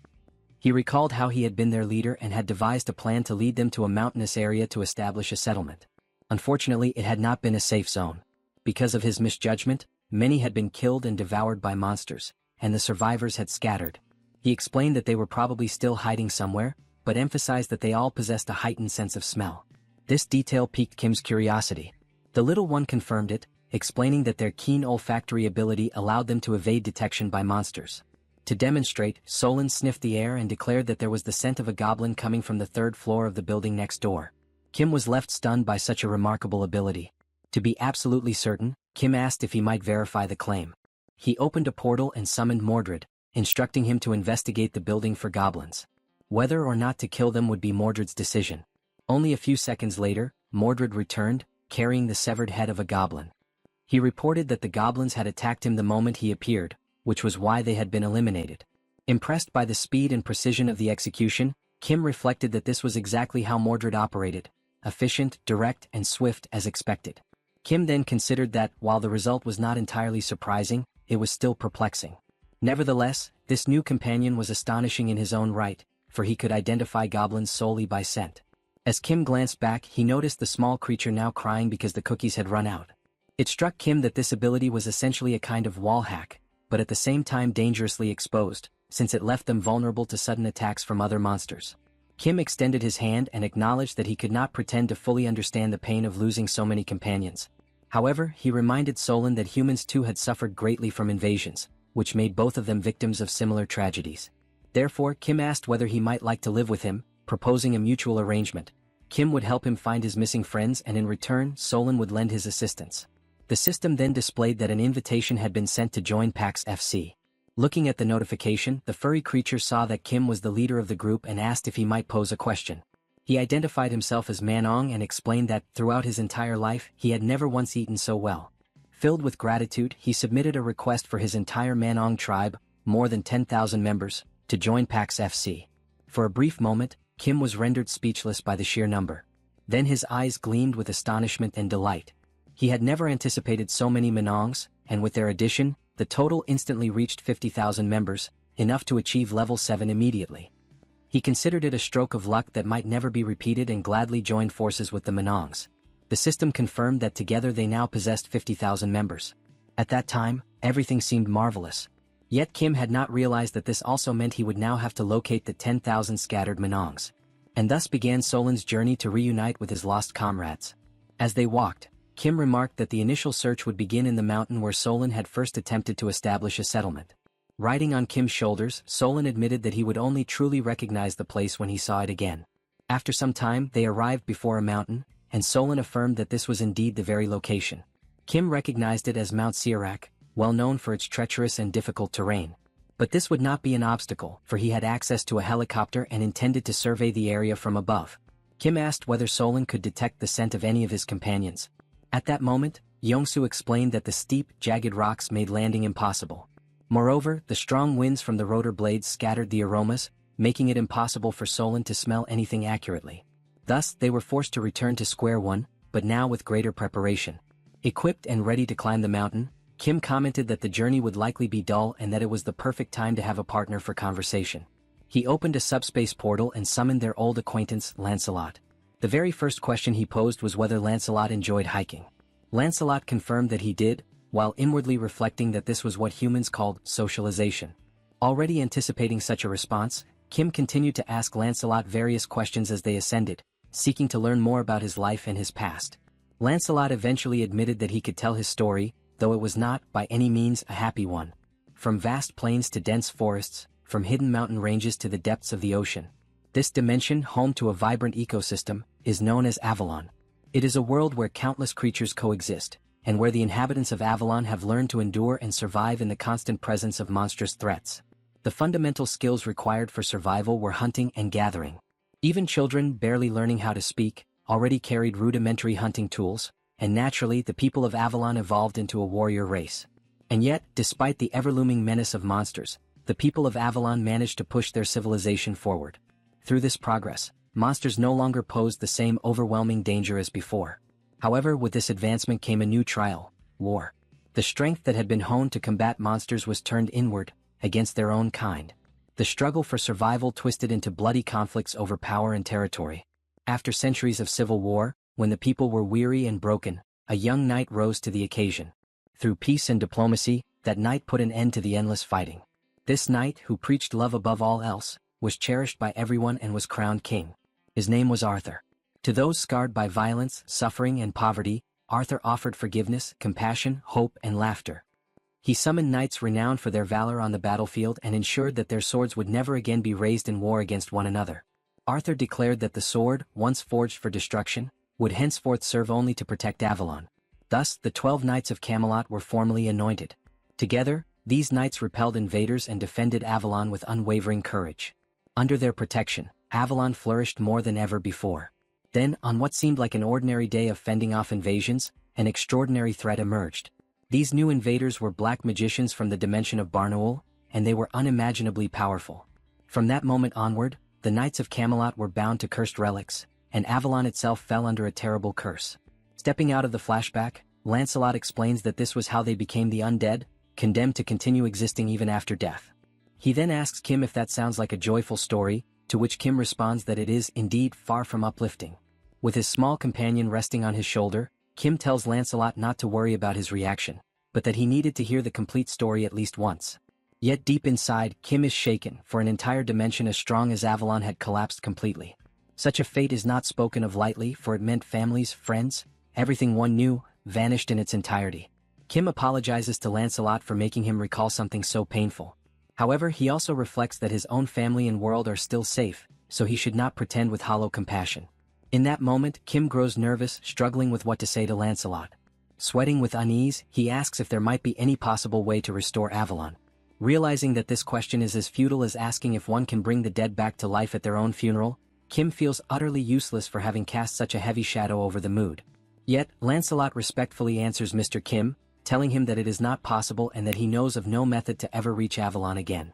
He recalled how he had been their leader and had devised a plan to lead them to a mountainous area to establish a settlement. Unfortunately, it had not been a safe zone. Because of his misjudgment, many had been killed and devoured by monsters, and the survivors had scattered. He explained that they were probably still hiding somewhere, but emphasized that they all possessed a heightened sense of smell. This detail piqued Kim's curiosity. The little one confirmed it, explaining that their keen olfactory ability allowed them to evade detection by monsters. To demonstrate, Solon sniffed the air and declared that there was the scent of a goblin coming from the third floor of the building next door. Kim was left stunned by such a remarkable ability. To be absolutely certain, Kim asked if he might verify the claim. He opened a portal and summoned Mordred, instructing him to investigate the building for goblins. Whether or not to kill them would be Mordred's decision. Only a few seconds later, Mordred returned, carrying the severed head of a goblin. He reported that the goblins had attacked him the moment he appeared, which was why they had been eliminated. Impressed by the speed and precision of the execution, Kim reflected that this was exactly how Mordred operated, efficient, direct, and swift as expected. Kim then considered that, while the result was not entirely surprising, it was still perplexing. Nevertheless, this new companion was astonishing in his own right, for he could identify goblins solely by scent. As Kim glanced back, he noticed the small creature now crying because the cookies had run out. It struck Kim that this ability was essentially a kind of wall hack, but at the same time dangerously exposed, since it left them vulnerable to sudden attacks from other monsters. Kim extended his hand and acknowledged that he could not pretend to fully understand the pain of losing so many companions. However, he reminded Solon that humans too had suffered greatly from invasions, which made both of them victims of similar tragedies. Therefore, Kim asked whether he might like to live with him, proposing a mutual arrangement. Kim would help him find his missing friends, and in return, Solon would lend his assistance. The system then displayed that an invitation had been sent to join PAX FC. Looking at the notification, the furry creature saw that Kim was the leader of the group and asked if he might pose a question. He identified himself as Manong and explained that, throughout his entire life, he had never once eaten so well. Filled with gratitude, he submitted a request for his entire Manong tribe, more than 10,000 members, to join PAX FC. For a brief moment, Kim was rendered speechless by the sheer number. Then his eyes gleamed with astonishment and delight. He had never anticipated so many Manongs, and with their addition, the total instantly reached 50,000 members, enough to achieve level 7 immediately. He considered it a stroke of luck that might never be repeated and gladly joined forces with the Manongs. The system confirmed that together they now possessed 50,000 members. At that time, everything seemed marvelous. Yet Kim had not realized that this also meant he would now have to locate the 10,000 scattered Manongs. And thus began Solon's journey to reunite with his lost comrades. As they walked, Kim remarked that the initial search would begin in the mountain where Solon had first attempted to establish a settlement. Riding on Kim's shoulders, Solon admitted that he would only truly recognize the place when he saw it again. After some time, they arrived before a mountain, and Solon affirmed that this was indeed the very location. Kim recognized it as Mount Sirak, well known for its treacherous and difficult terrain. But this would not be an obstacle, for he had access to a helicopter and intended to survey the area from above. Kim asked whether Solon could detect the scent of any of his companions. At that moment, Yongsu explained that the steep, jagged rocks made landing impossible. Moreover, the strong winds from the rotor blades scattered the aromas, making it impossible for Solon to smell anything accurately. Thus, they were forced to return to square one, but now with greater preparation. Equipped and ready to climb the mountain, Kim commented that the journey would likely be dull and that it was the perfect time to have a partner for conversation. He opened a subspace portal and summoned their old acquaintance, Lancelot. The very first question he posed was whether Lancelot enjoyed hiking. Lancelot confirmed that he did, while inwardly reflecting that this was what humans called socialization. Already anticipating such a response, Kim continued to ask Lancelot various questions as they ascended, seeking to learn more about his life and his past. Lancelot eventually admitted that he could tell his story, though it was not, by any means, a happy one. From vast plains to dense forests, from hidden mountain ranges to the depths of the ocean. This dimension, home to a vibrant ecosystem, is known as Avalon. It is a world where countless creatures coexist, and where the inhabitants of Avalon have learned to endure and survive in the constant presence of monstrous threats. The fundamental skills required for survival were hunting and gathering. Even children, barely learning how to speak, already carried rudimentary hunting tools, and naturally the people of Avalon evolved into a warrior race. And yet, despite the ever-looming menace of monsters, the people of Avalon managed to push their civilization forward. Through this progress, monsters no longer posed the same overwhelming danger as before. However, with this advancement came a new trial: war. The strength that had been honed to combat monsters was turned inward, against their own kind. The struggle for survival twisted into bloody conflicts over power and territory. After centuries of civil war, when the people were weary and broken, a young knight rose to the occasion. Through peace and diplomacy, that knight put an end to the endless fighting. This knight, who preached love above all else, was cherished by everyone and was crowned king. His name was Arthur. To those scarred by violence, suffering, and poverty, Arthur offered forgiveness, compassion, hope, and laughter. He summoned knights renowned for their valor on the battlefield and ensured that their swords would never again be raised in war against one another. Arthur declared that the sword, once forged for destruction, would henceforth serve only to protect Avalon. Thus, the 12 Knights of Camelot were formally anointed. Together, these knights repelled invaders and defended Avalon with unwavering courage. Under their protection, Avalon flourished more than ever before. Then, on what seemed like an ordinary day of fending off invasions, an extraordinary threat emerged. These new invaders were black magicians from the dimension of Barnaul, and they were unimaginably powerful. From that moment onward, the Knights of Camelot were bound to cursed relics, and Avalon itself fell under a terrible curse. Stepping out of the flashback, Lancelot explains that this was how they became the undead, condemned to continue existing even after death. He then asks Kim if that sounds like a joyful story, to which Kim responds that it is, indeed, far from uplifting. With his small companion resting on his shoulder, Kim tells Lancelot not to worry about his reaction, but that he needed to hear the complete story at least once. Yet deep inside, Kim is shaken, for an entire dimension as strong as Avalon had collapsed completely. Such a fate is not spoken of lightly, for it meant families, friends, everything one knew, vanished in its entirety. Kim apologizes to Lancelot for making him recall something so painful. However, he also reflects that his own family and world are still safe, so he should not pretend with hollow compassion. In that moment, Kim grows nervous, struggling with what to say to Lancelot. Sweating with unease, he asks if there might be any possible way to restore Avalon. Realizing that this question is as futile as asking if one can bring the dead back to life at their own funeral, Kim feels utterly useless for having cast such a heavy shadow over the mood. Yet, Lancelot respectfully answers Mr. Kim, telling him that it is not possible and that he knows of no method to ever reach Avalon again.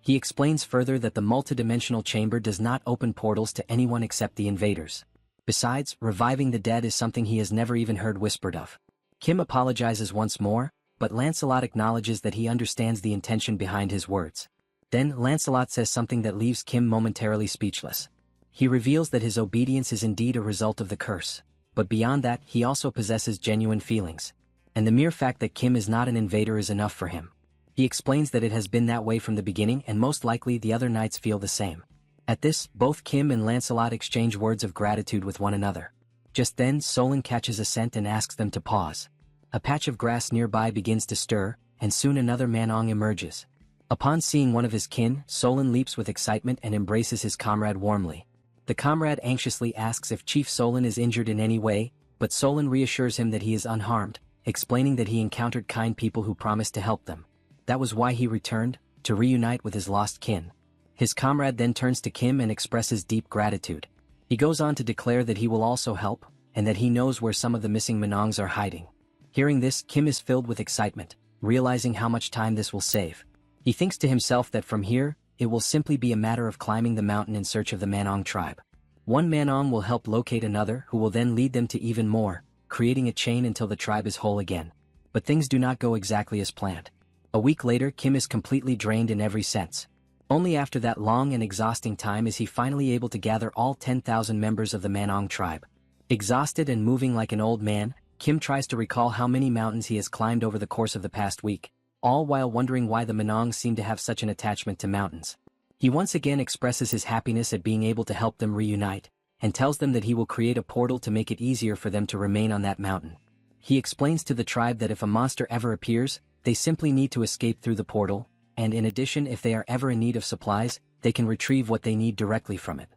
He explains further that the multidimensional chamber does not open portals to anyone except the invaders. Besides, reviving the dead is something he has never even heard whispered of. Kim apologizes once more, but Lancelot acknowledges that he understands the intention behind his words. Then Lancelot says something that leaves Kim momentarily speechless. He reveals that his obedience is indeed a result of the curse, but beyond that he also possesses genuine feelings. And the mere fact that Kim is not an invader is enough for him. He explains that it has been that way from the beginning and most likely the other knights feel the same. At this, both Kim and Lancelot exchange words of gratitude with one another. Just then, Solon catches a scent and asks them to pause. A patch of grass nearby begins to stir, and soon another Manong emerges. Upon seeing one of his kin, Solon leaps with excitement and embraces his comrade warmly. The comrade anxiously asks if Chief Solon is injured in any way, but Solon reassures him that he is unharmed, explaining that he encountered kind people who promised to help them. That was why he returned, to reunite with his lost kin. His comrade then turns to Kim and expresses deep gratitude. He goes on to declare that he will also help, and that he knows where some of the missing Manongs are hiding. Hearing this, Kim is filled with excitement, realizing how much time this will save. He thinks to himself that from here, it will simply be a matter of climbing the mountain in search of the Manong tribe. One Manong will help locate another who will then lead them to even more, creating a chain until the tribe is whole again. But things do not go exactly as planned. A week later, Kim is completely drained in every sense. Only after that long and exhausting time is he finally able to gather all 10,000 members of the Manong tribe. Exhausted and moving like an old man, Kim tries to recall how many mountains he has climbed over the course of the past week, all while wondering why the Manongs seem to have such an attachment to mountains. He once again expresses his happiness at being able to help them reunite, and tells them that he will create a portal to make it easier for them to remain on that mountain. He explains to the tribe that if a monster ever appears, they simply need to escape through the portal, and in addition, if they are ever in need of supplies, they can retrieve what they need directly from it.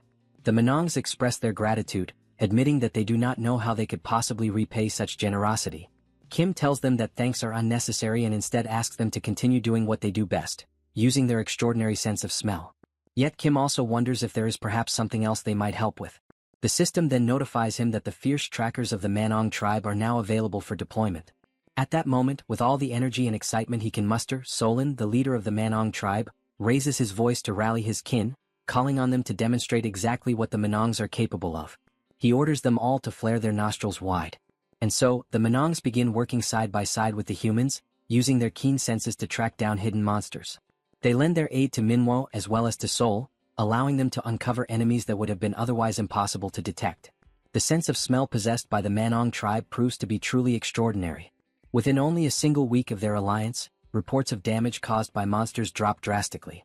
The Manongs express their gratitude, admitting that they do not know how they could possibly repay such generosity. Kim tells them that thanks are unnecessary and instead asks them to continue doing what they do best, using their extraordinary sense of smell. Yet Kim also wonders if there is perhaps something else they might help with. The system then notifies him that the fierce trackers of the Manong tribe are now available for deployment. At that moment, with all the energy and excitement he can muster, Solon, the leader of the Manong tribe, raises his voice to rally his kin, calling on them to demonstrate exactly what the Manongs are capable of. He orders them all to flare their nostrils wide. And so, the Manongs begin working side by side with the humans, using their keen senses to track down hidden monsters. They lend their aid to Manhwa as well as to Sol, allowing them to uncover enemies that would have been otherwise impossible to detect. The sense of smell possessed by the Manong tribe proves to be truly extraordinary. Within only a single week of their alliance, reports of damage caused by monsters drop drastically.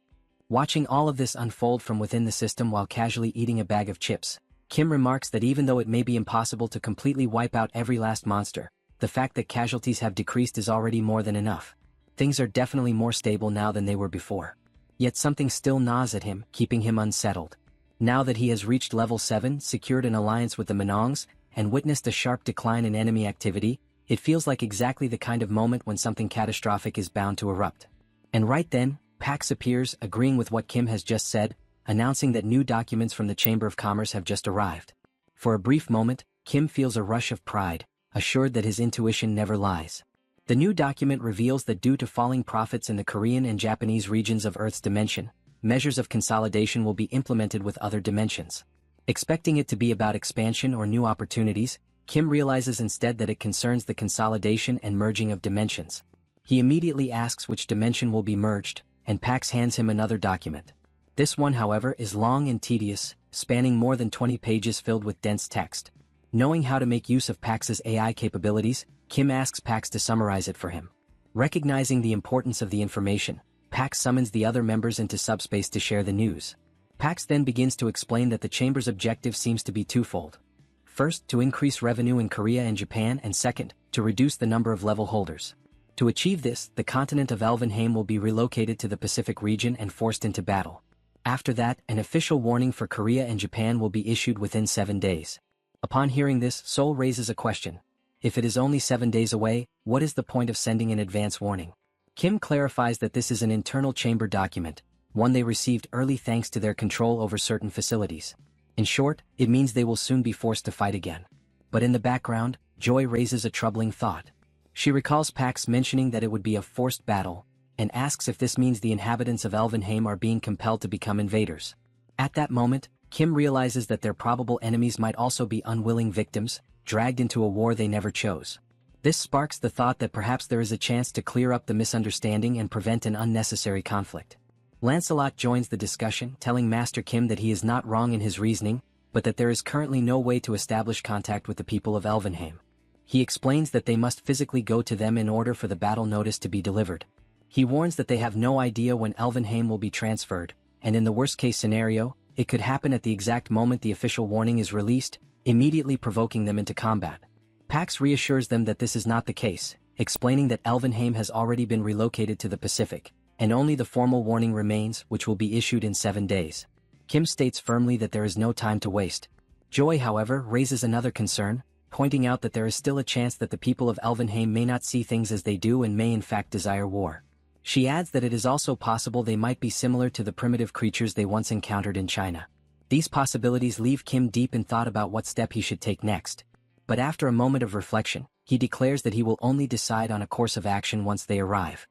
Watching all of this unfold from within the system while casually eating a bag of chips, Kim remarks that even though it may be impossible to completely wipe out every last monster, the fact that casualties have decreased is already more than enough. Things are definitely more stable now than they were before. Yet something still gnaws at him, keeping him unsettled. Now that he has reached level 7, secured an alliance with the Manongs, and witnessed a sharp decline in enemy activity, it feels like exactly the kind of moment when something catastrophic is bound to erupt. And right then, Pax appears, agreeing with what Kim has just said, announcing that new documents from the Chamber of Commerce have just arrived. For a brief moment, Kim feels a rush of pride, assured that his intuition never lies. The new document reveals that due to falling profits in the Korean and Japanese regions of Earth's dimension, measures of consolidation will be implemented with other dimensions. Expecting it to be about expansion or new opportunities, Kim realizes instead that it concerns the consolidation and merging of dimensions. He immediately asks which dimension will be merged, and Pax hands him another document. This one, however, is long and tedious, spanning more than 20 pages filled with dense text. Knowing how to make use of Pax's AI capabilities, Kim asks Pax to summarize it for him. Recognizing the importance of the information, Pax summons the other members into Subspace to share the news. Pax then begins to explain that the Chamber's objective seems to be twofold. First, to increase revenue in Korea and Japan, and second, to reduce the number of level holders. To achieve this, the continent of Elvenheim will be relocated to the Pacific region and forced into battle. After that, an official warning for Korea and Japan will be issued within 7 days. Upon hearing this, Sol raises a question. If it is only 7 days away, what is the point of sending an advance warning? Kim clarifies that this is an internal chamber document, one they received early thanks to their control over certain facilities. In short, it means they will soon be forced to fight again. But in the background, Joy raises a troubling thought. She recalls Pax mentioning that it would be a forced battle, and asks if this means the inhabitants of Elvenheim are being compelled to become invaders. At that moment, Kim realizes that their probable enemies might also be unwilling victims, dragged into a war they never chose. This sparks the thought that perhaps there is a chance to clear up the misunderstanding and prevent an unnecessary conflict. Lancelot joins the discussion, telling Master Kim that he is not wrong in his reasoning, but that there is currently no way to establish contact with the people of Elvenheim. He explains that they must physically go to them in order for the battle notice to be delivered. He warns that they have no idea when Elvenheim will be transferred, and in the worst-case scenario, it could happen at the exact moment the official warning is released, immediately provoking them into combat. Pax reassures them that this is not the case, explaining that Elvenheim has already been relocated to the Pacific, and only the formal warning remains, which will be issued in 7 days. Kim states firmly that there is no time to waste. Joy, however, raises another concern, pointing out that there is still a chance that the people of Elvenheim may not see things as they do and may in fact desire war. She adds that it is also possible they might be similar to the primitive creatures they once encountered in China. These possibilities leave Kim deep in thought about what step he should take next. But after a moment of reflection, he declares that he will only decide on a course of action once they arrive.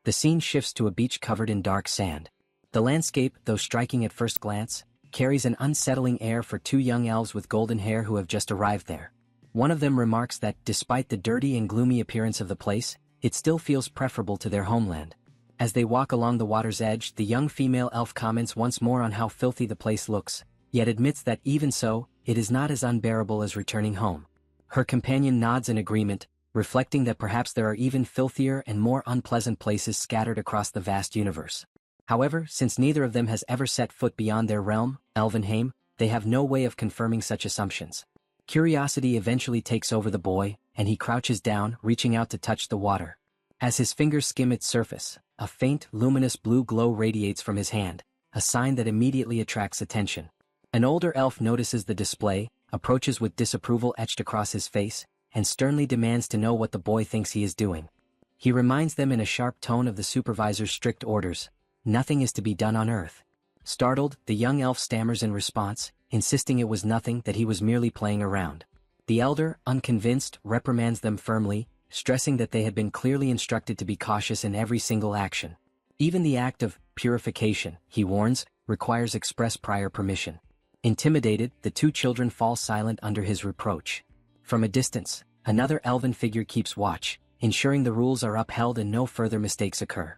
The scene shifts to a beach covered in dark sand. The landscape, though striking at first glance, carries an unsettling air for two young elves with golden hair who have just arrived there. One of them remarks that, despite the dirty and gloomy appearance of the place, it still feels preferable to their homeland. As they walk along the water's edge, the young female elf comments once more on how filthy the place looks, yet admits that even so, it is not as unbearable as returning home. Her companion nods in agreement, reflecting that perhaps there are even filthier and more unpleasant places scattered across the vast universe. However, since neither of them has ever set foot beyond their realm, Elvenheim, they have no way of confirming such assumptions. Curiosity eventually takes over the boy, and he crouches down, reaching out to touch the water. As his fingers skim its surface, a faint, luminous blue glow radiates from his hand, a sign that immediately attracts attention. An older elf notices the display, approaches with disapproval etched across his face, and sternly demands to know what the boy thinks he is doing. He reminds them in a sharp tone of the supervisor's strict orders: nothing is to be done on Earth. Startled, the young elf stammers in response, insisting it was nothing, that he was merely playing around. The elder, unconvinced, reprimands them firmly, stressing that they had been clearly instructed to be cautious in every single action. Even the act of purification, he warns, requires express prior permission. Intimidated, the two children fall silent under his reproach. From a distance, another elven figure keeps watch, ensuring the rules are upheld and no further mistakes occur.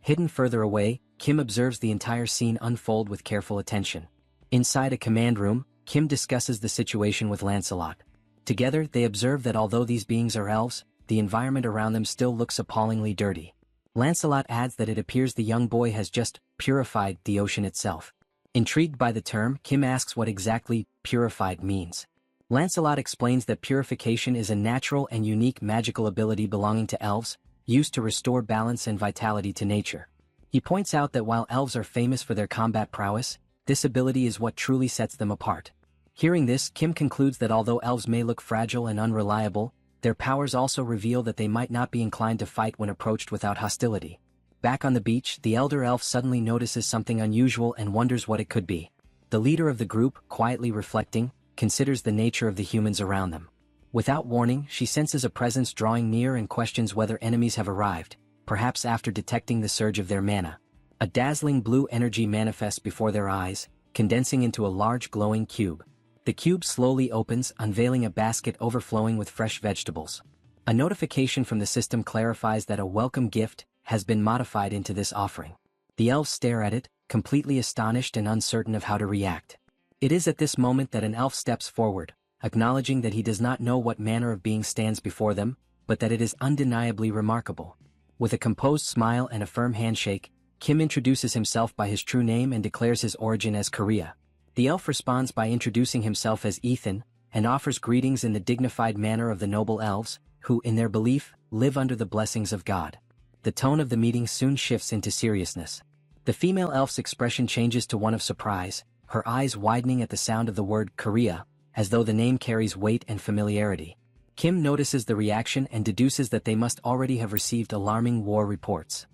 Hidden further away, Kim observes the entire scene unfold with careful attention. Inside a command room, Kim discusses the situation with Lancelot. Together, they observe that although these beings are elves, the environment around them still looks appallingly dirty. Lancelot adds that it appears the young boy has just purified the ocean itself. Intrigued by the term, Kim asks what exactly purified means. Lancelot explains that purification is a natural and unique magical ability belonging to elves, used to restore balance and vitality to nature. He points out that while elves are famous for their combat prowess, this ability is what truly sets them apart. Hearing this, Kim concludes that although elves may look fragile and unreliable, their powers also reveal that they might not be inclined to fight when approached without hostility. Back on the beach, the elder elf suddenly notices something unusual and wonders what it could be. The leader of the group, quietly reflecting, considers the nature of the humans around them. Without warning, she senses a presence drawing near and questions whether enemies have arrived, perhaps after detecting the surge of their mana. A dazzling blue energy manifests before their eyes, condensing into a large glowing cube. The cube slowly opens, unveiling a basket overflowing with fresh vegetables. A notification from the system clarifies that a welcome gift has been modified into this offering. The elves stare at it, completely astonished and uncertain of how to react. It is at this moment that an elf steps forward, acknowledging that he does not know what manner of being stands before them, but that it is undeniably remarkable. With a composed smile and a firm handshake, Kim introduces himself by his true name and declares his origin as Korea. The elf responds by introducing himself as Ethan, and offers greetings in the dignified manner of the noble elves, who, in their belief, live under the blessings of God. The tone of the meeting soon shifts into seriousness. The female elf's expression changes to one of surprise, her eyes widening at the sound of the word Korea, as though the name carries weight and familiarity. Kim notices the reaction and deduces that they must already have received alarming war reports.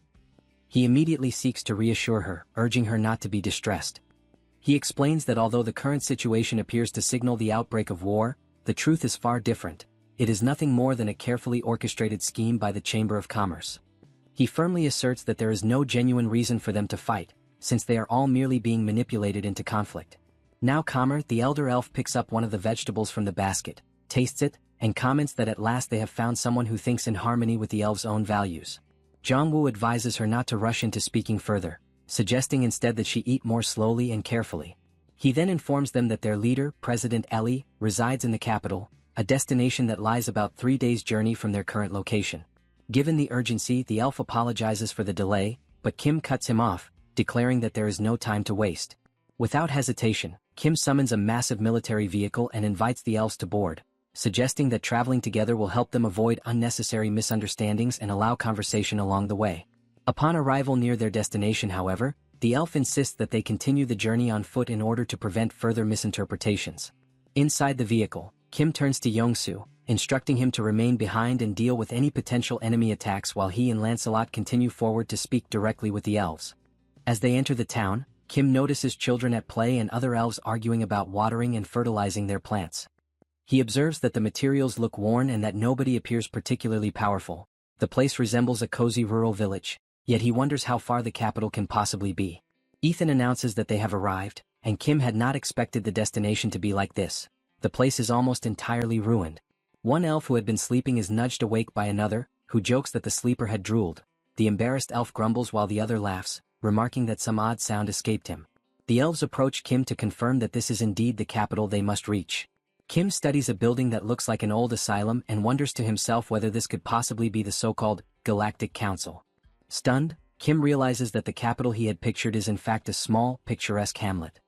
He immediately seeks to reassure her, urging her not to be distressed. He explains that although the current situation appears to signal the outbreak of war, the truth is far different. It is nothing more than a carefully orchestrated scheme by the Chamber of Commerce. He firmly asserts that there is no genuine reason for them to fight, since they are all merely being manipulated into conflict. Now calmer, the elder elf picks up one of the vegetables from the basket, tastes it, and comments that at last they have found someone who thinks in harmony with the elf's own values. Jongwoo advises her not to rush into speaking further, suggesting instead that she eat more slowly and carefully. He then informs them that their leader, President Ellie, resides in the capital, a destination that lies about 3 days' journey from their current location. Given the urgency, the elf apologizes for the delay, but Kim cuts him off, declaring that there is no time to waste. Without hesitation, Kim summons a massive military vehicle and invites the elves to board, suggesting that traveling together will help them avoid unnecessary misunderstandings and allow conversation along the way. Upon arrival near their destination, however, the elf insists that they continue the journey on foot in order to prevent further misinterpretations. Inside the vehicle, Kim turns to Yongsu, instructing him to remain behind and deal with any potential enemy attacks while he and Lancelot continue forward to speak directly with the elves. As they enter the town, Kim notices children at play and other elves arguing about watering and fertilizing their plants. He observes that the materials look worn and that nobody appears particularly powerful. The place resembles a cozy rural village, yet he wonders how far the capital can possibly be. Ethan announces that they have arrived, and Kim had not expected the destination to be like this. The place is almost entirely ruined. One elf who had been sleeping is nudged awake by another, who jokes that the sleeper had drooled. The embarrassed elf grumbles while the other laughs, remarking that some odd sound escaped him. The elves approach Kim to confirm that this is indeed the capital they must reach. Kim studies a building that looks like an old asylum and wonders to himself whether this could possibly be the so-called Galactic Council. Stunned, Kim realizes that the capital he had pictured is in fact a small, picturesque hamlet.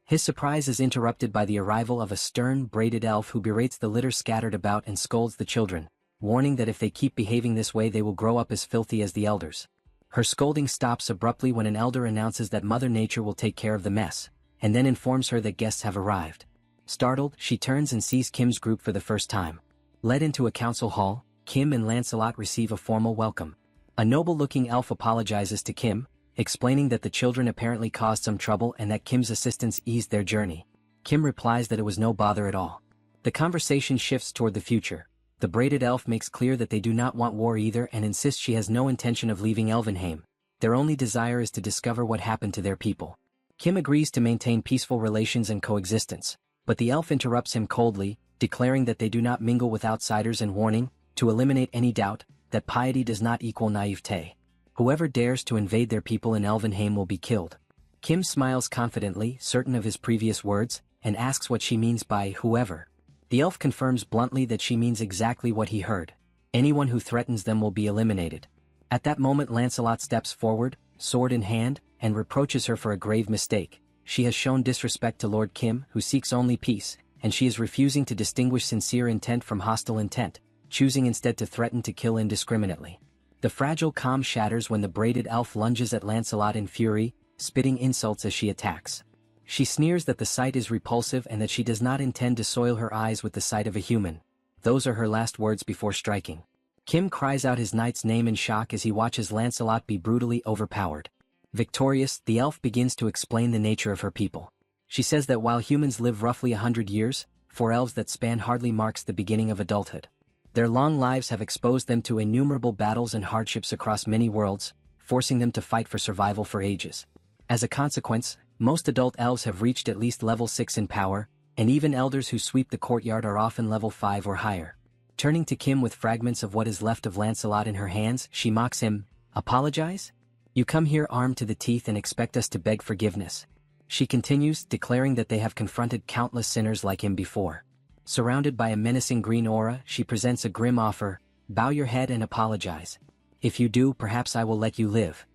His surprise is interrupted by the arrival of a stern, braided elf who berates the litter scattered about and scolds the children, warning that if they keep behaving this way they will grow up as filthy as the elders. Her scolding stops abruptly when an elder announces that Mother Nature will take care of the mess, and then informs her that guests have arrived. Startled, she turns and sees Kim's group for the first time. Led into a council hall, Kim and Lancelot receive a formal welcome. A noble-looking elf apologizes to Kim, explaining that the children apparently caused some trouble and that Kim's assistance eased their journey. Kim replies that it was no bother at all. The conversation shifts toward the future. The braided elf makes clear that they do not want war either and insists she has no intention of leaving Elvenheim. Their only desire is to discover what happened to their people. Kim agrees to maintain peaceful relations and coexistence, but the elf interrupts him coldly, declaring that they do not mingle with outsiders and warning, to eliminate any doubt, that piety does not equal naivete. Whoever dares to invade their people in Elvenheim will be killed. Kim smiles confidently, certain of his previous words, and asks what she means by whoever. The elf confirms bluntly that she means exactly what he heard. Anyone who threatens them will be eliminated. At that moment Lancelot steps forward, sword in hand, and reproaches her for a grave mistake. She has shown disrespect to Lord Kim, who seeks only peace, and she is refusing to distinguish sincere intent from hostile intent, choosing instead to threaten to kill indiscriminately. The fragile calm shatters when the braided elf lunges at Lancelot in fury, spitting insults as she attacks. She sneers that the sight is repulsive and that she does not intend to soil her eyes with the sight of a human. Those are her last words before striking. Kim cries out his knight's name in shock as he watches Lancelot be brutally overpowered. Victorious, the elf begins to explain the nature of her people. She says that while humans live roughly 100 years, for elves that span hardly marks the beginning of adulthood. Their long lives have exposed them to innumerable battles and hardships across many worlds, forcing them to fight for survival for ages. As a consequence, most adult elves have reached at least level 6 in power, and even elders who sweep the courtyard are often level 5 or higher. Turning to Kim with fragments of what is left of Lancelot in her hands, she mocks him. Apologize? You come here armed to the teeth and expect us to beg forgiveness. She continues, declaring that they have confronted countless sinners like him before. Surrounded by a menacing green aura, she presents a grim offer. Bow your head and apologize. If you do, perhaps I will let you live.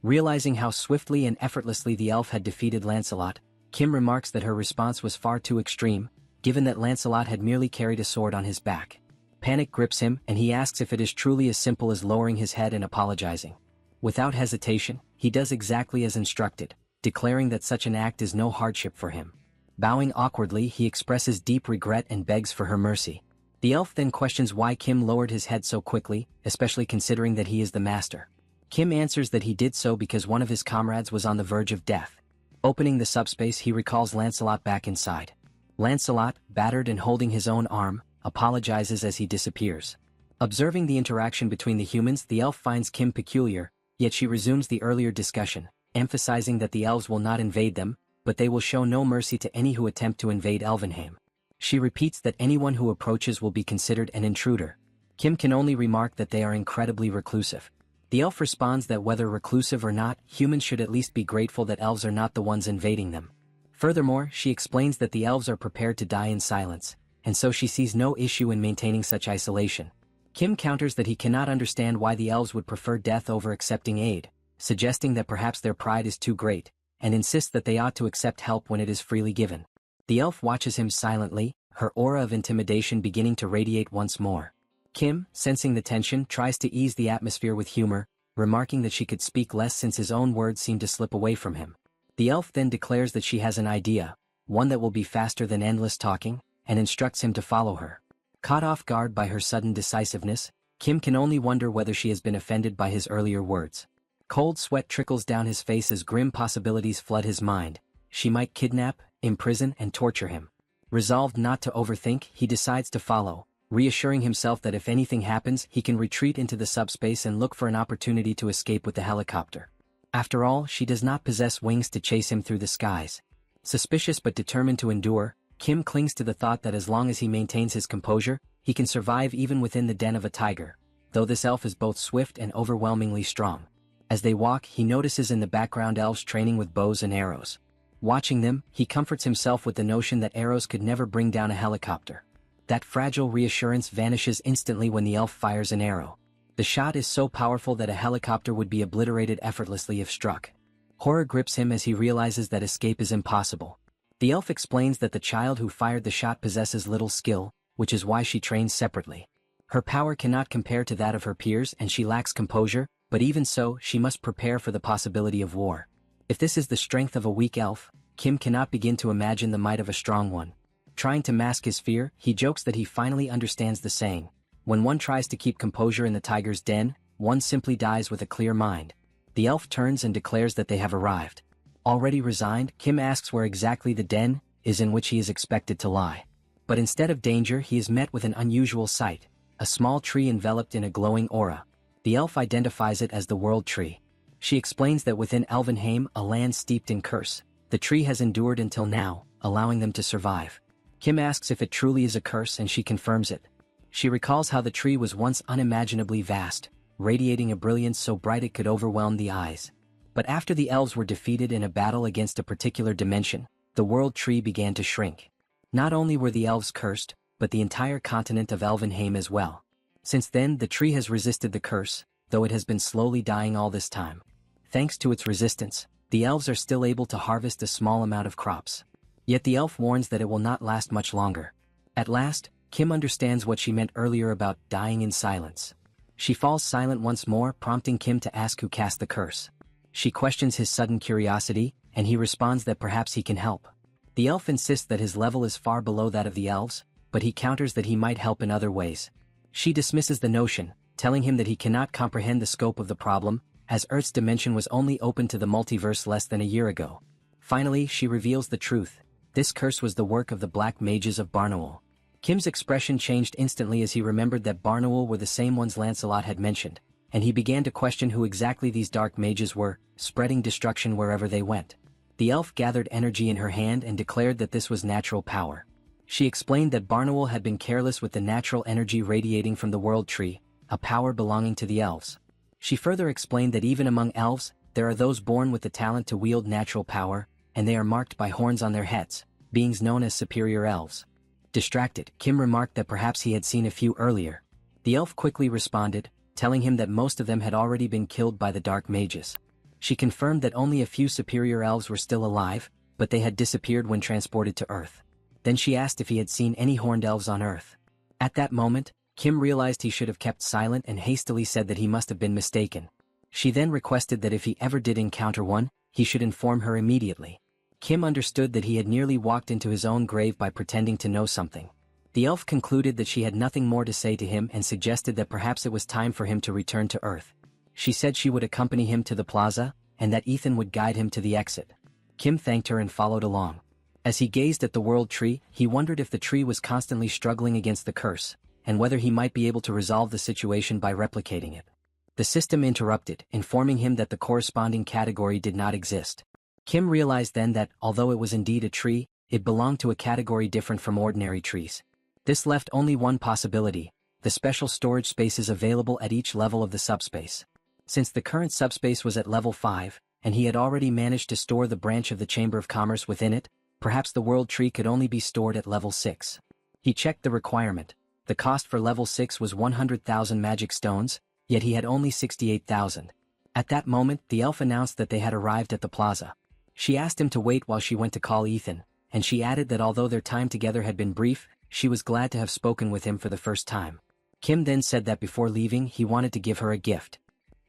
Realizing how swiftly and effortlessly the elf had defeated Lancelot, Kim remarks that her response was far too extreme, given that Lancelot had merely carried a sword on his back. Panic grips him, and he asks if it is truly as simple as lowering his head and apologizing. Without hesitation, he does exactly as instructed, declaring that such an act is no hardship for him. Bowing awkwardly, he expresses deep regret and begs for her mercy. The elf then questions why Kim lowered his head so quickly, especially considering that he is the master. Kim answers that he did so because one of his comrades was on the verge of death. Opening the subspace, he recalls Lancelot back inside. Lancelot, battered and holding his own arm, apologizes as he disappears. Observing the interaction between the humans, the elf finds Kim peculiar, yet she resumes the earlier discussion, emphasizing that the elves will not invade them, but they will show no mercy to any who attempt to invade Elvenheim. She repeats that anyone who approaches will be considered an intruder. Kim can only remark that they are incredibly reclusive. The elf responds that whether reclusive or not, humans should at least be grateful that elves are not the ones invading them. Furthermore, she explains that the elves are prepared to die in silence, and so she sees no issue in maintaining such isolation. Kim counters that he cannot understand why the elves would prefer death over accepting aid, suggesting that perhaps their pride is too great, and insists that they ought to accept help when it is freely given. The elf watches him silently, her aura of intimidation beginning to radiate once more. Kim, sensing the tension, tries to ease the atmosphere with humor, remarking that she could speak less since his own words seem to slip away from him. The elf then declares that she has an idea, one that will be faster than endless talking, and instructs him to follow her. Caught off guard by her sudden decisiveness, Kim can only wonder whether she has been offended by his earlier words. Cold sweat trickles down his face as grim possibilities flood his mind. She might kidnap, imprison, and torture him. Resolved not to overthink, he decides to follow, reassuring himself that if anything happens, he can retreat into the subspace and look for an opportunity to escape with the helicopter. After all, she does not possess wings to chase him through the skies. Suspicious but determined to endure, Kim clings to the thought that as long as he maintains his composure, he can survive even within the den of a tiger, though this elf is both swift and overwhelmingly strong. As they walk, he notices in the background elves training with bows and arrows. Watching them, he comforts himself with the notion that arrows could never bring down a helicopter. That fragile reassurance vanishes instantly when the elf fires an arrow. The shot is so powerful that a helicopter would be obliterated effortlessly if struck. Horror grips him as he realizes that escape is impossible. The elf explains that the child who fired the shot possesses little skill, which is why she trains separately. Her power cannot compare to that of her peers and she lacks composure, but even so, she must prepare for the possibility of war. If this is the strength of a weak elf, Kim cannot begin to imagine the might of a strong one. Trying to mask his fear, he jokes that he finally understands the saying, when one tries to keep composure in the tiger's den, one simply dies with a clear mind. The elf turns and declares that they have arrived. Already resigned, Kim asks where exactly the den is in which he is expected to lie. But instead of danger, he is met with an unusual sight, a small tree enveloped in a glowing aura. The elf identifies it as the World Tree. She explains that within Elvenheim, a land steeped in curse, the tree has endured until now, allowing them to survive. Kim asks if it truly is a curse and she confirms it. She recalls how the tree was once unimaginably vast, radiating a brilliance so bright it could overwhelm the eyes. But after the elves were defeated in a battle against a particular dimension, the World Tree began to shrink. Not only were the elves cursed, but the entire continent of Elvenheim as well. Since then, the tree has resisted the curse, though it has been slowly dying all this time. Thanks to its resistance, the elves are still able to harvest a small amount of crops. Yet the elf warns that it will not last much longer. At last, Kim understands what she meant earlier about dying in silence. She falls silent once more, prompting Kim to ask who cast the curse. She questions his sudden curiosity, and he responds that perhaps he can help. The elf insists that his level is far below that of the elves, but he counters that he might help in other ways. She dismisses the notion, telling him that he cannot comprehend the scope of the problem, as Earth's dimension was only open to the multiverse less than a year ago. Finally, she reveals the truth. This curse was the work of the black mages of Barnaul. Kim's expression changed instantly as he remembered that Barnaul were the same ones Lancelot had mentioned, and he began to question who exactly these dark mages were, spreading destruction wherever they went. The elf gathered energy in her hand and declared that this was natural power. She explained that Barnaul had been careless with the natural energy radiating from the World Tree, a power belonging to the elves. She further explained that even among elves, there are those born with the talent to wield natural power, and they are marked by horns on their heads, beings known as superior elves. Distracted, Kim remarked that perhaps he had seen a few earlier. The elf quickly responded, telling him that most of them had already been killed by the dark mages. She confirmed that only a few superior elves were still alive, but they had disappeared when transported to Earth. Then she asked if he had seen any horned elves on Earth. At that moment, Kim realized he should have kept silent and hastily said that he must have been mistaken. She then requested that if he ever did encounter one, he should inform her immediately. Kim understood that he had nearly walked into his own grave by pretending to know something. The elf concluded that she had nothing more to say to him and suggested that perhaps it was time for him to return to Earth. She said she would accompany him to the plaza, and that Ethan would guide him to the exit. Kim thanked her and followed along. As he gazed at the World Tree, he wondered if the tree was constantly struggling against the curse, and whether he might be able to resolve the situation by replicating it. The system interrupted, informing him that the corresponding category did not exist. Kim realized then that, although it was indeed a tree, it belonged to a category different from ordinary trees. This left only one possibility: the special storage spaces available at each level of the subspace. Since the current subspace was at level 5, and he had already managed to store the branch of the Chamber of Commerce within it, perhaps the World Tree could only be stored at level 6. He checked the requirement. The cost for level 6 was 100,000 magic stones, yet he had only 68,000. At that moment, the elf announced that they had arrived at the plaza. She asked him to wait while she went to call Ethan, and she added that although their time together had been brief, she was glad to have spoken with him for the first time. Kim then said that before leaving, he wanted to give her a gift.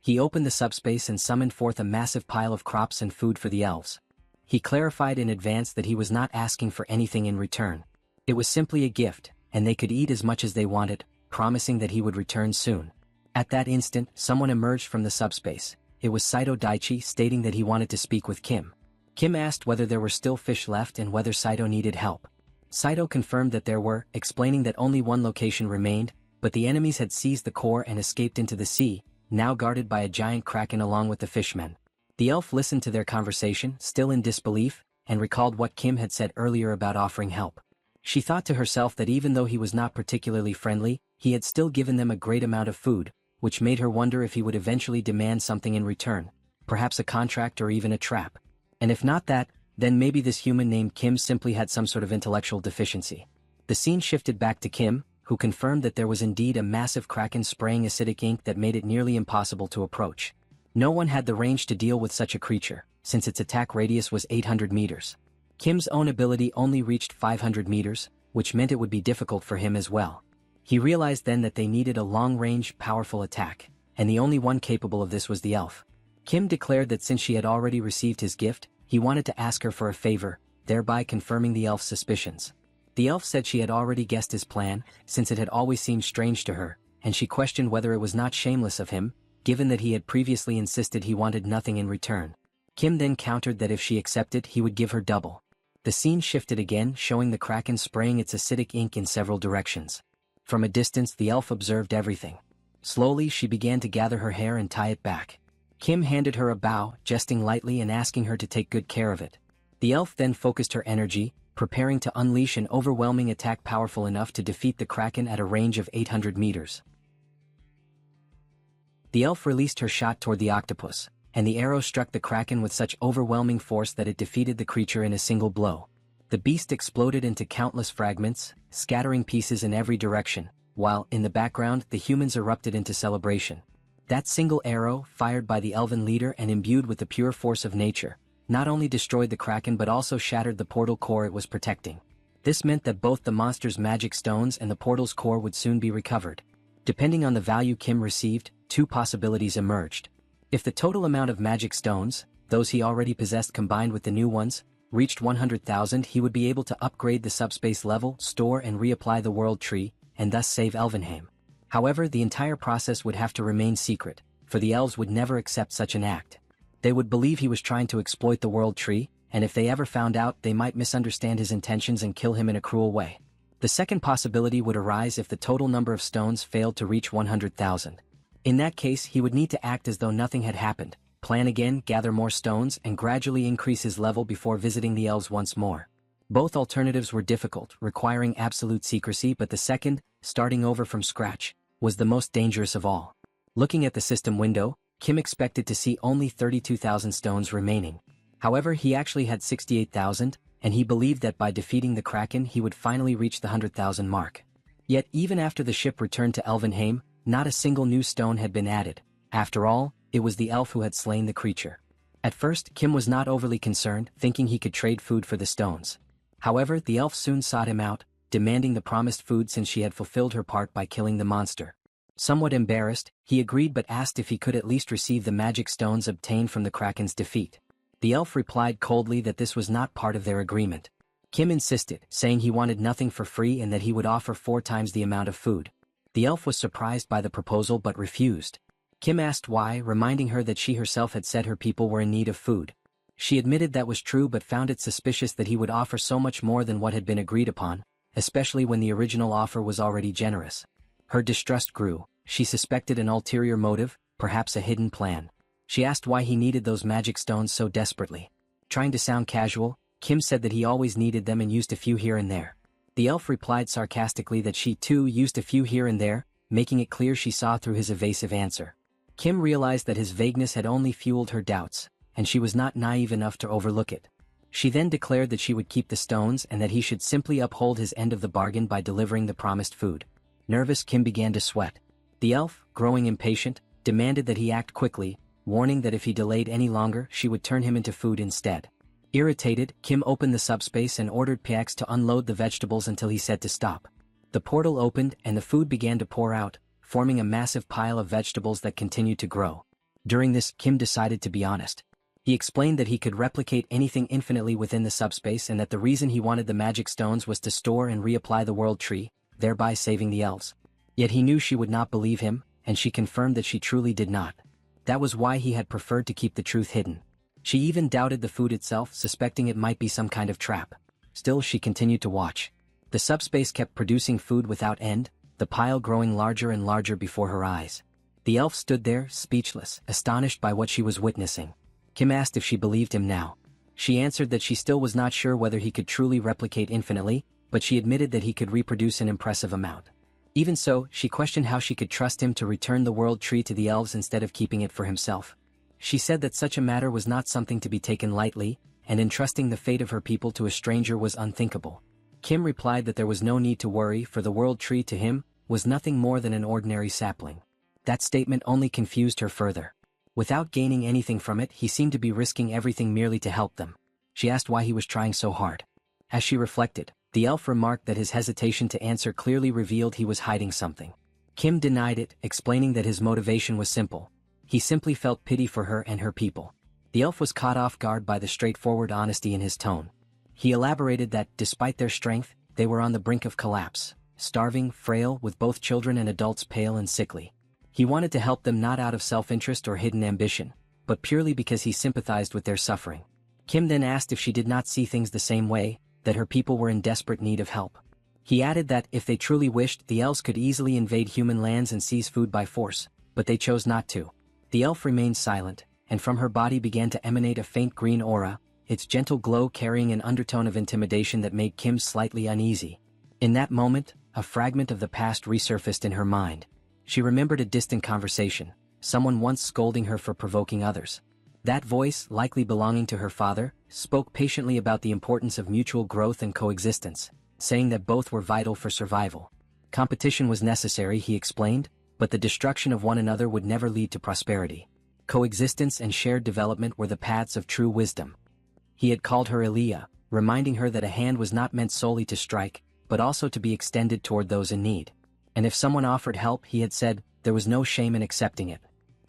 He opened the subspace and summoned forth a massive pile of crops and food for the elves. He clarified in advance that he was not asking for anything in return. It was simply a gift, and they could eat as much as they wanted, promising that he would return soon. At that instant, someone emerged from the subspace. It was Saito Daichi, stating that he wanted to speak with Kim. Kim asked whether there were still fish left and whether Saito needed help. Saito confirmed that there were, explaining that only one location remained, but the enemies had seized the core and escaped into the sea, now guarded by a giant kraken along with the fishmen. The elf listened to their conversation, still in disbelief, and recalled what Kim had said earlier about offering help. She thought to herself that even though he was not particularly friendly, he had still given them a great amount of food, which made her wonder if he would eventually demand something in return, perhaps a contract or even a trap. And if not that, then maybe this human named Kim simply had some sort of intellectual deficiency. The scene shifted back to Kim, who confirmed that there was indeed a massive kraken spraying acidic ink that made it nearly impossible to approach. No one had the range to deal with such a creature, since its attack radius was 800 meters. Kim's own ability only reached 500 meters, which meant it would be difficult for him as well. He realized then that they needed a long-range, powerful attack, and the only one capable of this was the elf. Kim declared that since she had already received his gift, he wanted to ask her for a favor, thereby confirming the elf's suspicions. The elf said she had already guessed his plan, since it had always seemed strange to her, and she questioned whether it was not shameless of him, given that he had previously insisted he wanted nothing in return. Kim then countered that if she accepted, he would give her double. The scene shifted again, showing the kraken spraying its acidic ink in several directions. From a distance, the elf observed everything. Slowly, she began to gather her hair and tie it back. Kim handed her a bow, jesting lightly and asking her to take good care of it. The elf then focused her energy, preparing to unleash an overwhelming attack powerful enough to defeat the kraken at a range of 800 meters. The elf released her shot toward the octopus, and the arrow struck the kraken with such overwhelming force that it defeated the creature in a single blow. The beast exploded into countless fragments, scattering pieces in every direction, while, in the background, the humans erupted into celebration. That single arrow, fired by the elven leader and imbued with the pure force of nature, not only destroyed the kraken but also shattered the portal core it was protecting. This meant that both the monster's magic stones and the portal's core would soon be recovered. Depending on the value Kim received, two possibilities emerged. If the total amount of magic stones, those he already possessed combined with the new ones, reached 100,000, he would be able to upgrade the subspace level, store and reapply the world tree, and thus save Elvenheim. However, the entire process would have to remain secret, for the elves would never accept such an act. They would believe he was trying to exploit the world tree, and if they ever found out, they might misunderstand his intentions and kill him in a cruel way. The second possibility would arise if the total number of stones failed to reach 100,000. In that case, he would need to act as though nothing had happened, plan again, gather more stones, and gradually increase his level before visiting the elves once more. Both alternatives were difficult, requiring absolute secrecy, but the second, starting over from scratch, was the most dangerous of all. Looking at the system window, Kim expected to see only 32,000 stones remaining. However, he actually had 68,000, and he believed that by defeating the kraken he would finally reach the 100,000 mark. Yet even after the ship returned to Elvenheim, not a single new stone had been added. After all, it was the elf who had slain the creature. At first, Kim was not overly concerned, thinking he could trade food for the stones. However, the elf soon sought him out, demanding the promised food since she had fulfilled her part by killing the monster. Somewhat embarrassed, he agreed but asked if he could at least receive the magic stones obtained from the kraken's defeat. The elf replied coldly that this was not part of their agreement. Kim insisted, saying he wanted nothing for free and that he would offer 4 times the amount of food. The elf was surprised by the proposal but refused. Kim asked why, reminding her that she herself had said her people were in need of food. She admitted that was true but found it suspicious that he would offer so much more than what had been agreed upon, especially when the original offer was already generous. Her distrust grew. She suspected an ulterior motive, perhaps a hidden plan. She asked why he needed those magic stones so desperately. Trying to sound casual, Kim said that he always needed them and used a few here and there. The elf replied sarcastically that she too used a few here and there, making it clear she saw through his evasive answer. Kim realized that his vagueness had only fueled her doubts, and she was not naive enough to overlook it. She then declared that she would keep the stones and that he should simply uphold his end of the bargain by delivering the promised food. Nervous, Kim began to sweat. The elf, growing impatient, demanded that he act quickly, warning that if he delayed any longer she would turn him into food instead. Irritated, Kim opened the subspace and ordered Pax to unload the vegetables until he said to stop. The portal opened and the food began to pour out, forming a massive pile of vegetables that continued to grow. During this, Kim decided to be honest. He explained that he could replicate anything infinitely within the subspace and that the reason he wanted the magic stones was to store and reapply the world tree, thereby saving the elves. Yet he knew she would not believe him, and she confirmed that she truly did not. That was why he had preferred to keep the truth hidden. She even doubted the food itself, suspecting it might be some kind of trap. Still, she continued to watch. The subspace kept producing food without end, the pile growing larger and larger before her eyes. The elf stood there, speechless, astonished by what she was witnessing. Kim asked if she believed him now. She answered that she still was not sure whether he could truly replicate infinitely, but she admitted that he could reproduce an impressive amount. Even so, she questioned how she could trust him to return the world tree to the elves instead of keeping it for himself. She said that such a matter was not something to be taken lightly, and entrusting the fate of her people to a stranger was unthinkable. Kim replied that there was no need to worry, for the world tree to him was nothing more than an ordinary sapling. That statement only confused her further. Without gaining anything from it, he seemed to be risking everything merely to help them. She asked why he was trying so hard. As she reflected, the elf remarked that his hesitation to answer clearly revealed he was hiding something. Kim denied it, explaining that his motivation was simple. He simply felt pity for her and her people. The elf was caught off guard by the straightforward honesty in his tone. He elaborated that, despite their strength, they were on the brink of collapse, starving, frail, with both children and adults pale and sickly. He wanted to help them not out of self-interest or hidden ambition, but purely because he sympathized with their suffering. Kim then asked if she did not see things the same way, that her people were in desperate need of help. He added that if they truly wished, the elves could easily invade human lands and seize food by force, but they chose not to. The elf remained silent, and from her body began to emanate a faint green aura, its gentle glow carrying an undertone of intimidation that made Kim slightly uneasy. In that moment, a fragment of the past resurfaced in her mind. She remembered a distant conversation, someone once scolding her for provoking others. That voice, likely belonging to her father, spoke patiently about the importance of mutual growth and coexistence, saying that both were vital for survival. Competition was necessary, he explained, but the destruction of one another would never lead to prosperity. Coexistence and shared development were the paths of true wisdom. He had called her Elia, reminding her that a hand was not meant solely to strike, but also to be extended toward those in need. And if someone offered help, he had said, there was no shame in accepting it.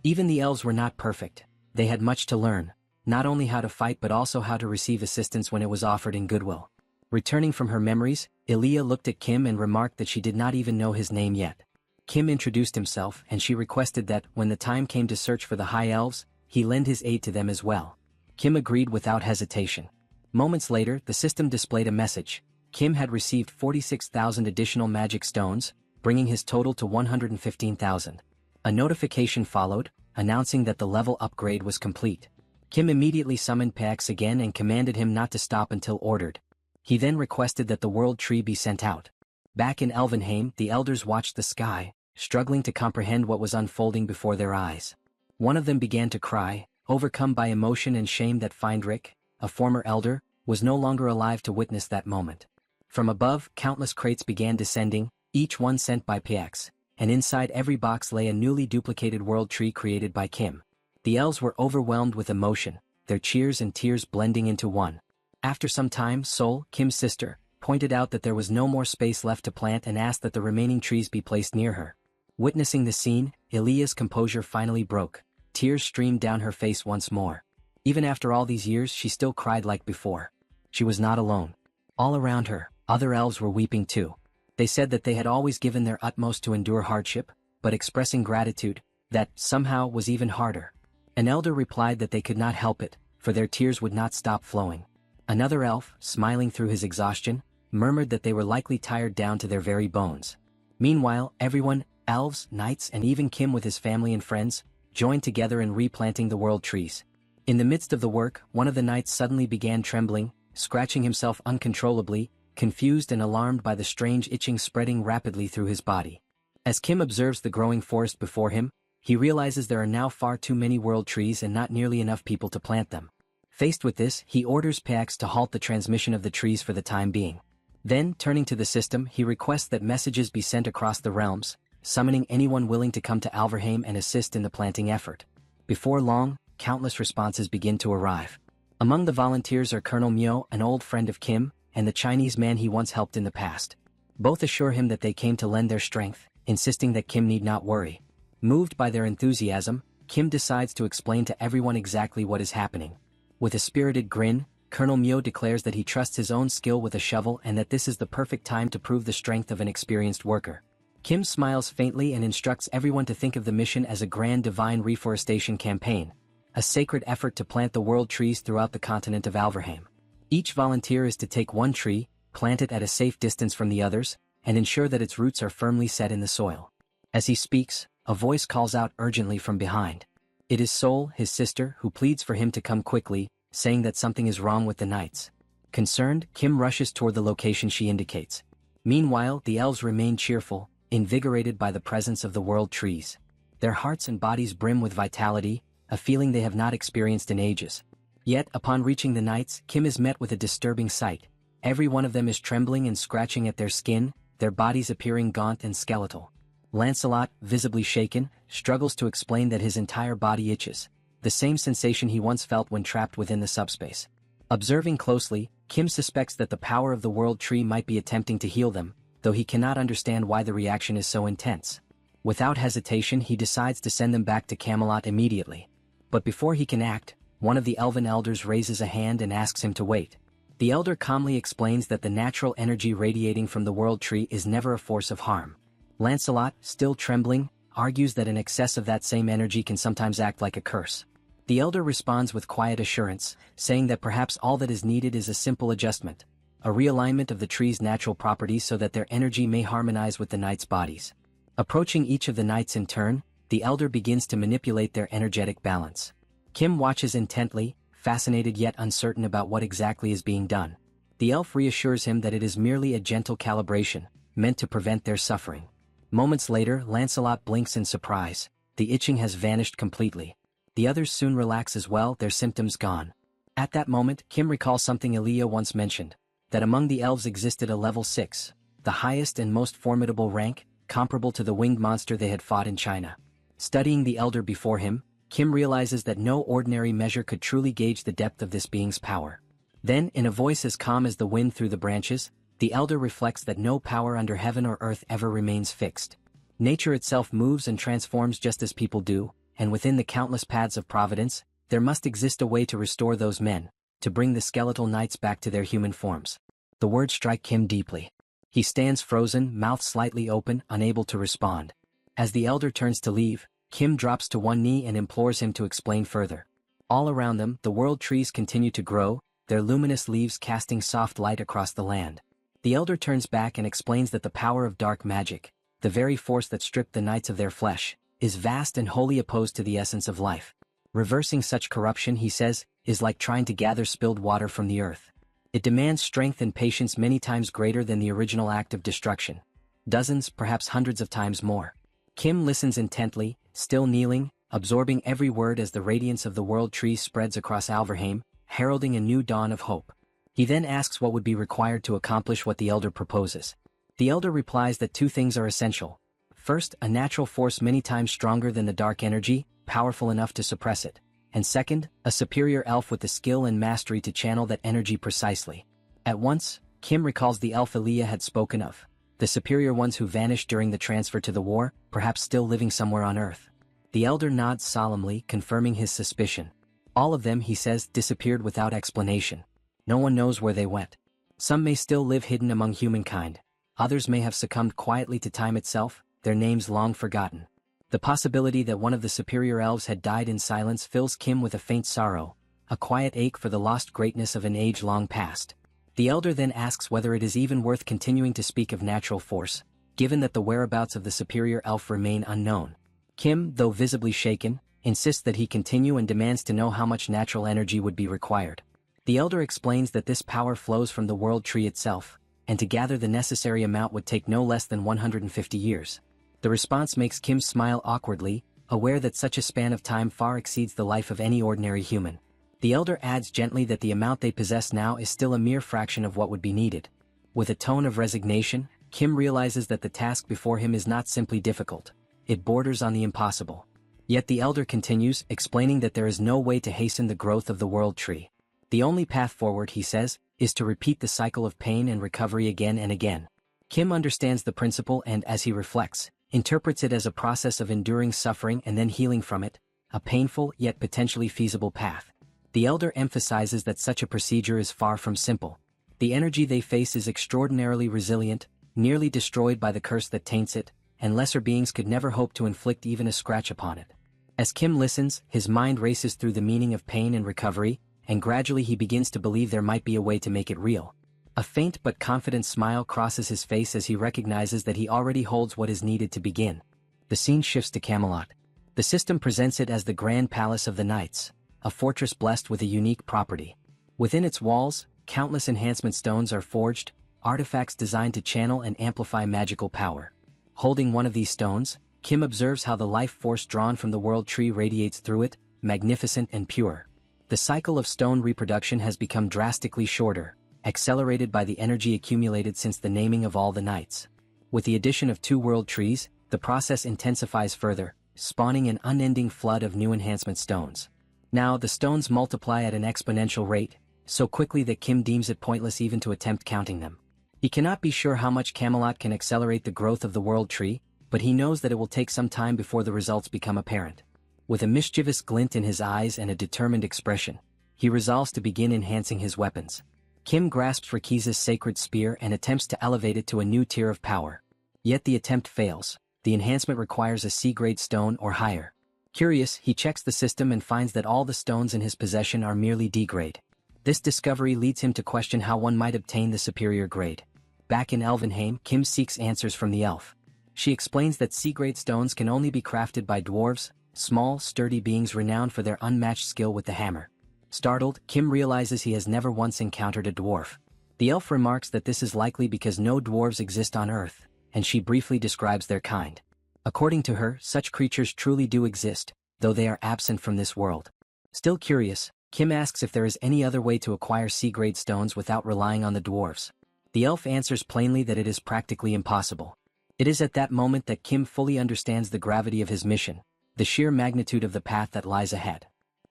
Even the elves were not perfect. They had much to learn, not only how to fight but also how to receive assistance when it was offered in goodwill. Returning from her memories, Elia looked at Kim and remarked that she did not even know his name yet. Kim introduced himself and she requested that, when the time came to search for the High Elves, he lend his aid to them as well. Kim agreed without hesitation. Moments later, the system displayed a message. Kim had received 46,000 additional magic stones, bringing his total to 115,000. A notification followed, announcing that the level upgrade was complete. Kim immediately summoned Pax again and commanded him not to stop until ordered. He then requested that the world tree be sent out. Back in Elvenheim, the elders watched the sky, struggling to comprehend what was unfolding before their eyes. One of them began to cry, overcome by emotion and shame that Feindrick, a former elder, was no longer alive to witness that moment. From above, countless crates began descending, each one sent by Pax, and inside every box lay a newly duplicated world tree created by Kim. The elves were overwhelmed with emotion, their cheers and tears blending into one. After some time, Sol, Kim's sister, pointed out that there was no more space left to plant and asked that the remaining trees be placed near her. Witnessing the scene, Elia's composure finally broke. Tears streamed down her face once more. Even after all these years, she still cried like before. She was not alone. All around her, other elves were weeping too. They said that they had always given their utmost to endure hardship, but expressing gratitude, that somehow was even harder. An elder replied that they could not help it, for their tears would not stop flowing. Another elf, smiling through his exhaustion, murmured that they were likely tired down to their very bones. Meanwhile, everyone, elves, knights, and even Kim with his family and friends, joined together in replanting the world trees. In the midst of the work, one of the knights suddenly began trembling, scratching himself uncontrollably, confused and alarmed by the strange itching spreading rapidly through his body. As Kim observes the growing forest before him, he realizes there are now far too many world trees and not nearly enough people to plant them. Faced with this, he orders Pax to halt the transmission of the trees for the time being. Then, turning to the system, he requests that messages be sent across the realms, summoning anyone willing to come to Alverheim and assist in the planting effort. Before long, countless responses begin to arrive. Among the volunteers are Colonel Myo, an old friend of Kim, and the Chinese man he once helped in the past. Both assure him that they came to lend their strength, insisting that Kim need not worry. Moved by their enthusiasm, Kim decides to explain to everyone exactly what is happening. With a spirited grin, Colonel Myo declares that he trusts his own skill with a shovel and that this is the perfect time to prove the strength of an experienced worker. Kim smiles faintly and instructs everyone to think of the mission as a grand divine reforestation campaign, a sacred effort to plant the world trees throughout the continent of Alverheim. Each volunteer is to take one tree, plant it at a safe distance from the others, and ensure that its roots are firmly set in the soil. As he speaks, a voice calls out urgently from behind. It is Sol, his sister, who pleads for him to come quickly, saying that something is wrong with the knights. Concerned, Kim rushes toward the location she indicates. Meanwhile, the elves remain cheerful, invigorated by the presence of the world trees. Their hearts and bodies brim with vitality, a feeling they have not experienced in ages. Yet, upon reaching the knights, Kim is met with a disturbing sight. Every one of them is trembling and scratching at their skin, their bodies appearing gaunt and skeletal. Lancelot, visibly shaken, struggles to explain that his entire body itches, the same sensation he once felt when trapped within the subspace. Observing closely, Kim suspects that the power of the world tree might be attempting to heal them, though he cannot understand why the reaction is so intense. Without hesitation, he decides to send them back to Camelot immediately. But before he can act, one of the elven elders raises a hand and asks him to wait. The elder calmly explains that the natural energy radiating from the world tree is never a force of harm. Lancelot, still trembling, argues that an excess of that same energy can sometimes act like a curse. The elder responds with quiet assurance, saying that perhaps all that is needed is a simple adjustment, a realignment of the tree's natural properties so that their energy may harmonize with the knights' bodies. Approaching each of the knights in turn, the elder begins to manipulate their energetic balance. Kim watches intently, fascinated yet uncertain about what exactly is being done. The elf reassures him that it is merely a gentle calibration, meant to prevent their suffering. Moments later, Lancelot blinks in surprise. The itching has vanished completely. The others soon relax as well, their symptoms gone. At that moment, Kim recalls something Elia once mentioned, that among the elves existed a level 6, the highest and most formidable rank, comparable to the winged monster they had fought in China. Studying the elder before him, Kim realizes that no ordinary measure could truly gauge the depth of this being's power. Then, in a voice as calm as the wind through the branches, the elder reflects that no power under heaven or earth ever remains fixed. Nature itself moves and transforms just as people do, and within the countless paths of providence, there must exist a way to restore those men, to bring the skeletal knights back to their human forms. The words strike Kim deeply. He stands frozen, mouth slightly open, unable to respond. As the elder turns to leave, Kim drops to one knee and implores him to explain further. All around them, the world trees continue to grow, their luminous leaves casting soft light across the land. The elder turns back and explains that the power of dark magic, the very force that stripped the knights of their flesh, is vast and wholly opposed to the essence of life. Reversing such corruption, he says, is like trying to gather spilled water from the earth. It demands strength and patience many times greater than the original act of destruction. Dozens, perhaps hundreds of times more. Kim listens intently, still kneeling, absorbing every word as the radiance of the world tree spreads across Alverheim, heralding a new dawn of hope. He then asks what would be required to accomplish what the elder proposes. The elder replies that two things are essential. First, a natural force many times stronger than the dark energy, powerful enough to suppress it. And second, a superior elf with the skill and mastery to channel that energy precisely. At once, Kim recalls the elf Elia had spoken of, the superior ones who vanished during the transfer to the war, perhaps still living somewhere on Earth. The elder nods solemnly, confirming his suspicion. All of them, he says, disappeared without explanation. No one knows where they went. Some may still live hidden among humankind. Others may have succumbed quietly to time itself, their names long forgotten. The possibility that one of the superior elves had died in silence fills Kim with a faint sorrow, a quiet ache for the lost greatness of an age long past. The elder then asks whether it is even worth continuing to speak of natural force, given that the whereabouts of the superior elf remain unknown. Kim, though visibly shaken, insists that he continue and demands to know how much natural energy would be required. The elder explains that this power flows from the world tree itself, and to gather the necessary amount would take no less than 150 years. The response makes Kim smile awkwardly, aware that such a span of time far exceeds the life of any ordinary human. The elder adds gently that the amount they possess now is still a mere fraction of what would be needed. With a tone of resignation, Kim realizes that the task before him is not simply difficult. It borders on the impossible. Yet the elder continues, explaining that there is no way to hasten the growth of the world tree. The only path forward, he says, is to repeat the cycle of pain and recovery again and again. Kim understands the principle and, as he reflects, interprets it as a process of enduring suffering and then healing from it, a painful yet potentially feasible path. The elder emphasizes that such a procedure is far from simple. The energy they face is extraordinarily resilient, nearly destroyed by the curse that taints it, and lesser beings could never hope to inflict even a scratch upon it. As Kim listens, his mind races through the meaning of pain and recovery, and gradually he begins to believe there might be a way to make it real. A faint but confident smile crosses his face as he recognizes that he already holds what is needed to begin. The scene shifts to Camelot. The system presents it as the Grand Palace of the Knights, a fortress blessed with a unique property. Within its walls, countless enhancement stones are forged, artifacts designed to channel and amplify magical power. Holding one of these stones, Kim observes how the life force drawn from the world tree radiates through it, magnificent and pure. The cycle of stone reproduction has become drastically shorter, accelerated by the energy accumulated since the naming of all the knights. With the addition of 2 world trees, the process intensifies further, spawning an unending flood of new enhancement stones. Now the stones multiply at an exponential rate, so quickly that Kim deems it pointless even to attempt counting them. He cannot be sure how much Camelot can accelerate the growth of the world tree, but he knows that it will take some time before the results become apparent. With a mischievous glint in his eyes and a determined expression, he resolves to begin enhancing his weapons. Kim grasps Rakiza's sacred spear and attempts to elevate it to a new tier of power. Yet the attempt fails. the enhancement requires a C-grade stone or higher. Curious, he checks the system and finds that all the stones in his possession are merely D-grade. This discovery leads him to question how one might obtain the superior grade. Back in Elvenheim, Kim seeks answers from the elf. She explains that C-grade stones can only be crafted by dwarves, small, sturdy beings renowned for their unmatched skill with the hammer. Startled, Kim realizes he has never once encountered a dwarf. The elf remarks that this is likely because no dwarves exist on Earth, and she briefly describes their kind. According to her, such creatures truly do exist, though they are absent from this world. Still curious, Kim asks if there is any other way to acquire C-grade stones without relying on the dwarves. The elf answers plainly that it is practically impossible. It is at that moment that Kim fully understands the gravity of his mission, the sheer magnitude of the path that lies ahead.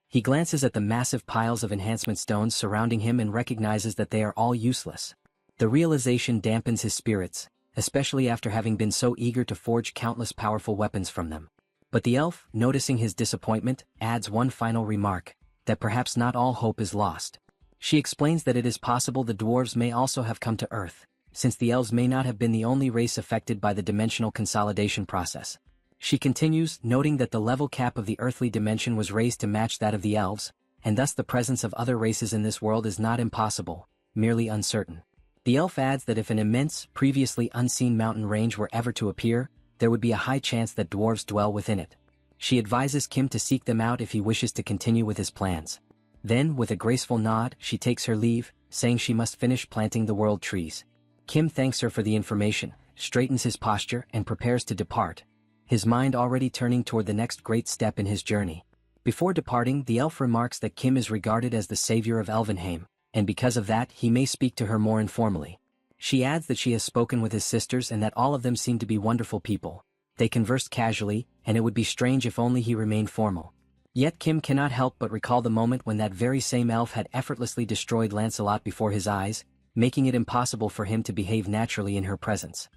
He glances at the massive piles of enhancement stones surrounding him and recognizes that they are all useless. The realization dampens his spirits, especially after having been so eager to forge countless powerful weapons from them. But the elf, noticing his disappointment, adds one final remark, that perhaps not all hope is lost. She explains that it is possible the dwarves may also have come to Earth, since the elves may not have been the only race affected by the dimensional consolidation process. She continues, noting that the level cap of the earthly dimension was raised to match that of the elves, and thus the presence of other races in this world is not impossible, merely uncertain. The elf adds that if an immense, previously unseen mountain range were ever to appear, there would be a high chance that dwarves dwell within it. She advises Kim to seek them out if he wishes to continue with his plans. Then, with a graceful nod, she takes her leave, saying she must finish planting the world trees. Kim thanks her for the information, straightens his posture, and prepares to depart, his mind already turning toward the next great step in his journey. Before departing, the elf remarks that Kim is regarded as the savior of Elvenheim, and because of that he may speak to her more informally. She adds that she has spoken with his sisters and that all of them seem to be wonderful people. They conversed casually, and it would be strange if only he remained formal. Yet Kim cannot help but recall the moment when that very same elf had effortlessly destroyed Lancelot before his eyes, making it impossible for him to behave naturally in her presence.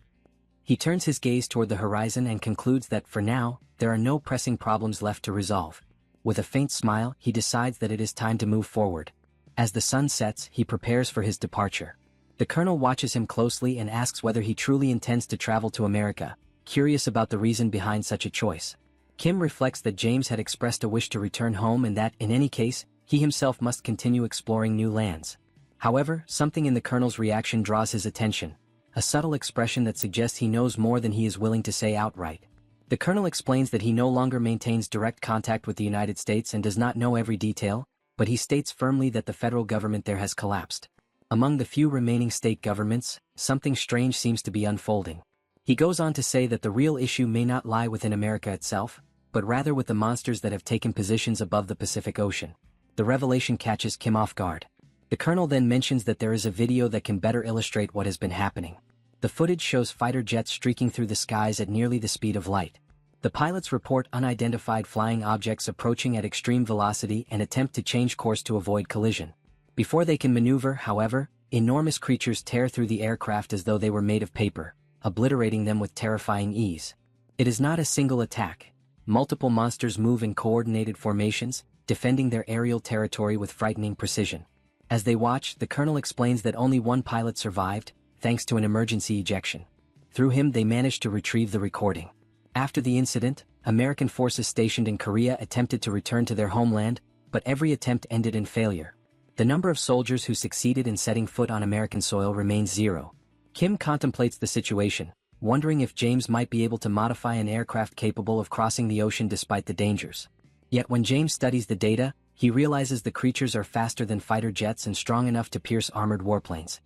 He turns his gaze toward the horizon and concludes that, for now, there are no pressing problems left to resolve. With a faint smile, he decides that it is time to move forward. As the sun sets, he prepares for his departure. The colonel watches him closely and asks whether he truly intends to travel to America, curious about the reason behind such a choice. Kim reflects that James had expressed a wish to return home and that, in any case, he himself must continue exploring new lands. However, something in the colonel's reaction draws his attention, a subtle expression that suggests he knows more than he is willing to say outright. The colonel explains that he no longer maintains direct contact with the United States and does not know every detail, but he states firmly that the federal government there has collapsed. Among the few remaining state governments, something strange seems to be unfolding. He goes on to say that the real issue may not lie within America itself, but rather with the monsters that have taken positions above the Pacific Ocean. The revelation catches Kim off guard. The colonel then mentions that there is a video that can better illustrate what has been happening. The footage shows fighter jets streaking through the skies at nearly the speed of light. The pilots report unidentified flying objects approaching at extreme velocity and attempt to change course to avoid collision. Before they can maneuver, however, enormous creatures tear through the aircraft as though they were made of paper, obliterating them with terrifying ease. It is not a single attack. Multiple monsters move in coordinated formations, defending their aerial territory with frightening precision. As they watch, the colonel explains that only one pilot survived, thanks to an emergency ejection. Through him they managed to retrieve the recording. After the incident, American forces stationed in Korea attempted to return to their homeland, but every attempt ended in failure. The number of soldiers who succeeded in setting foot on American soil remains zero. Kim contemplates the situation, wondering if James might be able to modify an aircraft capable of crossing the ocean despite the dangers. Yet when James studies the data, he realizes the creatures are faster than fighter jets and strong enough to pierce armored warplanes.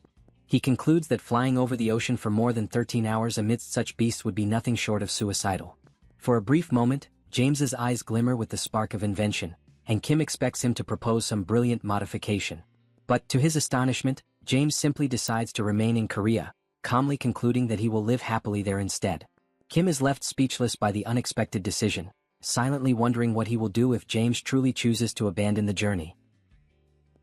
He concludes that flying over the ocean for more than 13 hours amidst such beasts would be nothing short of suicidal. For a brief moment, James's eyes glimmer with the spark of invention, and Kim expects him to propose some brilliant modification. But, to his astonishment, James simply decides to remain in Korea, calmly concluding that he will live happily there instead. Kim is left speechless by the unexpected decision, silently wondering what he will do if James truly chooses to abandon the journey.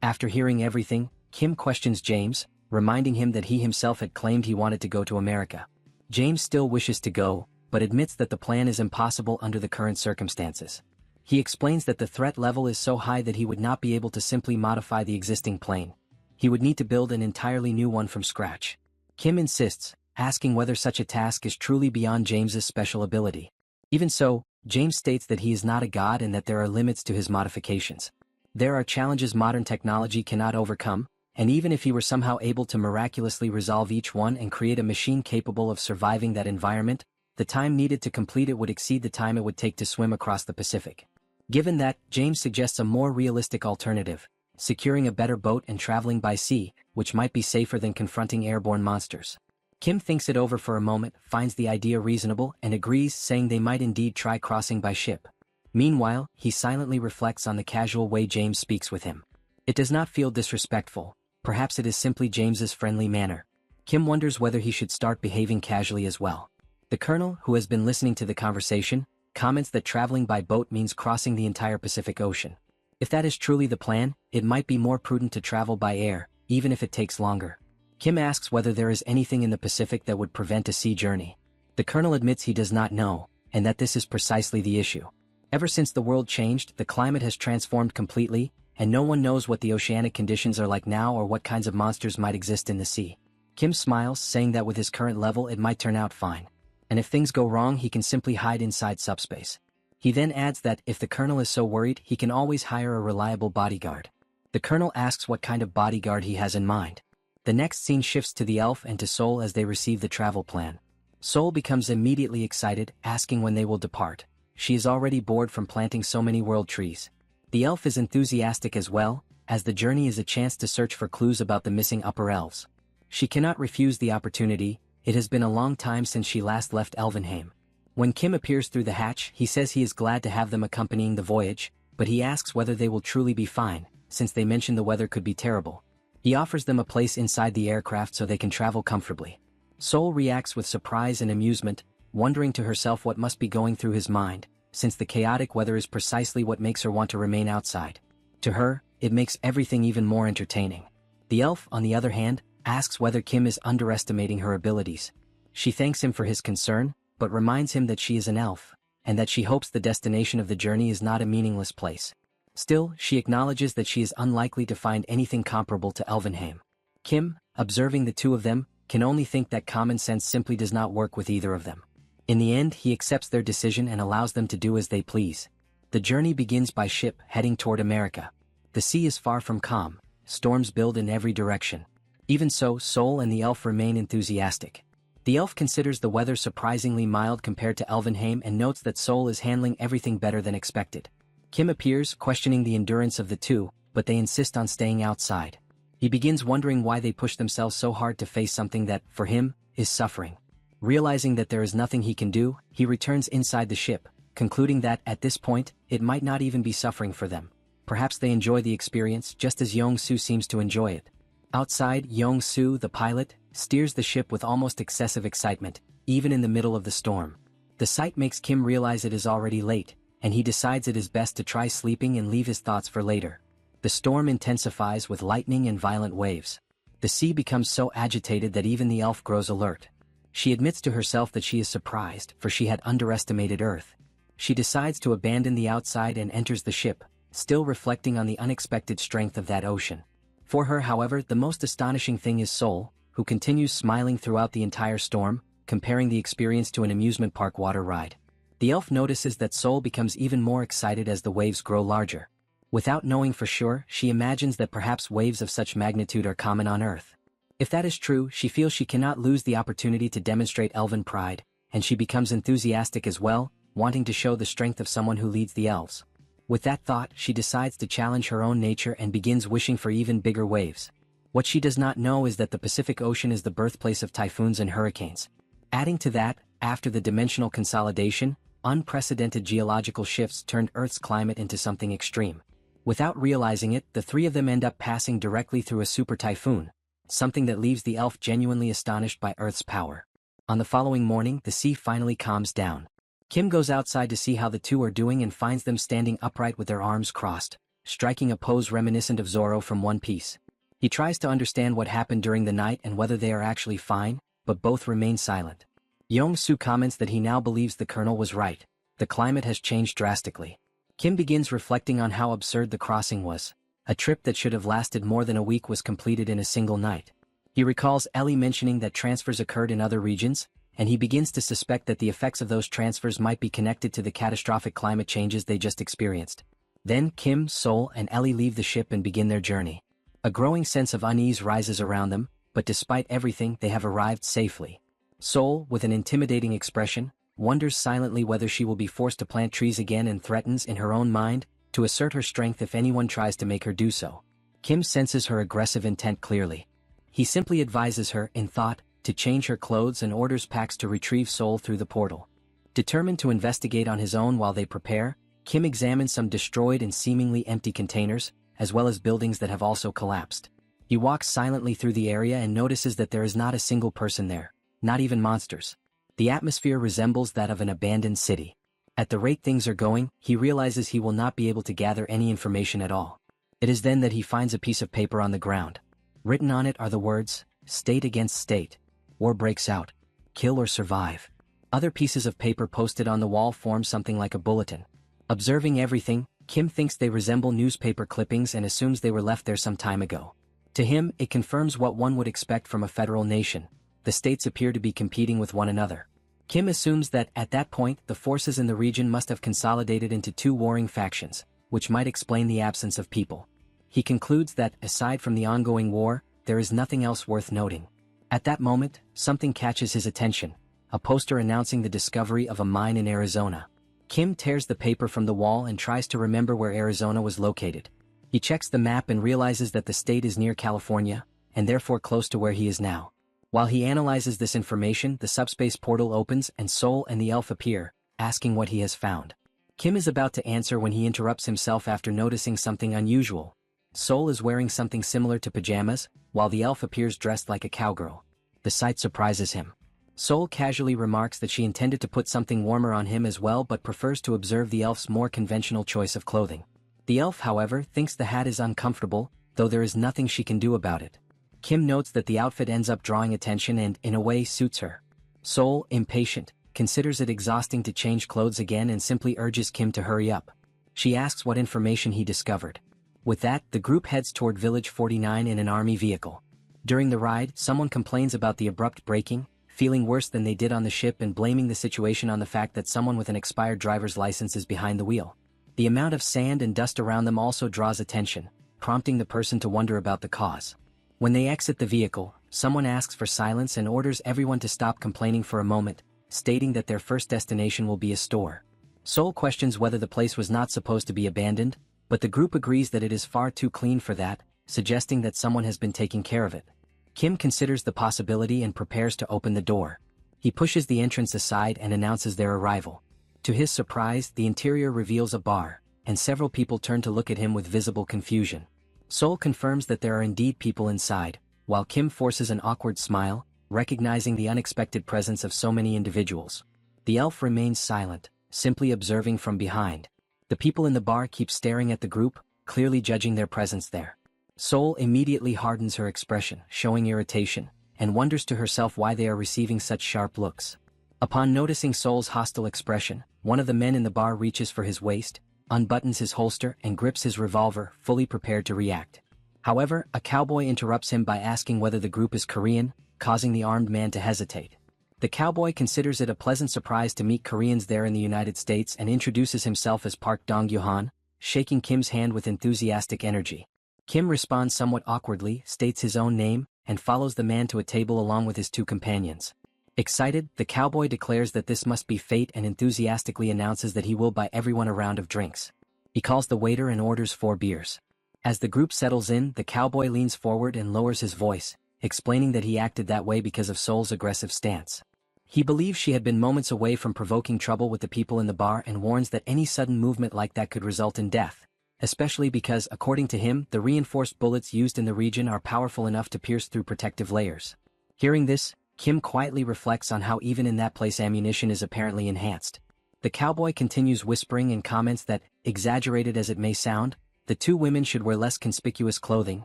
After hearing everything, Kim questions James, reminding him that he himself had claimed he wanted to go to America. James still wishes to go, but admits that the plan is impossible under the current circumstances. He explains that the threat level is so high that he would not be able to simply modify the existing plane. He would need to build an entirely new one from scratch. Kim insists, asking whether such a task is truly beyond James's special ability. Even so, James states that he is not a god and that there are limits to his modifications. There are challenges modern technology cannot overcome, and even if he were somehow able to miraculously resolve each one and create a machine capable of surviving that environment, the time needed to complete it would exceed the time it would take to swim across the Pacific. Given that, James suggests a more realistic alternative, securing a better boat and traveling by sea, which might be safer than confronting airborne monsters. Kim thinks it over for a moment, finds the idea reasonable, and agrees, saying they might indeed try crossing by ship. Meanwhile, he silently reflects on the casual way James speaks with him. It does not feel disrespectful, perhaps it is simply James's friendly manner. Kim wonders whether he should start behaving casually as well. The colonel, who has been listening to the conversation, comments that traveling by boat means crossing the entire Pacific Ocean. If that is truly the plan, it might be more prudent to travel by air, even if it takes longer. Kim asks whether there is anything in the Pacific that would prevent a sea journey. The colonel admits he does not know, and that this is precisely the issue. Ever since the world changed, the climate has transformed completely, and no one knows what the oceanic conditions are like now or what kinds of monsters might exist in the sea. Kim smiles, saying that with his current level it might turn out fine. And if things go wrong, he can simply hide inside Subspace. He then adds that if the colonel is so worried, he can always hire a reliable bodyguard. The colonel asks what kind of bodyguard he has in mind. The next scene shifts to the elf and to Sol as they receive the travel plan. Sol becomes immediately excited, asking when they will depart. She is already bored from planting so many world trees. The elf is enthusiastic as well, as the journey is a chance to search for clues about the missing upper elves. She cannot refuse the opportunity. It has been a long time since she last left Elvenheim. When Kim appears through the hatch, he says he is glad to have them accompanying the voyage, but he asks whether they will truly be fine, since they mention the weather could be terrible. He offers them a place inside the aircraft so they can travel comfortably. Sol reacts with surprise and amusement, wondering to herself what must be going through his mind, since the chaotic weather is precisely what makes her want to remain outside. To her, it makes everything even more entertaining. The elf, on the other hand, asks whether Kim is underestimating her abilities. She thanks him for his concern, but reminds him that she is an elf, and that she hopes the destination of the journey is not a meaningless place. Still, she acknowledges that she is unlikely to find anything comparable to Elvenheim. Kim, observing the two of them, can only think that common sense simply does not work with either of them. In the end, he accepts their decision and allows them to do as they please. The journey begins by ship, heading toward America. The sea is far from calm, storms build in every direction. Even so, Sol and the elf remain enthusiastic. The elf considers the weather surprisingly mild compared to Elvenheim and notes that Sol is handling everything better than expected. Kim appears, questioning the endurance of the two, but they insist on staying outside. He begins wondering why they push themselves so hard to face something that, for him, is suffering. Realizing that there is nothing he can do, he returns inside the ship, concluding that, at this point, it might not even be suffering for them. Perhaps they enjoy the experience just as Yong-Soo seems to enjoy it. Outside, Yong-Soo, the pilot, steers the ship with almost excessive excitement, even in the middle of the storm. The sight makes Kim realize it is already late, and he decides it is best to try sleeping and leave his thoughts for later. The storm intensifies with lightning and violent waves. The sea becomes so agitated that even the elf grows alert. She admits to herself that she is surprised, for she had underestimated Earth. She decides to abandon the outside and enters the ship, still reflecting on the unexpected strength of that ocean. For her, however, the most astonishing thing is Sol, who continues smiling throughout the entire storm, comparing the experience to an amusement park water ride. The elf notices that Sol becomes even more excited as the waves grow larger. Without knowing for sure, she imagines that perhaps waves of such magnitude are common on Earth. If that is true, she feels she cannot lose the opportunity to demonstrate elven pride, and she becomes enthusiastic as well, wanting to show the strength of someone who leads the elves. With that thought, she decides to challenge her own nature and begins wishing for even bigger waves. What she does not know is that the Pacific Ocean is the birthplace of typhoons and hurricanes. Adding to that, after the dimensional consolidation, unprecedented geological shifts turned Earth's climate into something extreme. Without realizing it, the three of them end up passing directly through a super typhoon, something that leaves the elf genuinely astonished by Earth's power. On the following morning, the sea finally calms down. Kim goes outside to see how the two are doing and finds them standing upright with their arms crossed, striking a pose reminiscent of Zoro from One Piece. He tries to understand what happened during the night and whether they are actually fine, but both remain silent. Yong-Soo comments that he now believes the colonel was right. The climate has changed drastically. Kim begins reflecting on how absurd the crossing was. A trip that should have lasted more than a week was completed in a single night. He recalls Ellie mentioning that transfers occurred in other regions, and he begins to suspect that the effects of those transfers might be connected to the catastrophic climate changes they just experienced. Then Kim, Sol, and Ellie leave the ship and begin their journey. A growing sense of unease rises around them, but despite everything, they have arrived safely. Sol, with an intimidating expression, wonders silently whether she will be forced to plant trees again and threatens in her own mind to assert her strength if anyone tries to make her do so. Kim senses her aggressive intent clearly. He simply advises her, in thought, to change her clothes and orders Pax to retrieve Sol through the portal. Determined to investigate on his own while they prepare, Kim examines some destroyed and seemingly empty containers, as well as buildings that have also collapsed. He walks silently through the area and notices that there is not a single person there, not even monsters. The atmosphere resembles that of an abandoned city. At the rate things are going, he realizes he will not be able to gather any information at all. It is then that he finds a piece of paper on the ground. Written on it are the words, "State against state. War breaks out. Kill or survive." Other pieces of paper posted on the wall form something like a bulletin. Observing everything, Kim thinks they resemble newspaper clippings and assumes they were left there some time ago. To him, it confirms what one would expect from a federal nation. The states appear to be competing with one another. Kim assumes that, at that point, the forces in the region must have consolidated into two warring factions, which might explain the absence of people. He concludes that, aside from the ongoing war, there is nothing else worth noting. At that moment, something catches his attention, a poster announcing the discovery of a mine in Arizona. Kim tears the paper from the wall and tries to remember where Arizona was located. He checks the map and realizes that the state is near California, and therefore close to where he is now. While he analyzes this information, the subspace portal opens and Sol and the elf appear, asking what he has found. Kim is about to answer when he interrupts himself after noticing something unusual. Sol is wearing something similar to pajamas, while the elf appears dressed like a cowgirl. The sight surprises him. Sol casually remarks that she intended to put something warmer on him as well but prefers to observe the elf's more conventional choice of clothing. The elf, however, thinks the hat is uncomfortable, though there is nothing she can do about it. Kim notes that the outfit ends up drawing attention and, in a way, suits her. Sol, impatient, considers it exhausting to change clothes again and simply urges Kim to hurry up. She asks what information he discovered. With that, the group heads toward Village 49 in an army vehicle. During the ride, someone complains about the abrupt braking, feeling worse than they did on the ship and blaming the situation on the fact that someone with an expired driver's license is behind the wheel. The amount of sand and dust around them also draws attention, prompting the person to wonder about the cause. When they exit the vehicle, someone asks for silence and orders everyone to stop complaining for a moment, stating that their first destination will be a store. Sol questions whether the place was not supposed to be abandoned, but the group agrees that it is far too clean for that, suggesting that someone has been taking care of it. Kim considers the possibility and prepares to open the door. He pushes the entrance aside and announces their arrival. To his surprise, the interior reveals a bar, and several people turn to look at him with visible confusion. Sol confirms that there are indeed people inside, while Kim forces an awkward smile, recognizing the unexpected presence of so many individuals. The elf remains silent, simply observing from behind. The people in the bar keep staring at the group, clearly judging their presence there. Sol immediately hardens her expression, showing irritation, and wonders to herself why they are receiving such sharp looks. Upon noticing Sol's hostile expression, one of the men in the bar reaches for his waist, unbuttons his holster and grips his revolver, fully prepared to react. However, a cowboy interrupts him by asking whether the group is Korean, causing the armed man to hesitate. The cowboy considers it a pleasant surprise to meet Koreans there in the United States and introduces himself as Park Dong-Yuhan, shaking Kim's hand with enthusiastic energy. Kim responds somewhat awkwardly, states his own name, and follows the man to a table along with his two companions. Excited, the cowboy declares that this must be fate and enthusiastically announces that he will buy everyone a round of drinks. He calls the waiter and orders 4 beers. As the group settles in, the cowboy leans forward and lowers his voice, explaining that he acted that way because of Sol's aggressive stance. He believes she had been moments away from provoking trouble with the people in the bar and warns that any sudden movement like that could result in death, especially because, according to him, the reinforced bullets used in the region are powerful enough to pierce through protective layers. Hearing this, Kim quietly reflects on how even in that place ammunition is apparently enhanced. The cowboy continues whispering and comments that, exaggerated as it may sound, the two women should wear less conspicuous clothing,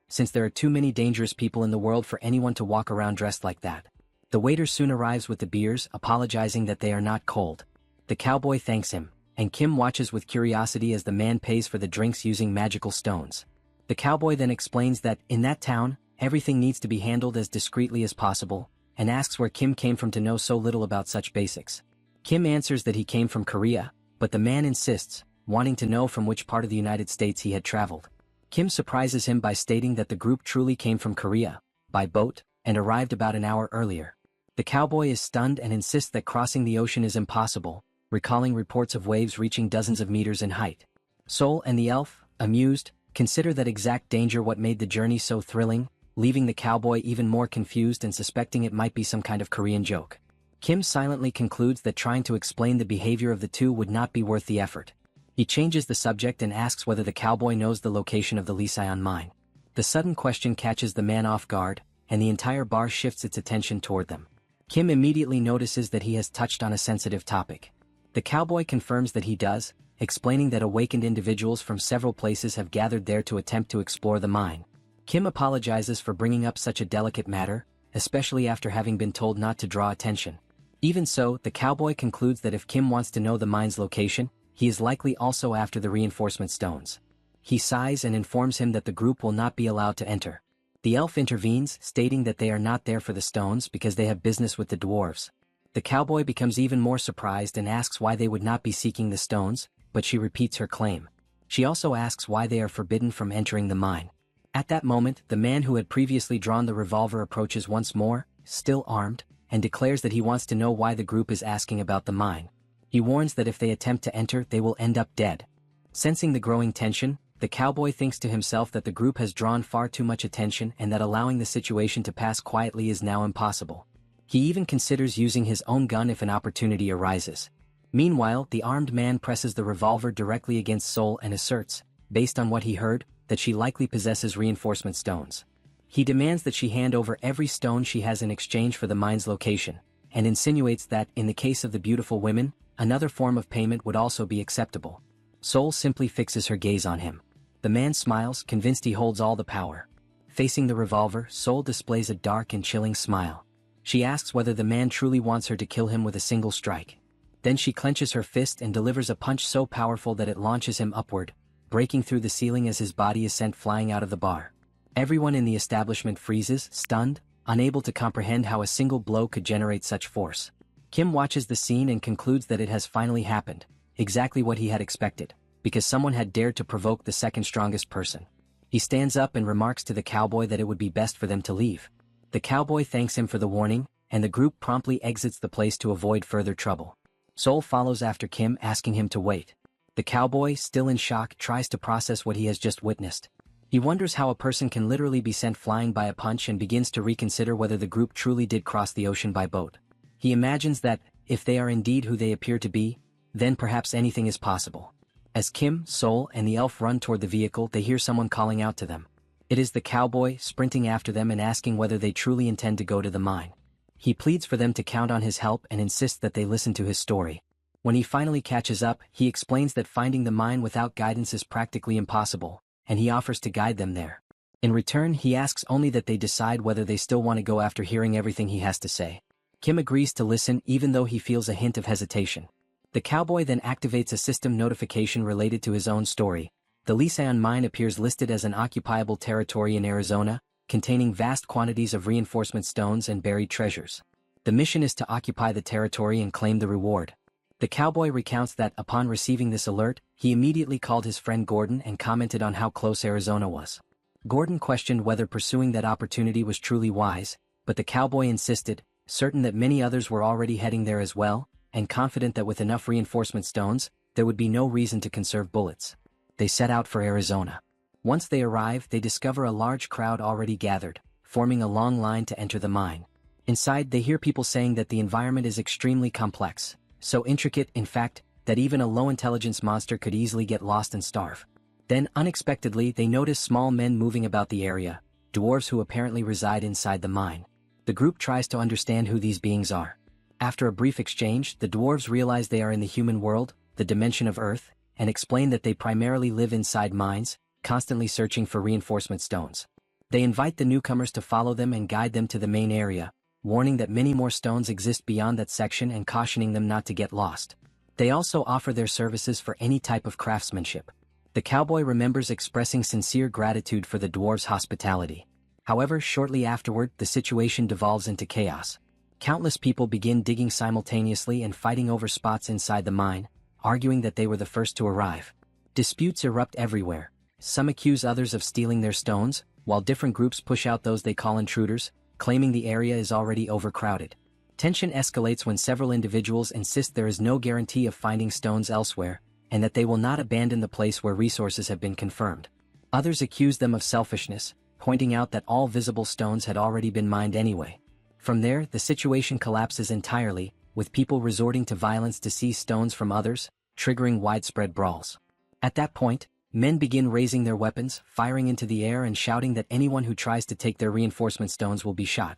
since there are too many dangerous people in the world for anyone to walk around dressed like that. The waiter soon arrives with the beers, apologizing that they are not cold. The cowboy thanks him, and Kim watches with curiosity as the man pays for the drinks using magical stones. The cowboy then explains that, in that town, everything needs to be handled as discreetly as possible, and asks where Kim came from to know so little about such basics. Kim answers that he came from Korea, but the man insists, wanting to know from which part of the United States he had traveled. Kim surprises him by stating that the group truly came from Korea, by boat, and arrived about an hour earlier. The cowboy is stunned and insists that crossing the ocean is impossible, recalling reports of waves reaching dozens of meters in height. Sol and the elf, amused, consider that exact danger what made the journey so thrilling, leaving the cowboy even more confused and suspecting it might be some kind of Korean joke. Kim silently concludes that trying to explain the behavior of the two would not be worth the effort. He changes the subject and asks whether the cowboy knows the location of the Lisayon mine. The sudden question catches the man off guard, and the entire bar shifts its attention toward them. Kim immediately notices that he has touched on a sensitive topic. The cowboy confirms that he does, explaining that awakened individuals from several places have gathered there to attempt to explore the mine. Kim apologizes for bringing up such a delicate matter, especially after having been told not to draw attention. Even so, the cowboy concludes that if Kim wants to know the mine's location, he is likely also after the reinforcement stones. He sighs and informs him that the group will not be allowed to enter. The elf intervenes, stating that they are not there for the stones because they have business with the dwarves. The cowboy becomes even more surprised and asks why they would not be seeking the stones, but she repeats her claim. She also asks why they are forbidden from entering the mine. At that moment, the man who had previously drawn the revolver approaches once more, still armed, and declares that he wants to know why the group is asking about the mine. He warns that if they attempt to enter, they will end up dead. Sensing the growing tension, the cowboy thinks to himself that the group has drawn far too much attention and that allowing the situation to pass quietly is now impossible. He even considers using his own gun if an opportunity arises. Meanwhile, the armed man presses the revolver directly against Sol and asserts, based on what he heard, that she likely possesses reinforcement stones. He demands that she hand over every stone she has in exchange for the mine's location, and insinuates that, in the case of the beautiful women, another form of payment would also be acceptable. Sol simply fixes her gaze on him. The man smiles, convinced he holds all the power. Facing the revolver, Sol displays a dark and chilling smile. She asks whether the man truly wants her to kill him with a single strike. Then she clenches her fist and delivers a punch so powerful that it launches him upward, breaking through the ceiling as his body is sent flying out of the bar. Everyone in the establishment freezes, stunned, unable to comprehend how a single blow could generate such force. Kim watches the scene and concludes that it has finally happened, exactly what he had expected, because someone had dared to provoke the second strongest person. He stands up and remarks to the cowboy that it would be best for them to leave. The cowboy thanks him for the warning, and the group promptly exits the place to avoid further trouble. Sol follows after Kim, asking him to wait. The cowboy, still in shock, tries to process what he has just witnessed. He wonders how a person can literally be sent flying by a punch and begins to reconsider whether the group truly did cross the ocean by boat. He imagines that, if they are indeed who they appear to be, then perhaps anything is possible. As Kim, Sol, and the elf run toward the vehicle, they hear someone calling out to them. It is the cowboy, sprinting after them and asking whether they truly intend to go to the mine. He pleads for them to count on his help and insists that they listen to his story. When he finally catches up, he explains that finding the mine without guidance is practically impossible, and he offers to guide them there. In return, he asks only that they decide whether they still want to go after hearing everything he has to say. Kim agrees to listen even though he feels a hint of hesitation. The cowboy then activates a system notification related to his own story. The Lisayon mine appears listed as an occupiable territory in Arizona, containing vast quantities of reinforcement stones and buried treasures. The mission is to occupy the territory and claim the reward. The cowboy recounts that, upon receiving this alert, he immediately called his friend Gordon and commented on how close Arizona was. Gordon questioned whether pursuing that opportunity was truly wise, but the cowboy insisted, certain that many others were already heading there as well, and confident that with enough reinforcement stones, there would be no reason to conserve bullets. They set out for Arizona. Once they arrive, they discover a large crowd already gathered, forming a long line to enter the mine. Inside, they hear people saying that the environment is extremely complex, so intricate, in fact, that even a low-intelligence monster could easily get lost and starve. Then, unexpectedly, they notice small men moving about the area, dwarves who apparently reside inside the mine. The group tries to understand who these beings are. After a brief exchange, the dwarves realize they are in the human world, the dimension of Earth, and explain that they primarily live inside mines, constantly searching for reinforcement stones. They invite the newcomers to follow them and guide them to the main area, warning that many more stones exist beyond that section and cautioning them not to get lost. They also offer their services for any type of craftsmanship. The cowboy remembers expressing sincere gratitude for the dwarves' hospitality. However, shortly afterward, the situation devolves into chaos. Countless people begin digging simultaneously and fighting over spots inside the mine, arguing that they were the first to arrive. Disputes erupt everywhere. Some accuse others of stealing their stones, while different groups push out those they call intruders, claiming the area is already overcrowded. Tension escalates when several individuals insist there is no guarantee of finding stones elsewhere, and that they will not abandon the place where resources have been confirmed. Others accuse them of selfishness, pointing out that all visible stones had already been mined anyway. From there, the situation collapses entirely, with people resorting to violence to seize stones from others, triggering widespread brawls. At that point, men begin raising their weapons, firing into the air and shouting that anyone who tries to take their reinforcement stones will be shot.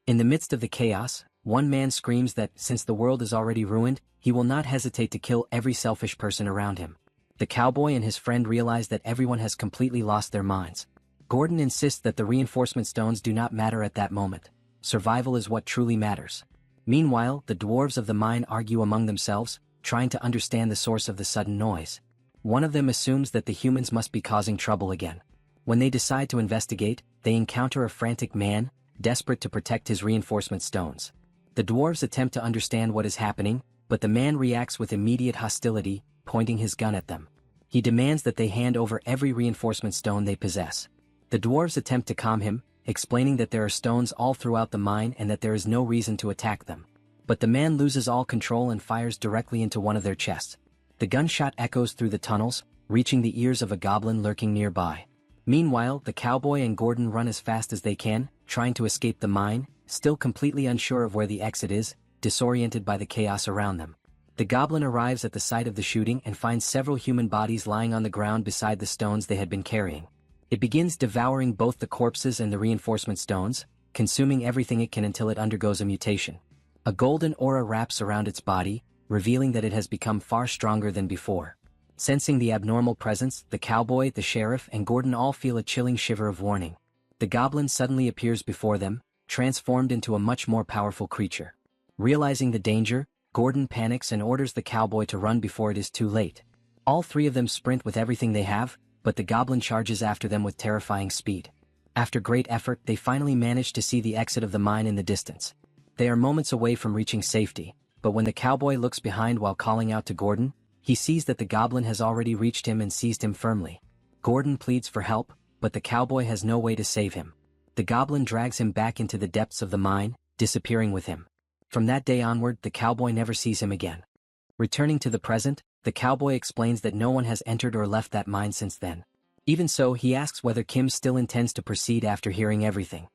In the midst of the chaos, one man screams that, since the world is already ruined, he will not hesitate to kill every selfish person around him. The cowboy and his friend realize that everyone has completely lost their minds. Gordon insists that the reinforcement stones do not matter at that moment. Survival is what truly matters. Meanwhile, the dwarves of the mine argue among themselves, trying to understand the source of the sudden noise. One of them assumes that the humans must be causing trouble again. When they decide to investigate, they encounter a frantic man, desperate to protect his reinforcement stones. The dwarves attempt to understand what is happening, but the man reacts with immediate hostility, pointing his gun at them. He demands that they hand over every reinforcement stone they possess. The dwarves attempt to calm him, explaining that there are stones all throughout the mine and that there is no reason to attack them. But the man loses all control and fires directly into one of their chests. The gunshot echoes through the tunnels, reaching the ears of a goblin lurking nearby. Meanwhile, the cowboy and Gordon run as fast as they can, trying to escape the mine, still completely unsure of where the exit is, disoriented by the chaos around them. The goblin arrives at the site of the shooting and finds several human bodies lying on the ground beside the stones they had been carrying. It begins devouring both the corpses and the reinforcement stones, consuming everything it can until it undergoes a mutation. A golden aura wraps around its body, revealing that it has become far stronger than before. Sensing the abnormal presence, the cowboy, the sheriff, and Gordon all feel a chilling shiver of warning. The goblin suddenly appears before them, transformed into a much more powerful creature. Realizing the danger, Gordon panics and orders the cowboy to run before it is too late. All three of them sprint with everything they have, but the goblin charges after them with terrifying speed. After great effort, they finally manage to see the exit of the mine in the distance. They are moments away from reaching safety, but when the cowboy looks behind while calling out to Gordon, he sees that the goblin has already reached him and seized him firmly. Gordon pleads for help, but the cowboy has no way to save him. The goblin drags him back into the depths of the mine, disappearing with him. From that day onward, the cowboy never sees him again. Returning to the present, the cowboy explains that no one has entered or left that mine since then. Even so, he asks whether Kim still intends to proceed after hearing everything.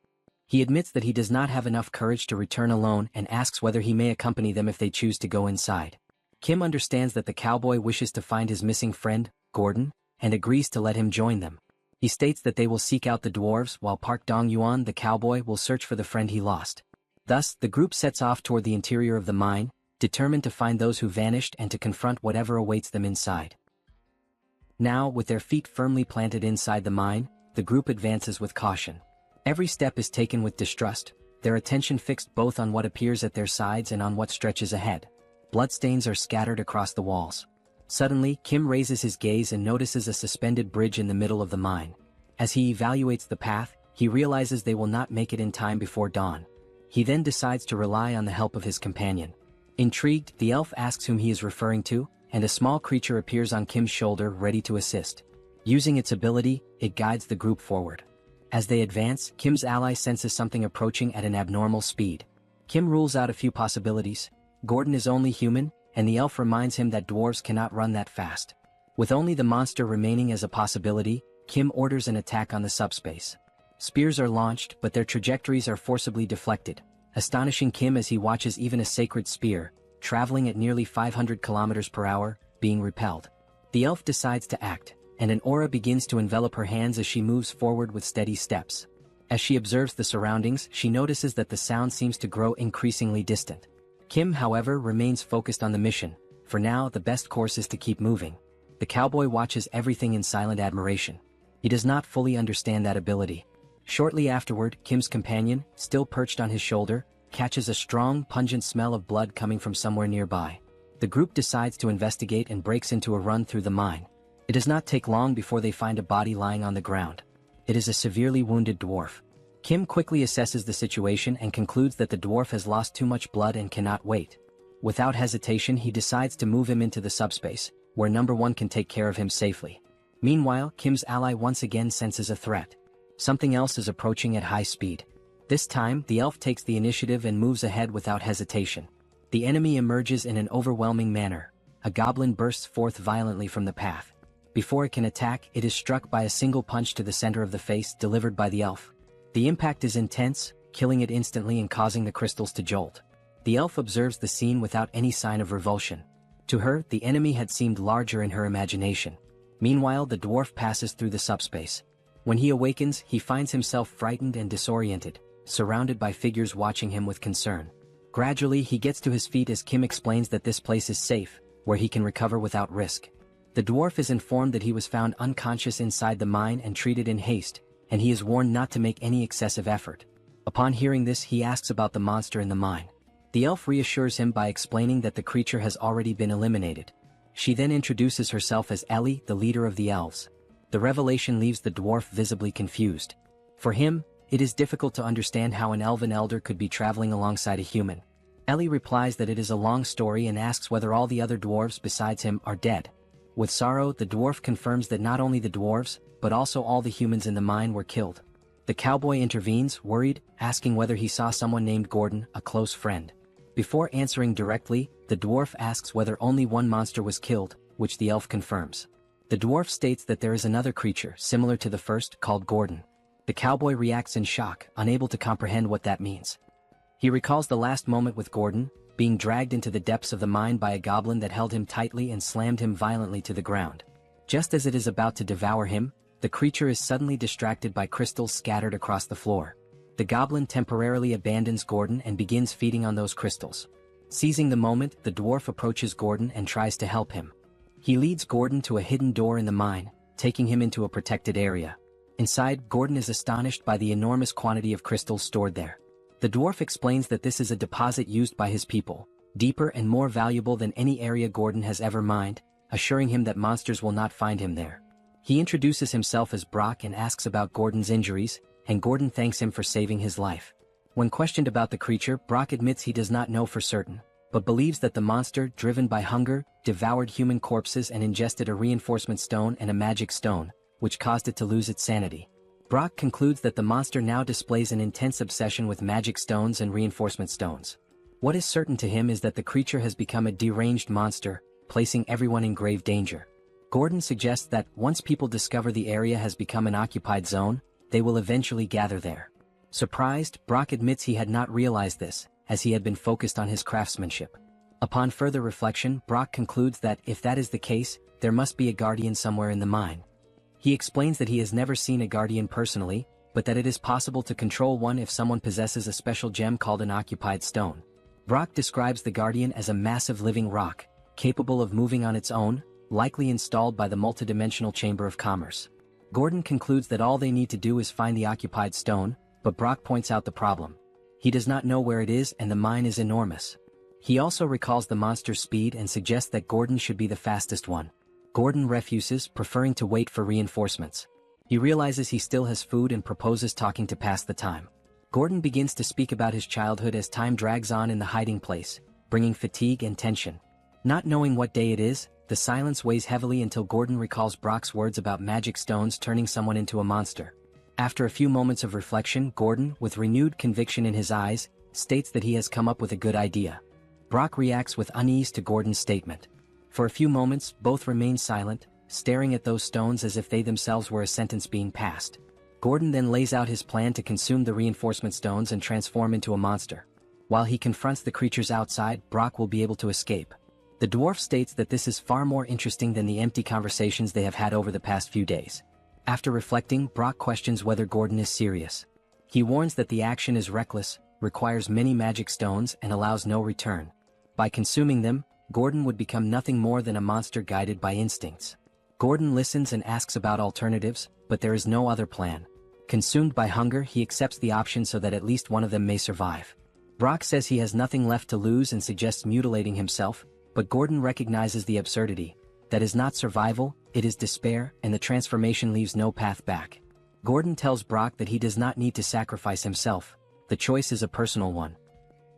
He admits that he does not have enough courage to return alone and asks whether he may accompany them if they choose to go inside. Kim understands that the cowboy wishes to find his missing friend, Gordon, and agrees to let him join them. He states that they will seek out the dwarves while Park Dong-yuan, the cowboy, will search for the friend he lost. Thus, the group sets off toward the interior of the mine, determined to find those who vanished and to confront whatever awaits them inside. Now, with their feet firmly planted inside the mine, the group advances with caution. Every step is taken with distrust, their attention fixed both on what appears at their sides and on what stretches ahead. Bloodstains are scattered across the walls. Suddenly, Kim raises his gaze and notices a suspended bridge in the middle of the mine. As he evaluates the path, he realizes they will not make it in time before dawn. He then decides to rely on the help of his companion. Intrigued, the elf asks whom he is referring to, and a small creature appears on Kim's shoulder ready to assist. Using its ability, it guides the group forward. As they advance, Kim's ally senses something approaching at an abnormal speed. Kim rules out a few possibilities. Gordon is only human, and the elf reminds him that dwarves cannot run that fast. With only the monster remaining as a possibility, Kim orders an attack on the subspace. Spears are launched, but their trajectories are forcibly deflected, astonishing Kim as he watches even a sacred spear, traveling at nearly 500 kilometers per hour, being repelled. The elf decides to act, and an aura begins to envelop her hands as she moves forward with steady steps. As she observes the surroundings, she notices that the sound seems to grow increasingly distant. Kim, however, remains focused on the mission. For now, the best course is to keep moving. The cowboy watches everything in silent admiration. He does not fully understand that ability. Shortly afterward, Kim's companion, still perched on his shoulder, catches a strong, pungent smell of blood coming from somewhere nearby. The group decides to investigate and breaks into a run through the mine. It does not take long before they find a body lying on the ground. It is a severely wounded dwarf. Kim quickly assesses the situation and concludes that the dwarf has lost too much blood and cannot wait. Without hesitation, he decides to move him into the subspace, where number 1 can take care of him safely. Meanwhile, Kim's ally once again senses a threat. Something else is approaching at high speed. This time, the elf takes the initiative and moves ahead without hesitation. The enemy emerges in an overwhelming manner. A goblin bursts forth violently from the path. Before it can attack, it is struck by a single punch to the center of the face delivered by the elf. The impact is intense, killing it instantly and causing the crystals to jolt. The elf observes the scene without any sign of revulsion. To her, the enemy had seemed larger in her imagination. Meanwhile, the dwarf passes through the subspace. When he awakens, he finds himself frightened and disoriented, surrounded by figures watching him with concern. Gradually, he gets to his feet as Kim explains that this place is safe, where he can recover without risk. The dwarf is informed that he was found unconscious inside the mine and treated in haste, and he is warned not to make any excessive effort. Upon hearing this, he asks about the monster in the mine. The elf reassures him by explaining that the creature has already been eliminated. She then introduces herself as Ellie, the leader of the elves. The revelation leaves the dwarf visibly confused. For him, it is difficult to understand how an elven elder could be traveling alongside a human. Ellie replies that it is a long story and asks whether all the other dwarves besides him are dead. With sorrow, the dwarf confirms that not only the dwarves, but also all the humans in the mine were killed. The cowboy intervenes, worried, asking whether he saw someone named Gordon, a close friend. Before answering directly, the dwarf asks whether only one monster was killed, which the elf confirms. The dwarf states that there is another creature, similar to the first, called Gordon. The cowboy reacts in shock, unable to comprehend what that means. He recalls the last moment with Gordon, being dragged into the depths of the mine by a goblin that held him tightly and slammed him violently to the ground. Just as it is about to devour him, the creature is suddenly distracted by crystals scattered across the floor. The goblin temporarily abandons Gordon and begins feeding on those crystals. Seizing the moment, the dwarf approaches Gordon and tries to help him. He leads Gordon to a hidden door in the mine, taking him into a protected area. Inside, Gordon is astonished by the enormous quantity of crystals stored there. The dwarf explains that this is a deposit used by his people, deeper and more valuable than any area Gordon has ever mined, assuring him that monsters will not find him there. He introduces himself as Brock and asks about Gordon's injuries, and Gordon thanks him for saving his life. When questioned about the creature, Brock admits he does not know for certain, but believes that the monster, driven by hunger, devoured human corpses and ingested a reinforcement stone and a magic stone, which caused it to lose its sanity. Brock concludes that the monster now displays an intense obsession with magic stones and reinforcement stones. What is certain to him is that the creature has become a deranged monster, placing everyone in grave danger. Gordon suggests that, once people discover the area has become an occupied zone, they will eventually gather there. Surprised, Brock admits he had not realized this, as he had been focused on his craftsmanship. Upon further reflection, Brock concludes that, if that is the case, there must be a guardian somewhere in the mine. He explains that he has never seen a guardian personally, but that it is possible to control one if someone possesses a special gem called an occupied stone. Brock describes the guardian as a massive living rock, capable of moving on its own, likely installed by the multidimensional Chamber of Commerce. Gordon concludes that all they need to do is find the occupied stone, but Brock points out the problem. He does not know where it is and the mine is enormous. He also recalls the monster's speed and suggests that Gordon should be the fastest one. Gordon refuses, preferring to wait for reinforcements. He realizes he still has food and proposes talking to pass the time. Gordon begins to speak about his childhood as time drags on in the hiding place, bringing fatigue and tension. Not knowing what day it is, the silence weighs heavily until Gordon recalls Brock's words about magic stones turning someone into a monster. After a few moments of reflection, Gordon, with renewed conviction in his eyes, states that he has come up with a good idea. Brock reacts with unease to Gordon's statement. For a few moments, both remain silent, staring at those stones as if they themselves were a sentence being passed. Gordon then lays out his plan to consume the reinforcement stones and transform into a monster. While he confronts the creatures outside, Brock will be able to escape. The dwarf states that this is far more interesting than the empty conversations they have had over the past few days. After reflecting, Brock questions whether Gordon is serious. He warns that the action is reckless, requires many magic stones, and allows no return. By consuming them, Gordon would become nothing more than a monster guided by instincts. Gordon listens and asks about alternatives, but there is no other plan. Consumed by hunger, he accepts the option so that at least one of them may survive. Brock says he has nothing left to lose and suggests mutilating himself, but Gordon recognizes the absurdity. That is not survival, it is despair, and the transformation leaves no path back. Gordon tells Brock that he does not need to sacrifice himself, the choice is a personal one.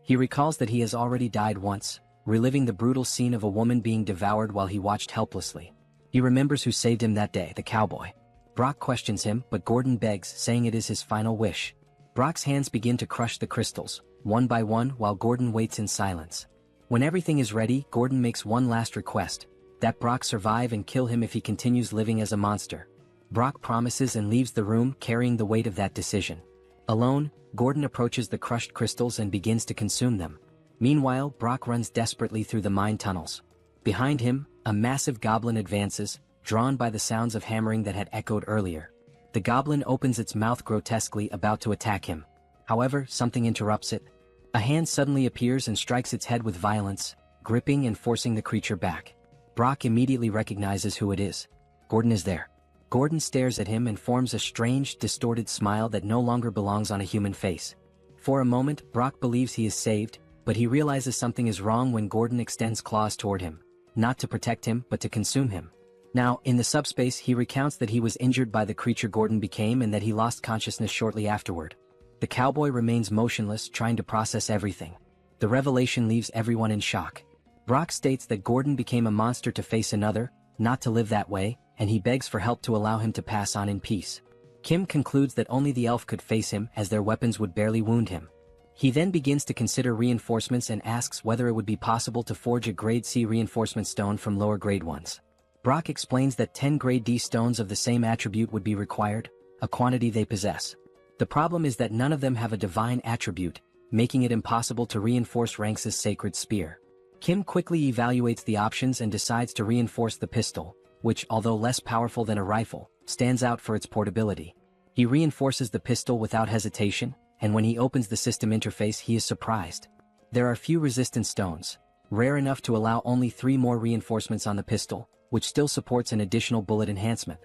He recalls that he has already died once, reliving the brutal scene of a woman being devoured while he watched helplessly. He remembers who saved him that day, the cowboy. Brock questions him, but Gordon begs, saying it is his final wish. Brock's hands begin to crush the crystals, one by one, while Gordon waits in silence. When everything is ready, Gordon makes one last request, that Brock survive and kill him if he continues living as a monster. Brock promises and leaves the room, carrying the weight of that decision. Alone, Gordon approaches the crushed crystals and begins to consume them. Meanwhile, Brock runs desperately through the mine tunnels. Behind him, a massive goblin advances, drawn by the sounds of hammering that had echoed earlier. The goblin opens its mouth grotesquely, about to attack him. However, something interrupts it. A hand suddenly appears and strikes its head with violence, gripping and forcing the creature back. Brock immediately recognizes who it is. Gordon is there. Gordon stares at him and forms a strange, distorted smile that no longer belongs on a human face. For a moment, Brock believes he is saved, but he realizes something is wrong when Gordon extends claws toward him, not to protect him but to consume him. Now, in the subspace, he recounts that he was injured by the creature Gordon became and that he lost consciousness shortly afterward. The cowboy remains motionless, trying to process everything. The revelation leaves everyone in shock. Brock states that Gordon became a monster to face another, not to live that way, and he begs for help to allow him to pass on in peace. Kim concludes that only the elf could face him, as their weapons would barely wound him. He then begins to consider reinforcements and asks whether it would be possible to forge a grade C reinforcement stone from lower grade ones. Brock explains that 10 grade D stones of the same attribute would be required, a quantity they possess. The problem is that none of them have a divine attribute, making it impossible to reinforce Ranks' sacred spear. Kim quickly evaluates the options and decides to reinforce the pistol, which, although less powerful than a rifle, stands out for its portability. He reinforces the pistol without hesitation, and when he opens the system interface he is surprised. There are few resistance stones, rare enough to allow only 3 more reinforcements on the pistol, which still supports an additional bullet enhancement.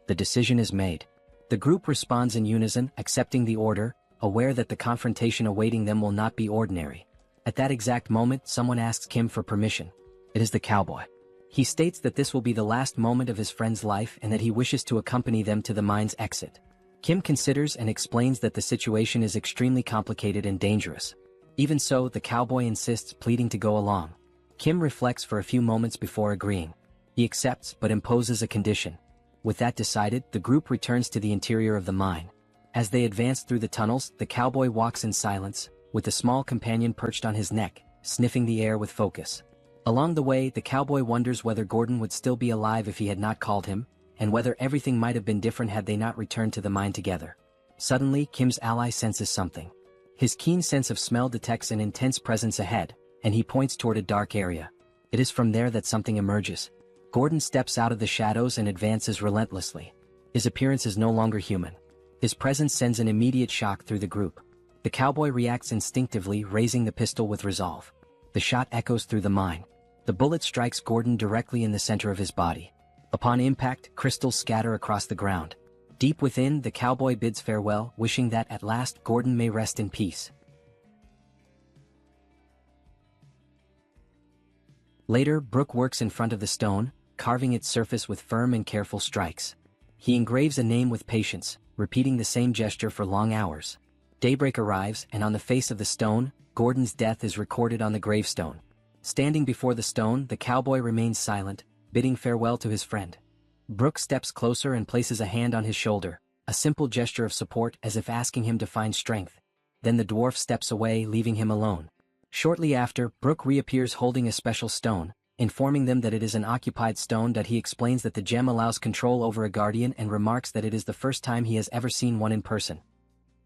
The decision is made. The group responds in unison, accepting the order, aware that the confrontation awaiting them will not be ordinary. At that exact moment, someone asks Kim for permission. It is the cowboy. He states that this will be the last moment of his friend's life and that he wishes to accompany them to the mine's exit. Kim considers and explains that the situation is extremely complicated and dangerous. Even so, the cowboy insists, pleading to go along. Kim reflects for a few moments before agreeing. He accepts but imposes a condition. With that decided, the group returns to the interior of the mine. As they advance through the tunnels, the cowboy walks in silence, with the small companion perched on his neck, sniffing the air with focus. Along the way, the cowboy wonders whether Gordon would still be alive if he had not called him, and whether everything might have been different had they not returned to the mine together. Suddenly, Kim's ally senses something. His keen sense of smell detects an intense presence ahead, and he points toward a dark area. It is from there that something emerges. Gordon steps out of the shadows and advances relentlessly. His appearance is no longer human. His presence sends an immediate shock through the group. The cowboy reacts instinctively, raising the pistol with resolve. The shot echoes through the mine. The bullet strikes Gordon directly in the center of his body. Upon impact, crystals scatter across the ground. Deep within, the cowboy bids farewell, wishing that at last Gordon may rest in peace. Later, Brooke works in front of the stone, carving its surface with firm and careful strikes. He engraves a name with patience, repeating the same gesture for long hours. Daybreak arrives, and on the face of the stone, Gordon's death is recorded on the gravestone. Standing before the stone, the cowboy remains silent, bidding farewell to his friend. Brooke steps closer and places a hand on his shoulder, a simple gesture of support as if asking him to find strength. Then the dwarf steps away, leaving him alone. Shortly after, Brooke reappears holding a special stone, informing them that it is an occupied stone. That he explains that the gem allows control over a guardian and remarks that it is the first time he has ever seen one in person.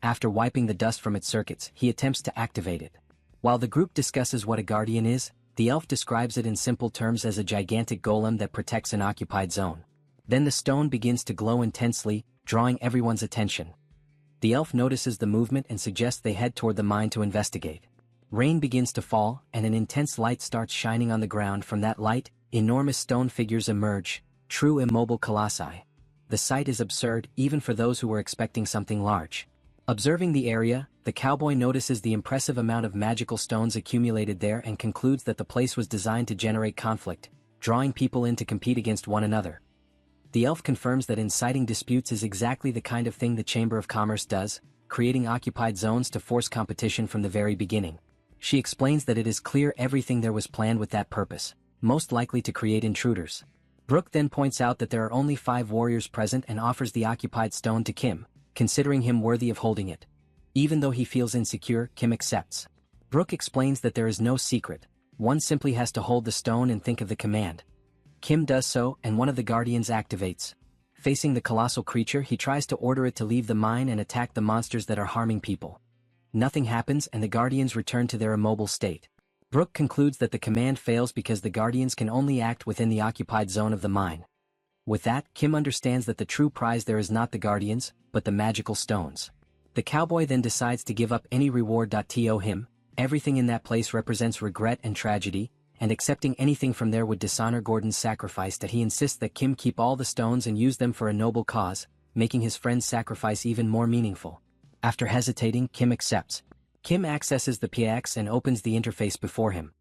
After wiping the dust from its circuits, he attempts to activate it. While the group discusses what a guardian is, the elf describes it in simple terms as a gigantic golem that protects an occupied zone. Then the stone begins to glow intensely, drawing everyone's attention. The elf notices the movement and suggests they head toward the mine to investigate. Rain begins to fall, and an intense light starts shining on the ground. From that light, enormous stone figures emerge, true immobile colossi. The sight is absurd, even for those who were expecting something large. Observing the area, the cowboy notices the impressive amount of magical stones accumulated there and concludes that the place was designed to generate conflict, drawing people in to compete against one another. The elf confirms that inciting disputes is exactly the kind of thing the Chamber of Commerce does, creating occupied zones to force competition from the very beginning. She explains that it is clear everything there was planned with that purpose, most likely to create intruders. Brooke then points out that there are only 5 warriors present and offers the occupied stone to Kim, considering him worthy of holding it. Even though he feels insecure, Kim accepts. Brooke explains that there is no secret, one simply has to hold the stone and think of the command. Kim does so, and one of the guardians activates. Facing the colossal creature, he tries to order it to leave the mine and attack the monsters that are harming people. Nothing happens and the guardians return to their immobile state. Brooke concludes that the command fails because the guardians can only act within the occupied zone of the mine. With that, Kim understands that the true prize there is not the guardians, but the magical stones. The cowboy then decides to give up any reward to him. Everything in that place represents regret and tragedy, and accepting anything from there would dishonor Gordon's sacrifice. That he insists that Kim keep all the stones and use them for a noble cause, making his friend's sacrifice even more meaningful. After hesitating, Kim accepts. Kim accesses the PX and opens the interface before him.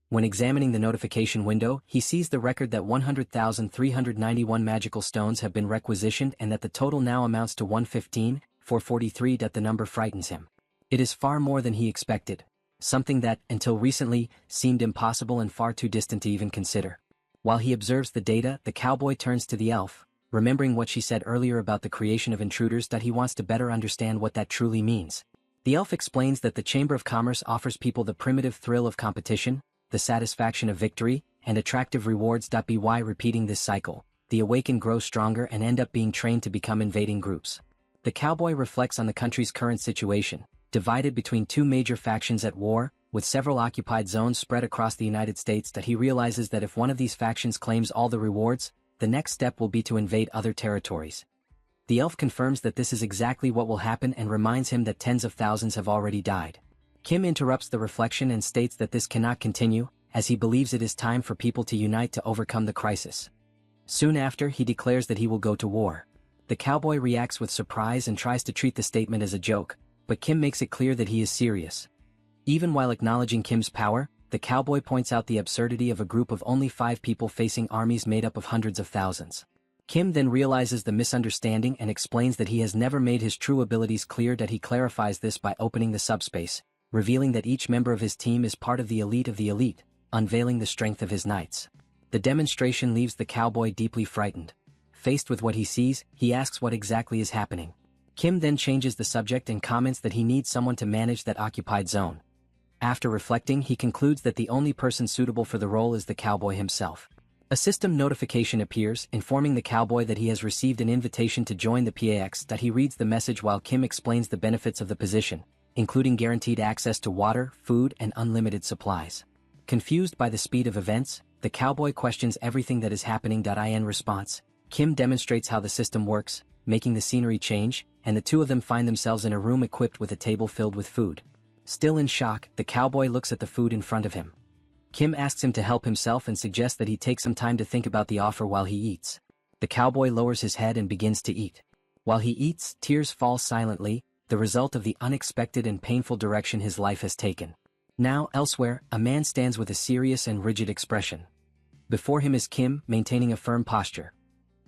When examining the notification window, he sees the record that 100,391 magical stones have been requisitioned and that the total now amounts to 115,443. The number frightens him. It is far more than he expected. Something that, until recently, seemed impossible and far too distant to even consider. While he observes the data, the cowboy turns to the elf, remembering what she said earlier about the creation of intruders, that he wants to better understand what that truly means. The elf explains that the Chamber of Commerce offers people the primitive thrill of competition, the satisfaction of victory, and attractive rewards. By repeating this cycle, the awakened grow stronger and end up being trained to become invading groups. The cowboy reflects on the country's current situation, divided between 2 major factions at war, with several occupied zones spread across the United States. That he realizes that if one of these factions claims all the rewards, the next step will be to invade other territories. The elf confirms that this is exactly what will happen and reminds him that tens of thousands have already died. Kim interrupts the reflection and states that this cannot continue, as he believes it is time for people to unite to overcome the crisis. Soon after, he declares that he will go to war. The cowboy reacts with surprise and tries to treat the statement as a joke, but Kim makes it clear that he is serious. Even while acknowledging Kim's power, the cowboy points out the absurdity of a group of only 5 people facing armies made up of hundreds of thousands. Kim then realizes the misunderstanding and explains that he has never made his true abilities clear. That he clarifies this by opening the subspace, revealing that each member of his team is part of the elite, unveiling the strength of his knights. The demonstration leaves the cowboy deeply frightened. Faced with what he sees, he asks what exactly is happening. Kim then changes the subject and comments that he needs someone to manage that occupied zone. After reflecting, he concludes that the only person suitable for the role is the cowboy himself. A system notification appears, informing the cowboy that he has received an invitation to join the PAX. That he reads the message while Kim explains the benefits of the position, including guaranteed access to water, food, and unlimited supplies. Confused by the speed of events, the cowboy questions everything that is happening. In response, Kim demonstrates how the system works, making the scenery change, and the 2 of them find themselves in a room equipped with a table filled with food. Still in shock, the cowboy looks at the food in front of him. Kim asks him to help himself and suggests that he take some time to think about the offer while he eats. The cowboy lowers his head and begins to eat. While he eats, tears fall silently, the result of the unexpected and painful direction his life has taken. Now, elsewhere, a man stands with a serious and rigid expression. Before him is Kim, maintaining a firm posture.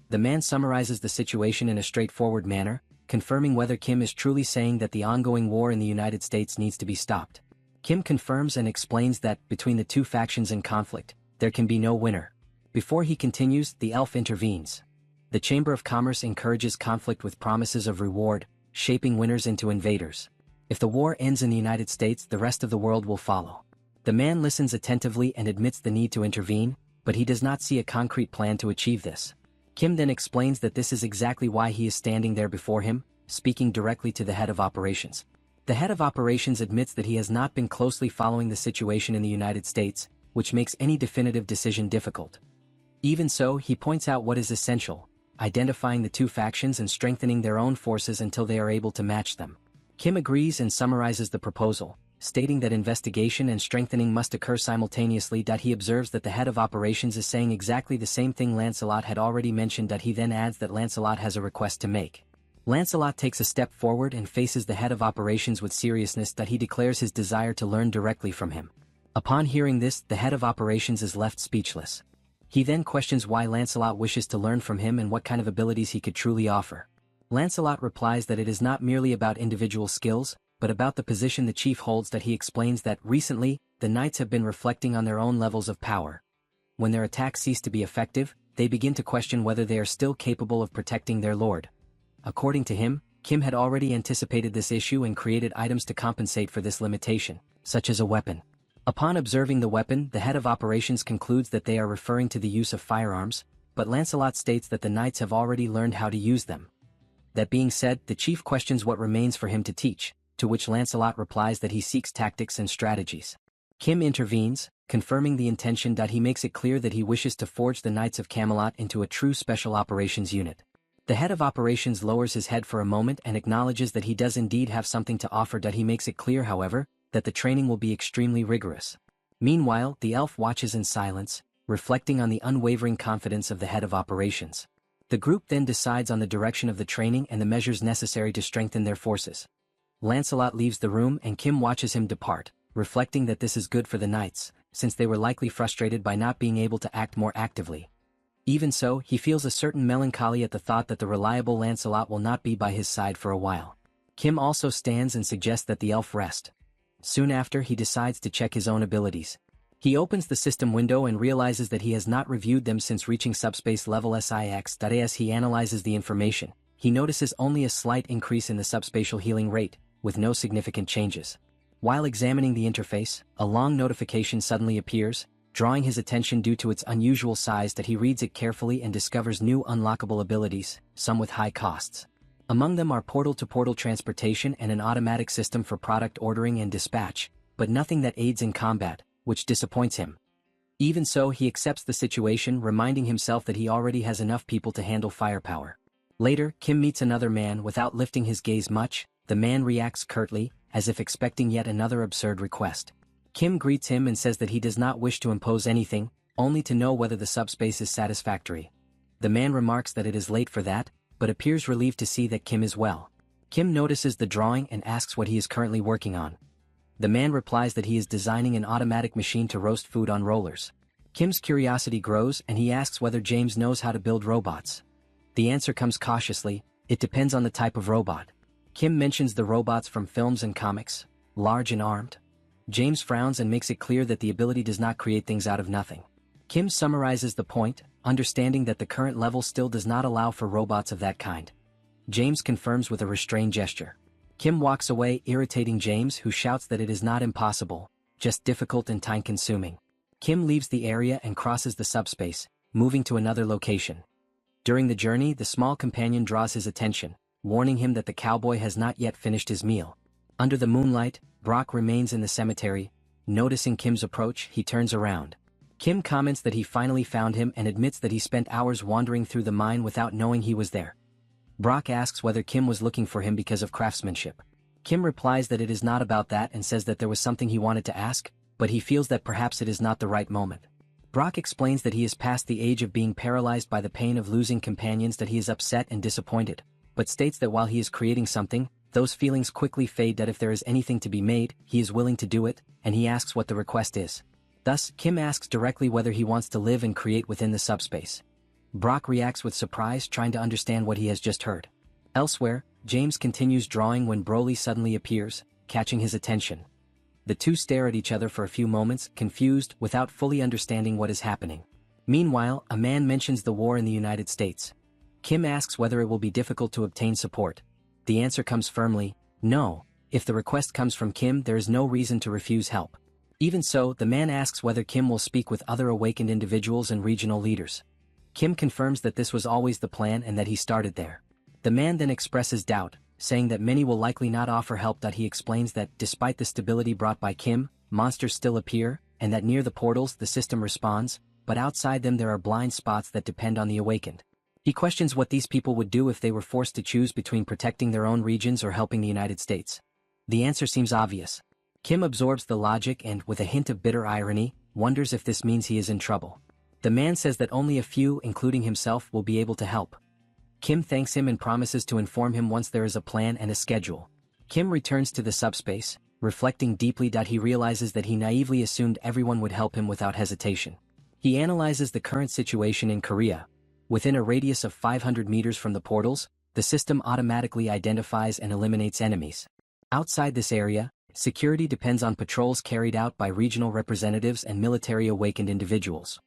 The man summarizes the situation in a straightforward manner, confirming whether Kim is truly saying that the ongoing war in the United States needs to be stopped. Kim confirms and explains that, between the 2 factions in conflict, there can be no winner. Before he continues, the elf intervenes. The Chamber of Commerce encourages conflict with promises of reward, shaping winners into invaders. If the war ends in the United States, the rest of the world will follow. The man listens attentively and admits the need to intervene, but he does not see a concrete plan to achieve this. Kim then explains that this is exactly why he is standing there before him, speaking directly to the head of operations. The head of operations admits that he has not been closely following the situation in the United States, which makes any definitive decision difficult. Even so, he points out what is essential: identifying the 2 factions and strengthening their own forces until they are able to match them. Kim agrees and summarizes the proposal, stating that investigation and strengthening must occur simultaneously. He observes that the head of operations is saying exactly the same thing Lancelot had already mentioned. He then adds that Lancelot has a request to make. Lancelot takes a step forward and faces the head of operations with seriousness. He declares his desire to learn directly from him. Upon hearing this, the head of operations is left speechless. He then questions why Lancelot wishes to learn from him and what kind of abilities he could truly offer. Lancelot replies that it is not merely about individual skills, but about the position the chief holds. That he explains that, recently, the knights have been reflecting on their own levels of power. When their attacks cease to be effective, they begin to question whether they are still capable of protecting their lord. According to him, Kim had already anticipated this issue and created items to compensate for this limitation, such as a weapon. Upon observing the weapon, the head of operations concludes that they are referring to the use of firearms, but Lancelot states that the knights have already learned how to use them. That being said, the chief questions what remains for him to teach, to which Lancelot replies that he seeks tactics and strategies. Kim intervenes, confirming the intention. He makes it clear that he wishes to forge the Knights of Camelot into a true special operations unit. The head of operations lowers his head for a moment and acknowledges that he does indeed have something to offer. He makes it clear, however, that the training will be extremely rigorous. Meanwhile, the elf watches in silence, reflecting on the unwavering confidence of the head of operations. The group then decides on the direction of the training and the measures necessary to strengthen their forces. Lancelot leaves the room and Kim watches him depart, reflecting that this is good for the knights, since they were likely frustrated by not being able to act more actively. Even so, he feels a certain melancholy at the thought that the reliable Lancelot will not be by his side for a while. Kim also stands and suggests that the elf rest. Soon after, he decides to check his own abilities. He opens the system window and realizes that he has not reviewed them since reaching subspace level SIX. As he analyzes the information, he notices only a slight increase in the subspatial healing rate, with no significant changes. While examining the interface, a long notification suddenly appears, drawing his attention due to its unusual size. He reads it carefully and discovers new unlockable abilities, some with high costs. Among them are portal-to-portal transportation and an automatic system for product ordering and dispatch, but nothing that aids in combat, which disappoints him. Even so, he accepts the situation, reminding himself that he already has enough people to handle firepower. Later, Kim meets another man. Without lifting his gaze much, the man reacts curtly, as if expecting yet another absurd request. Kim greets him and says that he does not wish to impose anything, only to know whether the subspace is satisfactory. The man remarks that it is late for that, but appears relieved to see that Kim is well. Kim notices the drawing and asks what he is currently working on. The man replies that he is designing an automatic machine to roast food on rollers. Kim's curiosity grows and he asks whether James knows how to build robots. The answer comes cautiously, it depends on the type of robot. Kim mentions the robots from films and comics, large and armed. James frowns and makes it clear that the ability does not create things out of nothing. Kim summarizes the point, understanding that the current level still does not allow for robots of that kind. James confirms with a restrained gesture. Kim walks away, irritating James, who shouts that it is not impossible, just difficult and time-consuming. Kim leaves the area and crosses the subspace, moving to another location. During the journey, the small companion draws his attention, warning him that the cowboy has not yet finished his meal. Under the moonlight, Brock remains in the cemetery. Noticing Kim's approach, he turns around. Kim comments that he finally found him and admits that he spent hours wandering through the mine without knowing he was there. Brock asks whether Kim was looking for him because of craftsmanship. Kim replies that it is not about that and says that there was something he wanted to ask, but he feels that perhaps it is not the right moment. Brock explains that he is past the age of being paralyzed by the pain of losing companions, that he is upset and disappointed, but states that while he is creating something, those feelings quickly fade. That if there is anything to be made, he is willing to do it, and he asks what the request is. Thus, Kim asks directly whether he wants to live and create within the subspace. Brock reacts with surprise, trying to understand what he has just heard. Elsewhere, James continues drawing when Broly suddenly appears, catching his attention. The two stare at each other for a few moments, confused, without fully understanding what is happening. Meanwhile, a man mentions the war in the United States. Kim asks whether it will be difficult to obtain support. The answer comes firmly, no. If the request comes from Kim, there is no reason to refuse help. Even so, the man asks whether Kim will speak with other awakened individuals and regional leaders. Kim confirms that this was always the plan and that he started there. The man then expresses doubt, saying that many will likely not offer help. He explains that, despite the stability brought by Kim, monsters still appear, and that near the portals the system responds, but outside them there are blind spots that depend on the awakened. He questions what these people would do if they were forced to choose between protecting their own regions or helping the United States. The answer seems obvious. Kim absorbs the logic and, with a hint of bitter irony, wonders if this means he is in trouble. The man says that only a few, including himself, will be able to help. Kim thanks him and promises to inform him once there is a plan and a schedule. Kim returns to the subspace, reflecting deeply. He realizes that he naively assumed everyone would help him without hesitation. He analyzes the current situation in Korea. Within a radius of 500 meters from the portals, the system automatically identifies and eliminates enemies. Outside this area, security depends on patrols carried out by regional representatives and military awakened individuals.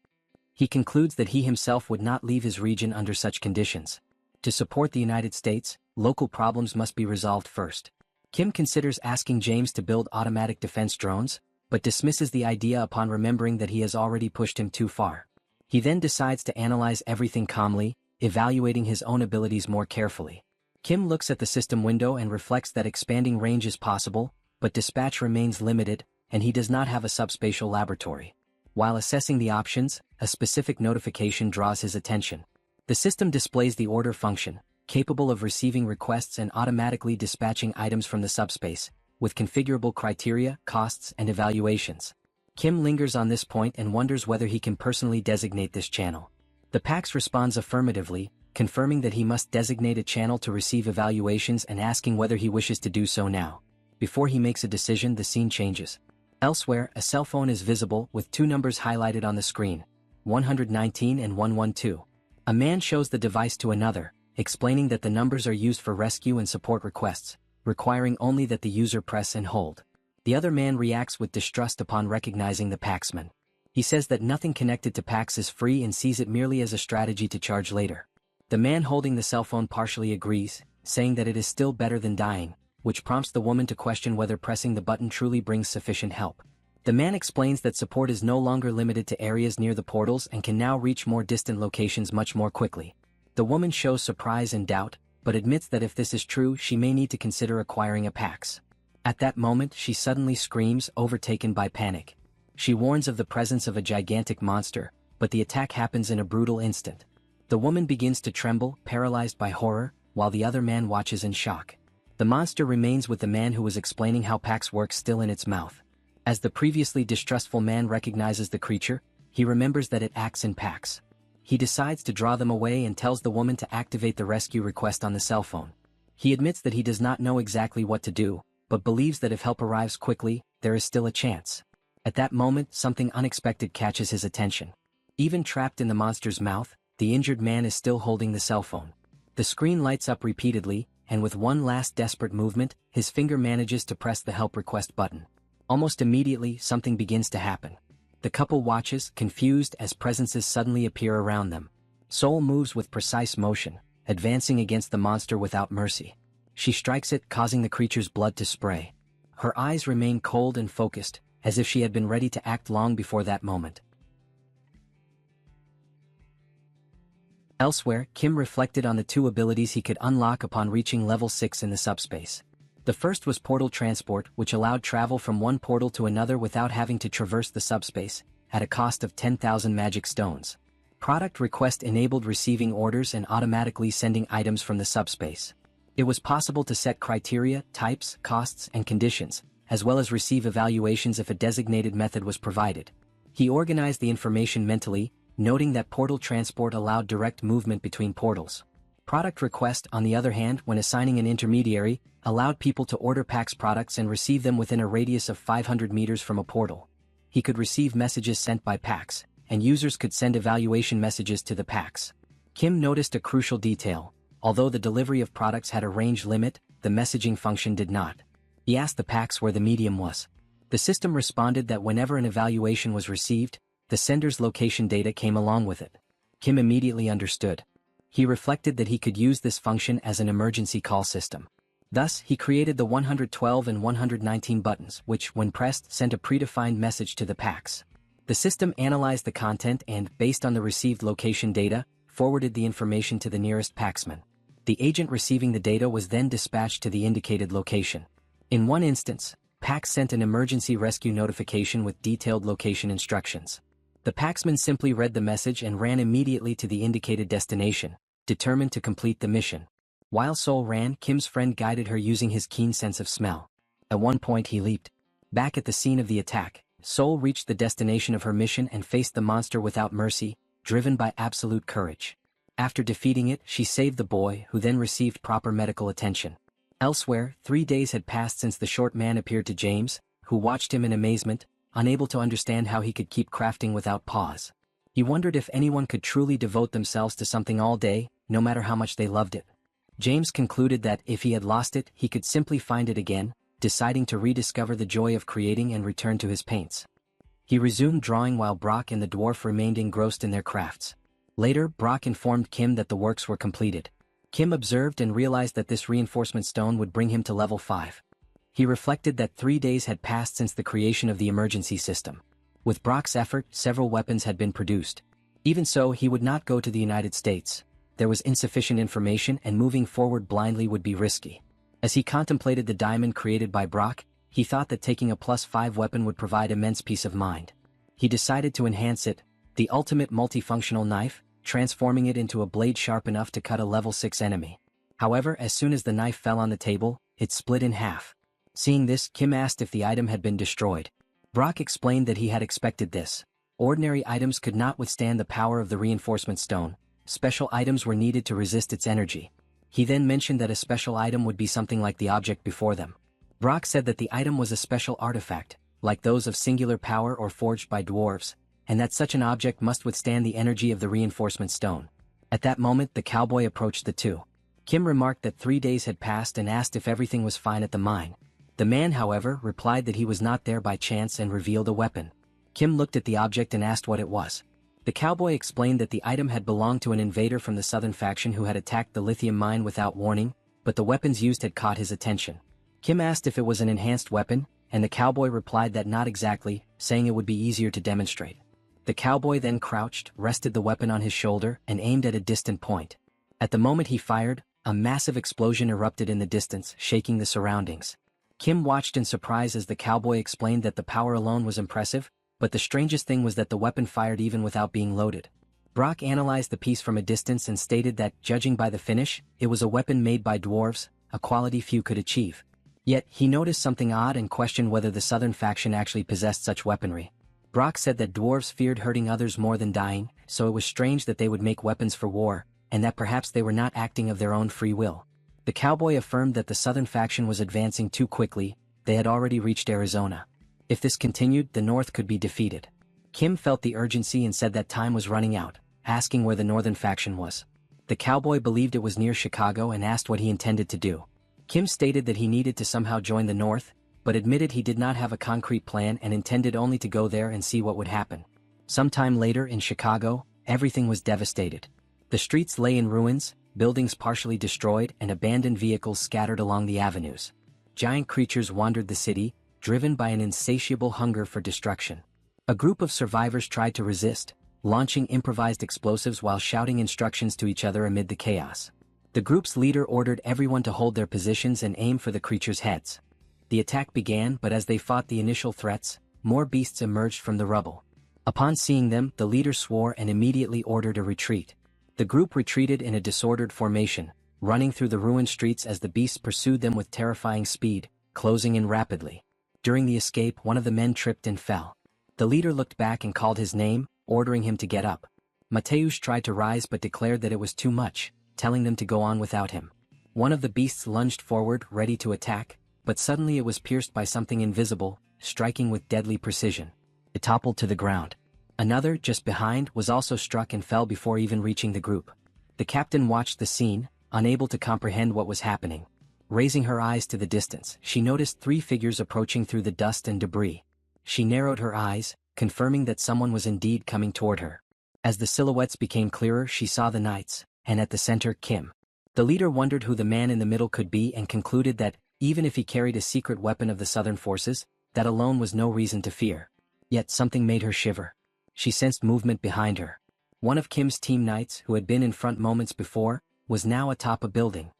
He concludes that he himself would not leave his region under such conditions. To support the United States, local problems must be resolved first. Kim considers asking James to build automatic defense drones, but dismisses the idea upon remembering that he has already pushed him too far. He then decides to analyze everything calmly, evaluating his own abilities more carefully. Kim looks at the system window and reflects that expanding range is possible, but dispatch remains limited, and he does not have a subspatial laboratory. While assessing the options, a specific notification draws his attention. The system displays the order function, capable of receiving requests and automatically dispatching items from the subspace, with configurable criteria, costs, and evaluations. Kim lingers on this point and wonders whether he can personally designate this channel. The PAX responds affirmatively, confirming that he must designate a channel to receive evaluations and asking whether he wishes to do so now. Before he makes a decision, the scene changes. Elsewhere, a cell phone is visible with two numbers highlighted on the screen, 119 and 112. A man shows the device to another, explaining that the numbers are used for rescue and support requests, requiring only that the user press and hold. The other man reacts with distrust upon recognizing the Paxman. He says that nothing connected to Pax is free and sees it merely as a strategy to charge later. The man holding the cell phone partially agrees, saying that it is still better than dying, which prompts the woman to question whether pressing the button truly brings sufficient help. The man explains that support is no longer limited to areas near the portals and can now reach more distant locations much more quickly. The woman shows surprise and doubt, but admits that if this is true, she may need to consider acquiring a Pax. At that moment, she suddenly screams, overtaken by panic. She warns of the presence of a gigantic monster, but the attack happens in a brutal instant. The woman begins to tremble, paralyzed by horror, while the other man watches in shock. The monster remains with the man who was explaining how Pax works still in its mouth. As the previously distrustful man recognizes the creature, he remembers that it acts in packs. He decides to draw them away and tells the woman to activate the rescue request on the cell phone. He admits that he does not know exactly what to do, but believes that if help arrives quickly, there is still a chance. At that moment, something unexpected catches his attention. Even trapped in the monster's mouth, the injured man is still holding the cell phone. The screen lights up repeatedly, and with one last desperate movement, his finger manages to press the help request button. Almost immediately, something begins to happen. The couple watches, confused, as presences suddenly appear around them. Soul moves with precise motion, advancing against the monster without mercy. She strikes it, causing the creature's blood to spray. Her eyes remain cold and focused, as if she had been ready to act long before that moment. Elsewhere, Kim reflected on the two abilities he could unlock upon reaching level 6 in the subspace. The first was portal transport, which allowed travel from one portal to another without having to traverse the subspace, at a cost of 10,000 magic stones. Product request enabled receiving orders and automatically sending items from the subspace. It was possible to set criteria, types, costs, and conditions, as well as receive evaluations if a designated method was provided. He organized the information mentally, noting that portal transport allowed direct movement between portals. Product request, on the other hand, when assigning an intermediary, allowed people to order PAX products and receive them within a radius of 500 meters from a portal. He could receive messages sent by PAX, and users could send evaluation messages to the PAX. Kim noticed a crucial detail. Although the delivery of products had a range limit, the messaging function did not. He asked the PAX where the medium was. The system responded that whenever an evaluation was received, the sender's location data came along with it. Kim immediately understood. He reflected that he could use this function as an emergency call system. Thus, he created the 112 and 119 buttons, which, when pressed, sent a predefined message to the PAX. The system analyzed the content and, based on the received location data, forwarded the information to the nearest PAXman. The agent receiving the data was then dispatched to the indicated location. In one instance, PAX sent an emergency rescue notification with detailed location instructions. The PAXman simply read the message and ran immediately to the indicated destination, determined to complete the mission. While Soul ran, Kim's friend guided her using his keen sense of smell. At one point he leaped. Back at the scene of the attack, Soul reached the destination of her mission and faced the monster without mercy, driven by absolute courage. After defeating it, she saved the boy, who then received proper medical attention. Elsewhere, 3 days had passed since the short man appeared to James, who watched him in amazement, unable to understand how he could keep crafting without pause. He wondered if anyone could truly devote themselves to something all day, no matter how much they loved it. James concluded that if he had lost it, he could simply find it again, deciding to rediscover the joy of creating and return to his paints. He resumed drawing while Brock and the dwarf remained engrossed in their crafts. Later, Brock informed Kim that the works were completed. Kim observed and realized that this reinforcement stone would bring him to level 5. He reflected that 3 days had passed since the creation of the emergency system. With Brock's effort, several weapons had been produced. Even so, he would not go to the United States. There was insufficient information and moving forward blindly would be risky. As he contemplated the diamond created by Brock, he thought that taking a +5 weapon would provide immense peace of mind. He decided to enhance it, the ultimate multifunctional knife, transforming it into a blade sharp enough to cut a level 6 enemy. However, as soon as the knife fell on the table, it split in half. Seeing this, Kim asked if the item had been destroyed. Brock explained that he had expected this. Ordinary items could not withstand the power of the reinforcement stone. Special items were needed to resist its energy. He then mentioned that a special item would be something like the object before them. Brock said that the item was a special artifact, like those of singular power or forged by dwarves, and that such an object must withstand the energy of the reinforcement stone. At that moment, the cowboy approached the two. Kim remarked that 3 days had passed and asked if everything was fine at the mine. The man, however, replied that he was not there by chance and revealed a weapon. Kim looked at the object and asked what it was. The cowboy explained that the item had belonged to an invader from the southern faction who had attacked the lithium mine without warning, but the weapons used had caught his attention. Kim asked if it was an enhanced weapon, and the cowboy replied that not exactly, saying it would be easier to demonstrate. The cowboy then crouched, rested the weapon on his shoulder, and aimed at a distant point. At the moment he fired, a massive explosion erupted in the distance, shaking the surroundings. Kim watched in surprise as the cowboy explained that the power alone was impressive, but the strangest thing was that the weapon fired even without being loaded. Brock analyzed the piece from a distance and stated that, judging by the finish, it was a weapon made by dwarves, a quality few could achieve. Yet, he noticed something odd and questioned whether the southern faction actually possessed such weaponry. Brock said that dwarves feared hurting others more than dying, so it was strange that they would make weapons for war, and that perhaps they were not acting of their own free will. The cowboy affirmed that the southern faction was advancing too quickly. They had already reached Arizona. If this continued, the North could be defeated. Kim felt the urgency and said that time was running out, asking where the northern faction was. The cowboy believed it was near Chicago and asked what he intended to do. Kim stated that he needed to somehow join the North, but admitted he did not have a concrete plan and intended only to go there and see what would happen. Sometime later in Chicago, everything was devastated. The streets lay in ruins, buildings partially destroyed, and abandoned vehicles scattered along the avenues. Giant creatures wandered the city, driven by an insatiable hunger for destruction. A group of survivors tried to resist, launching improvised explosives while shouting instructions to each other amid the chaos. The group's leader ordered everyone to hold their positions and aim for the creatures' heads. The attack began, but as they fought the initial threats, more beasts emerged from the rubble. Upon seeing them, the leader swore and immediately ordered a retreat. The group retreated in a disordered formation, running through the ruined streets as the beasts pursued them with terrifying speed, closing in rapidly. During the escape, one of the men tripped and fell. The leader looked back and called his name, ordering him to get up. Mateusz tried to rise but declared that it was too much, telling them to go on without him. One of the beasts lunged forward, ready to attack, but suddenly it was pierced by something invisible, striking with deadly precision. It toppled to the ground. Another, just behind, was also struck and fell before even reaching the group. The captain watched the scene, unable to comprehend what was happening. Raising her eyes to the distance, she noticed 3 figures approaching through the dust and debris. She narrowed her eyes, confirming that someone was indeed coming toward her. As the silhouettes became clearer, she saw the knights, and at the center, Kim. The leader wondered who the man in the middle could be and concluded that, even if he carried a secret weapon of the southern forces, that alone was no reason to fear. Yet something made her shiver. She sensed movement behind her. One of Kim's team knights, who had been in front moments before, was now atop a building.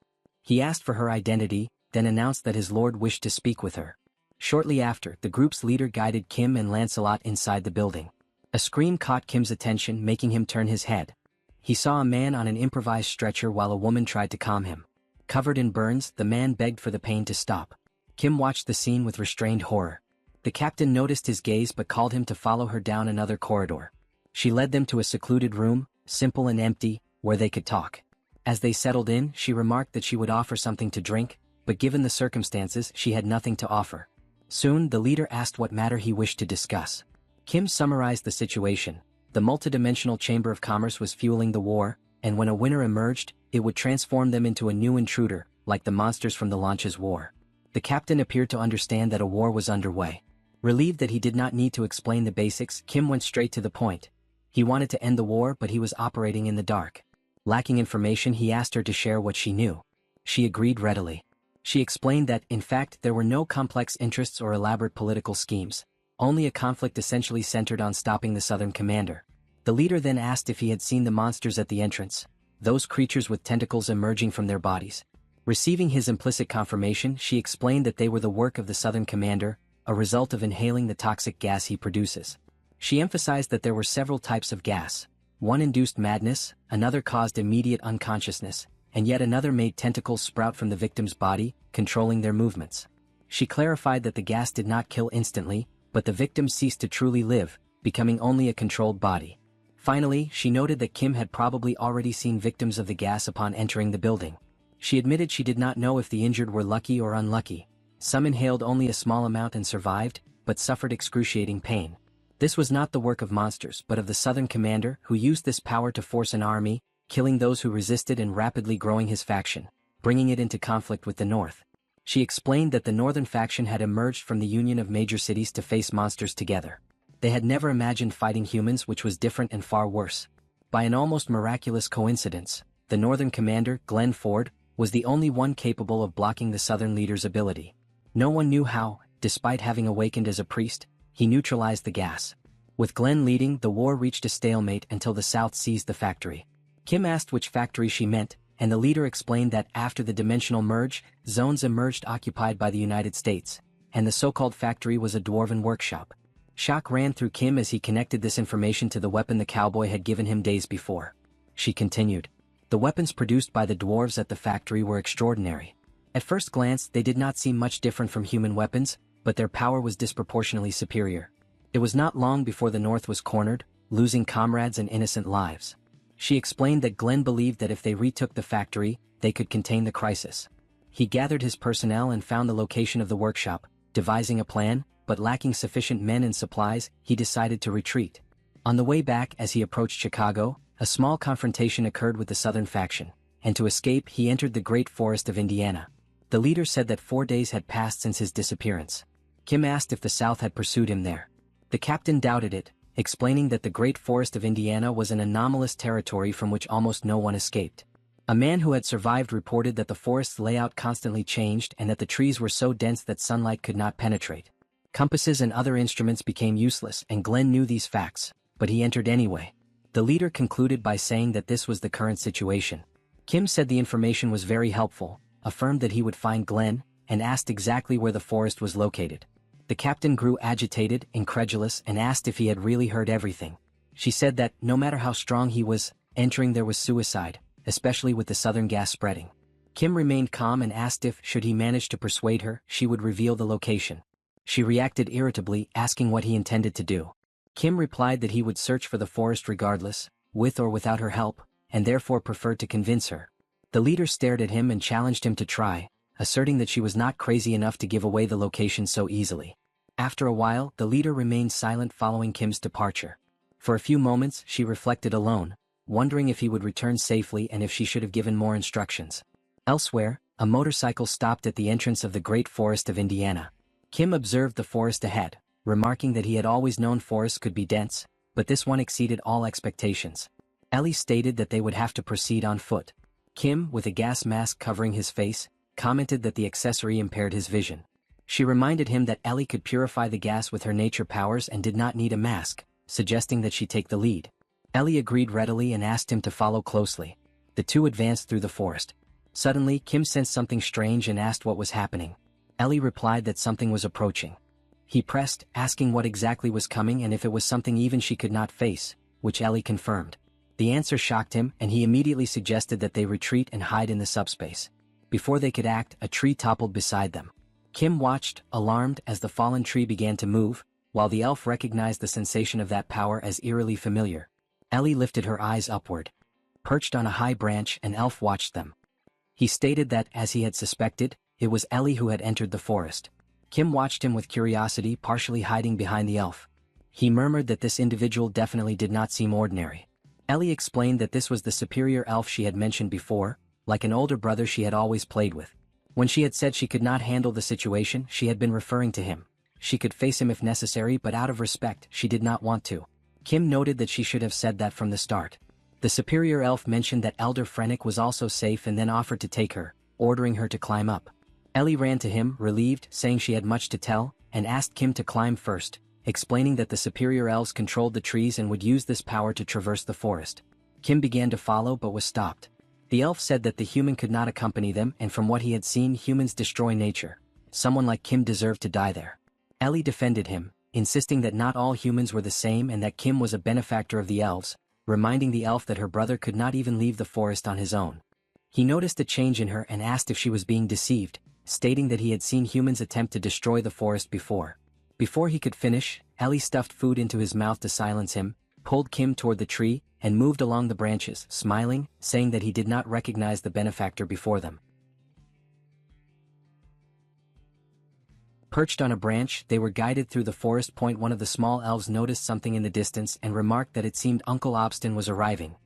He asked for her identity, then announced that his lord wished to speak with her. Shortly after, the group's leader guided Kim and Lancelot inside the building. A scream caught Kim's attention, making him turn his head. He saw a man on an improvised stretcher while a woman tried to calm him. Covered in burns, the man begged for the pain to stop. Kim watched the scene with restrained horror. The captain noticed his gaze but called him to follow her down another corridor. She led them to a secluded room, simple and empty, where they could talk. As they settled in, she remarked that she would offer something to drink, but given the circumstances, she had nothing to offer. Soon, the leader asked what matter he wished to discuss. Kim summarized the situation, The multidimensional chamber of commerce was fueling the war, and when a winner emerged, it would transform them into a new intruder, like the monsters from the Launches War. The captain appeared to understand that a war was underway. Relieved that he did not need to explain the basics, Kim went straight to the point. He wanted to end the war, but he was operating in the dark. Lacking information, he asked her to share what she knew. She agreed readily. She explained that, in fact, there were no complex interests or elaborate political schemes, only a conflict essentially centered on stopping the Southern commander. The leader then asked if he had seen the monsters at the entrance, those creatures with tentacles emerging from their bodies. Receiving his implicit confirmation, she explained that they were the work of the Southern commander, a result of inhaling the toxic gas he produces. She emphasized that there were several types of gas. One induced madness, another caused immediate unconsciousness, and yet another made tentacles sprout from the victim's body, controlling their movements. She clarified that the gas did not kill instantly, but the victim ceased to truly live, becoming only a controlled body. Finally, she noted that Kim had probably already seen victims of the gas upon entering the building. She admitted she did not know if the injured were lucky or unlucky. Some inhaled only a small amount and survived, but suffered excruciating pain. This was not the work of monsters, but of the Southern commander, who used this power to force an army, killing those who resisted and rapidly growing his faction, bringing it into conflict with the North. She explained that the Northern faction had emerged from the union of major cities to face monsters together. They had never imagined fighting humans, which was different and far worse. By an almost miraculous coincidence, the Northern commander, Glenn Ford, was the only one capable of blocking the Southern leader's ability. No one knew how, despite having awakened as a priest, he neutralized the gas. With Glenn leading, the war reached a stalemate until the South seized the factory. Kim asked which factory she meant, and the leader explained that after the dimensional merge, zones emerged occupied by the United States, and the so-called factory was a dwarven workshop. Shock ran through Kim as he connected this information to the weapon the cowboy had given him days before. She continued. The weapons produced by the dwarves at the factory were extraordinary. At first glance, they did not seem much different from human weapons, but their power was disproportionately superior. It was not long before the North was cornered, losing comrades and innocent lives. She explained that Glenn believed that if they retook the factory, they could contain the crisis. He gathered his personnel and found the location of the workshop, devising a plan, but lacking sufficient men and supplies, he decided to retreat. On the way back, as he approached Chicago, a small confrontation occurred with the Southern faction, and to escape, he entered the Great Forest of Indiana. The leader said that 4 days had passed since his disappearance. Kim asked if the South had pursued him there. The captain doubted it, explaining that the Great Forest of Indiana was an anomalous territory from which almost no one escaped. A man who had survived reported that the forest's layout constantly changed and that the trees were so dense that sunlight could not penetrate. Compasses and other instruments became useless, and Glenn knew these facts, but he entered anyway. The leader concluded by saying that this was the current situation. Kim said the information was very helpful, affirmed that he would find Glenn, and asked exactly where the forest was located. The captain grew agitated, incredulous, and asked if he had really heard everything. She said that, no matter how strong he was, entering there was suicide, especially with the Southern gas spreading. Kim remained calm and asked if, should he manage to persuade her, she would reveal the location. She reacted irritably, asking what he intended to do. Kim replied that he would search for the forest regardless, with or without her help, and therefore preferred to convince her. The leader stared at him and challenged him to try, asserting that she was not crazy enough to give away the location so easily. After a while, the leader remained silent following Kim's departure. For a few moments, she reflected alone, wondering if he would return safely and if she should have given more instructions. Elsewhere, a motorcycle stopped at the entrance of the Great Forest of Indiana. Kim observed the forest ahead, remarking that he had always known forests could be dense, but this one exceeded all expectations. Ellie stated that they would have to proceed on foot. Kim, with a gas mask covering his face, commented that the accessory impaired his vision. She reminded him that Ellie could purify the gas with her nature powers and did not need a mask, suggesting that she take the lead. Ellie agreed readily and asked him to follow closely. The two advanced through the forest. Suddenly, Kim sensed something strange and asked what was happening. Ellie replied that something was approaching. He pressed, asking what exactly was coming and if it was something even she could not face, which Ellie confirmed. The answer shocked him, and he immediately suggested that they retreat and hide in the subspace. Before they could act, a tree toppled beside them. Kim watched, alarmed, as the fallen tree began to move, while the elf recognized the sensation of that power as eerily familiar. Ellie lifted her eyes upward. Perched on a high branch, an elf watched them. He stated that, as he had suspected, it was Ellie who had entered the forest. Kim watched him with curiosity, partially hiding behind the elf. He murmured that this individual definitely did not seem ordinary. Ellie explained that this was the superior elf she had mentioned before, like an older brother she had always played with. When she had said she could not handle the situation, she had been referring to him. She could face him if necessary, but out of respect, she did not want to. Kim noted that she should have said that from the start. The superior elf mentioned that Elder Frennick was also safe and then offered to take her, ordering her to climb up. Ellie ran to him, relieved, saying she had much to tell, and asked Kim to climb first, explaining that the superior elves controlled the trees and would use this power to traverse the forest. Kim began to follow but was stopped. The elf said that the human could not accompany them, and from what he had seen, humans destroy nature. Someone like Kim deserved to die there. Ellie defended him, insisting that not all humans were the same and that Kim was a benefactor of the elves, reminding the elf that her brother could not even leave the forest on his own. He noticed a change in her and asked if she was being deceived, stating that he had seen humans attempt to destroy the forest before. Before he could finish, Ellie stuffed food into his mouth to silence him, pulled Kim toward the tree, and moved along the branches, smiling, saying that he did not recognize the benefactor before them. Perched on a branch, they were guided through the forest. One of the small elves noticed something in the distance and remarked that it seemed Uncle Obstin was arriving.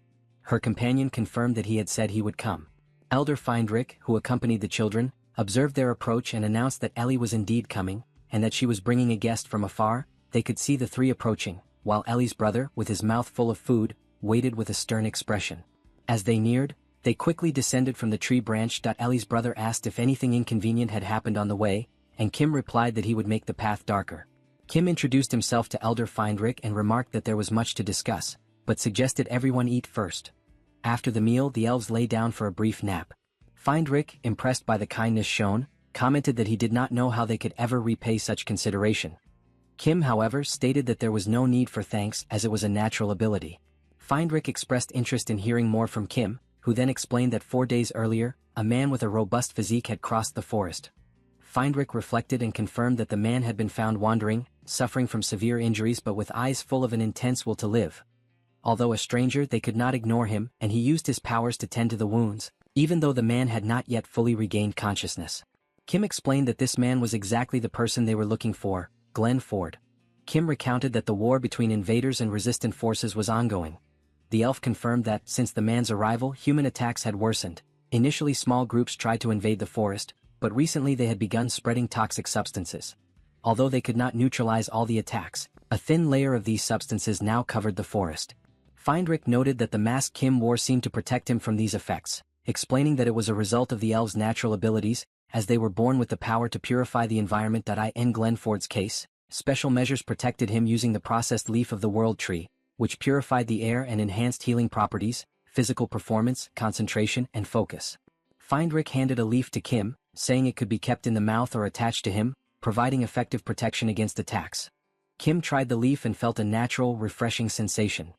Her companion confirmed that he had said he would come. Elder Feindrick, who accompanied the children, observed their approach and announced that Ellie was indeed coming, and that she was bringing a guest from afar. They could see the three approaching, while Ellie's brother, with his mouth full of food, waited with a stern expression. As they neared, they quickly descended from the tree branch. Ellie's brother asked if anything inconvenient had happened on the way, and Kim replied that he would make the path darker. Kim introduced himself to Elder Feindrick and remarked that there was much to discuss, but suggested everyone eat first. After the meal, the elves lay down for a brief nap. Feindrick, impressed by the kindness shown, commented that he did not know how they could ever repay such consideration. Kim, however, stated that there was no need for thanks as it was a natural ability. Feindrick expressed interest in hearing more from Kim, who then explained that 4 days earlier, a man with a robust physique had crossed the forest. Feindrick reflected and confirmed that the man had been found wandering, suffering from severe injuries but with eyes full of an intense will to live. Although a stranger, they could not ignore him, and he used his powers to tend to the wounds, even though the man had not yet fully regained consciousness. Kim explained that this man was exactly the person they were looking for, Glenn Ford. Kim recounted that the war between invaders and resistant forces was ongoing. The elf confirmed that, since the man's arrival, human attacks had worsened. Initially, small groups tried to invade the forest, but recently they had begun spreading toxic substances. Although they could not neutralize all the attacks, a thin layer of these substances now covered the forest. Feindrick noted that the mask Kim wore seemed to protect him from these effects, explaining that it was a result of the elves' natural abilities, as they were born with the power to purify the environment. In Glenn Ford's case, special measures protected him using the processed leaf of the world tree, which purified the air and enhanced healing properties, physical performance, concentration, and focus. Feindrick handed a leaf to Kim, saying it could be kept in the mouth or attached to him, providing effective protection against attacks. Kim tried the leaf and felt a natural, refreshing sensation.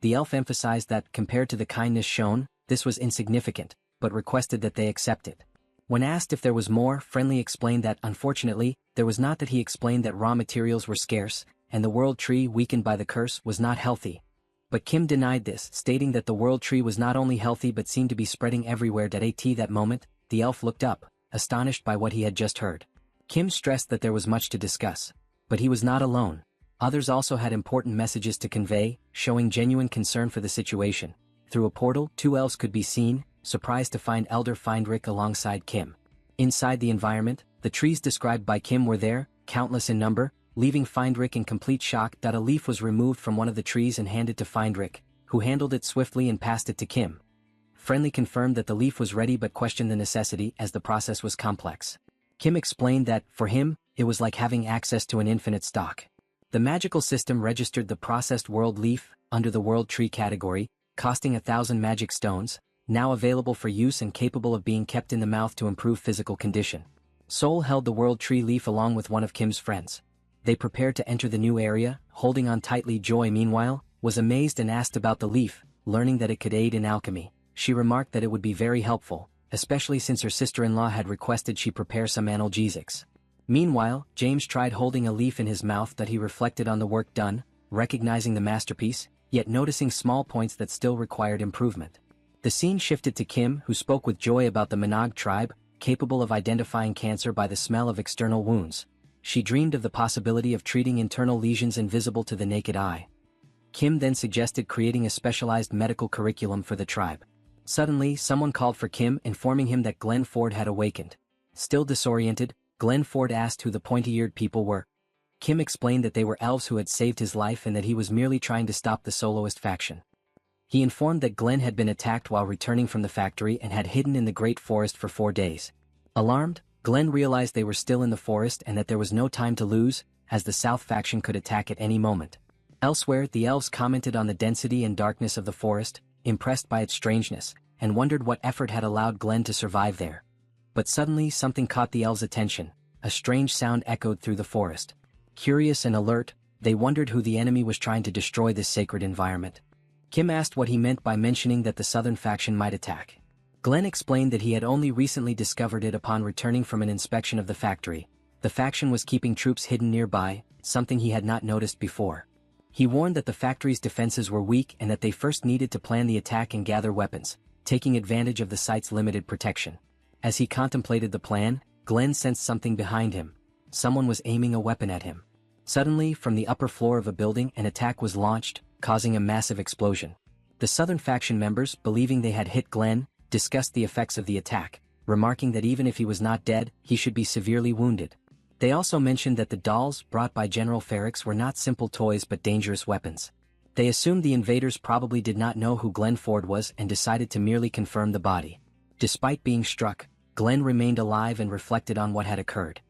The elf emphasized that, compared to the kindness shown, this was insignificant, but requested that they accept it. When asked if there was more, Friendly explained that, unfortunately, there was not. That he explained that raw materials were scarce, and the world tree, weakened by the curse, was not healthy. But Kim denied this, stating that the world tree was not only healthy but seemed to be spreading everywhere. At that moment, the elf looked up, astonished by what he had just heard. Kim stressed that there was much to discuss. But he was not alone. Others also had important messages to convey, showing genuine concern for the situation. Through a portal, 2 elves could be seen, surprised to find Elder Feindrick alongside Kim. Inside the environment, the trees described by Kim were there, countless in number, leaving Feindrick in complete shock. A leaf was removed from one of the trees and handed to Feindrick, who handled it swiftly and passed it to Kim. Friendly confirmed that the leaf was ready but questioned the necessity as the process was complex. Kim explained that, for him, it was like having access to an infinite stock. The magical system registered the processed world leaf, under the world tree category, costing 1,000 magic stones, now available for use and capable of being kept in the mouth to improve physical condition. Soul held the world tree leaf along with one of Kim's friends. They prepared to enter the new area, holding on tightly. Joy, meanwhile, was amazed and asked about the leaf, learning that it could aid in alchemy. She remarked that it would be very helpful, especially since her sister-in-law had requested she prepare some analgesics. Meanwhile, James tried holding a leaf in his mouth. He reflected on the work done, recognizing the masterpiece, yet noticing small points that still required improvement. The scene shifted to Kim, who spoke with Joy about the Manag tribe, capable of identifying cancer by the smell of external wounds. she dreamed of the possibility of treating internal lesions invisible to the naked eye. Kim then suggested creating a specialized medical curriculum for the tribe. Suddenly, someone called for Kim, informing him that Glenn Ford had awakened. Still disoriented, Glenn Ford asked who the pointy-eared people were. Kim explained that they were elves who had saved his life and that he was merely trying to stop the soloist faction. He informed that Glenn had been attacked while returning from the factory and had hidden in the Great Forest for 4 days. Alarmed, Glenn realized they were still in the forest and that there was no time to lose, as the South faction could attack at any moment. Elsewhere, the elves commented on the density and darkness of the forest, impressed by its strangeness, and wondered what effort had allowed Glenn to survive there. But suddenly something caught the elves' attention. A strange sound echoed through the forest. Curious and alert, they wondered who the enemy was trying to destroy this sacred environment. Kim asked what he meant by mentioning that the southern faction might attack. Glenn explained that he had only recently discovered it upon returning from an inspection of the factory. The faction was keeping troops hidden nearby, something he had not noticed before. He warned that the factory's defenses were weak and that they first needed to plan the attack and gather weapons, taking advantage of the site's limited protection. As he contemplated the plan, Glenn sensed something behind him. Someone was aiming a weapon at him. Suddenly, from the upper floor of a building, an attack was launched, causing a massive explosion. The southern faction members, believing they had hit Glenn, discussed the effects of the attack, remarking that even if he was not dead, he should be severely wounded. They also mentioned that the dolls brought by General Ferrix were not simple toys but dangerous weapons. They assumed the invaders probably did not know who Glenn Ford was and decided to merely confirm the body. Despite being struck, Glenn remained alive and reflected on what had occurred.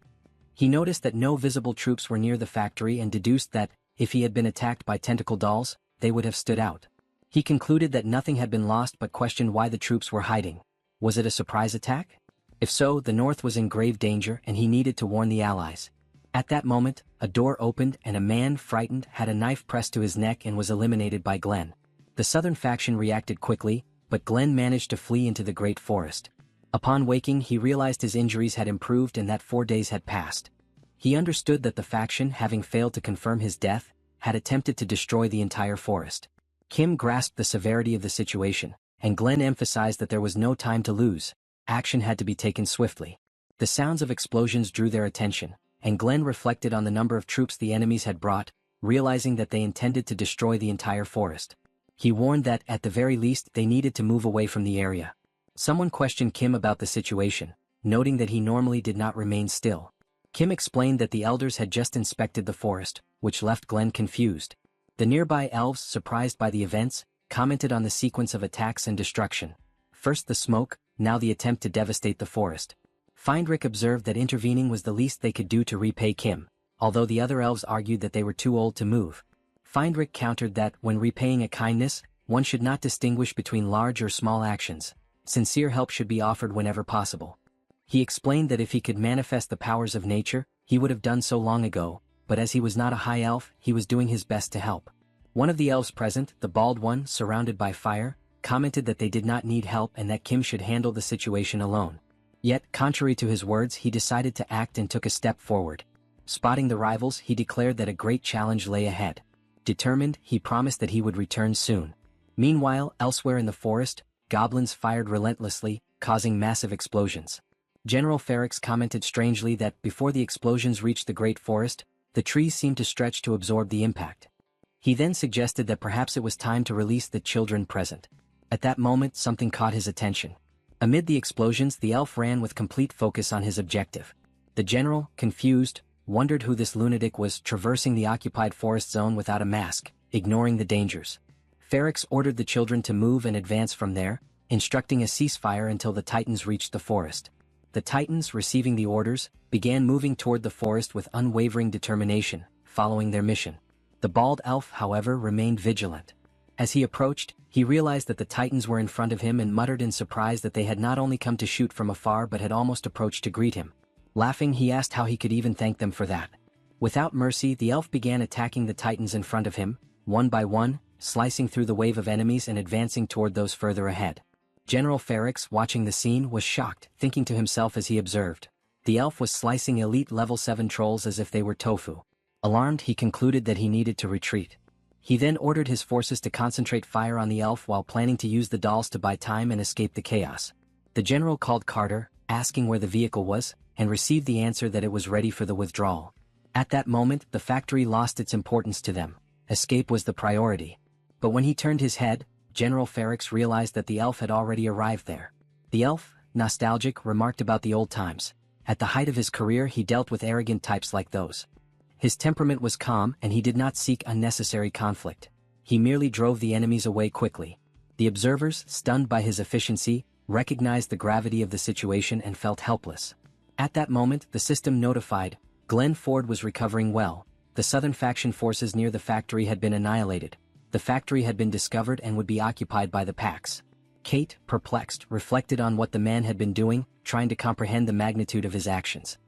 He noticed that no visible troops were near the factory and deduced that, if he had been attacked by tentacle dolls, they would have stood out. He concluded that nothing had been lost but questioned why the troops were hiding. Was it a surprise attack? If so, the North was in grave danger and he needed to warn the Allies. At that moment, a door opened and a man, frightened, had a knife pressed to his neck and was eliminated by Glenn. The southern faction reacted quickly, but Glenn managed to flee into the Great Forest. Upon waking, he realized his injuries had improved and that 4 days had passed. He understood that the faction, having failed to confirm his death, had attempted to destroy the entire forest. Kim grasped the severity of the situation, and Glenn emphasized that there was no time to lose. Action had to be taken swiftly. The sounds of explosions drew their attention, and Glenn reflected on the number of troops the enemies had brought, realizing that they intended to destroy the entire forest. He warned that, at the very least, they needed to move away from the area. Someone questioned Kim about the situation, noting that he normally did not remain still. Kim explained that the elders had just inspected the forest, which left Glenn confused. The nearby elves, surprised by the events, commented on the sequence of attacks and destruction. First the smoke, now the attempt to devastate the forest. Findrick observed that intervening was the least they could do to repay Kim, although the other elves argued that they were too old to move. Findrick countered that, when repaying a kindness, one should not distinguish between large or small actions. Sincere help should be offered whenever possible. He explained that if he could manifest the powers of nature, he would have done so long ago, but as he was not a high elf, he was doing his best to help. One of the elves present, the bald one, surrounded by fire, commented that they did not need help and that Kim should handle the situation alone. Yet, contrary to his words, he decided to act and took a step forward. Spotting the rivals, he declared that a great challenge lay ahead. Determined, he promised that he would return soon. Meanwhile, elsewhere in the forest, goblins fired relentlessly, causing massive explosions. General Ferrix commented strangely that, before the explosions reached the Great Forest, the trees seemed to stretch to absorb the impact. He then suggested that perhaps it was time to release the children present. At that moment, something caught his attention. Amid the explosions, the elf ran with complete focus on his objective. The general, confused, wondered who this lunatic was traversing the occupied forest zone without a mask, ignoring the dangers. Ferrix ordered the children to move and advance from there, instructing a ceasefire until the Titans reached the forest. The Titans, receiving the orders, began moving toward the forest with unwavering determination, following their mission. The bald elf, however, remained vigilant. As he approached, he realized that the Titans were in front of him and muttered in surprise that they had not only come to shoot from afar but had almost approached to greet him. Laughing, he asked how he could even thank them for that. Without mercy, the elf began attacking the Titans in front of him, one by one, slicing through the wave of enemies and advancing toward those further ahead. General Ferrix, watching the scene, was shocked, thinking to himself as he observed. The elf was slicing elite level 7 trolls as if they were tofu. Alarmed, he concluded that he needed to retreat. He then ordered his forces to concentrate fire on the elf while planning to use the dolls to buy time and escape the chaos. The general called Carter, asking where the vehicle was, and received the answer that it was ready for the withdrawal. At that moment, the factory lost its importance to them. Escape was the priority. But when he turned his head, General Ferrix realized that the elf had already arrived there. The elf, nostalgic, remarked about the old times. At the height of his career, he dealt with arrogant types like those. His temperament was calm and he did not seek unnecessary conflict. He merely drove the enemies away quickly. The observers, stunned by his efficiency, recognized the gravity of the situation and felt helpless. At that moment, the system notified, Glenn Ford was recovering well. The Southern faction forces near the factory had been annihilated. The factory had been discovered and would be occupied by the Pax. Kate, perplexed, reflected on what the man had been doing, trying to comprehend the magnitude of his actions.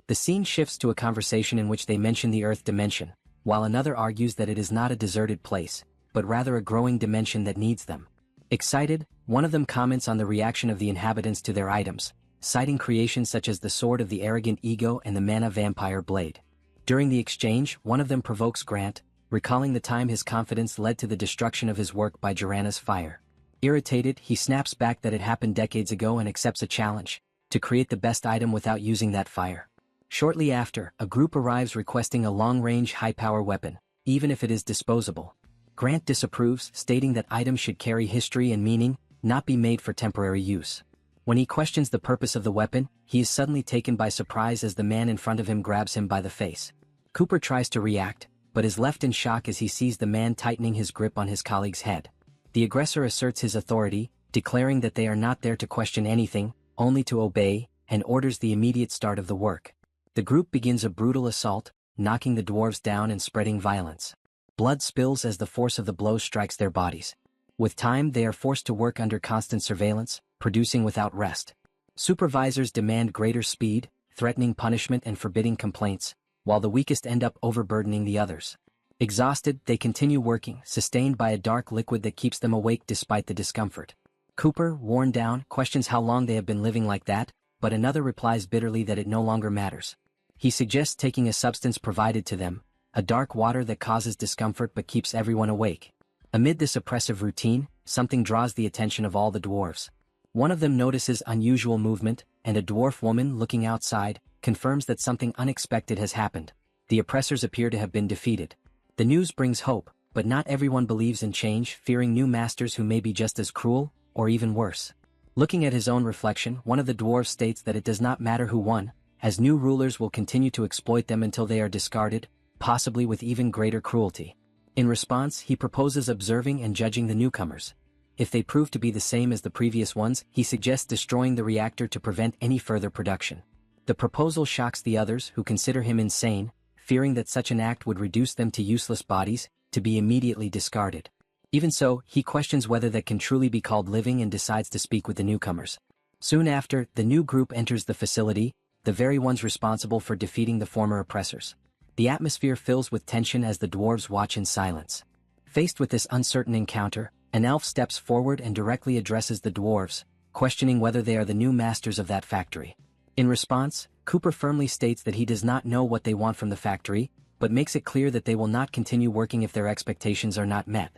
The scene shifts to a conversation in which they mention the Earth dimension, while another argues that it is not a deserted place, but rather a growing dimension that needs them. Excited, one of them comments on the reaction of the inhabitants to their items, citing creations such as the Sword of the Arrogant Ego and the Mana Vampire Blade. During the exchange, one of them provokes Grant, recalling the time his confidence led to the destruction of his work by Joranna's fire. Irritated, he snaps back that it happened decades ago and accepts a challenge, to create the best item without using that fire. Shortly after, a group arrives requesting a long-range high-power weapon, even if it is disposable. Grant disapproves, stating that items should carry history and meaning, not be made for temporary use. When he questions the purpose of the weapon, he is suddenly taken by surprise as the man in front of him grabs him by the face. Cooper tries to react, but is left in shock as he sees the man tightening his grip on his colleague's head. The aggressor asserts his authority, declaring that they are not there to question anything, only to obey, and orders the immediate start of the work. The group begins a brutal assault, knocking the dwarves down and spreading violence. Blood spills as the force of the blow strikes their bodies. With time, they are forced to work under constant surveillance, producing without rest. Supervisors demand greater speed, threatening punishment and forbidding complaints, while the weakest end up overburdening the others. Exhausted, they continue working, sustained by a dark liquid that keeps them awake despite the discomfort. Cooper, worn down, questions how long they have been living like that, but another replies bitterly that it no longer matters. He suggests taking a substance provided to them, a dark water that causes discomfort but keeps everyone awake. Amid this oppressive routine, something draws the attention of all the dwarves. One of them notices unusual movement, and a dwarf woman looking outside confirms that something unexpected has happened. The oppressors appear to have been defeated. The news brings hope, but not everyone believes in change, fearing new masters who may be just as cruel, or even worse. Looking at his own reflection, one of the dwarves states that it does not matter who won, as new rulers will continue to exploit them until they are discarded, possibly with even greater cruelty. In response, he proposes observing and judging the newcomers. If they prove to be the same as the previous ones, he suggests destroying the reactor to prevent any further production. The proposal shocks the others, who consider him insane, fearing that such an act would reduce them to useless bodies, to be immediately discarded. Even so, he questions whether that can truly be called living and decides to speak with the newcomers. Soon after, the new group enters the facility, the very ones responsible for defeating the former oppressors. The atmosphere fills with tension as the dwarves watch in silence. Faced with this uncertain encounter, an elf steps forward and directly addresses the dwarves, questioning whether they are the new masters of that factory. In response, Cooper firmly states that he does not know what they want from the factory, but makes it clear that they will not continue working if their expectations are not met.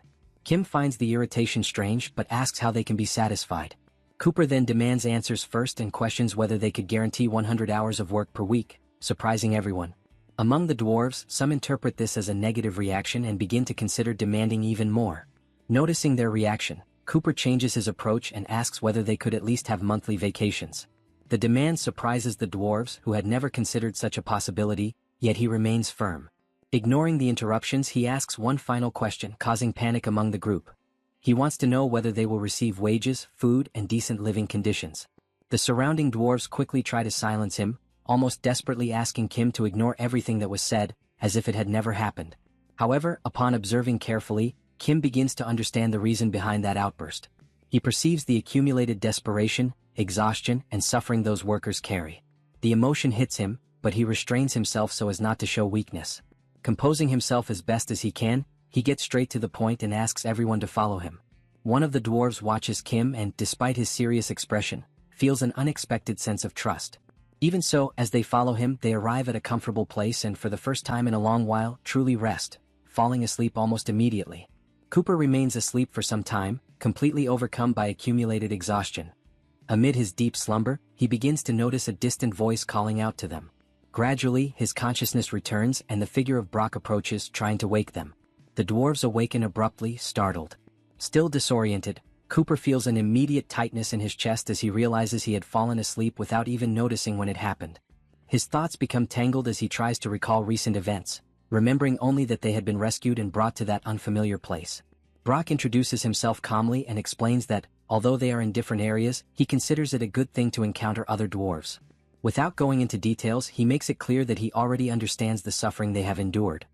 Kim finds the irritation strange but asks how they can be satisfied. Cooper then demands answers first and questions whether they could guarantee 100 hours of work per week, surprising everyone. Among the dwarves, some interpret this as a negative reaction and begin to consider demanding even more. Noticing their reaction, Cooper changes his approach and asks whether they could at least have monthly vacations. The demand surprises the dwarves, who had never considered such a possibility, yet he remains firm. Ignoring the interruptions, he asks one final question, causing panic among the group. He wants to know whether they will receive wages, food, and decent living conditions. The surrounding dwarves quickly try to silence him, almost desperately asking Kim to ignore everything that was said, as if it had never happened. However, upon observing carefully, Kim begins to understand the reason behind that outburst. He perceives the accumulated desperation, exhaustion, and suffering those workers carry. The emotion hits him, but he restrains himself so as not to show weakness. Composing himself as best as he can, he gets straight to the point and asks everyone to follow him. One of the dwarves watches Kim and, despite his serious expression, feels an unexpected sense of trust. Even so, as they follow him, they arrive at a comfortable place and, for the first time in a long while, truly rest, falling asleep almost immediately. Cooper remains asleep for some time, completely overcome by accumulated exhaustion. Amid his deep slumber, he begins to notice a distant voice calling out to them. Gradually, his consciousness returns and the figure of Brock approaches, trying to wake them. The dwarves awaken abruptly, startled. Still disoriented, Cooper feels an immediate tightness in his chest as he realizes he had fallen asleep without even noticing when it happened. His thoughts become tangled as he tries to recall recent events, remembering only that they had been rescued and brought to that unfamiliar place. Brock introduces himself calmly and explains that, although they are in different areas, he considers it a good thing to encounter other dwarves. Without going into details, he makes it clear that he already understands the suffering they have endured.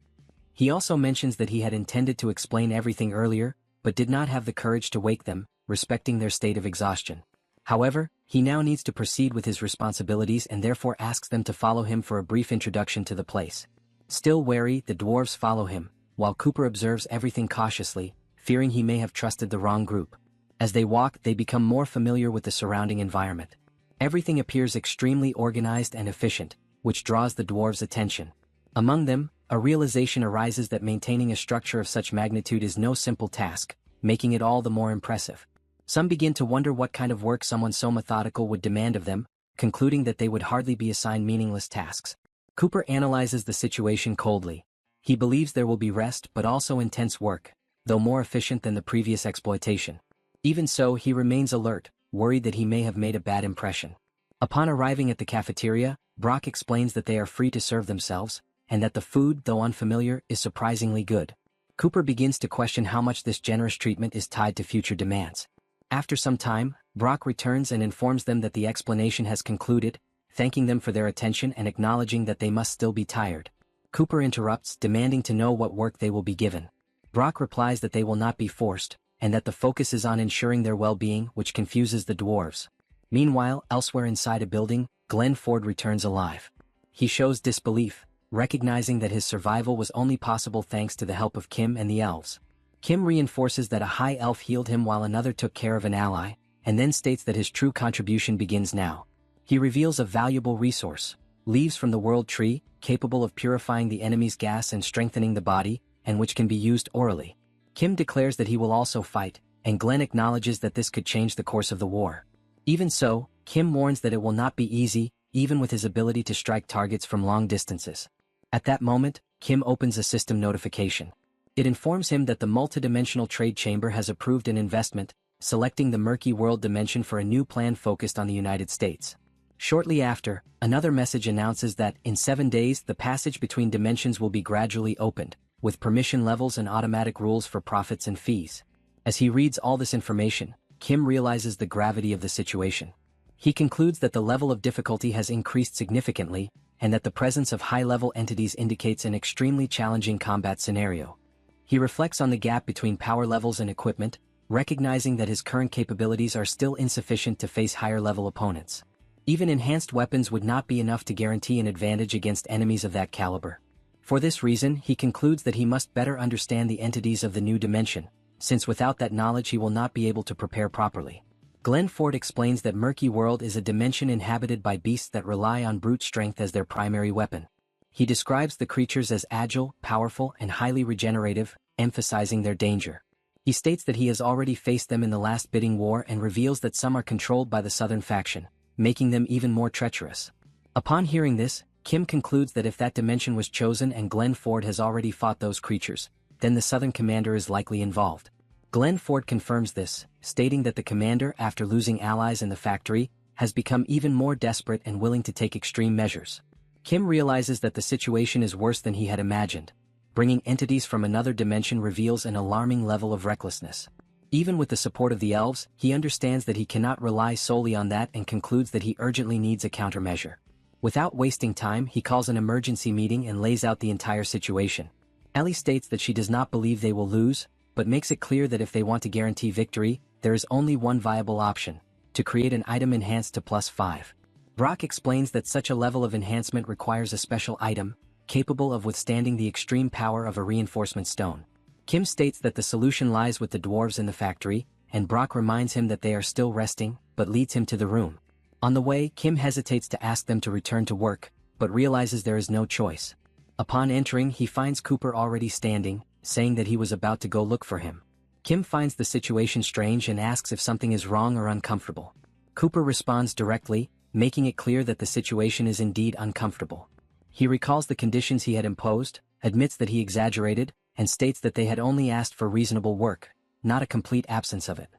He also mentions that he had intended to explain everything earlier, but did not have the courage to wake them, respecting their state of exhaustion. However, he now needs to proceed with his responsibilities and therefore asks them to follow him for a brief introduction to the place. Still wary, the dwarves follow him, while Cooper observes everything cautiously, fearing he may have trusted the wrong group. As they walk, they become more familiar with the surrounding environment. Everything appears extremely organized and efficient, which draws the dwarves' attention. Among them, a realization arises that maintaining a structure of such magnitude is no simple task, making it all the more impressive. Some begin to wonder what kind of work someone so methodical would demand of them, concluding that they would hardly be assigned meaningless tasks. Cooper analyzes the situation coldly. He believes there will be rest but also intense work, though more efficient than the previous exploitation. Even so, he remains alert, worried that he may have made a bad impression. Upon arriving at the cafeteria, Brock explains that they are free to serve themselves, and that the food, though unfamiliar, is surprisingly good. Cooper begins to question how much this generous treatment is tied to future demands. After some time, Brock returns and informs them that the explanation has concluded, thanking them for their attention and acknowledging that they must still be tired. Cooper interrupts, demanding to know what work they will be given. Brock replies that they will not be forced, and that the focus is on ensuring their well-being, which confuses the dwarves. Meanwhile, elsewhere inside a building, Glenn Ford returns alive. He shows disbelief, recognizing that his survival was only possible thanks to the help of Kim and the elves. Kim reinforces that a high elf healed him while another took care of an ally, and then states that his true contribution begins now. He reveals a valuable resource, leaves from the world tree, capable of purifying the enemy's gas and strengthening the body, and which can be used orally. Kim declares that he will also fight, and Glenn acknowledges that this could change the course of the war. Even so, Kim warns that it will not be easy, even with his ability to strike targets from long distances. At that moment, Kim opens a system notification. It informs him that the multidimensional trade chamber has approved an investment, selecting the murky world dimension for a new plan focused on the United States. Shortly after, another message announces that, in 7 days, the passage between dimensions will be gradually opened, with permission levels and automatic rules for profits and fees. As he reads all this information, Kim realizes the gravity of the situation. He concludes that the level of difficulty has increased significantly, and that the presence of high-level entities indicates an extremely challenging combat scenario. He reflects on the gap between power levels and equipment, recognizing that his current capabilities are still insufficient to face higher-level opponents. Even enhanced weapons would not be enough to guarantee an advantage against enemies of that caliber. For this reason, he concludes that he must better understand the entities of the new dimension, since without that knowledge he will not be able to prepare properly. Glenn Ford explains that Murky World is a dimension inhabited by beasts that rely on brute strength as their primary weapon. He describes the creatures as agile, powerful, and highly regenerative, emphasizing their danger. He states that he has already faced them in the last bidding war and reveals that some are controlled by the Southern faction, making them even more treacherous. Upon hearing this, Kim concludes that if that dimension was chosen and Glenn Ford has already fought those creatures, then the Southern commander is likely involved. Glenn Ford confirms this, stating that the commander, after losing allies in the factory, has become even more desperate and willing to take extreme measures. Kim realizes that the situation is worse than he had imagined. Bringing entities from another dimension reveals an alarming level of recklessness. Even with the support of the elves, he understands that he cannot rely solely on that and concludes that he urgently needs a countermeasure. Without wasting time, he calls an emergency meeting and lays out the entire situation. Ellie states that she does not believe they will lose, but makes it clear that if they want to guarantee victory, there is only one viable option: to create an item enhanced to +5. Brock explains that such a level of enhancement requires a special item, capable of withstanding the extreme power of a reinforcement stone. Kim states that the solution lies with the dwarves in the factory, and Brock reminds him that they are still resting, but leads him to the room. On the way, Kim hesitates to ask them to return to work, but realizes there is no choice. Upon entering, he finds Cooper already standing, saying that he was about to go look for him. Kim finds the situation strange and asks if something is wrong or uncomfortable. Cooper responds directly, making it clear that the situation is indeed uncomfortable. He recalls the conditions he had imposed, admits that he exaggerated, and states that they had only asked for reasonable work, not a complete absence of it.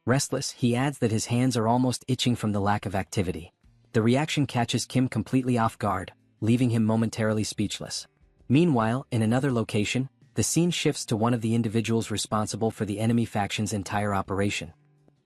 Restless, he adds that his hands are almost itching from the lack of activity. The reaction catches Kim completely off guard, leaving him momentarily speechless. Meanwhile, in another location, the scene shifts to one of the individuals responsible for the enemy faction's entire operation.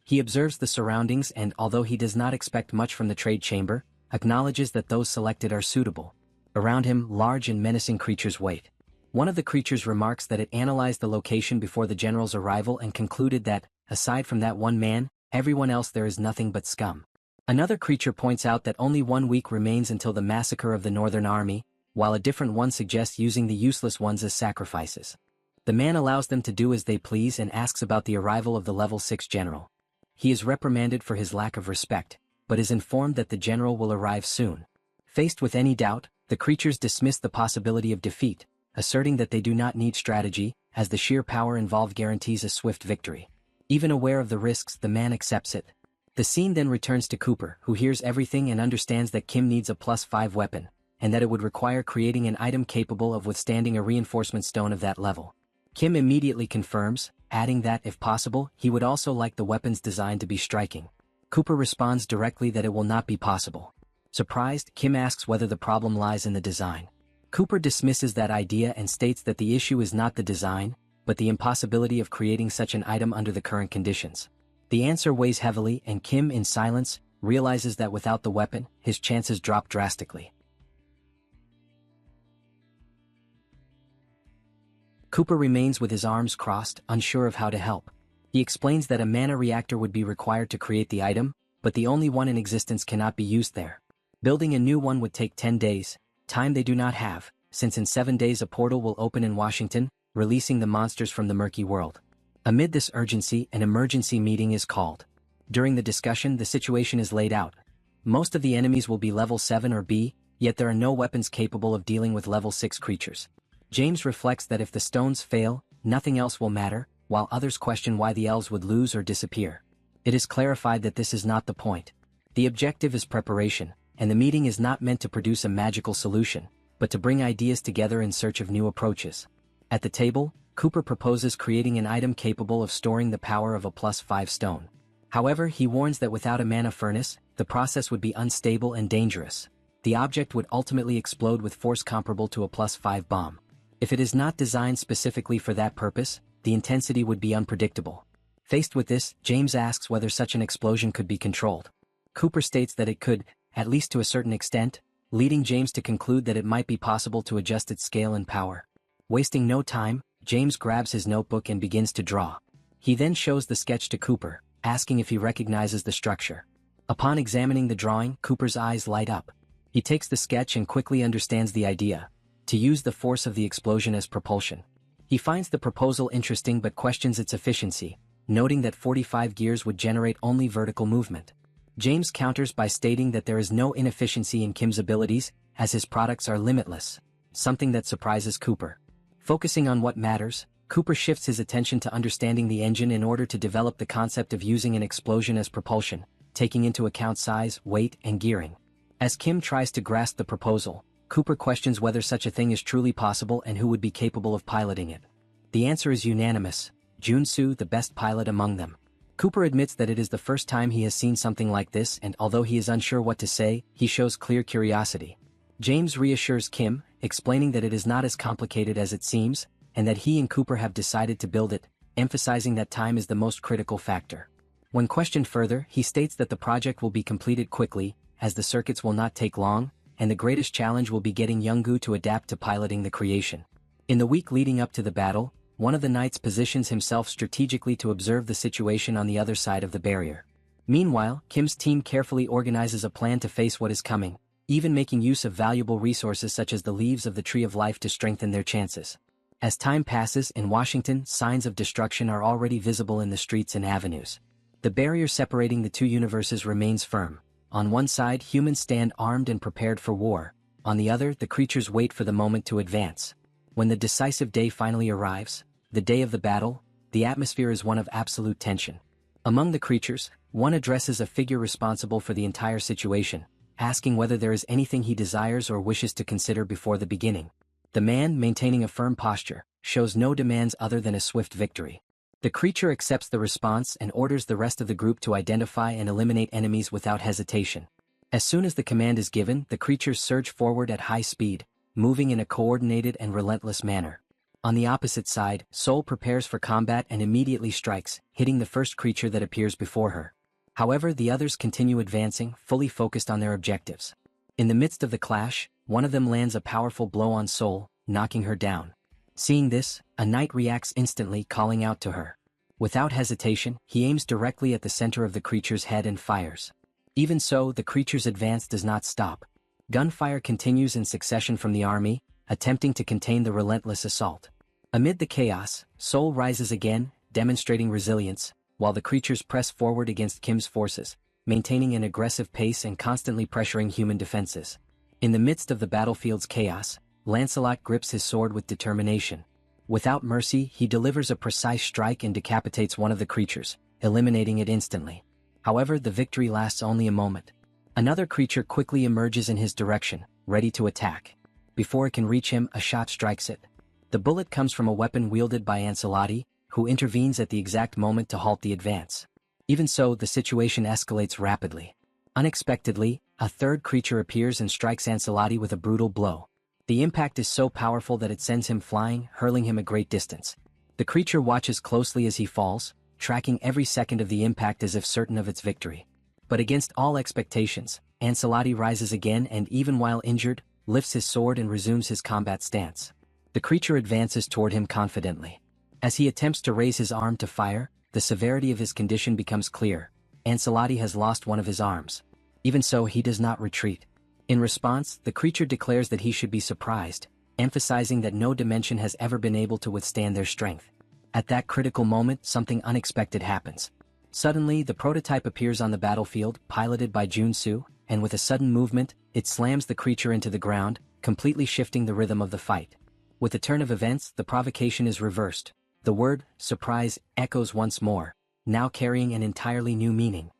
He observes the surroundings and, although he does not expect much from the trade chamber, acknowledges that those selected are suitable. Around him, large and menacing creatures wait. One of the creatures remarks that it analyzed the location before the general's arrival and concluded that, aside from that one man, everyone else there is nothing but scum. Another creature points out that only 1 week remains until the massacre of the Northern Army, while a different one suggests using the useless ones as sacrifices. The man allows them to do as they please and asks about the arrival of the level 6 general. He is reprimanded for his lack of respect, but is informed that the general will arrive soon. Faced with any doubt, the creatures dismiss the possibility of defeat, asserting that they do not need strategy, as the sheer power involved guarantees a swift victory. Even aware of the risks, the man accepts it. The scene then returns to Cooper, who hears everything and understands that Kim needs a +5 weapon, and that it would require creating an item capable of withstanding a reinforcement stone of that level. Kim immediately confirms, adding that, if possible, he would also like the weapon's design to be striking. Cooper responds directly that it will not be possible. Surprised, Kim asks whether the problem lies in the design. Cooper dismisses that idea and states that the issue is not the design, but the impossibility of creating such an item under the current conditions. The answer weighs heavily, and Kim, in silence, realizes that without the weapon, his chances drop drastically. Cooper remains with his arms crossed, unsure of how to help. He explains that a mana reactor would be required to create the item, but the only one in existence cannot be used there. Building a new one would take 10 days, time they do not have, since in 7 days a portal will open in Washington, releasing the monsters from the murky world. Amid this urgency, an emergency meeting is called. During the discussion, the situation is laid out. Most of the enemies will be level 7 or B, yet there are no weapons capable of dealing with level 6 creatures. James reflects that if the stones fail, nothing else will matter, while others question why the elves would lose or disappear. It is clarified that this is not the point. The objective is preparation, and the meeting is not meant to produce a magical solution, but to bring ideas together in search of new approaches. At the table, Cooper proposes creating an item capable of storing the power of a +5 stone. However, he warns that without a mana furnace, the process would be unstable and dangerous. The object would ultimately explode with force comparable to a +5 bomb. If it is not designed specifically for that purpose, the intensity would be unpredictable. Faced with this, James asks whether such an explosion could be controlled. Cooper states that it could, at least to a certain extent, leading James to conclude that it might be possible to adjust its scale and power. Wasting no time, James grabs his notebook and begins to draw. He then shows the sketch to Cooper, asking if he recognizes the structure. Upon examining the drawing, Cooper's eyes light up. He takes the sketch and quickly understands the idea: to use the force of the explosion as propulsion. He finds the proposal interesting but questions its efficiency, noting that 45 gears would generate only vertical movement. James counters by stating that there is no inefficiency in Kim's abilities, as his products are limitless, something that surprises Cooper. Focusing on what matters, Cooper shifts his attention to understanding the engine in order to develop the concept of using an explosion as propulsion, taking into account size, weight, and gearing. As Kim tries to grasp the proposal, Cooper questions whether such a thing is truly possible and who would be capable of piloting it. The answer is unanimous: Junsu, the best pilot among them. Cooper admits that it is the first time he has seen something like this, and although he is unsure what to say, he shows clear curiosity. James reassures Kim, explaining that it is not as complicated as it seems, and that he and Cooper have decided to build it, emphasizing that time is the most critical factor. When questioned further, he states that the project will be completed quickly, as the circuits will not take long, and the greatest challenge will be getting Youngu to adapt to piloting the creation. In the week leading up to the battle, one of the knights positions himself strategically to observe the situation on the other side of the barrier. Meanwhile, Kim's team carefully organizes a plan to face what is coming, even making use of valuable resources such as the leaves of the Tree of Life to strengthen their chances. As time passes, in Washington, signs of destruction are already visible in the streets and avenues. The barrier separating the two universes remains firm. On one side, humans stand armed and prepared for war. On the other, the creatures wait for the moment to advance. When the decisive day finally arrives, the day of the battle, the atmosphere is one of absolute tension. Among the creatures, One addresses a figure responsible for the entire situation, asking whether there is anything he desires or wishes to consider before the beginning. The man, maintaining a firm posture, shows no demands other than a swift victory. The creature accepts the response and orders the rest of the group to identify and eliminate enemies without hesitation. As soon as the command is given, the creatures surge forward at high speed, moving in a coordinated and relentless manner. On the opposite side, Soul prepares for combat and immediately strikes, hitting the first creature that appears before her. However, the others continue advancing, fully focused on their objectives. In the midst of the clash, one of them lands a powerful blow on Soul, knocking her down. Seeing this, a knight reacts instantly, calling out to her. Without hesitation, he aims directly at the center of the creature's head and fires. Even so, the creature's advance does not stop. Gunfire continues in succession from the army, attempting to contain the relentless assault. Amid the chaos, Soul rises again, demonstrating resilience, while the creatures press forward against Kim's forces, maintaining an aggressive pace and constantly pressuring human defenses. In the midst of the battlefield's chaos, Lancelot grips his sword with determination. Without mercy, he delivers a precise strike and decapitates one of the creatures, eliminating it instantly. However, the victory lasts only a moment. Another creature quickly emerges in his direction, ready to attack. Before it can reach him, a shot strikes it. The bullet comes from a weapon wielded by Ancelotti, who intervenes at the exact moment to halt the advance. Even so, the situation escalates rapidly. Unexpectedly, a third creature appears and strikes Ancelotti with a brutal blow. The impact is so powerful that it sends him flying, hurling him a great distance. The creature watches closely as he falls, tracking every second of the impact as if certain of its victory. But against all expectations, Ancelotti rises again and, even while injured, lifts his sword and resumes his combat stance. The creature advances toward him confidently. As he attempts to raise his arm to fire, the severity of his condition becomes clear. Ancelotti has lost one of his arms. Even so, he does not retreat. In response, the creature declares that he should be surprised, emphasizing that no dimension has ever been able to withstand their strength. At that critical moment, something unexpected happens. Suddenly, the prototype appears on the battlefield, piloted by Junsu, and with a sudden movement, it slams the creature into the ground, completely shifting the rhythm of the fight. With the turn of events, the provocation is reversed. The word, surprise, echoes once more, now carrying an entirely new meaning.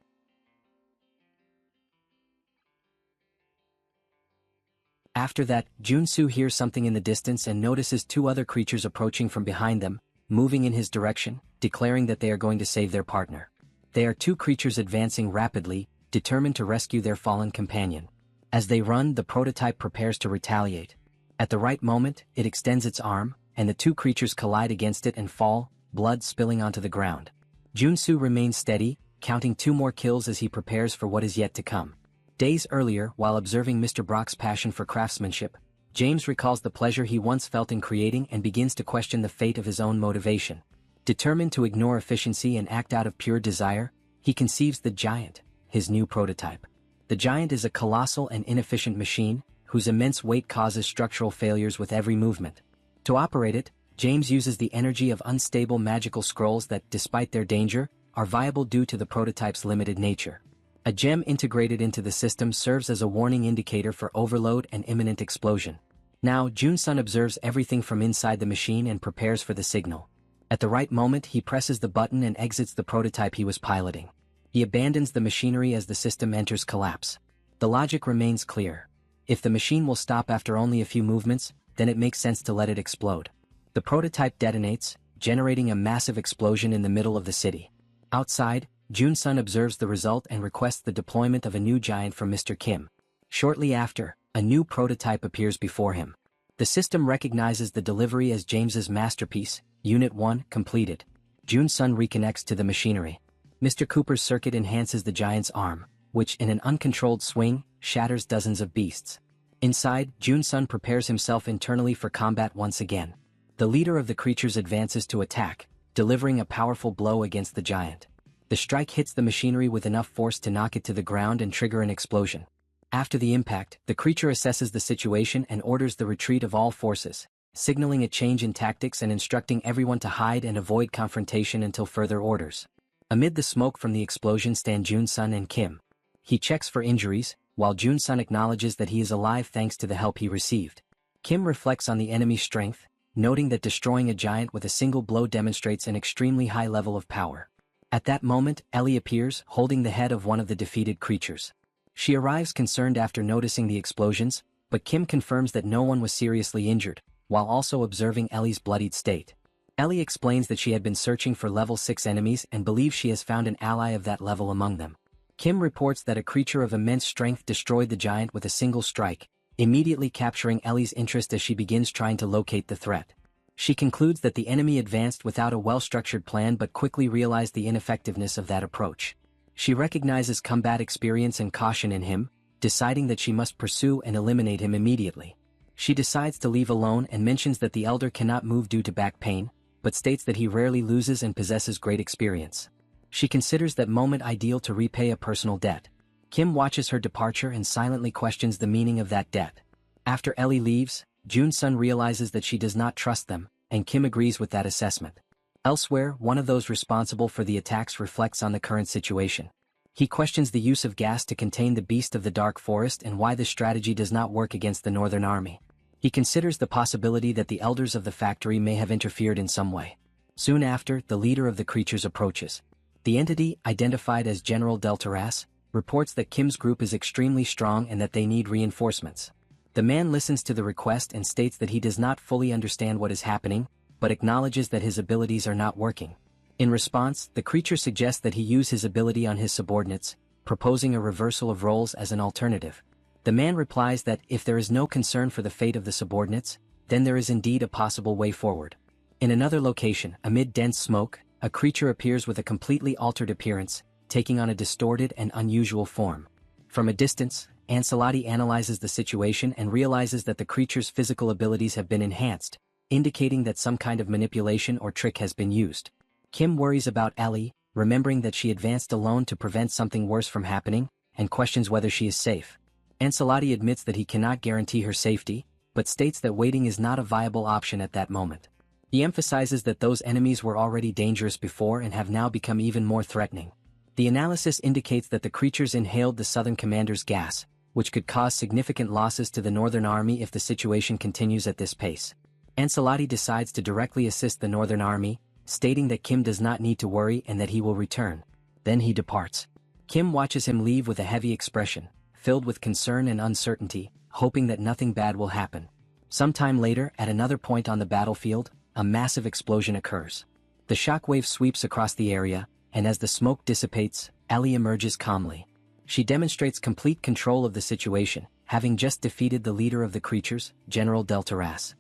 After that, Junsu hears something in the distance and notices two other creatures approaching from behind them, moving in his direction, declaring that they are going to save their partner. They are two creatures advancing rapidly, determined to rescue their fallen companion. As they run, the prototype prepares to retaliate. At the right moment, it extends its arm, and the two creatures collide against it and fall, blood spilling onto the ground. Junsu remains steady, counting 2 more kills as he prepares for what is yet to come. Days earlier, while observing Mr. Brock's passion for craftsmanship, James recalls the pleasure he once felt in creating and begins to question the fate of his own motivation. Determined to ignore efficiency and act out of pure desire, he conceives the Giant, his new prototype. The Giant is a colossal and inefficient machine, whose immense weight causes structural failures with every movement. To operate it, James uses the energy of unstable magical scrolls that, despite their danger, are viable due to the prototype's limited nature. A gem integrated into the system serves as a warning indicator for overload and imminent explosion. Now, Junsun observes everything from inside the machine and prepares for the signal. At the right moment, he presses the button and exits the prototype he was piloting. He abandons the machinery as the system enters collapse. The logic remains clear. If the machine will stop after only a few movements, then it makes sense to let it explode. The prototype detonates, generating a massive explosion in the middle of the city. Outside, Junsun observes the result and requests the deployment of a new giant from Mr. Kim. Shortly after, a new prototype appears before him. The system recognizes the delivery as James's masterpiece, Unit 1, completed. Junsun reconnects to the machinery. Mr. Cooper's circuit enhances the giant's arm, which, in an uncontrolled swing, shatters dozens of beasts. Inside, Junsun prepares himself internally for combat once again. The leader of the creatures advances to attack, delivering a powerful blow against the giant. The strike hits the machinery with enough force to knock it to the ground and trigger an explosion. After the impact, the creature assesses the situation and orders the retreat of all forces, signaling a change in tactics and instructing everyone to hide and avoid confrontation until further orders. Amid the smoke from the explosion stand Junsun and Kim. He checks for injuries, while Junsun acknowledges that he is alive thanks to the help he received. Kim reflects on the enemy's strength, noting that destroying a giant with a single blow demonstrates an extremely high level of power. At that moment, Ellie appears, holding the head of one of the defeated creatures. She arrives concerned after noticing the explosions, but Kim confirms that no one was seriously injured, while also observing Ellie's bloodied state. Ellie explains that she had been searching for level 6 enemies and believes she has found an ally of that level among them. Kim reports that a creature of immense strength destroyed the giant with a single strike, immediately capturing Ellie's interest as she begins trying to locate the threat. She concludes that the enemy advanced without a well-structured plan but quickly realized the ineffectiveness of that approach. She recognizes combat experience and caution in him, deciding that she must pursue and eliminate him immediately. She decides to leave alone and mentions that the elder cannot move due to back pain, but states that he rarely loses and possesses great experience. She considers that moment ideal to repay a personal debt. Kim watches her departure and silently questions the meaning of that debt. After Ellie leaves, Jun-sun realizes that she does not trust them, and Kim agrees with that assessment. Elsewhere, one of those responsible for the attacks reflects on the current situation. He questions the use of gas to contain the beast of the dark forest and why this strategy does not work against the northern army. He considers the possibility that the elders of the factory may have interfered in some way. Soon after, the leader of the creatures approaches. The entity, identified as General Deltaras, reports that Kim's group is extremely strong and that they need reinforcements. The man listens to the request and states that he does not fully understand what is happening, but acknowledges that his abilities are not working. In response, the creature suggests that he use his ability on his subordinates, proposing a reversal of roles as an alternative. The man replies that if there is no concern for the fate of the subordinates, then there is indeed a possible way forward. In another location, amid dense smoke, a creature appears with a completely altered appearance, taking on a distorted and unusual form. From a distance, Ancelotti analyzes the situation and realizes that the creature's physical abilities have been enhanced, indicating that some kind of manipulation or trick has been used. Kim worries about Ellie, remembering that she advanced alone to prevent something worse from happening, and questions whether she is safe. Ancelotti admits that he cannot guarantee her safety, but states that waiting is not a viable option at that moment. He emphasizes that those enemies were already dangerous before and have now become even more threatening. The analysis indicates that the creatures inhaled the southern commander's gas, which could cause significant losses to the northern army if the situation continues at this pace. Ancelotti decides to directly assist the northern army, stating that Kim does not need to worry and that he will return. Then he departs. Kim watches him leave with a heavy expression, filled with concern and uncertainty, hoping that nothing bad will happen. Sometime later, at another point on the battlefield, a massive explosion occurs. The shockwave sweeps across the area, and as the smoke dissipates, Ellie emerges calmly. She demonstrates complete control of the situation, having just defeated the leader of the creatures, General Deltaras.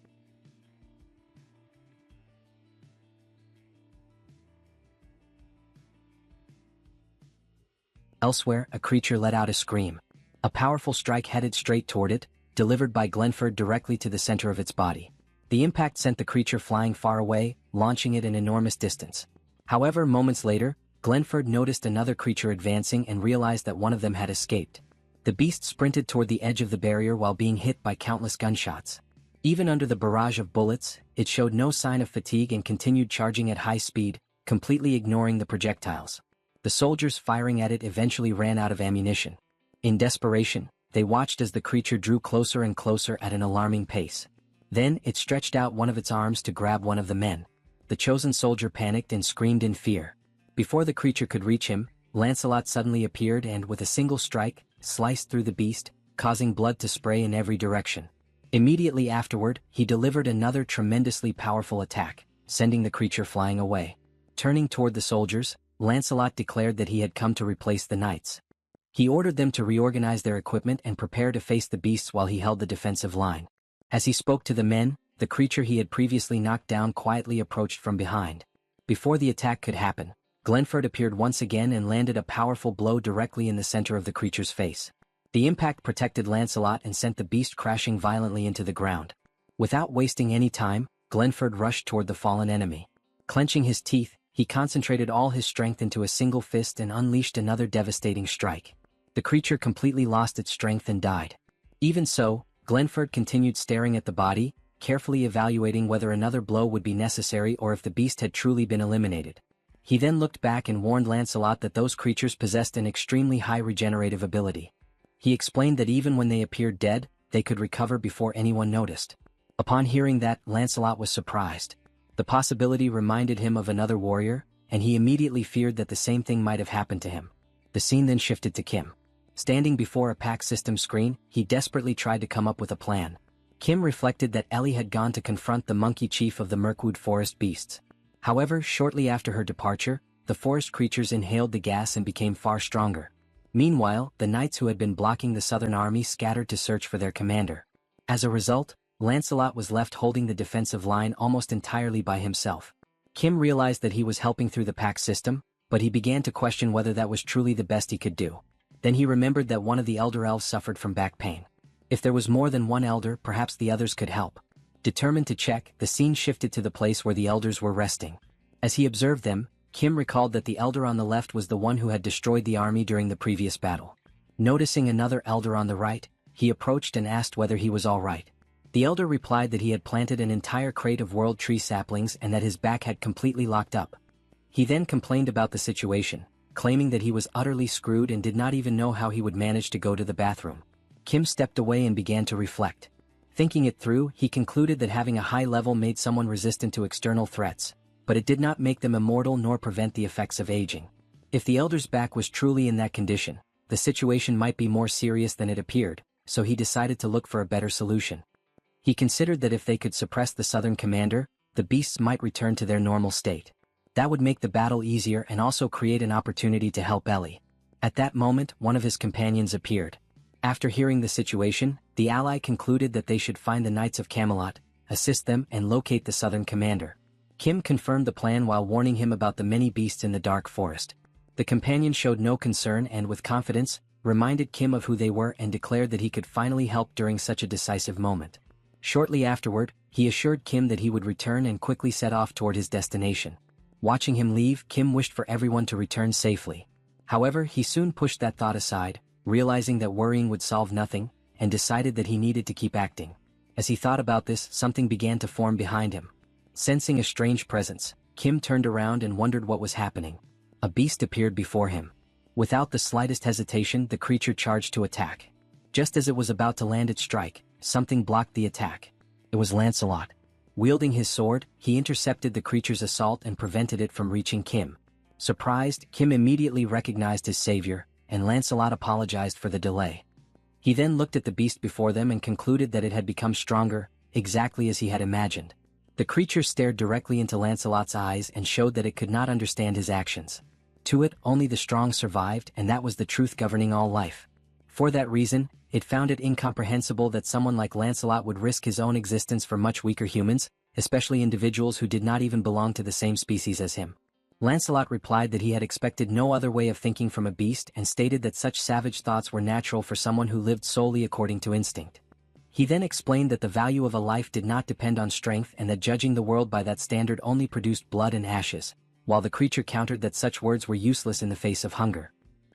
Elsewhere, a creature let out a scream. A powerful strike headed straight toward it, delivered by Glenford directly to the center of its body. The impact sent the creature flying far away, launching it an enormous distance. However, moments later, Glenford noticed another creature advancing and realized that one of them had escaped. The beast sprinted toward the edge of the barrier while being hit by countless gunshots. Even under the barrage of bullets, it showed no sign of fatigue and continued charging at high speed, completely ignoring the projectiles. The soldiers firing at it eventually ran out of ammunition. In desperation, they watched as the creature drew closer and closer at an alarming pace. Then, it stretched out one of its arms to grab one of the men. The chosen soldier panicked and screamed in fear. Before the creature could reach him, Lancelot suddenly appeared and, with a single strike, sliced through the beast, causing blood to spray in every direction. Immediately afterward, he delivered another tremendously powerful attack, sending the creature flying away. Turning toward the soldiers, Lancelot declared that he had come to replace the knights. He ordered them to reorganize their equipment and prepare to face the beasts while he held the defensive line. As he spoke to the men, the creature he had previously knocked down quietly approached from behind. Before the attack could happen, Glenford appeared once again and landed a powerful blow directly in the center of the creature's face. The impact protected Lancelot and sent the beast crashing violently into the ground. Without wasting any time, Glenford rushed toward the fallen enemy. Clenching his teeth, he concentrated all his strength into a single fist and unleashed another devastating strike. The creature completely lost its strength and died. Even so, Glenford continued staring at the body, carefully evaluating whether another blow would be necessary or if the beast had truly been eliminated. He then looked back and warned Lancelot that those creatures possessed an extremely high regenerative ability. He explained that even when they appeared dead, they could recover before anyone noticed. Upon hearing that, Lancelot was surprised. The possibility reminded him of another warrior, and he immediately feared that the same thing might have happened to him. The scene then shifted to Kim. Standing before a pack system screen, he desperately tried to come up with a plan. Kim reflected that Ellie had gone to confront the monkey chief of the Mirkwood forest beasts. However, shortly after her departure, the forest creatures inhaled the gas and became far stronger. Meanwhile, the knights who had been blocking the southern army scattered to search for their commander. As a result, Lancelot was left holding the defensive line almost entirely by himself. Kim realized that he was helping through the pack system, but he began to question whether that was truly the best he could do. Then he remembered that one of the elder elves suffered from back pain. If there was more than one elder, perhaps the others could help. Determined to check, the scene shifted to the place where the elders were resting. As he observed them, Kim recalled that the elder on the left was the one who had destroyed the army during the previous battle. Noticing another elder on the right, he approached and asked whether he was all right. The elder replied that he had planted an entire crate of world tree saplings and that his back had completely locked up. He then complained about the situation, claiming that he was utterly screwed and did not even know how he would manage to go to the bathroom. Kim stepped away and began to reflect. Thinking it through, he concluded that having a high level made someone resistant to external threats, but it did not make them immortal nor prevent the effects of aging. If the elder's back was truly in that condition, the situation might be more serious than it appeared, so he decided to look for a better solution. He considered that if they could suppress the southern commander, the beasts might return to their normal state. That would make the battle easier and also create an opportunity to help Ellie. At that moment, one of his companions appeared. After hearing the situation, the ally concluded that they should find the Knights of Camelot, assist them and locate the southern commander. Kim confirmed the plan while warning him about the many beasts in the dark forest. The companion showed no concern and, with confidence, reminded Kim of who they were and declared that he could finally help during such a decisive moment. Shortly afterward, he assured Kim that he would return and quickly set off toward his destination. Watching him leave, Kim wished for everyone to return safely. However, he soon pushed that thought aside, realizing that worrying would solve nothing, and decided that he needed to keep acting. As he thought about this, something began to form behind him. Sensing a strange presence, Kim turned around and wondered what was happening. A beast appeared before him. Without the slightest hesitation, the creature charged to attack. Just as it was about to land its strike, something blocked the attack. It was Lancelot. Wielding his sword, he intercepted the creature's assault and prevented it from reaching Kim. Surprised, Kim immediately recognized his savior, and Lancelot apologized for the delay. He then looked at the beast before them and concluded that it had become stronger, exactly as he had imagined. The creature stared directly into Lancelot's eyes and showed that it could not understand his actions. To it, only the strong survived, and that was the truth governing all life. For that reason, it found it incomprehensible that someone like Lancelot would risk his own existence for much weaker humans, especially individuals who did not even belong to the same species as him. Lancelot replied that he had expected no other way of thinking from a beast and stated that such savage thoughts were natural for someone who lived solely according to instinct. He then explained that the value of a life did not depend on strength and that judging the world by that standard only produced blood and ashes, while the creature countered that such words were useless in the face of hunger.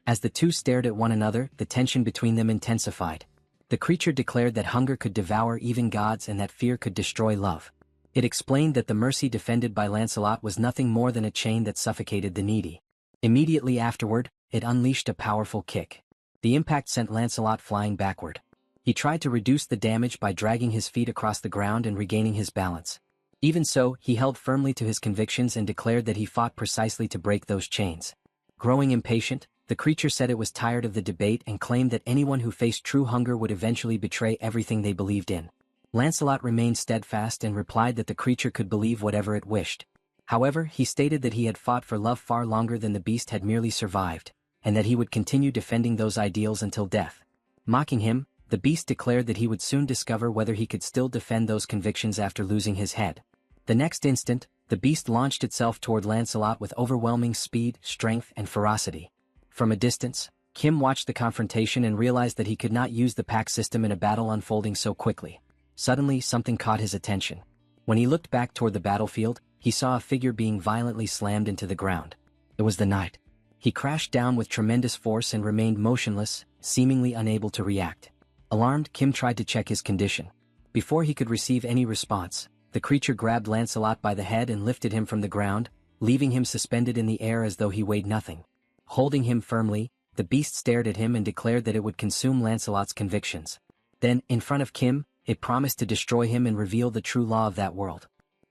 As the two stared at one another, the tension between them intensified. The creature declared that hunger could devour even gods and that fear could destroy love. It explained that the mercy defended by Lancelot was nothing more than a chain that suffocated the needy. Immediately afterward, it unleashed a powerful kick. The impact sent Lancelot flying backward. He tried to reduce the damage by dragging his feet across the ground and regaining his balance. Even so, he held firmly to his convictions and declared that he fought precisely to break those chains. Growing impatient, the creature said it was tired of the debate and claimed that anyone who faced true hunger would eventually betray everything they believed in. Lancelot remained steadfast and replied that the creature could believe whatever it wished. However, he stated that he had fought for love far longer than the beast had merely survived, and that he would continue defending those ideals until death. Mocking him, the beast declared that he would soon discover whether he could still defend those convictions after losing his head. The next instant, the beast launched itself toward Lancelot with overwhelming speed, strength, and ferocity. From a distance, Kim watched the confrontation and realized that he could not use the pack system in a battle unfolding so quickly. Suddenly, something caught his attention. When he looked back toward the battlefield, he saw a figure being violently slammed into the ground. It was the knight. He crashed down with tremendous force and remained motionless, seemingly unable to react. Alarmed, Kim tried to check his condition. Before he could receive any response, the creature grabbed Lancelot by the head and lifted him from the ground, leaving him suspended in the air as though he weighed nothing. Holding him firmly, the beast stared at him and declared that it would consume Lancelot's convictions. Then, in front of Kim, it promised to destroy him and reveal the true law of that world.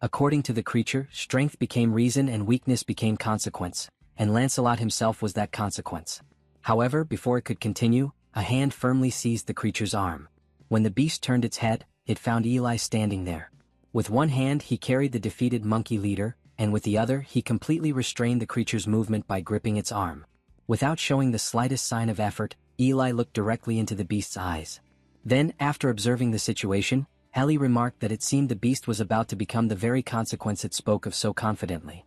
According to the creature, strength became reason and weakness became consequence, and Lancelot himself was that consequence. However, before it could continue, a hand firmly seized the creature's arm. When the beast turned its head, it found Eli standing there. With one hand he carried the defeated monkey leader, and with the other he completely restrained the creature's movement by gripping its arm. Without showing the slightest sign of effort, Eli looked directly into the beast's eyes. Then, after observing the situation, Ellie remarked that it seemed the beast was about to become the very consequence it spoke of so confidently.